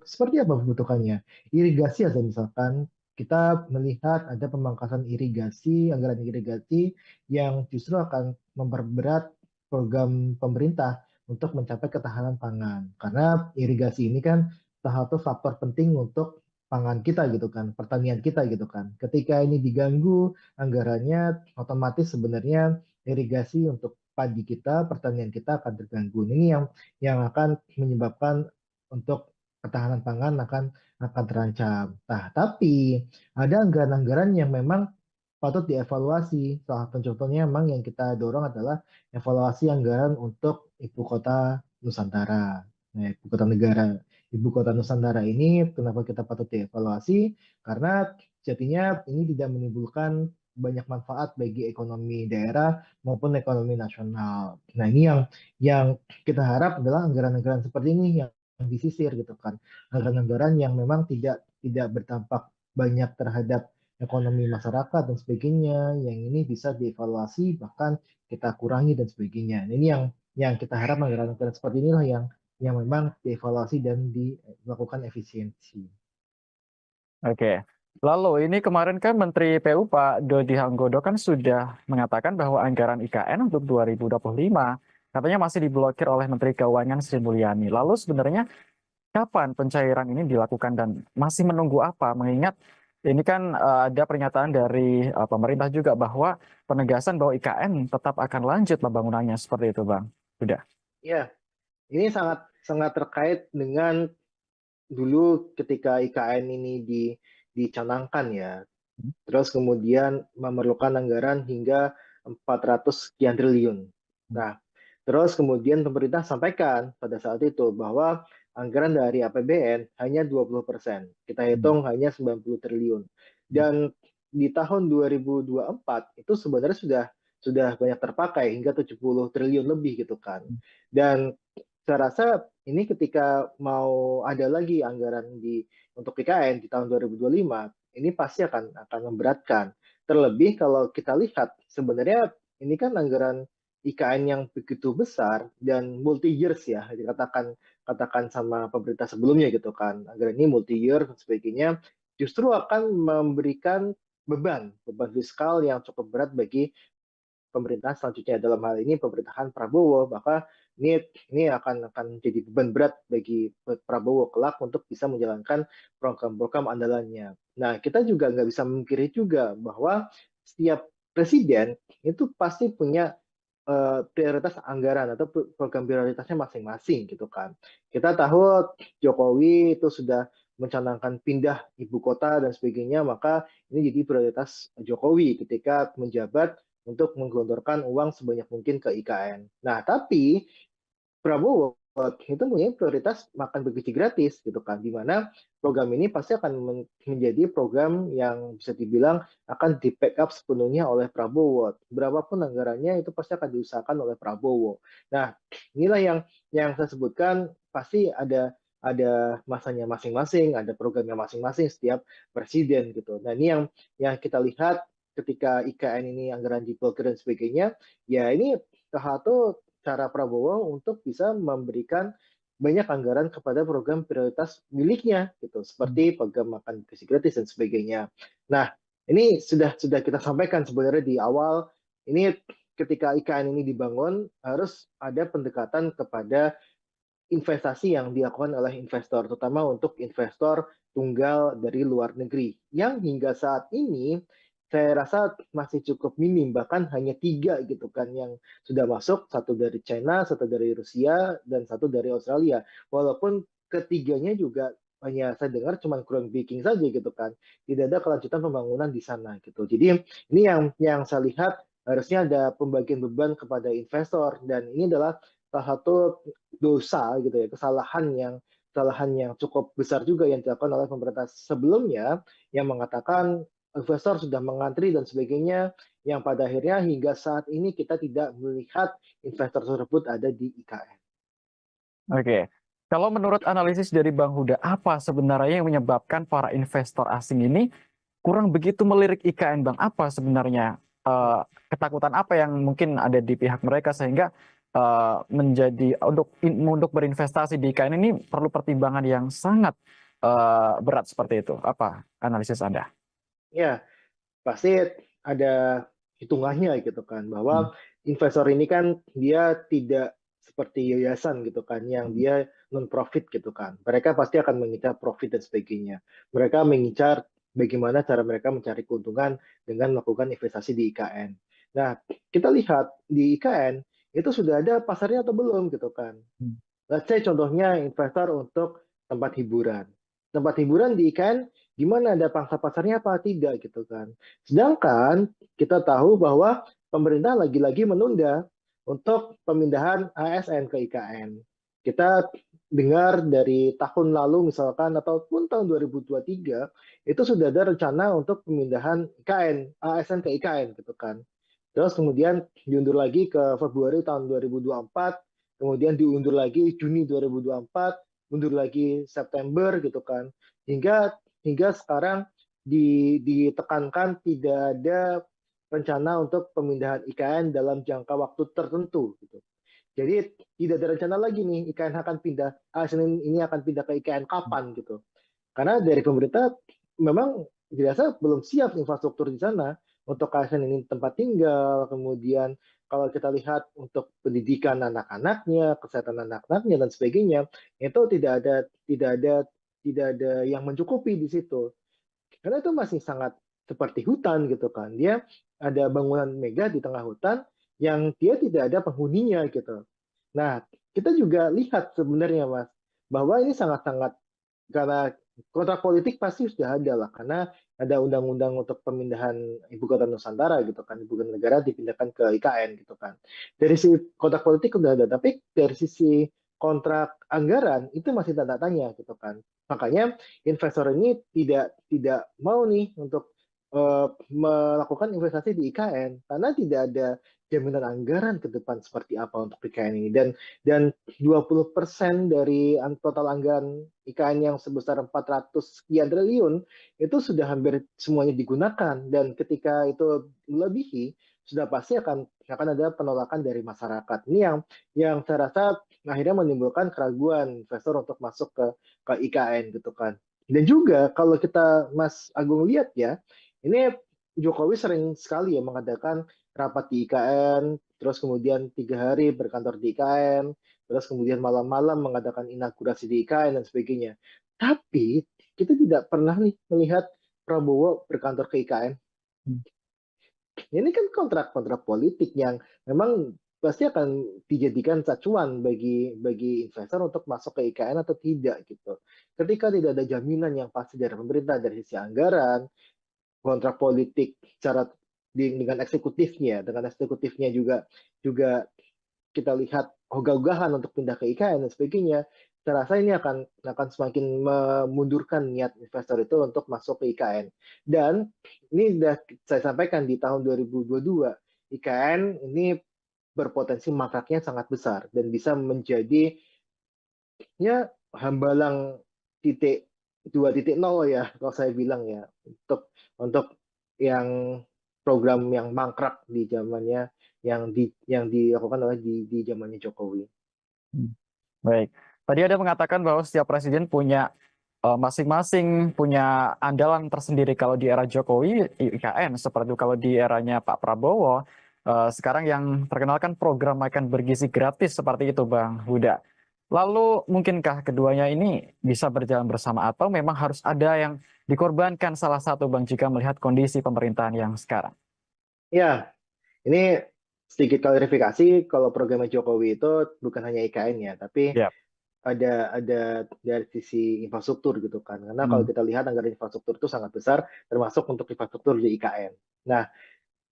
[SPEAKER 1] Seperti apa kebutuhannya? Irigasi aja misalkan kita melihat ada pemangkasan irigasi, anggaran irigasi yang justru akan memperberat program pemerintah untuk mencapai ketahanan pangan. Karena irigasi ini kan salah satu faktor penting untuk pangan kita gitu kan, pertanian kita gitu kan. Ketika ini diganggu anggarannya, otomatis sebenarnya irigasi untuk padi kita, pertanian kita akan terganggu. Ini yang akan menyebabkan untuk ketahanan pangan akan terancam. Nah, tapi ada anggaran-anggaran yang memang patut dievaluasi. Salah satu contohnya memang yang kita dorong adalah evaluasi anggaran untuk ibu kota Nusantara, nah, ibu kota negara. Ibu kota Nusantara ini kenapa kita patut dievaluasi? Karena sejatinya ini tidak menimbulkan banyak manfaat bagi ekonomi daerah maupun ekonomi nasional. Nah, ini yang kita harap adalah anggaran-anggaran seperti ini yang disisir gitu kan. Anggaran-anggaran yang memang tidak berdampak banyak terhadap ekonomi masyarakat dan sebagainya, yang ini bisa dievaluasi bahkan kita kurangi dan sebagainya. Nah, ini yang kita harap anggaran-anggaran seperti inilah yang memang dievaluasi dan dilakukan efisiensi.
[SPEAKER 2] Oke. Lalu ini kemarin kan Menteri PU Pak Dodi Hanggodo kan sudah mengatakan bahwa anggaran IKN untuk 2025 katanya masih diblokir oleh Menteri Keuangan Sri Mulyani. Lalu sebenarnya kapan pencairan ini dilakukan dan masih menunggu apa? Mengingat ini kan ada pernyataan dari pemerintah juga bahwa penegasan bahwa IKN tetap akan lanjut pembangunannya seperti itu, Bang. Sudah.
[SPEAKER 1] Ya, ini sangat sangat terkait dengan dulu ketika IKN ini dicanangkan ya. Terus kemudian memerlukan anggaran hingga 400 sekian triliun. Nah, terus kemudian pemerintah sampaikan pada saat itu bahwa anggaran dari APBN hanya 20%. Kita hitung hanya 90 triliun. Dan di tahun 2024 itu sebenarnya sudah banyak terpakai hingga 70 triliun lebih gitu kan. Dan saya rasa ini ketika mau ada lagi anggaran untuk IKN di tahun 2025, ini pasti akan memberatkan. Terlebih kalau kita lihat sebenarnya ini kan anggaran IKN yang begitu besar dan multi years ya katakan sama pemerintah sebelumnya gitu kan. Anggaran ini multi year dan sebagainya justru akan memberikan beban fiskal yang cukup berat bagi pemerintahan selanjutnya, dalam hal ini pemerintahan Prabowo, maka ini akan jadi beban berat bagi Prabowo kelak untuk bisa menjalankan program-program andalannya. Nah, kita juga nggak bisa memungkiri juga bahwa setiap presiden itu pasti punya prioritas anggaran atau program prioritasnya masing-masing gitu kan. Kita tahu Jokowi itu sudah mencanangkan pindah ibu kota dan sebagainya, maka ini jadi prioritas Jokowi ketika menjabat untuk menggelontorkan uang sebanyak mungkin ke IKN. Nah, tapi Prabowo itu punya prioritas makan bergizi gratis gitu kan, di mana program ini pasti akan menjadi program yang bisa dibilang akan di backup sepenuhnya oleh Prabowo. Berapapun anggarannya itu pasti akan diusahakan oleh Prabowo. Nah, inilah yang saya sebutkan, pasti ada masanya masing-masing, ada programnya masing-masing setiap presiden gitu. Nah, ini yang kita lihat ketika IKN ini anggaran diblokir dan sebagainya, ya ini salah satu cara Prabowo untuk bisa memberikan banyak anggaran kepada program prioritas miliknya gitu, seperti program makan gizi gratis dan sebagainya. Nah, ini sudah kita sampaikan sebenarnya di awal, ini ketika IKN ini dibangun harus ada pendekatan kepada investasi yang dilakukan oleh investor, terutama untuk investor tunggal dari luar negeri, yang hingga saat ini saya rasa masih cukup minim, bahkan hanya 3 gitu kan yang sudah masuk, satu dari China, satu dari Rusia, dan satu dari Australia. Walaupun ketiganya juga hanya saya dengar cuma groundbreaking saja gitu kan, tidak ada kelanjutan pembangunan di sana gitu. Jadi ini yang saya lihat harusnya ada pembagian beban kepada investor, dan ini adalah salah satu dosa gitu ya, kesalahan yang cukup besar juga yang dilakukan oleh pemerintah sebelumnya, yang mengatakan investor sudah mengantri dan sebagainya, yang pada akhirnya hingga saat ini kita tidak melihat investor tersebut ada di IKN.
[SPEAKER 2] Oke, kalau menurut analisis dari Bang Huda, apa sebenarnya yang menyebabkan para investor asing ini kurang begitu melirik IKN, Bang? Apa sebenarnya ketakutan apa yang mungkin ada di pihak mereka sehingga menjadi untuk berinvestasi di IKN ini perlu pertimbangan yang sangat berat seperti itu? Apa analisis Anda?
[SPEAKER 1] Ya, pasti ada hitungannya gitu kan, bahwa investor ini kan dia tidak seperti yayasan gitu kan, yang dia non profit gitu kan. Mereka pasti akan mengincar profit dan sebagainya. Mereka mengincar bagaimana cara mereka mencari keuntungan dengan melakukan investasi di IKN. Nah, kita lihat di IKN itu sudah ada pasarnya atau belum gitu kan. Let's say contohnya investor untuk tempat hiburan. Tempat hiburan di IKN gimana, ada pangsa pasarnya apa tidak gitu kan. Sedangkan kita tahu bahwa pemerintah lagi-lagi menunda untuk pemindahan ASN ke IKN. Kita dengar dari tahun lalu misalkan ataupun tahun 2023 itu sudah ada rencana untuk pemindahan IKN, ASN ke IKN gitu kan. Terus kemudian diundur lagi ke Februari tahun 2024, kemudian diundur lagi Juni 2024, mundur lagi September gitu kan. Hingga sekarang ditekankan tidak ada rencana untuk pemindahan IKN dalam jangka waktu tertentu gitu. Jadi tidak ada rencana lagi nih IKN akan pindah, ASN ini akan pindah ke IKN kapan gitu. Karena dari pemerintah memang dirasa belum siap infrastruktur di sana untuk ASN ini tempat tinggal, kemudian kalau kita lihat untuk pendidikan anak-anaknya, kesehatan anak-anaknya dan sebagainya, itu tidak ada yang mencukupi di situ. Karena itu masih sangat seperti hutan gitu kan. Dia ada bangunan megah di tengah hutan yang dia tidak ada penghuninya gitu. Nah, kita juga lihat sebenarnya Mas, bahwa ini sangat-sangat, karena kontrak politik pasti sudah ada lah, karena ada undang-undang untuk pemindahan ibu kota Nusantara gitu kan, ibu kota negara dipindahkan ke IKN gitu kan. Dari sisi kontrak politik sudah ada, tapi dari sisi kontrak anggaran itu masih tanda tanya gitu kan. Makanya investor ini tidak mau nih untuk melakukan investasi di IKN karena tidak ada jaminan anggaran ke depan seperti apa untuk IKN ini, dan 20% dari total anggaran IKN yang sebesar 400 sekian triliun itu sudah hampir semuanya digunakan, dan ketika itu melebihi sudah pasti akan ada penolakan dari masyarakat. Ini yang saya rasa akhirnya menimbulkan keraguan investor untuk masuk ke IKN gitu kan. Dan juga kalau kita Mas Agung lihat ya, ini Jokowi sering sekali ya mengadakan rapat di IKN, terus kemudian 3 hari berkantor di IKN, terus kemudian malam-malam mengadakan inaugurasi di IKN dan sebagainya. Tapi kita tidak pernah nih melihat Prabowo berkantor ke IKN. Ini kan kontrak-kontrak politik yang memang pasti akan dijadikan acuan bagi investor untuk masuk ke IKN atau tidak gitu. Ketika tidak ada jaminan yang pasti dari pemerintah dari sisi anggaran, kontrak politik secara dengan eksekutifnya juga juga kita lihat ogah-ogahan untuk pindah ke IKN dan sebagainya, saya rasa ini akan semakin memundurkan niat investor itu untuk masuk ke IKN. Dan ini sudah saya sampaikan di tahun 2022, IKN ini berpotensi mangkraknya sangat besar dan bisa menjadi ya hambalang titik 2.0 ya kalau saya bilang ya untuk yang program yang mangkrak di zamannya yang dilakukan oleh di zamannya Jokowi.
[SPEAKER 2] Baik. Tadi ada mengatakan bahwa setiap presiden punya masing-masing punya andalan tersendiri. Kalau di era Jokowi, IKN, seperti itu. Kalau di eranya Pak Prabowo, sekarang yang terkenal kan program makan bergizi gratis seperti itu, Bang Huda. Lalu mungkinkah keduanya ini bisa berjalan bersama atau memang harus ada yang dikorbankan salah satu, Bang, jika melihat kondisi pemerintahan yang sekarang?
[SPEAKER 1] Ya, ini sedikit klarifikasi kalau programnya Jokowi itu bukan hanya IKN ya, tapi
[SPEAKER 2] Ya.
[SPEAKER 1] ada dari sisi infrastruktur gitu kan. Karena kalau
[SPEAKER 2] Hmm.
[SPEAKER 1] kita lihat anggaran infrastruktur itu sangat besar, termasuk untuk infrastruktur di IKN. Nah,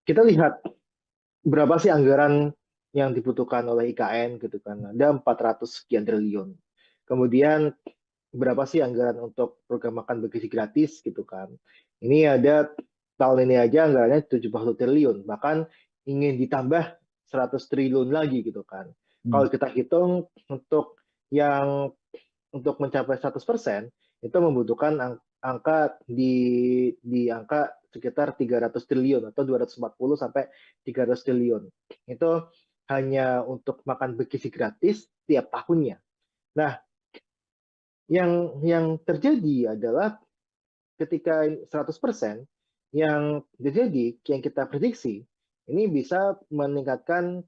[SPEAKER 1] kita lihat berapa sih anggaran yang dibutuhkan oleh IKN gitu kan. Ada 400 sekian triliun. Kemudian berapa sih anggaran untuk program makan bergizi gratis gitu kan. Ini ada tahun ini aja anggarannya 70 triliun, bahkan ingin ditambah 100 triliun lagi gitu kan.
[SPEAKER 2] Hmm.
[SPEAKER 1] Kalau kita hitung yang untuk mencapai 100% itu membutuhkan angka di angka sekitar 300 triliun atau 240 sampai 300 triliun. Itu hanya untuk makan bergizi gratis tiap tahunnya. Nah, yang terjadi adalah ketika 100% yang terjadi, yang kita prediksi, ini bisa meningkatkan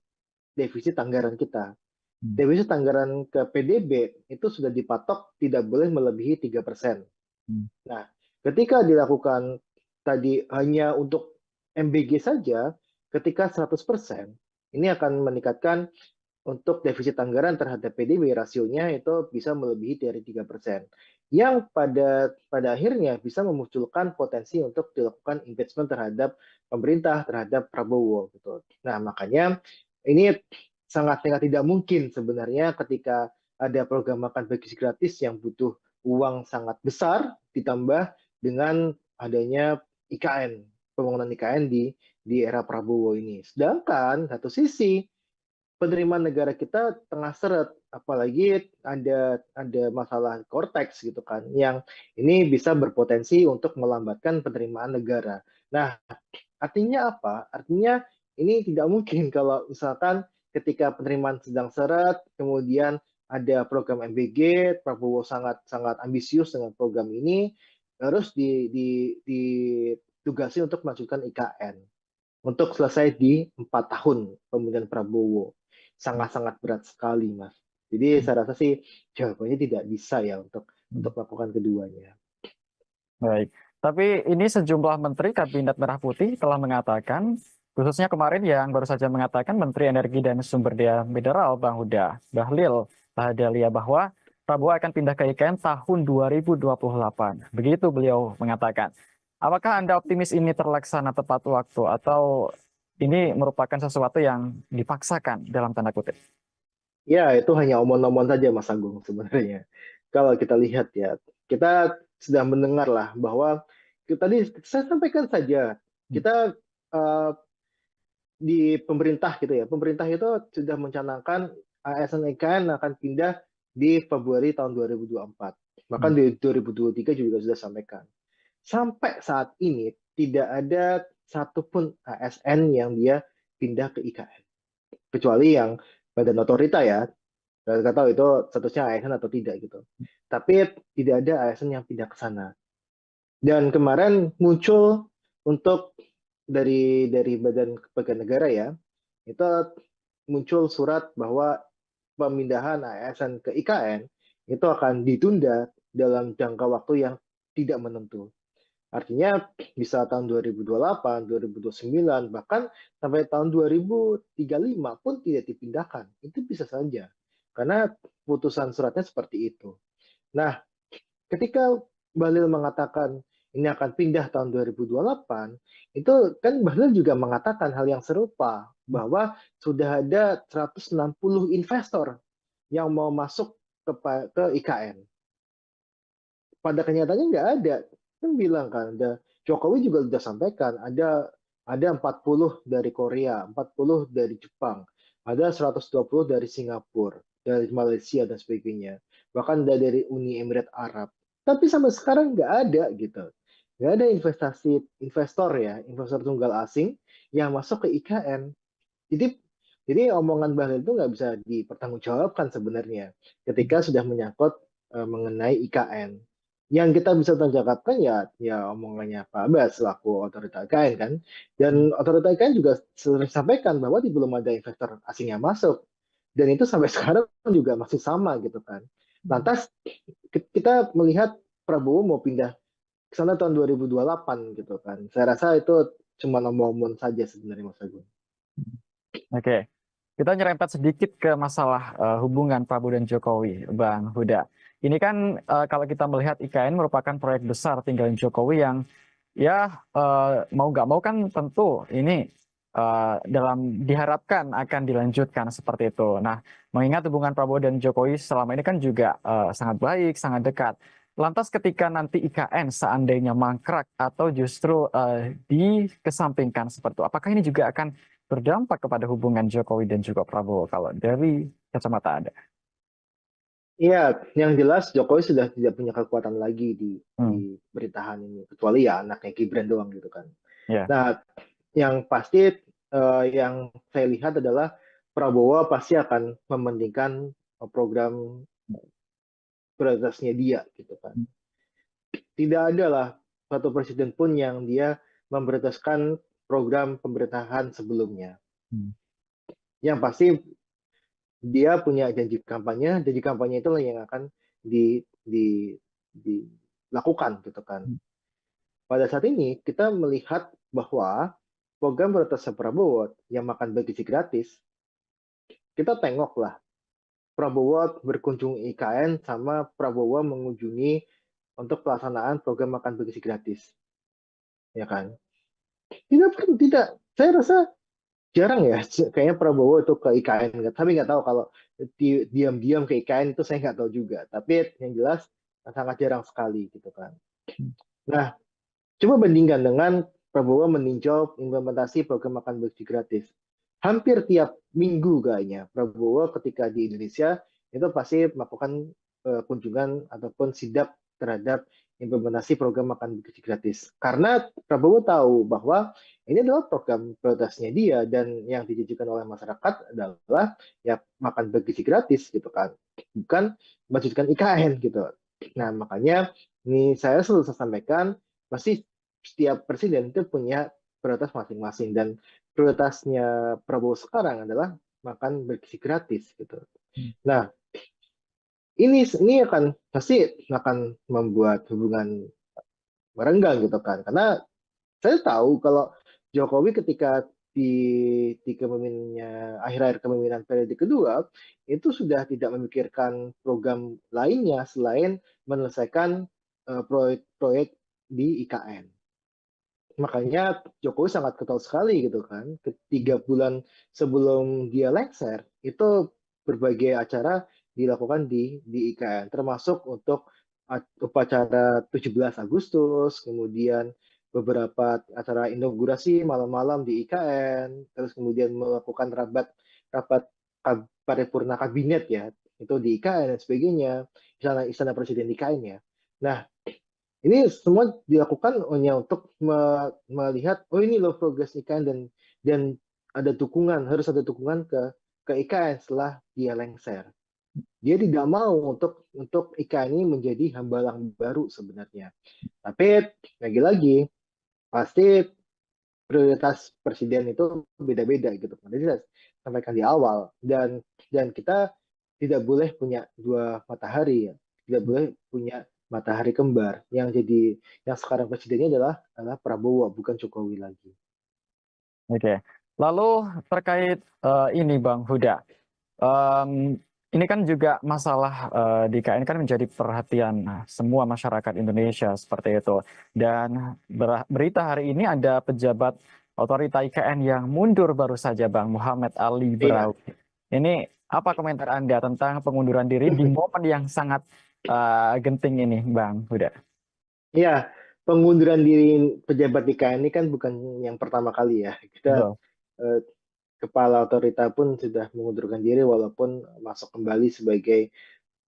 [SPEAKER 1] defisit anggaran kita.
[SPEAKER 2] Hmm.
[SPEAKER 1] Defisit anggaran ke PDB itu sudah dipatok tidak boleh melebihi 3%.
[SPEAKER 2] Hmm.
[SPEAKER 1] Nah, ketika dilakukan tadi hanya untuk MBG saja, ketika 100%, ini akan meningkatkan untuk defisit anggaran terhadap PDB rasionya itu bisa melebihi dari 3%. Yang pada akhirnya bisa memunculkan potensi untuk dilakukan impeachment terhadap pemerintah, terhadap Prabowo gitu. Nah, makanya ini sangat tidak mungkin sebenarnya ketika ada program makan bergizi gratis yang butuh uang sangat besar ditambah dengan adanya IKN, pembangunan IKN di era Prabowo ini. Sedangkan satu sisi penerimaan negara kita tengah seret, apalagi ada masalah Cortex gitu kan, yang ini bisa berpotensi untuk melambatkan penerimaan negara. Nah, artinya apa? Artinya ini tidak mungkin kalau misalkan ketika penerimaan sedang seret, kemudian ada program MBG, Prabowo sangat sangat ambisius dengan program ini, harus ditugasi untuk melanjutkan IKN untuk selesai di 4 tahun pemerintahan Prabowo. Sangat-sangat berat sekali, Mas. Jadi saya rasa sih jawabannya tidak bisa ya
[SPEAKER 2] Hmm.
[SPEAKER 1] untuk melakukan keduanya.
[SPEAKER 2] Baik, tapi ini sejumlah menteri Kabinet Merah Putih telah mengatakan, khususnya kemarin yang baru saja mengatakan Menteri Energi dan Sumber Daya Mineral Bang Huda Bahlil Lahadalia bahwa Prabowo akan pindah ke IKN tahun 2028. Begitu beliau mengatakan. Apakah Anda optimis ini terlaksana tepat waktu atau ini merupakan sesuatu yang dipaksakan dalam tanda kutip?
[SPEAKER 1] Ya, itu hanya omong-omong saja, Mas Agung, sebenarnya. Kalau kita lihat ya, kita sudah mendengar lah bahwa tadi saya sampaikan saja,
[SPEAKER 2] Hmm.
[SPEAKER 1] kita di pemerintah gitu ya, pemerintah itu sudah mencanangkan ASN IKN akan pindah di Februari tahun 2024. Bahkan
[SPEAKER 2] Hmm.
[SPEAKER 1] di 2023 juga sudah sampaikan. Sampai saat ini tidak ada satupun ASN yang dia pindah ke IKN. Kecuali yang badan otorita ya, nggak tahu itu statusnya ASN atau tidak gitu. Tapi tidak ada ASN yang pindah ke sana. Dan kemarin muncul untuk dari Badan Kepegawaian Negara ya, itu muncul surat bahwa pemindahan ASN ke IKN itu akan ditunda dalam jangka waktu yang tidak menentu. Artinya bisa tahun 2028, 2029, bahkan sampai tahun 2035 pun tidak dipindahkan. Itu bisa saja. Karena putusan suratnya seperti itu. Nah, ketika Bahlil mengatakan ini akan pindah tahun 2028, itu kan Bahlil juga mengatakan hal yang serupa, bahwa sudah ada 160 investor yang mau masuk ke IKN. Pada kenyataannya nggak ada. Kan bilang kan, Jokowi juga sudah sampaikan, ada 40 dari Korea, 40 dari Jepang, ada 120 dari Singapura, dari Malaysia dan sebagainya. Bahkan dari Uni Emirat Arab. Tapi sampai sekarang nggak ada gitu. Nggak ada investor ya, investor tunggal asing yang masuk ke IKN. Jadi jadi omongan Bahlil itu nggak bisa dipertanggungjawabkan sebenarnya ketika sudah menyangkut mengenai IKN. Yang kita bisa tanggapan ya omongannya Pak Abbas selaku otorita IKN kan. Dan otorita IKN juga sering sampaikan bahwa belum ada investor asing yang masuk. Dan itu sampai sekarang juga masih sama gitu kan. Lantas kita melihat Prabowo mau pindah ke sana tahun 2028 gitu kan. Saya rasa itu cuma omong-omong saja sebenarnya Mas Agung.
[SPEAKER 2] Oke, kita nyerempet sedikit ke masalah hubungan Prabowo dan Jokowi, Bang Huda. Ini kan kalau kita melihat IKN merupakan proyek besar tinggalin Jokowi yang ya mau nggak mau kan tentu ini dalam diharapkan akan dilanjutkan seperti itu. Nah, mengingat hubungan Prabowo dan Jokowi selama ini kan juga sangat baik, sangat dekat. Lantas ketika nanti IKN seandainya mangkrak atau justru dikesampingkan seperti itu, apakah ini juga akan berdampak kepada hubungan Jokowi dan juga Prabowo kalau dari kacamata Anda?
[SPEAKER 1] Iya, yang jelas Jokowi sudah tidak punya kekuatan lagi
[SPEAKER 2] Hmm,
[SPEAKER 1] di pemerintahan ini, kecuali ya anaknya Gibran doang gitu kan.
[SPEAKER 2] ya.
[SPEAKER 1] Nah, yang pasti yang saya lihat adalah Prabowo pasti akan mementingkan program prioritasnya dia gitu kan. Tidak ada lah satu presiden pun yang dia memprioritaskan program pemerintahan sebelumnya.
[SPEAKER 2] Hmm,
[SPEAKER 1] Yang pasti dia punya janji kampanye itulah yang akan dilakukan gitu kan. Pada saat ini kita melihat bahwa program prioritas Prabowo yang makan bergizi gratis, kita tengoklah Prabowo berkunjung IKN sama Prabowo mengunjungi untuk pelaksanaan program makan bergizi gratis, ya kan? Tidak, saya rasa jarang ya, kayaknya Prabowo itu ke IKN, tapi nggak tahu kalau diam-diam ke IKN itu saya nggak tahu juga. Tapi yang jelas sangat jarang sekali gitu kan. Nah, coba bandingkan dengan Prabowo meninjau implementasi program makan bergizi gratis. Hampir tiap minggu kayaknya Prabowo ketika di Indonesia itu pasti melakukan kunjungan ataupun sidak terhadap implementasi program makan bergizi gratis. Karena Prabowo tahu bahwa ini adalah program prioritasnya dia dan yang dijanjikan oleh masyarakat adalah ya makan bergizi gratis gitu kan. Bukan melanjutkan IKN gitu. Nah, makanya ini saya selalu sampaikan pasti setiap presiden itu punya prioritas masing-masing dan prioritasnya Prabowo sekarang adalah makan bergizi gratis gitu. Nah, ini akan pasti akan membuat hubungan merenggang gitu kan. Karena saya tahu kalau Jokowi ketika di kepemimpinannya akhir-akhir kepemimpinan periode kedua itu sudah tidak memikirkan program lainnya selain menyelesaikan proyek-proyek di IKN. Makanya Jokowi sangat ketol sekali gitu kan. Ketiga bulan sebelum dia lengser, itu berbagai acara dilakukan di IKN, termasuk untuk upacara 17 Agustus, kemudian beberapa acara inaugurasi malam-malam di IKN, terus kemudian melakukan rapat rapat paripurna kabinet ya, itu di IKN dan sebagainya, istana presiden di IKN ya. Nah, ini semua dilakukan hanya untuk melihat, oh ini loh progres IKN dan ada dukungan, harus ada dukungan ke IKN setelah dia lengser. Dia tidak mau untuk IKN ini menjadi hambalang baru sebenarnya. Tapi lagi-lagi pasti prioritas presiden itu beda-beda gitu. Jadi saya sampaikan di awal dan kita tidak boleh punya dua matahari ya. Tidak boleh punya matahari kembar. Yang sekarang presidennya adalah Prabowo bukan Jokowi lagi.
[SPEAKER 2] Oke. Lalu terkait ini Bang Huda, Em, ini kan juga masalah di IKN kan menjadi perhatian semua masyarakat Indonesia seperti itu. Dan berita hari ini ada pejabat otorita IKN yang mundur baru saja, Bang Muhammad Ali
[SPEAKER 1] Iya.
[SPEAKER 2] Braw. Ini apa komentar Anda tentang pengunduran diri di momen yang sangat genting ini, Bang Huda?
[SPEAKER 1] Iya, pengunduran diri pejabat IKN ini kan bukan yang pertama kali ya. Kita
[SPEAKER 2] Betul.
[SPEAKER 1] eh, kepala otorita pun sudah mengundurkan diri walaupun masuk kembali sebagai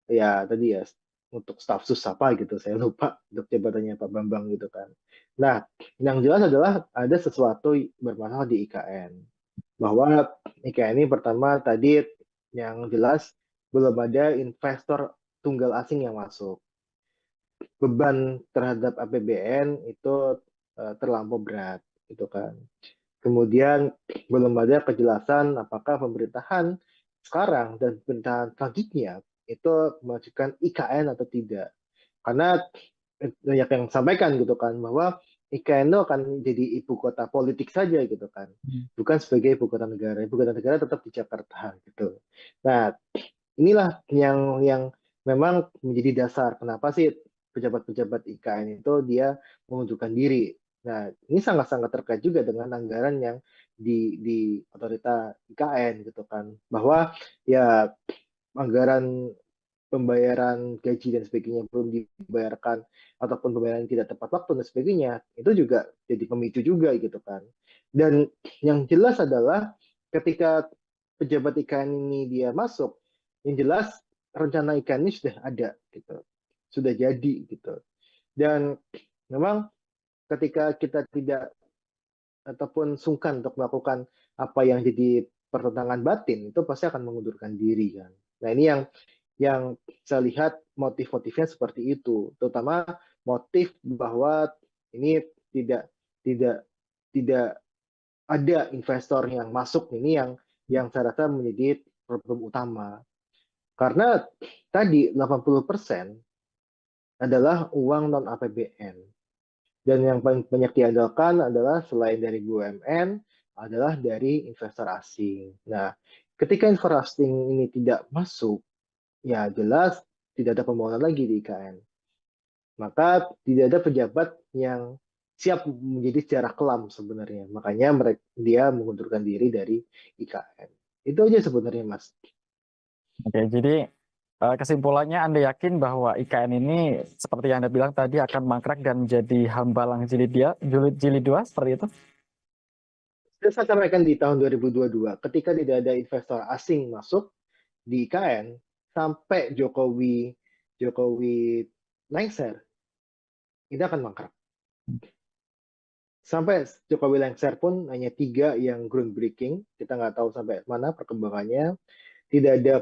[SPEAKER 1] ya tadi ya untuk staf sus apa gitu. Saya lupa untuk jabatannya Pak Bambang gitu kan. Nah, yang jelas adalah ada sesuatu bermasalah di IKN. Bahwa IKN ini pertama tadi yang jelas belum ada investor tunggal asing yang masuk. Beban terhadap APBN itu terlampau berat gitu kan. Kemudian belum ada kejelasan apakah pemerintahan sekarang dan pemerintahan selanjutnya itu memajukan IKN atau tidak. Karena banyak yang sampaikan gitu kan bahwa IKN itu akan jadi ibu kota politik saja gitu kan, bukan sebagai ibu kota negara. Ibu kota negara tetap di Jakarta gitu. Nah, inilah yang memang menjadi dasar kenapa sih pejabat-pejabat IKN itu dia mengundurkan diri. Nah, ini sangat-sangat terkait juga dengan anggaran yang di otorita IKN gitu kan, bahwa ya anggaran pembayaran gaji dan sebagainya belum dibayarkan ataupun pembayaran tidak tepat waktu dan sebagainya itu juga jadi pemicu juga gitu kan. Dan yang jelas adalah ketika pejabat IKN ini dia masuk, yang jelas rencana IKN ini sudah ada gitu, sudah jadi gitu. Dan memang ketika kita tidak ataupun sungkan untuk melakukan apa yang jadi pertentangan batin itu pasti akan mengundurkan diri kan. Nah ini yang saya lihat motif-motifnya seperti itu, terutama motif bahwa ini tidak tidak tidak ada investor yang masuk ini yang saya rasa menjadi problem utama. Karena tadi 80% adalah uang non APBN. Dan yang paling banyak diandalkan adalah selain dari BUMN adalah dari investor asing. Nah, ketika investor asing ini tidak masuk, ya jelas tidak ada pembangunan lagi di IKN. Maka tidak ada pejabat yang siap menjadi secara kelam sebenarnya. Makanya dia mengundurkan diri dari IKN. Itu aja sebenarnya, Mas.
[SPEAKER 2] Oke, jadi kesimpulannya Anda yakin bahwa IKN ini seperti yang Anda bilang tadi akan mangkrak dan menjadi hambalang jilid dua seperti itu?
[SPEAKER 1] Sudah saya sampaikan di tahun 2022, ketika tidak ada investor asing masuk di IKN, sampai Jokowi Jokowi lengser, ini akan mangkrak. Sampai Jokowi lengser pun hanya 3 yang groundbreaking, kita nggak tahu sampai mana perkembangannya. Tidak ada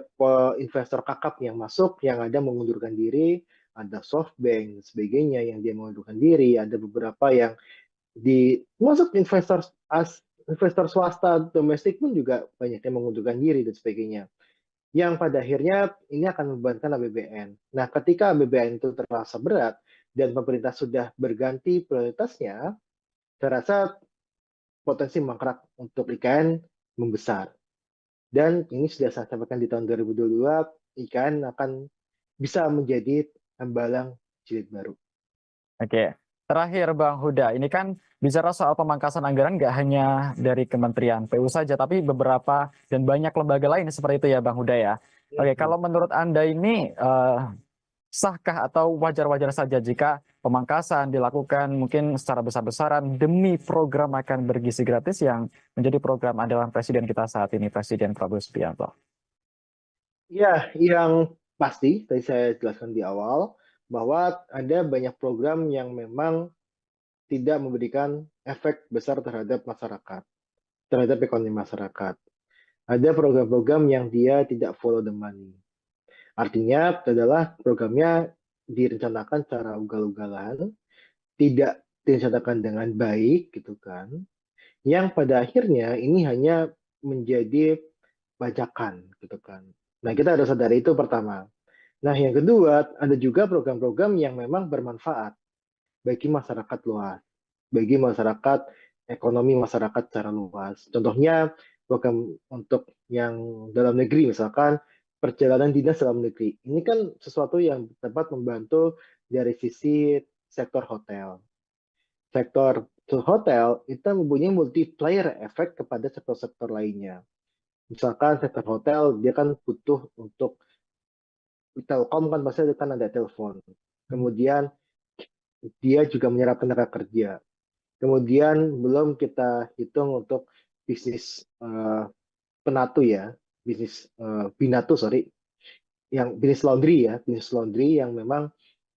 [SPEAKER 1] investor kakap yang masuk, yang ada mengundurkan diri, ada SoftBank, sebagainya yang dia mengundurkan diri, ada beberapa yang masuk investor swasta domestik pun juga banyak yang mengundurkan diri dan sebagainya. Yang pada akhirnya ini akan membebankan APBN. Nah, ketika APBN itu terasa berat dan pemerintah sudah berganti prioritasnya, saya rasa potensi mangkrak untuk IKN membesar. Dan ini sudah saya sampaikan di tahun 2022, IKN akan bisa menjadi hambalang jilid baru.
[SPEAKER 2] Oke, terakhir Bang Huda, ini kan bicara soal pemangkasan anggaran nggak hanya dari Kementerian PU saja, tapi beberapa dan banyak lembaga lain seperti itu ya Bang Huda ya. Oke, kalau menurut Anda ini sahkah atau wajar-wajar saja jika pemangkasan dilakukan mungkin secara besar-besaran demi program makan bergizi gratis yang menjadi program andalan Presiden kita saat ini, Presiden Prabowo Subianto?
[SPEAKER 1] Ya, yang pasti tadi saya jelaskan di awal bahwa ada banyak program yang memang tidak memberikan efek besar terhadap masyarakat, terhadap ekonomi masyarakat. Ada program-program yang dia tidak follow the money. Artinya adalah programnya direncanakan secara ugal-ugalan, tidak direncanakan dengan baik gitu kan. Yang pada akhirnya ini hanya menjadi bajakan gitu kan. Nah, kita harus sadari itu pertama. Nah, yang kedua, ada juga program-program yang memang bermanfaat bagi masyarakat luas, bagi masyarakat, ekonomi masyarakat secara luas. Contohnya, program untuk yang dalam negeri, misalkan perjalanan dinas dalam negeri. Ini kan sesuatu yang dapat membantu dari sisi sektor hotel. Sektor hotel itu mempunyai multiplier efek kepada sektor-sektor lainnya. Misalkan sektor hotel, dia kan butuh untuk Telkom kan pasti kan ada telepon. Kemudian dia juga menyerap tenaga kerja. Kemudian belum kita hitung untuk bisnis penatu ya, bisnis binatu sorry, yang bisnis laundry ya, bisnis laundry yang memang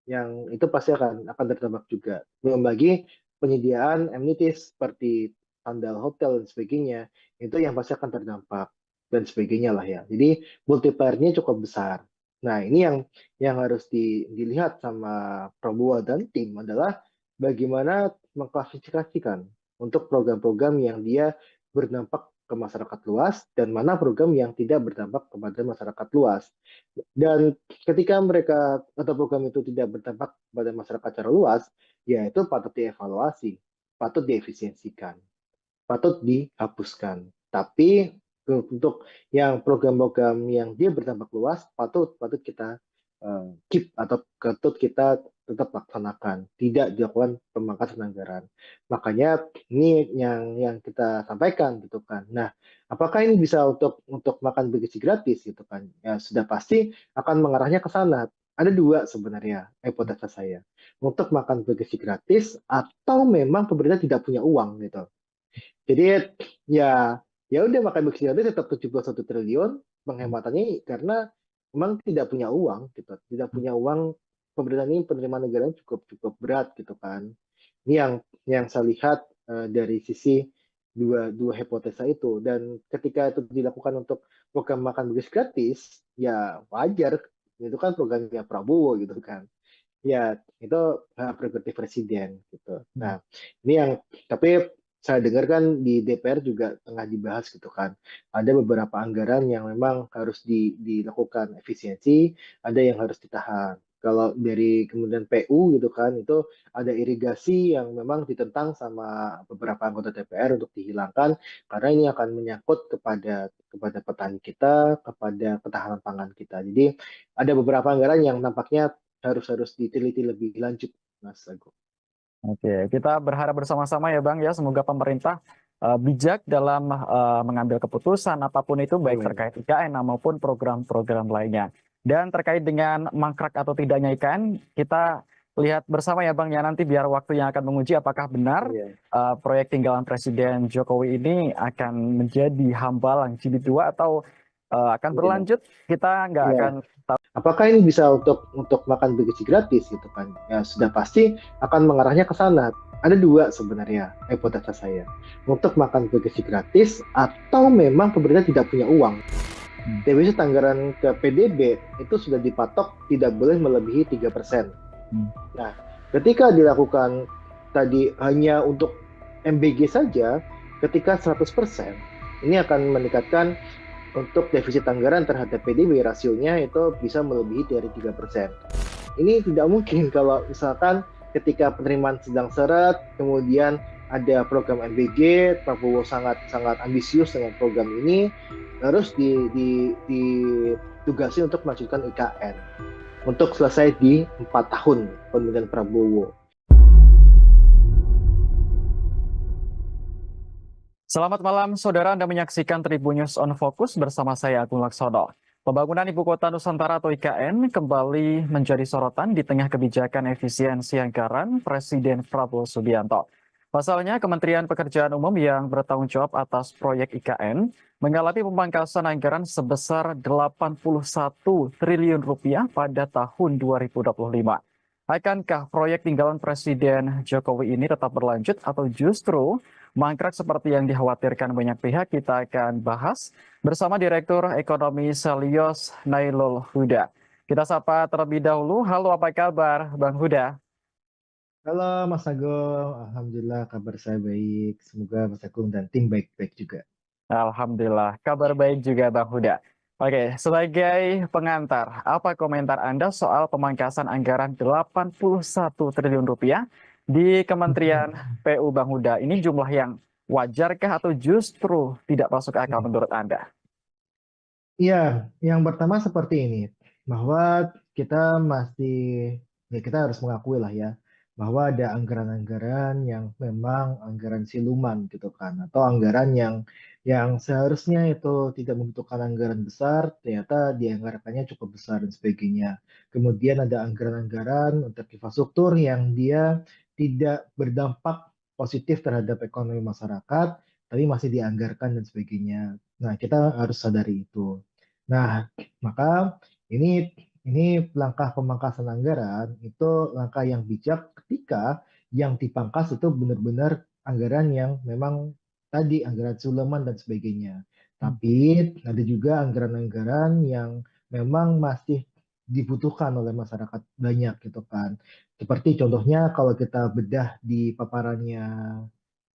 [SPEAKER 1] yang itu pasti akan terdampak juga. Belum lagi penyediaan amenities seperti sandal hotel dan sebagainya, itu yang pasti akan terdampak dan sebagainya lah ya. Jadi multiplier-nya cukup besar. Nah, ini yang harus dilihat sama Prabowo dan tim adalah bagaimana mengklasifikasikan untuk program-program yang dia berdampak ke masyarakat luas dan mana program yang tidak berdampak kepada masyarakat luas. Dan ketika mereka atau program itu tidak berdampak pada masyarakat secara luas, ya itu patut dievaluasi, patut diefisiensikan, patut dihapuskan. Tapi untuk yang program-program yang dia berdampak luas, patut patut kita keep atau patut kita tetap laksanakan, tidak dilakukan pemangkasan anggaran. Makanya ini yang kita sampaikan gitu kan. Nah, apakah ini bisa untuk makan bergizi gratis gitu kan? Ya sudah pasti akan mengarahnya ke sana. Ada dua sebenarnya hipotesa saya. Untuk makan bergizi gratis atau memang pemerintah tidak punya uang gitu. Jadi ya ya udah makan bergizi gratis tetap 71 triliun penghematannya karena memang tidak punya uang gitu. Tidak punya uang, pemerintah ini penerimaan negara cukup cukup berat gitu kan. Ini yang saya lihat dari sisi dua dua hipotesa itu, dan ketika itu dilakukan untuk program makan bergizi gratis ya wajar, itu kan programnya Prabowo gitu kan. Ya itu hak prerogatif presiden gitu. Nah ini yang tapi saya dengar kan di DPR juga tengah dibahas gitu kan. Ada beberapa anggaran yang memang harus dilakukan efisiensi, ada yang harus ditahan. Kalau dari kemudian PU gitu kan, itu ada irigasi yang memang ditentang sama beberapa anggota DPR untuk dihilangkan karena ini akan menyangkut kepada petani kita, kepada ketahanan pangan kita. Jadi ada beberapa anggaran yang nampaknya harus diteliti lebih lanjut, Mas Agung.
[SPEAKER 2] Oke, kita berharap bersama-sama ya Bang ya, semoga pemerintah bijak dalam mengambil keputusan apapun itu, baik
[SPEAKER 1] Amin.
[SPEAKER 2] terkait IKN maupun program-program lainnya. Dan terkait dengan mangkrak atau tidaknya IKN, kita lihat bersama ya Bang ya, nanti biar waktu yang akan menguji apakah benar
[SPEAKER 1] Iya.
[SPEAKER 2] proyek tinggalan Presiden Jokowi ini akan menjadi hambalang jilid 2 atau akan
[SPEAKER 1] Iya.
[SPEAKER 2] berlanjut, kita nggak
[SPEAKER 1] Iya.
[SPEAKER 2] akan tahu.
[SPEAKER 1] Apakah ini bisa untuk makan bergizi gratis gitu kan? Ya sudah pasti akan mengarahnya ke sana. Ada dua sebenarnya hipotesa saya. Untuk makan bergizi gratis atau memang pemerintah tidak punya uang. Defisit anggaran ke PDB itu sudah dipatok tidak boleh melebihi 3%. Nah, ketika dilakukan tadi hanya untuk MBG saja, ketika 100%, ini akan meningkatkan untuk defisit anggaran terhadap PDB rasionya itu bisa melebihi dari 3%. Ini tidak mungkin kalau misalkan ketika penerimaan sedang seret, kemudian ada program MBG, Prabowo sangat sangat ambisius dengan program ini, harus ditugasi untuk melanjutkan IKN untuk selesai di 4 tahun pemerintahan Prabowo.
[SPEAKER 2] Selamat malam, saudara. Anda menyaksikan Tribun News on Focus bersama saya, Agung Laksono. Pembangunan Ibu Kota Nusantara atau IKN kembali menjadi sorotan di tengah kebijakan efisiensi anggaran Presiden Prabowo Subianto. Pasalnya, Kementerian Pekerjaan Umum yang bertanggung jawab atas proyek IKN mengalami pemangkasan anggaran sebesar 81 triliun rupiah pada tahun 2025. Akankah proyek tinggalan Presiden Jokowi ini tetap berlanjut atau justru mangkrak seperti yang dikhawatirkan banyak pihak? Kita akan bahas bersama Direktur Ekonomi Selyos Nailul Huda. Kita sapa terlebih dahulu. Halo, apa kabar Bang Huda?
[SPEAKER 1] Halo Mas Agung, Alhamdulillah kabar saya baik. Semoga Mas Agung dan tim baik-baik juga.
[SPEAKER 2] Alhamdulillah, kabar baik juga Bang Huda. Oke, sebagai pengantar, apa komentar Anda soal pemangkasan anggaran 81 triliun rupiah di Kementerian PU Bang Huda? Ini jumlah yang wajarkah atau justru tidak masuk akal menurut Anda?
[SPEAKER 1] Iya, yang pertama seperti ini, bahwa kita masih, ya kita harus mengakui lah ya, bahwa ada anggaran-anggaran yang memang anggaran siluman gitu kan, atau anggaran yang seharusnya itu tidak membutuhkan anggaran besar, ternyata dianggarkannya cukup besar dan sebagainya. Kemudian ada anggaran-anggaran untuk infrastruktur yang dia tidak berdampak positif terhadap ekonomi masyarakat, tapi masih dianggarkan dan sebagainya. Nah, kita harus sadari itu. Nah, maka ini langkah pemangkasan anggaran itu langkah yang bijak ketika yang dipangkas itu benar-benar anggaran yang memang tadi anggaran Suleman dan sebagainya.
[SPEAKER 2] Hmm.
[SPEAKER 1] Tapi ada juga anggaran-anggaran yang memang masih dibutuhkan oleh masyarakat banyak gitu kan. Seperti contohnya kalau kita bedah di paparannya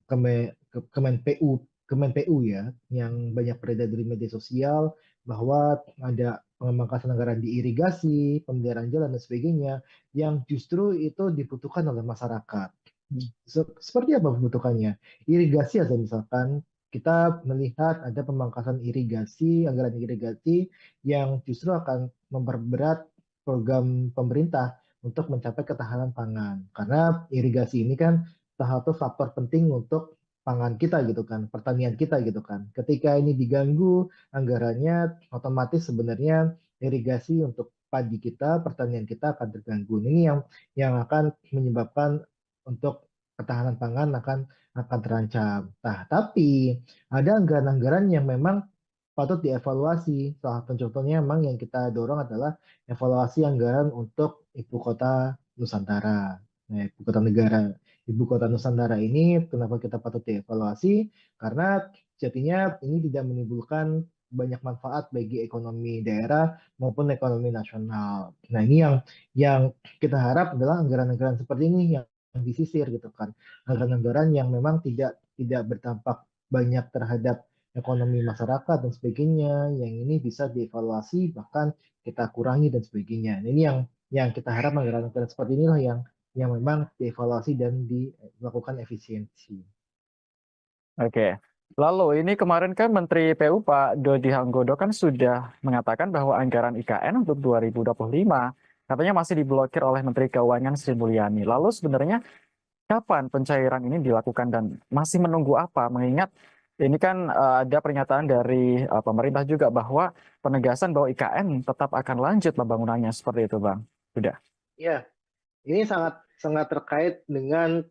[SPEAKER 1] Kemen PU, Kemen PU ya, yang banyak beredar di media sosial bahwa ada pemangkasan anggaran di irigasi, pemeliharaan jalan dan sebagainya, yang justru itu dibutuhkan oleh masyarakat. Seperti apa pembentukannya? Irigasi aja misalkan kita melihat ada pemangkasan irigasi, anggaran irigasi yang justru akan memperberat program pemerintah untuk mencapai ketahanan pangan. Karena irigasi ini kan salah satu faktor penting untuk pangan kita gitu kan, pertanian kita gitu kan. Ketika ini diganggu anggarannya, otomatis sebenarnya irigasi untuk padi kita, pertanian kita akan terganggu. Ini yang akan menyebabkan untuk ketahanan pangan akan terancam. Nah, tapi ada anggaran-anggaran yang memang patut dievaluasi. Salah satu contohnya memang yang kita dorong adalah evaluasi anggaran untuk ibu kota Nusantara. Nah, ibu kota negara. Ibu kota Nusantara ini kenapa kita patut dievaluasi? Karena jadinya ini tidak menimbulkan banyak manfaat bagi ekonomi daerah maupun ekonomi nasional. Nah, ini yang kita harap adalah anggaran-anggaran seperti ini yang disisir gitu kan. Anggaran-anggaran yang memang tidak berdampak banyak terhadap ekonomi masyarakat dan sebagainya, yang ini bisa dievaluasi bahkan kita kurangi dan sebagainya. Nah, ini yang kita harap anggaran-anggaran seperti inilah yang memang dievaluasi dan dilakukan efisiensi.
[SPEAKER 2] Oke. Lalu ini kemarin kan Menteri PU Pak Dodi Hanggodo kan sudah mengatakan bahwa anggaran IKN untuk 2025 katanya masih diblokir oleh Menteri Keuangan Sri Mulyani. Lalu sebenarnya kapan pencairan ini dilakukan dan masih menunggu apa? Mengingat ini kan ada pernyataan dari pemerintah juga bahwa penegasan bahwa IKN tetap akan lanjut pembangunannya seperti itu, Bang. Sudah.
[SPEAKER 1] Ya, ini sangat sangat terkait dengan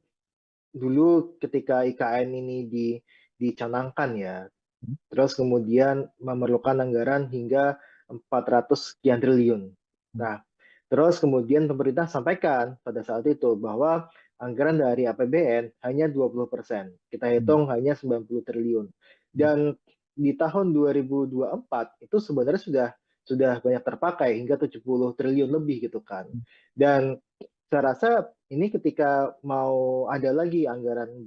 [SPEAKER 1] dulu ketika IKN ini dicanangkan ya. Terus kemudian memerlukan anggaran hingga 400 sekian triliun. Nah, terus kemudian pemerintah sampaikan pada saat itu bahwa anggaran dari APBN hanya 20%. Kita hitung hanya 90 triliun. Dan di tahun 2024 itu sebenarnya sudah banyak terpakai hingga 70 triliun lebih gitu kan. Dan saya rasa ini ketika mau ada lagi anggaran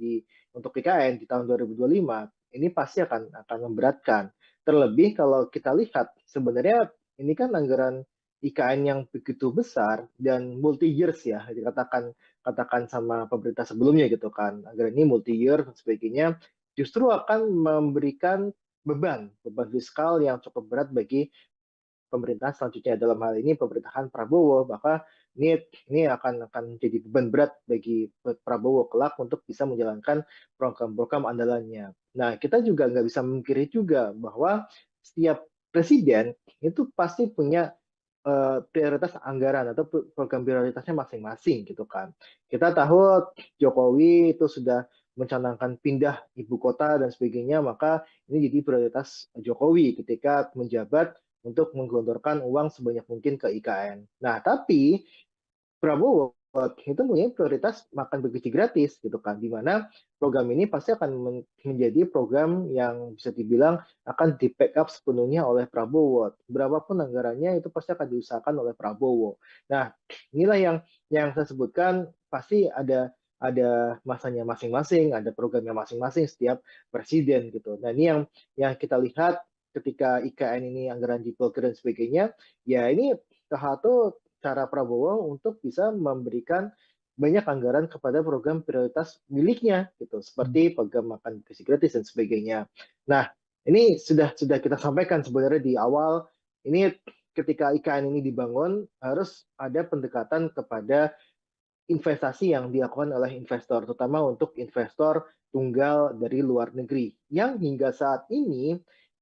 [SPEAKER 1] untuk IKN di tahun 2025, ini pasti akan memberatkan. Terlebih kalau kita lihat sebenarnya ini kan anggaran IKN yang begitu besar dan multi years ya katakan sama pemerintah sebelumnya gitu kan. Anggaran ini multi year dan sebagainya justru akan memberikan beban fiskal yang cukup berat bagi pemerintahan selanjutnya dalam hal ini pemerintahan Prabowo, maka ini akan jadi beban berat bagi Prabowo kelak untuk bisa menjalankan program-program andalannya. Nah, kita juga nggak bisa memungkiri juga bahwa setiap presiden itu pasti punya prioritas anggaran atau program prioritasnya masing-masing gitu kan. Kita tahu Jokowi itu sudah mencanangkan pindah ibu kota dan sebagainya, maka ini jadi prioritas Jokowi ketika menjabat untuk menggelontorkan uang sebanyak mungkin ke IKN. Nah, tapi Prabowo itu punya prioritas makan bergizi gratis gitu kan, di mana program ini pasti akan menjadi program yang bisa dibilang akan di backup sepenuhnya oleh Prabowo. Berapapun anggarannya itu pasti akan diusahakan oleh Prabowo. Nah, inilah yang saya sebutkan pasti ada masanya masing-masing, ada programnya masing-masing setiap presiden gitu. Nah, ini yang kita lihat ketika IKN ini anggaran diblokir dan sebagainya, ya ini salah satu cara Prabowo untuk bisa memberikan banyak anggaran kepada program prioritas miliknya gitu seperti program makan gizi gratis dan sebagainya. Nah, Ini sudah kita sampaikan sebenarnya di awal. Ini ketika IKN ini dibangun harus ada pendekatan kepada investasi yang dilakukan oleh investor, terutama untuk investor tunggal dari luar negeri, yang hingga saat ini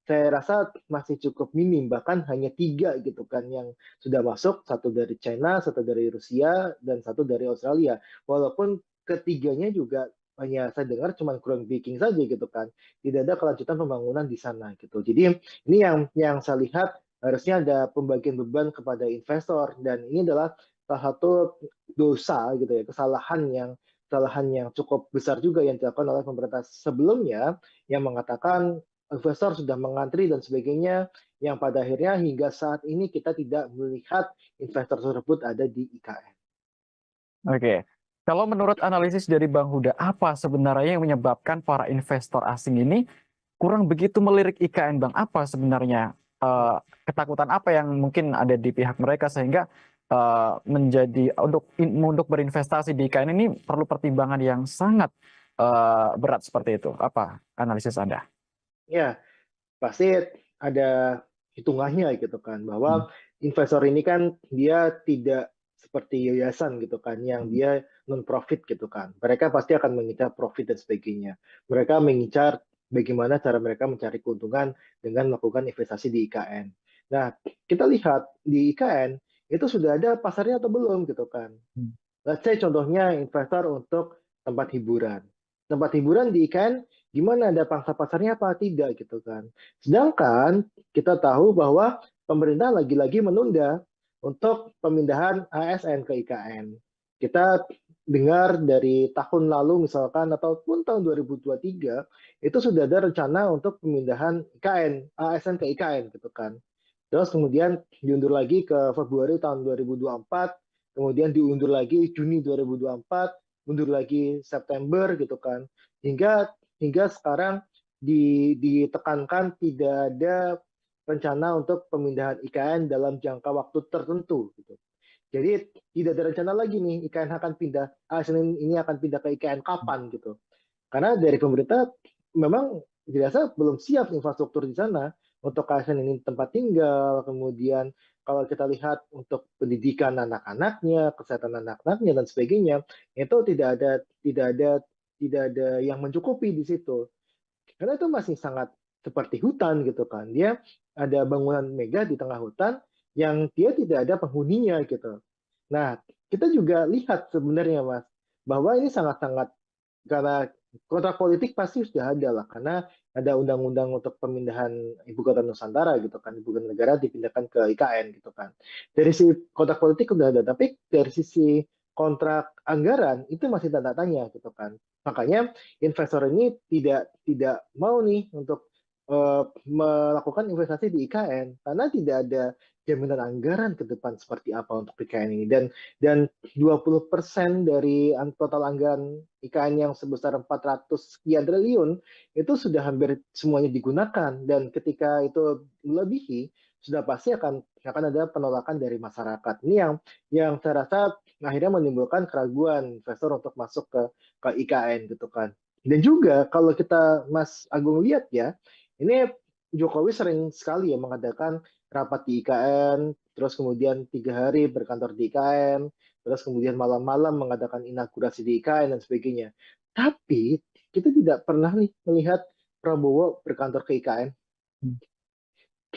[SPEAKER 1] saya rasa masih cukup minim, bahkan hanya 3 gitu kan yang sudah masuk, satu dari China, satu dari Rusia, dan satu dari Australia. Walaupun ketiganya juga hanya saya dengar cuma groundbreaking saja gitu kan, tidak ada kelanjutan pembangunan di sana gitu. Jadi ini yang saya lihat harusnya ada pembagian beban kepada investor, dan ini adalah salah satu dosa gitu ya, kesalahan yang cukup besar juga yang dilakukan oleh pemerintah sebelumnya, yang mengatakan investor sudah mengantri dan sebagainya, yang pada akhirnya hingga saat ini kita tidak melihat investor tersebut ada di IKN.
[SPEAKER 2] Oke, kalau menurut analisis dari Bang Huda, apa sebenarnya yang menyebabkan para investor asing ini kurang begitu melirik IKN, Bang? Apa sebenarnya ketakutan apa yang mungkin ada di pihak mereka sehingga menjadi untuk berinvestasi di IKN ini perlu pertimbangan yang sangat berat seperti itu? Apa analisis Anda?
[SPEAKER 1] Ya, pasti ada hitungannya gitu kan,
[SPEAKER 2] Hmm.
[SPEAKER 1] bahwa investor ini kan dia tidak seperti yayasan gitu kan yang
[SPEAKER 2] Hmm.
[SPEAKER 1] dia non profit gitu kan, mereka pasti akan mengincar profit dan sebagainya, mereka mengincar bagaimana cara mereka mencari keuntungan dengan melakukan investasi di IKN. Nah, kita lihat di IKN itu sudah ada pasarnya atau belum gitu kan.
[SPEAKER 2] Hmm.
[SPEAKER 1] Let's say contohnya investor untuk tempat hiburan. Tempat hiburan di IKN gimana, ada pangsa pasarnya apa tidak gitu kan. Sedangkan kita tahu bahwa pemerintah lagi-lagi menunda untuk pemindahan ASN ke IKN. Kita dengar dari tahun lalu misalkan ataupun tahun 2023 itu sudah ada rencana untuk pemindahan IKN, ASN ke IKN gitu kan. Terus kemudian diundur lagi ke Februari tahun 2024, kemudian diundur lagi Juni 2024, mundur lagi September gitu kan. Hingga sekarang ditekankan tidak ada rencana untuk pemindahan IKN dalam jangka waktu tertentu gitu. Jadi tidak ada rencana lagi nih IKN akan pindah, ASN ini akan pindah ke IKN kapan gitu. Karena dari pemerintah memang dirasa belum siap infrastruktur di sana untuk ASN ini tempat tinggal, kemudian kalau kita lihat untuk pendidikan anak-anaknya, kesehatan anak-anaknya dan sebagainya, itu tidak ada yang mencukupi di situ. Karena itu masih sangat seperti hutan gitu kan. Dia ada bangunan megah di tengah hutan yang dia tidak ada penghuninya gitu. Nah, kita juga lihat sebenarnya Mas, bahwa ini sangat-sangat, karena kontrak politik pasti sudah ada lah, karena ada undang-undang untuk pemindahan ibu kota Nusantara gitu kan, ibu kota negara dipindahkan ke IKN gitu kan. Dari sisi kontrak politik sudah ada, tapi dari sisi kontrak anggaran itu masih tanda tanya gitu kan. Makanya investor ini tidak mau nih untuk melakukan investasi di IKN karena tidak ada jaminan anggaran ke depan seperti apa untuk IKN ini, dan 20% dari total anggaran IKN yang sebesar 400 sekian triliun itu sudah hampir semuanya digunakan, dan ketika itu melebihi sudah pasti akan ada penolakan dari masyarakat. Ini yang saya rasa akhirnya menimbulkan keraguan investor untuk masuk ke IKN gitu kan. Dan juga kalau kita Mas Agung lihat ya, ini Jokowi sering sekali ya mengadakan rapat di IKN, terus kemudian 3 hari berkantor di IKN, terus kemudian malam-malam mengadakan inaugurasi di IKN dan sebagainya. Tapi kita tidak pernah nih melihat Prabowo berkantor ke IKN.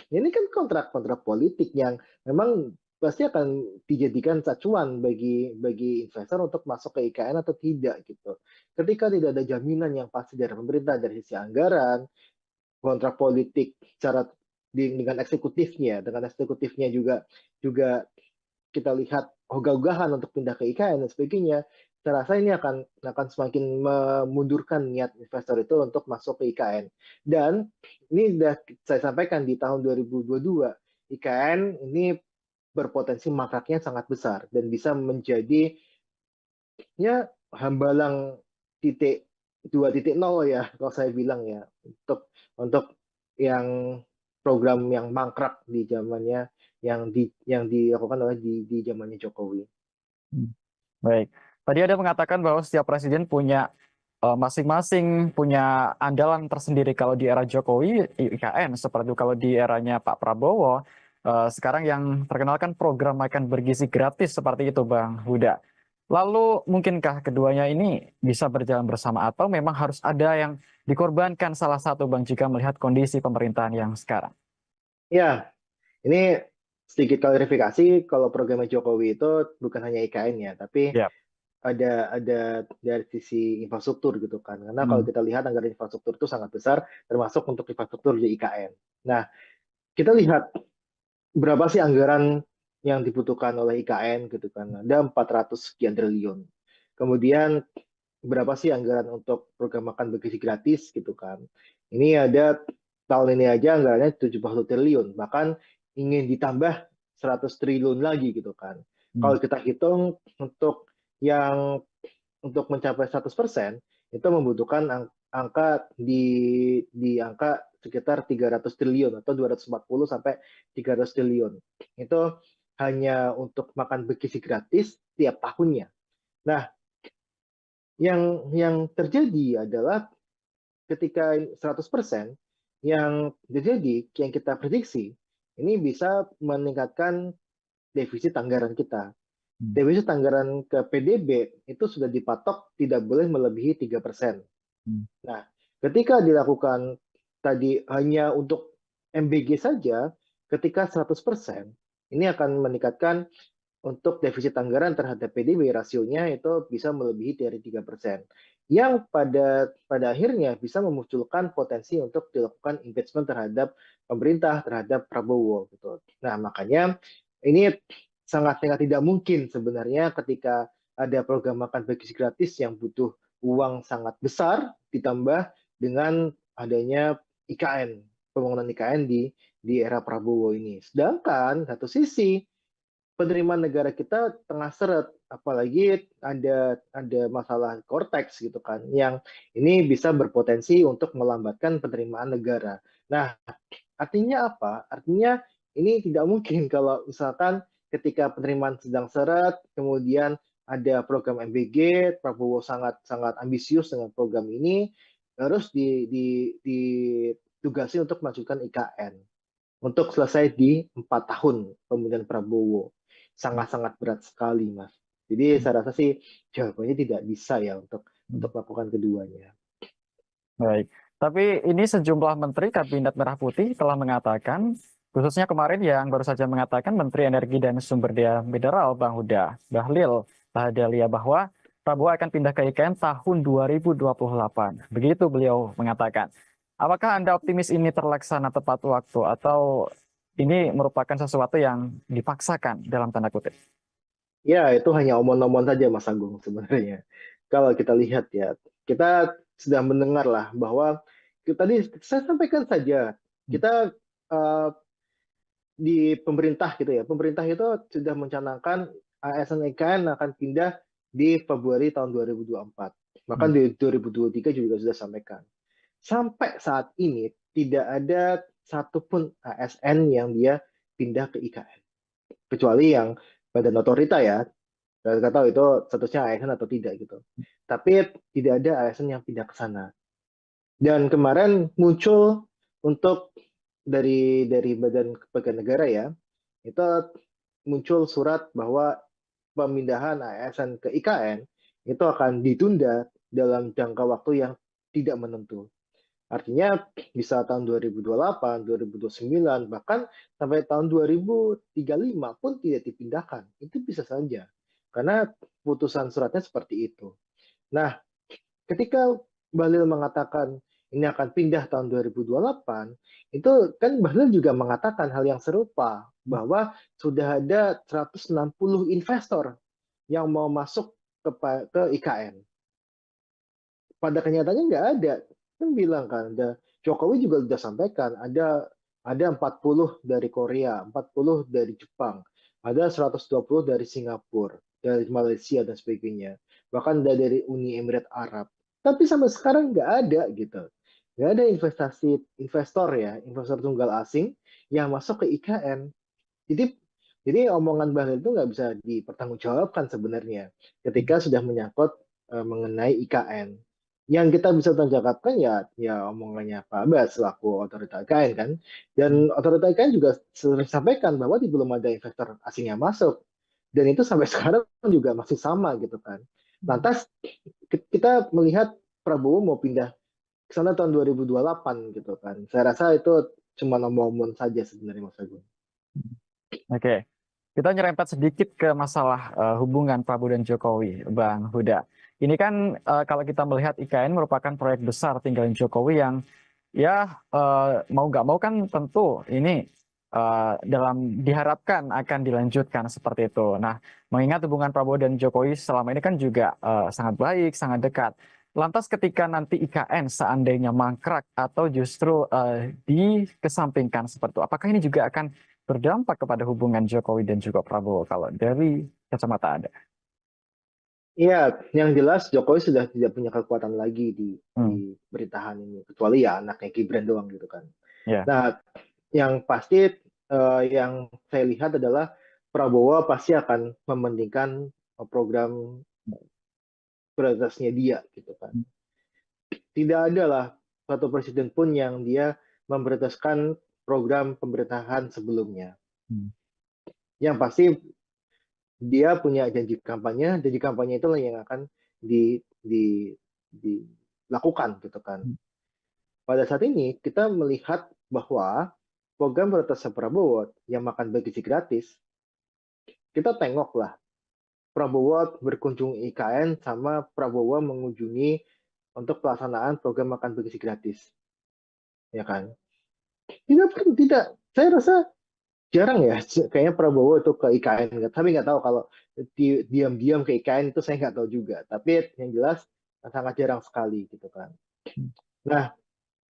[SPEAKER 1] Ini kan kontrak-kontrak politik yang memang pasti akan dijadikan acuan bagi investor untuk masuk ke IKN atau tidak gitu. Ketika tidak ada jaminan yang pasti dari pemerintah dari sisi anggaran, kontrak politik secara dengan eksekutifnya juga juga kita lihat ogah-ogahan untuk pindah ke IKN dan sebagainya, saya rasa ini akan semakin memundurkan niat investor itu untuk masuk ke IKN. Dan ini sudah saya sampaikan di tahun 2022, IKN ini berpotensi mangkraknya sangat besar dan bisa menjadi ya hambalang titik 2.0 ya kalau saya bilang ya, untuk yang program yang mangkrak di zamannya, yang dilakukan oleh di zamannya Jokowi.
[SPEAKER 2] Hmm. Baik. Tadi ada mengatakan bahwa setiap presiden punya masing-masing punya andalan tersendiri. Kalau di era Jokowi, IKN, seperti itu. Kalau di eranya Pak Prabowo, sekarang yang terkenal kan program makan bergizi gratis seperti itu, Bang Huda. Lalu mungkinkah keduanya ini bisa berjalan bersama atau memang harus ada yang dikorbankan salah satu, Bang, jika melihat kondisi pemerintahan yang sekarang?
[SPEAKER 1] Ya, ini sedikit klarifikasi, kalau programnya Jokowi itu bukan hanya IKN ya, tapi
[SPEAKER 2] Ya.
[SPEAKER 1] ada dari sisi infrastruktur gitu kan. Karena kalau
[SPEAKER 2] Hmm.
[SPEAKER 1] kita lihat anggaran infrastruktur itu sangat besar, termasuk untuk infrastruktur di IKN. Nah, kita lihat berapa sih anggaran yang dibutuhkan oleh IKN gitu kan. Ada 400 sekian triliun. Kemudian berapa sih anggaran untuk program makan bergizi gratis gitu kan. Ini ada tahun ini aja anggarannya 70 triliun, bahkan ingin ditambah 100 triliun lagi gitu kan.
[SPEAKER 2] Hmm.
[SPEAKER 1] Kalau kita hitung yang untuk mencapai 100% itu membutuhkan angka di angka sekitar 300 triliun atau 240 sampai 300 triliun. Itu hanya untuk makan bergizi gratis tiap tahunnya. Nah, yang terjadi adalah ketika 100% yang terjadi, yang kita prediksi, ini bisa meningkatkan defisit anggaran kita.
[SPEAKER 2] Hmm.
[SPEAKER 1] Defisit anggaran ke PDB itu sudah dipatok tidak boleh melebihi 3%.
[SPEAKER 2] Hmm.
[SPEAKER 1] Nah, ketika dilakukan tadi hanya untuk MBG saja, ketika 100%, ini akan meningkatkan untuk defisit anggaran terhadap PDB rasionya itu bisa melebihi dari 3%. Yang pada akhirnya bisa memunculkan potensi untuk dilakukan impeachment terhadap pemerintah, terhadap Prabowo gitu. Nah, makanya ini sangat tidak mungkin sebenarnya ketika ada program makan bergizi gratis yang butuh uang sangat besar ditambah dengan adanya IKN, pembangunan IKN di era Prabowo ini. Sedangkan satu sisi penerimaan negara kita tengah seret, apalagi ada masalah Cortex gitu kan, yang ini bisa berpotensi untuk melambatkan penerimaan negara. Nah, artinya apa? Artinya ini tidak mungkin kalau misalkan ketika penerimaan sedang seret, kemudian ada program MBG, Prabowo sangat sangat ambisius dengan program ini, terus ditugasi untuk melanjutkan IKN untuk selesai di 4 tahun pemerintahan Prabowo. Sangat-sangat berat sekali, Mas. Jadi saya rasa sih jawabannya tidak bisa ya untuk melakukan keduanya.
[SPEAKER 2] Baik, tapi ini sejumlah menteri Kabinet Merah Putih telah mengatakan, khususnya kemarin yang baru saja mengatakan Menteri Energi dan Sumber Daya Mineral Bang Huda Bahlil Lahadalia bahwa Prabowo akan pindah ke IKN tahun 2028. Begitu beliau mengatakan. Apakah Anda optimis ini terlaksana tepat waktu atau ini merupakan sesuatu yang dipaksakan dalam tanda kutip?
[SPEAKER 1] Ya, itu hanya omong-omong saja, Mas Agung, sebenarnya. Kalau kita lihat ya, kita sudah mendengar lah bahwa tadi saya sampaikan saja, kita uh, di pemerintah gitu ya, pemerintah itu sudah mencanangkan ASN IKN akan pindah di Februari tahun 2024. Bahkan
[SPEAKER 2] Hmm.
[SPEAKER 1] di 2023 juga sudah sampaikan. Sampai saat ini tidak ada satupun ASN yang dia pindah ke IKN. Kecuali yang badan otorita ya, kita tahu itu statusnya ASN atau tidak gitu. Tapi tidak ada ASN yang pindah ke sana. Dan kemarin muncul untuk dari Badan Kepegawaian Negara ya, itu muncul surat bahwa pemindahan ASN ke IKN itu akan ditunda dalam jangka waktu yang tidak menentu. Artinya bisa tahun 2028, 2029, bahkan sampai tahun 2035 pun tidak dipindahkan. Itu bisa saja. Karena putusan suratnya seperti itu. Nah, ketika Bahlil mengatakan ini akan pindah tahun 2028, itu kan Bahlil juga mengatakan hal yang serupa, bahwa sudah ada 160 investor yang mau masuk ke IKN. Pada kenyataannya nggak ada. Kan bilang kan, Jokowi juga sudah sampaikan, ada 40 dari Korea, 40 dari Jepang, ada 120 dari Singapura, dari Malaysia dan sebagainya. Bahkan dari Uni Emirat Arab. Tapi sampai sekarang nggak ada gitu. Nggak ada investor ya, investor tunggal asing yang masuk ke IKN. Jadi jadi omongan Bahlil itu nggak bisa dipertanggungjawabkan sebenarnya ketika sudah menyangkut mengenai IKN. yang kita bisa tanjakan ya omongannya Pak Abbas selaku otorita IKN kan. Dan otorita IKN juga sering sampaikan bahwa belum ada investor asing yang masuk. Dan itu sampai sekarang juga masih sama gitu kan. Lantas kita melihat Prabowo mau pindah ke sana tahun 2028 gitu kan. Saya rasa itu cuma omong-omong saja sebenarnya Mas Agung.
[SPEAKER 2] Oke, kita nyerempet sedikit ke masalah hubungan Prabowo dan Jokowi, Bang Huda. Ini kan kalau kita melihat IKN merupakan proyek besar tinggalin Jokowi yang ya mau nggak mau kan tentu ini dalam diharapkan akan dilanjutkan seperti itu. Nah, mengingat hubungan Prabowo dan Jokowi selama ini kan juga sangat baik, sangat dekat. Lantas ketika nanti IKN seandainya mangkrak atau justru dikesampingkan seperti itu, apakah ini juga akan berdampak kepada hubungan Jokowi dan juga Prabowo kalau dari kacamata Anda?
[SPEAKER 1] Iya, yang jelas Jokowi sudah tidak punya kekuatan lagi di
[SPEAKER 2] Hmm,
[SPEAKER 1] pemerintahan ini, kecuali ya anaknya Gibran doang gitu kan.
[SPEAKER 2] ya,
[SPEAKER 1] Nah, yang pasti yang saya lihat adalah Prabowo pasti akan mementingkan program prioritasnya dia gitu kan. Tidak ada lah satu presiden pun yang dia memprioritaskan program pemerintahan sebelumnya.
[SPEAKER 2] hmm,
[SPEAKER 1] Yang pasti dia punya janji kampanye itulah yang akan dilakukan gitu kan. Pada saat ini kita melihat bahwa program prioritas Prabowo yang makan bergizi gratis, kita tengoklah Prabowo berkunjung IKN sama Prabowo mengunjungi untuk pelaksanaan program makan bergizi gratis, ya kan? Tidak. Saya rasa jarang ya, kayaknya Prabowo itu ke IKN. Tapi nggak tahu kalau diam-diam ke IKN itu saya nggak tahu juga. Tapi yang jelas sangat jarang sekali gitu kan. Nah,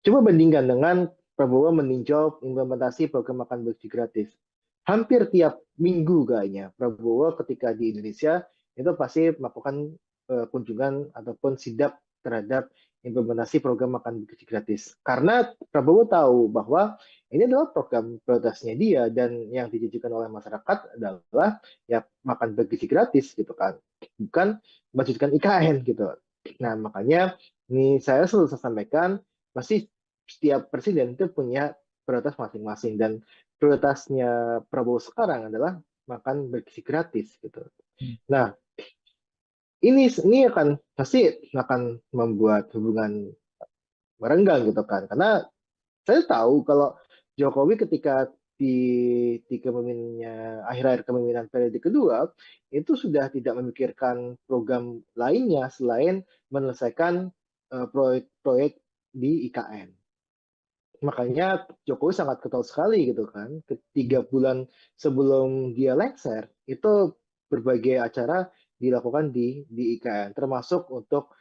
[SPEAKER 1] coba bandingkan dengan Prabowo meninjau implementasi program makan bergizi gratis. Hampir tiap minggu kayaknya Prabowo ketika di Indonesia itu pasti melakukan kunjungan ataupun sidak terhadap implementasi program makan bergizi gratis. Karena Prabowo tahu bahwa ini adalah program prioritasnya dia dan yang dijanjikan oleh masyarakat adalah ya makan bergizi gratis gitu kan. Bukan melanjutkan IKN gitu. Nah, makanya ini saya selalu sampaikan pasti setiap presiden itu punya prioritas masing-masing dan prioritasnya Prabowo sekarang adalah makan bergizi gratis gitu. Nah, ini akan pasti akan membuat hubungan merenggang gitu kan. Karena saya tahu kalau Jokowi ketika di kepemimpinannya akhir-akhir kepemimpinan periode kedua itu sudah tidak memikirkan program lainnya selain menyelesaikan proyek-proyek di IKN. Makanya Jokowi sangat ketol sekali gitu kan. Ketiga bulan sebelum dia lengser, itu berbagai acara dilakukan di IKN, termasuk untuk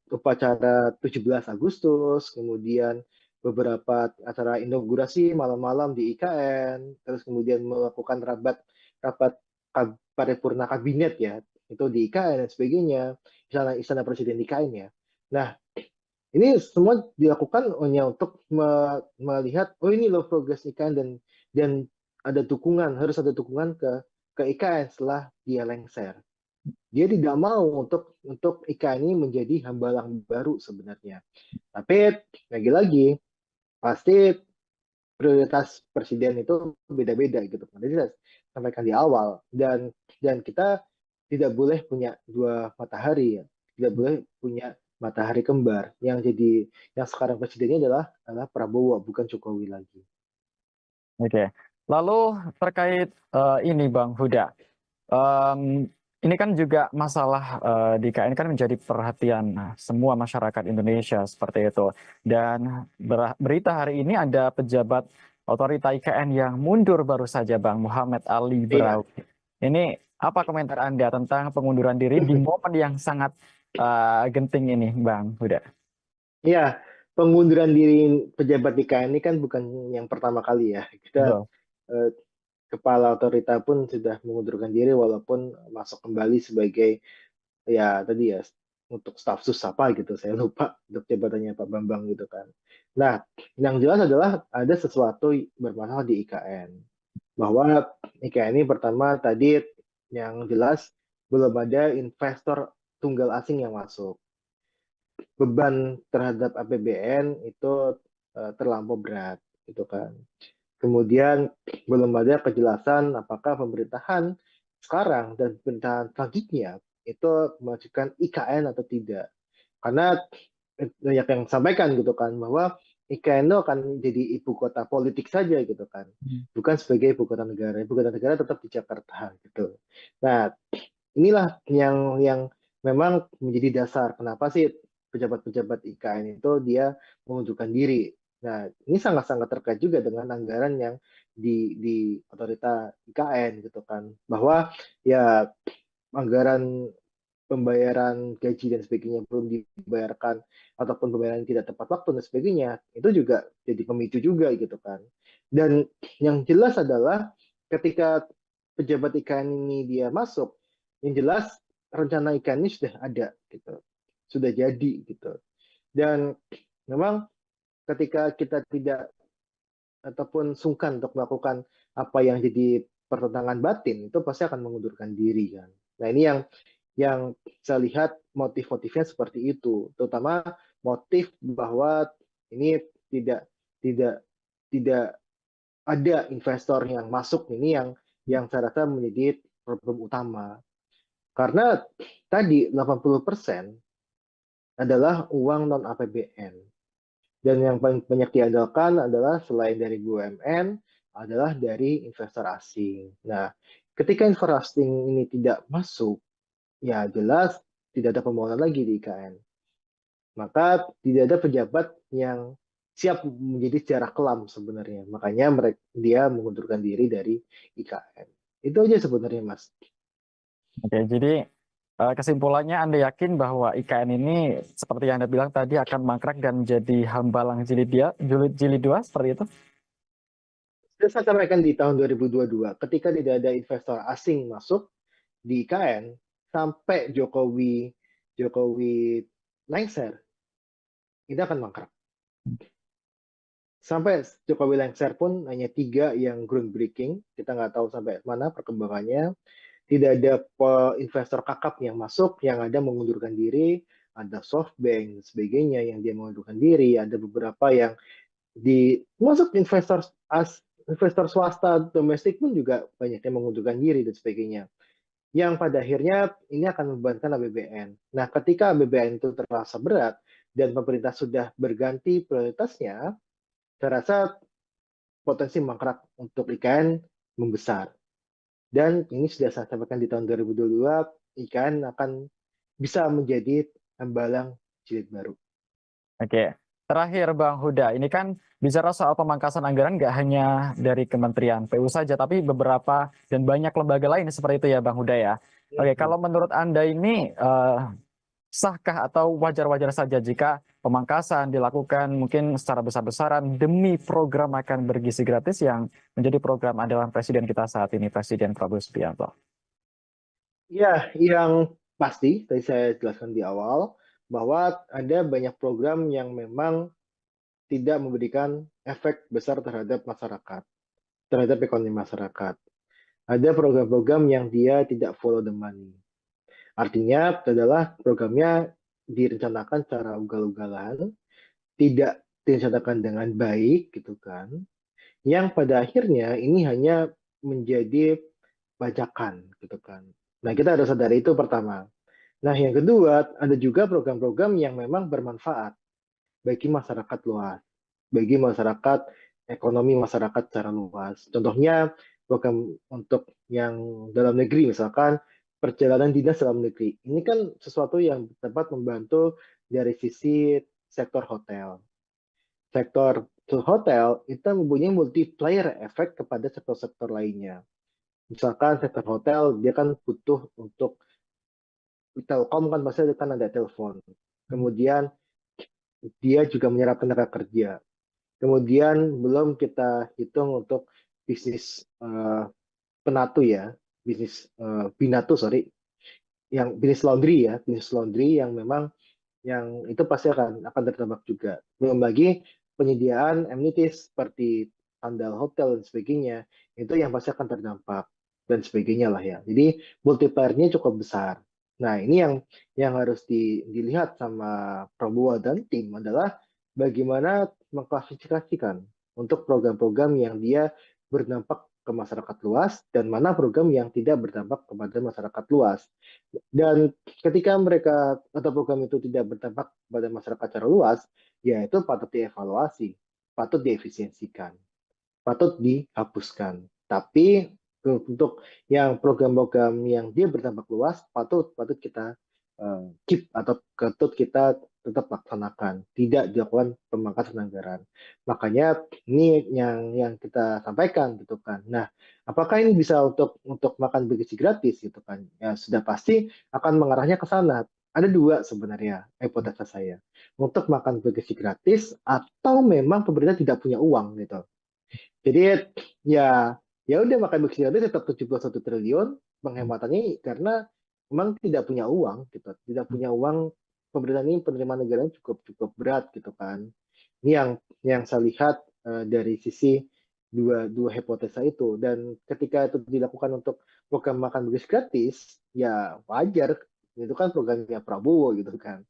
[SPEAKER 1] upacara 17 Agustus, kemudian beberapa acara inaugurasi malam-malam di IKN, terus kemudian melakukan rapat rapat paripurna kabinet ya, itu di IKN dan sebagainya, istana presiden di IKN ya. Nah, ini semua dilakukan hanya untuk melihat, oh ini loh progres IKN dan ada dukungan, harus ada dukungan ke IKN setelah dia lengser. Dia tidak mau untuk IKN ini menjadi hambalang baru sebenarnya. Tapi lagi-lagi pasti prioritas presiden itu beda-beda gitu. Jadi saya sampaikan di awal dan kita tidak boleh punya dua matahari ya. Tidak boleh punya matahari kembar yang sekarang presidennya adalah Prabowo bukan Jokowi lagi.
[SPEAKER 2] oke. Lalu terkait ini Bang Huda, em, ini kan juga masalah di IKN kan menjadi perhatian semua masyarakat Indonesia seperti itu. Dan berita hari ini ada pejabat otorita IKN yang mundur baru saja Bang Muhammad Ali
[SPEAKER 1] Iya.
[SPEAKER 2] Braw. Ini apa komentar Anda tentang pengunduran diri di momen yang sangat genting ini Bang Huda?
[SPEAKER 1] Iya, pengunduran diri pejabat di KN ini kan bukan yang pertama kali ya. Kita
[SPEAKER 2] Betul.
[SPEAKER 1] eh, kepala otorita pun sudah mengundurkan diri walaupun masuk kembali sebagai ya tadi ya untuk staf sus apa gitu saya lupa untuk jabatannya Pak Bambang gitu kan. Nah, yang jelas adalah ada sesuatu bermasalah di IKN bahwa IKN ini pertama tadi yang jelas belum ada investor tunggal asing yang masuk. beban terhadap APBN itu terlampau berat, gitu kan. Kemudian belum ada kejelasan apakah pemerintahan sekarang dan pemerintahan selanjutnya itu mengajukan IKN atau tidak. Karena banyak yang sampaikan gitu kan bahwa IKN itu akan jadi ibu kota politik saja gitu kan, bukan sebagai ibu kota negara. Ibu kota negara tetap di Jakarta gitu. Nah, inilah yang memang menjadi dasar kenapa sih pejabat-pejabat IKN itu dia mengundurkan diri. Nah, ini sangat-sangat terkait juga dengan anggaran yang di otorita IKN gitu kan, bahwa ya anggaran pembayaran gaji dan sebagainya belum dibayarkan ataupun pembayaran tidak tepat waktu dan sebagainya, itu juga jadi pemicu juga gitu kan. Dan yang jelas adalah ketika pejabat IKN ini dia masuk, yang jelas rencana IKN ini sudah ada gitu, sudah jadi gitu. Dan memang ketika kita tidak ataupun sungkan untuk melakukan apa yang jadi pertentangan batin, itu pasti akan mengundurkan diri kan. Nah, ini yang saya lihat motif-motifnya seperti itu, terutama motif bahwa ini tidak tidak tidak ada investor yang masuk, ini yang saya rasa menjadi problem utama. Karena tadi 80% adalah uang non APBN. Dan yang paling banyak diandalkan adalah selain dari BUMN, adalah dari investor asing. Nah, ketika investor asing ini tidak masuk, ya jelas tidak ada pembangunan lagi di IKN. Maka tidak ada pejabat yang siap menjadi sejarah kelam sebenarnya. Makanya dia mengundurkan diri dari IKN. Itu aja sebenarnya, Mas.
[SPEAKER 2] Oke, jadi kesimpulannya Anda yakin bahwa IKN ini seperti yang Anda bilang tadi akan mangkrak dan menjadi hambalang jilid dua seperti itu?
[SPEAKER 1] Sudah saya sampaikan di tahun 2022, ketika tidak ada investor asing masuk di IKN, sampai Jokowi Jokowi lengser, itu akan mangkrak. Sampai Jokowi lengser pun hanya 3 yang groundbreaking, kita nggak tahu sampai mana perkembangannya. Tidak ada investor kakap yang masuk, yang ada mengundurkan diri, ada SoftBank, sebagainya yang dia mengundurkan diri, ada beberapa yang masuk investor swasta domestik pun juga banyak yang mengundurkan diri dan sebagainya. Yang pada akhirnya ini akan membebankan APBN. Nah, ketika APBN itu terasa berat dan pemerintah sudah berganti prioritasnya, saya rasa potensi mangkrak untuk IKN membesar. Dan ini sudah saya sampaikan di tahun 2022, IKN akan bisa menjadi hambalang jilid baru.
[SPEAKER 2] Oke, terakhir Bang Huda, ini kan bicara soal pemangkasan anggaran nggak hanya dari Kementerian PU saja, tapi beberapa dan banyak lembaga lain seperti itu ya Bang Huda ya. Oke, kalau menurut Anda ini sahkah atau wajar-wajar saja jika pemangkasan dilakukan mungkin secara besar-besaran demi program makan bergizi gratis yang menjadi program andalan Presiden kita saat ini, Presiden Prabowo Subianto?
[SPEAKER 1] Ya, yang pasti, tadi saya jelaskan di awal, bahwa ada banyak program yang memang tidak memberikan efek besar terhadap masyarakat, terhadap ekonomi masyarakat. Ada program-program yang dia tidak follow the money. Artinya adalah programnya direncanakan secara ugal-ugalan, tidak direncanakan dengan baik gitu kan. Yang pada akhirnya ini hanya menjadi bajakan gitu kan. Nah, kita harus sadari itu pertama. Nah, yang kedua, ada juga program-program yang memang bermanfaat bagi masyarakat luas, bagi masyarakat, ekonomi masyarakat secara luas. Contohnya, program untuk yang dalam negeri, misalkan perjalanan dinas dalam negeri. Ini kan sesuatu yang dapat membantu dari sisi sektor hotel. Sektor hotel itu mempunyai multiplier efek kepada sektor-sektor lainnya. Misalkan sektor hotel, dia kan butuh untuk Telkom kan pasti kan ada telepon. Kemudian dia juga menyerap tenaga kerja. Kemudian belum kita hitung untuk bisnis penatu ya, bisnis binatu sorry, yang bisnis laundry ya, bisnis laundry yang memang yang itu pasti akan terdampak juga. Belum lagi penyediaan amenities seperti sandal hotel dan sebagainya, itu yang pasti akan terdampak dan sebagainya lah ya. Jadi multiplier-nya cukup besar. Nah, ini yang harus dilihat sama Prabowo dan tim adalah bagaimana mengklasifikasikan untuk program-program yang dia berdampak ke masyarakat luas dan mana program yang tidak berdampak kepada masyarakat luas. Dan ketika mereka atau program itu tidak berdampak pada masyarakat secara luas, ya itu patut dievaluasi, patut diefisiensikan, patut dihapuskan. Tapi untuk yang program-program yang dia berdampak luas, patut patut kita keep atau patut kita tetap laksanakan, tidak dilakukan pemangkasan anggaran. Makanya ini yang kita sampaikan gitu kan. Nah, apakah ini bisa untuk makan bergizi gratis gitu kan? Ya sudah pasti akan mengarahnya ke sana. Ada dua sebenarnya hipotesa saya, untuk makan bergizi gratis atau memang pemerintah tidak punya uang gitu. Jadi ya ya udah makan bergizi tetap 71 triliun penghematannya karena memang tidak punya uang gitu. Tidak punya uang, pemerintah ini penerimaan negara cukup cukup berat gitu kan. Ini yang saya lihat dari sisi dua dua hipotesa itu, dan ketika itu dilakukan untuk program makan bergizi gratis ya wajar, itu kan programnya Prabowo gitu kan.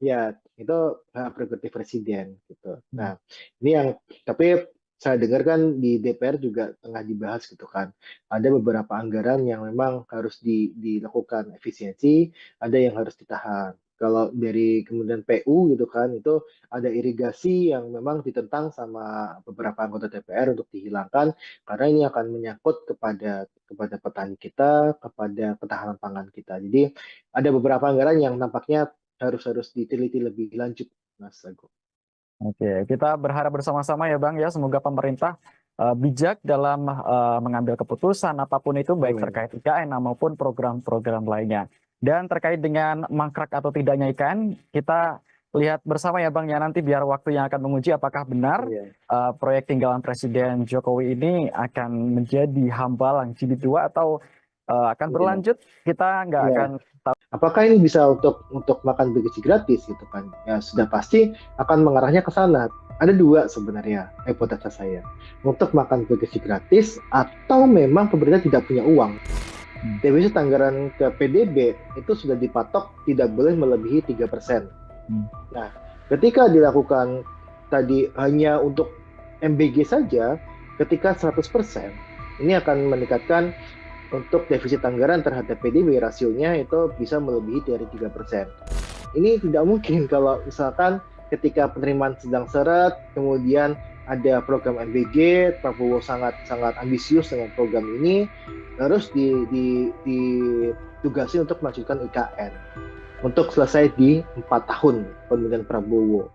[SPEAKER 1] Ya, itu hak prerogatif presiden gitu. Nah, ini yang tapi saya dengar kan di DPR juga tengah dibahas gitu kan. Ada beberapa anggaran yang memang harus dilakukan efisiensi, ada yang harus ditahan. Kalau dari kemudian PU gitu kan, itu ada irigasi yang memang ditentang sama beberapa anggota DPR untuk dihilangkan karena ini akan menyangkut kepada petani kita, kepada ketahanan pangan kita. Jadi ada beberapa anggaran yang nampaknya harus diteliti lebih lanjut, Mas Agung.
[SPEAKER 2] Oke, kita berharap bersama-sama ya Bang ya, semoga pemerintah bijak dalam mengambil keputusan apapun itu, baik
[SPEAKER 1] Amin.
[SPEAKER 2] terkait IKN maupun program-program lainnya. Dan terkait dengan mangkrak atau tidaknya IKN, kita lihat bersama ya Bang ya, nanti biar waktu yang akan menguji apakah benar
[SPEAKER 1] Iya,
[SPEAKER 2] proyek tinggalan Presiden Jokowi ini akan menjadi hambalang jilid 2 atau akan
[SPEAKER 1] iya,
[SPEAKER 2] berlanjut, kita nggak
[SPEAKER 1] iya.
[SPEAKER 2] akan tahu.
[SPEAKER 1] Apakah ini bisa untuk makan bergizi gratis gitu kan? Ya sudah pasti akan mengarahnya ke sana. Ada dua sebenarnya hipotesa saya, untuk makan bergizi gratis atau memang pemerintah tidak punya uang. Defisit anggaran ke PDB itu sudah dipatok tidak boleh melebihi 3%. Nah, ketika dilakukan tadi hanya untuk MBG saja, ketika 100%, ini akan meningkatkan untuk defisit anggaran terhadap PDB, rasionya itu bisa melebihi dari 3%. Ini tidak mungkin kalau misalkan ketika penerimaan sedang seret, kemudian ada program MBG, Prabowo sangat sangat ambisius dengan program ini, terus ditugasi untuk melanjutkan IKN untuk selesai di 4 tahun pemerintahan Prabowo.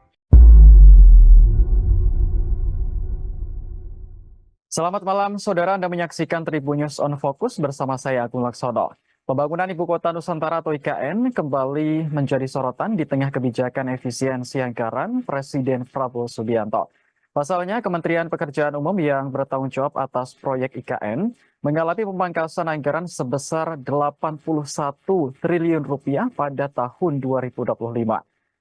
[SPEAKER 2] Selamat malam, saudara. Anda menyaksikan Tribun News on Focus bersama saya, Agung Laksono. Pembangunan Ibu Kota Nusantara atau IKN kembali menjadi sorotan di tengah kebijakan efisiensi anggaran Presiden Prabowo Subianto. Pasalnya, Kementerian Pekerjaan Umum yang bertanggung jawab atas proyek IKN mengalami pemangkasan anggaran sebesar 81 triliun rupiah pada tahun 2025.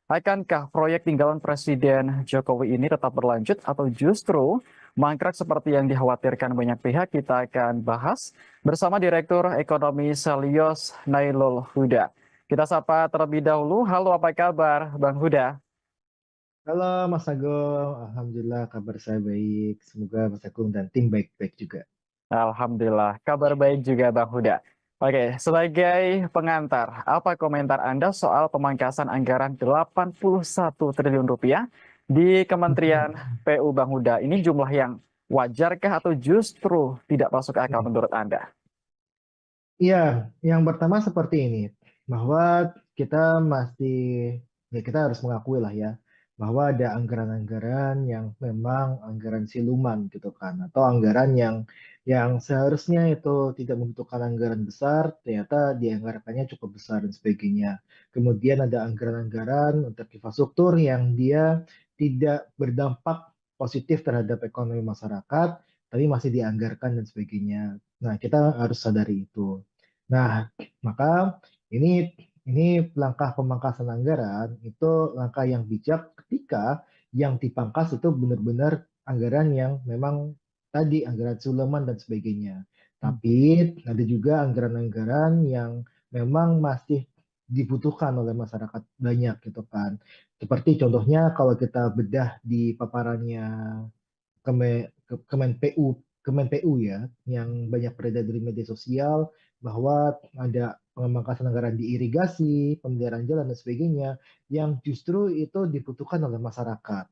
[SPEAKER 2] Akankah proyek tinggalan Presiden Jokowi ini tetap berlanjut atau justru mangkrak seperti yang dikhawatirkan banyak pihak? Kita akan bahas bersama Direktur Ekonomi Selios Nailul Huda. Kita sapa terlebih dahulu. Halo, apa kabar Bang Huda?
[SPEAKER 1] Halo Mas Agung, Alhamdulillah kabar saya baik. Semoga Mas Agung dan tim baik-baik juga.
[SPEAKER 2] Alhamdulillah, kabar baik juga Bang Huda. Oke, sebagai pengantar, apa komentar Anda soal pemangkasan anggaran 81 triliun rupiah di Kementerian PU Bang Huda? Ini jumlah yang wajarkah atau justru tidak masuk akal menurut Anda?
[SPEAKER 1] Iya, yang pertama seperti ini, bahwa kita masih, ya kita harus mengakui lah ya, bahwa ada anggaran-anggaran yang memang anggaran siluman gitu kan, atau anggaran yang seharusnya itu tidak membutuhkan anggaran besar, ternyata dianggarkannya cukup besar dan sebagainya. Kemudian ada anggaran-anggaran untuk infrastruktur yang dia tidak berdampak positif terhadap ekonomi masyarakat, tapi masih dianggarkan dan sebagainya. Nah, kita harus sadari itu. Nah, maka ini langkah pemangkasan anggaran itu langkah yang bijak ketika yang dipangkas itu benar-benar anggaran yang memang tadi anggaran Suleman dan sebagainya. Tapi ada juga anggaran-anggaran yang memang masih dibutuhkan oleh masyarakat banyak gitu kan. Seperti contohnya kalau kita bedah di paparannya Kemen PU ya, yang banyak beredar di media sosial bahwa ada pemangkasan anggaran di irigasi, pemeliharaan jalan dan sebagainya yang justru itu dibutuhkan oleh masyarakat.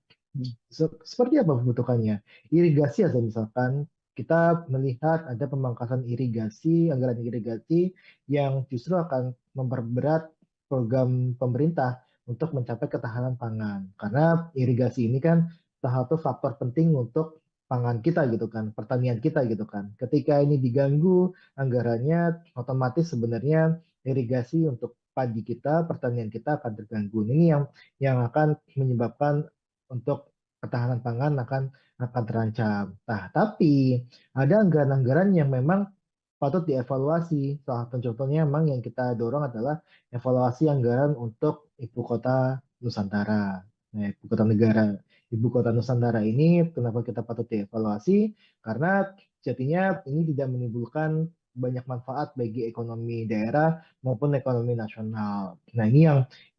[SPEAKER 1] Seperti apa kebutuhannya? Irigasi aja misalkan kita melihat ada pemangkasan irigasi, anggaran irigasi yang justru akan memperberat program pemerintah untuk mencapai ketahanan pangan. Karena irigasi ini kan salah satu faktor penting untuk pangan kita gitu kan, pertanian kita gitu kan. Ketika ini diganggu anggarannya, otomatis sebenarnya irigasi untuk padi kita, pertanian kita akan terganggu. Ini yang akan menyebabkan untuk ketahanan pangan akan terancam. Nah, tapi ada anggaran-anggaran yang memang patut dievaluasi. Salah satu contohnya memang yang kita dorong adalah evaluasi anggaran untuk ibu kota Nusantara. Nah, ibu kota negara, ibu kota Nusantara ini kenapa kita patut dievaluasi? Karena sejatinya ini tidak menimbulkan banyak manfaat bagi ekonomi daerah maupun ekonomi nasional. Nah, ini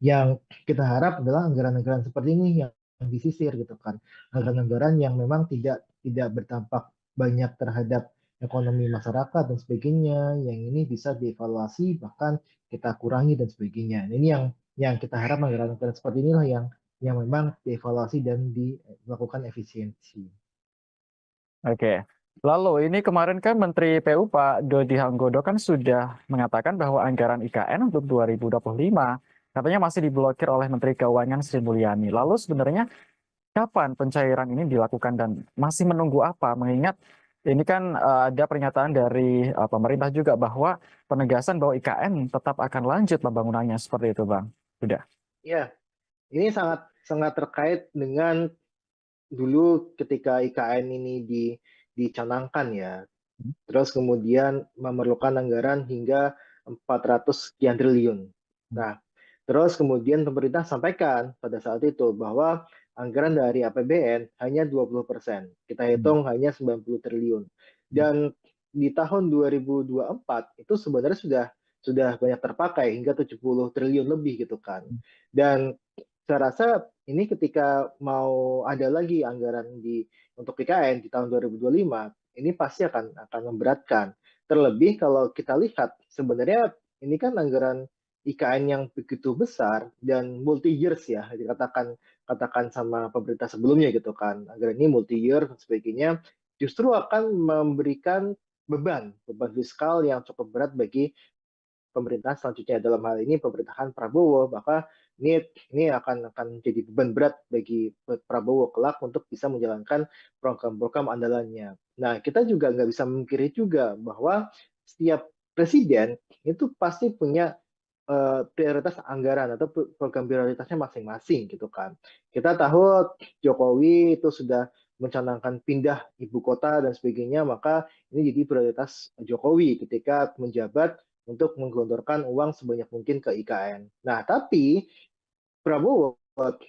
[SPEAKER 1] yang kita harap adalah anggaran-anggaran seperti ini yang disisir gitu kan. Anggaran-anggaran yang memang tidak berdampak banyak terhadap ekonomi masyarakat dan sebagainya, yang ini bisa dievaluasi bahkan kita kurangi dan sebagainya. Nah, ini yang kita harap anggaran-anggaran seperti inilah yang memang dievaluasi dan dilakukan efisiensi.
[SPEAKER 2] Oke. Lalu ini kemarin kan Menteri PU Pak Dodi Hanggodo kan sudah mengatakan bahwa anggaran IKN untuk 2025 katanya masih diblokir oleh Menteri Keuangan Sri Mulyani. Lalu sebenarnya kapan pencairan ini dilakukan dan masih menunggu apa? Mengingat ini kan ada pernyataan dari pemerintah juga bahwa penegasan bahwa IKN tetap akan lanjut pembangunannya seperti itu, Bang. Sudah.
[SPEAKER 1] Ya, ini sangat sangat terkait dengan dulu ketika IKN ini dicanangkan ya, terus kemudian memerlukan anggaran hingga 400 sekian triliun. Nah, terus kemudian pemerintah sampaikan pada saat itu bahwa anggaran dari APBN hanya 20%. Kita hitung hanya 90 triliun. Dan di tahun 2024 itu sebenarnya sudah banyak terpakai hingga 70 triliun lebih gitu kan. Dan saya rasa ini ketika mau ada lagi anggaran untuk PKN di tahun 2025, ini pasti akan memberatkan. Terlebih kalau kita lihat sebenarnya ini kan anggaran IKN yang begitu besar dan multi years ya, katakan sama pemerintah sebelumnya gitu kan. Anggaran ini multi year dan sebagainya justru akan memberikan beban fiskal yang cukup berat bagi pemerintahan selanjutnya, dalam hal ini pemerintahan Prabowo, maka ini akan jadi beban berat bagi Prabowo kelak untuk bisa menjalankan program-program andalannya. Nah, kita juga nggak bisa memungkiri juga bahwa setiap presiden itu pasti punya prioritas anggaran atau program prioritasnya masing-masing gitu kan. Kita tahu Jokowi itu sudah mencanangkan pindah ibu kota dan sebagainya, maka ini jadi prioritas Jokowi ketika menjabat untuk menggelontorkan uang sebanyak mungkin ke IKN. Nah, tapi Prabowo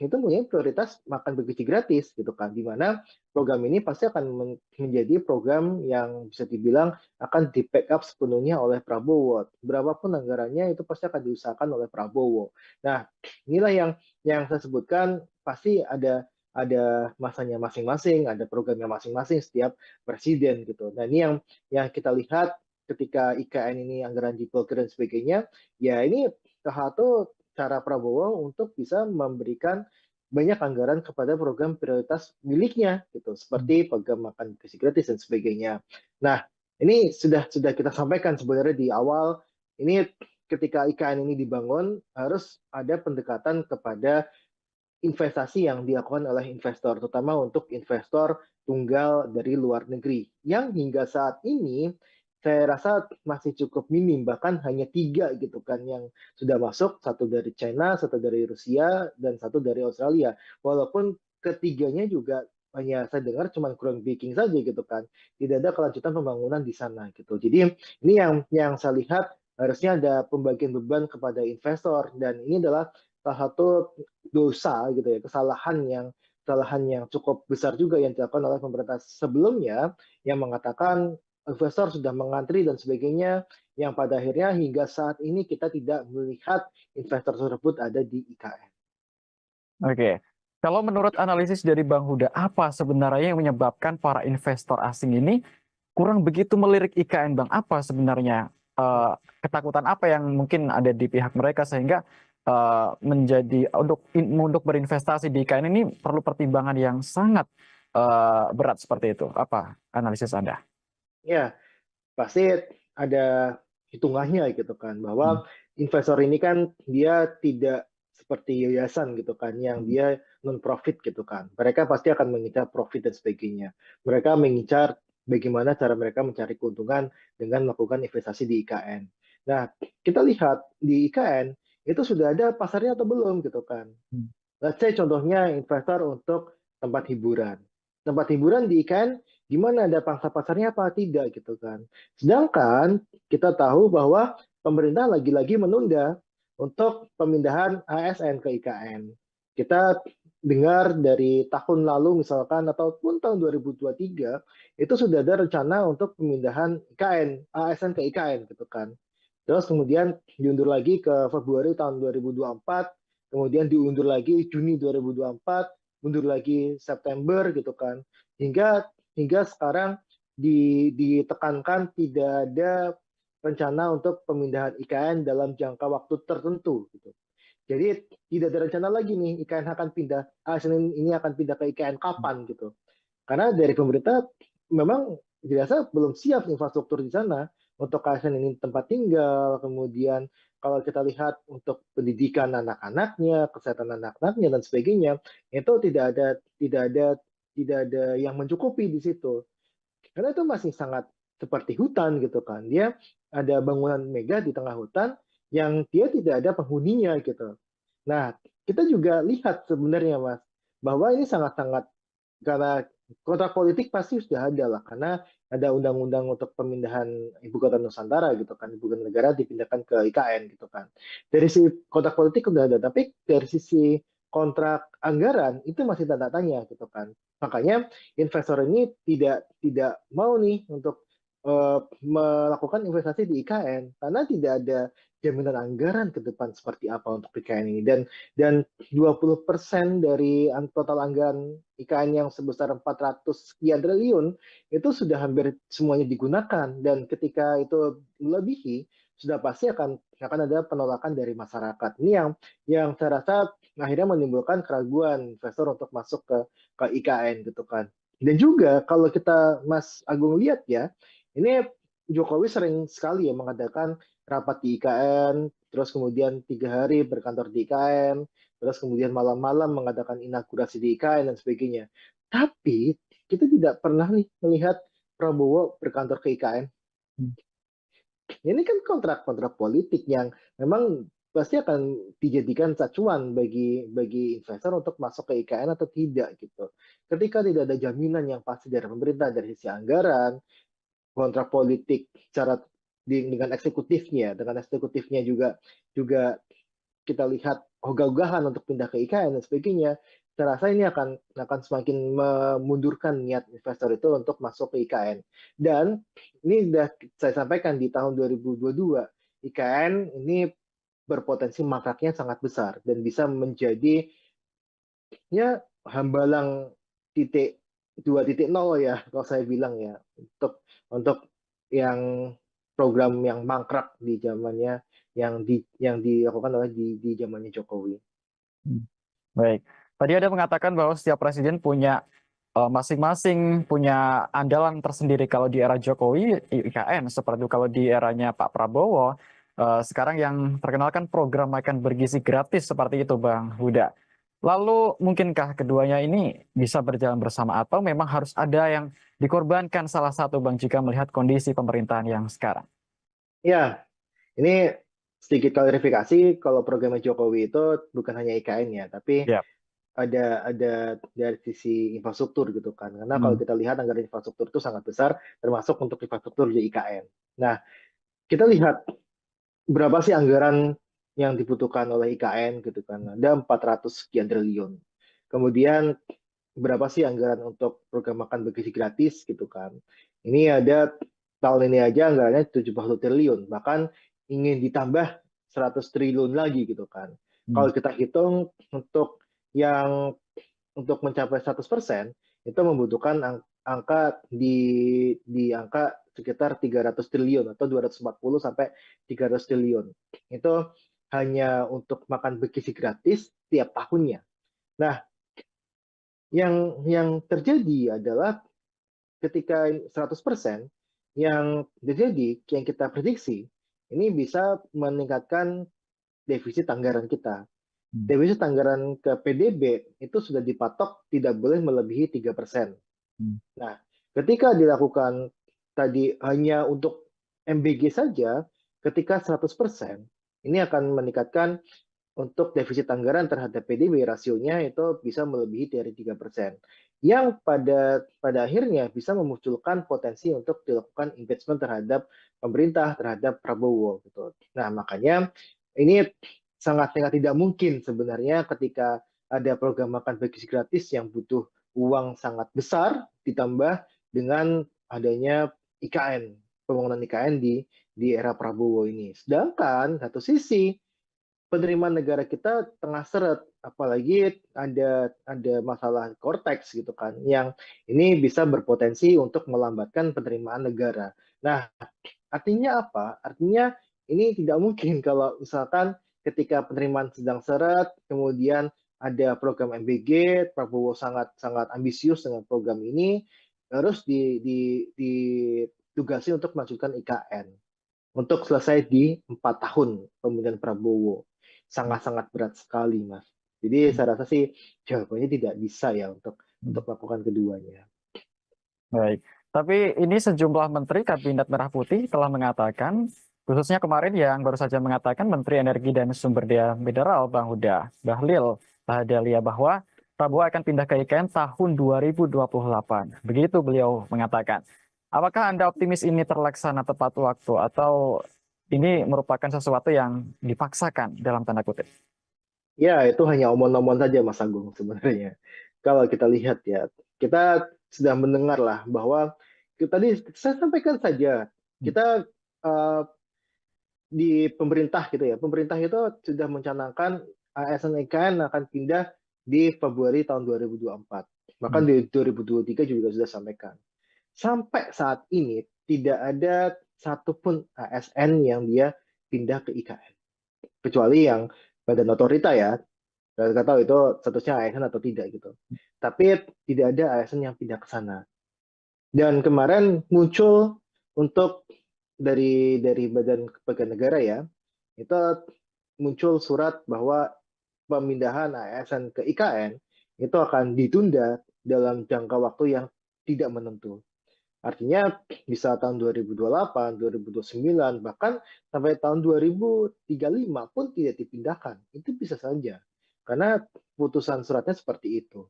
[SPEAKER 1] itu punya prioritas makan bergizi gratis gitu kan, di mana program ini pasti akan menjadi program yang bisa dibilang akan di backup sepenuhnya oleh Prabowo. Berapapun anggarannya itu pasti akan diusahakan oleh Prabowo. Nah, inilah yang saya sebutkan, pasti ada masanya masing-masing, ada programnya masing-masing setiap presiden gitu. Nah, ini yang kita lihat ketika IKN ini anggaran diblokir dan sebagainya, ya ini salah satu cara Prabowo untuk bisa memberikan banyak anggaran kepada program prioritas miliknya gitu, seperti program makan gizi gratis dan sebagainya. Nah, ini sudah kita sampaikan sebenarnya di awal, ini ketika IKN ini dibangun harus ada pendekatan kepada investasi yang dilakukan oleh investor, terutama untuk investor tunggal dari luar negeri, yang hingga saat ini saya rasa masih cukup minim, bahkan hanya 3 gitu kan yang sudah masuk, satu dari China, satu dari Rusia, dan satu dari Australia. Walaupun ketiganya juga hanya saya dengar cuma groundbreaking saja gitu kan, tidak ada kelanjutan pembangunan di sana gitu. Jadi ini yang saya lihat harusnya ada pembagian beban kepada investor, dan ini adalah salah satu dosa gitu ya, kesalahan yang cukup besar juga yang dilakukan oleh pemerintah sebelumnya, yang mengatakan investor sudah mengantri dan sebagainya, yang pada akhirnya hingga saat ini kita tidak melihat investor tersebut ada di IKN.
[SPEAKER 2] Oke. Kalau menurut analisis dari Bang Huda, apa sebenarnya yang menyebabkan para investor asing ini kurang begitu melirik IKN, Bang? Apa sebenarnya ketakutan apa yang mungkin ada di pihak mereka sehingga menjadi untuk berinvestasi di IKN ini perlu pertimbangan yang sangat berat seperti itu? Apa analisis Anda?
[SPEAKER 1] Ya, pasti ada hitungannya gitu kan,
[SPEAKER 2] Hmm.
[SPEAKER 1] bahwa investor ini kan dia tidak seperti yayasan gitu kan, yang
[SPEAKER 2] Hmm.
[SPEAKER 1] dia non profit gitu kan. Mereka pasti akan mengincar profit dan sebagainya. Mereka mengincar bagaimana cara mereka mencari keuntungan dengan melakukan investasi di IKN. Nah, kita lihat di IKN itu sudah ada pasarnya atau belum gitu kan.
[SPEAKER 2] Hmm.
[SPEAKER 1] Let's say contohnya investor untuk tempat hiburan. Tempat hiburan di IKN gimana, ada pangsa pasarnya apa tidak gitu kan. Sedangkan kita tahu bahwa pemerintah lagi-lagi menunda untuk pemindahan ASN ke IKN. Kita dengar dari tahun lalu misalkan ataupun tahun 2023 itu sudah ada rencana untuk pemindahan IKN, ASN ke IKN gitu kan. Terus kemudian diundur lagi ke Februari tahun 2024, kemudian diundur lagi Juni 2024, mundur lagi September gitu kan. Hingga hingga sekarang ditekankan tidak ada rencana untuk pemindahan IKN dalam jangka waktu tertentu gitu. Jadi tidak ada rencana lagi nih IKN akan pindah, ASN ini akan pindah ke IKN kapan gitu. Karena dari pemerintah memang dirasa belum siap infrastruktur di sana untuk ASN ini tempat tinggal, kemudian kalau kita lihat untuk pendidikan anak-anaknya, kesehatan anak-anaknya dan sebagainya, itu tidak ada yang mencukupi di situ. Karena itu masih sangat seperti hutan gitu kan. Dia ada bangunan mega di tengah hutan yang dia tidak ada penghuninya gitu. Nah, kita juga lihat sebenarnya Mas, bahwa ini sangat-sangat, karena kontrak politik pasti sudah ada lah, karena ada undang-undang untuk pemindahan ibu kota Nusantara gitu kan, ibu kota negara dipindahkan ke IKN gitu kan. Dari sisi kontrak politik sudah ada, tapi dari sisi kontrak anggaran itu masih tanda tanya gitu kan. Makanya investor ini tidak mau nih untuk melakukan investasi di IKN karena tidak ada jaminan anggaran ke depan seperti apa untuk IKN ini, dan 20% dari total anggaran IKN yang sebesar 400 sekian triliun itu sudah hampir semuanya digunakan, dan ketika itu melebihi sudah pasti akan ada penolakan dari masyarakat. Ini yang saya rasa akhirnya menimbulkan keraguan investor untuk masuk ke IKN gitu kan. Dan juga kalau kita Mas Agung lihat ya, ini Jokowi sering sekali ya mengadakan rapat di IKN, terus kemudian 3 hari berkantor di IKN, terus kemudian malam-malam mengadakan inaugurasi di IKN dan sebagainya. Tapi kita tidak pernah nih melihat Prabowo berkantor ke IKN. Ini kan kontrak-kontrak politik yang memang pasti akan dijadikan acuan bagi investor untuk masuk ke IKN atau tidak gitu. Ketika tidak ada jaminan yang pasti dari pemerintah dari sisi anggaran, kontrak politik secara dengan eksekutifnya juga juga kita lihat ogah-ogahan untuk pindah ke IKN dan sebagainya, saya rasa ini akan semakin memundurkan niat investor itu untuk masuk ke IKN. Dan ini sudah saya sampaikan di tahun 2022, IKN ini berpotensi mangkraknya sangat besar dan bisa menjadi ya hambalang titik 2.0 ya kalau saya bilang ya, untuk yang program yang mangkrak di zamannya, yang dilakukan oleh di zamannya Jokowi.
[SPEAKER 2] Baik. Tadi ada mengatakan bahwa setiap presiden punya masing-masing punya andalan tersendiri. Kalau di era Jokowi, IKN. Seperti kalau di eranya Pak Prabowo, sekarang yang terkenal kan program makan bergizi gratis seperti itu, Bang Huda. Lalu mungkinkah keduanya ini bisa berjalan bersama atau memang harus ada yang dikorbankan salah satu, Bang, jika melihat kondisi pemerintahan yang sekarang?
[SPEAKER 1] Ya, ini sedikit klarifikasi, kalau programnya Jokowi itu bukan hanya IKN ya, tapi
[SPEAKER 2] Ya.
[SPEAKER 1] ada dari sisi infrastruktur gitu kan. Karena kalau
[SPEAKER 2] Hmm.
[SPEAKER 1] kita lihat anggaran infrastruktur itu sangat besar, termasuk untuk infrastruktur di IKN. Nah, kita lihat berapa sih anggaran yang dibutuhkan oleh IKN gitu kan. Ada 400 sekian triliun. Kemudian berapa sih anggaran untuk program makan bergizi gratis gitu kan. Ini ada tahun ini aja anggarannya 70 triliun, bahkan ingin ditambah 100 triliun lagi gitu kan. Kalau kita hitung yang untuk mencapai 100% itu membutuhkan angka di angka sekitar 300 triliun atau 240 sampai 300 triliun. Itu hanya untuk makan bergizi gratis tiap tahunnya. Nah, yang terjadi adalah ketika 100% yang terjadi, yang kita prediksi, ini bisa meningkatkan defisit anggaran kita. Defisit anggaran ke PDB itu sudah dipatok tidak boleh melebihi 3%. Nah, ketika dilakukan tadi hanya untuk MBG saja, ketika 100%, ini akan meningkatkan untuk defisit anggaran terhadap PDB rasionya itu bisa melebihi dari 3%. Yang pada akhirnya bisa memunculkan potensi untuk dilakukan impeachment terhadap pemerintah, terhadap Prabowo gitu. Nah, makanya ini sangat tidak mungkin sebenarnya ketika ada program makan bergizi gratis yang butuh uang sangat besar ditambah dengan adanya IKN, pembangunan IKN di era Prabowo ini. Sedangkan satu sisi penerimaan negara kita tengah seret, apalagi ada masalah Cortex gitu kan, yang ini bisa berpotensi untuk melambatkan penerimaan negara. Nah, artinya apa? Artinya ini tidak mungkin kalau misalkan ketika penerimaan sedang seret, kemudian ada program MBG, Prabowo sangat ambisius dengan program ini, terus ditugasi untuk melanjutkan IKN untuk selesai di 4 tahun pemerintahan Prabowo. Sangat berat sekali, Mas. Jadi saya rasa sih jawabannya tidak bisa ya untuk melakukan keduanya.
[SPEAKER 2] Baik, tapi ini sejumlah menteri Kabinet Merah Putih telah mengatakan, khususnya kemarin yang baru saja mengatakan Menteri Energi dan Sumber Daya Mineral Bang Huda Bahlil Lahadalia bahwa Prabowo akan pindah ke IKN tahun 2028. Begitu beliau mengatakan. Apakah Anda optimis ini terlaksana tepat waktu atau ini merupakan sesuatu yang dipaksakan dalam tanda kutip?
[SPEAKER 1] Ya, itu hanya omong-omong saja, Mas Agung, sebenarnya. Kalau kita lihat ya, kita sudah mendengar lah bahwa tadi saya sampaikan saja, kita di pemerintah gitu ya, pemerintah itu sudah mencanangkan ASN IKN akan pindah di Februari tahun 2024. Bahkan di 2023 juga sudah sampaikan. Sampai saat ini tidak ada satupun ASN yang dia pindah ke IKN. Kecuali yang badan otorita ya, nggak tahu itu statusnya ASN atau tidak gitu. Tapi tidak ada ASN yang pindah ke sana. Dan kemarin muncul untuk dari Badan Kepegawaian Negara ya, itu muncul surat bahwa pemindahan ASN ke IKN itu akan ditunda dalam jangka waktu yang tidak menentu. Artinya bisa tahun 2028, 2029, bahkan sampai tahun 2035 pun tidak dipindahkan. Itu bisa saja. Karena putusan suratnya seperti itu.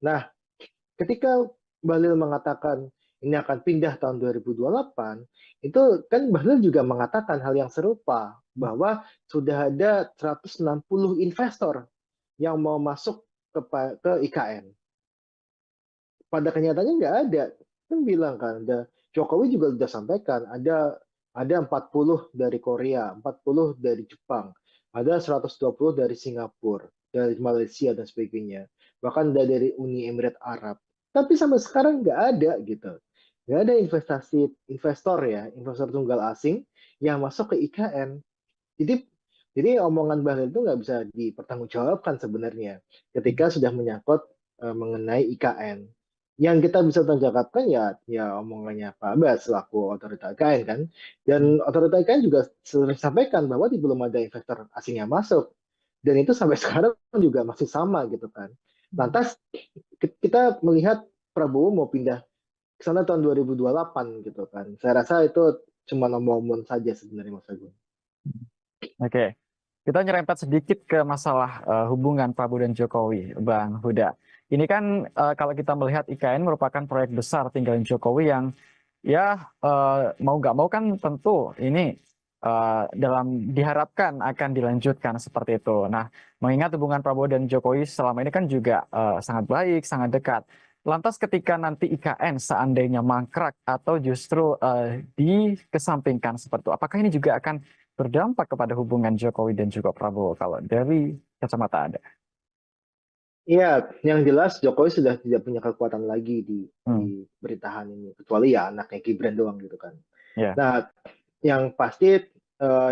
[SPEAKER 1] Nah, ketika Bahlil mengatakan ini akan pindah tahun 2028, itu kan Bahlil juga mengatakan hal yang serupa, bahwa sudah ada 160 investor yang mau masuk ke IKN. Pada kenyataannya nggak ada. Kan bilang kan, Jokowi juga sudah sampaikan, ada 40 dari Korea, 40 dari Jepang, ada 120 dari Singapura, dari Malaysia dan sebagainya. Bahkan dari Uni Emirat Arab. Tapi sampai sekarang nggak ada gitu. Nggak ada investor ya, investor tunggal asing yang masuk ke IKN. Jadi omongan Bahlil itu nggak bisa dipertanggungjawabkan sebenarnya ketika sudah menyangkut mengenai IKN. Yang kita bisa tanggapan ya omongannya Pak Abbas selaku otorita IKN kan. Dan otorita IKN juga sering sampaikan bahwa belum ada investor asing yang masuk. Dan itu sampai sekarang juga masih sama gitu kan. Lantas kita melihat Prabowo mau pindah ke sana tahun 2028 gitu kan. Saya rasa itu cuma omong-omong saja sebenarnya Mas Agung.
[SPEAKER 2] Oke, kita nyerempet sedikit ke masalah hubungan Prabowo dan Jokowi, Bang Huda. Ini kan kalau kita melihat IKN merupakan proyek besar tinggalin Jokowi yang ya mau nggak mau kan tentu ini dalam diharapkan akan dilanjutkan seperti itu. Nah, mengingat hubungan Prabowo dan Jokowi selama ini kan juga sangat baik, sangat dekat. lantas ketika nanti IKN seandainya mangkrak atau justru dikesampingkan seperti itu, apakah ini juga akan berdampak kepada hubungan Jokowi dan juga Prabowo kalau dari kacamata Anda?
[SPEAKER 1] Iya, yang jelas Jokowi sudah tidak punya kekuatan lagi
[SPEAKER 2] Hmm,
[SPEAKER 1] di pemerintahan ini, kecuali ya anaknya Gibran doang gitu kan.
[SPEAKER 2] ya.
[SPEAKER 1] Nah, yang pasti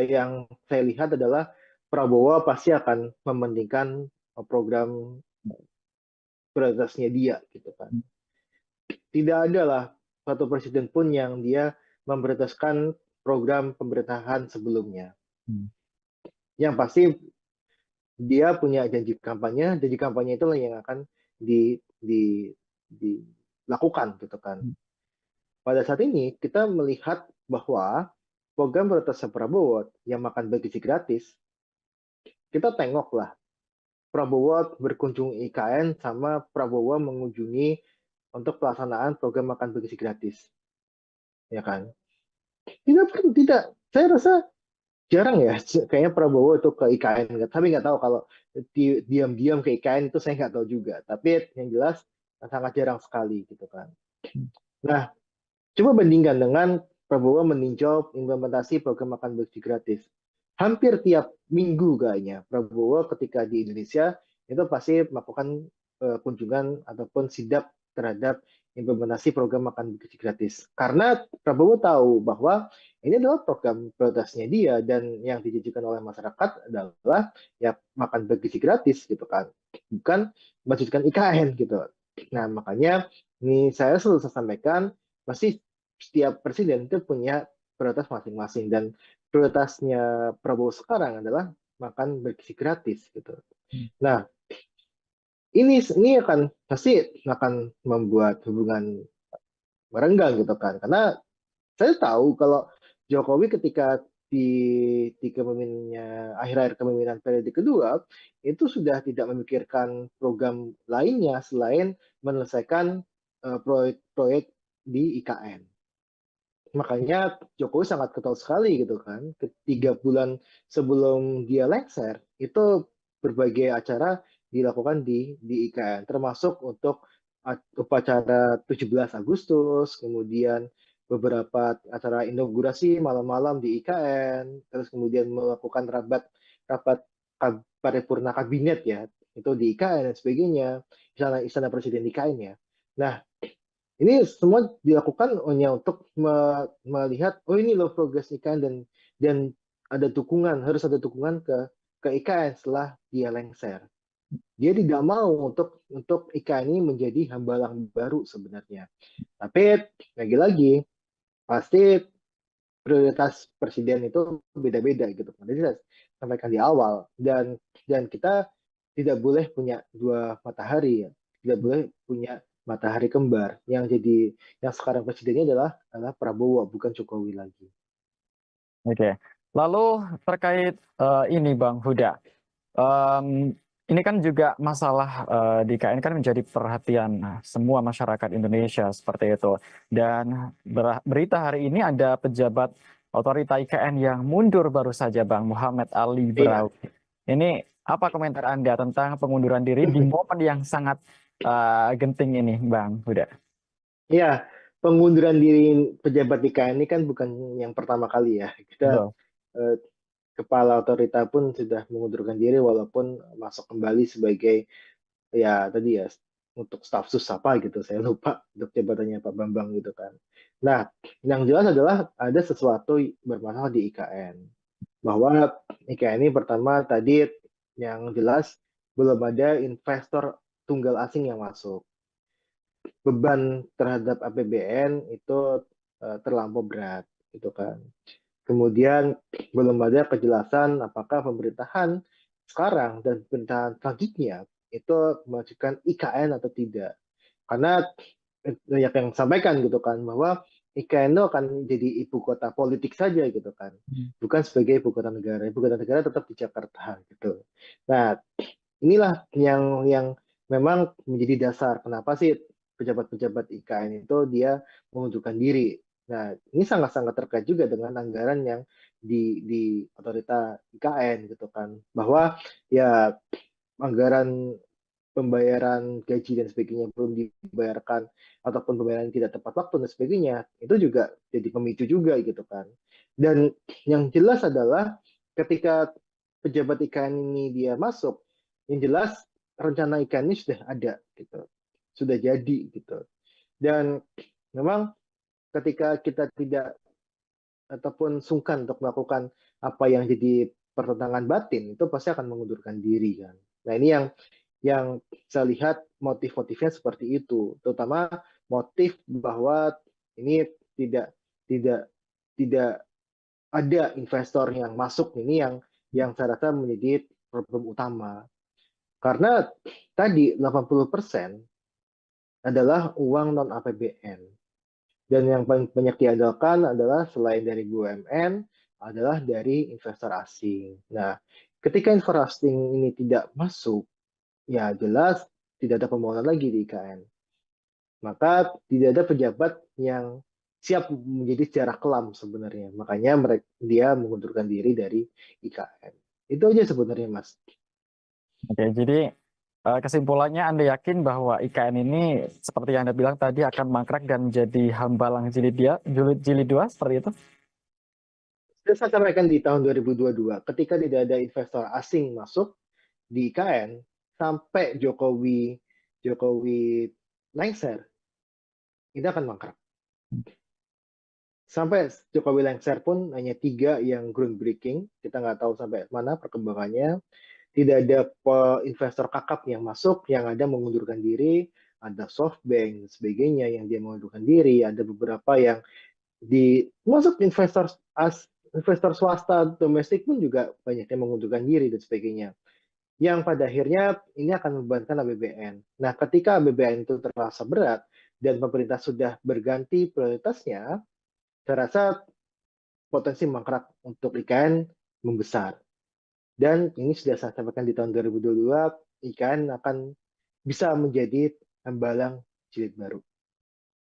[SPEAKER 1] yang saya lihat adalah Prabowo pasti akan mementingkan program prioritasnya dia gitu kan. Tidak ada lah satu presiden pun yang dia memprioritaskan program pemerintahan sebelumnya.
[SPEAKER 2] Hmm,
[SPEAKER 1] Yang pasti dia punya janji kampanye itulah yang akan dilakukan gitu kan. Pada saat ini kita melihat bahwa program prioritas Prabowo yang makan bergizi gratis, kita tengoklah Prabowo berkunjung IKN sama Prabowo mengunjungi untuk pelaksanaan program makan bergizi gratis, ya kan? Tidak, saya rasa jarang ya, kayaknya Prabowo itu ke IKN, tapi nggak tahu kalau diam-diam ke IKN itu saya nggak tahu juga. Tapi yang jelas sangat jarang sekali gitu kan. Nah, coba bandingkan dengan Prabowo meninjau implementasi program makan bersih gratis. Hampir tiap minggu kayaknya Prabowo ketika di Indonesia itu pasti melakukan kunjungan ataupun sidak terhadap implementasi program makan bersih gratis. Karena Prabowo tahu bahwa ini adalah program prioritasnya dia dan yang dijanjikan oleh masyarakat adalah ya makan bergizi gratis gitu kan, bukan melanjutkan IKN gitu. Nah makanya ini saya selalu sampaikan pasti setiap presiden itu punya prioritas masing-masing dan prioritasnya Prabowo sekarang adalah makan bergizi gratis gitu. Nah, ini akan pasti akan membuat hubungan merenggang gitu kan. Karena saya tahu kalau Jokowi ketika di kepemimpinannya akhir-akhir kepemimpinan periode kedua itu sudah tidak memikirkan program lainnya selain menyelesaikan proyek-proyek di IKN. Makanya Jokowi sangat ketol sekali gitu kan. Ketiga bulan sebelum dia lengser, itu berbagai acara dilakukan di IKN, termasuk untuk upacara 17 Agustus, kemudian beberapa acara inaugurasi malam-malam di IKN, terus kemudian melakukan rapat rapat paripurna kabinet ya, itu di IKN dan sebagainya, istana presiden di IKN ya. Nah, ini semua dilakukan hanya untuk melihat, oh ini loh progres IKN dan ada dukungan, harus ada dukungan ke IKN setelah dia lengser. Dia tidak mau untuk IKN ini menjadi hambalang baru sebenarnya. Tapi lagi-lagi pasti prioritas presiden itu beda-beda gitu. Jadi saya sampaikan di awal dan kita tidak boleh punya dua matahari ya. Tidak boleh punya matahari kembar. Yang sekarang presidennya adalah Prabowo bukan Jokowi lagi.
[SPEAKER 2] Oke. Lalu terkait ini Bang Huda, em, ini kan juga masalah di IKN kan menjadi perhatian semua masyarakat Indonesia seperti itu. Dan berita hari ini ada pejabat otorita IKN yang mundur baru saja Bang Muhammad Ali
[SPEAKER 1] Iya.
[SPEAKER 2] Braw. Ini apa komentar Anda tentang pengunduran diri di momen yang sangat genting ini Bang Huda?
[SPEAKER 1] Iya, pengunduran diri pejabat IKN ini kan bukan yang pertama kali ya. Kita
[SPEAKER 2] Betul.
[SPEAKER 1] eh, kepala otorita pun sudah mengundurkan diri walaupun masuk kembali sebagai ya tadi ya untuk staf sus apa gitu saya lupa untuk jabatannya Pak Bambang gitu kan. Nah, yang jelas adalah ada sesuatu bermasalah di IKN bahwa IKN ini pertama tadi yang jelas belum ada investor tunggal asing yang masuk. Beban terhadap APBN itu terlampau berat gitu kan. Kemudian belum ada kejelasan apakah pemerintahan sekarang dan pemerintahan selanjutnya itu mengajukan IKN atau tidak. Karena banyak yang sampaikan gitu kan bahwa IKN itu akan jadi ibu kota politik saja gitu kan. Bukan sebagai ibu kota negara. Ibu kota negara tetap di Jakarta gitu. Nah, inilah yang memang menjadi dasar kenapa sih pejabat-pejabat IKN itu dia mengundurkan diri. Nah, ini sangat-sangat terkait juga dengan anggaran yang di otorita IKN gitu kan. Bahwa ya anggaran pembayaran gaji dan sebagainya belum dibayarkan, ataupun pembayaran tidak tepat waktu dan sebagainya, itu juga jadi pemicu juga gitu kan. Dan yang jelas adalah ketika pejabat IKN ini dia masuk, yang jelas rencana IKN ini sudah ada gitu, sudah jadi gitu. Dan memang ketika kita tidak ataupun sungkan untuk melakukan apa yang jadi pertentangan batin, itu pasti akan mengundurkan diri kan. Nah ini yang saya lihat motif-motifnya seperti itu, terutama motif bahwa ini tidak tidak tidak ada investor yang masuk, ini yang saya rasa menjadi problem utama. Karena tadi 80% adalah uang non APBN. Dan yang paling banyak diandalkan adalah selain dari BUMN, adalah dari investor asing. Nah, ketika investor asing ini tidak masuk, ya jelas tidak ada pembangunan lagi di IKN. Maka tidak ada pejabat yang siap menjadi sejarah kelam sebenarnya. Makanya dia mengundurkan diri dari IKN. Itu aja sebenarnya, Mas.
[SPEAKER 2] Oke, jadi kesimpulannya Anda yakin bahwa IKN ini seperti yang Anda bilang tadi akan mangkrak dan jadi hambalang jilid 2 seperti itu?
[SPEAKER 1] Sudah saya sampaikan di tahun 2022, ketika tidak ada investor asing masuk di IKN, sampai Jokowi Jokowi lengser, ini akan mangkrak. Sampai Jokowi lengser pun hanya 3 yang groundbreaking, kita nggak tahu sampai mana perkembangannya. Tidak ada investor kakap yang masuk, yang ada mengundurkan diri, ada SoftBank, sebagainya yang dia mengundurkan diri, ada beberapa yang masuk investor swasta domestik pun juga banyak yang mengundurkan diri dan sebagainya. Yang pada akhirnya ini akan membebankan APBN. Nah, ketika APBN itu terasa berat dan pemerintah sudah berganti prioritasnya, saya rasa potensi mangkrak untuk IKN membesar. Dan ini sudah saya sampaikan di tahun 2022, IKN akan bisa menjadi hambalang jilid baru.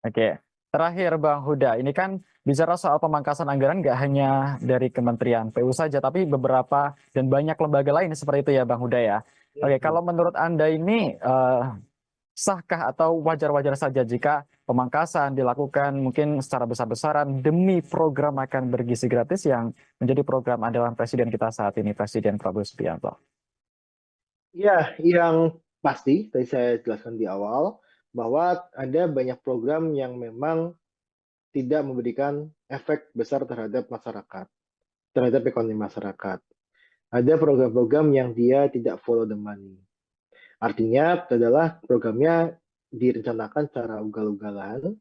[SPEAKER 2] Oke, terakhir Bang Huda, ini kan bicara soal pemangkasan anggaran nggak hanya dari Kementerian PU saja, tapi beberapa dan banyak lembaga lain seperti itu ya Bang Huda ya. Oke, kalau menurut Anda ini sahkah atau wajar-wajar saja jika pemangkasan dilakukan mungkin secara besar-besaran demi program makan bergizi gratis yang menjadi program andalan Presiden kita saat ini, Presiden Prabowo Subianto?
[SPEAKER 1] Ya, yang pasti tadi saya jelaskan di awal bahwa ada banyak program yang memang tidak memberikan efek besar terhadap masyarakat, terhadap ekonomi masyarakat. Ada program-program yang dia tidak follow the money. Artinya adalah programnya direncanakan secara ugal-ugalan,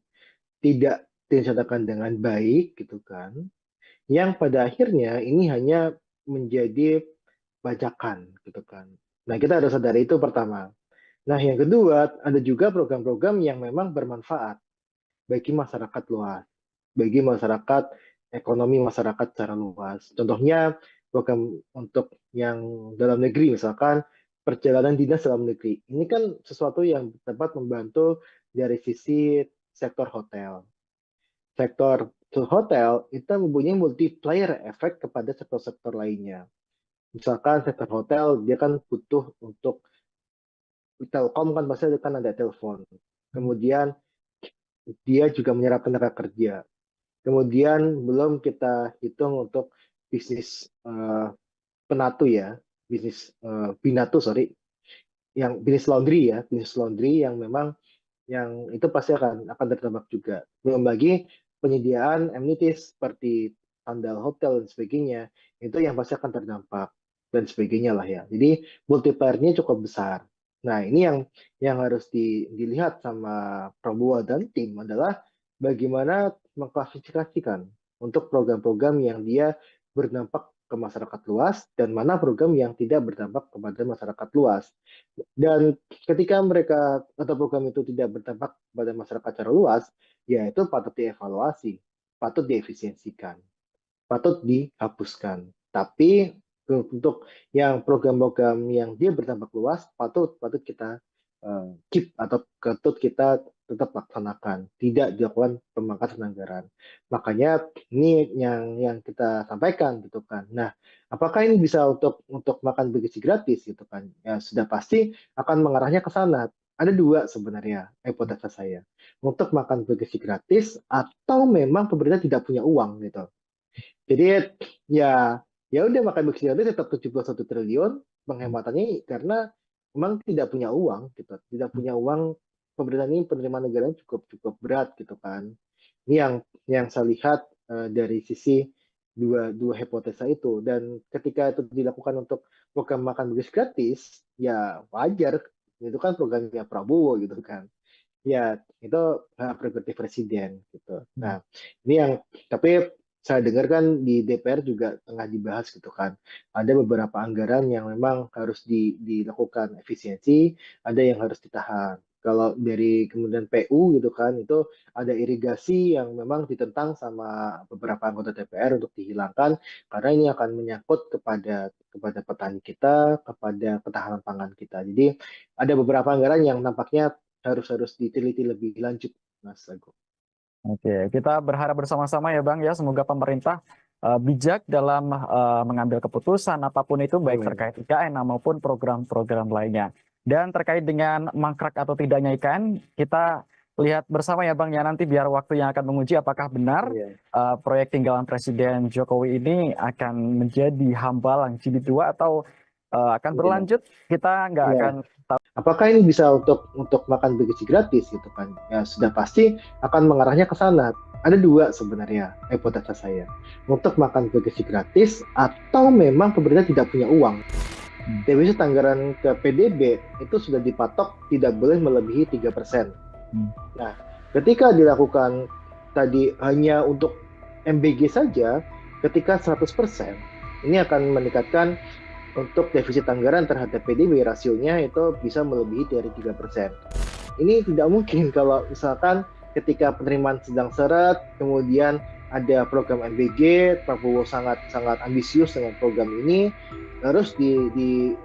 [SPEAKER 1] tidak direncanakan dengan baik gitu kan. Yang pada akhirnya ini hanya menjadi bajakan gitu kan. Nah, kita harus sadari itu pertama. Nah, yang kedua, ada juga program-program yang memang bermanfaat bagi masyarakat luas, bagi masyarakat, ekonomi masyarakat secara luas. Contohnya, program untuk yang dalam negeri, misalkan perjalanan dinas dalam negeri. Ini kan sesuatu yang dapat membantu dari sisi sektor hotel. Sektor hotel itu mempunyai multiplier efek kepada sektor-sektor lainnya. Misalkan sektor hotel, dia kan butuh untuk Telkom kan pasti kan ada telepon. Kemudian dia juga menyerap tenaga kerja. Kemudian belum kita hitung untuk bisnis penatu ya, bisnis binatu sorry, yang bisnis laundry ya, bisnis laundry yang memang yang itu pasti akan terdampak juga. Belum lagi penyediaan amenities seperti sandal hotel dan sebagainya, itu yang pasti akan terdampak dan sebagainya lah ya. Jadi multiplier-nya cukup besar. Nah, ini yang harus dilihat sama Prabowo dan tim adalah bagaimana mengklasifikasikan untuk program-program yang dia berdampak ke masyarakat luas dan mana program yang tidak berdampak kepada masyarakat luas. Dan ketika mereka atau program itu tidak berdampak pada masyarakat secara luas, ya itu patut dievaluasi, patut diefisiensikan, patut dihapuskan. Tapi untuk yang program-program yang dia berdampak luas, patut kita keep atau ketut kita tetap laksanakan, tidak dilakukan pemangkasan anggaran. Makanya ini yang kita sampaikan gitu kan. Nah, apakah ini bisa untuk makan bergizi gratis gitu kan? Ya sudah pasti akan mengarahnya ke sana. Ada dua sebenarnya hipotesa saya. Untuk makan bergizi gratis atau memang pemerintah tidak punya uang gitu. Jadi ya ya udah makan bergizi gratis tetap 71 triliun penghematannya karena memang tidak punya uang gitu. Tidak punya uang, pemerintah ini penerimaan negara cukup cukup berat gitu kan. Ini yang saya lihat dari sisi dua dua hipotesa itu, dan ketika itu dilakukan untuk program makan bergizi gratis ya wajar, itu kan programnya Prabowo gitu kan. Ya, itu hak prerogatif presiden gitu. Nah, ini yang tapi saya dengar kan di DPR juga tengah dibahas gitu kan. Ada beberapa anggaran yang memang harus dilakukan efisiensi, ada yang harus ditahan. Kalau dari kemudian PU gitu kan, itu ada irigasi yang memang ditentang sama beberapa anggota DPR untuk dihilangkan karena ini akan menyangkut kepada petani kita, kepada ketahanan pangan kita. Jadi ada beberapa anggaran yang nampaknya harus diteliti lebih lanjut, Mas Agung.
[SPEAKER 2] Oke, kita berharap bersama-sama ya Bang ya, semoga pemerintah bijak dalam mengambil keputusan apapun itu, baik
[SPEAKER 1] Amin.
[SPEAKER 2] terkait IKN maupun program-program lainnya. Dan terkait dengan mangkrak atau tidaknya IKN, kita lihat bersama ya Bang ya, nanti biar waktu yang akan menguji apakah benar
[SPEAKER 1] Iya,
[SPEAKER 2] proyek tinggalan Presiden Jokowi ini akan menjadi hambalang jilid 2 atau akan
[SPEAKER 1] iya,
[SPEAKER 2] berlanjut, kita nggak akan.
[SPEAKER 1] iya. Apakah ini bisa untuk makan bergizi gratis gitu kan? Ya sudah pasti akan mengarahnya ke sana. Ada dua sebenarnya hipotesa saya. Untuk makan bergizi gratis atau memang pemerintah tidak punya uang. Defisit anggaran ke PDB itu sudah dipatok tidak boleh melebihi 3%. Nah, ketika dilakukan tadi hanya untuk MBG saja, ketika 100%, ini akan meningkatkan untuk defisit anggaran terhadap PDB, rasionya itu bisa melebihi dari 3%. Ini tidak mungkin kalau misalkan ketika penerimaan sedang seret, kemudian ada program MBG, Prabowo sangat sangat ambisius dengan program ini, terus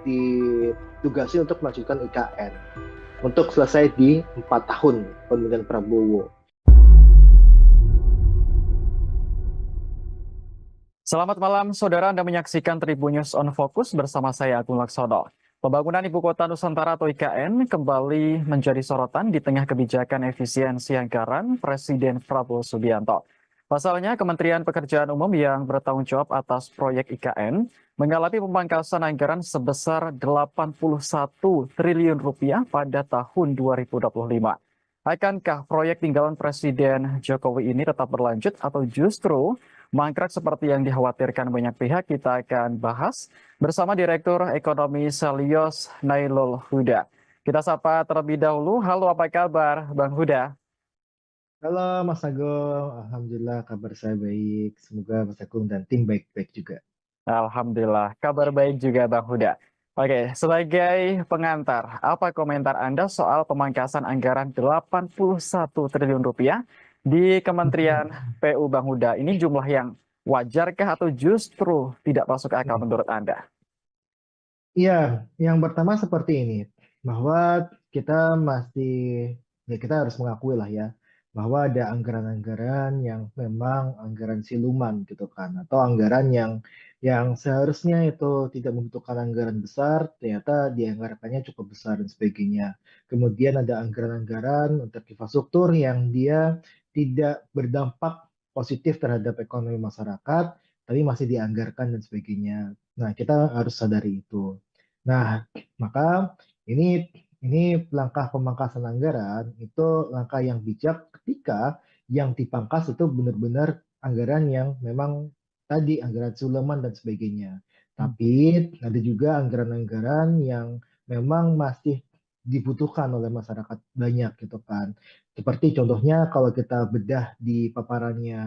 [SPEAKER 1] ditugasi untuk melanjutkan IKN untuk selesai di 4 tahun pemerintahan Prabowo.
[SPEAKER 2] Selamat malam, saudara. Anda menyaksikan Tribun News on Focus bersama saya, Agung Laksono. Pembangunan Ibu Kota Nusantara atau IKN kembali menjadi sorotan di tengah kebijakan efisiensi anggaran Presiden Prabowo Subianto. Pasalnya, Kementerian Pekerjaan Umum yang bertanggung jawab atas proyek IKN mengalami pemangkasan anggaran sebesar 81 triliun rupiah pada tahun 2025. Akankah proyek tinggalan Presiden Jokowi ini tetap berlanjut atau justru mangkrak seperti yang dikhawatirkan banyak pihak? Kita akan bahas bersama Direktur Ekonomi Selios Nailul Huda. Kita sapa terlebih dahulu. Halo, apa kabar Bang Huda?
[SPEAKER 1] Halo Mas Agung, Alhamdulillah kabar saya baik. Semoga Mas Agung dan tim baik-baik juga.
[SPEAKER 2] Alhamdulillah, kabar baik juga Bang Huda. Oke, sebagai pengantar, apa komentar Anda soal pemangkasan anggaran 81 triliun rupiah di Kementerian PU Bang Huda? Ini jumlah yang wajarkah atau justru tidak masuk akal menurut Anda?
[SPEAKER 1] Iya, yang pertama seperti ini, bahwa kita masih, ya kita harus mengakui lah ya, bahwa ada anggaran-anggaran yang memang anggaran siluman gitu kan, atau anggaran yang seharusnya itu tidak membutuhkan anggaran besar, ternyata dianggarkannya cukup besar dan sebagainya. Kemudian ada anggaran-anggaran untuk infrastruktur yang dia tidak berdampak positif terhadap ekonomi masyarakat, tapi masih dianggarkan dan sebagainya. Nah, kita harus sadari itu. Nah, maka ini langkah pemangkasan anggaran itu langkah yang bijak ketika yang dipangkas itu benar-benar anggaran yang memang tadi anggaran Suleman dan sebagainya. Tapi ada juga anggaran-anggaran yang memang masih dibutuhkan oleh masyarakat banyak gitu kan. Seperti contohnya kalau kita bedah di paparannya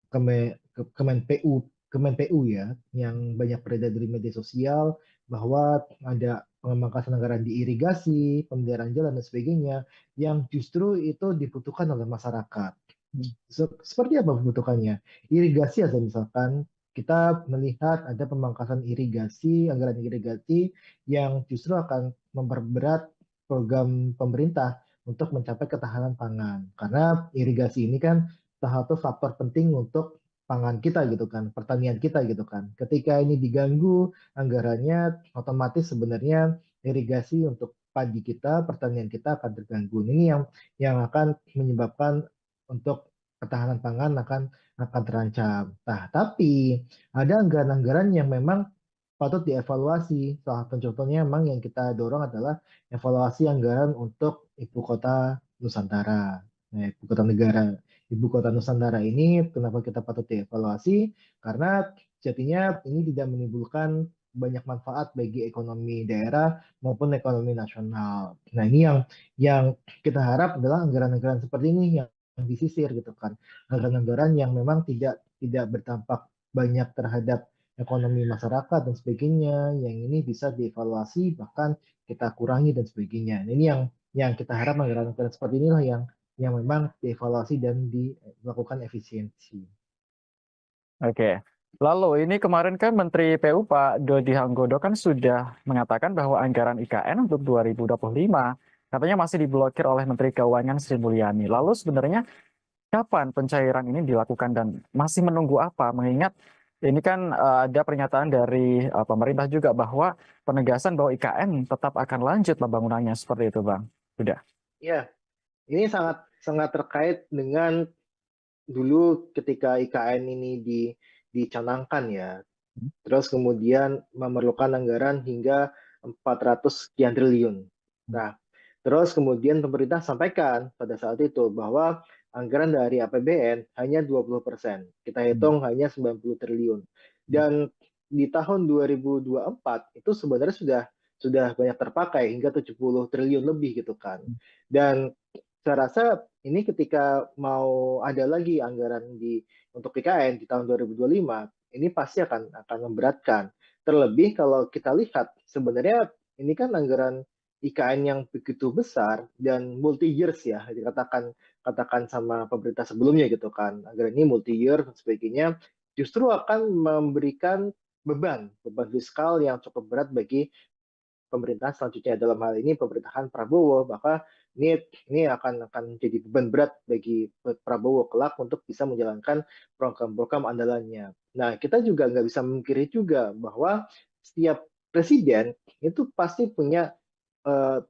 [SPEAKER 1] Kemen PU, Kemen PU ya, yang banyak beredar di media sosial bahwa ada pemangkasan anggaran di irigasi, pemeliharaan jalan dan sebagainya, yang justru itu dibutuhkan oleh masyarakat. Seperti apa kebutuhannya? Irigasi aja misalkan kita melihat ada pemangkasan irigasi, anggaran irigasi yang justru akan memperberat program pemerintah untuk mencapai ketahanan pangan. Karena irigasi ini kan salah satu faktor penting untuk pangan kita gitu kan, pertanian kita gitu kan. Ketika ini diganggu anggarannya, otomatis sebenarnya irigasi untuk padi kita, pertanian kita akan terganggu. Ini yang akan menyebabkan untuk ketahanan pangan akan terancam. Nah, tapi ada anggaran-anggaran yang memang patut dievaluasi. Salah satu contohnya memang yang kita dorong adalah evaluasi anggaran untuk ibu kota Nusantara, ibu kota negara. Ibu kota Nusantara ini kenapa kita patut dievaluasi? Karena jadinya ini tidak menimbulkan banyak manfaat bagi ekonomi daerah maupun ekonomi nasional. Nah, ini yang kita harap adalah anggaran-anggaran seperti ini yang disisir gitu kan. Anggaran-anggaran yang memang tidak berdampak banyak terhadap ekonomi masyarakat dan sebagainya, yang ini bisa dievaluasi bahkan kita kurangi dan sebagainya. Nah, ini yang kita harap anggaran-anggaran seperti inilah yang memang dievaluasi dan dilakukan efisiensi.
[SPEAKER 2] Oke. Lalu ini kemarin kan Menteri PU Pak Dodi Hanggodo kan sudah mengatakan bahwa anggaran IKN untuk 2025 katanya masih diblokir oleh Menteri Keuangan Sri Mulyani. Lalu sebenarnya kapan pencairan ini dilakukan dan masih menunggu apa? Mengingat ini kan ada pernyataan dari pemerintah juga bahwa penegasan bahwa IKN tetap akan lanjut pembangunannya seperti itu, Bang. Sudah.
[SPEAKER 1] Ya, ini sangat sangat terkait dengan dulu ketika IKN ini dicanangkan ya, terus kemudian memerlukan anggaran hingga 400 sekian triliun. Nah, terus kemudian pemerintah sampaikan pada saat itu bahwa anggaran dari APBN hanya 20%. Kita hitung hanya 90 triliun. Dan di tahun 2024 itu sebenarnya sudah banyak terpakai hingga 70 triliun lebih gitu kan. Dan saya rasa ini ketika mau ada lagi anggaran untuk IKN di tahun 2025, ini pasti akan memberatkan. Terlebih kalau kita lihat sebenarnya ini kan anggaran IKN yang begitu besar dan multi years ya, katakan sama pemerintah sebelumnya gitu kan. Anggaran ini multi year dan sebagainya justru akan memberikan beban fiskal yang cukup berat bagi pemerintah selanjutnya, dalam hal ini pemerintahan Prabowo, maka ini akan jadi beban berat bagi Prabowo kelak untuk bisa menjalankan program-program andalannya. Nah, kita juga nggak bisa memungkiri juga bahwa setiap presiden itu pasti punya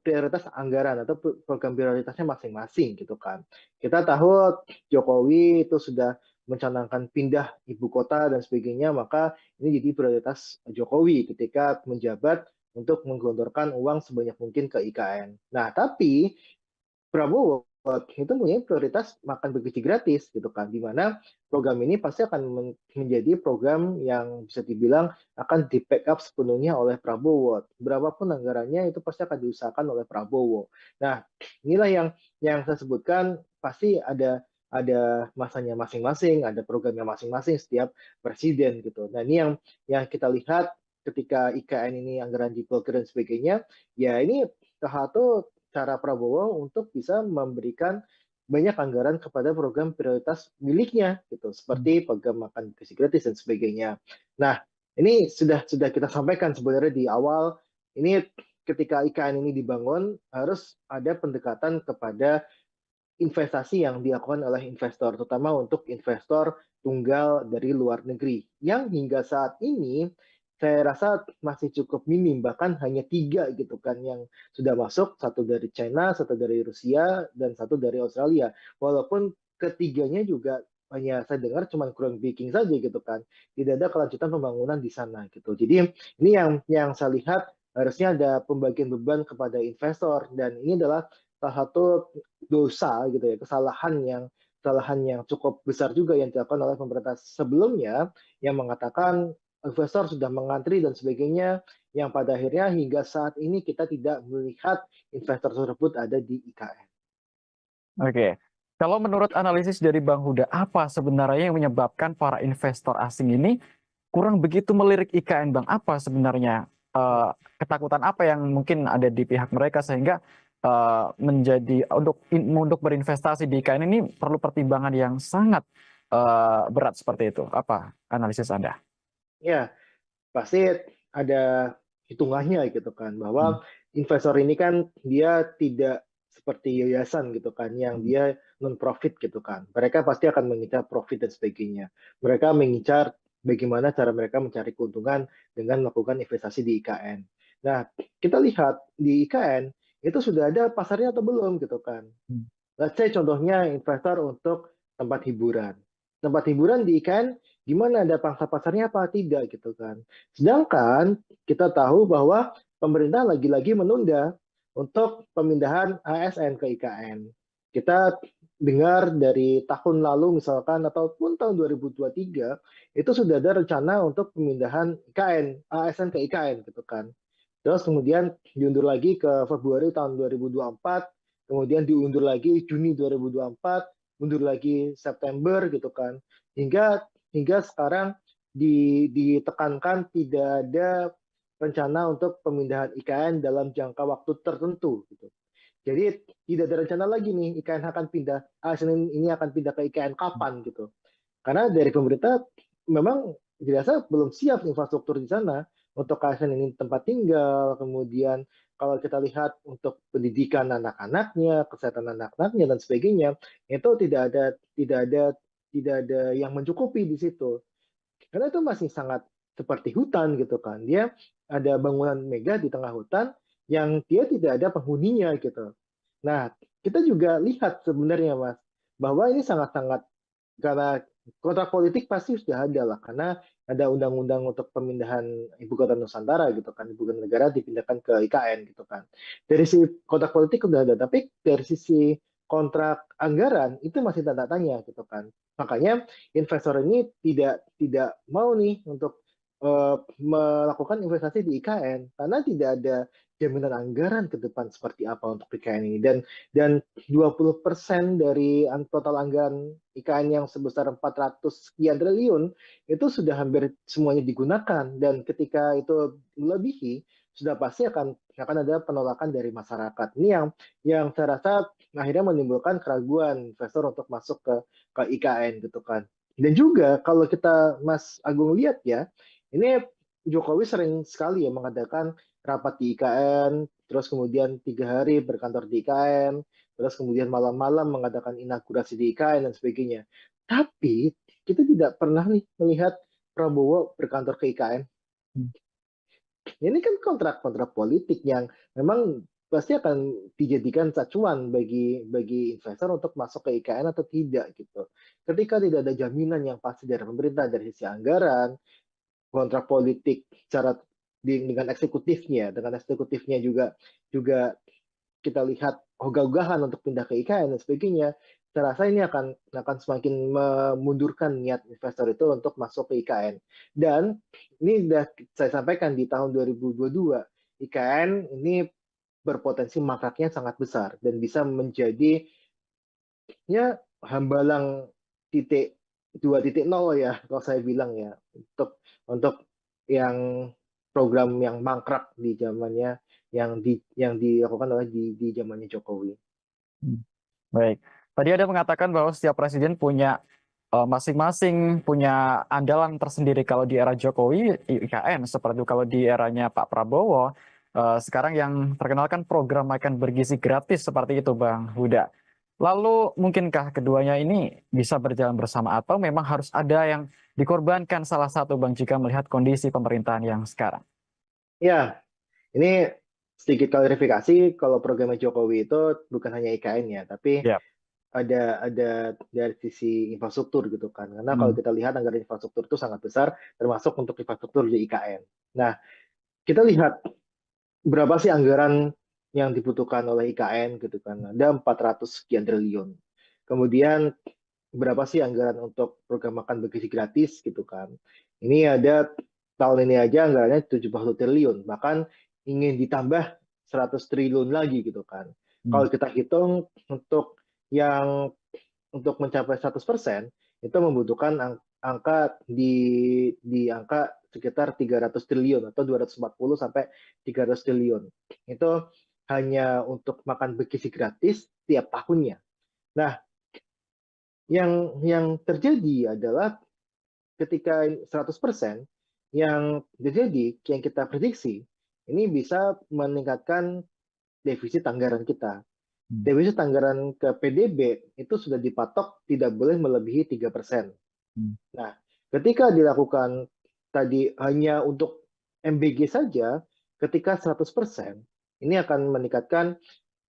[SPEAKER 1] prioritas anggaran atau program prioritasnya masing-masing gitu kan. Kita tahu Jokowi itu sudah mencanangkan pindah ibu kota dan sebagainya, maka ini jadi prioritas Jokowi ketika menjabat untuk menggelontorkan uang sebanyak mungkin ke IKN. Nah, tapi Prabowo itu punya prioritas makan bergizi gratis gitu kan, di mana program ini pasti akan menjadi program yang bisa dibilang akan di backup sepenuhnya oleh Prabowo. Berapapun anggarannya itu pasti akan diusahakan oleh Prabowo. Nah, inilah yang saya sebutkan, pasti ada masanya masing-masing, ada programnya masing-masing setiap presiden gitu. Nah, ini yang kita lihat ketika IKN ini anggaran diblokir dan sebagainya, ya ini salah satu cara Prabowo untuk bisa memberikan banyak anggaran kepada program prioritas miliknya gitu, seperti program makan gizi gratis dan sebagainya. Nah, ini sudah kita sampaikan sebenarnya di awal, ini ketika IKN ini dibangun harus ada pendekatan kepada investasi yang dilakukan oleh investor, terutama untuk investor tunggal dari luar negeri, yang hingga saat ini saya rasa masih cukup minim, bahkan hanya 3 gitu kan yang sudah masuk, satu dari China, satu dari Rusia, dan satu dari Australia. Walaupun ketiganya juga hanya saya dengar cuma groundbreaking saja gitu kan, tidak ada kelanjutan pembangunan di sana gitu. Jadi ini yang saya lihat harusnya ada pembagian beban kepada investor, dan ini adalah salah satu dosa gitu ya, kesalahan yang cukup besar juga yang dilakukan oleh pemerintah sebelumnya, yang mengatakan investor sudah mengantri dan sebagainya, yang pada akhirnya hingga saat ini kita tidak melihat investor tersebut ada di IKN.
[SPEAKER 2] Oke. Kalau menurut analisis dari Bang Huda, apa sebenarnya yang menyebabkan para investor asing ini kurang begitu melirik IKN, Bang? Apa sebenarnya ketakutan apa yang mungkin ada di pihak mereka sehingga menjadi untuk berinvestasi di IKN ini perlu pertimbangan yang sangat berat seperti itu? Apa analisis Anda?
[SPEAKER 1] Ya, pasti ada hitungannya gitu kan, bahwa investor ini kan dia tidak seperti yayasan gitu kan, yang dia non profit gitu kan. Mereka pasti akan mengincar profit dan sebagainya. Mereka mengincar bagaimana cara mereka mencari keuntungan dengan melakukan investasi di IKN. Nah, kita lihat di IKN itu sudah ada pasarnya atau belum gitu kan. Let's say contohnya investor untuk tempat hiburan. Tempat hiburan di IKN gimana, ada pangsa pasarnya apa tidak gitu kan. Sedangkan kita tahu bahwa pemerintah lagi-lagi menunda untuk pemindahan ASN ke IKN. Kita dengar dari tahun lalu misalkan ataupun tahun 2023 itu sudah ada rencana untuk pemindahan IKN, ASN ke IKN gitu kan. Terus kemudian diundur lagi ke Februari tahun 2024, kemudian diundur lagi Juni 2024, mundur lagi September gitu kan. Hingga sekarang ditekankan tidak ada rencana untuk pemindahan IKN dalam jangka waktu tertentu gitu. Jadi tidak ada rencana lagi nih IKN akan pindah, ASN ini akan pindah ke IKN kapan gitu. Karena dari pemerintah memang dirasa belum siap infrastruktur di sana untuk ASN ini tempat tinggal, kemudian kalau kita lihat untuk pendidikan anak-anaknya, kesehatan anak-anaknya dan sebagainya, itu tidak ada yang mencukupi di situ. Karena itu masih sangat seperti hutan gitu kan. Dia ada bangunan megah di tengah hutan yang dia tidak ada penghuninya gitu. Nah, kita juga lihat sebenarnya Mas, bahwa ini sangat-sangat, karena kontrak politik pasti sudah ada lah, karena ada undang-undang untuk pemindahan ibu kota Nusantara gitu kan, ibu kota negara dipindahkan ke IKN gitu kan. Dari sisi kontrak politik sudah ada, tapi dari sisi kontrak anggaran itu masih tanda tanya gitu kan. Makanya investor ini tidak mau nih untuk melakukan investasi di IKN karena tidak ada jaminan anggaran ke depan seperti apa untuk IKN ini, dan 20% dari total anggaran IKN yang sebesar 400 sekian triliun itu sudah hampir semuanya digunakan, dan ketika itu melebihi sudah pasti akan ada penolakan dari masyarakat. Ini yang saya rasa akhirnya menimbulkan keraguan investor untuk masuk ke IKN gitu kan. Dan juga kalau kita Mas Agung lihat ya, ini Jokowi sering sekali ya mengadakan rapat di IKN, terus kemudian 3 hari berkantor di IKN, terus kemudian malam-malam mengadakan inaugurasi di IKN dan sebagainya. Tapi kita tidak pernah nih melihat Prabowo berkantor ke IKN. Ini kan kontrak-kontrak politik yang memang pasti akan dijadikan acuan bagi investor untuk masuk ke IKN atau tidak gitu. Ketika tidak ada jaminan yang pasti dari pemerintah dari sisi anggaran, kontrak politik secara dengan eksekutifnya juga juga kita lihat ogah-ogahan untuk pindah ke IKN dan sebagainya, saya rasa ini akan semakin memundurkan niat investor itu untuk masuk ke IKN. Dan ini sudah saya sampaikan di tahun 2022, IKN ini berpotensi mangkraknya sangat besar dan bisa menjadi ya hambalang titik 2.0 ya kalau saya bilang ya, untuk yang program yang mangkrak di zamannya, yang dilakukan oleh di zamannya Jokowi.
[SPEAKER 2] Baik. Tadi ada mengatakan bahwa setiap presiden punya masing-masing punya andalan tersendiri. Kalau di era Jokowi, IKN. Seperti itu kalau di eranya Pak Prabowo, sekarang yang terkenal kan program makan bergizi gratis seperti itu, Bang Huda. Lalu mungkinkah keduanya ini bisa berjalan bersama atau memang harus ada yang dikorbankan salah satu, Bang, jika melihat kondisi pemerintahan yang sekarang?
[SPEAKER 1] Ya, ini sedikit klarifikasi, kalau programnya Jokowi itu bukan hanya IKN ya, tapi
[SPEAKER 2] Ya.
[SPEAKER 1] ada dari sisi infrastruktur gitu kan. Karena kalau
[SPEAKER 2] Hmm.
[SPEAKER 1] kita lihat anggaran infrastruktur itu sangat besar, termasuk untuk infrastruktur di IKN. Nah, kita lihat berapa sih anggaran yang dibutuhkan oleh IKN gitu kan. Ada 400 sekian triliun. Kemudian berapa sih anggaran untuk program makan bergizi gratis gitu kan. Ini ada tahun ini aja anggarannya 70 triliun, bahkan ingin ditambah 100 triliun lagi gitu kan.
[SPEAKER 2] Hmm.
[SPEAKER 1] Kalau kita hitung yang untuk mencapai 100% itu membutuhkan angka di angka sekitar 300 triliun atau 240 sampai 300 triliun. Itu hanya untuk makan bergizi gratis tiap tahunnya. Nah, yang terjadi adalah ketika 100%, yang terjadi yang kita prediksi ini bisa meningkatkan defisit anggaran kita.
[SPEAKER 2] Hmm.
[SPEAKER 1] Defisit anggaran ke PDB itu sudah dipatok tidak boleh melebihi 3%.
[SPEAKER 2] Hmm.
[SPEAKER 1] Nah, ketika dilakukan tadi hanya untuk MBG saja, ketika 100%, ini akan meningkatkan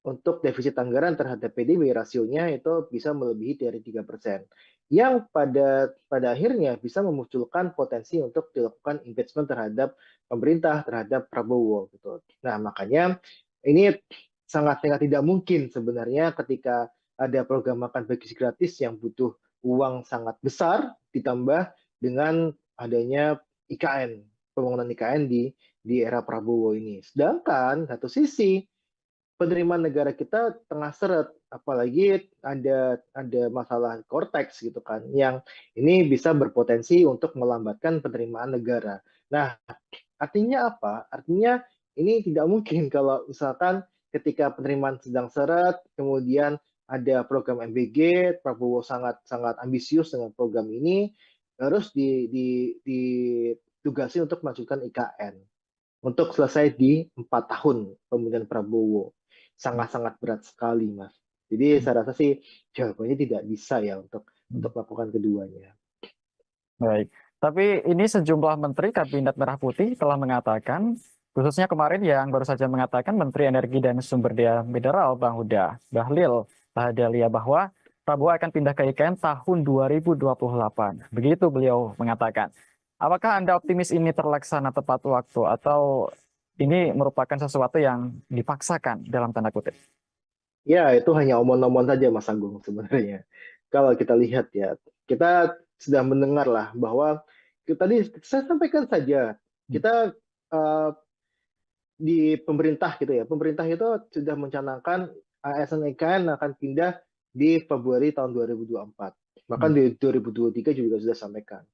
[SPEAKER 1] untuk defisit anggaran terhadap PDB rasionya itu bisa melebihi dari 3%. Yang pada akhirnya bisa memunculkan potensi untuk dilakukan impeachment terhadap pemerintah, terhadap Prabowo gitu. Nah, makanya ini sangat tidak mungkin sebenarnya ketika ada program makan bagi gratis yang butuh uang sangat besar ditambah dengan adanya IKN, pembangunan IKN di era Prabowo ini. Sedangkan satu sisi penerimaan negara kita tengah seret, apalagi ada masalah Cortex gitu kan, yang ini bisa berpotensi untuk melambatkan penerimaan negara. Nah, artinya apa? Artinya ini tidak mungkin kalau misalkan ketika penerimaan sedang seret, kemudian ada program MBG, Prabowo sangat sangat ambisius dengan program ini, harus ditugasi untuk melanjutkan IKN untuk selesai di 4 tahun pemerintahan Prabowo. Sangat-sangat berat sekali, Mas. Jadi saya rasa sih jawabannya tidak bisa ya untuk melakukan keduanya.
[SPEAKER 2] Baik, tapi ini sejumlah menteri Kabinet Merah Putih telah mengatakan, khususnya kemarin yang baru saja mengatakan Menteri Energi dan Sumber Daya Mineral Bang Huda Bahlil Lahadalia bahwa Prabowo akan pindah ke IKN tahun 2028. Begitu beliau mengatakan. Apakah Anda optimis ini terlaksana tepat waktu atau ini merupakan sesuatu yang dipaksakan dalam tanda kutip?
[SPEAKER 1] Ya, itu hanya omong-omong saja, Mas Agung, sebenarnya. Kalau kita lihat ya, kita sudah mendengar lah bahwa tadi saya sampaikan saja, kita di pemerintah gitu ya, pemerintah itu sudah mencanangkan ASN IKN akan pindah di Februari tahun 2024. Bahkan
[SPEAKER 2] Hmm.
[SPEAKER 1] di 2023 juga sudah sampaikan.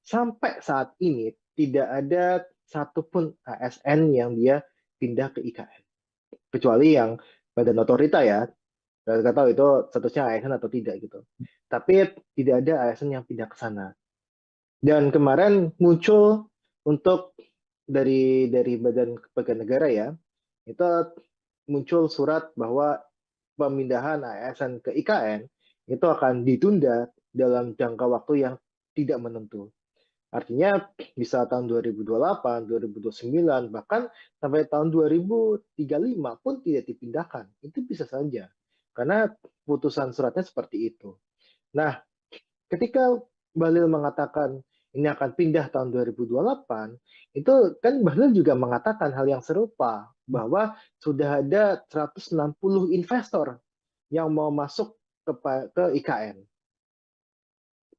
[SPEAKER 1] Sampai saat ini tidak ada satupun ASN yang dia pindah ke IKN. Kecuali yang badan otorita ya, nggak tahu itu statusnya ASN atau tidak gitu. Tapi tidak ada ASN yang pindah ke sana. Dan kemarin muncul untuk dari Badan Kepegawaian Negara ya, itu muncul surat bahwa pemindahan ASN ke IKN itu akan ditunda dalam jangka waktu yang tidak menentu. Artinya bisa tahun 2028, 2029, bahkan sampai tahun 2035 pun tidak dipindahkan. Itu bisa saja. Karena putusan suratnya seperti itu. Nah, ketika Bahlil mengatakan ini akan pindah tahun 2028, itu kan Bahlil juga mengatakan hal yang serupa, bahwa sudah ada 160 investor yang mau masuk ke IKN.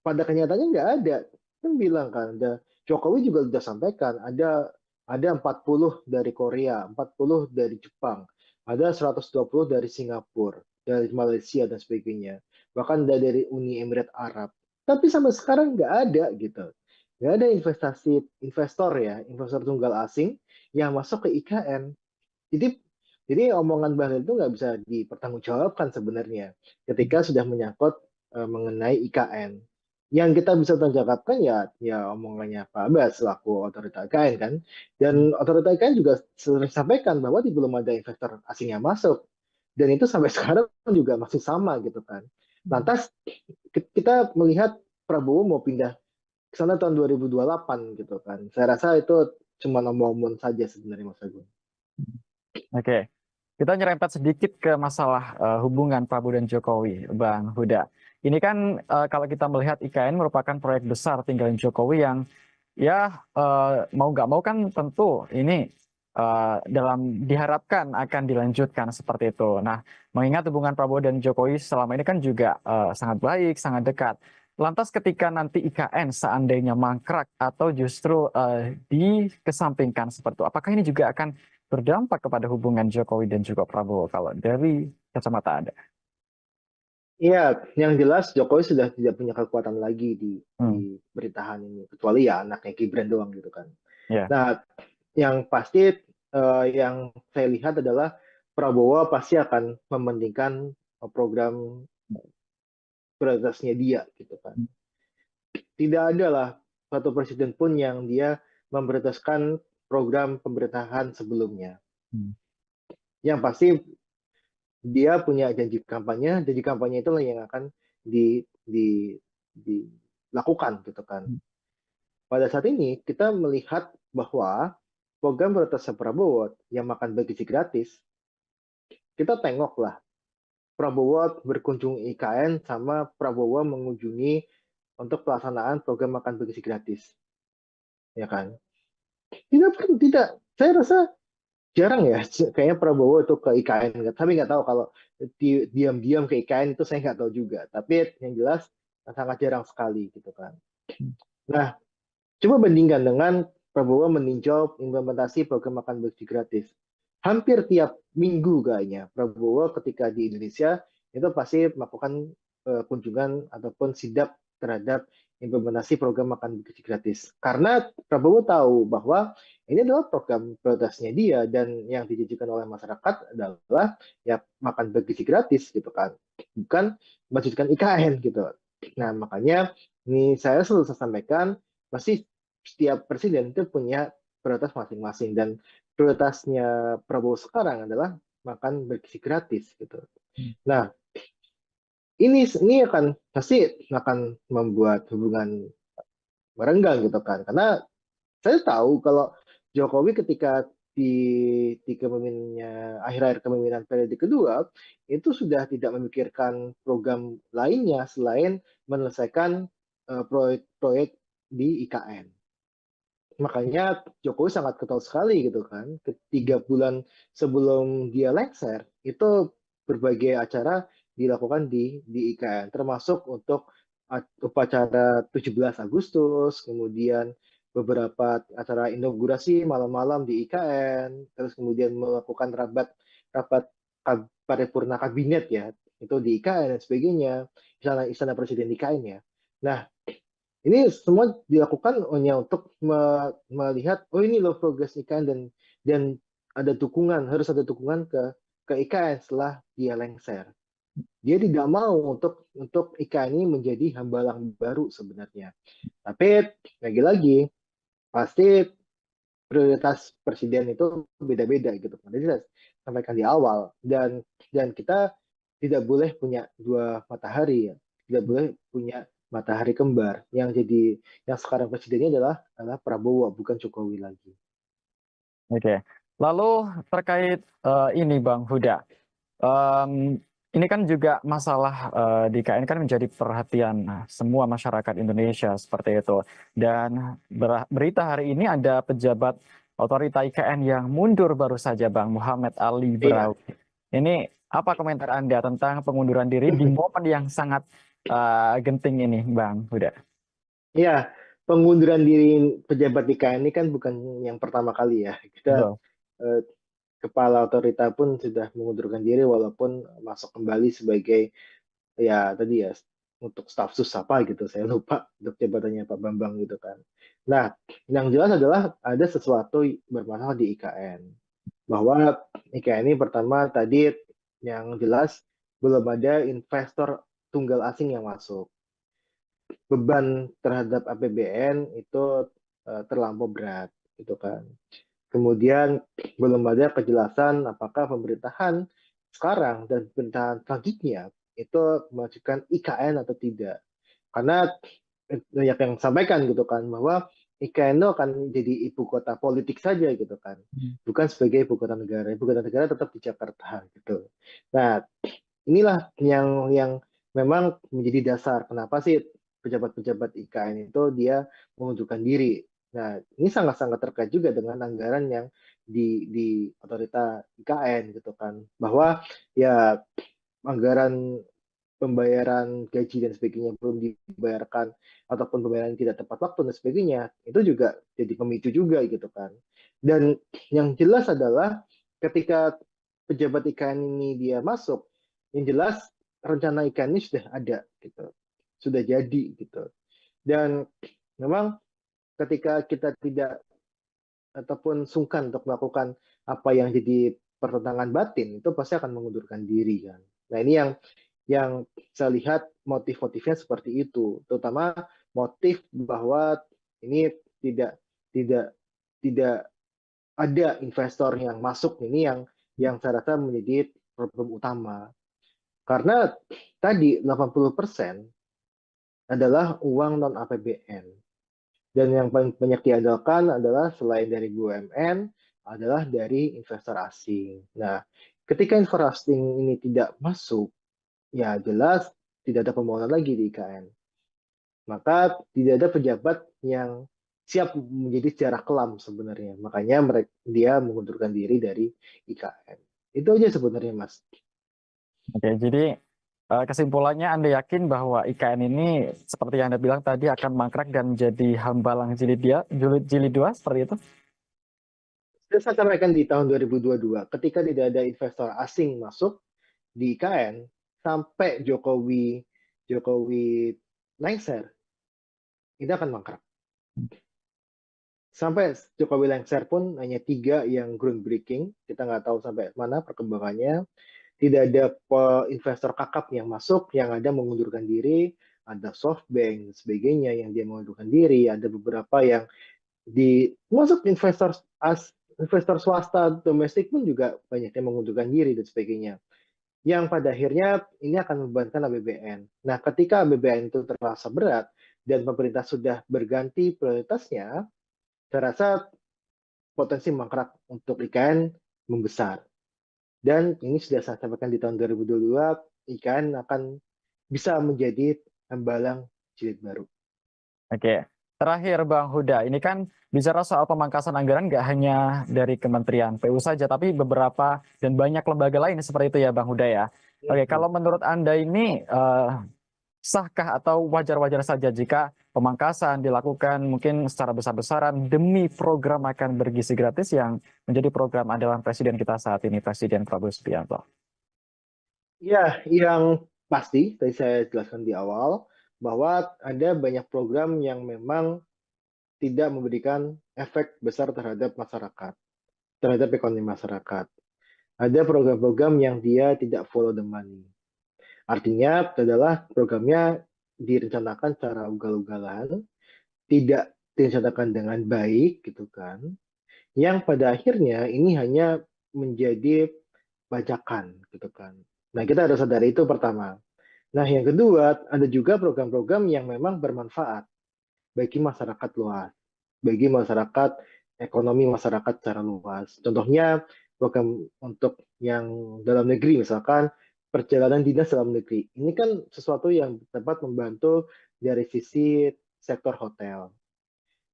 [SPEAKER 1] Pada kenyataannya nggak ada. Kan bilang kan, Jokowi juga sudah sampaikan, ada 40 dari Korea, 40 dari Jepang, ada 120 dari Singapura, dari Malaysia dan sebagainya. Bahkan dari Uni Emirat Arab. Tapi sampai sekarang nggak ada gitu. Nggak ada investor ya, investor tunggal asing yang masuk ke IKN. Jadi jadi omongan Bahlil itu nggak bisa dipertanggungjawabkan sebenarnya ketika sudah menyangkut mengenai IKN. Yang kita bisa tanggapan ya omongannya Pak Abbas selaku otorita IKN kan. Dan otorita IKN juga sering sampaikan bahwa belum ada investor asing yang masuk. Dan itu sampai sekarang juga masih sama gitu kan. Lantas kita melihat Prabowo mau pindah ke sana tahun 2028 gitu kan. Saya rasa itu cuma omong-omong saja sebenarnya Mas Agung.
[SPEAKER 2] Oke, kita nyerempet sedikit ke masalah hubungan Prabowo dan Jokowi, Bang Huda. Ini kan kalau kita melihat IKN merupakan proyek besar tinggalin Jokowi yang ya mau nggak mau kan tentu ini dalam diharapkan akan dilanjutkan seperti itu. Nah, mengingat hubungan Prabowo dan Jokowi selama ini kan juga sangat baik, sangat dekat. Lantas ketika nanti IKN seandainya mangkrak atau justru dikesampingkan seperti itu, apakah ini juga akan berdampak kepada hubungan Jokowi dan juga Prabowo kalau dari kacamata Anda?
[SPEAKER 1] Iya, yang jelas Jokowi sudah tidak punya kekuatan lagi di
[SPEAKER 2] Hmm,
[SPEAKER 1] pemerintahan ini, kecuali ya anaknya Gibran doang gitu kan.
[SPEAKER 2] ya.
[SPEAKER 1] Nah, yang pasti yang saya lihat adalah Prabowo pasti akan mementingkan program prioritasnya dia gitu kan. Tidak ada lah satu presiden pun yang dia memprioritaskan program pemerintahan sebelumnya.
[SPEAKER 2] Hmm.
[SPEAKER 1] Yang pasti dia punya janji kampanye itulah yang akan dilakukan gitu kan. Pada saat ini kita melihat bahwa program prioritas Prabowo yang makan bergizi gratis, kita tengoklah Prabowo berkunjung IKN sama Prabowo mengunjungi untuk pelaksanaan program makan bergizi gratis, ya kan? Tidak, saya rasa jarang ya, kayaknya Prabowo itu ke IKN, tapi nggak tahu kalau diam-diam ke IKN itu saya nggak tahu juga. Tapi yang jelas sangat jarang sekali gitu kan. Nah, coba bandingkan dengan Prabowo meninjau implementasi program makan bergizi gratis. Hampir tiap minggu kayaknya Prabowo ketika di Indonesia itu pasti melakukan kunjungan ataupun sidak terhadap implementasi program makan bergizi gratis. Karena Prabowo tahu bahwa ini adalah program prioritasnya dia dan yang dijanjikan oleh masyarakat adalah ya makan bergizi gratis gitu kan. Bukan melanjutkan IKN gitu. Nah, makanya ini saya selalu sampaikan pasti setiap presiden itu punya prioritas masing-masing dan prioritasnya Prabowo sekarang adalah makan bergizi gratis gitu. Nah, ini akan pasti akan membuat hubungan merenggang gitu kan. Karena saya tahu kalau Jokowi ketika di kepemimpinannya akhir-akhir kepemimpinan periode kedua itu sudah tidak memikirkan program lainnya selain menyelesaikan proyek-proyek di IKN. Makanya Jokowi sangat ketol sekali gitu kan. 3 bulan sebelum dia lengser, itu berbagai acara dilakukan di IKN, termasuk untuk upacara 17 Agustus, kemudian beberapa acara inaugurasi malam-malam di IKN, terus kemudian melakukan rapat rapat paripurna kabinet ya, itu di IKN dan sebagainya, istana presiden di IKN ya. Nah, ini semua dilakukan hanya untuk melihat, oh ini loh progres IKN dan ada dukungan, harus ada dukungan ke IKN setelah dia lengser. Dia tidak mau untuk IKN ini menjadi hambalang baru sebenarnya. Tapi lagi-lagi pasti prioritas presiden itu beda-beda gitu. Jadi saya sampaikan di awal dan kita tidak boleh punya dua matahari ya. Tidak boleh punya matahari kembar. Yang sekarang presidennya adalah Prabowo bukan Jokowi lagi.
[SPEAKER 2] Oke. Lalu terkait ini Bang Huda, Em, ini kan juga masalah di KN kan menjadi perhatian semua masyarakat Indonesia seperti itu. Dan berita hari ini ada pejabat otorita IKN yang mundur baru saja, Bang Muhammad Ali
[SPEAKER 1] Iya.
[SPEAKER 2] Brawi. Ini apa komentar Anda tentang pengunduran diri di momen yang sangat genting ini, Bang Huda?
[SPEAKER 1] Iya, pengunduran diri pejabat di KN ini kan bukan yang pertama kali ya. Kita
[SPEAKER 2] Betul.
[SPEAKER 1] eh, kepala otorita pun sudah mengundurkan diri walaupun masuk kembali sebagai ya tadi ya untuk staf sus apa gitu saya lupa untuk jabatannya Pak Bambang gitu kan. Nah, yang jelas adalah ada sesuatu bermasalah di IKN bahwa IKN ini pertama tadi yang jelas belum ada investor tunggal asing yang masuk. Beban terhadap APBN itu terlampau berat gitu kan. Kemudian belum ada kejelasan apakah pemerintahan sekarang dan pemerintahan selanjutnya itu mengajukan IKN atau tidak. Karena banyak yang sampaikan gitu kan bahwa IKN itu akan jadi ibu kota politik saja gitu kan, bukan sebagai ibu kota negara. Ibu kota negara tetap di Jakarta gitu. Nah, inilah yang memang menjadi dasar kenapa sih pejabat-pejabat IKN itu dia mengundurkan diri. Nah, ini sangat-sangat terkait juga dengan anggaran yang di otorita IKN gitu kan, bahwa ya anggaran pembayaran gaji dan sebagainya belum dibayarkan ataupun pembayaran tidak tepat waktu dan sebagainya itu juga jadi pemicu juga gitu kan. Dan yang jelas adalah ketika pejabat IKN ini dia masuk, yang jelas rencana IKN ini sudah ada gitu, sudah jadi gitu. Dan memang ketika kita tidak ataupun sungkan untuk melakukan apa yang jadi pertentangan batin itu pasti akan mengundurkan diri kan. Nah ini yang saya lihat motif-motifnya seperti itu, terutama motif bahwa ini tidak tidak tidak ada investor yang masuk, ini yang saya rasa menjadi problem utama. Karena tadi 80% adalah uang non APBN. Dan yang paling banyak diandalkan adalah selain dari BUMN, adalah dari investor asing. Nah, ketika investor asing ini tidak masuk, ya jelas tidak ada pembangunan lagi di IKN. Maka tidak ada pejabat yang siap menjadi sejarah kelam sebenarnya. Makanya dia mengundurkan diri dari IKN. Itu aja sebenarnya, Mas.
[SPEAKER 2] Oke, jadi kesimpulannya Anda yakin bahwa IKN ini seperti yang Anda bilang tadi akan mangkrak dan menjadi hambalang jilid dua seperti itu?
[SPEAKER 1] Sudah saya sampaikan di tahun 2022, ketika tidak ada investor asing masuk di IKN, sampai Jokowi lengser, itu akan mangkrak. Sampai Jokowi lengser pun hanya 3 yang groundbreaking, kita nggak tahu sampai mana perkembangannya. Tidak ada investor kakap yang masuk, yang ada mengundurkan diri, ada SoftBank, sebagainya yang dia mengundurkan diri, ada beberapa yang masuk investor swasta domestik pun juga banyak yang mengundurkan diri dan sebagainya. Yang pada akhirnya ini akan membebankan APBN. Nah, ketika APBN itu terasa berat dan pemerintah sudah berganti prioritasnya, saya rasa potensi mangkrak untuk IKN membesar. Dan ini sudah saya sampaikan di tahun 2022, IKN akan bisa menjadi hambalang jilid baru.
[SPEAKER 2] Oke, terakhir Bang Huda, ini kan bicara soal pemangkasan anggaran nggak hanya dari Kementerian PU saja, tapi beberapa dan banyak lembaga lain seperti itu ya Bang Huda ya. Oke, kalau menurut Anda ini sahkah atau wajar-wajar saja jika pemangkasan dilakukan mungkin secara besar-besaran demi program makan bergizi gratis yang menjadi program andalan Presiden kita saat ini, Presiden Prabowo Subianto?
[SPEAKER 1] Ya, yang pasti, tadi saya jelaskan di awal, bahwa ada banyak program yang memang tidak memberikan efek besar terhadap masyarakat, terhadap ekonomi masyarakat. Ada program-program yang dia tidak follow the money. Artinya adalah programnya direncanakan secara ugal-ugalan, tidak direncanakan dengan baik, gitu kan. Yang pada akhirnya ini hanya menjadi bajakan, gitu kan. Nah, kita harus sadari itu pertama. Nah, yang kedua, ada juga program-program yang memang bermanfaat bagi masyarakat luas, bagi masyarakat, ekonomi masyarakat secara luas. Contohnya, program untuk yang dalam negeri, misalkan perjalanan dinas dalam negeri. Ini kan sesuatu yang dapat membantu dari sisi sektor hotel.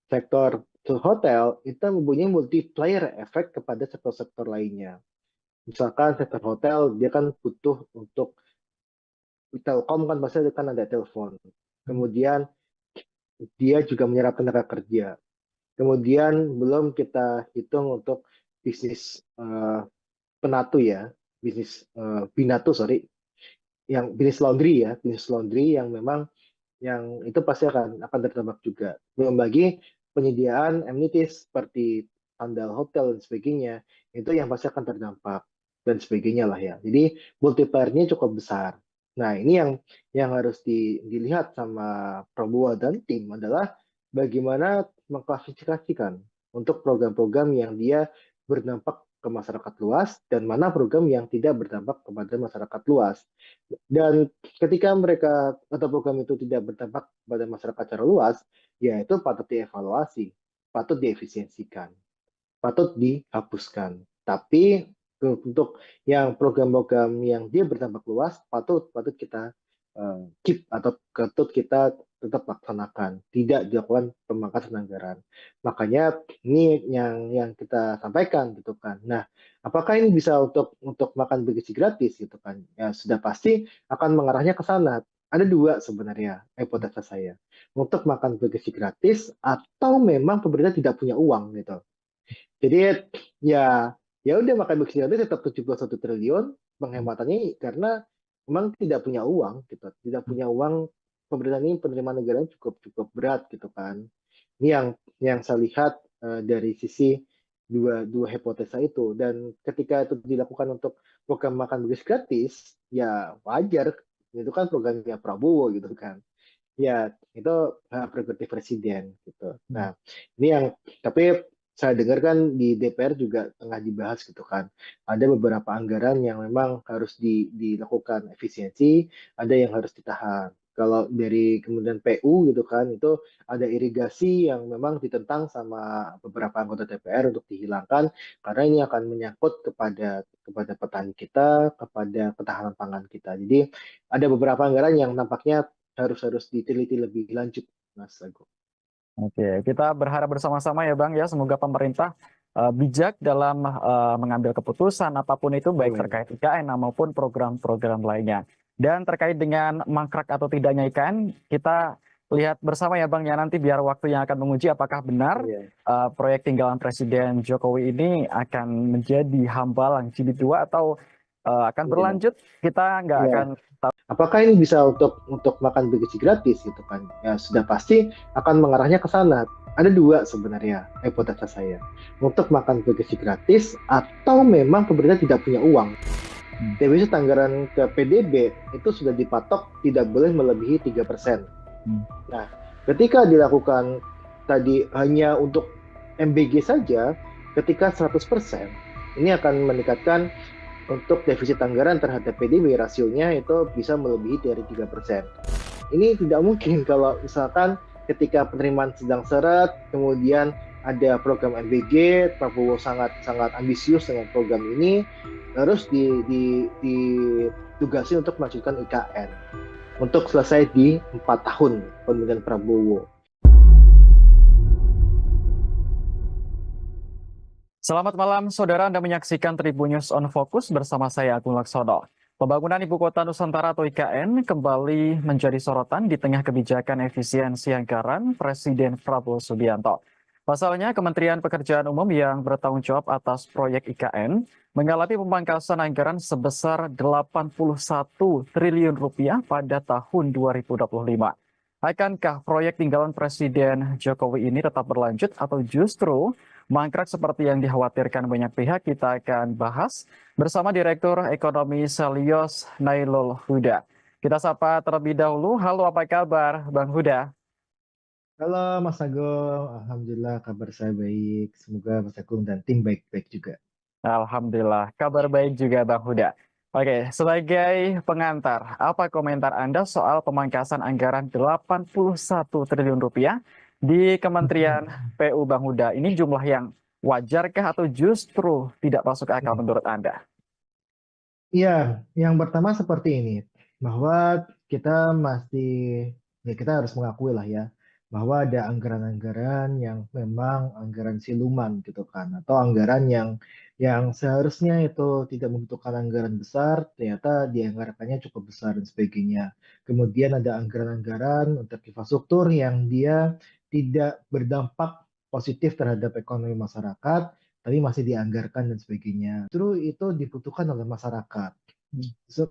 [SPEAKER 1] Sektor hotel itu mempunyai multiplier efek kepada sektor-sektor lainnya. Misalkan sektor hotel, dia kan butuh untuk Telkom kan pasti kan ada telepon. Kemudian dia juga menyerap tenaga kerja. Kemudian belum kita hitung untuk bisnis penatu ya, bisnis binatu sorry, yang bisnis laundry yang memang yang itu pasti akan terdampak juga. Belum lagi penyediaan amenities seperti sandal hotel dan sebagainya, itu yang pasti akan terdampak dan sebagainya lah ya. Jadi multiplier-nya cukup besar. Nah, ini yang harus dilihat sama Prabowo dan tim adalah bagaimana mengklasifikasikan untuk program-program yang dia berdampak ke masyarakat luas dan mana program yang tidak berdampak kepada masyarakat luas. Dan ketika mereka atau program itu tidak berdampak pada masyarakat secara luas, ya itu patut dievaluasi, patut diefisiensikan, patut dihapuskan. Tapi untuk yang program-program yang dia berdampak luas, patut kita keep atau patut kita tetap laksanakan, tidak dilakukan pemangkasan anggaran. Makanya ini yang kita sampaikan gitu kan. Nah, apakah ini bisa untuk makan bergizi gratis gitu kan? Ya sudah pasti akan mengarahnya ke sana. Ada dua sebenarnya hipotesa saya. Untuk makan bergizi gratis atau memang pemerintah tidak punya uang gitu. Jadi ya ya udah makan bergizi gratis tetap 71 triliun penghematannya karena memang tidak punya uang gitu. Tidak punya uang, pemerintah ini penerimaan negara cukup berat gitu kan. Ini yang saya lihat dari sisi dua hipotesa itu. Dan ketika itu dilakukan untuk program makan bergizi gratis, ya wajar. Itu kan programnya Prabowo gitu kan. Ya, itu hak prerogatif presiden gitu. Nah, ini yang tapi saya dengar kan di DPR juga tengah dibahas gitu kan. Ada beberapa anggaran yang memang harus dilakukan efisiensi, ada yang harus ditahan. Kalau dari kemudian PU gitu kan, itu ada irigasi yang memang ditentang sama beberapa anggota DPR untuk dihilangkan karena ini akan menyangkut kepada petani kita, kepada ketahanan pangan kita. Jadi ada beberapa anggaran yang nampaknya harus diteliti lebih lanjut, Mas Agung.
[SPEAKER 2] Oke, kita berharap bersama-sama ya Bang ya, semoga pemerintah bijak dalam mengambil keputusan apapun itu baik
[SPEAKER 1] Amin.
[SPEAKER 2] terkait IKN maupun program-program lainnya. Dan terkait dengan mangkrak atau tidaknya IKN, kita lihat bersama ya Bang ya nanti biar waktu yang akan menguji apakah benar
[SPEAKER 1] Iya.
[SPEAKER 2] proyek tinggalan Presiden Jokowi ini akan menjadi hambalang jilid 2 atau akan
[SPEAKER 1] Iya.
[SPEAKER 2] berlanjut. Kita nggak
[SPEAKER 1] Iya.
[SPEAKER 2] akan tahu.
[SPEAKER 1] Apakah ini bisa untuk makan bergizi gratis gitu kan? Ya sudah pasti akan mengarahnya ke sana. Ada dua sebenarnya hipotesa saya. Untuk makan bergizi gratis atau memang pemerintah tidak punya uang. Defisit anggaran ke PDB itu sudah dipatok tidak boleh melebihi 3%. Nah, ketika dilakukan tadi hanya untuk MBG saja, ketika 100%, ini akan meningkatkan untuk defisit anggaran terhadap PDB rasionya itu bisa melebihi dari 3%. Ini tidak mungkin kalau misalkan ketika penerimaan sedang seret, kemudian ada program MBG, Prabowo sangat ambisius dengan program ini, terus ditugasi untuk melanjutkan IKN untuk selesai di 4 tahun pemerintahan Prabowo.
[SPEAKER 2] Selamat malam, saudara. Anda menyaksikan Tribun News on Focus bersama saya, Agung Laksono. Pembangunan Ibu Kota Nusantara atau IKN kembali menjadi sorotan di tengah kebijakan efisiensi anggaran Presiden Prabowo Subianto. Pasalnya, Kementerian Pekerjaan Umum yang bertanggung jawab atas proyek IKN mengalami pemangkasan anggaran sebesar 81 triliun rupiah pada tahun 2025. Akankah proyek tinggalan Presiden Jokowi ini tetap berlanjut atau justru mangkrak seperti yang dikhawatirkan banyak pihak? Kita akan bahas bersama Direktur Ekonomi Selyos Nailul Huda. Kita sapa terlebih dahulu. Halo, apa kabar Bang Huda?
[SPEAKER 1] Halo Mas Agung, Alhamdulillah kabar saya baik. Semoga Mas Agung dan tim baik-baik juga.
[SPEAKER 2] Alhamdulillah, kabar baik juga Bang Huda. Oke, sebagai pengantar, apa komentar Anda soal pemangkasan anggaran 81 triliun rupiah di Kementerian PU Bang Huda? Ini jumlah yang wajarkah atau justru tidak masuk akal menurut Anda?
[SPEAKER 1] Iya, yang pertama seperti ini, bahwa kita masih, ya kita harus mengakui lah ya, bahwa ada anggaran-anggaran yang memang anggaran siluman gitu kan, atau anggaran yang seharusnya itu tidak membutuhkan anggaran besar, ternyata dianggarkannya cukup besar dan sebagainya. Kemudian ada anggaran-anggaran untuk infrastruktur yang dia tidak berdampak positif terhadap ekonomi masyarakat, tapi masih dianggarkan dan sebagainya. Justru itu dibutuhkan oleh masyarakat.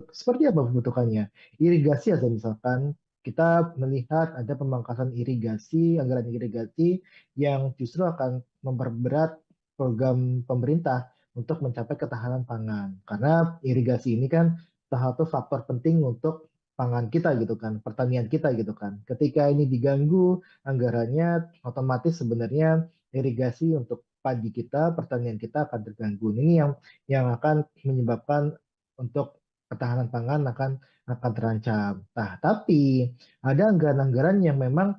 [SPEAKER 1] Seperti apa membutuhkannya? Irigasi aja misalkan kita melihat ada pemangkasan irigasi, anggaran irigasi yang justru akan memperberat program pemerintah untuk mencapai ketahanan pangan. Karena irigasi ini kan salah satu faktor penting untuk pangan kita gitu kan, pertanian kita gitu kan. Ketika ini diganggu anggarannya, otomatis sebenarnya irigasi untuk padi kita, pertanian kita akan terganggu. Ini yang akan menyebabkan untuk ketahanan pangan akan terancam. Nah, tapi ada anggaran-anggaran yang memang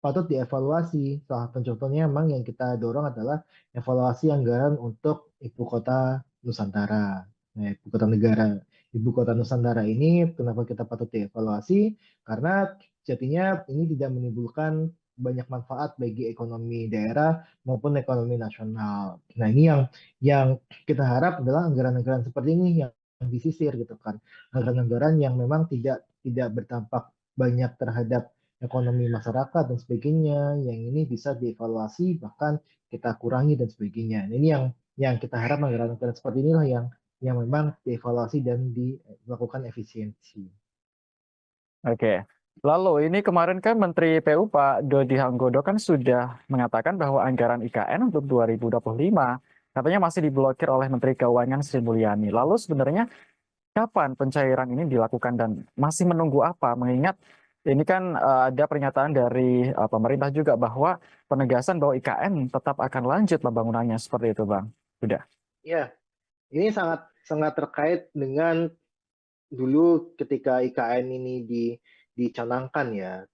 [SPEAKER 1] patut dievaluasi. Salah satu contohnya memang yang kita dorong adalah evaluasi anggaran untuk ibu kota Nusantara, ibu kota negara. Ibu kota Nusantara ini kenapa kita patut dievaluasi? Karena jadinya ini tidak menimbulkan banyak manfaat bagi ekonomi daerah maupun ekonomi nasional. Nah, ini yang kita harap adalah anggaran-anggaran seperti ini yang disisir gitu kan. Anggaran-anggaran yang memang tidak berdampak banyak terhadap ekonomi masyarakat dan sebagainya, yang ini bisa dievaluasi bahkan kita kurangi dan sebagainya. Nah, ini yang kita harap anggaran-anggaran seperti inilah yang memang dievaluasi dan dilakukan efisiensi.
[SPEAKER 2] Oke. Lalu ini kemarin kan Menteri PU Pak Dodi Hanggodo kan sudah mengatakan bahwa anggaran IKN untuk 2025 katanya masih diblokir oleh Menteri Keuangan Sri Mulyani. Lalu sebenarnya kapan pencairan ini dilakukan dan masih menunggu apa? Mengingat Ini kan ada pernyataan dari pemerintah juga bahwa penegasan bahwa IKN tetap akan lanjut pembangunannya seperti itu, Bang. Sudah.
[SPEAKER 1] Ya, ini sangat sangat terkait dengan dulu ketika IKN ini dicanangkan ya.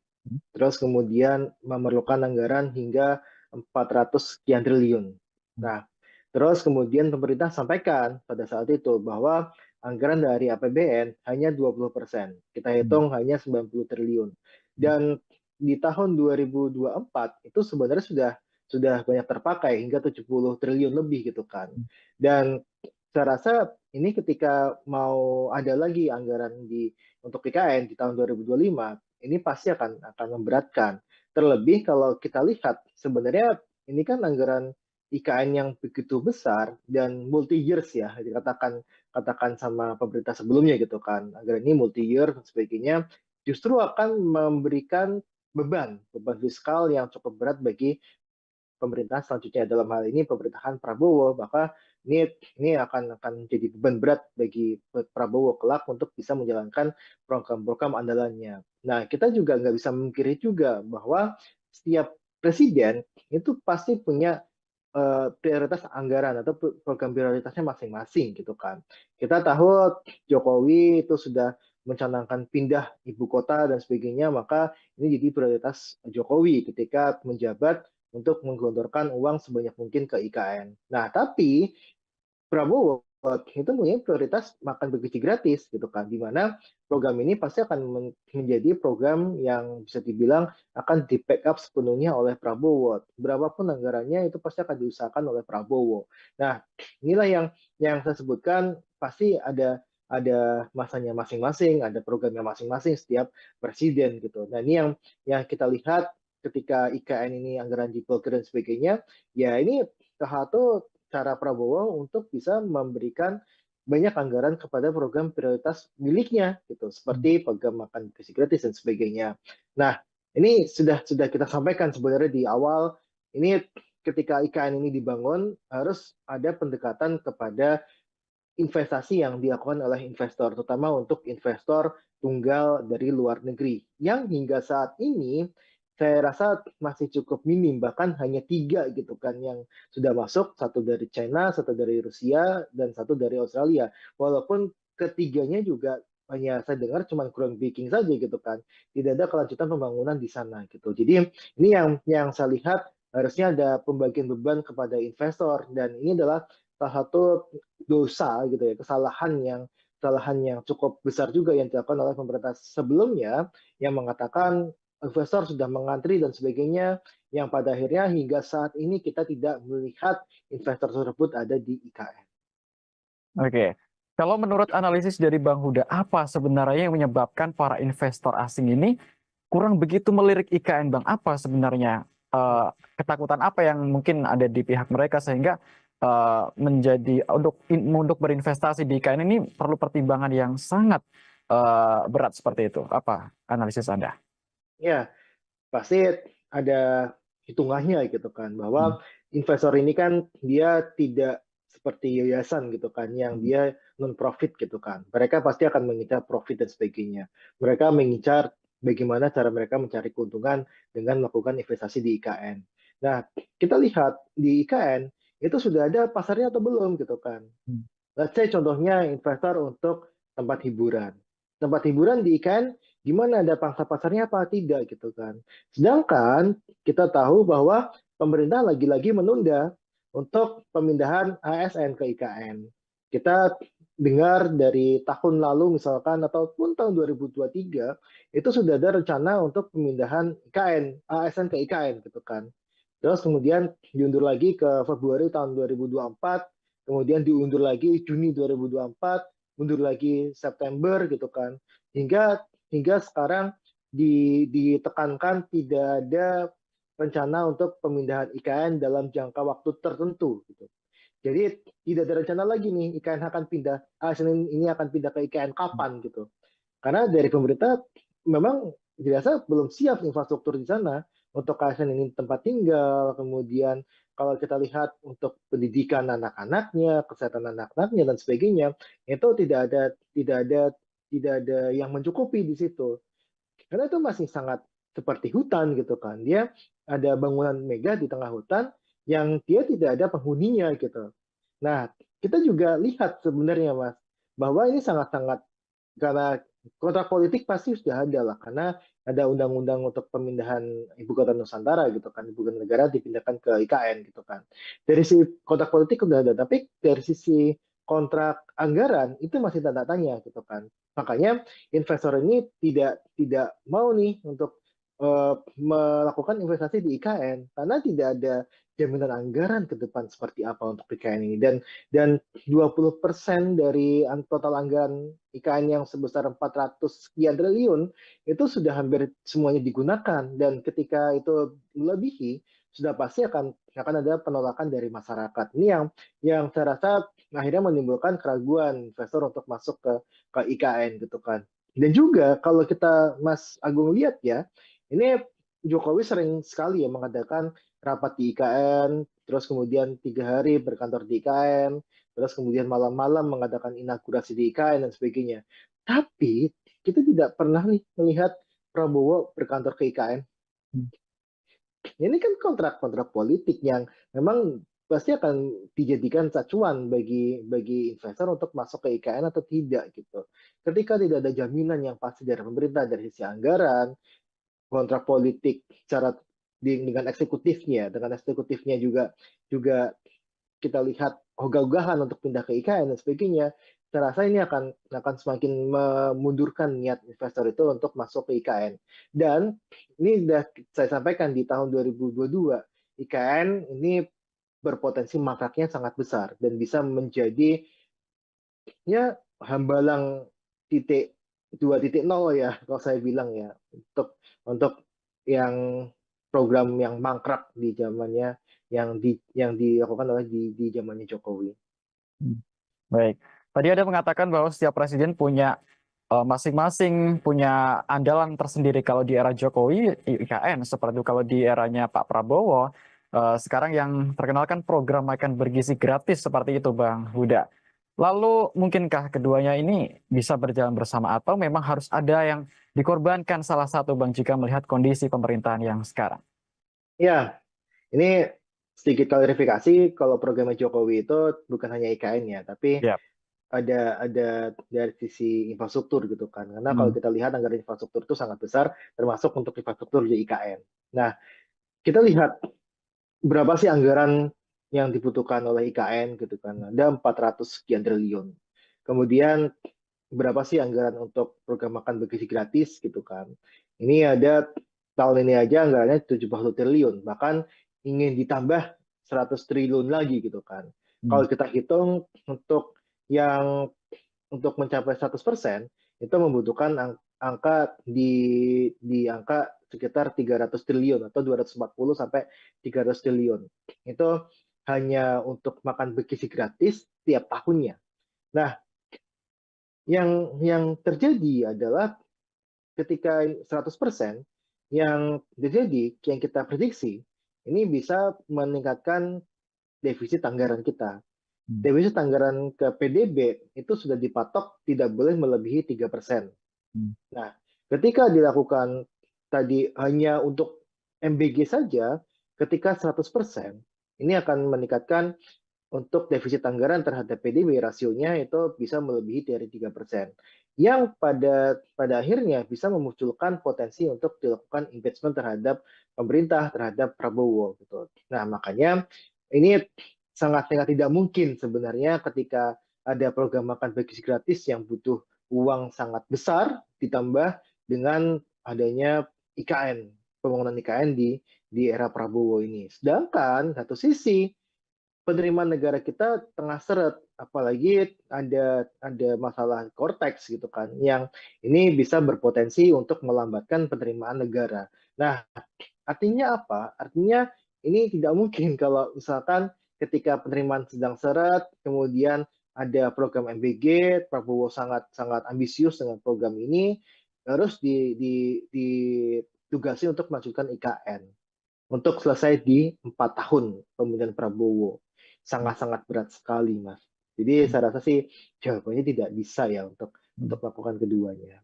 [SPEAKER 1] Terus kemudian memerlukan anggaran hingga 400 sekian triliun. Nah, terus kemudian pemerintah sampaikan pada saat itu bahwa anggaran dari APBN hanya 20%. Kita hitung hanya 90 triliun. Dan di tahun 2024 itu sebenarnya sudah banyak terpakai hingga 70 triliun lebih gitu kan. Dan saya rasa ini ketika mau ada lagi anggaran untuk IKN di tahun 2025, ini pasti akan memberatkan. Terlebih kalau kita lihat sebenarnya ini kan anggaran IKN yang begitu besar dan multi years ya, katakan sama pemerintah sebelumnya gitu kan. Anggaran ini multi year dan sebagainya justru akan memberikan beban fiskal yang cukup berat bagi pemerintah selanjutnya, dalam hal ini pemerintahan Prabowo, maka ini akan jadi beban berat bagi Prabowo kelak untuk bisa menjalankan program-program andalannya. Nah, kita juga nggak bisa memungkiri juga bahwa setiap presiden itu pasti punya prioritas anggaran atau program prioritasnya masing-masing gitu kan. Kita tahu Jokowi itu sudah mencanangkan pindah ibu kota dan sebagainya, maka ini jadi prioritas Jokowi ketika menjabat untuk menggelontorkan uang sebanyak mungkin ke IKN. Nah, tapi Prabowo itu punya prioritas makan bergizi gratis gitu kan, di mana program ini pasti akan menjadi program yang bisa dibilang akan di backup sepenuhnya oleh Prabowo. Berapapun anggarannya itu pasti akan diusahakan oleh Prabowo. Nah, inilah yang saya sebutkan, pasti ada masanya masing-masing, ada programnya masing-masing setiap presiden gitu. Nah, ini yang kita lihat ketika IKN ini anggaran diblokir dan sebagainya, ya ini salah satu cara Prabowo untuk bisa memberikan banyak anggaran kepada program prioritas miliknya gitu, seperti program makan gizi gratis dan sebagainya. Nah, ini sudah kita sampaikan sebenarnya di awal, ini ketika IKN ini dibangun harus ada pendekatan kepada investasi yang dilakukan oleh investor, terutama untuk investor tunggal dari luar negeri, yang hingga saat ini saya rasa masih cukup minim, bahkan hanya 3 gitu kan yang sudah masuk, satu dari China, satu dari Rusia, dan satu dari Australia. Walaupun ketiganya juga hanya saya dengar cuma groundbreaking saja gitu kan, tidak ada kelanjutan pembangunan di sana gitu. Jadi ini yang saya lihat harusnya ada pembagian beban kepada investor, dan ini adalah salah satu dosa gitu ya, kesalahan yang cukup besar juga yang dilakukan oleh pemerintah sebelumnya, yang mengatakan investor sudah mengantri dan sebagainya, yang pada akhirnya hingga saat ini kita tidak melihat investor tersebut ada di IKN.
[SPEAKER 2] Oke. Kalau menurut analisis dari Bang Huda, apa sebenarnya yang menyebabkan para investor asing ini kurang begitu melirik IKN, Bang? Apa sebenarnya ketakutan apa yang mungkin ada di pihak mereka sehingga menjadi untuk berinvestasi di IKN ini perlu pertimbangan yang sangat berat seperti itu? Apa analisis Anda?
[SPEAKER 1] Ya, pasti ada hitungannya gitu kan, bahwa investor ini kan dia tidak seperti yayasan gitu kan, yang dia non profit gitu kan. Mereka pasti akan mengincar profit dan sebagainya. Mereka mengincar bagaimana cara mereka mencari keuntungan dengan melakukan investasi di IKN. Nah, kita lihat di IKN itu sudah ada pasarnya atau belum gitu kan. Let's say contohnya investor untuk tempat hiburan. Tempat hiburan di IKN gimana, ada pangsa pasarnya apa tidak gitu kan. Sedangkan kita tahu bahwa pemerintah lagi-lagi menunda untuk pemindahan ASN ke IKN. Kita dengar dari tahun lalu misalkan ataupun tahun 2023 itu sudah ada rencana untuk pemindahan IKN, ASN ke IKN gitu kan. Terus kemudian diundur lagi ke Februari tahun 2024, kemudian diundur lagi Juni 2024, mundur lagi September gitu kan. Hingga sekarang ditekankan tidak ada rencana untuk pemindahan IKN dalam jangka waktu tertentu gitu. Jadi tidak ada rencana lagi nih IKN akan pindah, ASN ini akan pindah ke IKN kapan gitu. Karena dari pemerintah memang dirasa belum siap infrastruktur di sana untuk ASN ini tempat tinggal, kemudian kalau kita lihat untuk pendidikan anak-anaknya, kesehatan anak-anaknya dan sebagainya, itu tidak ada yang mencukupi di situ. Karena itu masih sangat seperti hutan gitu kan. Dia ada bangunan megah di tengah hutan yang dia tidak ada penghuninya gitu. Nah, kita juga lihat sebenarnya Mas, bahwa ini sangat-sangat, karena kontrak politik pasti sudah ada lah, karena ada undang-undang untuk pemindahan ibu kota Nusantara gitu kan, ibu kota negara dipindahkan ke IKN gitu kan. Dari sisi kontrak politik sudah ada, tapi dari sisi kontrak anggaran itu masih tanda tanya gitu kan. Makanya investor ini tidak mau nih untuk melakukan investasi di IKN karena tidak ada jaminan anggaran ke depan seperti apa untuk IKN ini, dan 20% dari total anggaran IKN yang sebesar 400 sekian triliun itu sudah hampir semuanya digunakan, dan ketika itu melebihi sudah pasti akan ada penolakan dari masyarakat. Ini yang saya rasa akhirnya menimbulkan keraguan investor untuk masuk ke IKN gitu kan. Dan juga kalau kita Mas Agung lihat ya, ini Jokowi sering sekali ya mengadakan rapat di IKN, terus kemudian 3 hari berkantor di IKN, terus kemudian malam-malam mengadakan inaugurasi di IKN dan sebagainya. Tapi kita tidak pernah nih melihat Prabowo berkantor ke IKN. Ini kan kontrak-kontrak politik yang memang pasti akan dijadikan acuan bagi investor untuk masuk ke IKN atau tidak gitu. Ketika tidak ada jaminan yang pasti dari pemerintah dari sisi anggaran, kontrak politik secara dengan eksekutifnya juga juga kita lihat ogah-ogahan untuk pindah ke IKN dan sebagainya, saya rasa ini akan semakin memundurkan niat investor itu untuk masuk ke IKN. Dan ini sudah saya sampaikan di tahun 2022, IKN ini berpotensi mangkraknya sangat besar dan bisa menjadi ya hambalang titik 2.0 ya kalau saya bilang ya, untuk yang program yang mangkrak di zamannya, yang dilakukan oleh di zamannya Jokowi.
[SPEAKER 2] Baik. Tadi ada mengatakan bahwa setiap presiden punya masing-masing punya andalan tersendiri. Kalau di era Jokowi, IKN. Seperti itu kalau di eranya Pak Prabowo, sekarang yang terkenal kan program makan bergizi gratis seperti itu, Bang Huda. Lalu mungkinkah keduanya ini bisa berjalan bersama atau memang harus ada yang dikorbankan salah satu, Bang, jika melihat kondisi pemerintahan yang sekarang?
[SPEAKER 1] Ya, ini sedikit klarifikasi, kalau programnya Jokowi itu bukan hanya IKN ya, tapi
[SPEAKER 2] Ya.
[SPEAKER 1] ada dari sisi infrastruktur gitu kan. Karena kalau
[SPEAKER 2] Hmm.
[SPEAKER 1] kita lihat anggaran infrastruktur itu sangat besar, termasuk untuk infrastruktur di IKN. Nah, kita lihat berapa sih anggaran yang dibutuhkan oleh IKN gitu kan. Ada 400 sekian triliun. Kemudian berapa sih anggaran untuk program makan bergizi gratis gitu kan. Ini ada tahun ini aja anggarannya 70 triliun, bahkan ingin ditambah 100 triliun lagi gitu kan.
[SPEAKER 2] Hmm.
[SPEAKER 1] Kalau kita hitung yang untuk mencapai 100% itu membutuhkan angka di angka sekitar 300 triliun atau 240 sampai 300 triliun. Itu hanya untuk makan bergizi gratis tiap tahunnya. Nah, yang terjadi adalah ketika 100%, yang terjadi, yang kita prediksi, ini bisa meningkatkan defisit anggaran kita.
[SPEAKER 2] Hmm.
[SPEAKER 1] Defisit anggaran ke PDB itu sudah dipatok tidak boleh melebihi 3%.
[SPEAKER 2] Hmm.
[SPEAKER 1] Nah, ketika dilakukan tadi hanya untuk MBG saja, ketika 100%, ini akan meningkatkan untuk defisit anggaran terhadap PDB, rasionya itu bisa melebihi dari 3%. Yang pada akhirnya bisa memunculkan potensi untuk dilakukan impeachment terhadap pemerintah, terhadap Prabowo. Gitu. Nah, makanya ini sangat tidak mungkin sebenarnya ketika ada program makan bergizi gratis yang butuh uang sangat besar, ditambah dengan adanya IKN, pembangunan IKN di era Prabowo ini. Sedangkan satu sisi penerimaan negara kita tengah seret, apalagi ada masalah Cortex gitu kan, yang ini bisa berpotensi untuk melambatkan penerimaan negara. Nah, artinya apa? Artinya ini tidak mungkin kalau misalkan ketika penerimaan sedang seret, kemudian ada program MBG, Prabowo sangat sangat ambisius dengan program ini, harus ditugasi untuk melanjutkan IKN untuk selesai di 4 tahun pemerintahan Prabowo. Sangat-sangat berat sekali, Mas. Jadi saya rasa sih jawabannya tidak bisa ya untuk
[SPEAKER 2] Hmm.
[SPEAKER 1] melakukan keduanya.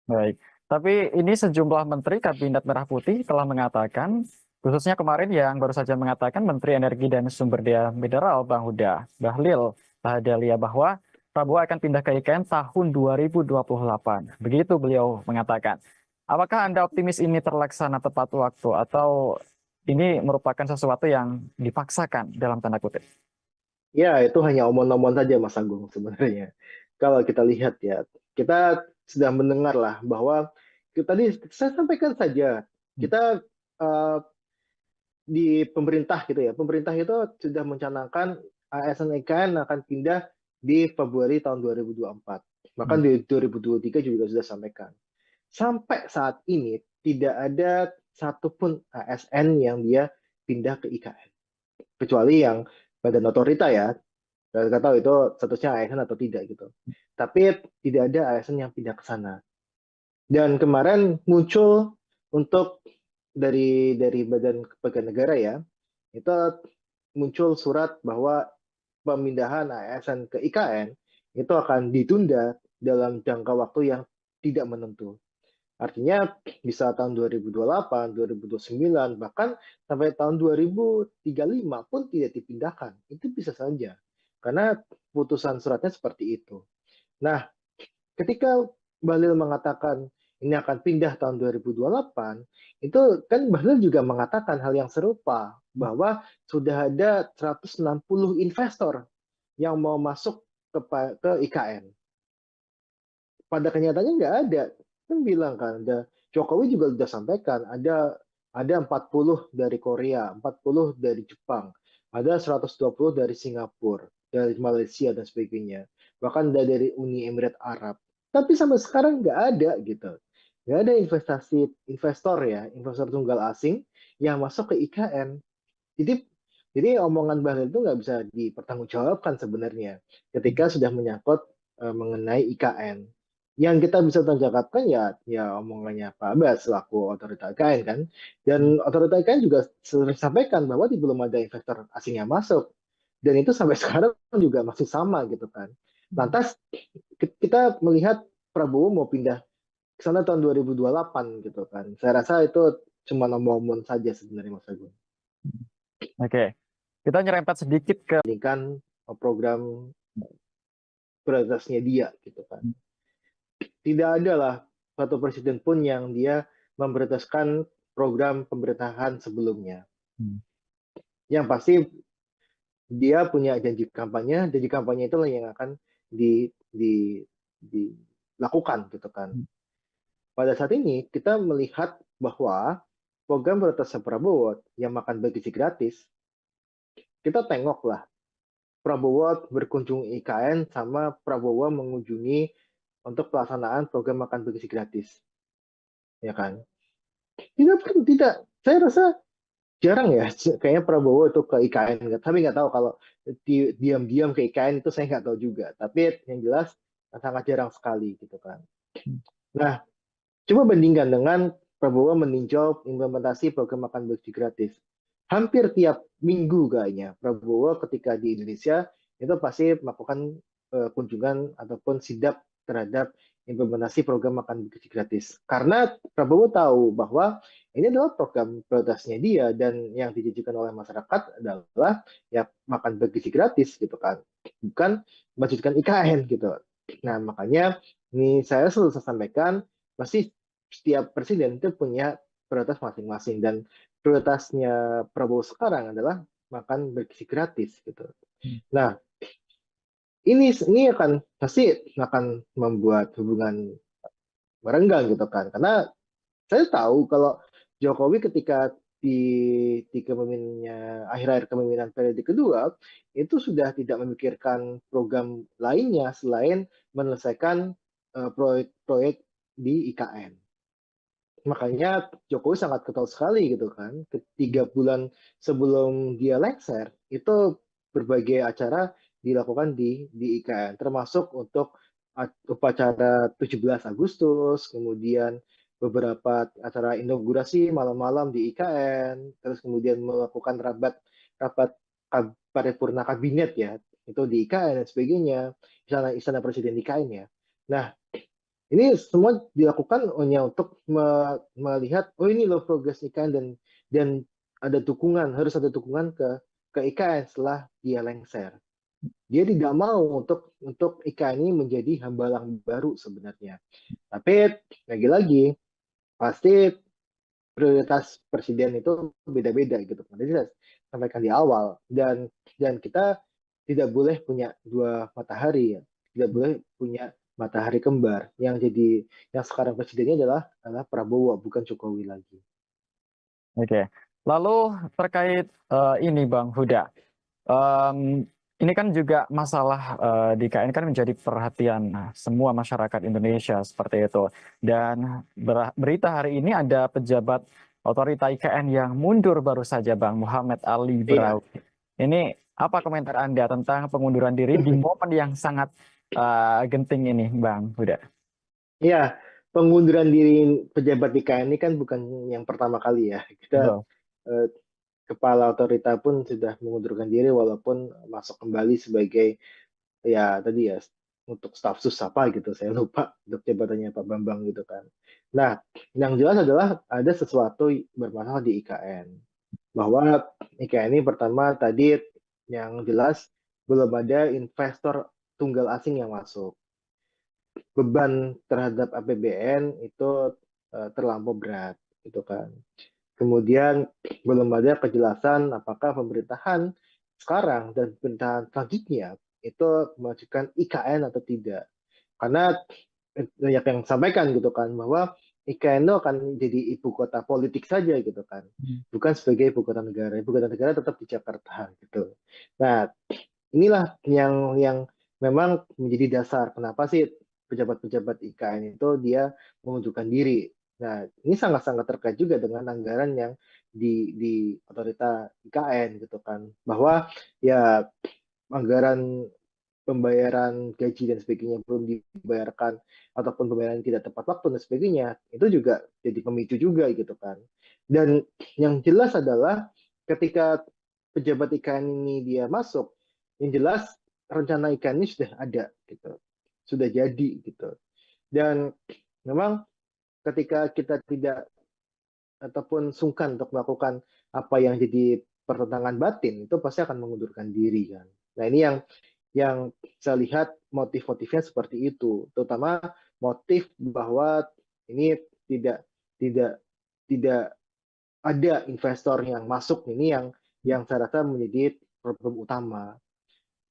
[SPEAKER 2] Baik. Tapi ini sejumlah menteri Kabinet Merah Putih telah mengatakan, khususnya kemarin yang baru saja mengatakan Menteri Energi dan Sumber Daya Mineral Bang Huda Bahlil Lahadalia bahwa Prabowo akan pindah ke IKN tahun 2028. Begitu beliau mengatakan. Apakah Anda optimis ini terlaksana tepat waktu atau ini merupakan sesuatu yang dipaksakan dalam tanda kutip?
[SPEAKER 1] Ya, itu hanya omong-omong saja, Mas Agung, sebenarnya. Kalau kita lihat ya, kita sudah mendengar lah bahwa tadi saya sampaikan saja, kita eh, di pemerintah gitu ya, pemerintah itu sudah mencanangkan ASN IKN akan pindah di Februari tahun 2024. Bahkan di 2023 juga sudah sampaikan. Sampai saat ini tidak ada satupun ASN yang dia pindah ke IKN. Kecuali yang badan otorita ya, nggak tahu itu statusnya ASN atau tidak gitu. Tapi tidak ada ASN yang pindah ke sana. Dan kemarin muncul untuk dari Badan Kepegawaian Negara ya, itu muncul surat bahwa pemindahan ASN ke IKN itu akan ditunda dalam jangka waktu yang tidak menentu. Artinya bisa tahun 2028, 2029, bahkan sampai tahun 2035 pun tidak dipindahkan. Itu bisa saja. Karena putusan suratnya seperti itu. Nah, ketika Bahlil mengatakan ini akan pindah tahun 2028, itu kan Bahlil juga mengatakan hal yang serupa, bahwa sudah ada 160 investor yang mau masuk ke IKN. Pada kenyataannya nggak ada. Kan bilang kan, Jokowi juga sudah sampaikan, ada 40 dari Korea, 40 dari Jepang, ada 120 dari Singapura, dari Malaysia dan sebagainya. Bahkan ada dari Uni Emirat Arab. Tapi sampai sekarang nggak ada gitu. Nggak ada investor ya, investor tunggal asing yang masuk ke IKN. Jadi omongan Bahlil itu nggak bisa dipertanggungjawabkan sebenarnya ketika sudah menyangkut mengenai IKN. Yang kita bisa tanggapan ya omongannya Pak Abbas selaku otorita IKN kan. Dan otorita IKN juga sering sampaikan bahwa belum ada investor asing yang masuk. Dan itu sampai sekarang juga masih sama gitu kan. Lantas kita melihat Prabowo mau pindah ke sana tahun 2028 gitu kan. Saya rasa itu cuma omong-omong saja sebenarnya Mas Agung.
[SPEAKER 2] Oke, kita nyerempet sedikit ke
[SPEAKER 1] Dibandingkan program prioritasnya dia gitu kan. Tidak ada lah satu presiden pun yang dia memprioritaskan program pemerintahan sebelumnya. Yang pasti dia punya janji kampanye itulah yang akan dilakukan gitu kan. Pada saat ini kita melihat bahwa program prioritas Prabowo yang makan bagi gratis, kita tengoklah Prabowo berkunjung IKN sama Prabowo mengunjungi untuk pelaksanaan program makan bergizi gratis, ya kan? Tidak. Saya rasa jarang ya, kayaknya Prabowo itu ke IKN. Tapi nggak tahu kalau diam-diam ke IKN itu saya nggak tahu juga. Tapi yang jelas sangat jarang sekali gitu kan. Nah, coba bandingkan dengan Prabowo meninjau implementasi program makan bergizi gratis. Hampir tiap minggu kayaknya Prabowo ketika di Indonesia itu pasti melakukan kunjungan ataupun sidak terhadap implementasi program makan bergizi gratis. Karena Prabowo tahu bahwa ini adalah program prioritasnya dia dan yang dijanjikan oleh masyarakat adalah ya makan bergizi gratis gitu kan, bukan melanjutkan IKN gitu. Nah makanya ini saya selalu sampaikan pasti setiap presiden itu punya prioritas masing-masing dan prioritasnya Prabowo sekarang adalah makan bergizi gratis gitu. Nah, ini akan pasti akan membuat hubungan merenggang gitu kan. Karena saya tahu kalau Jokowi ketika di kepemimpinannya akhir-akhir kepemimpinan periode kedua itu sudah tidak memikirkan program lainnya selain menyelesaikan proyek-proyek di IKN. Makanya Jokowi sangat ketol sekali gitu kan. Ketiga bulan sebelum dia lengser, itu berbagai acara dilakukan di IKN, termasuk untuk upacara 17 Agustus, kemudian beberapa acara inaugurasi malam-malam di IKN, terus kemudian melakukan rapat rapat paripurna kabinet ya, itu di IKN dan sebagainya, istana Presiden di IKN ya. Nah, Ini semua dilakukan hanya untuk melihat, oh ini loh progres IKN, dan ada dukungan, harus ada dukungan ke IKN setelah dia lengser. Dia tidak mau untuk IKN ini menjadi hambalang baru sebenarnya. Tapi lagi-lagi pasti prioritas presiden itu beda-beda gitu. Tadi saya sampaikan di awal, dan kita tidak boleh punya dua matahari ya. Tidak boleh punya matahari kembar. Yang sekarang presidennya adalah Prabowo, bukan Jokowi lagi.
[SPEAKER 2] Oke. Lalu terkait ini Bang Huda, Em, ini kan juga masalah di IKN kan menjadi perhatian semua masyarakat Indonesia seperti itu. Dan berita hari ini ada pejabat otorita IKN yang mundur baru saja, Bang Muhammad Ali
[SPEAKER 1] Iya.
[SPEAKER 2] Brawi. Ini apa komentar Anda tentang pengunduran diri di momen yang sangat genting ini, Bang Huda?
[SPEAKER 1] Iya, pengunduran diri pejabat IKN ini kan bukan yang pertama kali ya. Kita
[SPEAKER 2] Betul.
[SPEAKER 1] eh, kepala otorita pun sudah mengundurkan diri walaupun masuk kembali sebagai, ya tadi ya, untuk staf sus apa gitu, saya lupa untuk jabatannya Pak Bambang gitu kan. Nah, yang jelas adalah ada sesuatu bermasalah di IKN, bahwa IKN ini pertama tadi yang jelas belum ada investor tunggal asing yang masuk. Beban terhadap APBN itu terlampau berat gitu kan. Kemudian belum ada kejelasan apakah pemerintahan sekarang dan pemerintahan selanjutnya itu memajukan IKN atau tidak. Karena banyak yang sampaikan gitu kan, bahwa IKN itu akan jadi ibu kota politik saja gitu kan, bukan sebagai ibu kota negara. Ibu kota negara tetap di Jakarta gitu. Nah, inilah yang memang menjadi dasar kenapa sih pejabat-pejabat IKN itu dia mengundurkan diri. Nah, ini sangat-sangat terkait juga dengan anggaran yang di otorita IKN gitu kan, bahwa ya anggaran pembayaran gaji dan sebagainya belum dibayarkan, ataupun pembayaran tidak tepat waktu dan sebagainya, itu juga jadi pemicu juga gitu kan. Dan yang jelas adalah ketika pejabat IKN ini dia masuk, yang jelas rencana IKN ini sudah ada gitu, sudah jadi gitu. Dan memang ketika kita tidak ataupun sungkan untuk melakukan apa yang jadi pertentangan batin, itu pasti akan mengundurkan diri kan. Nah, ini yang saya lihat motif-motifnya seperti itu, terutama motif bahwa ini tidak tidak tidak ada investor yang masuk, ini yang saya rasa menjadi problem utama.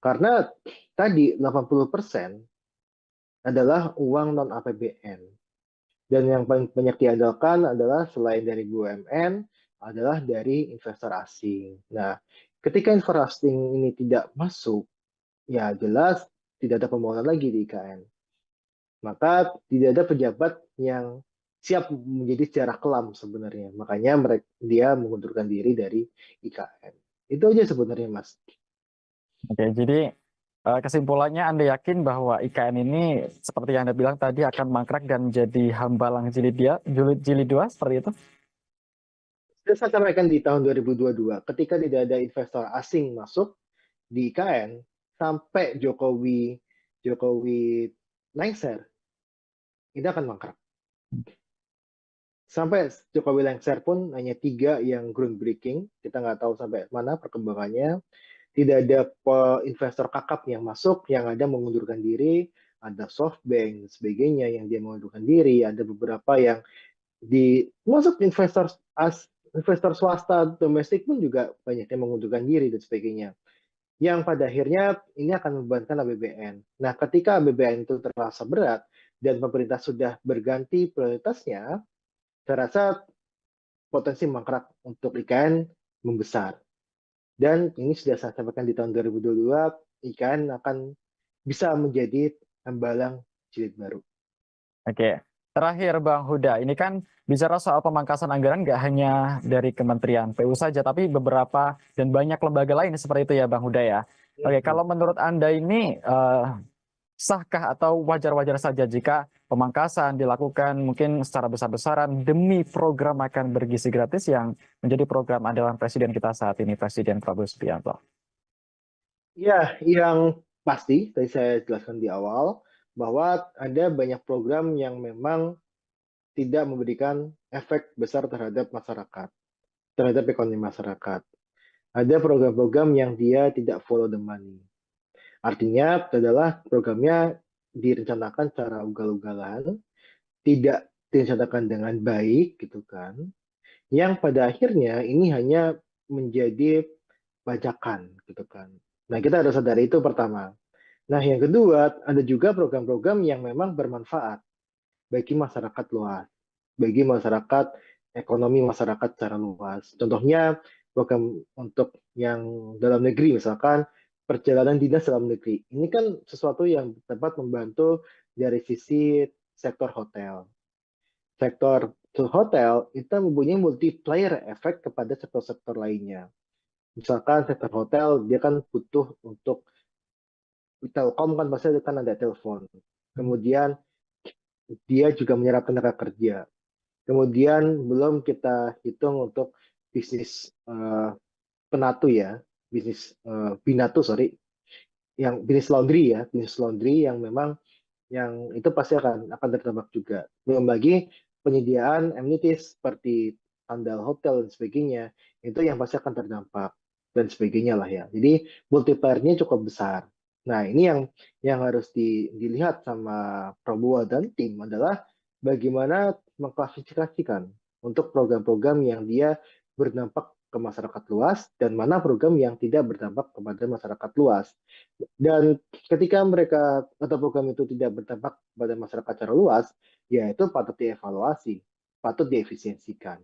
[SPEAKER 1] Karena tadi 80% adalah uang non APBN. Dan yang paling banyak diandalkan adalah selain dari BUMN, adalah dari investor asing. Nah, ketika investor asing ini tidak masuk, ya jelas tidak ada pembangunan lagi di IKN. Maka tidak ada pejabat yang siap menjadi sejarah kelam sebenarnya. Makanya dia mengundurkan diri dari IKN. Itu aja sebenarnya, Mas.
[SPEAKER 2] Oke, jadi kesimpulannya Anda yakin bahwa IKN ini seperti yang Anda bilang tadi akan mangkrak dan menjadi hambalang jilid dua seperti itu?
[SPEAKER 1] Sudah saya sampaikan di tahun 2022, ketika tidak ada investor asing masuk di IKN, sampai Jokowi Jokowi lengser, ini akan mangkrak. Sampai Jokowi lengser pun hanya 3 yang groundbreaking, kita nggak tahu sampai mana perkembangannya. Tidak ada investor kakap yang masuk, yang ada mengundurkan diri, ada SoftBank dan sebagainya yang dia mengundurkan diri, ada beberapa yang masuk investor swasta domestik pun juga banyak yang mengundurkan diri dan sebagainya. Yang pada akhirnya ini akan membebankan APBN. Nah, ketika APBN itu terasa berat dan pemerintah sudah berganti prioritasnya, saya rasa potensi mangkrak untuk IKN membesar. Dan ini sudah saya sampaikan di tahun 2022, IKN akan bisa menjadi hambalang jilid baru.
[SPEAKER 2] Oke, terakhir Bang Huda, ini kan bicara soal pemangkasan anggaran nggak hanya dari Kementerian PU saja, tapi beberapa dan banyak lembaga lain seperti itu ya Bang Huda ya. Oke, kalau menurut Anda ini sahkah atau wajar-wajar saja jika pemangkasan dilakukan mungkin secara besar-besaran demi program makan bergizi gratis yang menjadi program andalan Presiden kita saat ini, Presiden Prabowo Subianto?
[SPEAKER 1] Ya, yang pasti, tadi saya jelaskan di awal, bahwa ada banyak program yang memang tidak memberikan efek besar terhadap masyarakat, terhadap ekonomi masyarakat. Ada program-program yang dia tidak follow the money. Artinya adalah programnya direncanakan secara ugal-ugalan, tidak direncanakan dengan baik gitu kan, yang pada akhirnya ini hanya menjadi bajakan gitu kan. Nah, kita harus sadari itu pertama. Nah, yang kedua, ada juga program-program yang memang bermanfaat bagi masyarakat luas, bagi masyarakat, ekonomi masyarakat secara luas. Contohnya program untuk yang dalam negeri, misalkan perjalanan dinas dalam negeri. Ini kan sesuatu yang dapat membantu dari sisi sektor hotel. Sektor hotel itu mempunyai multiplier efek kepada sektor-sektor lainnya. Misalkan sektor hotel, dia kan butuh untuk Telkom kan pasti kan ada telepon. Kemudian dia juga menyerap tenaga kerja. Kemudian belum kita hitung untuk bisnis penatu ya, bisnis binatu sorry, yang bisnis laundry yang memang yang itu pasti akan terdampak juga. Belum lagi penyediaan amenities seperti sandal hotel dan sebagainya, itu yang pasti akan terdampak dan sebagainya lah ya. Jadi multiplier-nya cukup besar. Nah, ini yang harus dilihat sama Prabowo dan tim adalah bagaimana mengklasifikasikan untuk program-program yang dia berdampak ke masyarakat luas dan mana program yang tidak berdampak kepada masyarakat luas. Dan ketika mereka atau program itu tidak berdampak pada masyarakat secara luas, ya itu patut dievaluasi, patut diefisiensikan,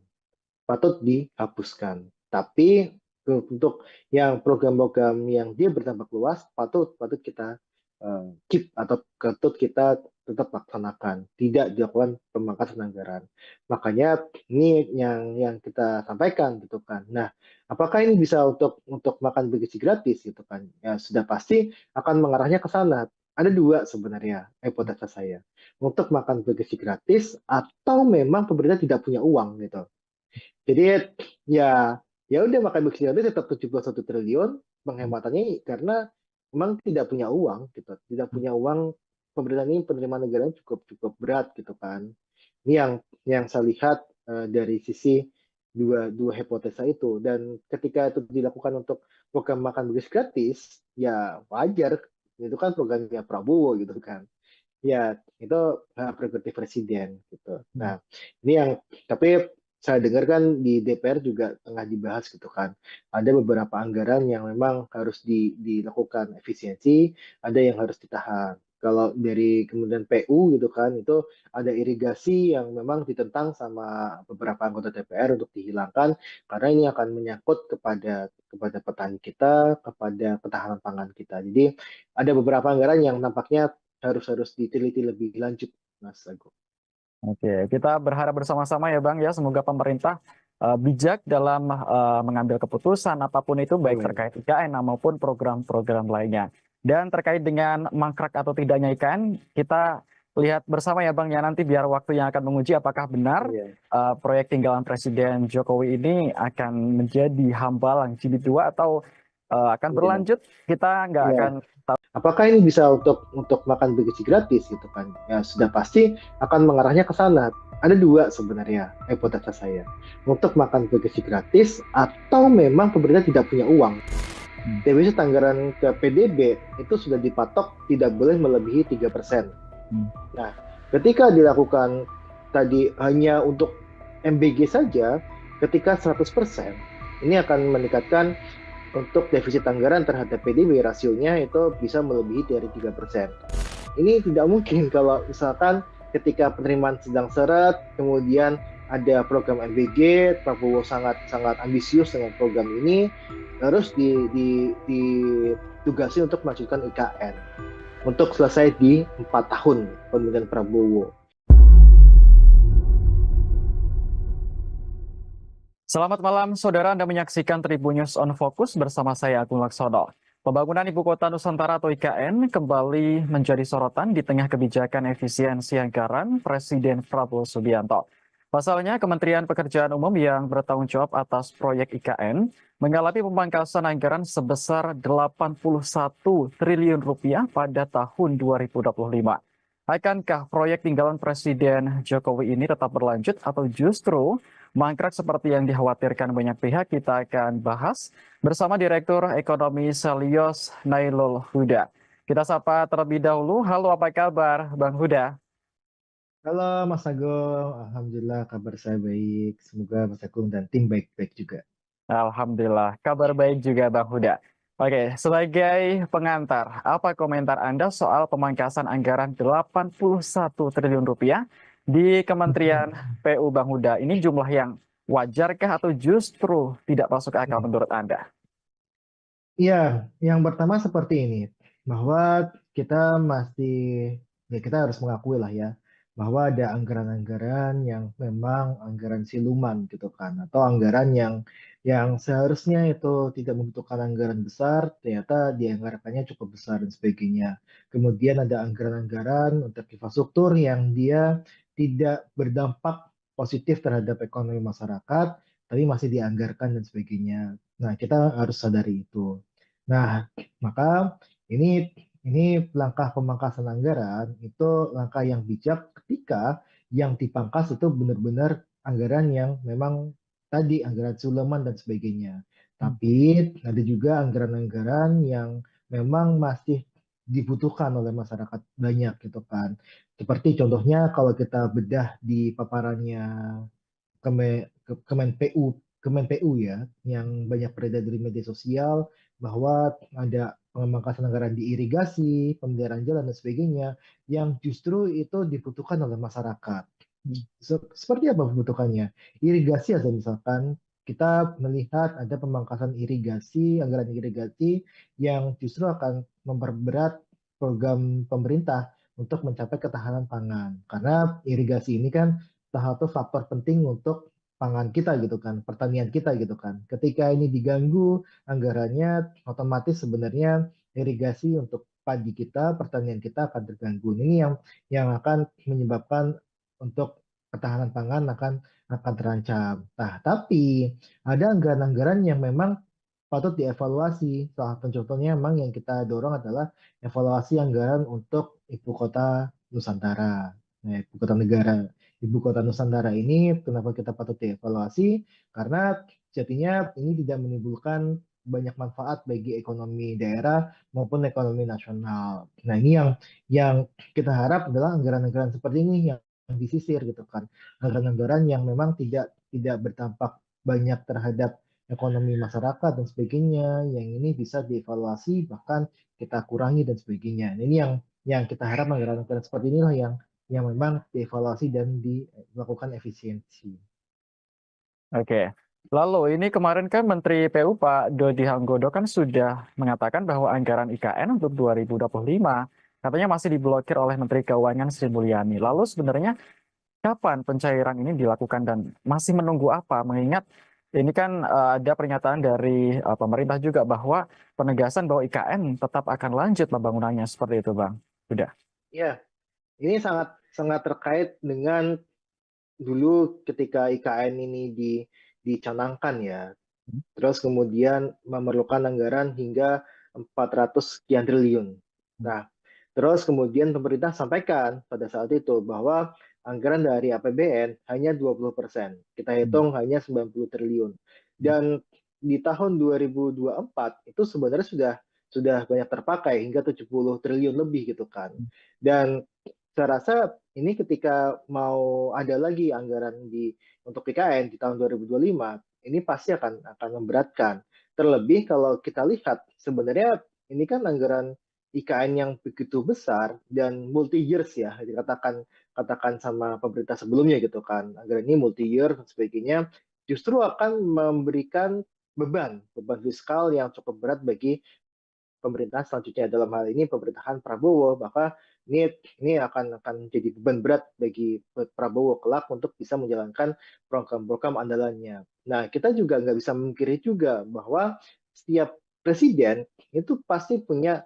[SPEAKER 1] patut dihapuskan. Tapi untuk yang program-program yang dia berdampak luas, patut kita keep atau patut kita tetap laksanakan, tidak dilakukan pemangkasan anggaran. Makanya ini yang kita sampaikan gitu kan. Nah, apakah ini bisa untuk makan bergizi gratis gitu kan? Ya sudah pasti akan mengarahnya ke sana. Ada dua sebenarnya hipotesa saya. Untuk makan bergizi gratis atau memang pemerintah tidak punya uang gitu. Jadi ya ya udah makan bergizi gratis tetap 71 triliun penghematannya karena memang tidak punya uang gitu. Tidak punya uang, pemerintah ini penerimaan negara cukup berat gitu kan. Ini yang saya lihat dari sisi dua hipotesa itu, dan ketika itu dilakukan untuk program makan bergizi gratis ya wajar, itu kan programnya Prabowo gitu kan. Ya itu hak prerogatif presiden gitu. Nah, ini yang tapi saya dengar kan di DPR juga tengah dibahas gitu kan. Ada beberapa anggaran yang memang harus dilakukan efisiensi, ada yang harus ditahan. Kalau dari kemudian PU gitu kan, itu ada irigasi yang memang ditentang sama beberapa anggota DPR untuk dihilangkan karena ini akan menyangkut kepada petani kita, kepada ketahanan pangan kita. Jadi ada beberapa anggaran yang nampaknya harus diteliti lebih lanjut, Mas Agung.
[SPEAKER 2] Oke, kita berharap bersama-sama ya Bang ya, semoga pemerintah bijak dalam mengambil keputusan apapun itu, baik
[SPEAKER 1] Amin.
[SPEAKER 2] terkait IKN maupun program-program lainnya. Dan terkait dengan mangkrak atau tidaknya IKN, kita lihat bersama ya Bang ya, nanti biar waktu yang akan menguji apakah benar
[SPEAKER 1] Iya.
[SPEAKER 2] proyek tinggalan Presiden Jokowi ini akan menjadi hambalang jilid 2 atau akan
[SPEAKER 1] Iya.
[SPEAKER 2] berlanjut, kita nggak
[SPEAKER 1] Iya.
[SPEAKER 2] akan tahu.
[SPEAKER 1] Apakah ini bisa untuk makan bergizi gratis gitu kan? Ya sudah pasti akan mengarahnya ke sana. Ada dua sebenarnya hipotesa saya. Untuk makan bergizi gratis atau memang pemerintah tidak punya uang. Defisit anggaran ke PDB itu sudah dipatok tidak boleh melebihi 3%. Nah, ketika dilakukan tadi hanya untuk MBG saja, ketika 100%, ini akan meningkatkan untuk defisit anggaran terhadap PDB, rasionya itu bisa melebihi dari 3%. Ini tidak mungkin kalau misalkan ketika penerimaan sedang seret, kemudian ada program MBG, Prabowo sangat ambisius dengan program ini, terus ditugasi untuk melanjutkan IKN untuk selesai di 4 tahun pemerintahan Prabowo.
[SPEAKER 2] Selamat malam, saudara. Anda menyaksikan Tribun News on Focus bersama saya, Agung Laksono. Pembangunan Ibu Kota Nusantara atau IKN kembali menjadi sorotan di tengah kebijakan efisiensi anggaran Presiden Prabowo Subianto. Pasalnya, Kementerian Pekerjaan Umum yang bertanggung jawab atas proyek IKN mengalami pemangkasan anggaran sebesar 81 triliun rupiah pada tahun 2025. Akankah proyek tinggalan Presiden Jokowi ini tetap berlanjut atau justru mangkrak seperti yang dikhawatirkan banyak pihak? Kita akan bahas bersama Direktur Ekonomi Selios Nailul Huda. Kita sapa terlebih dahulu. Halo, apa kabar, Bang Huda?
[SPEAKER 1] Halo Mas Agung, Alhamdulillah kabar saya baik. Semoga Mas Agung dan tim baik-baik juga.
[SPEAKER 2] Alhamdulillah, kabar baik juga Bang Huda. Oke, sebagai pengantar, apa komentar Anda soal pemangkasan anggaran 81 triliun rupiah di Kementerian PU Bang Huda? Ini jumlah yang wajarkah atau justru tidak masuk akal menurut Anda?
[SPEAKER 1] Iya, yang pertama seperti ini, bahwa kita masih, ya kita harus mengakui lah ya, bahwa ada anggaran-anggaran yang memang anggaran siluman gitu kan, atau anggaran yang seharusnya itu tidak membutuhkan anggaran besar, ternyata dianggarkannya cukup besar dan sebagainya. Kemudian ada anggaran-anggaran untuk infrastruktur yang dia tidak berdampak positif terhadap ekonomi masyarakat, tapi masih dianggarkan dan sebagainya. Nah, kita harus sadari itu. Nah, maka ini langkah pemangkasan anggaran itu langkah yang bijak ketika yang dipangkas itu benar-benar anggaran yang memang tadi anggaran Suleman dan sebagainya. Tapi ada juga anggaran-anggaran yang memang masih dibutuhkan oleh masyarakat banyak gitu kan. Seperti contohnya kalau kita bedah di paparannya Kemen PU ya, yang banyak beredar di media sosial bahwa ada pemangkasan anggaran di irigasi, pemeliharaan jalan dan sebagainya yang justru itu dibutuhkan oleh masyarakat. Seperti apa kebutuhannya? Irigasi aja misalkan kita melihat ada pemangkasan irigasi, anggaran irigasi yang justru akan memperberat program pemerintah untuk mencapai ketahanan pangan. Karena irigasi ini kan salah satu faktor penting untuk pangan kita gitu kan, pertanian kita gitu kan. Ketika ini diganggu anggarannya, otomatis sebenarnya irigasi untuk padi kita, pertanian kita akan terganggu. Ini yang akan menyebabkan untuk ketahanan pangan akan terancam. Nah, tapi ada anggaran-anggaran yang memang patut dievaluasi. Salah satu contohnya memang yang kita dorong adalah evaluasi anggaran untuk ibu kota Nusantara. Nah, ibu kota negara, ibu kota Nusantara ini kenapa kita patut dievaluasi? Karena jadinya ini tidak menimbulkan banyak manfaat bagi ekonomi daerah maupun ekonomi nasional. Nah, ini yang kita harap adalah anggaran-anggaran seperti ini yang disisir gitu kan. Anggaran-anggaran yang memang tidak berdampak banyak terhadap ekonomi masyarakat dan sebagainya, yang ini bisa dievaluasi bahkan kita kurangi dan sebagainya. Nah, ini yang kita harap anggaran-anggaran seperti inilah yang memang dievaluasi dan dilakukan efisiensi.
[SPEAKER 2] Oke. Lalu ini kemarin kan Menteri PU Pak Dodi Hanggodo kan sudah mengatakan bahwa anggaran IKN untuk 2025 katanya masih diblokir oleh Menteri Keuangan Sri Mulyani. Lalu sebenarnya kapan pencairan ini dilakukan dan masih menunggu apa? Mengingat ini kan ada pernyataan dari pemerintah juga bahwa penegasan bahwa IKN tetap akan lanjut pembangunannya seperti itu, Bang. Sudah.
[SPEAKER 1] Ya, ini sangat sangat terkait dengan dulu ketika IKN ini dicanangkan ya. Terus kemudian memerlukan anggaran hingga 400 sekian triliun. Nah, terus kemudian pemerintah sampaikan pada saat itu bahwa anggaran dari APBN hanya 20%. Kita hitung hanya 90 triliun. Dan di tahun 2024 itu sebenarnya sudah banyak terpakai hingga 70 triliun lebih gitu kan. Dan saya rasa ini ketika mau ada lagi anggaran untuk PKN di tahun 2025, ini pasti akan memberatkan. Terlebih kalau kita lihat sebenarnya ini kan anggaran IKN yang begitu besar dan multi years ya katakan sama pemerintah sebelumnya gitu kan. Anggaran ini multi year dan sebagainya justru akan memberikan beban fiskal yang cukup berat bagi pemerintahan selanjutnya, dalam hal ini pemerintahan Prabowo, maka ini akan jadi beban berat bagi Prabowo kelak untuk bisa menjalankan program-program andalannya. Nah, kita juga nggak bisa memungkiri juga bahwa setiap presiden itu pasti punya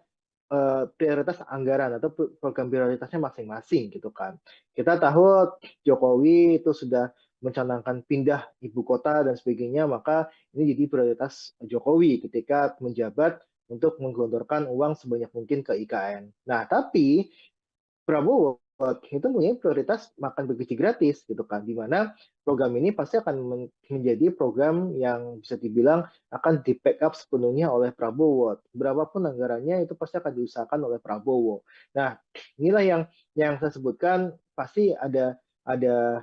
[SPEAKER 1] prioritas anggaran atau program prioritasnya masing-masing gitu kan. Kita tahu Jokowi itu sudah mencanangkan pindah ibu kota dan sebagainya, maka ini jadi prioritas Jokowi ketika menjabat untuk menggelontorkan uang sebanyak mungkin ke IKN. Nah, tapi Prabowo itu punya prioritas makan bergizi gratis gitu kan, di mana program ini pasti akan menjadi program yang bisa dibilang akan di backup sepenuhnya oleh Prabowo. Berapapun anggarannya itu pasti akan diusahakan oleh Prabowo. Nah, inilah yang saya sebutkan, pasti ada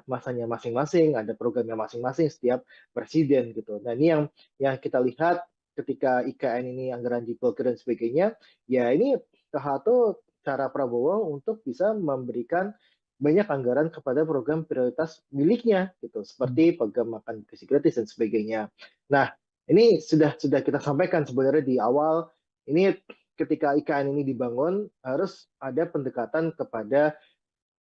[SPEAKER 1] masanya masing-masing, ada programnya masing-masing setiap presiden gitu. Nah, ini yang kita lihat ketika IKN ini anggaran diblokir dan sebagainya, ya ini salah satu cara Prabowo untuk bisa memberikan banyak anggaran kepada program prioritas miliknya gitu, seperti program makan gizi gratis dan sebagainya. Nah, ini sudah kita sampaikan sebenarnya di awal, ini ketika IKN ini dibangun harus ada pendekatan kepada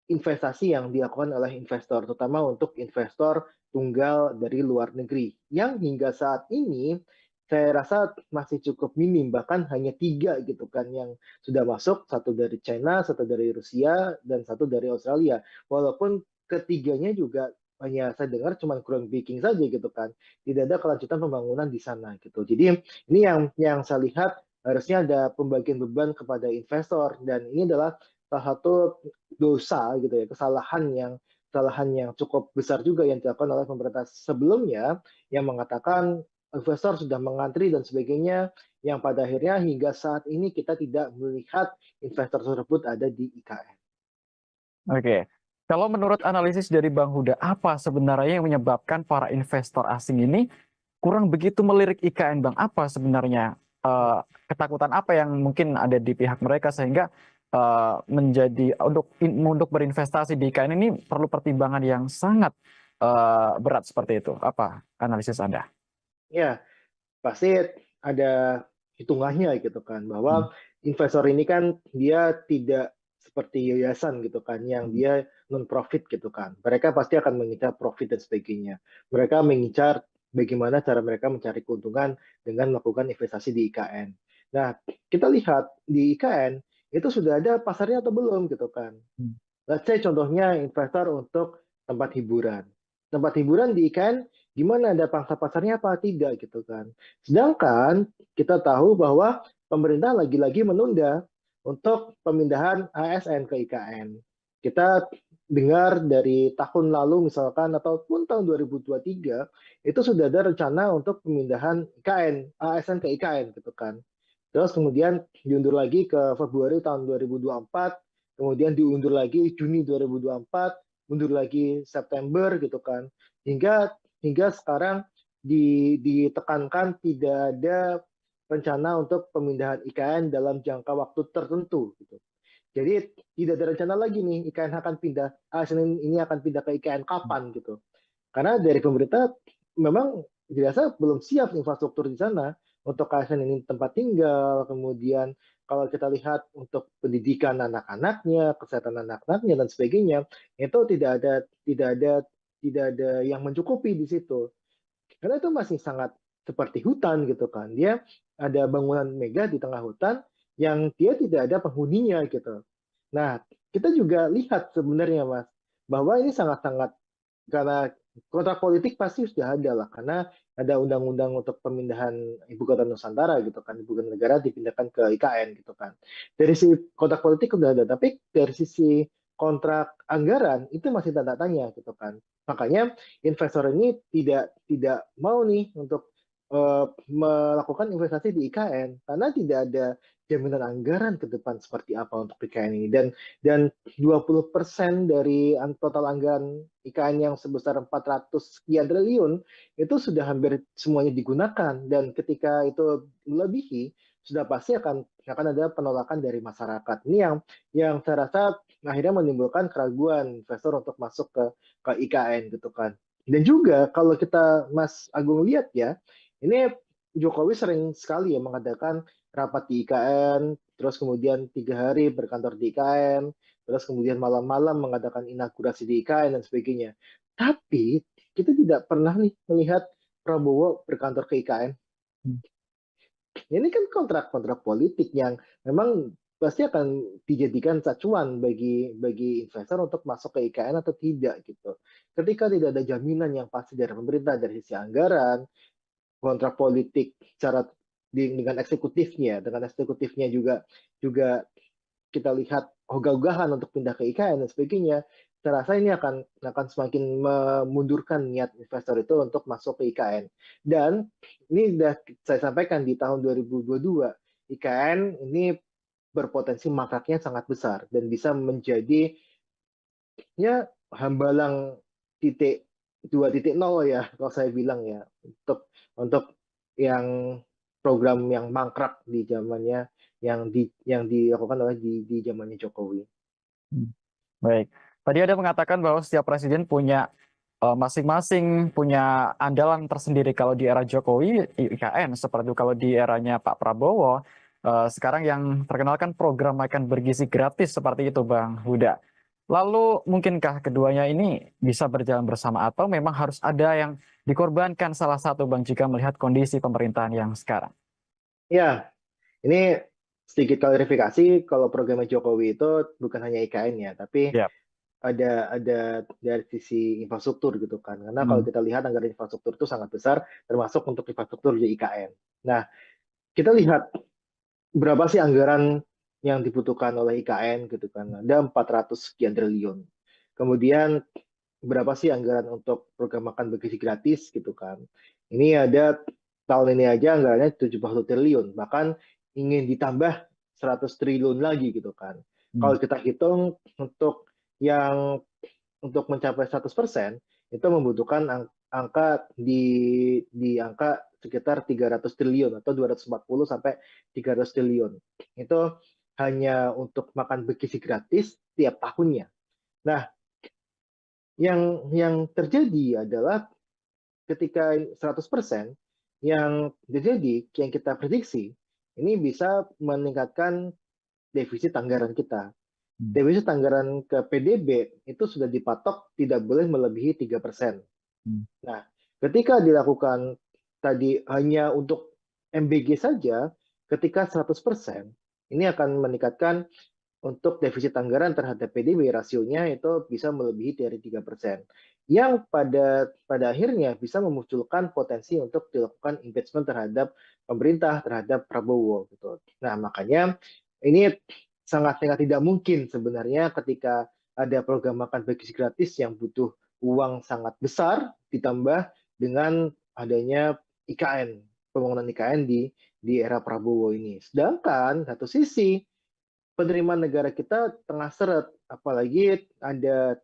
[SPEAKER 1] investasi yang dilakukan oleh investor, terutama untuk investor tunggal dari luar negeri, yang hingga saat ini saya rasa masih cukup minim, bahkan hanya 3 gitu kan yang sudah masuk, satu dari China, satu dari Rusia, dan satu dari Australia. Walaupun ketiganya juga hanya saya dengar cuma groundbreaking saja gitu kan, tidak ada kelanjutan pembangunan di sana gitu. Jadi ini yang saya lihat harusnya ada pembagian beban kepada investor, dan ini adalah salah satu dosa gitu ya, kesalahan yang cukup besar juga yang dilakukan oleh pemerintah sebelumnya, yang mengatakan investor sudah mengantri dan sebagainya, yang pada akhirnya hingga saat ini kita tidak melihat investor tersebut ada di IKN.
[SPEAKER 2] Oke, kalau menurut analisis dari Bang Huda, apa sebenarnya yang menyebabkan para investor asing ini kurang begitu melirik IKN, Bang? Apa sebenarnya ketakutan apa yang mungkin ada di pihak mereka sehingga menjadi untuk berinvestasi di IKN ini perlu pertimbangan yang sangat berat seperti itu? Apa analisis Anda?
[SPEAKER 1] Ya, pasti ada hitungannya gitu kan, bahwa investor ini kan dia tidak seperti yayasan gitu kan, yang dia non profit gitu kan. Mereka pasti akan mengincar profit dan sebagainya. Mereka mengincar bagaimana cara mereka mencari keuntungan dengan melakukan investasi di IKN. Nah, kita lihat di IKN itu sudah ada pasarnya atau belum gitu kan. Let's say contohnya investor untuk tempat hiburan. Tempat hiburan di IKN gimana, ada pangsa pasarnya apa tidak gitu kan. Sedangkan kita tahu bahwa pemerintah lagi-lagi menunda untuk pemindahan ASN ke IKN. Kita dengar dari tahun lalu misalkan ataupun tahun 2023 itu sudah ada rencana untuk pemindahan IKN, ASN ke IKN gitu kan. Terus kemudian diundur lagi ke Februari tahun 2024, kemudian diundur lagi Juni 2024, mundur lagi September gitu kan. Hingga sekarang ditekankan tidak ada rencana untuk pemindahan IKN dalam jangka waktu tertentu gitu. Jadi tidak ada rencana lagi nih IKN akan pindah, ASN ini akan pindah ke IKN kapan gitu. Karena dari pemerintah memang dirasa belum siap infrastruktur di sana untuk ASN ini tempat tinggal, kemudian kalau kita lihat untuk pendidikan anak-anaknya, kesehatan anak-anaknya dan sebagainya, itu tidak ada yang mencukupi di situ. Karena itu masih sangat seperti hutan gitu kan. Dia ada bangunan megah di tengah hutan yang dia tidak ada penghuninya gitu. Nah, kita juga lihat sebenarnya Mas, bahwa ini sangat-sangat, karena kontrak politik pasti sudah ada lah, karena ada undang-undang untuk pemindahan ibu kota Nusantara gitu kan, ibu kota negara dipindahkan ke IKN gitu kan. Dari sisi kontrak politik sudah ada, tapi dari sisi kontrak anggaran itu masih tanda tanya gitu kan. Makanya investor ini tidak mau nih untuk melakukan investasi di IKN karena tidak ada jaminan anggaran ke depan seperti apa untuk IKN ini, dan 20% dari total anggaran IKN yang sebesar 400 sekian triliun itu sudah hampir semuanya digunakan, dan ketika itu melebihi sudah pasti akan ada penolakan dari masyarakat. Ini yang saya rasa akhirnya menimbulkan keraguan investor untuk masuk ke IKN gitu kan. Dan juga kalau kita Mas Agung lihat ya, ini Jokowi sering sekali ya mengadakan rapat di IKN, terus kemudian 3 hari berkantor di IKN, terus kemudian malam-malam mengadakan inaugurasi di IKN dan sebagainya. Tapi kita tidak pernah nih melihat Prabowo berkantor ke IKN. Ini kan kontrak-kontrak politik yang memang pasti akan dijadikan acuan bagi investor untuk masuk ke IKN atau tidak gitu. Ketika tidak ada jaminan yang pasti dari pemerintah dari sisi anggaran, kontrak politik dengan eksekutifnya juga kita lihat ogah-ogahan untuk pindah ke IKN dan sebagainya, saya rasa ini akan semakin memundurkan niat investor itu untuk masuk ke IKN. Dan ini sudah saya sampaikan di tahun 2022, IKN ini berpotensi mangkraknya sangat besar dan bisa menjadi ya hambalang titik 2.0 ya kalau saya bilang ya untuk yang program yang mangkrak di zamannya yang dilakukan oleh di zamannya Jokowi.
[SPEAKER 2] Baik. Tadi ada mengatakan bahwa setiap presiden punya masing-masing punya andalan tersendiri. Kalau di era Jokowi, IKN. Seperti itu kalau di eranya Pak Prabowo, sekarang yang terkenal kan program makan bergizi gratis seperti itu, Bang Huda. Lalu mungkinkah keduanya ini bisa berjalan bersama atau memang harus ada yang dikorbankan salah satu, Bang, jika melihat kondisi pemerintahan yang sekarang?
[SPEAKER 1] Ya, ini sedikit klarifikasi, kalau programnya Jokowi itu bukan hanya IKN ya, tapi
[SPEAKER 2] Ya.
[SPEAKER 1] ada dari sisi infrastruktur gitu kan. Karena kalau
[SPEAKER 2] Hmm.
[SPEAKER 1] kita lihat anggaran infrastruktur itu sangat besar, termasuk untuk infrastruktur di IKN. Nah, kita lihat berapa sih anggaran yang dibutuhkan oleh IKN gitu kan. Ada 400 sekian triliun. Kemudian berapa sih anggaran untuk program makan bergizi gratis gitu kan. Ini ada tahun ini aja anggarannya 70 triliun, bahkan ingin ditambah 100 triliun lagi gitu kan.
[SPEAKER 2] Hmm.
[SPEAKER 1] Kalau kita hitung yang untuk mencapai 100% itu membutuhkan angka di angka sekitar 300 triliun atau 240 sampai 300 triliun. Itu hanya untuk makan bergizi gratis tiap tahunnya. Nah, yang terjadi adalah ketika 100% yang terjadi, yang kita prediksi, ini bisa meningkatkan defisit anggaran kita.
[SPEAKER 2] Hmm.
[SPEAKER 1] Defisit anggaran ke PDB itu sudah dipatok tidak boleh melebihi 3%.
[SPEAKER 2] Hmm.
[SPEAKER 1] Nah, ketika dilakukan tadi hanya untuk MBG saja, ketika 100%, ini akan meningkatkan untuk defisit anggaran terhadap PDB rasionya itu bisa melebihi dari 3%. Yang pada akhirnya bisa memunculkan potensi untuk dilakukan impeachment terhadap pemerintah, terhadap Prabowo gitu. Nah, makanya ini sangat tidak mungkin sebenarnya ketika ada program makan bergizi gratis yang butuh uang sangat besar ditambah dengan adanya IKN, pembangunan IKN di era Prabowo ini. Sedangkan satu sisi penerimaan negara kita tengah seret, apalagi ada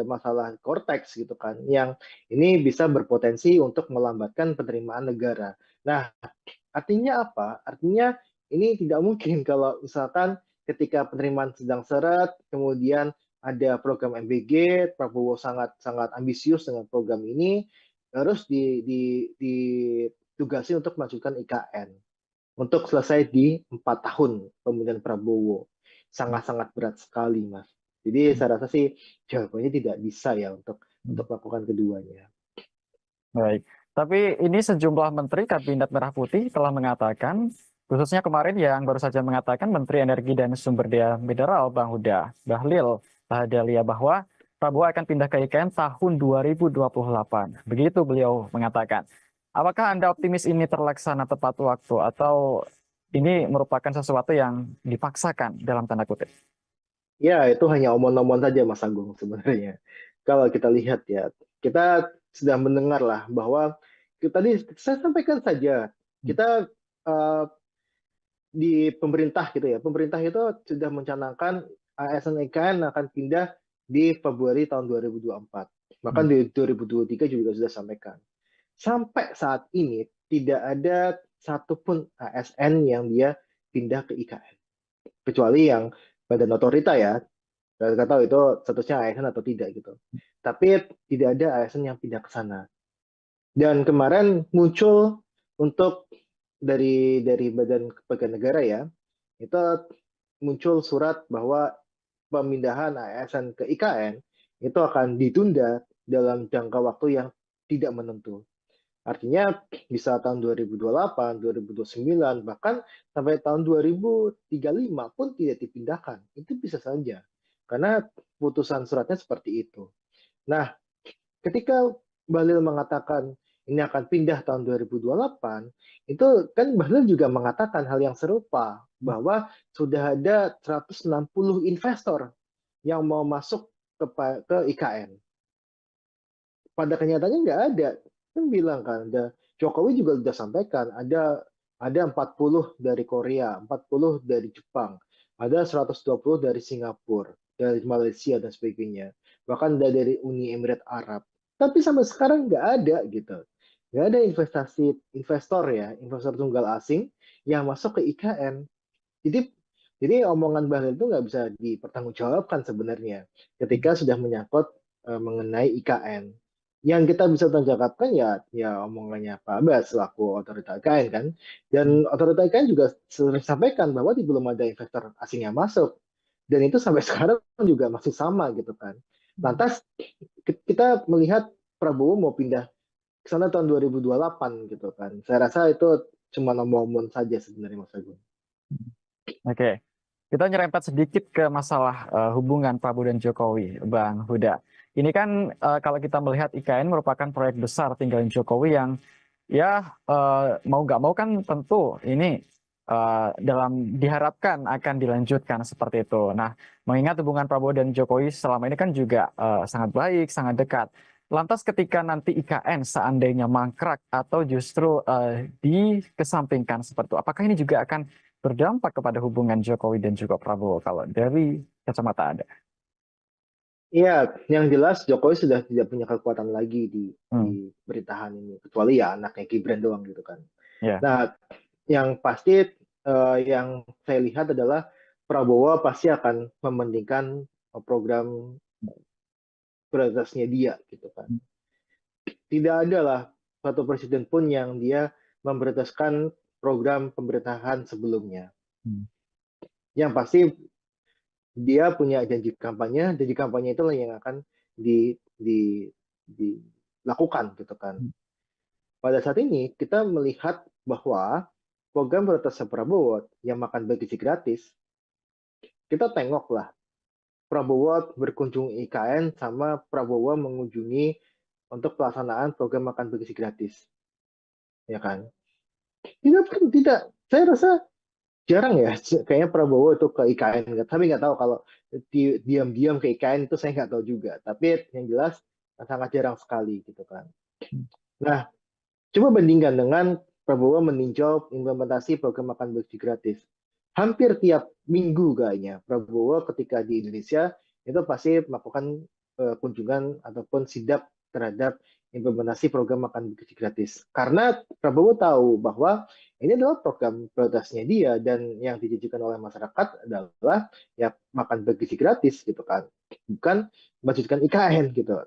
[SPEAKER 1] masalah Cortex gitu kan, yang ini bisa berpotensi untuk melambatkan penerimaan negara. Nah, artinya apa? Artinya ini tidak mungkin kalau misalkan ketika penerimaan sedang seret, kemudian ada program MBG, Prabowo sangat sangat ambisius dengan program ini, harus ditugasi untuk melanjutkan IKN untuk selesai di 4 tahun pemerintahan Prabowo. Sangat-sangat berat sekali, Mas. Jadi saya rasa sih jawabannya tidak bisa ya untuk melakukan keduanya.
[SPEAKER 2] Baik, tapi ini sejumlah menteri Kabinet Merah Putih telah mengatakan, khususnya kemarin yang baru saja mengatakan Menteri Energi dan Sumber Daya Mineral Bang Huda Bahlil Lahadalia bahwa Prabowo akan pindah ke IKN tahun 2028. Begitu beliau mengatakan. Apakah Anda optimis ini terlaksana tepat waktu atau ini merupakan sesuatu yang dipaksakan dalam tanda kutip?
[SPEAKER 1] Ya, itu hanya omong-omong saja, Mas Agung, sebenarnya. Kalau kita lihat ya, kita sudah mendengar lah bahwa tadi saya sampaikan saja, kita uh, di pemerintah gitu ya, pemerintah itu sudah mencanangkan ASN IKN akan pindah di Februari tahun 2024. Bahkan di 2023 juga sudah sampaikan. Sampai saat ini tidak ada satupun ASN yang dia pindah ke IKN. Kecuali yang badan otorita ya, kita tahu itu statusnya ASN atau tidak gitu. Tapi tidak ada ASN yang pindah ke sana. Dan kemarin muncul untuk dari Badan Kepegawaian Negara ya, itu muncul surat bahwa pemindahan ASN ke IKN itu akan ditunda dalam jangka waktu yang tidak menentu. Artinya bisa tahun 2028, 2029, bahkan sampai tahun 2035 pun tidak dipindahkan. Itu bisa saja. Karena putusan suratnya seperti itu. Nah, ketika Bahlil mengatakan ini akan pindah tahun 2028, itu kan Bahlil juga mengatakan hal yang serupa bahwa sudah ada 160 investor yang mau masuk ke IKN. Pada kenyataannya nggak ada. Kan bilang kan, Jokowi juga sudah sampaikan, ada 40 dari Korea, 40 dari Jepang, ada 120 dari Singapura, dari Malaysia dan sebagainya. Bahkan dari Uni Emirat Arab. Tapi sampai sekarang nggak ada gitu. Nggak ada investor tunggal asing yang masuk ke IKN. Jadi omongan Bahlil itu nggak bisa dipertanggungjawabkan sebenarnya ketika sudah menyangkut mengenai IKN. Yang kita bisa tanggapan ya omongannya Pak Abbas selaku otorita IKN kan. Dan otorita IKN juga sering sampaikan bahwa belum ada investor asing yang masuk. Dan itu sampai sekarang juga masih sama gitu kan. Lantas kita melihat Prabowo mau pindah ke sana tahun 2028 gitu kan. Saya rasa itu cuma omong-omong saja sebenarnya Mas Agung.
[SPEAKER 2] Oke, kita nyerempet sedikit ke masalah hubungan Prabowo dan Jokowi, Bang Huda. Ini kan kalau kita melihat IKN merupakan proyek besar tinggalin Jokowi yang ya mau nggak mau kan tentu ini diharapkan akan dilanjutkan seperti itu. Nah, mengingat hubungan Prabowo dan Jokowi selama ini kan juga sangat baik, sangat dekat. Lantas ketika nanti IKN seandainya mangkrak atau justru dikesampingkan seperti itu, apakah ini juga akan berdampak kepada hubungan Jokowi dan juga Prabowo kalau dari kacamata Anda?
[SPEAKER 1] Iya, yang jelas Jokowi sudah tidak punya kekuatan lagi di pemerintahan ini, kecuali ya anaknya Gibran doang gitu kan.
[SPEAKER 2] Ya.
[SPEAKER 1] Nah, yang pasti yang saya lihat adalah Prabowo pasti akan mementingkan program prioritasnya dia gitu kan. Tidak ada lah satu presiden pun yang dia memprioritaskan program pemerintahan sebelumnya. Yang pasti dia punya janji kampanye itulah yang akan dilakukan gitu kan. Pada saat ini kita melihat bahwa program prioritas Prabowo yang makan bergizi gratis, kita tengoklah Prabowo berkunjung IKN sama Prabowo mengunjungi untuk pelaksanaan program makan bergizi gratis, ya kan? Tidak, saya rasa jarang ya, kayaknya Prabowo itu ke IKN, tapi nggak tahu kalau diam-diam ke IKN itu saya nggak tahu juga. Tapi yang jelas sangat jarang sekali gitu kan. Nah, coba bandingkan dengan Prabowo meninjau implementasi program makan bergizi gratis. Hampir tiap minggu kayaknya Prabowo ketika di Indonesia itu pasti melakukan kunjungan ataupun sidak terhadap implementasi program makan bergizi gratis. Karena Prabowo tahu bahwa ini adalah program prioritasnya dia dan yang dijanjikan oleh masyarakat adalah ya makan bergizi gratis gitu kan, bukan melanjutkan IKN gitu.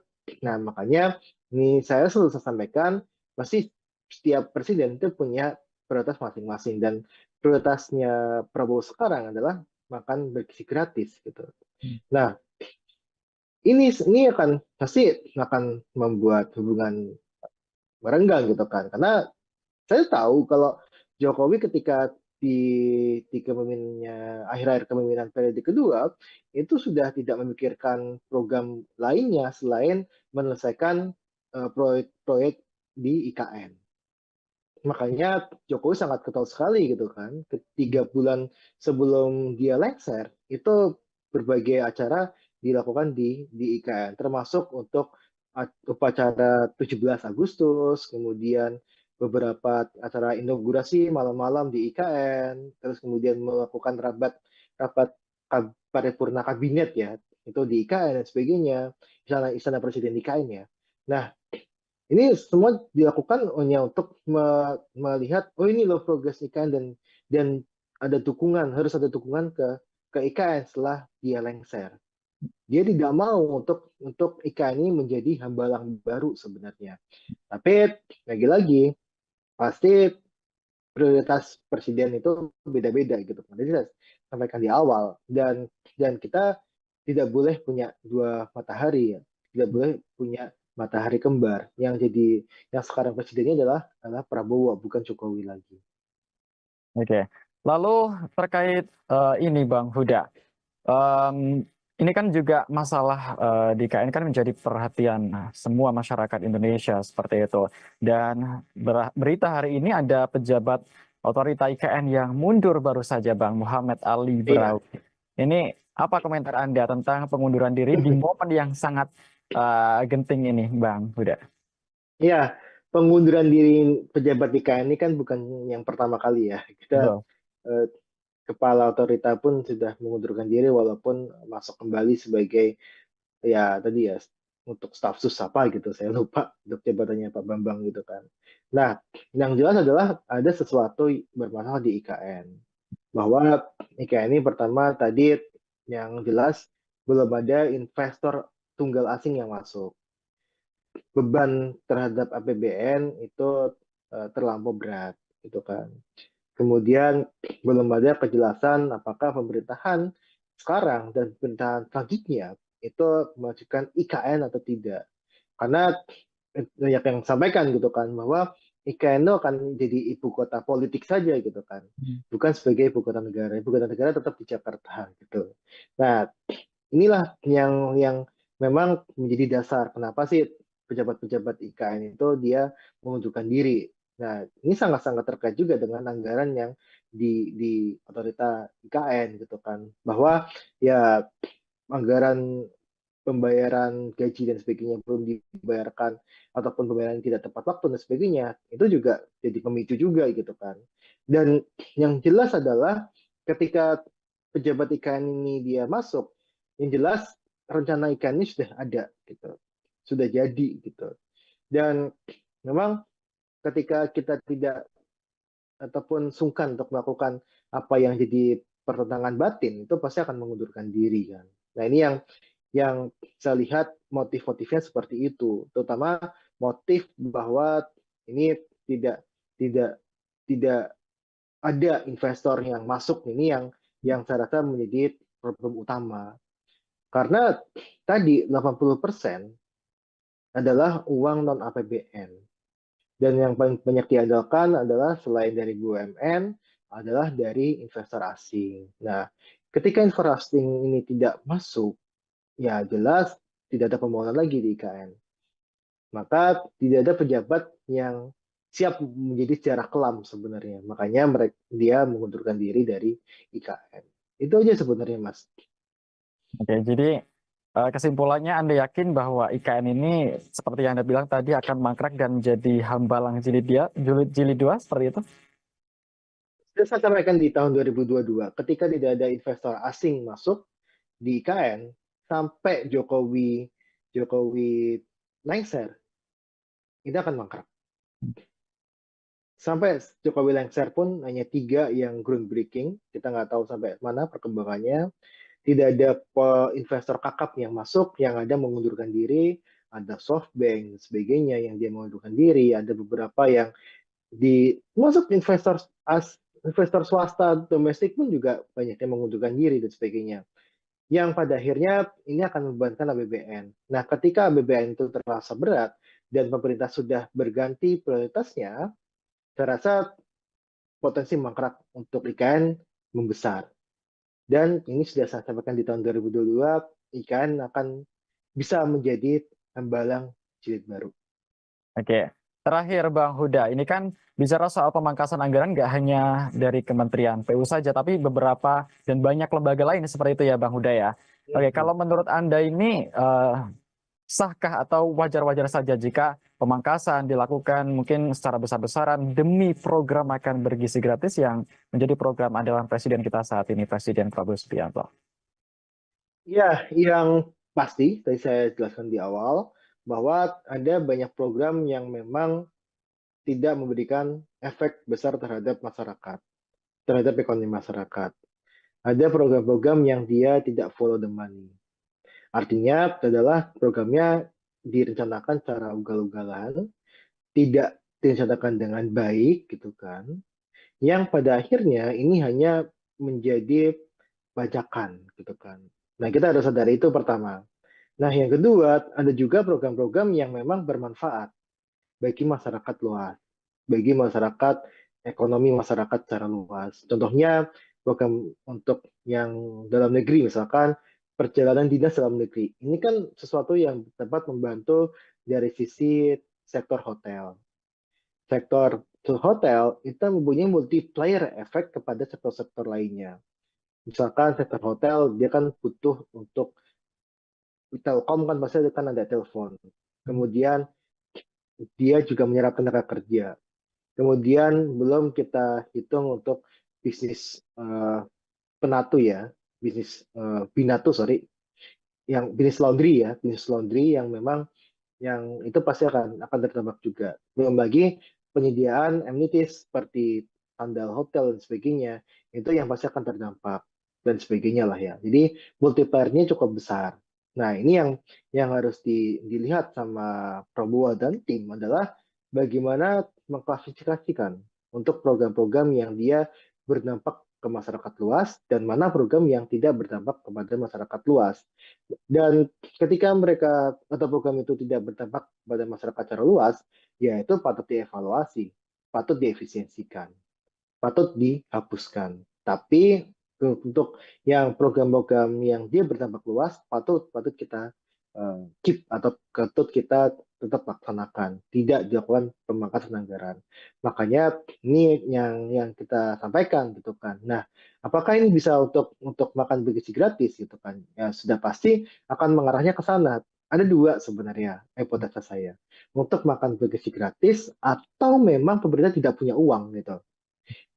[SPEAKER 1] Nah makanya ini saya selalu sampaikan pasti setiap presiden itu punya prioritas masing-masing dan prioritasnya Prabowo sekarang adalah makan bergizi gratis gitu. Nah, ini akan pasti akan membuat hubungan merenggang gitu kan. Karena saya tahu kalau Jokowi ketika di kepemimpinannya akhir-akhir kepemimpinan periode kedua itu sudah tidak memikirkan program lainnya selain menyelesaikan proyek-proyek di IKN. Makanya Jokowi sangat ketol sekali gitu kan. 3 bulan sebelum dia lengser itu berbagai acara dilakukan di IKN, termasuk untuk upacara 17 Agustus, kemudian beberapa acara inaugurasi malam-malam di IKN, terus kemudian melakukan rapat rapat paripurna kabinet ya, itu di IKN dan sebagainya, istana presiden di IKN ya. Nah, ini semua dilakukan hanya untuk melihat, oh ini loh progres IKN dan ada dukungan, harus ada dukungan ke IKN setelah dia lengser. Dia tidak mau untuk IKN ini menjadi hambalang baru sebenarnya. Tapi lagi-lagi pasti prioritas presiden itu beda-beda gitu. Jadi saya sampaikan di awal dan kita tidak boleh punya dua matahari ya. Tidak boleh punya matahari kembar yang sekarang presidennya adalah Prabowo bukan Jokowi lagi.
[SPEAKER 2] Oke. Lalu terkait ini Bang Huda. Ini kan juga masalah di IKN kan menjadi perhatian semua masyarakat Indonesia seperti itu. Dan berita hari ini ada pejabat otorita IKN yang mundur baru saja, Bang Muhammad Ali
[SPEAKER 1] Iya.
[SPEAKER 2] Brawi. Ini apa komentar Anda tentang pengunduran diri di momen yang sangat genting ini, Bang Huda?
[SPEAKER 1] Iya, pengunduran diri pejabat IKN ini kan bukan yang pertama kali ya. Kita
[SPEAKER 2] Betul.
[SPEAKER 1] eh, kepala otorita pun sudah mengundurkan diri walaupun masuk kembali sebagai ya tadi ya untuk staf sus apa gitu, saya lupa untuk jabatannya Pak Bambang gitu kan. Nah, yang jelas adalah ada sesuatu bermasalah di IKN, bahwa IKN ini pertama tadi yang jelas belum ada investor tunggal asing yang masuk. Beban terhadap APBN itu terlampau berat gitu kan. Kemudian belum ada kejelasan apakah pemerintahan sekarang dan pemerintahan selanjutnya itu memajukan IKN atau tidak. Karena banyak yang sampaikan gitu kan bahwa IKN itu akan jadi ibu kota politik saja gitu kan, bukan sebagai ibu kota negara. Ibu kota negara tetap di Jakarta gitu. Nah, inilah yang memang menjadi dasar kenapa sih pejabat-pejabat IKN itu dia mengundurkan diri. Nah, ini sangat-sangat terkait juga dengan anggaran yang di otorita IKN gitu kan, bahwa ya anggaran pembayaran gaji dan sebagainya belum dibayarkan ataupun pembayaran tidak tepat waktu dan sebagainya, itu juga jadi pemicu juga gitu kan. Dan yang jelas adalah ketika pejabat IKN ini dia masuk, yang jelas rencana IKN ini sudah ada gitu, sudah jadi gitu. Dan memang ketika kita tidak ataupun sungkan untuk melakukan apa yang jadi pertentangan batin, itu pasti akan mengundurkan diri kan. Nah, ini yang saya lihat motif-motifnya seperti itu, terutama motif bahwa ini tidak tidak tidak ada investor yang masuk, ini yang saya rasa menjadi problem utama. Karena tadi 80% adalah uang non APBN. Dan yang paling banyak diandalkan adalah selain dari BUMN, adalah dari investor asing. Nah, ketika investor asing ini tidak masuk, ya jelas tidak ada pembangunan lagi di IKN. Maka tidak ada pejabat yang siap menjadi sejarah kelam sebenarnya. Makanya dia mengundurkan diri dari IKN. Itu aja sebenarnya, Mas.
[SPEAKER 2] Oke, jadi kesimpulannya Anda yakin bahwa IKN ini seperti yang Anda bilang tadi akan mangkrak dan menjadi hambalang jilid dua seperti itu?
[SPEAKER 1] Sudah saya sampaikan di tahun 2022, ketika tidak ada investor asing masuk di IKN, sampai Jokowi Jokowi lengser, itu akan mangkrak. Sampai Jokowi lengser pun hanya 3 yang groundbreaking, kita nggak tahu sampai mana perkembangannya. Tidak ada investor kakap yang masuk, yang ada mengundurkan diri, ada SoftBank, sebagainya yang dia mengundurkan diri, ada beberapa yang masuk investor swasta domestik pun juga banyak yang mengundurkan diri dan sebagainya. Yang pada akhirnya ini akan membebankan APBN. Nah, ketika APBN itu terasa berat dan pemerintah sudah berganti prioritasnya, saya rasa potensi mangkrak untuk IKN membesar. Dan ini sudah saya sampaikan di tahun 2022, IKN akan bisa menjadi hambalang jilid baru.
[SPEAKER 2] Oke, terakhir Bang Huda, ini kan bicara soal pemangkasan anggaran nggak hanya dari Kementerian PU saja, tapi beberapa dan banyak lembaga lain seperti itu ya Bang Huda ya. Oke, kalau menurut Anda ini sahkah atau wajar-wajar saja jika pemangkasan dilakukan mungkin secara besar-besaran demi program makan bergizi gratis yang menjadi program andalan Presiden kita saat ini, Presiden Prabowo Subianto?
[SPEAKER 1] Ya, yang pasti tadi saya jelaskan di awal bahwa ada banyak program yang memang tidak memberikan efek besar terhadap masyarakat, terhadap ekonomi masyarakat. Ada program-program yang dia tidak follow the money. Artinya adalah programnya direncanakan secara ugal-ugalan, tidak direncanakan dengan baik gitu kan. Yang pada akhirnya ini hanya menjadi bajakan gitu kan. Nah, kita harus sadari itu pertama. Nah, yang kedua, ada juga program-program yang memang bermanfaat bagi masyarakat luas, bagi masyarakat, ekonomi masyarakat secara luas. Contohnya, program untuk yang dalam negeri, misalkan perjalanan dinas dalam negeri. Ini kan sesuatu yang dapat membantu dari sisi sektor hotel, sektor hotel itu mempunyai multiplier efek kepada sektor-sektor lainnya. Misalkan sektor hotel, dia kan butuh untuk Telkom kan pasti kan ada telepon. Kemudian dia juga menyerap tenaga kerja. Kemudian belum kita hitung untuk bisnis penatu ya, bisnis binatu sorry, yang bisnis laundry ya, bisnis laundry yang memang yang itu pasti akan terdampak juga. Belum lagi penyediaan amenities seperti sandal hotel dan sebagainya, itu yang pasti akan terdampak dan sebagainya lah ya. Jadi multiplier-nya cukup besar. Nah, ini yang harus dilihat sama Prabowo dan tim adalah bagaimana mengklasifikasikan untuk program-program yang dia berdampak ke masyarakat luas dan mana program yang tidak berdampak kepada masyarakat luas. Dan ketika mereka atau program itu tidak berdampak pada masyarakat secara luas, ya itu patut dievaluasi, patut diefisiensikan, patut dihapuskan. Tapi untuk yang program-program yang dia berdampak luas, patut kita keep atau patut kita tetap laksanakan, tidak dilakukan pemangkasan anggaran. Makanya ini yang kita sampaikan gitu kan. Nah, apakah ini bisa untuk makan bergizi gratis gitu kan? Ya sudah pasti akan mengarahnya ke sana. Ada dua sebenarnya hipotesa saya. Untuk makan bergizi gratis atau memang pemerintah tidak punya uang gitu.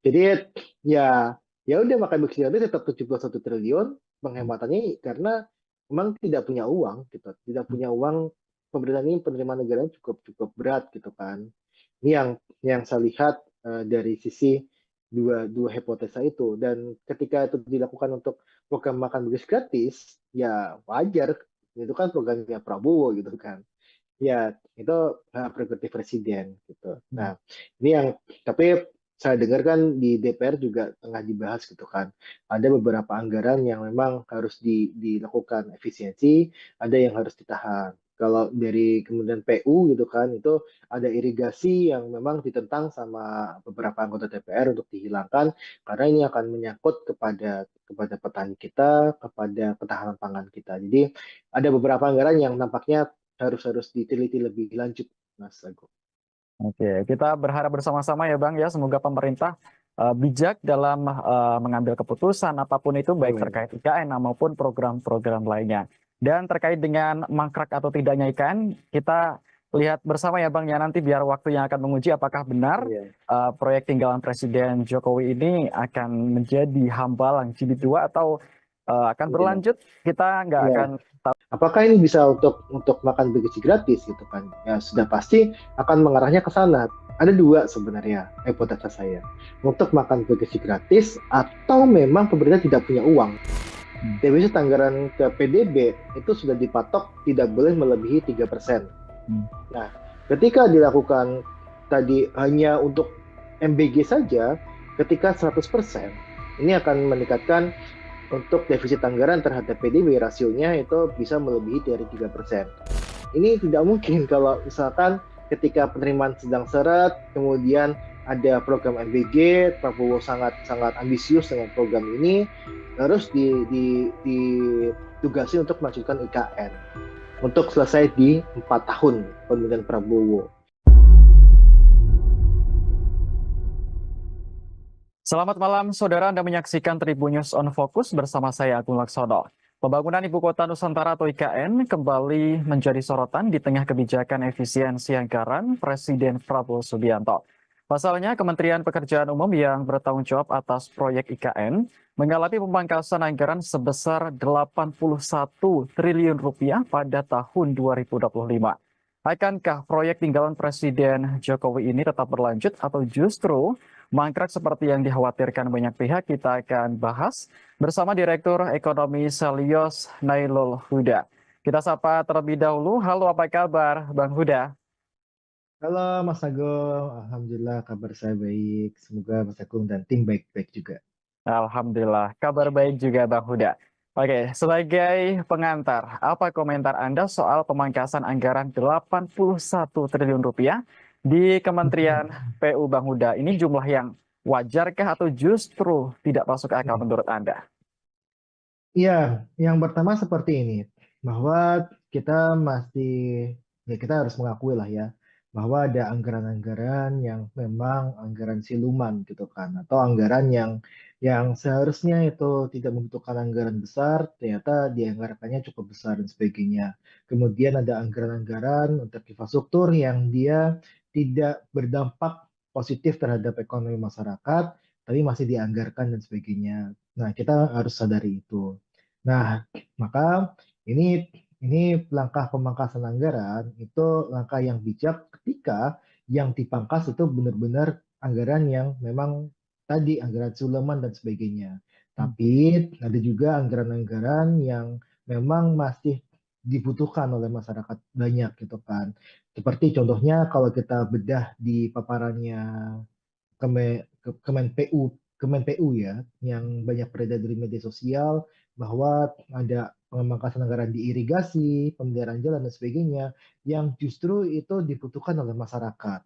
[SPEAKER 1] Jadi ya ya udah makan bergizi gratis tetap 71 triliun penghematannya karena memang tidak punya uang gitu. Tidak punya uang, pemerintah ini penerimaan negaranya cukup berat gitu kan. Ini yang saya lihat dari sisi dua hipotesa itu. Dan ketika itu dilakukan untuk program makan bergizi gratis, ya wajar. Itu kan programnya Prabowo gitu kan. Ya, itu hak prerogatif presiden gitu. Nah, ini yang tapi saya dengar kan di DPR juga tengah dibahas gitu kan. Ada beberapa anggaran yang memang harus dilakukan efisiensi, ada yang harus ditahan. Kalau dari kemudian PU gitu kan, itu ada irigasi yang memang ditentang sama beberapa anggota DPR untuk dihilangkan karena ini akan menyangkut kepada petani kita, kepada ketahanan pangan kita. Jadi ada beberapa anggaran yang nampaknya harus diteliti lebih lanjut, Mas Agung.
[SPEAKER 2] Oke, kita berharap bersama-sama ya Bang ya, semoga pemerintah bijak dalam mengambil keputusan apapun itu baik
[SPEAKER 1] Amin.
[SPEAKER 2] terkait IKN maupun program-program lainnya. Dan terkait dengan mangkrak atau tidaknya IKN, kita lihat bersama ya Bang ya, nanti biar waktu yang akan menguji apakah benar
[SPEAKER 1] Iya.
[SPEAKER 2] proyek tinggalan Presiden Jokowi ini akan menjadi hambalang jilid 2 atau akan
[SPEAKER 1] Iya.
[SPEAKER 2] berlanjut, kita nggak
[SPEAKER 1] Iya.
[SPEAKER 2] akan
[SPEAKER 1] Apakah ini bisa untuk makan bergizi gratis gitu kan? Ya sudah pasti akan mengarahnya ke sana. Ada dua sebenarnya hipotesa saya. Untuk makan bergizi gratis atau memang pemerintah tidak punya uang. Defisit anggaran ke PDB itu sudah dipatok tidak boleh melebihi 3%. Nah, ketika dilakukan tadi hanya untuk MBG saja, ketika 100%, ini akan meningkatkan untuk defisit anggaran terhadap PDB rasionya itu bisa melebihi dari 3%. Ini tidak mungkin kalau misalkan ketika penerimaan sedang seret, kemudian ada program MBG, Prabowo sangat ambisius dengan program ini, terus ditugasi untuk melanjutkan IKN untuk selesai di 4 tahun pemerintahan Prabowo.
[SPEAKER 2] Selamat malam, saudara. Anda menyaksikan Tribun News on Focus bersama saya, Agung Laksono. Pembangunan Ibu Kota Nusantara atau IKN kembali menjadi sorotan di tengah kebijakan efisiensi anggaran Presiden Prabowo Subianto. Pasalnya, Kementerian Pekerjaan Umum yang bertanggung jawab atas proyek IKN mengalami pemangkasan anggaran sebesar 81 triliun rupiah pada tahun 2025. Akankah proyek tinggalan Presiden Jokowi ini tetap berlanjut atau justru mangkrak seperti yang dikhawatirkan banyak pihak? Kita akan bahas bersama Direktur Ekonomi Selyos Nailul Huda. Kita sapa terlebih dahulu. Halo, apa kabar Bang Huda?
[SPEAKER 1] Halo Mas Agung, Alhamdulillah kabar saya baik. Semoga Mas Agung dan tim baik-baik juga.
[SPEAKER 2] Alhamdulillah, kabar baik juga Bang Huda. Oke, sebagai pengantar, apa komentar Anda soal pemangkasan anggaran 81 triliun rupiah di Kementerian PU Bang Huda? Ini jumlah yang wajarkah atau justru tidak masuk akal menurut Anda?
[SPEAKER 1] Iya, yang pertama seperti ini, bahwa kita masih, ya kita harus mengakui lah ya, bahwa ada anggaran-anggaran yang memang anggaran siluman gitu kan, atau anggaran yang seharusnya itu tidak membutuhkan anggaran besar, ternyata dianggarkannya cukup besar dan sebagainya. Kemudian ada anggaran-anggaran untuk infrastruktur yang dia tidak berdampak positif terhadap ekonomi masyarakat, tapi masih dianggarkan dan sebagainya. Nah, kita harus sadari itu. Nah, maka ini langkah pemangkasan anggaran itu langkah yang bijak ketika yang dipangkas itu benar-benar anggaran yang memang tadi anggaran Suleman dan sebagainya. Tapi ada juga anggaran-anggaran yang memang masih dibutuhkan oleh masyarakat banyak gitu kan. Seperti contohnya kalau kita bedah di paparannya Kemen PU ya, yang banyak beredar di media sosial bahwa ada pemangkasan anggaran di irigasi, pemeliharaan jalan dan sebagainya, yang justru itu dibutuhkan oleh masyarakat.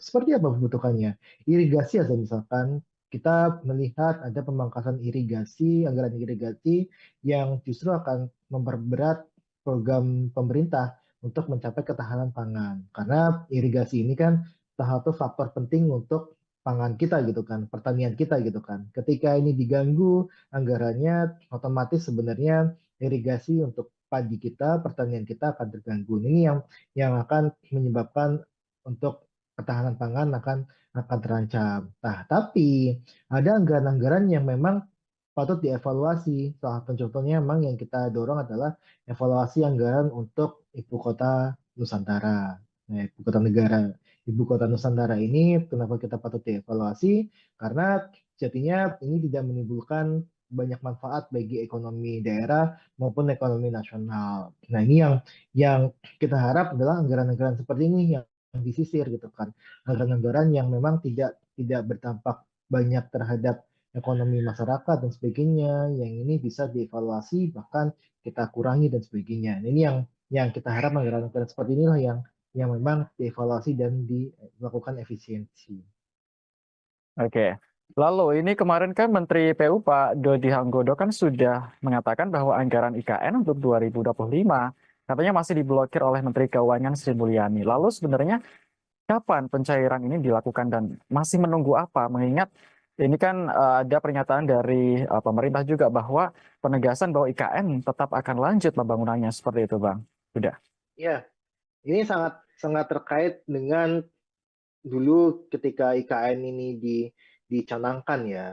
[SPEAKER 1] Seperti apa membutuhkannya? Irigasi aja misalkan kita melihat ada pemangkasan irigasi, anggaran irigasi yang justru akan memperberat program pemerintah untuk mencapai ketahanan pangan. Karena irigasi ini kan salah satu faktor penting untuk pangan kita gitu kan, pertanian kita gitu kan. Ketika ini diganggu anggarannya, otomatis sebenarnya irigasi untuk padi kita, pertanian kita akan terganggu. Ini yang akan menyebabkan untuk ketahanan pangan akan terancam. Nah, tapi ada anggaran-anggaran yang memang patut dievaluasi. Salah satu contohnya memang yang kita dorong adalah evaluasi anggaran untuk ibu kota Nusantara, ibu kota negara. Ibu kota Nusantara ini kenapa kita patut dievaluasi? Karena jadinya ini tidak menimbulkan banyak manfaat bagi ekonomi daerah maupun ekonomi nasional. Nah, ini yang kita harap adalah anggaran-anggaran seperti ini yang disisir gitu kan. Anggaran-anggaran yang memang tidak berdampak banyak terhadap ekonomi masyarakat dan sebagainya, yang ini bisa dievaluasi bahkan kita kurangi dan sebagainya. Nah, ini yang kita harap anggaran-anggaran seperti inilah yang memang dievaluasi dan dilakukan efisiensi.
[SPEAKER 2] Oke. Lalu ini kemarin kan Menteri PU Pak Dodi Hanggodo kan sudah mengatakan bahwa anggaran IKN untuk 2025 katanya masih diblokir oleh Menteri Keuangan Sri Mulyani. Lalu sebenarnya kapan pencairan ini dilakukan dan masih menunggu apa? Mengingat ini kan ada pernyataan dari pemerintah juga bahwa penegasan bahwa IKN tetap akan lanjut pembangunannya seperti itu, Bang. Sudah.
[SPEAKER 1] Ya, ini sangat sangat terkait dengan dulu ketika IKN ini dicanangkan ya.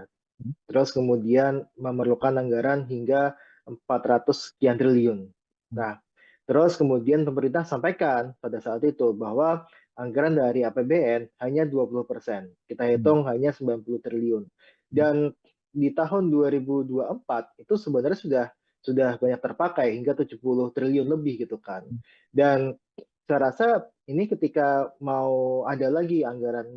[SPEAKER 1] Terus kemudian memerlukan anggaran hingga 400 sekian triliun. Nah, terus kemudian pemerintah sampaikan pada saat itu bahwa anggaran dari APBN hanya 20%. Kita hitung hanya 90 triliun. Dan di tahun 2024 itu sebenarnya sudah banyak terpakai hingga 70 triliun lebih gitu kan. Dan saya rasa ini ketika mau ada lagi anggaran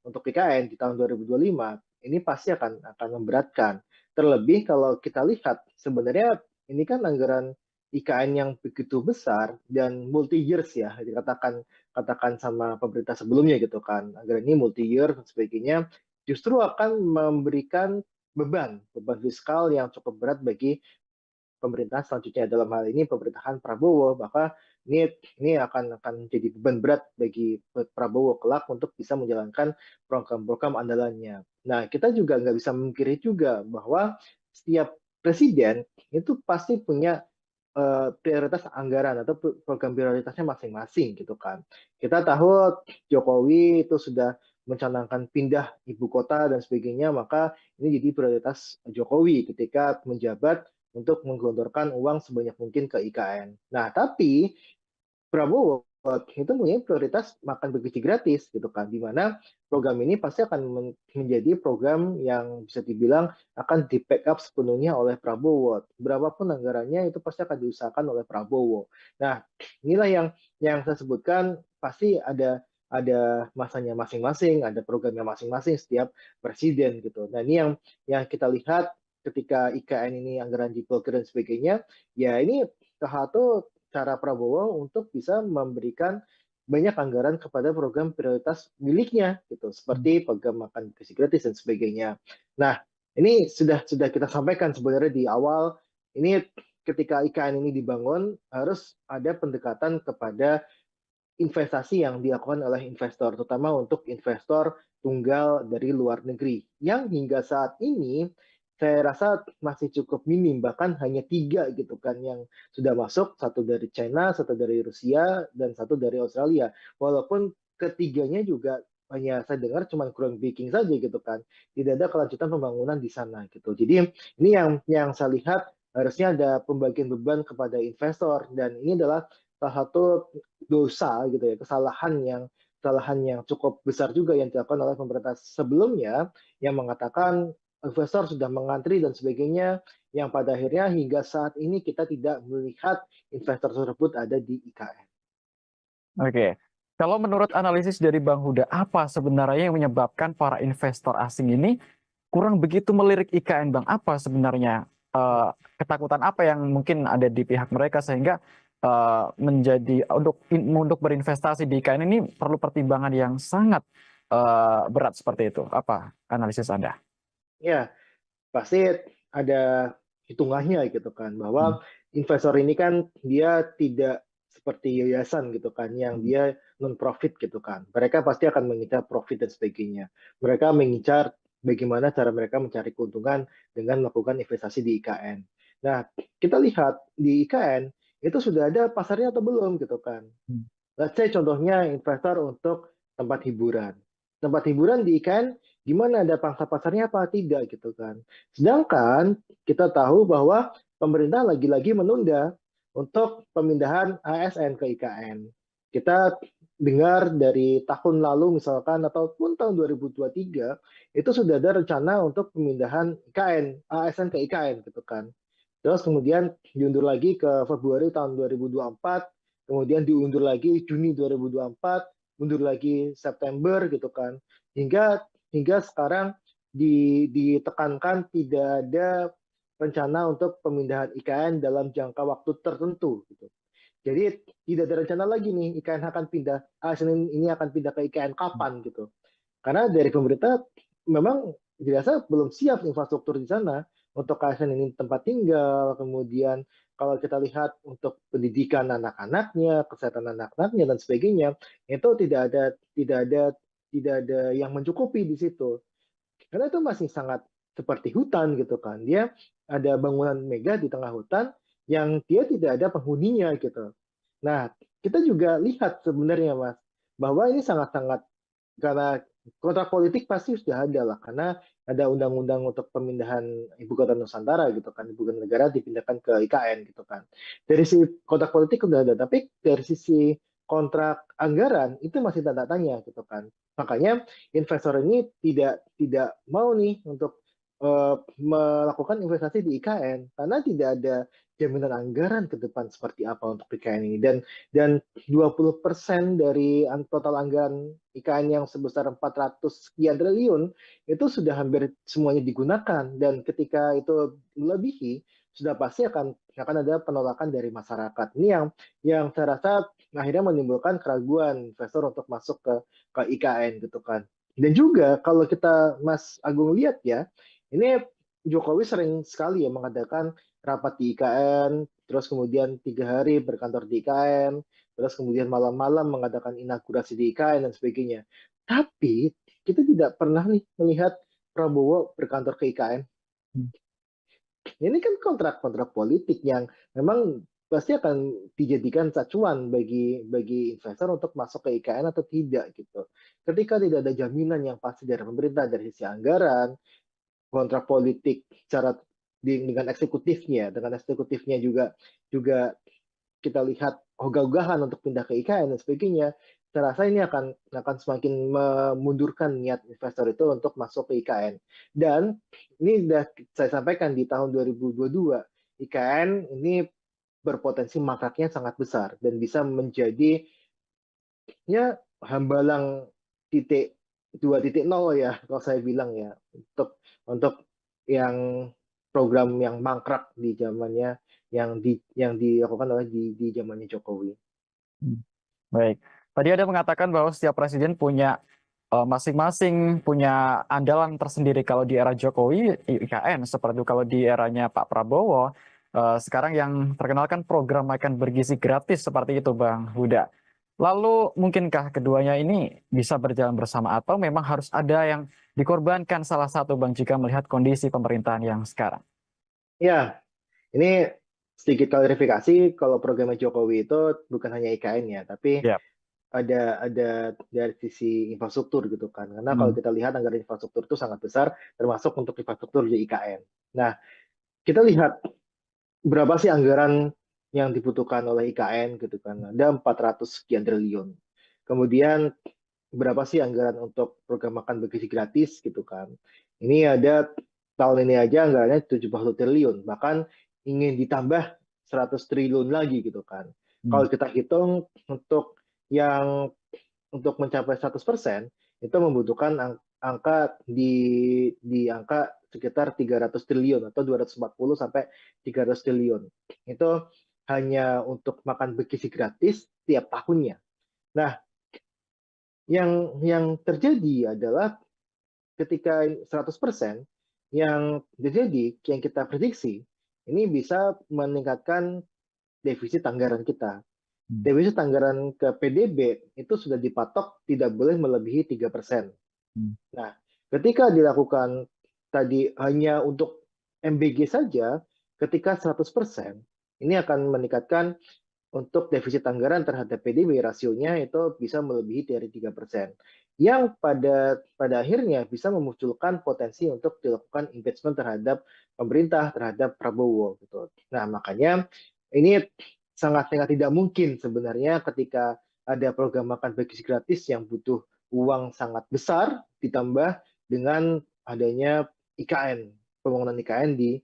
[SPEAKER 1] untuk IKN di tahun 2025, ini pasti akan memberatkan. Terlebih kalau kita lihat sebenarnya ini kan anggaran IKN yang begitu besar dan multi years ya, katakan sama pemerintah sebelumnya gitu kan. Anggaran ini multi year dan sebagainya justru akan memberikan beban fiskal yang cukup berat bagi pemerintah selanjutnya, dalam hal ini pemerintahan Prabowo, maka ini akan jadi beban berat bagi Prabowo kelak untuk bisa menjalankan program-program andalannya. Nah, kita juga nggak bisa memungkiri juga bahwa setiap presiden itu pasti punya prioritas anggaran atau program prioritasnya masing-masing gitu kan. Kita tahu Jokowi itu sudah mencanangkan pindah ibu kota dan sebagainya, maka ini jadi prioritas Jokowi ketika menjabat untuk menggelontorkan uang sebanyak mungkin ke IKN. Nah, tapi Prabowo itu punya prioritas makan bergizi gratis gitu kan, di mana program ini pasti akan menjadi program yang bisa dibilang akan di backup sepenuhnya oleh Prabowo. Berapapun anggarannya itu pasti akan diusahakan oleh Prabowo. Nah, inilah yang saya sebutkan, pasti ada masanya masing-masing, ada programnya masing-masing setiap presiden gitu. Nah, ini yang kita lihat ketika IKN ini anggaran diblokir dan sebagainya, ya ini salah satu cara Prabowo untuk bisa memberikan banyak anggaran kepada program prioritas miliknya gitu, seperti program makan gizi gratis dan sebagainya. Nah, ini sudah kita sampaikan sebenarnya di awal, ini ketika IKN ini dibangun harus ada pendekatan kepada investasi yang dilakukan oleh investor, terutama untuk investor tunggal dari luar negeri, yang hingga saat ini saya rasa masih cukup minim, bahkan hanya 3 gitu kan yang sudah masuk, satu dari China, satu dari Rusia, dan satu dari Australia. Walaupun ketiganya juga hanya saya dengar cuma groundbreaking saja gitu kan, tidak ada kelanjutan pembangunan di sana gitu. Jadi ini yang saya lihat harusnya ada pembagian beban kepada investor, dan ini adalah salah satu dosa gitu ya, kesalahan yang cukup besar juga yang dilakukan oleh pemerintah sebelumnya, yang mengatakan investor sudah mengantri dan sebagainya, yang pada akhirnya hingga saat ini kita tidak melihat investor tersebut ada di IKN.
[SPEAKER 2] Oke. Kalau menurut analisis dari Bang Huda, apa sebenarnya yang menyebabkan para investor asing ini kurang begitu melirik IKN, Bang? Apa sebenarnya ketakutan apa yang mungkin ada di pihak mereka sehingga menjadi untuk berinvestasi di IKN ini perlu pertimbangan yang sangat berat seperti itu? Apa analisis Anda?
[SPEAKER 1] Ya, pasti ada hitungannya gitu kan, bahwa investor ini kan dia tidak seperti yayasan gitu kan, yang dia non profit gitu kan. Mereka pasti akan mengincar profit dan sebagainya. Mereka mengincar bagaimana cara mereka mencari keuntungan dengan melakukan investasi di IKN. Nah, kita lihat di IKN itu sudah ada pasarnya atau belum gitu kan. Let's say contohnya investor untuk tempat hiburan. Tempat hiburan di IKN gimana, ada pangsa pasarnya apa tidak gitu kan. Sedangkan kita tahu bahwa pemerintah lagi-lagi menunda untuk pemindahan ASN ke IKN. Kita dengar dari tahun lalu misalkan ataupun tahun 2023 itu sudah ada rencana untuk pemindahan IKN, ASN ke IKN gitu kan. Terus kemudian diundur lagi ke Februari tahun 2024, kemudian diundur lagi Juni 2024, mundur lagi September gitu kan. Hingga sekarang ditekankan tidak ada rencana untuk pemindahan IKN dalam jangka waktu tertentu gitu. Jadi tidak ada rencana lagi nih IKN akan pindah, ASN ini akan pindah ke IKN kapan gitu. Karena dari pemerintah memang dirasa belum siap infrastruktur di sana untuk ASN ini tempat tinggal, kemudian kalau kita lihat untuk pendidikan anak-anaknya, kesehatan anak-anaknya dan sebagainya, itu tidak ada yang mencukupi di situ. Karena itu masih sangat seperti hutan gitu kan. Dia ada bangunan mega di tengah hutan yang dia tidak ada penghuninya gitu. Nah, kita juga lihat sebenarnya Mas, bahwa ini sangat-sangat, karena kontrak politik pasti sudah ada lah, karena ada undang-undang untuk pemindahan ibu kota Nusantara gitu kan, ibu kota negara dipindahkan ke IKN gitu kan. Dari sisi kontrak politik sudah ada, tapi dari sisi kontrak anggaran itu masih tanda tanya gitu kan. Makanya investor ini tidak mau nih untuk melakukan investasi di IKN karena tidak ada jaminan anggaran ke depan seperti apa untuk IKN ini, dan 20% dari total anggaran IKN yang sebesar 400 sekian triliun itu sudah hampir semuanya digunakan, dan ketika itu melebihi sudah pasti akan ada penolakan dari masyarakat. Ini yang saya rasa akhirnya menimbulkan keraguan investor untuk masuk ke IKN gitu kan. Dan juga kalau kita Mas Agung lihat ya, ini Jokowi sering sekali ya mengadakan rapat di IKN, terus kemudian 3 hari berkantor di IKN, terus kemudian malam-malam mengadakan inaugurasi di IKN dan sebagainya. Tapi kita tidak pernah nih melihat Prabowo berkantor ke IKN. Ini kan kontrak-kontrak politik yang memang pasti akan dijadikan acuan bagi investor untuk masuk ke IKN atau tidak gitu. Ketika tidak ada jaminan yang pasti dari pemerintah dari sisi anggaran, kontrak politik secara dengan eksekutifnya juga kita lihat ogah-ogahan untuk pindah ke IKN dan sebagainya, saya rasa ini akan semakin memundurkan niat investor itu untuk masuk ke IKN. Dan ini sudah saya sampaikan di tahun 2022, IKN ini berpotensi mangkraknya sangat besar dan bisa menjadi ya hambalang titik 2.0 ya kalau saya bilang ya, untuk yang program yang mangkrak di zamannya yang dilakukan oleh di zamannya Jokowi.
[SPEAKER 2] Baik. Tadi ada mengatakan bahwa setiap presiden punya masing-masing punya andalan tersendiri. Kalau di era Jokowi, IKN. Seperti kalau di eranya Pak Prabowo, sekarang yang terkenal kan program makan bergizi gratis seperti itu, Bang Huda. Lalu mungkinkah keduanya ini bisa berjalan bersama atau memang harus ada yang dikorbankan salah satu Bang jika melihat kondisi pemerintahan yang sekarang?
[SPEAKER 1] Ya, ini sedikit klarifikasi, kalau programnya Jokowi itu bukan hanya IKN ya, tapi
[SPEAKER 2] Ya.
[SPEAKER 1] ada dari sisi infrastruktur gitu kan. Karena kalau
[SPEAKER 2] Hmm.
[SPEAKER 1] kita lihat anggaran infrastruktur itu sangat besar, termasuk untuk infrastruktur di IKN. Nah, kita lihat berapa sih anggaran yang dibutuhkan oleh IKN gitu kan. Ada 400 sekian triliun. Kemudian berapa sih anggaran untuk program makan bergizi gratis gitu kan. Ini ada tahun ini aja anggarannya 70 triliun, bahkan ingin ditambah 100 triliun lagi gitu kan.
[SPEAKER 2] Hmm.
[SPEAKER 1] Kalau kita hitung yang untuk mencapai 100% itu membutuhkan angka di angka sekitar 300 triliun atau 240 sampai 300 triliun. Itu hanya untuk makan bergizi gratis tiap tahunnya. Nah, yang terjadi adalah ketika 100% yang terjadi, yang kita prediksi, ini bisa meningkatkan defisit anggaran kita.
[SPEAKER 2] Hmm.
[SPEAKER 1] Defisit anggaran ke PDB itu sudah dipatok tidak boleh melebihi 3%.
[SPEAKER 2] Hmm.
[SPEAKER 1] Nah, ketika dilakukan tadi hanya untuk MBG saja, ketika 100%, ini akan meningkatkan untuk defisit anggaran terhadap PDB rasionya itu bisa melebihi dari 3%. Yang pada akhirnya bisa memunculkan potensi untuk dilakukan impeachment terhadap pemerintah, terhadap Prabowo gitu. Nah, makanya ini sangat tidak mungkin sebenarnya ketika ada program makan bagi gratis yang butuh uang sangat besar ditambah dengan adanya IKN, pembangunan IKN di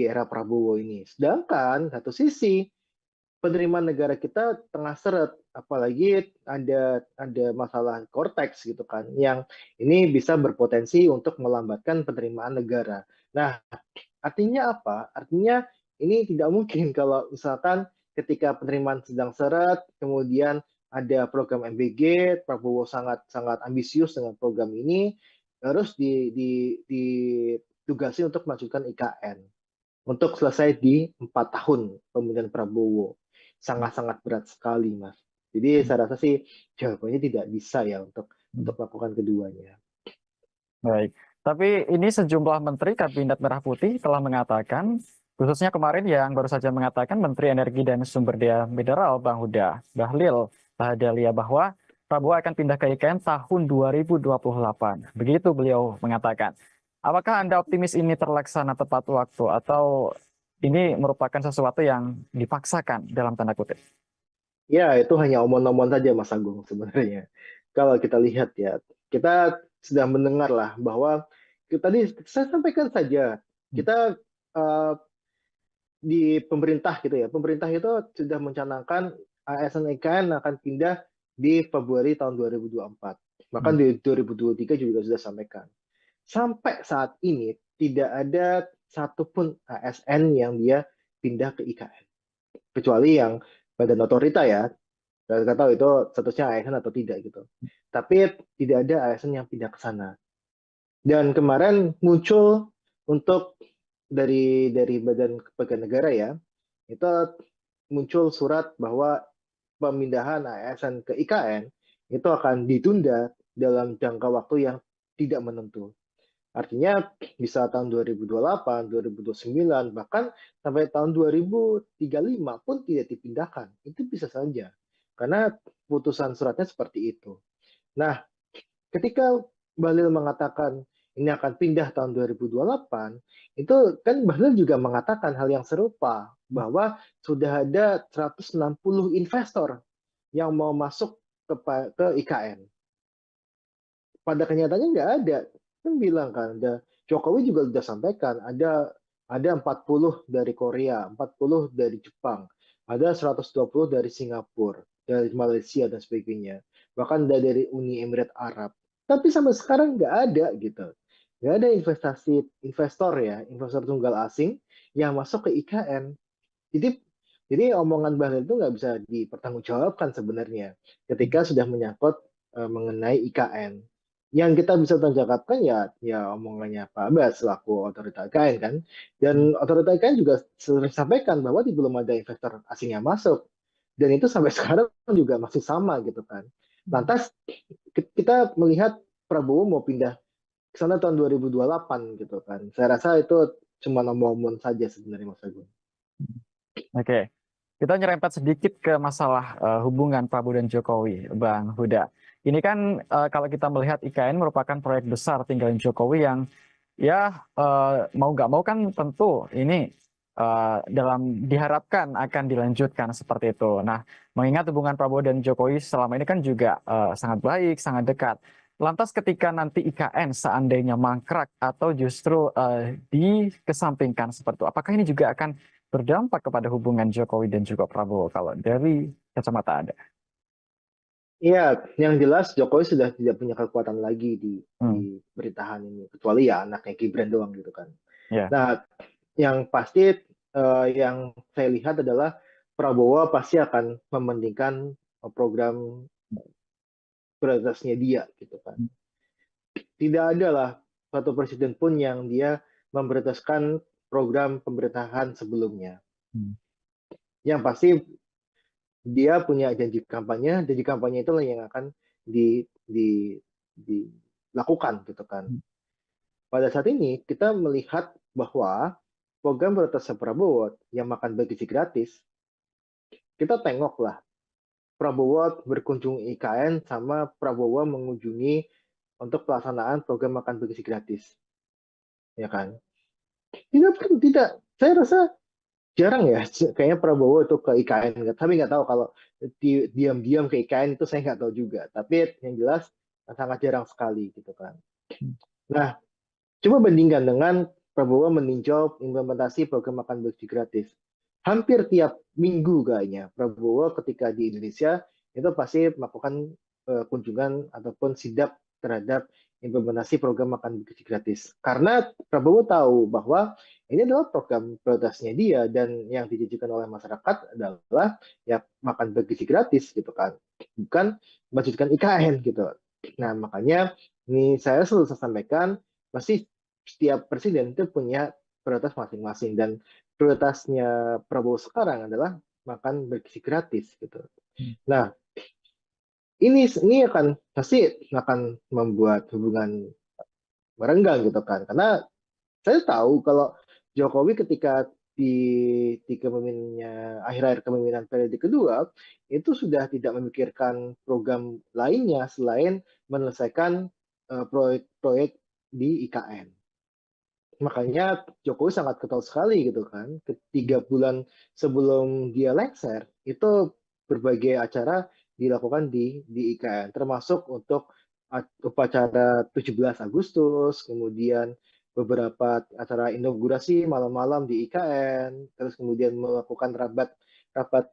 [SPEAKER 1] era Prabowo ini. Sedangkan satu sisi penerimaan negara kita tengah seret, apalagi ada masalah Cortex gitu kan, yang ini bisa berpotensi untuk melambatkan penerimaan negara. Nah, artinya apa? Artinya ini tidak mungkin kalau misalkan ketika penerimaan sedang seret, kemudian ada program MBG, Prabowo sangat sangat ambisius dengan program ini, harus ditugasi untuk melanjutkan IKN untuk selesai di 4 tahun pemerintahan Prabowo. Sangat-sangat berat sekali, Mas. Jadi saya rasa sih jawabannya tidak bisa ya
[SPEAKER 2] Hmm.
[SPEAKER 1] untuk melakukan keduanya.
[SPEAKER 2] Baik, tapi ini sejumlah menteri Kabinet Merah Putih telah mengatakan, khususnya kemarin yang baru saja mengatakan Menteri Energi dan Sumber Daya Mineral Bang Huda Bahlil Lahadalia bahwa Prabowo akan pindah ke IKN tahun 2028. Begitu beliau mengatakan. Apakah Anda optimis ini terlaksana tepat waktu atau ini merupakan sesuatu yang dipaksakan dalam tanda kutip?
[SPEAKER 1] Ya, itu hanya omong-omong saja, Mas Agung, sebenarnya. Kalau kita lihat ya, kita sudah mendengar lah bahwa tadi saya sampaikan saja,
[SPEAKER 2] Hmm.
[SPEAKER 1] kita di pemerintah gitu ya, pemerintah itu sudah mencanangkan ASN IKN akan pindah di Februari tahun 2024. Bahkan
[SPEAKER 2] Hmm.
[SPEAKER 1] di 2023 juga sudah sampaikan. Sampai saat ini tidak ada satupun ASN yang dia pindah ke IKN. Kecuali yang badan otorita ya. Saya nggak tahu itu statusnya ASN atau tidak gitu. Tapi tidak ada ASN yang pindah ke sana. Dan kemarin muncul untuk dari Badan Kepegawaian Negara ya, itu muncul surat bahwa pemindahan ASN ke IKN itu akan ditunda dalam jangka waktu yang tidak menentu. Artinya bisa tahun 2028, 2029, bahkan sampai tahun 2035 pun tidak dipindahkan. Itu bisa saja. Karena putusan suratnya seperti itu. Nah, ketika Bahlil mengatakan ini akan pindah tahun 2028, itu kan Bahlil juga mengatakan hal yang serupa, bahwa sudah ada 160 investor yang mau masuk ke IKN. Pada kenyataannya nggak ada. Kan bilang kan, Jokowi juga sudah sampaikan, ada 40 dari Korea, 40 dari Jepang, ada 120 dari Singapura, dari Malaysia dan sebagainya. Bahkan dari Uni Emirat Arab. Tapi sampai sekarang nggak ada gitu. Nggak ada investor ya, investor tunggal asing yang masuk ke IKN. Jadi jadi omongan Bahlil itu nggak bisa dipertanggungjawabkan sebenarnya ketika sudah menyangkut mengenai IKN. Yang kita bisa tanggapan ya omongannya Pak Abbas selaku otorita IKN kan. Dan otorita IKN juga sering sampaikan bahwa belum ada investor asing yang masuk. Dan itu sampai sekarang juga masih sama gitu kan. Lantas kita melihat Prabowo mau pindah ke sana tahun 2028 gitu kan. Saya rasa itu cuma omong-omong saja sebenarnya Mas Agung.
[SPEAKER 2] Oke, kita nyerempet sedikit ke masalah hubungan Prabowo dan Jokowi, Bang Huda. Ini kan kalau kita melihat IKN merupakan proyek besar tinggalin Jokowi yang ya mau nggak mau kan tentu ini dalam diharapkan akan dilanjutkan seperti itu. Nah, mengingat hubungan Prabowo dan Jokowi selama ini kan juga sangat baik, sangat dekat. Lantas ketika nanti IKN seandainya mangkrak atau justru dikesampingkan seperti itu, apakah ini juga akan berdampak kepada hubungan Jokowi dan juga Prabowo kalau dari kacamata Anda?
[SPEAKER 1] Iya, yang jelas Jokowi sudah tidak punya kekuatan lagi di
[SPEAKER 2] Hmm,
[SPEAKER 1] pemerintahan ini, kecuali ya anaknya Gibran doang gitu kan.
[SPEAKER 2] ya.
[SPEAKER 1] Nah, yang pasti yang saya lihat adalah Prabowo pasti akan mementingkan program prioritasnya dia gitu kan. Tidak ada lah satu presiden pun yang dia memprioritaskan program pemerintahan sebelumnya.
[SPEAKER 2] Hmm,
[SPEAKER 1] Yang pasti dia punya janji kampanye itulah yang akan dilakukan gitu kan. Pada saat ini kita melihat bahwa program prioritas Prabowo yang makan bergizi gratis, kita tengoklah Prabowo berkunjung IKN sama Prabowo mengunjungi untuk pelaksanaan program makan bergizi gratis, ya kan? Tidak. Saya rasa jarang ya, kayaknya Prabowo itu ke IKN. Tapi nggak tahu kalau diam-diam ke IKN itu saya nggak tahu juga. Tapi yang jelas sangat jarang sekali gitu kan. Nah, coba bandingkan dengan Prabowo meninjau implementasi program makan bergizi gratis. Hampir tiap minggu kayaknya Prabowo ketika di Indonesia itu pasti melakukan kunjungan ataupun sidak terhadap implementasi program makan bergizi gratis. Karena Prabowo tahu bahwa ini adalah program prioritasnya dia dan yang dijanjikan oleh masyarakat adalah ya makan bergizi gratis gitu kan. Bukan melanjutkan IKN gitu. Nah, makanya ini saya selalu sampaikan pasti setiap presiden itu punya prioritas masing-masing dan prioritasnya Prabowo sekarang adalah makan bergizi gratis gitu. Nah, ini akan pasti akan membuat hubungan merenggang gitu kan. Karena saya tahu kalau Jokowi ketika di kepemimpinannya akhir-akhir kepemimpinan periode kedua itu sudah tidak memikirkan program lainnya selain menyelesaikan proyek-proyek di IKN. Makanya Jokowi sangat ketol sekali gitu kan. Ketiga bulan sebelum dia lengser, itu berbagai acara dilakukan di IKN, termasuk untuk upacara 17 Agustus, kemudian beberapa acara inaugurasi malam-malam di IKN, terus kemudian melakukan rapat rapat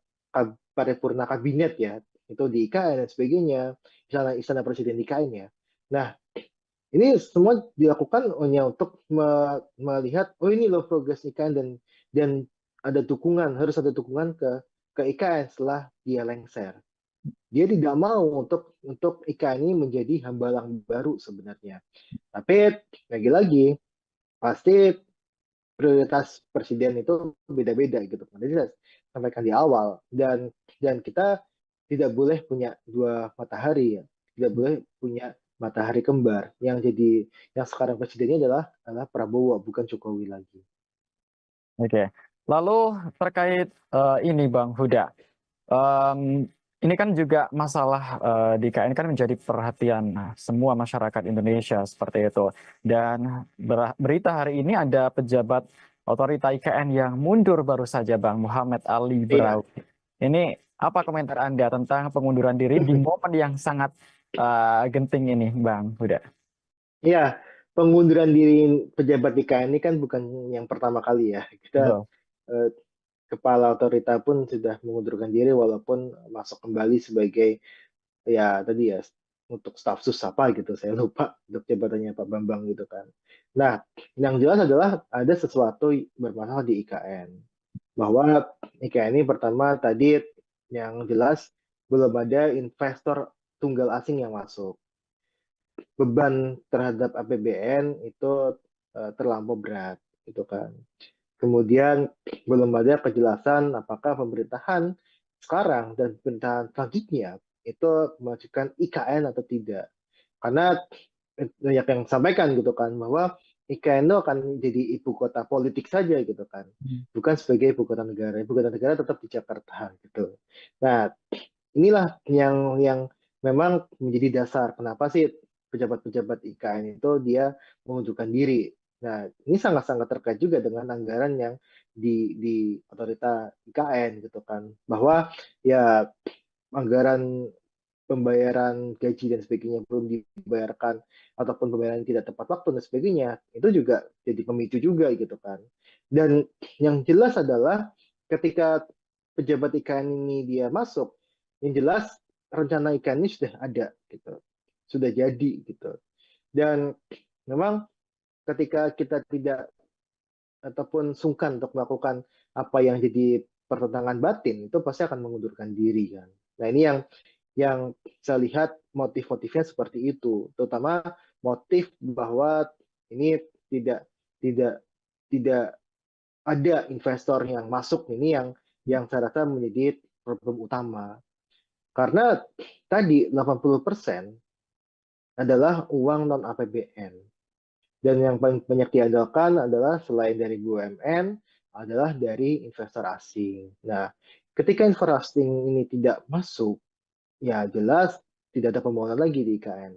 [SPEAKER 1] paripurna kabinet ya, itu di IKN dan sebagainya, istana presiden di IKN ya. Nah, ini semua dilakukan hanya untuk melihat, oh ini loh progres IKN dan ada dukungan, harus ada dukungan ke IKN setelah dia lengser. Dia tidak mau untuk IKN ini menjadi hambalang baru sebenarnya. Tapi lagi-lagi pasti prioritas presiden itu beda-beda gitu. Jadi saya sampaikan di awal dan kita tidak boleh punya dua matahari ya. Tidak boleh punya matahari kembar. Yang sekarang presidennya adalah Prabowo bukan Jokowi lagi.
[SPEAKER 2] Oke. Lalu terkait ini Bang Huda, em, ini kan juga masalah di IKN kan menjadi perhatian semua masyarakat Indonesia seperti itu. Dan berita hari ini ada pejabat otorita IKN yang mundur baru saja Bang Muhammad Ali
[SPEAKER 1] Iya.
[SPEAKER 2] Braw. Ini apa komentar Anda tentang pengunduran diri di momen yang sangat genting ini Bang Huda?
[SPEAKER 1] Iya, pengunduran diri pejabat IKN ini kan bukan yang pertama kali ya. Kita
[SPEAKER 2] Betul.
[SPEAKER 1] eh, kepala otorita pun sudah mengundurkan diri walaupun masuk kembali sebagai ya tadi ya untuk staf sus apa gitu saya lupa untuk jabatannya Pak Bambang gitu kan. Nah, yang jelas adalah ada sesuatu bermasalah di IKN bahwa IKN ini pertama tadi yang jelas belum ada investor tunggal asing yang masuk. Beban terhadap APBN itu terlampau berat gitu kan. Kemudian belum ada kejelasan apakah pemerintahan sekarang dan pemerintahan selanjutnya itu mengajukan IKN atau tidak. Karena banyak yang sampaikan gitu kan bahwa IKN itu akan jadi ibu kota politik saja gitu kan, bukan sebagai ibu kota negara. Ibu kota negara tetap di Jakarta gitu. Nah, inilah yang memang menjadi dasar kenapa sih pejabat-pejabat IKN itu dia mengundurkan diri. Nah, ini sangat-sangat terkait juga dengan anggaran yang di otorita IKN gitu kan, bahwa ya anggaran pembayaran gaji dan sebagainya belum dibayarkan ataupun pembayaran tidak tepat waktu dan sebagainya, itu juga jadi pemicu juga gitu kan. Dan yang jelas adalah ketika pejabat IKN ini dia masuk, yang jelas rencana IKN ini sudah ada gitu, sudah jadi gitu. Dan memang ketika kita tidak ataupun sungkan untuk melakukan apa yang jadi pertentangan batin, itu pasti akan mengundurkan diri kan. Nah, ini yang saya lihat motif-motifnya seperti itu, terutama motif bahwa ini tidak tidak tidak ada investor yang masuk, ini yang saya rasa menjadi problem utama. Karena tadi 80% adalah uang non APBN. Dan yang paling banyak diandalkan adalah selain dari BUMN, adalah dari investor asing. Nah, ketika investor asing ini tidak masuk, ya jelas tidak ada pembangunan lagi di IKN.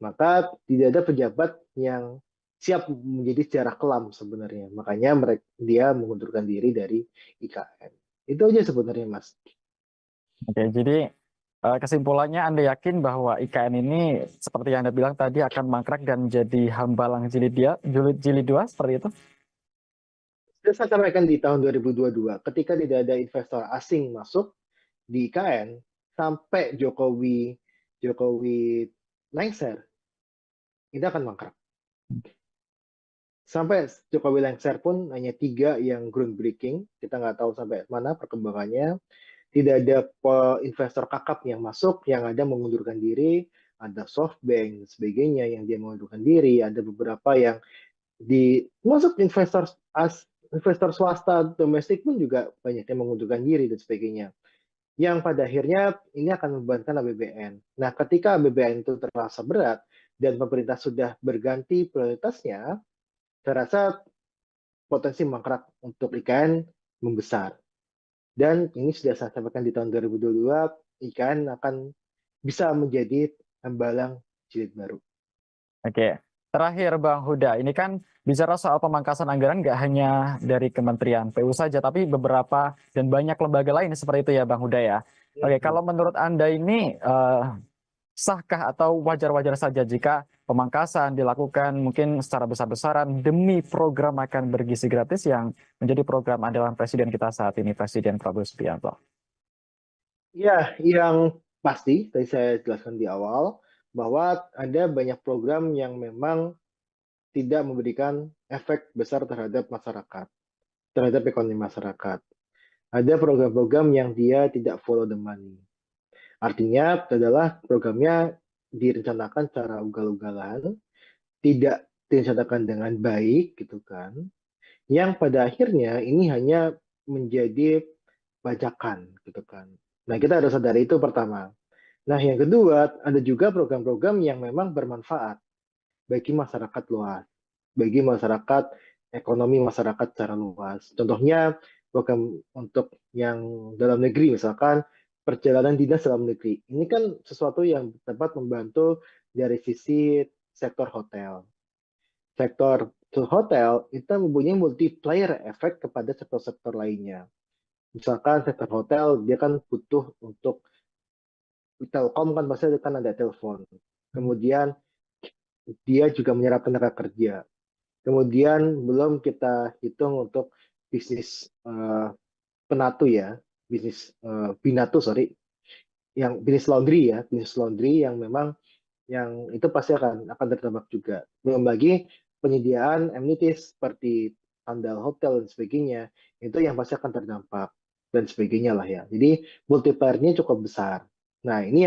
[SPEAKER 1] Maka tidak ada pejabat yang siap menjadi sejarah kelam sebenarnya. Makanya dia mengundurkan diri dari IKN. Itu aja sebenarnya, Mas.
[SPEAKER 2] Oke, jadi kesimpulannya Anda yakin bahwa IKN ini seperti yang Anda bilang tadi akan mangkrak dan menjadi hambalang jilid dua seperti itu?
[SPEAKER 1] Sudah saya sampaikan di tahun 2022, ketika tidak ada investor asing masuk di IKN, sampai Jokowi Jokowi lengser, ini akan mangkrak. Sampai Jokowi lengser pun hanya 3 yang groundbreaking, kita nggak tahu sampai mana perkembangannya. Tidak ada investor kakap yang masuk, yang ada mengundurkan diri, ada SoftBank, sebagainya yang dia mengundurkan diri, ada beberapa yang masuk investor swasta domestik pun juga banyak yang mengundurkan diri dan sebagainya. Yang pada akhirnya ini akan membebankan APBN. Nah, ketika APBN itu terasa berat dan pemerintah sudah berganti prioritasnya, saya rasa potensi mangkrak untuk IKN membesar. Dan ini sudah saya sampaikan di tahun 2022, IKN akan bisa menjadi hambalang jilid baru.
[SPEAKER 2] Oke, terakhir Bang Huda, ini kan bicara soal pemangkasan anggaran nggak hanya dari Kementerian PU saja, tapi beberapa dan banyak lembaga lain seperti itu ya Bang Huda ya. Oke, kalau menurut Anda ini sahkah atau wajar-wajar saja jika pemangkasan dilakukan mungkin secara besar-besaran demi program makan bergizi gratis yang menjadi program andalan Presiden kita saat ini, Presiden Prabowo Subianto?
[SPEAKER 1] Ya, yang pasti, tadi saya jelaskan di awal, bahwa ada banyak program yang memang tidak memberikan efek besar terhadap masyarakat, terhadap ekonomi masyarakat. Ada program-program yang dia tidak follow the money. Artinya adalah programnya direncanakan secara ugal-ugalan, tidak direncanakan dengan baik gitu kan, yang pada akhirnya ini hanya menjadi bajakan gitu kan. Nah, kita harus sadari itu pertama. Nah, yang kedua, ada juga program-program yang memang bermanfaat bagi masyarakat luas, bagi masyarakat, ekonomi masyarakat secara luas. Contohnya, program untuk yang dalam negeri, misalkan perjalanan dinas dalam negeri. Ini kan sesuatu yang dapat membantu dari sisi sektor hotel. Sektor hotel itu mempunyai multiplier efek kepada sektor-sektor lainnya. Misalkan sektor hotel, dia kan butuh untuk Telkom kan pasti kan ada telepon. Kemudian dia juga menyerap tenaga kerja. Kemudian belum kita hitung untuk bisnis penatu ya, bisnis binatu sorry, yang bisnis laundry ya, bisnis laundry yang memang yang itu pasti akan terdampak juga. Belum lagi penyediaan amenities seperti sandal hotel dan sebagainya, itu yang pasti akan terdampak dan sebagainya lah ya. Jadi multiplier-nya cukup besar. Nah, ini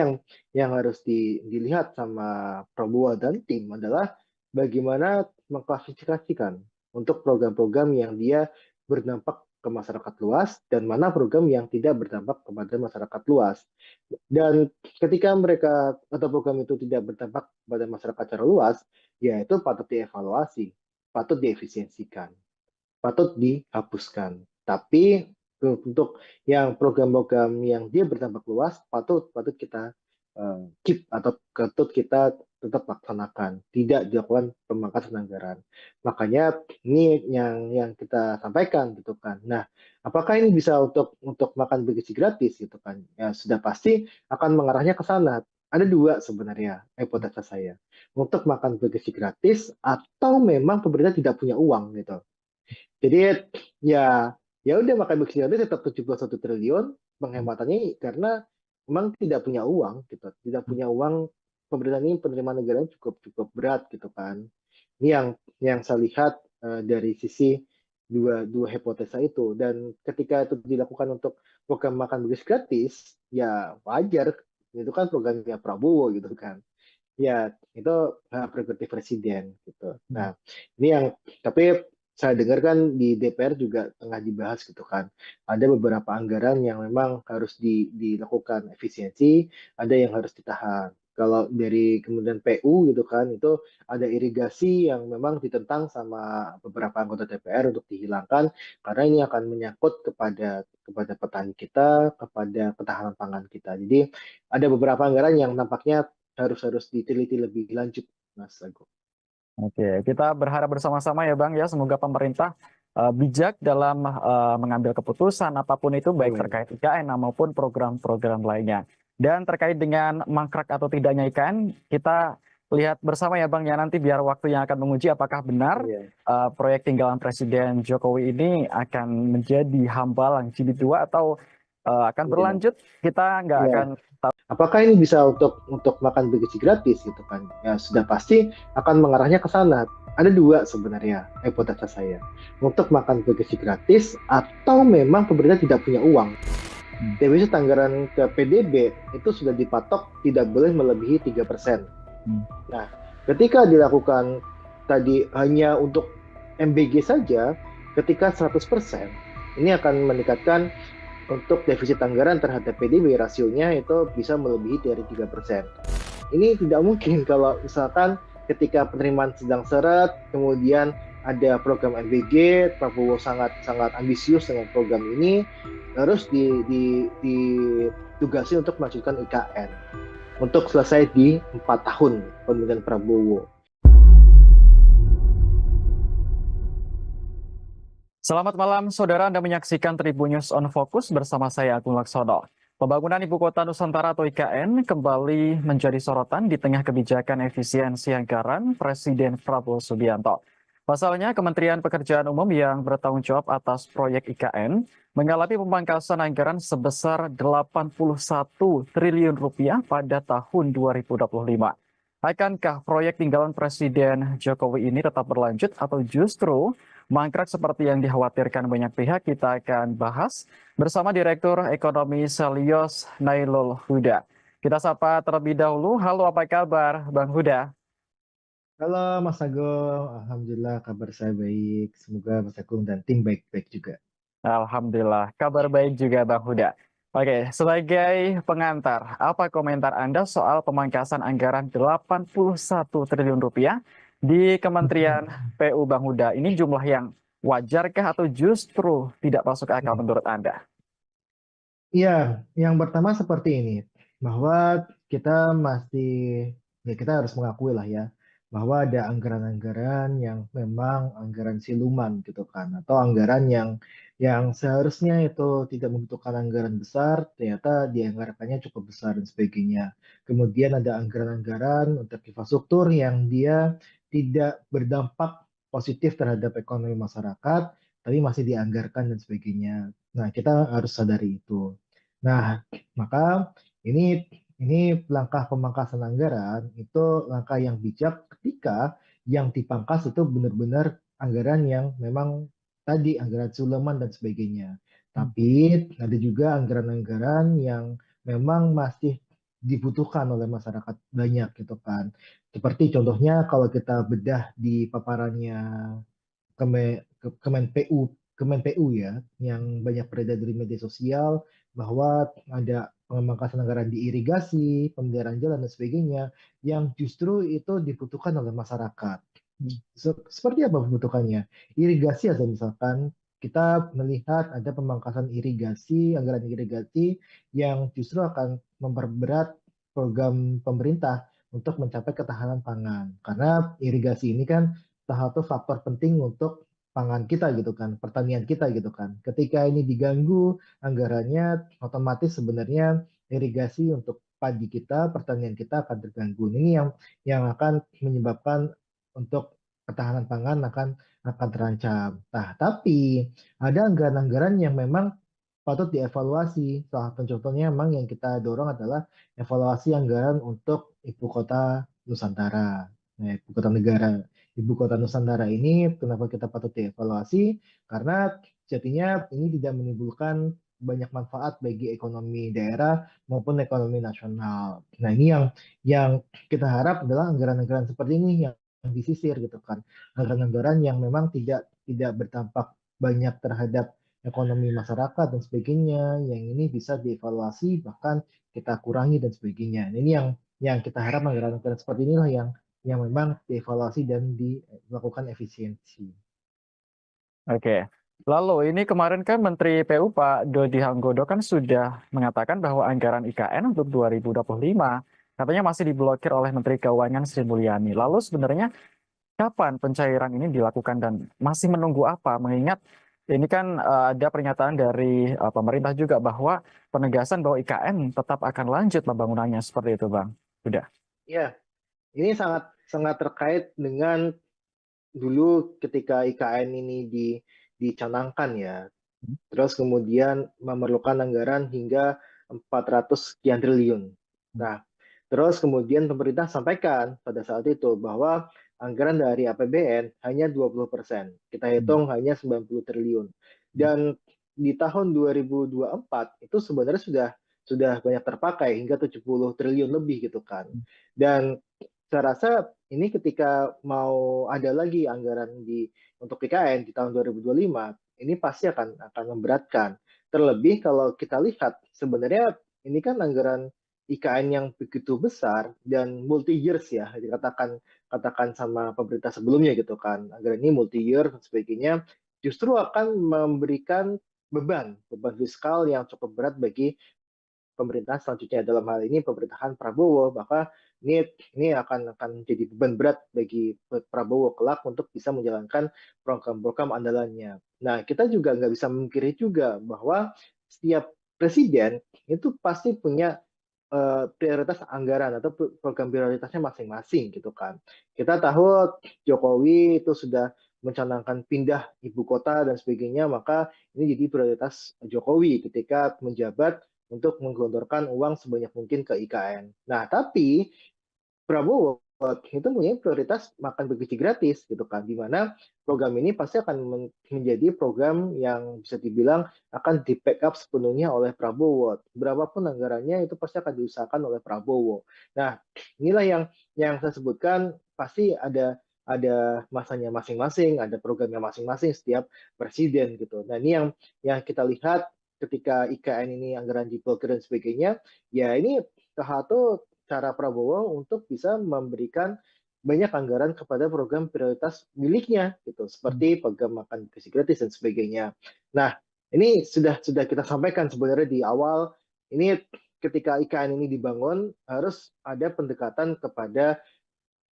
[SPEAKER 1] yang harus dilihat sama Prabowo dan tim adalah bagaimana mengklasifikasikan untuk program-program yang dia berdampak ke masyarakat luas dan mana program yang tidak berdampak kepada masyarakat luas. Dan ketika mereka atau program itu tidak berdampak kepada masyarakat secara luas, ya itu patut dievaluasi, patut diefisiensikan, patut dihapuskan. Tapi untuk yang program-program yang dia berdampak luas, patut patut kita keep atau patut kita tetap laksanakan, tidak dilakukan pemangkasan anggaran. Makanya ini yang kita sampaikan gitu kan. Nah, apakah ini bisa untuk makan bergizi gratis gitu kan? Ya sudah pasti akan mengarahnya ke sana. Ada dua sebenarnya hipotesa saya. Untuk makan bergizi gratis atau memang pemerintah tidak punya uang gitu. Jadi ya ya udah makan bergizi gratis tetap 71 triliun penghematannya karena memang tidak punya uang gitu. Tidak punya uang, pemerintah ini penerimaan negara cukup cukup berat gitu kan. Ini yang saya lihat dari sisi dua dua hipotesa itu, dan ketika itu dilakukan untuk program makan bergizi gratis ya wajar, itu kan programnya Prabowo gitu kan. Ya itu hak prerogatif presiden gitu. Nah ini yang, tapi saya dengar kan di DPR juga tengah dibahas gitu kan. Ada beberapa anggaran yang memang harus dilakukan efisiensi, ada yang harus ditahan. Kalau dari kemudian PU gitu kan, itu ada irigasi yang memang ditentang sama beberapa anggota DPR untuk dihilangkan karena ini akan menyangkut kepada petani kita, kepada ketahanan pangan kita. Jadi ada beberapa anggaran yang nampaknya harus diteliti lebih lanjut, Mas Agung.
[SPEAKER 2] Oke, kita berharap bersama-sama ya Bang ya, semoga pemerintah bijak dalam mengambil keputusan apapun itu, baik
[SPEAKER 1] Amin.
[SPEAKER 2] terkait IKN maupun program-program lainnya. Dan terkait dengan mangkrak atau tidaknya IKN, kita lihat bersama ya Bang ya, nanti biar waktu yang akan menguji apakah benar
[SPEAKER 1] Iya,
[SPEAKER 2] proyek tinggalan Presiden Jokowi ini akan menjadi hambalang jilid 2 atau akan
[SPEAKER 1] iya,
[SPEAKER 2] berlanjut, kita nggak
[SPEAKER 1] iya.
[SPEAKER 2] akan tahu.
[SPEAKER 1] Apakah ini bisa untuk makan bergizi gratis gitu kan? Ya sudah pasti akan mengarahnya ke sana. Ada dua sebenarnya hipotesa saya. Untuk makan bergizi gratis atau memang pemerintah tidak punya uang. Defisit anggaran ke PDB itu sudah dipatok tidak boleh melebihi 3%. Nah, ketika dilakukan tadi hanya untuk MBG saja, ketika 100%, ini akan meningkatkan untuk defisit anggaran terhadap PDB, rasionya itu bisa melebihi dari 3%. Ini tidak mungkin kalau misalkan ketika penerimaan sedang seret, kemudian ada program MBG, Prabowo sangat sangat ambisius dengan program ini, terus ditugasi untuk melanjutkan IKN untuk selesai di 4 tahun pemerintahan Prabowo.
[SPEAKER 2] Selamat malam, saudara. Anda menyaksikan Tribun News on Focus bersama saya, Agung Laksono. Pembangunan Ibu Kota Nusantara atau IKN kembali menjadi sorotan di tengah kebijakan efisiensi anggaran Presiden Prabowo Subianto. Pasalnya, Kementerian Pekerjaan Umum yang bertanggung jawab atas proyek IKN mengalami pemangkasan anggaran sebesar 81 triliun rupiah pada tahun 2025. Akankah proyek tinggalan Presiden Jokowi ini tetap berlanjut atau justru mangkrak seperti yang dikhawatirkan banyak pihak? Kita akan bahas bersama Direktur Ekonomi Selios Nailul Huda. Kita sapa terlebih dahulu. Halo, apa kabar Bang Huda?
[SPEAKER 1] Halo Mas Agung, Alhamdulillah kabar saya baik. Semoga Mas Agung dan tim baik-baik juga.
[SPEAKER 2] Alhamdulillah, kabar baik juga Bang Huda. Oke, sebagai pengantar, apa komentar Anda soal pemangkasan anggaran 81 triliun rupiah di Kementerian PU Bang Huda? Ini jumlah yang wajarkah atau justru tidak masuk akal menurut Anda?
[SPEAKER 1] Iya, yang pertama seperti ini, bahwa kita masih, ya kita harus mengakui lah ya, bahwa ada anggaran-anggaran yang memang anggaran siluman gitu kan, atau anggaran yang seharusnya itu tidak membutuhkan anggaran besar, ternyata dianggarkannya cukup besar dan sebagainya. Kemudian ada anggaran-anggaran untuk infrastruktur yang dia tidak berdampak positif terhadap ekonomi masyarakat, tapi masih dianggarkan dan sebagainya. Nah, kita harus sadari itu. Nah, maka ini langkah pemangkasan anggaran itu langkah yang bijak ketika yang dipangkas itu benar-benar anggaran yang memang tadi anggaran Suleman dan sebagainya. Tapi ada juga anggaran-anggaran yang memang masih dibutuhkan oleh masyarakat banyak gitu kan. Seperti contohnya kalau kita bedah di paparannya Kemen PU Kemenpu ya, yang banyak beredar di media sosial bahwa ada pemangkasan anggaran di irigasi, pemeliharaan jalan dan sebagainya, yang justru itu dibutuhkan oleh masyarakat. Seperti apa pembentukannya? Irigasi aja misalkan kita melihat ada pemangkasan irigasi, anggaran irigasi yang justru akan memperberat program pemerintah untuk mencapai ketahanan pangan. Karena irigasi ini kan salah satu faktor penting untuk pangan kita gitu kan, pertanian kita gitu kan. Ketika ini diganggu anggarannya, otomatis sebenarnya irigasi untuk padi kita, pertanian kita akan terganggu. Ini yang akan menyebabkan untuk ketahanan pangan akan terancam. Nah, tapi ada anggaran-anggaran yang memang patut dievaluasi. Salah satu contohnya memang yang kita dorong adalah evaluasi anggaran untuk ibu kota Nusantara. Nah, ibu kota negara. Ibu kota Nusantara ini kenapa kita patut dievaluasi? Karena jadinya ini tidak menimbulkan banyak manfaat bagi ekonomi daerah maupun ekonomi nasional. Nah, ini yang kita harap adalah anggaran-anggaran seperti ini yang disisir gitu kan. Anggaran-anggaran yang memang tidak berdampak banyak terhadap ekonomi masyarakat dan sebagainya, yang ini bisa dievaluasi bahkan kita kurangi dan sebagainya. Nah, ini yang kita harap anggaran-anggaran seperti inilah yang memang dievaluasi dan dilakukan efisiensi.
[SPEAKER 2] Oke. Lalu ini kemarin kan Menteri PU Pak Dodi Hanggodo kan sudah mengatakan bahwa anggaran IKN untuk 2025 katanya masih diblokir oleh Menteri Keuangan Sri Mulyani. Lalu sebenarnya kapan pencairan ini dilakukan dan masih menunggu apa? Mengingat ini kan ada pernyataan dari pemerintah juga bahwa penegasan bahwa IKN tetap akan lanjut pembangunannya seperti itu, Bang. Sudah.
[SPEAKER 1] Ya, ini sangat sangat terkait dengan dulu ketika IKN ini dicanangkan ya, terus kemudian memerlukan anggaran hingga 400 sekian triliun. Nah, terus kemudian pemerintah sampaikan pada saat itu bahwa anggaran dari APBN hanya 20%. Kita hitung hanya 90 triliun. Dan di tahun 2024 itu sebenarnya sudah banyak terpakai hingga 70 triliun lebih gitu kan. Dan saya rasa ini ketika mau ada lagi anggaran untuk PKN di tahun 2025, ini pasti akan memberatkan. Terlebih kalau kita lihat sebenarnya ini kan anggaran IKN yang begitu besar dan multi years ya katakan sama pemerintah sebelumnya gitu kan. Anggaran ini multi year dan sebagainya justru akan memberikan beban fiskal yang cukup berat bagi pemerintahan selanjutnya, dalam hal ini pemerintahan Prabowo, maka ini akan jadi beban berat bagi Prabowo kelak untuk bisa menjalankan program-program andalannya. Nah, kita juga nggak bisa memungkiri juga bahwa setiap presiden itu pasti punya prioritas anggaran atau program prioritasnya masing-masing gitu kan. Kita tahu Jokowi itu sudah mencanangkan pindah ibu kota dan sebagainya, maka ini jadi prioritas Jokowi ketika menjabat untuk menggelontorkan uang sebanyak mungkin ke IKN. Nah, tapi Prabowo itu punya prioritas makan bergizi gratis gitu kan, di mana program ini pasti akan menjadi program yang bisa dibilang akan di backup sepenuhnya oleh Prabowo. Berapapun anggarannya itu pasti akan diusahakan oleh Prabowo. Nah, inilah yang saya sebutkan pasti ada masanya masing-masing, ada programnya masing-masing setiap presiden gitu. Nah, ini yang kita lihat ketika IKN ini anggaran diblokir dan sebagainya, ya ini salah satu cara Prabowo untuk bisa memberikan banyak anggaran kepada program prioritas miliknya gitu, seperti program makan gizi gratis dan sebagainya. Nah, ini sudah kita sampaikan sebenarnya di awal, ini ketika IKN ini dibangun harus ada pendekatan kepada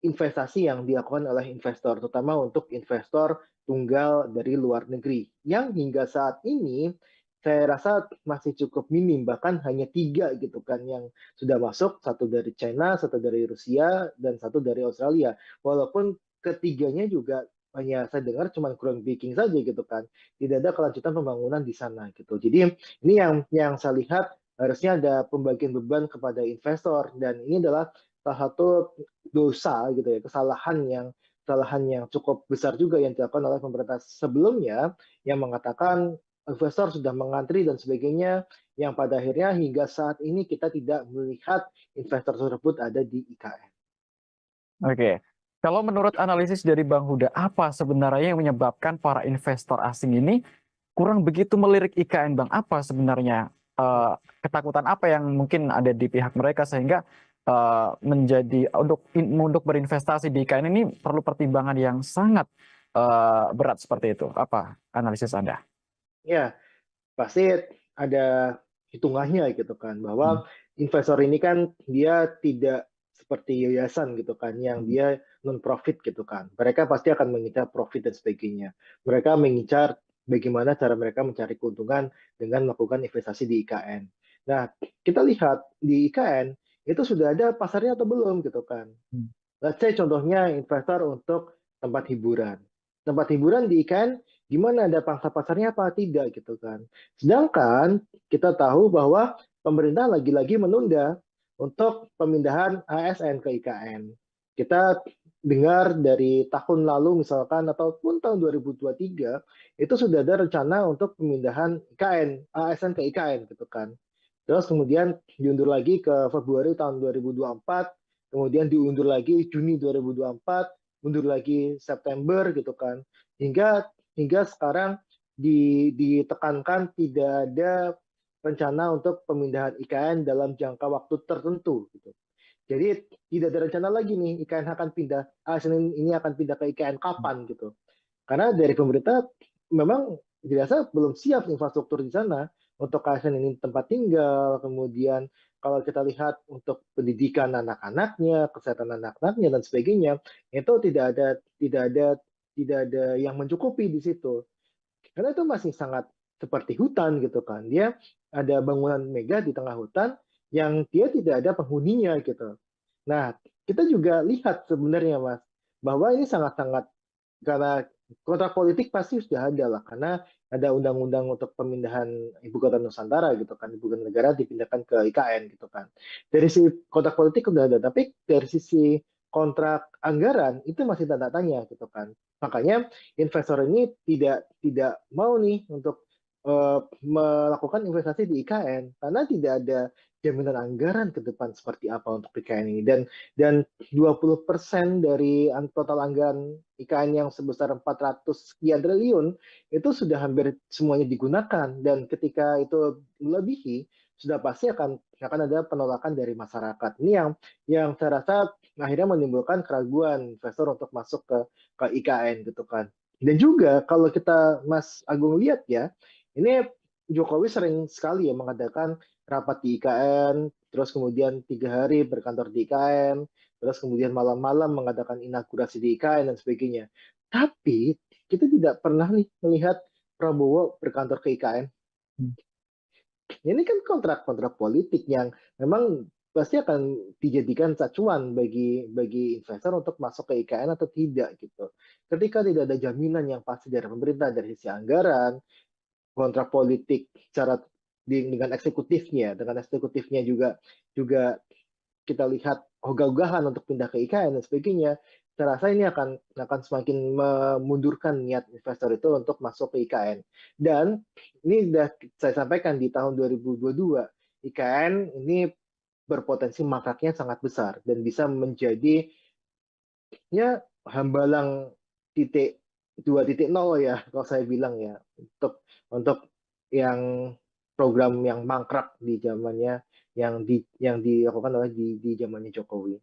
[SPEAKER 1] investasi yang dilakukan oleh investor, terutama untuk investor tunggal dari luar negeri, yang hingga saat ini saya rasa masih cukup minim, bahkan hanya 3 gitu kan yang sudah masuk, satu dari China, satu dari Rusia, dan satu dari Australia. Walaupun ketiganya juga hanya saya dengar cuma groundbreaking saja gitu kan, tidak ada kelanjutan pembangunan di sana gitu. Jadi ini yang saya lihat harusnya ada pembagian beban kepada investor, dan ini adalah salah satu dosa gitu ya, kesalahan yang cukup besar juga yang dilakukan oleh pemerintah sebelumnya, yang mengatakan investor sudah mengantri dan sebagainya, yang pada akhirnya hingga saat ini kita tidak melihat investor tersebut ada di IKN.
[SPEAKER 2] Oke. Kalau menurut analisis dari Bang Huda, apa sebenarnya yang menyebabkan para investor asing ini kurang begitu melirik IKN, Bang. Apa sebenarnya ketakutan apa yang mungkin ada di pihak mereka sehingga menjadi untuk berinvestasi di IKN ini perlu pertimbangan yang sangat berat seperti itu. Apa analisis Anda?
[SPEAKER 1] Ya, pasti ada hitungannya gitu kan,
[SPEAKER 2] Hmm.
[SPEAKER 1] bahwa investor ini kan dia tidak seperti yayasan gitu kan yang
[SPEAKER 2] Hmm.
[SPEAKER 1] dia non profit gitu kan. Mereka pasti akan mengincar profit dan sebagainya. Mereka mengincar bagaimana cara mereka mencari keuntungan dengan melakukan investasi di IKN. Nah, kita lihat di IKN itu sudah ada pasarnya atau belum gitu kan.
[SPEAKER 2] Hmm.
[SPEAKER 1] Let's say contohnya investor untuk tempat hiburan. Tempat hiburan di IKN gimana, ada pangsa pasarnya apa tidak gitu kan. Sedangkan kita tahu bahwa pemerintah lagi-lagi menunda untuk pemindahan ASN ke IKN. Kita dengar dari tahun lalu misalkan ataupun tahun 2023 itu sudah ada rencana untuk pemindahan IKN, ASN ke IKN gitu kan. Terus kemudian diundur lagi ke Februari tahun 2024, kemudian diundur lagi Juni 2024, mundur lagi September gitu kan. Hingga sekarang ditekankan tidak ada rencana untuk pemindahan IKN dalam jangka waktu tertentu gitu. Jadi tidak ada rencana lagi nih IKN akan pindah, ASN ini akan pindah ke IKN kapan gitu. Karena dari pemerintah memang dirasa belum siap infrastruktur di sana untuk ASN ini tempat tinggal, kemudian kalau kita lihat untuk pendidikan anak-anaknya, kesehatan anak-anaknya dan sebagainya, itu tidak ada yang mencukupi di situ. Karena itu masih sangat seperti hutan gitu kan. Dia ada bangunan megah di tengah hutan yang dia tidak ada penghuninya gitu. Nah, kita juga lihat sebenarnya Mas, bahwa ini sangat-sangat, karena kontrak politik pasti sudah ada lah, karena ada undang-undang untuk pemindahan ibu kota Nusantara gitu kan, ibu kota negara dipindahkan ke IKN gitu kan. Dari sisi kontrak politik sudah ada, tapi dari sisi kontrak anggaran itu masih tanda tanya gitu kan. Makanya investor ini tidak mau nih untuk melakukan investasi di IKN karena tidak ada jaminan anggaran ke depan seperti apa untuk IKN ini, dan 20% dari total anggaran IKN yang sebesar 400 sekian triliun itu sudah hampir semuanya digunakan, dan ketika itu melebihi sudah pasti akan ada penolakan dari masyarakat. Ini yang saya rasa akhirnya menimbulkan keraguan investor untuk masuk ke IKN gitu kan. Dan juga kalau kita Mas Agung lihat ya, ini Jokowi sering sekali ya mengadakan rapat di IKN, terus kemudian 3 hari berkantor di IKN, terus kemudian malam-malam mengadakan inaugurasi di IKN dan sebagainya. Tapi kita tidak pernah nih melihat Prabowo berkantor ke IKN. Ini kan kontrak-kontrak politik yang memang pasti akan dijadikan acuan bagi investor untuk masuk ke IKN atau tidak gitu. Ketika tidak ada jaminan yang pasti dari pemerintah dari sisi anggaran, kontrak politik secara dengan eksekutifnya juga juga kita lihat ogah-ogahan untuk pindah ke IKN dan sebagainya, saya rasa ini akan semakin memundurkan niat investor itu untuk masuk ke IKN. Dan ini sudah saya sampaikan di tahun 2022, IKN ini berpotensi mangkraknya sangat besar dan bisa menjadi ya hambalang titik 2.0 ya kalau saya bilang ya, untuk yang program yang mangkrak di zamannya, yang dilakukan oleh di zamannya Jokowi.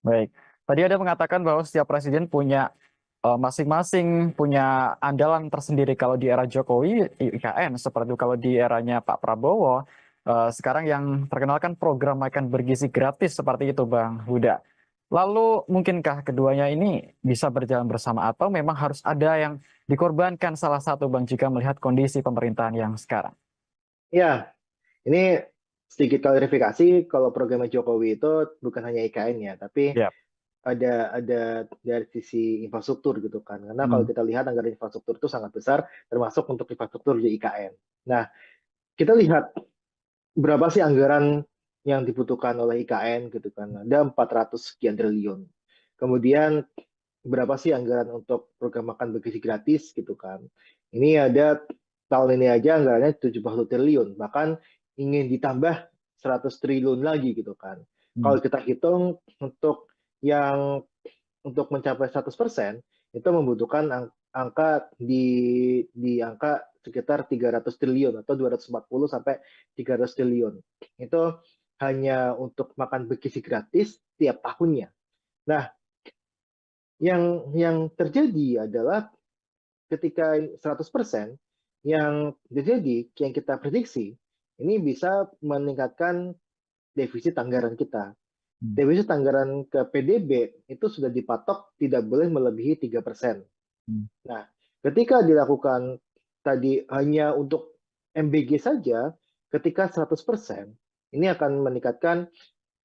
[SPEAKER 2] Baik. Tadi ada mengatakan bahwa setiap presiden punya masing-masing punya andalan tersendiri. Kalau di era Jokowi, IKN. Seperti itu kalau di eranya Pak Prabowo, sekarang yang terkenal kan program makan bergizi gratis seperti itu, Bang Huda. Lalu mungkinkah keduanya ini bisa berjalan bersama atau memang harus ada yang dikorbankan salah satu, Bang, jika melihat kondisi pemerintahan yang sekarang?
[SPEAKER 1] Ya, ini sedikit klarifikasi, kalau programnya Jokowi itu bukan hanya IKN ya, tapi
[SPEAKER 2] Ya.
[SPEAKER 1] ada dari sisi infrastruktur gitu kan. Karena kalau
[SPEAKER 2] Hmm.
[SPEAKER 1] kita lihat anggaran infrastruktur itu sangat besar, termasuk untuk infrastruktur di IKN. Nah, kita lihat berapa sih anggaran yang dibutuhkan oleh IKN gitu kan. Ada 400 sekian triliun. Kemudian berapa sih anggaran untuk program makan bergizi gratis gitu kan. Ini ada tahun ini aja anggarannya 70 triliun, bahkan ingin ditambah 100 triliun lagi gitu kan.
[SPEAKER 2] Hmm.
[SPEAKER 1] Kalau kita hitung untuk mencapai 100% itu membutuhkan angka di angka sekitar 300 triliun atau 240 sampai 300 triliun. Itu hanya untuk makan bergizi gratis tiap tahunnya. Nah, yang terjadi adalah ketika 100% yang terjadi, yang kita prediksi, ini bisa meningkatkan defisit anggaran kita. Defisit anggaran ke PDB itu sudah dipatok tidak boleh melebihi 3%. Nah, ketika dilakukan tadi hanya untuk MBG saja, ketika 100%, ini akan meningkatkan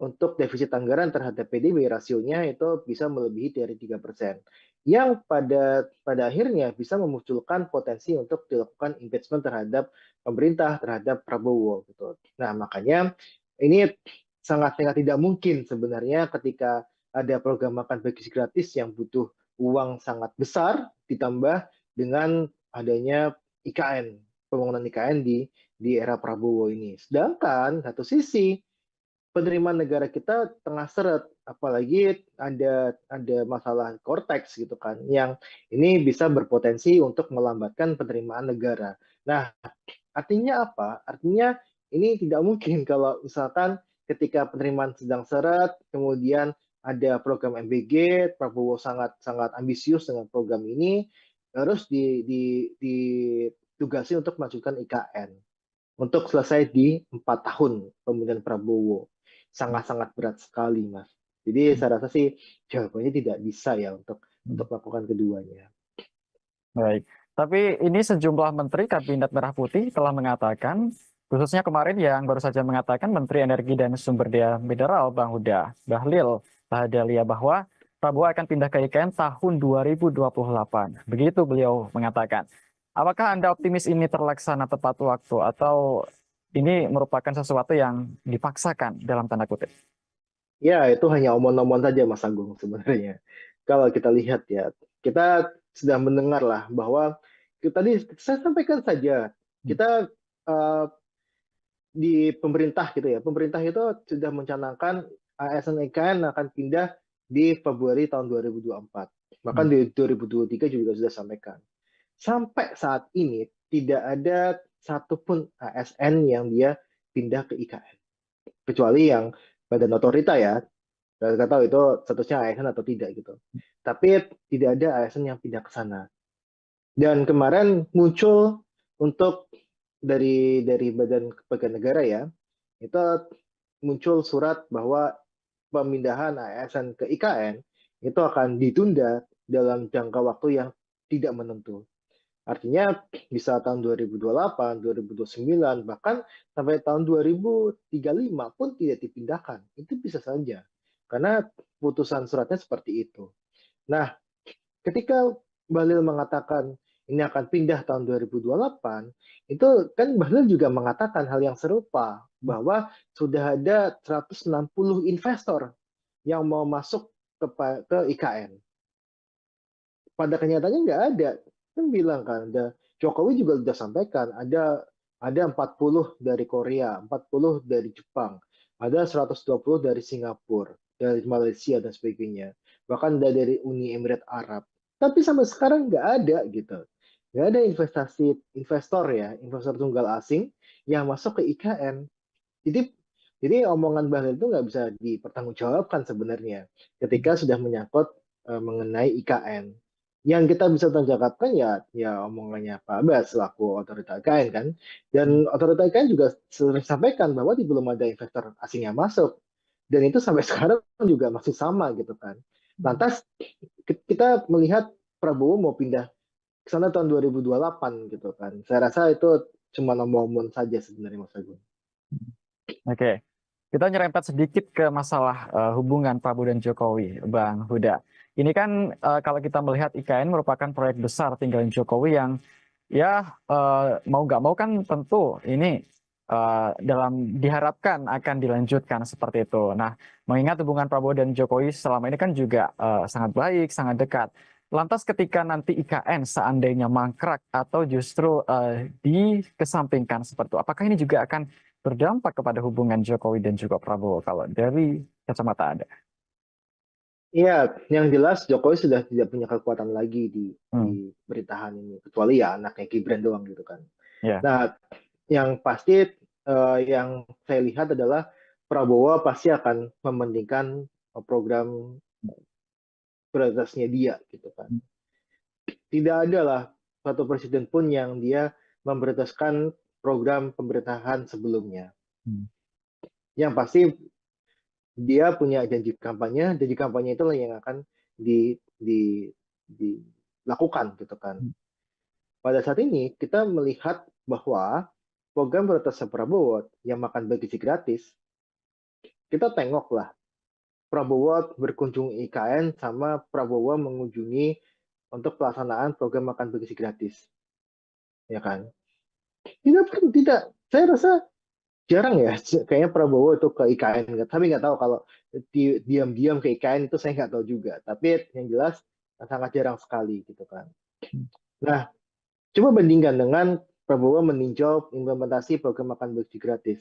[SPEAKER 1] untuk defisit anggaran terhadap PDB rasionya itu bisa melebihi dari 3%. Yang pada akhirnya bisa memunculkan potensi untuk dilakukan impeachment terhadap pemerintah, terhadap Prabowo gitu. Nah, makanya ini sangat tidak mungkin sebenarnya ketika ada program makan bergizi gratis yang butuh uang sangat besar ditambah dengan adanya IKN, pembangunan IKN di era Prabowo ini. Sedangkan satu sisi penerimaan negara kita tengah seret, apalagi ada masalah Cortex gitu kan, yang ini bisa berpotensi untuk melambatkan penerimaan negara. Nah, artinya apa? Artinya ini tidak mungkin kalau misalkan ketika penerimaan sedang seret, kemudian ada program MBG, Prabowo sangat ambisius dengan program ini, harus ditugasi untuk melanjutkan IKN untuk selesai di 4 tahun pemerintahan Prabowo. Sangat-sangat berat sekali, Mas. Jadi saya rasa sih jawabannya tidak bisa ya untuk melakukan keduanya.
[SPEAKER 2] Baik, tapi ini sejumlah menteri Kabinet Merah Putih telah mengatakan, khususnya kemarin yang baru saja mengatakan Menteri Energi dan Sumber Daya Mineral Bang Huda Bahlil Lahadalia bahwa Prabowo akan pindah ke IKN tahun 2028. Begitu beliau mengatakan. Apakah Anda optimis ini terlaksana tepat waktu atau ini merupakan sesuatu yang dipaksakan dalam tanda kutip?
[SPEAKER 1] Ya, itu hanya omong-omong saja, Mas Agung, sebenarnya. Kalau kita lihat ya, kita sudah mendengar lah bahwa tadi saya sampaikan saja, kita di pemerintah gitu ya, pemerintah itu sudah mencanangkan ASN IKN akan pindah di Februari tahun 2024. Bahkan di 2023 juga sudah sampaikan. Sampai saat ini tidak ada satupun ASN yang dia pindah ke IKN. Kecuali yang badan otorita ya, kita tahu itu statusnya ASN atau tidak gitu. Tapi tidak ada ASN yang pindah ke sana. Dan kemarin muncul untuk dari Badan Kepegawaian Negara ya, itu muncul surat bahwa pemindahan ASN ke IKN itu akan ditunda dalam jangka waktu yang tidak menentu. Artinya bisa tahun 2028, 2029, bahkan sampai tahun 2035 pun tidak dipindahkan. Itu bisa saja. Karena putusan suratnya seperti itu. Nah, ketika Bahlil mengatakan ini akan pindah tahun 2028, itu kan Bahlil juga mengatakan hal yang serupa, bahwa sudah ada 160 investor yang mau masuk ke IKN. Pada kenyataannya nggak ada. Kan bilang kan, Jokowi juga sudah sampaikan, ada 40 dari Korea, 40 dari Jepang, ada 120 dari Singapura, dari Malaysia dan sebagainya. Bahkan dari Uni Emirat Arab. Tapi sampai sekarang nggak ada gitu. Nggak ada investor ya, investor tunggal asing yang masuk ke IKN. Jadi omongan Bahlil itu nggak bisa dipertanggungjawabkan sebenarnya ketika sudah menyangkut mengenai IKN. Yang kita bisa tanggapan ya omongannya Pak Abbas selaku otorita IKN kan. Dan otorita IKN juga sering sampaikan bahwa belum ada investor asing yang masuk. Dan itu sampai sekarang juga masih sama gitu kan. Lantas kita melihat Prabowo mau pindah ke sana tahun 2028 gitu kan. Saya rasa itu cuma omong-omong saja sebenarnya Mas Agung.
[SPEAKER 2] Oke, kita nyerempet sedikit ke masalah hubungan Prabowo dan Jokowi, Bang Huda. Ini kan kalau kita melihat IKN merupakan proyek besar tinggalin Jokowi yang ya mau nggak mau kan tentu ini dalam diharapkan akan dilanjutkan seperti itu. Nah, mengingat hubungan Prabowo dan Jokowi selama ini kan juga sangat baik, sangat dekat. Lantas ketika nanti IKN seandainya mangkrak atau justru dikesampingkan seperti itu, apakah ini juga akan berdampak kepada hubungan Jokowi dan juga Prabowo kalau dari kacamata Anda?
[SPEAKER 1] Iya, yang jelas Jokowi sudah tidak punya kekuatan lagi
[SPEAKER 2] Hmm,
[SPEAKER 1] di pemerintahan ini, kecuali ya anaknya Gibran doang gitu kan.
[SPEAKER 2] ya.
[SPEAKER 1] Nah, yang pasti yang saya lihat adalah Prabowo pasti akan mementingkan program prioritasnya dia gitu kan. Tidak ada lah satu presiden pun yang dia memprioritaskan program pemerintahan sebelumnya.
[SPEAKER 2] Hmm,
[SPEAKER 1] Yang pasti dia punya janji kampanye itulah yang akan dilakukan gitu kan.
[SPEAKER 2] hmm,
[SPEAKER 1] Pada saat ini kita melihat bahwa program prioritas Prabowo yang makan bergizi gratis, kita tengoklah Prabowo berkunjung IKN sama Prabowo mengunjungi untuk pelaksanaan program makan bergizi gratis, ya kan? Tidak. Saya rasa jarang ya, kayaknya Prabowo itu ke IKN. Tapi nggak tahu kalau diam-diam ke IKN itu saya nggak tahu juga. Tapi yang jelas sangat jarang sekali gitu kan.
[SPEAKER 2] hmm.
[SPEAKER 1] Nah, coba bandingkan dengan Prabowo meninjau implementasi program makan bergizi gratis.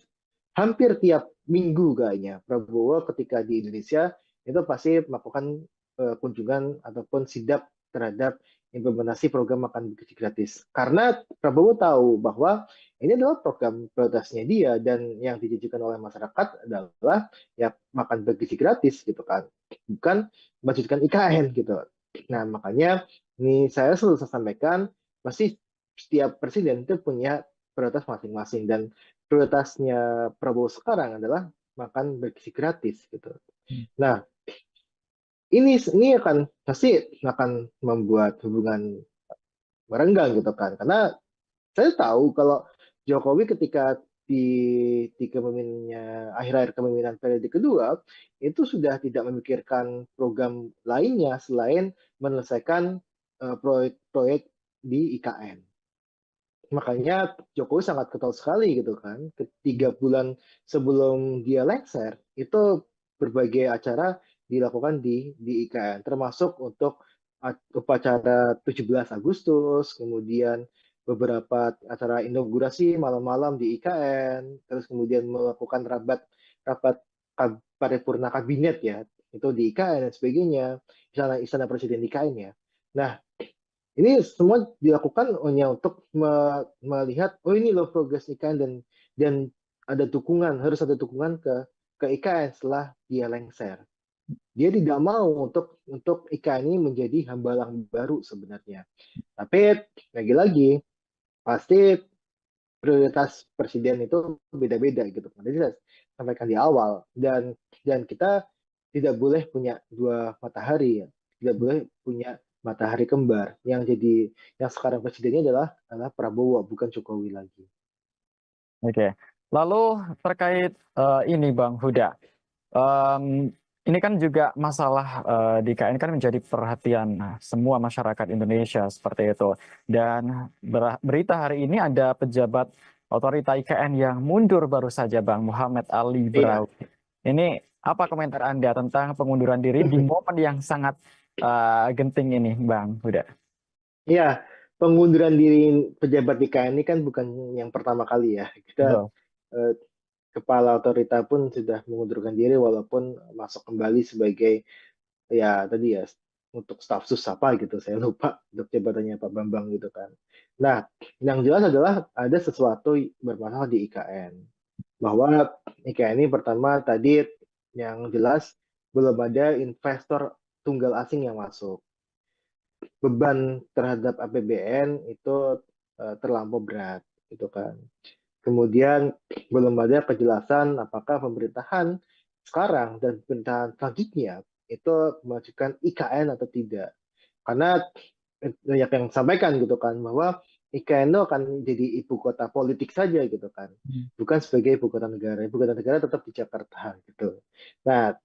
[SPEAKER 1] Hampir tiap minggu kayaknya Prabowo ketika di Indonesia itu pasti melakukan kunjungan ataupun sidak terhadap implementasi program makan bergizi gratis. Karena Prabowo tahu bahwa ini adalah program prioritasnya dia dan yang dijanjikan oleh masyarakat adalah ya makan bergizi gratis gitu kan, bukan melanjutkan IKN gitu. Nah makanya ini saya selalu sampaikan pasti setiap presiden itu punya prioritas masing-masing dan prioritasnya Prabowo sekarang adalah makan bergizi gratis gitu. Nah, ini akan pasti akan membuat hubungan merenggang gitu kan. Karena saya tahu kalau Jokowi ketika di kepemimpinannya akhir-akhir kepemimpinan periode kedua itu sudah tidak memikirkan program lainnya selain menyelesaikan proyek-proyek di IKN. Makanya Jokowi sangat ketol sekali gitu kan. Ketiga bulan sebelum dia lengser, itu berbagai acara dilakukan di IKN, termasuk untuk upacara 17 Agustus, kemudian beberapa acara inaugurasi malam-malam di IKN, terus kemudian melakukan rapat rapat paripurna kabinet ya, itu di IKN dan sebagainya, istana presiden di IKN ya. Nah, ini semua dilakukan hanya untuk melihat, oh ini loh progres IKN dan ada dukungan, harus ada dukungan ke IKN setelah dia lengser. Dia tidak mau untuk IKN ini menjadi hambalang baru sebenarnya. Tapi lagi-lagi pasti prioritas presiden itu beda-beda gitu. Tadi saya sampaikan di awal dan kita tidak boleh punya dua matahari ya. Tidak boleh punya matahari kembar. Yang sekarang presidennya adalah Prabowo bukan Jokowi lagi.
[SPEAKER 2] Oke. Lalu terkait ini Bang Huda, Em, ini kan juga masalah di KN kan menjadi perhatian semua masyarakat Indonesia seperti itu. Dan berita hari ini ada pejabat otorita IKN yang mundur baru saja, Bang Muhammad Ali
[SPEAKER 1] Iya.
[SPEAKER 2] Braw. Ini apa komentar Anda tentang pengunduran diri di momen yang sangat genting ini, Bang Huda?
[SPEAKER 1] Iya, pengunduran diri pejabat di KN ini kan bukan yang pertama kali ya. Kita
[SPEAKER 2] Betul.
[SPEAKER 1] eh, kepala otorita pun sudah mengundurkan diri walaupun masuk kembali sebagai ya tadi ya untuk staf sus apa gitu saya lupa untuk jabatannya Pak Bambang gitu kan. Nah, yang jelas adalah ada sesuatu bermasalah di IKN bahwa IKN ini pertama tadi yang jelas belum ada investor tunggal asing yang masuk. Beban terhadap APBN itu terlampau berat gitu kan. Kemudian belum ada kejelasan apakah pemerintahan sekarang dan pemerintahan selanjutnya itu memajukan IKN atau tidak. Karena banyak yang sampaikan gitu kan bahwa IKN itu akan jadi ibu kota politik saja gitu kan. Bukan sebagai ibu kota negara. Ibu kota negara tetap di Jakarta gitu. Nah,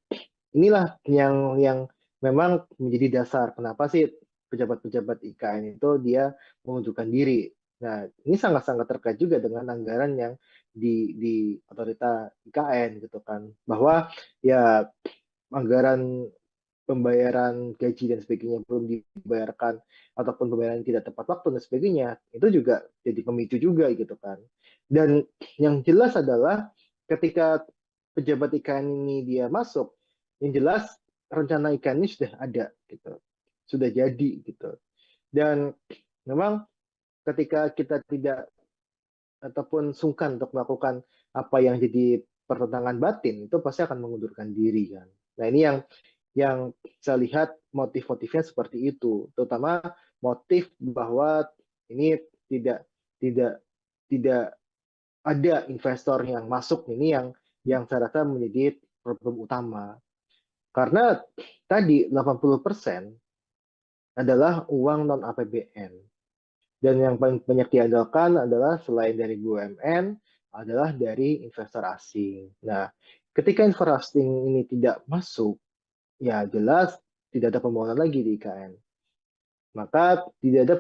[SPEAKER 1] inilah yang memang menjadi dasar kenapa sih pejabat-pejabat IKN itu dia mengundurkan diri. Nah, ini sangat-sangat terkait juga dengan anggaran yang di otorita IKN gitu kan. Bahwa ya anggaran pembayaran gaji dan sebagainya belum dibayarkan ataupun pembayaran tidak tepat waktu dan sebagainya itu juga jadi pemicu juga gitu kan. Dan yang jelas adalah ketika pejabat IKN ini dia masuk, yang jelas rencana IKN ini sudah ada gitu, sudah jadi gitu. Dan memang ketika kita tidak ataupun sungkan untuk melakukan apa yang jadi pertentangan batin, itu pasti akan mengundurkan diri kan. Nah ini yang saya lihat motif-motifnya seperti itu, terutama motif bahwa ini tidak tidak tidak ada investor yang masuk, ini yang saya rasa menjadi problem utama. Karena tadi 80% adalah uang non APBN. Dan yang paling banyak diandalkan adalah selain dari BUMN, adalah dari investor asing. Nah, ketika investor asing ini tidak masuk, ya jelas tidak ada pembangunan lagi di IKN. Maka tidak ada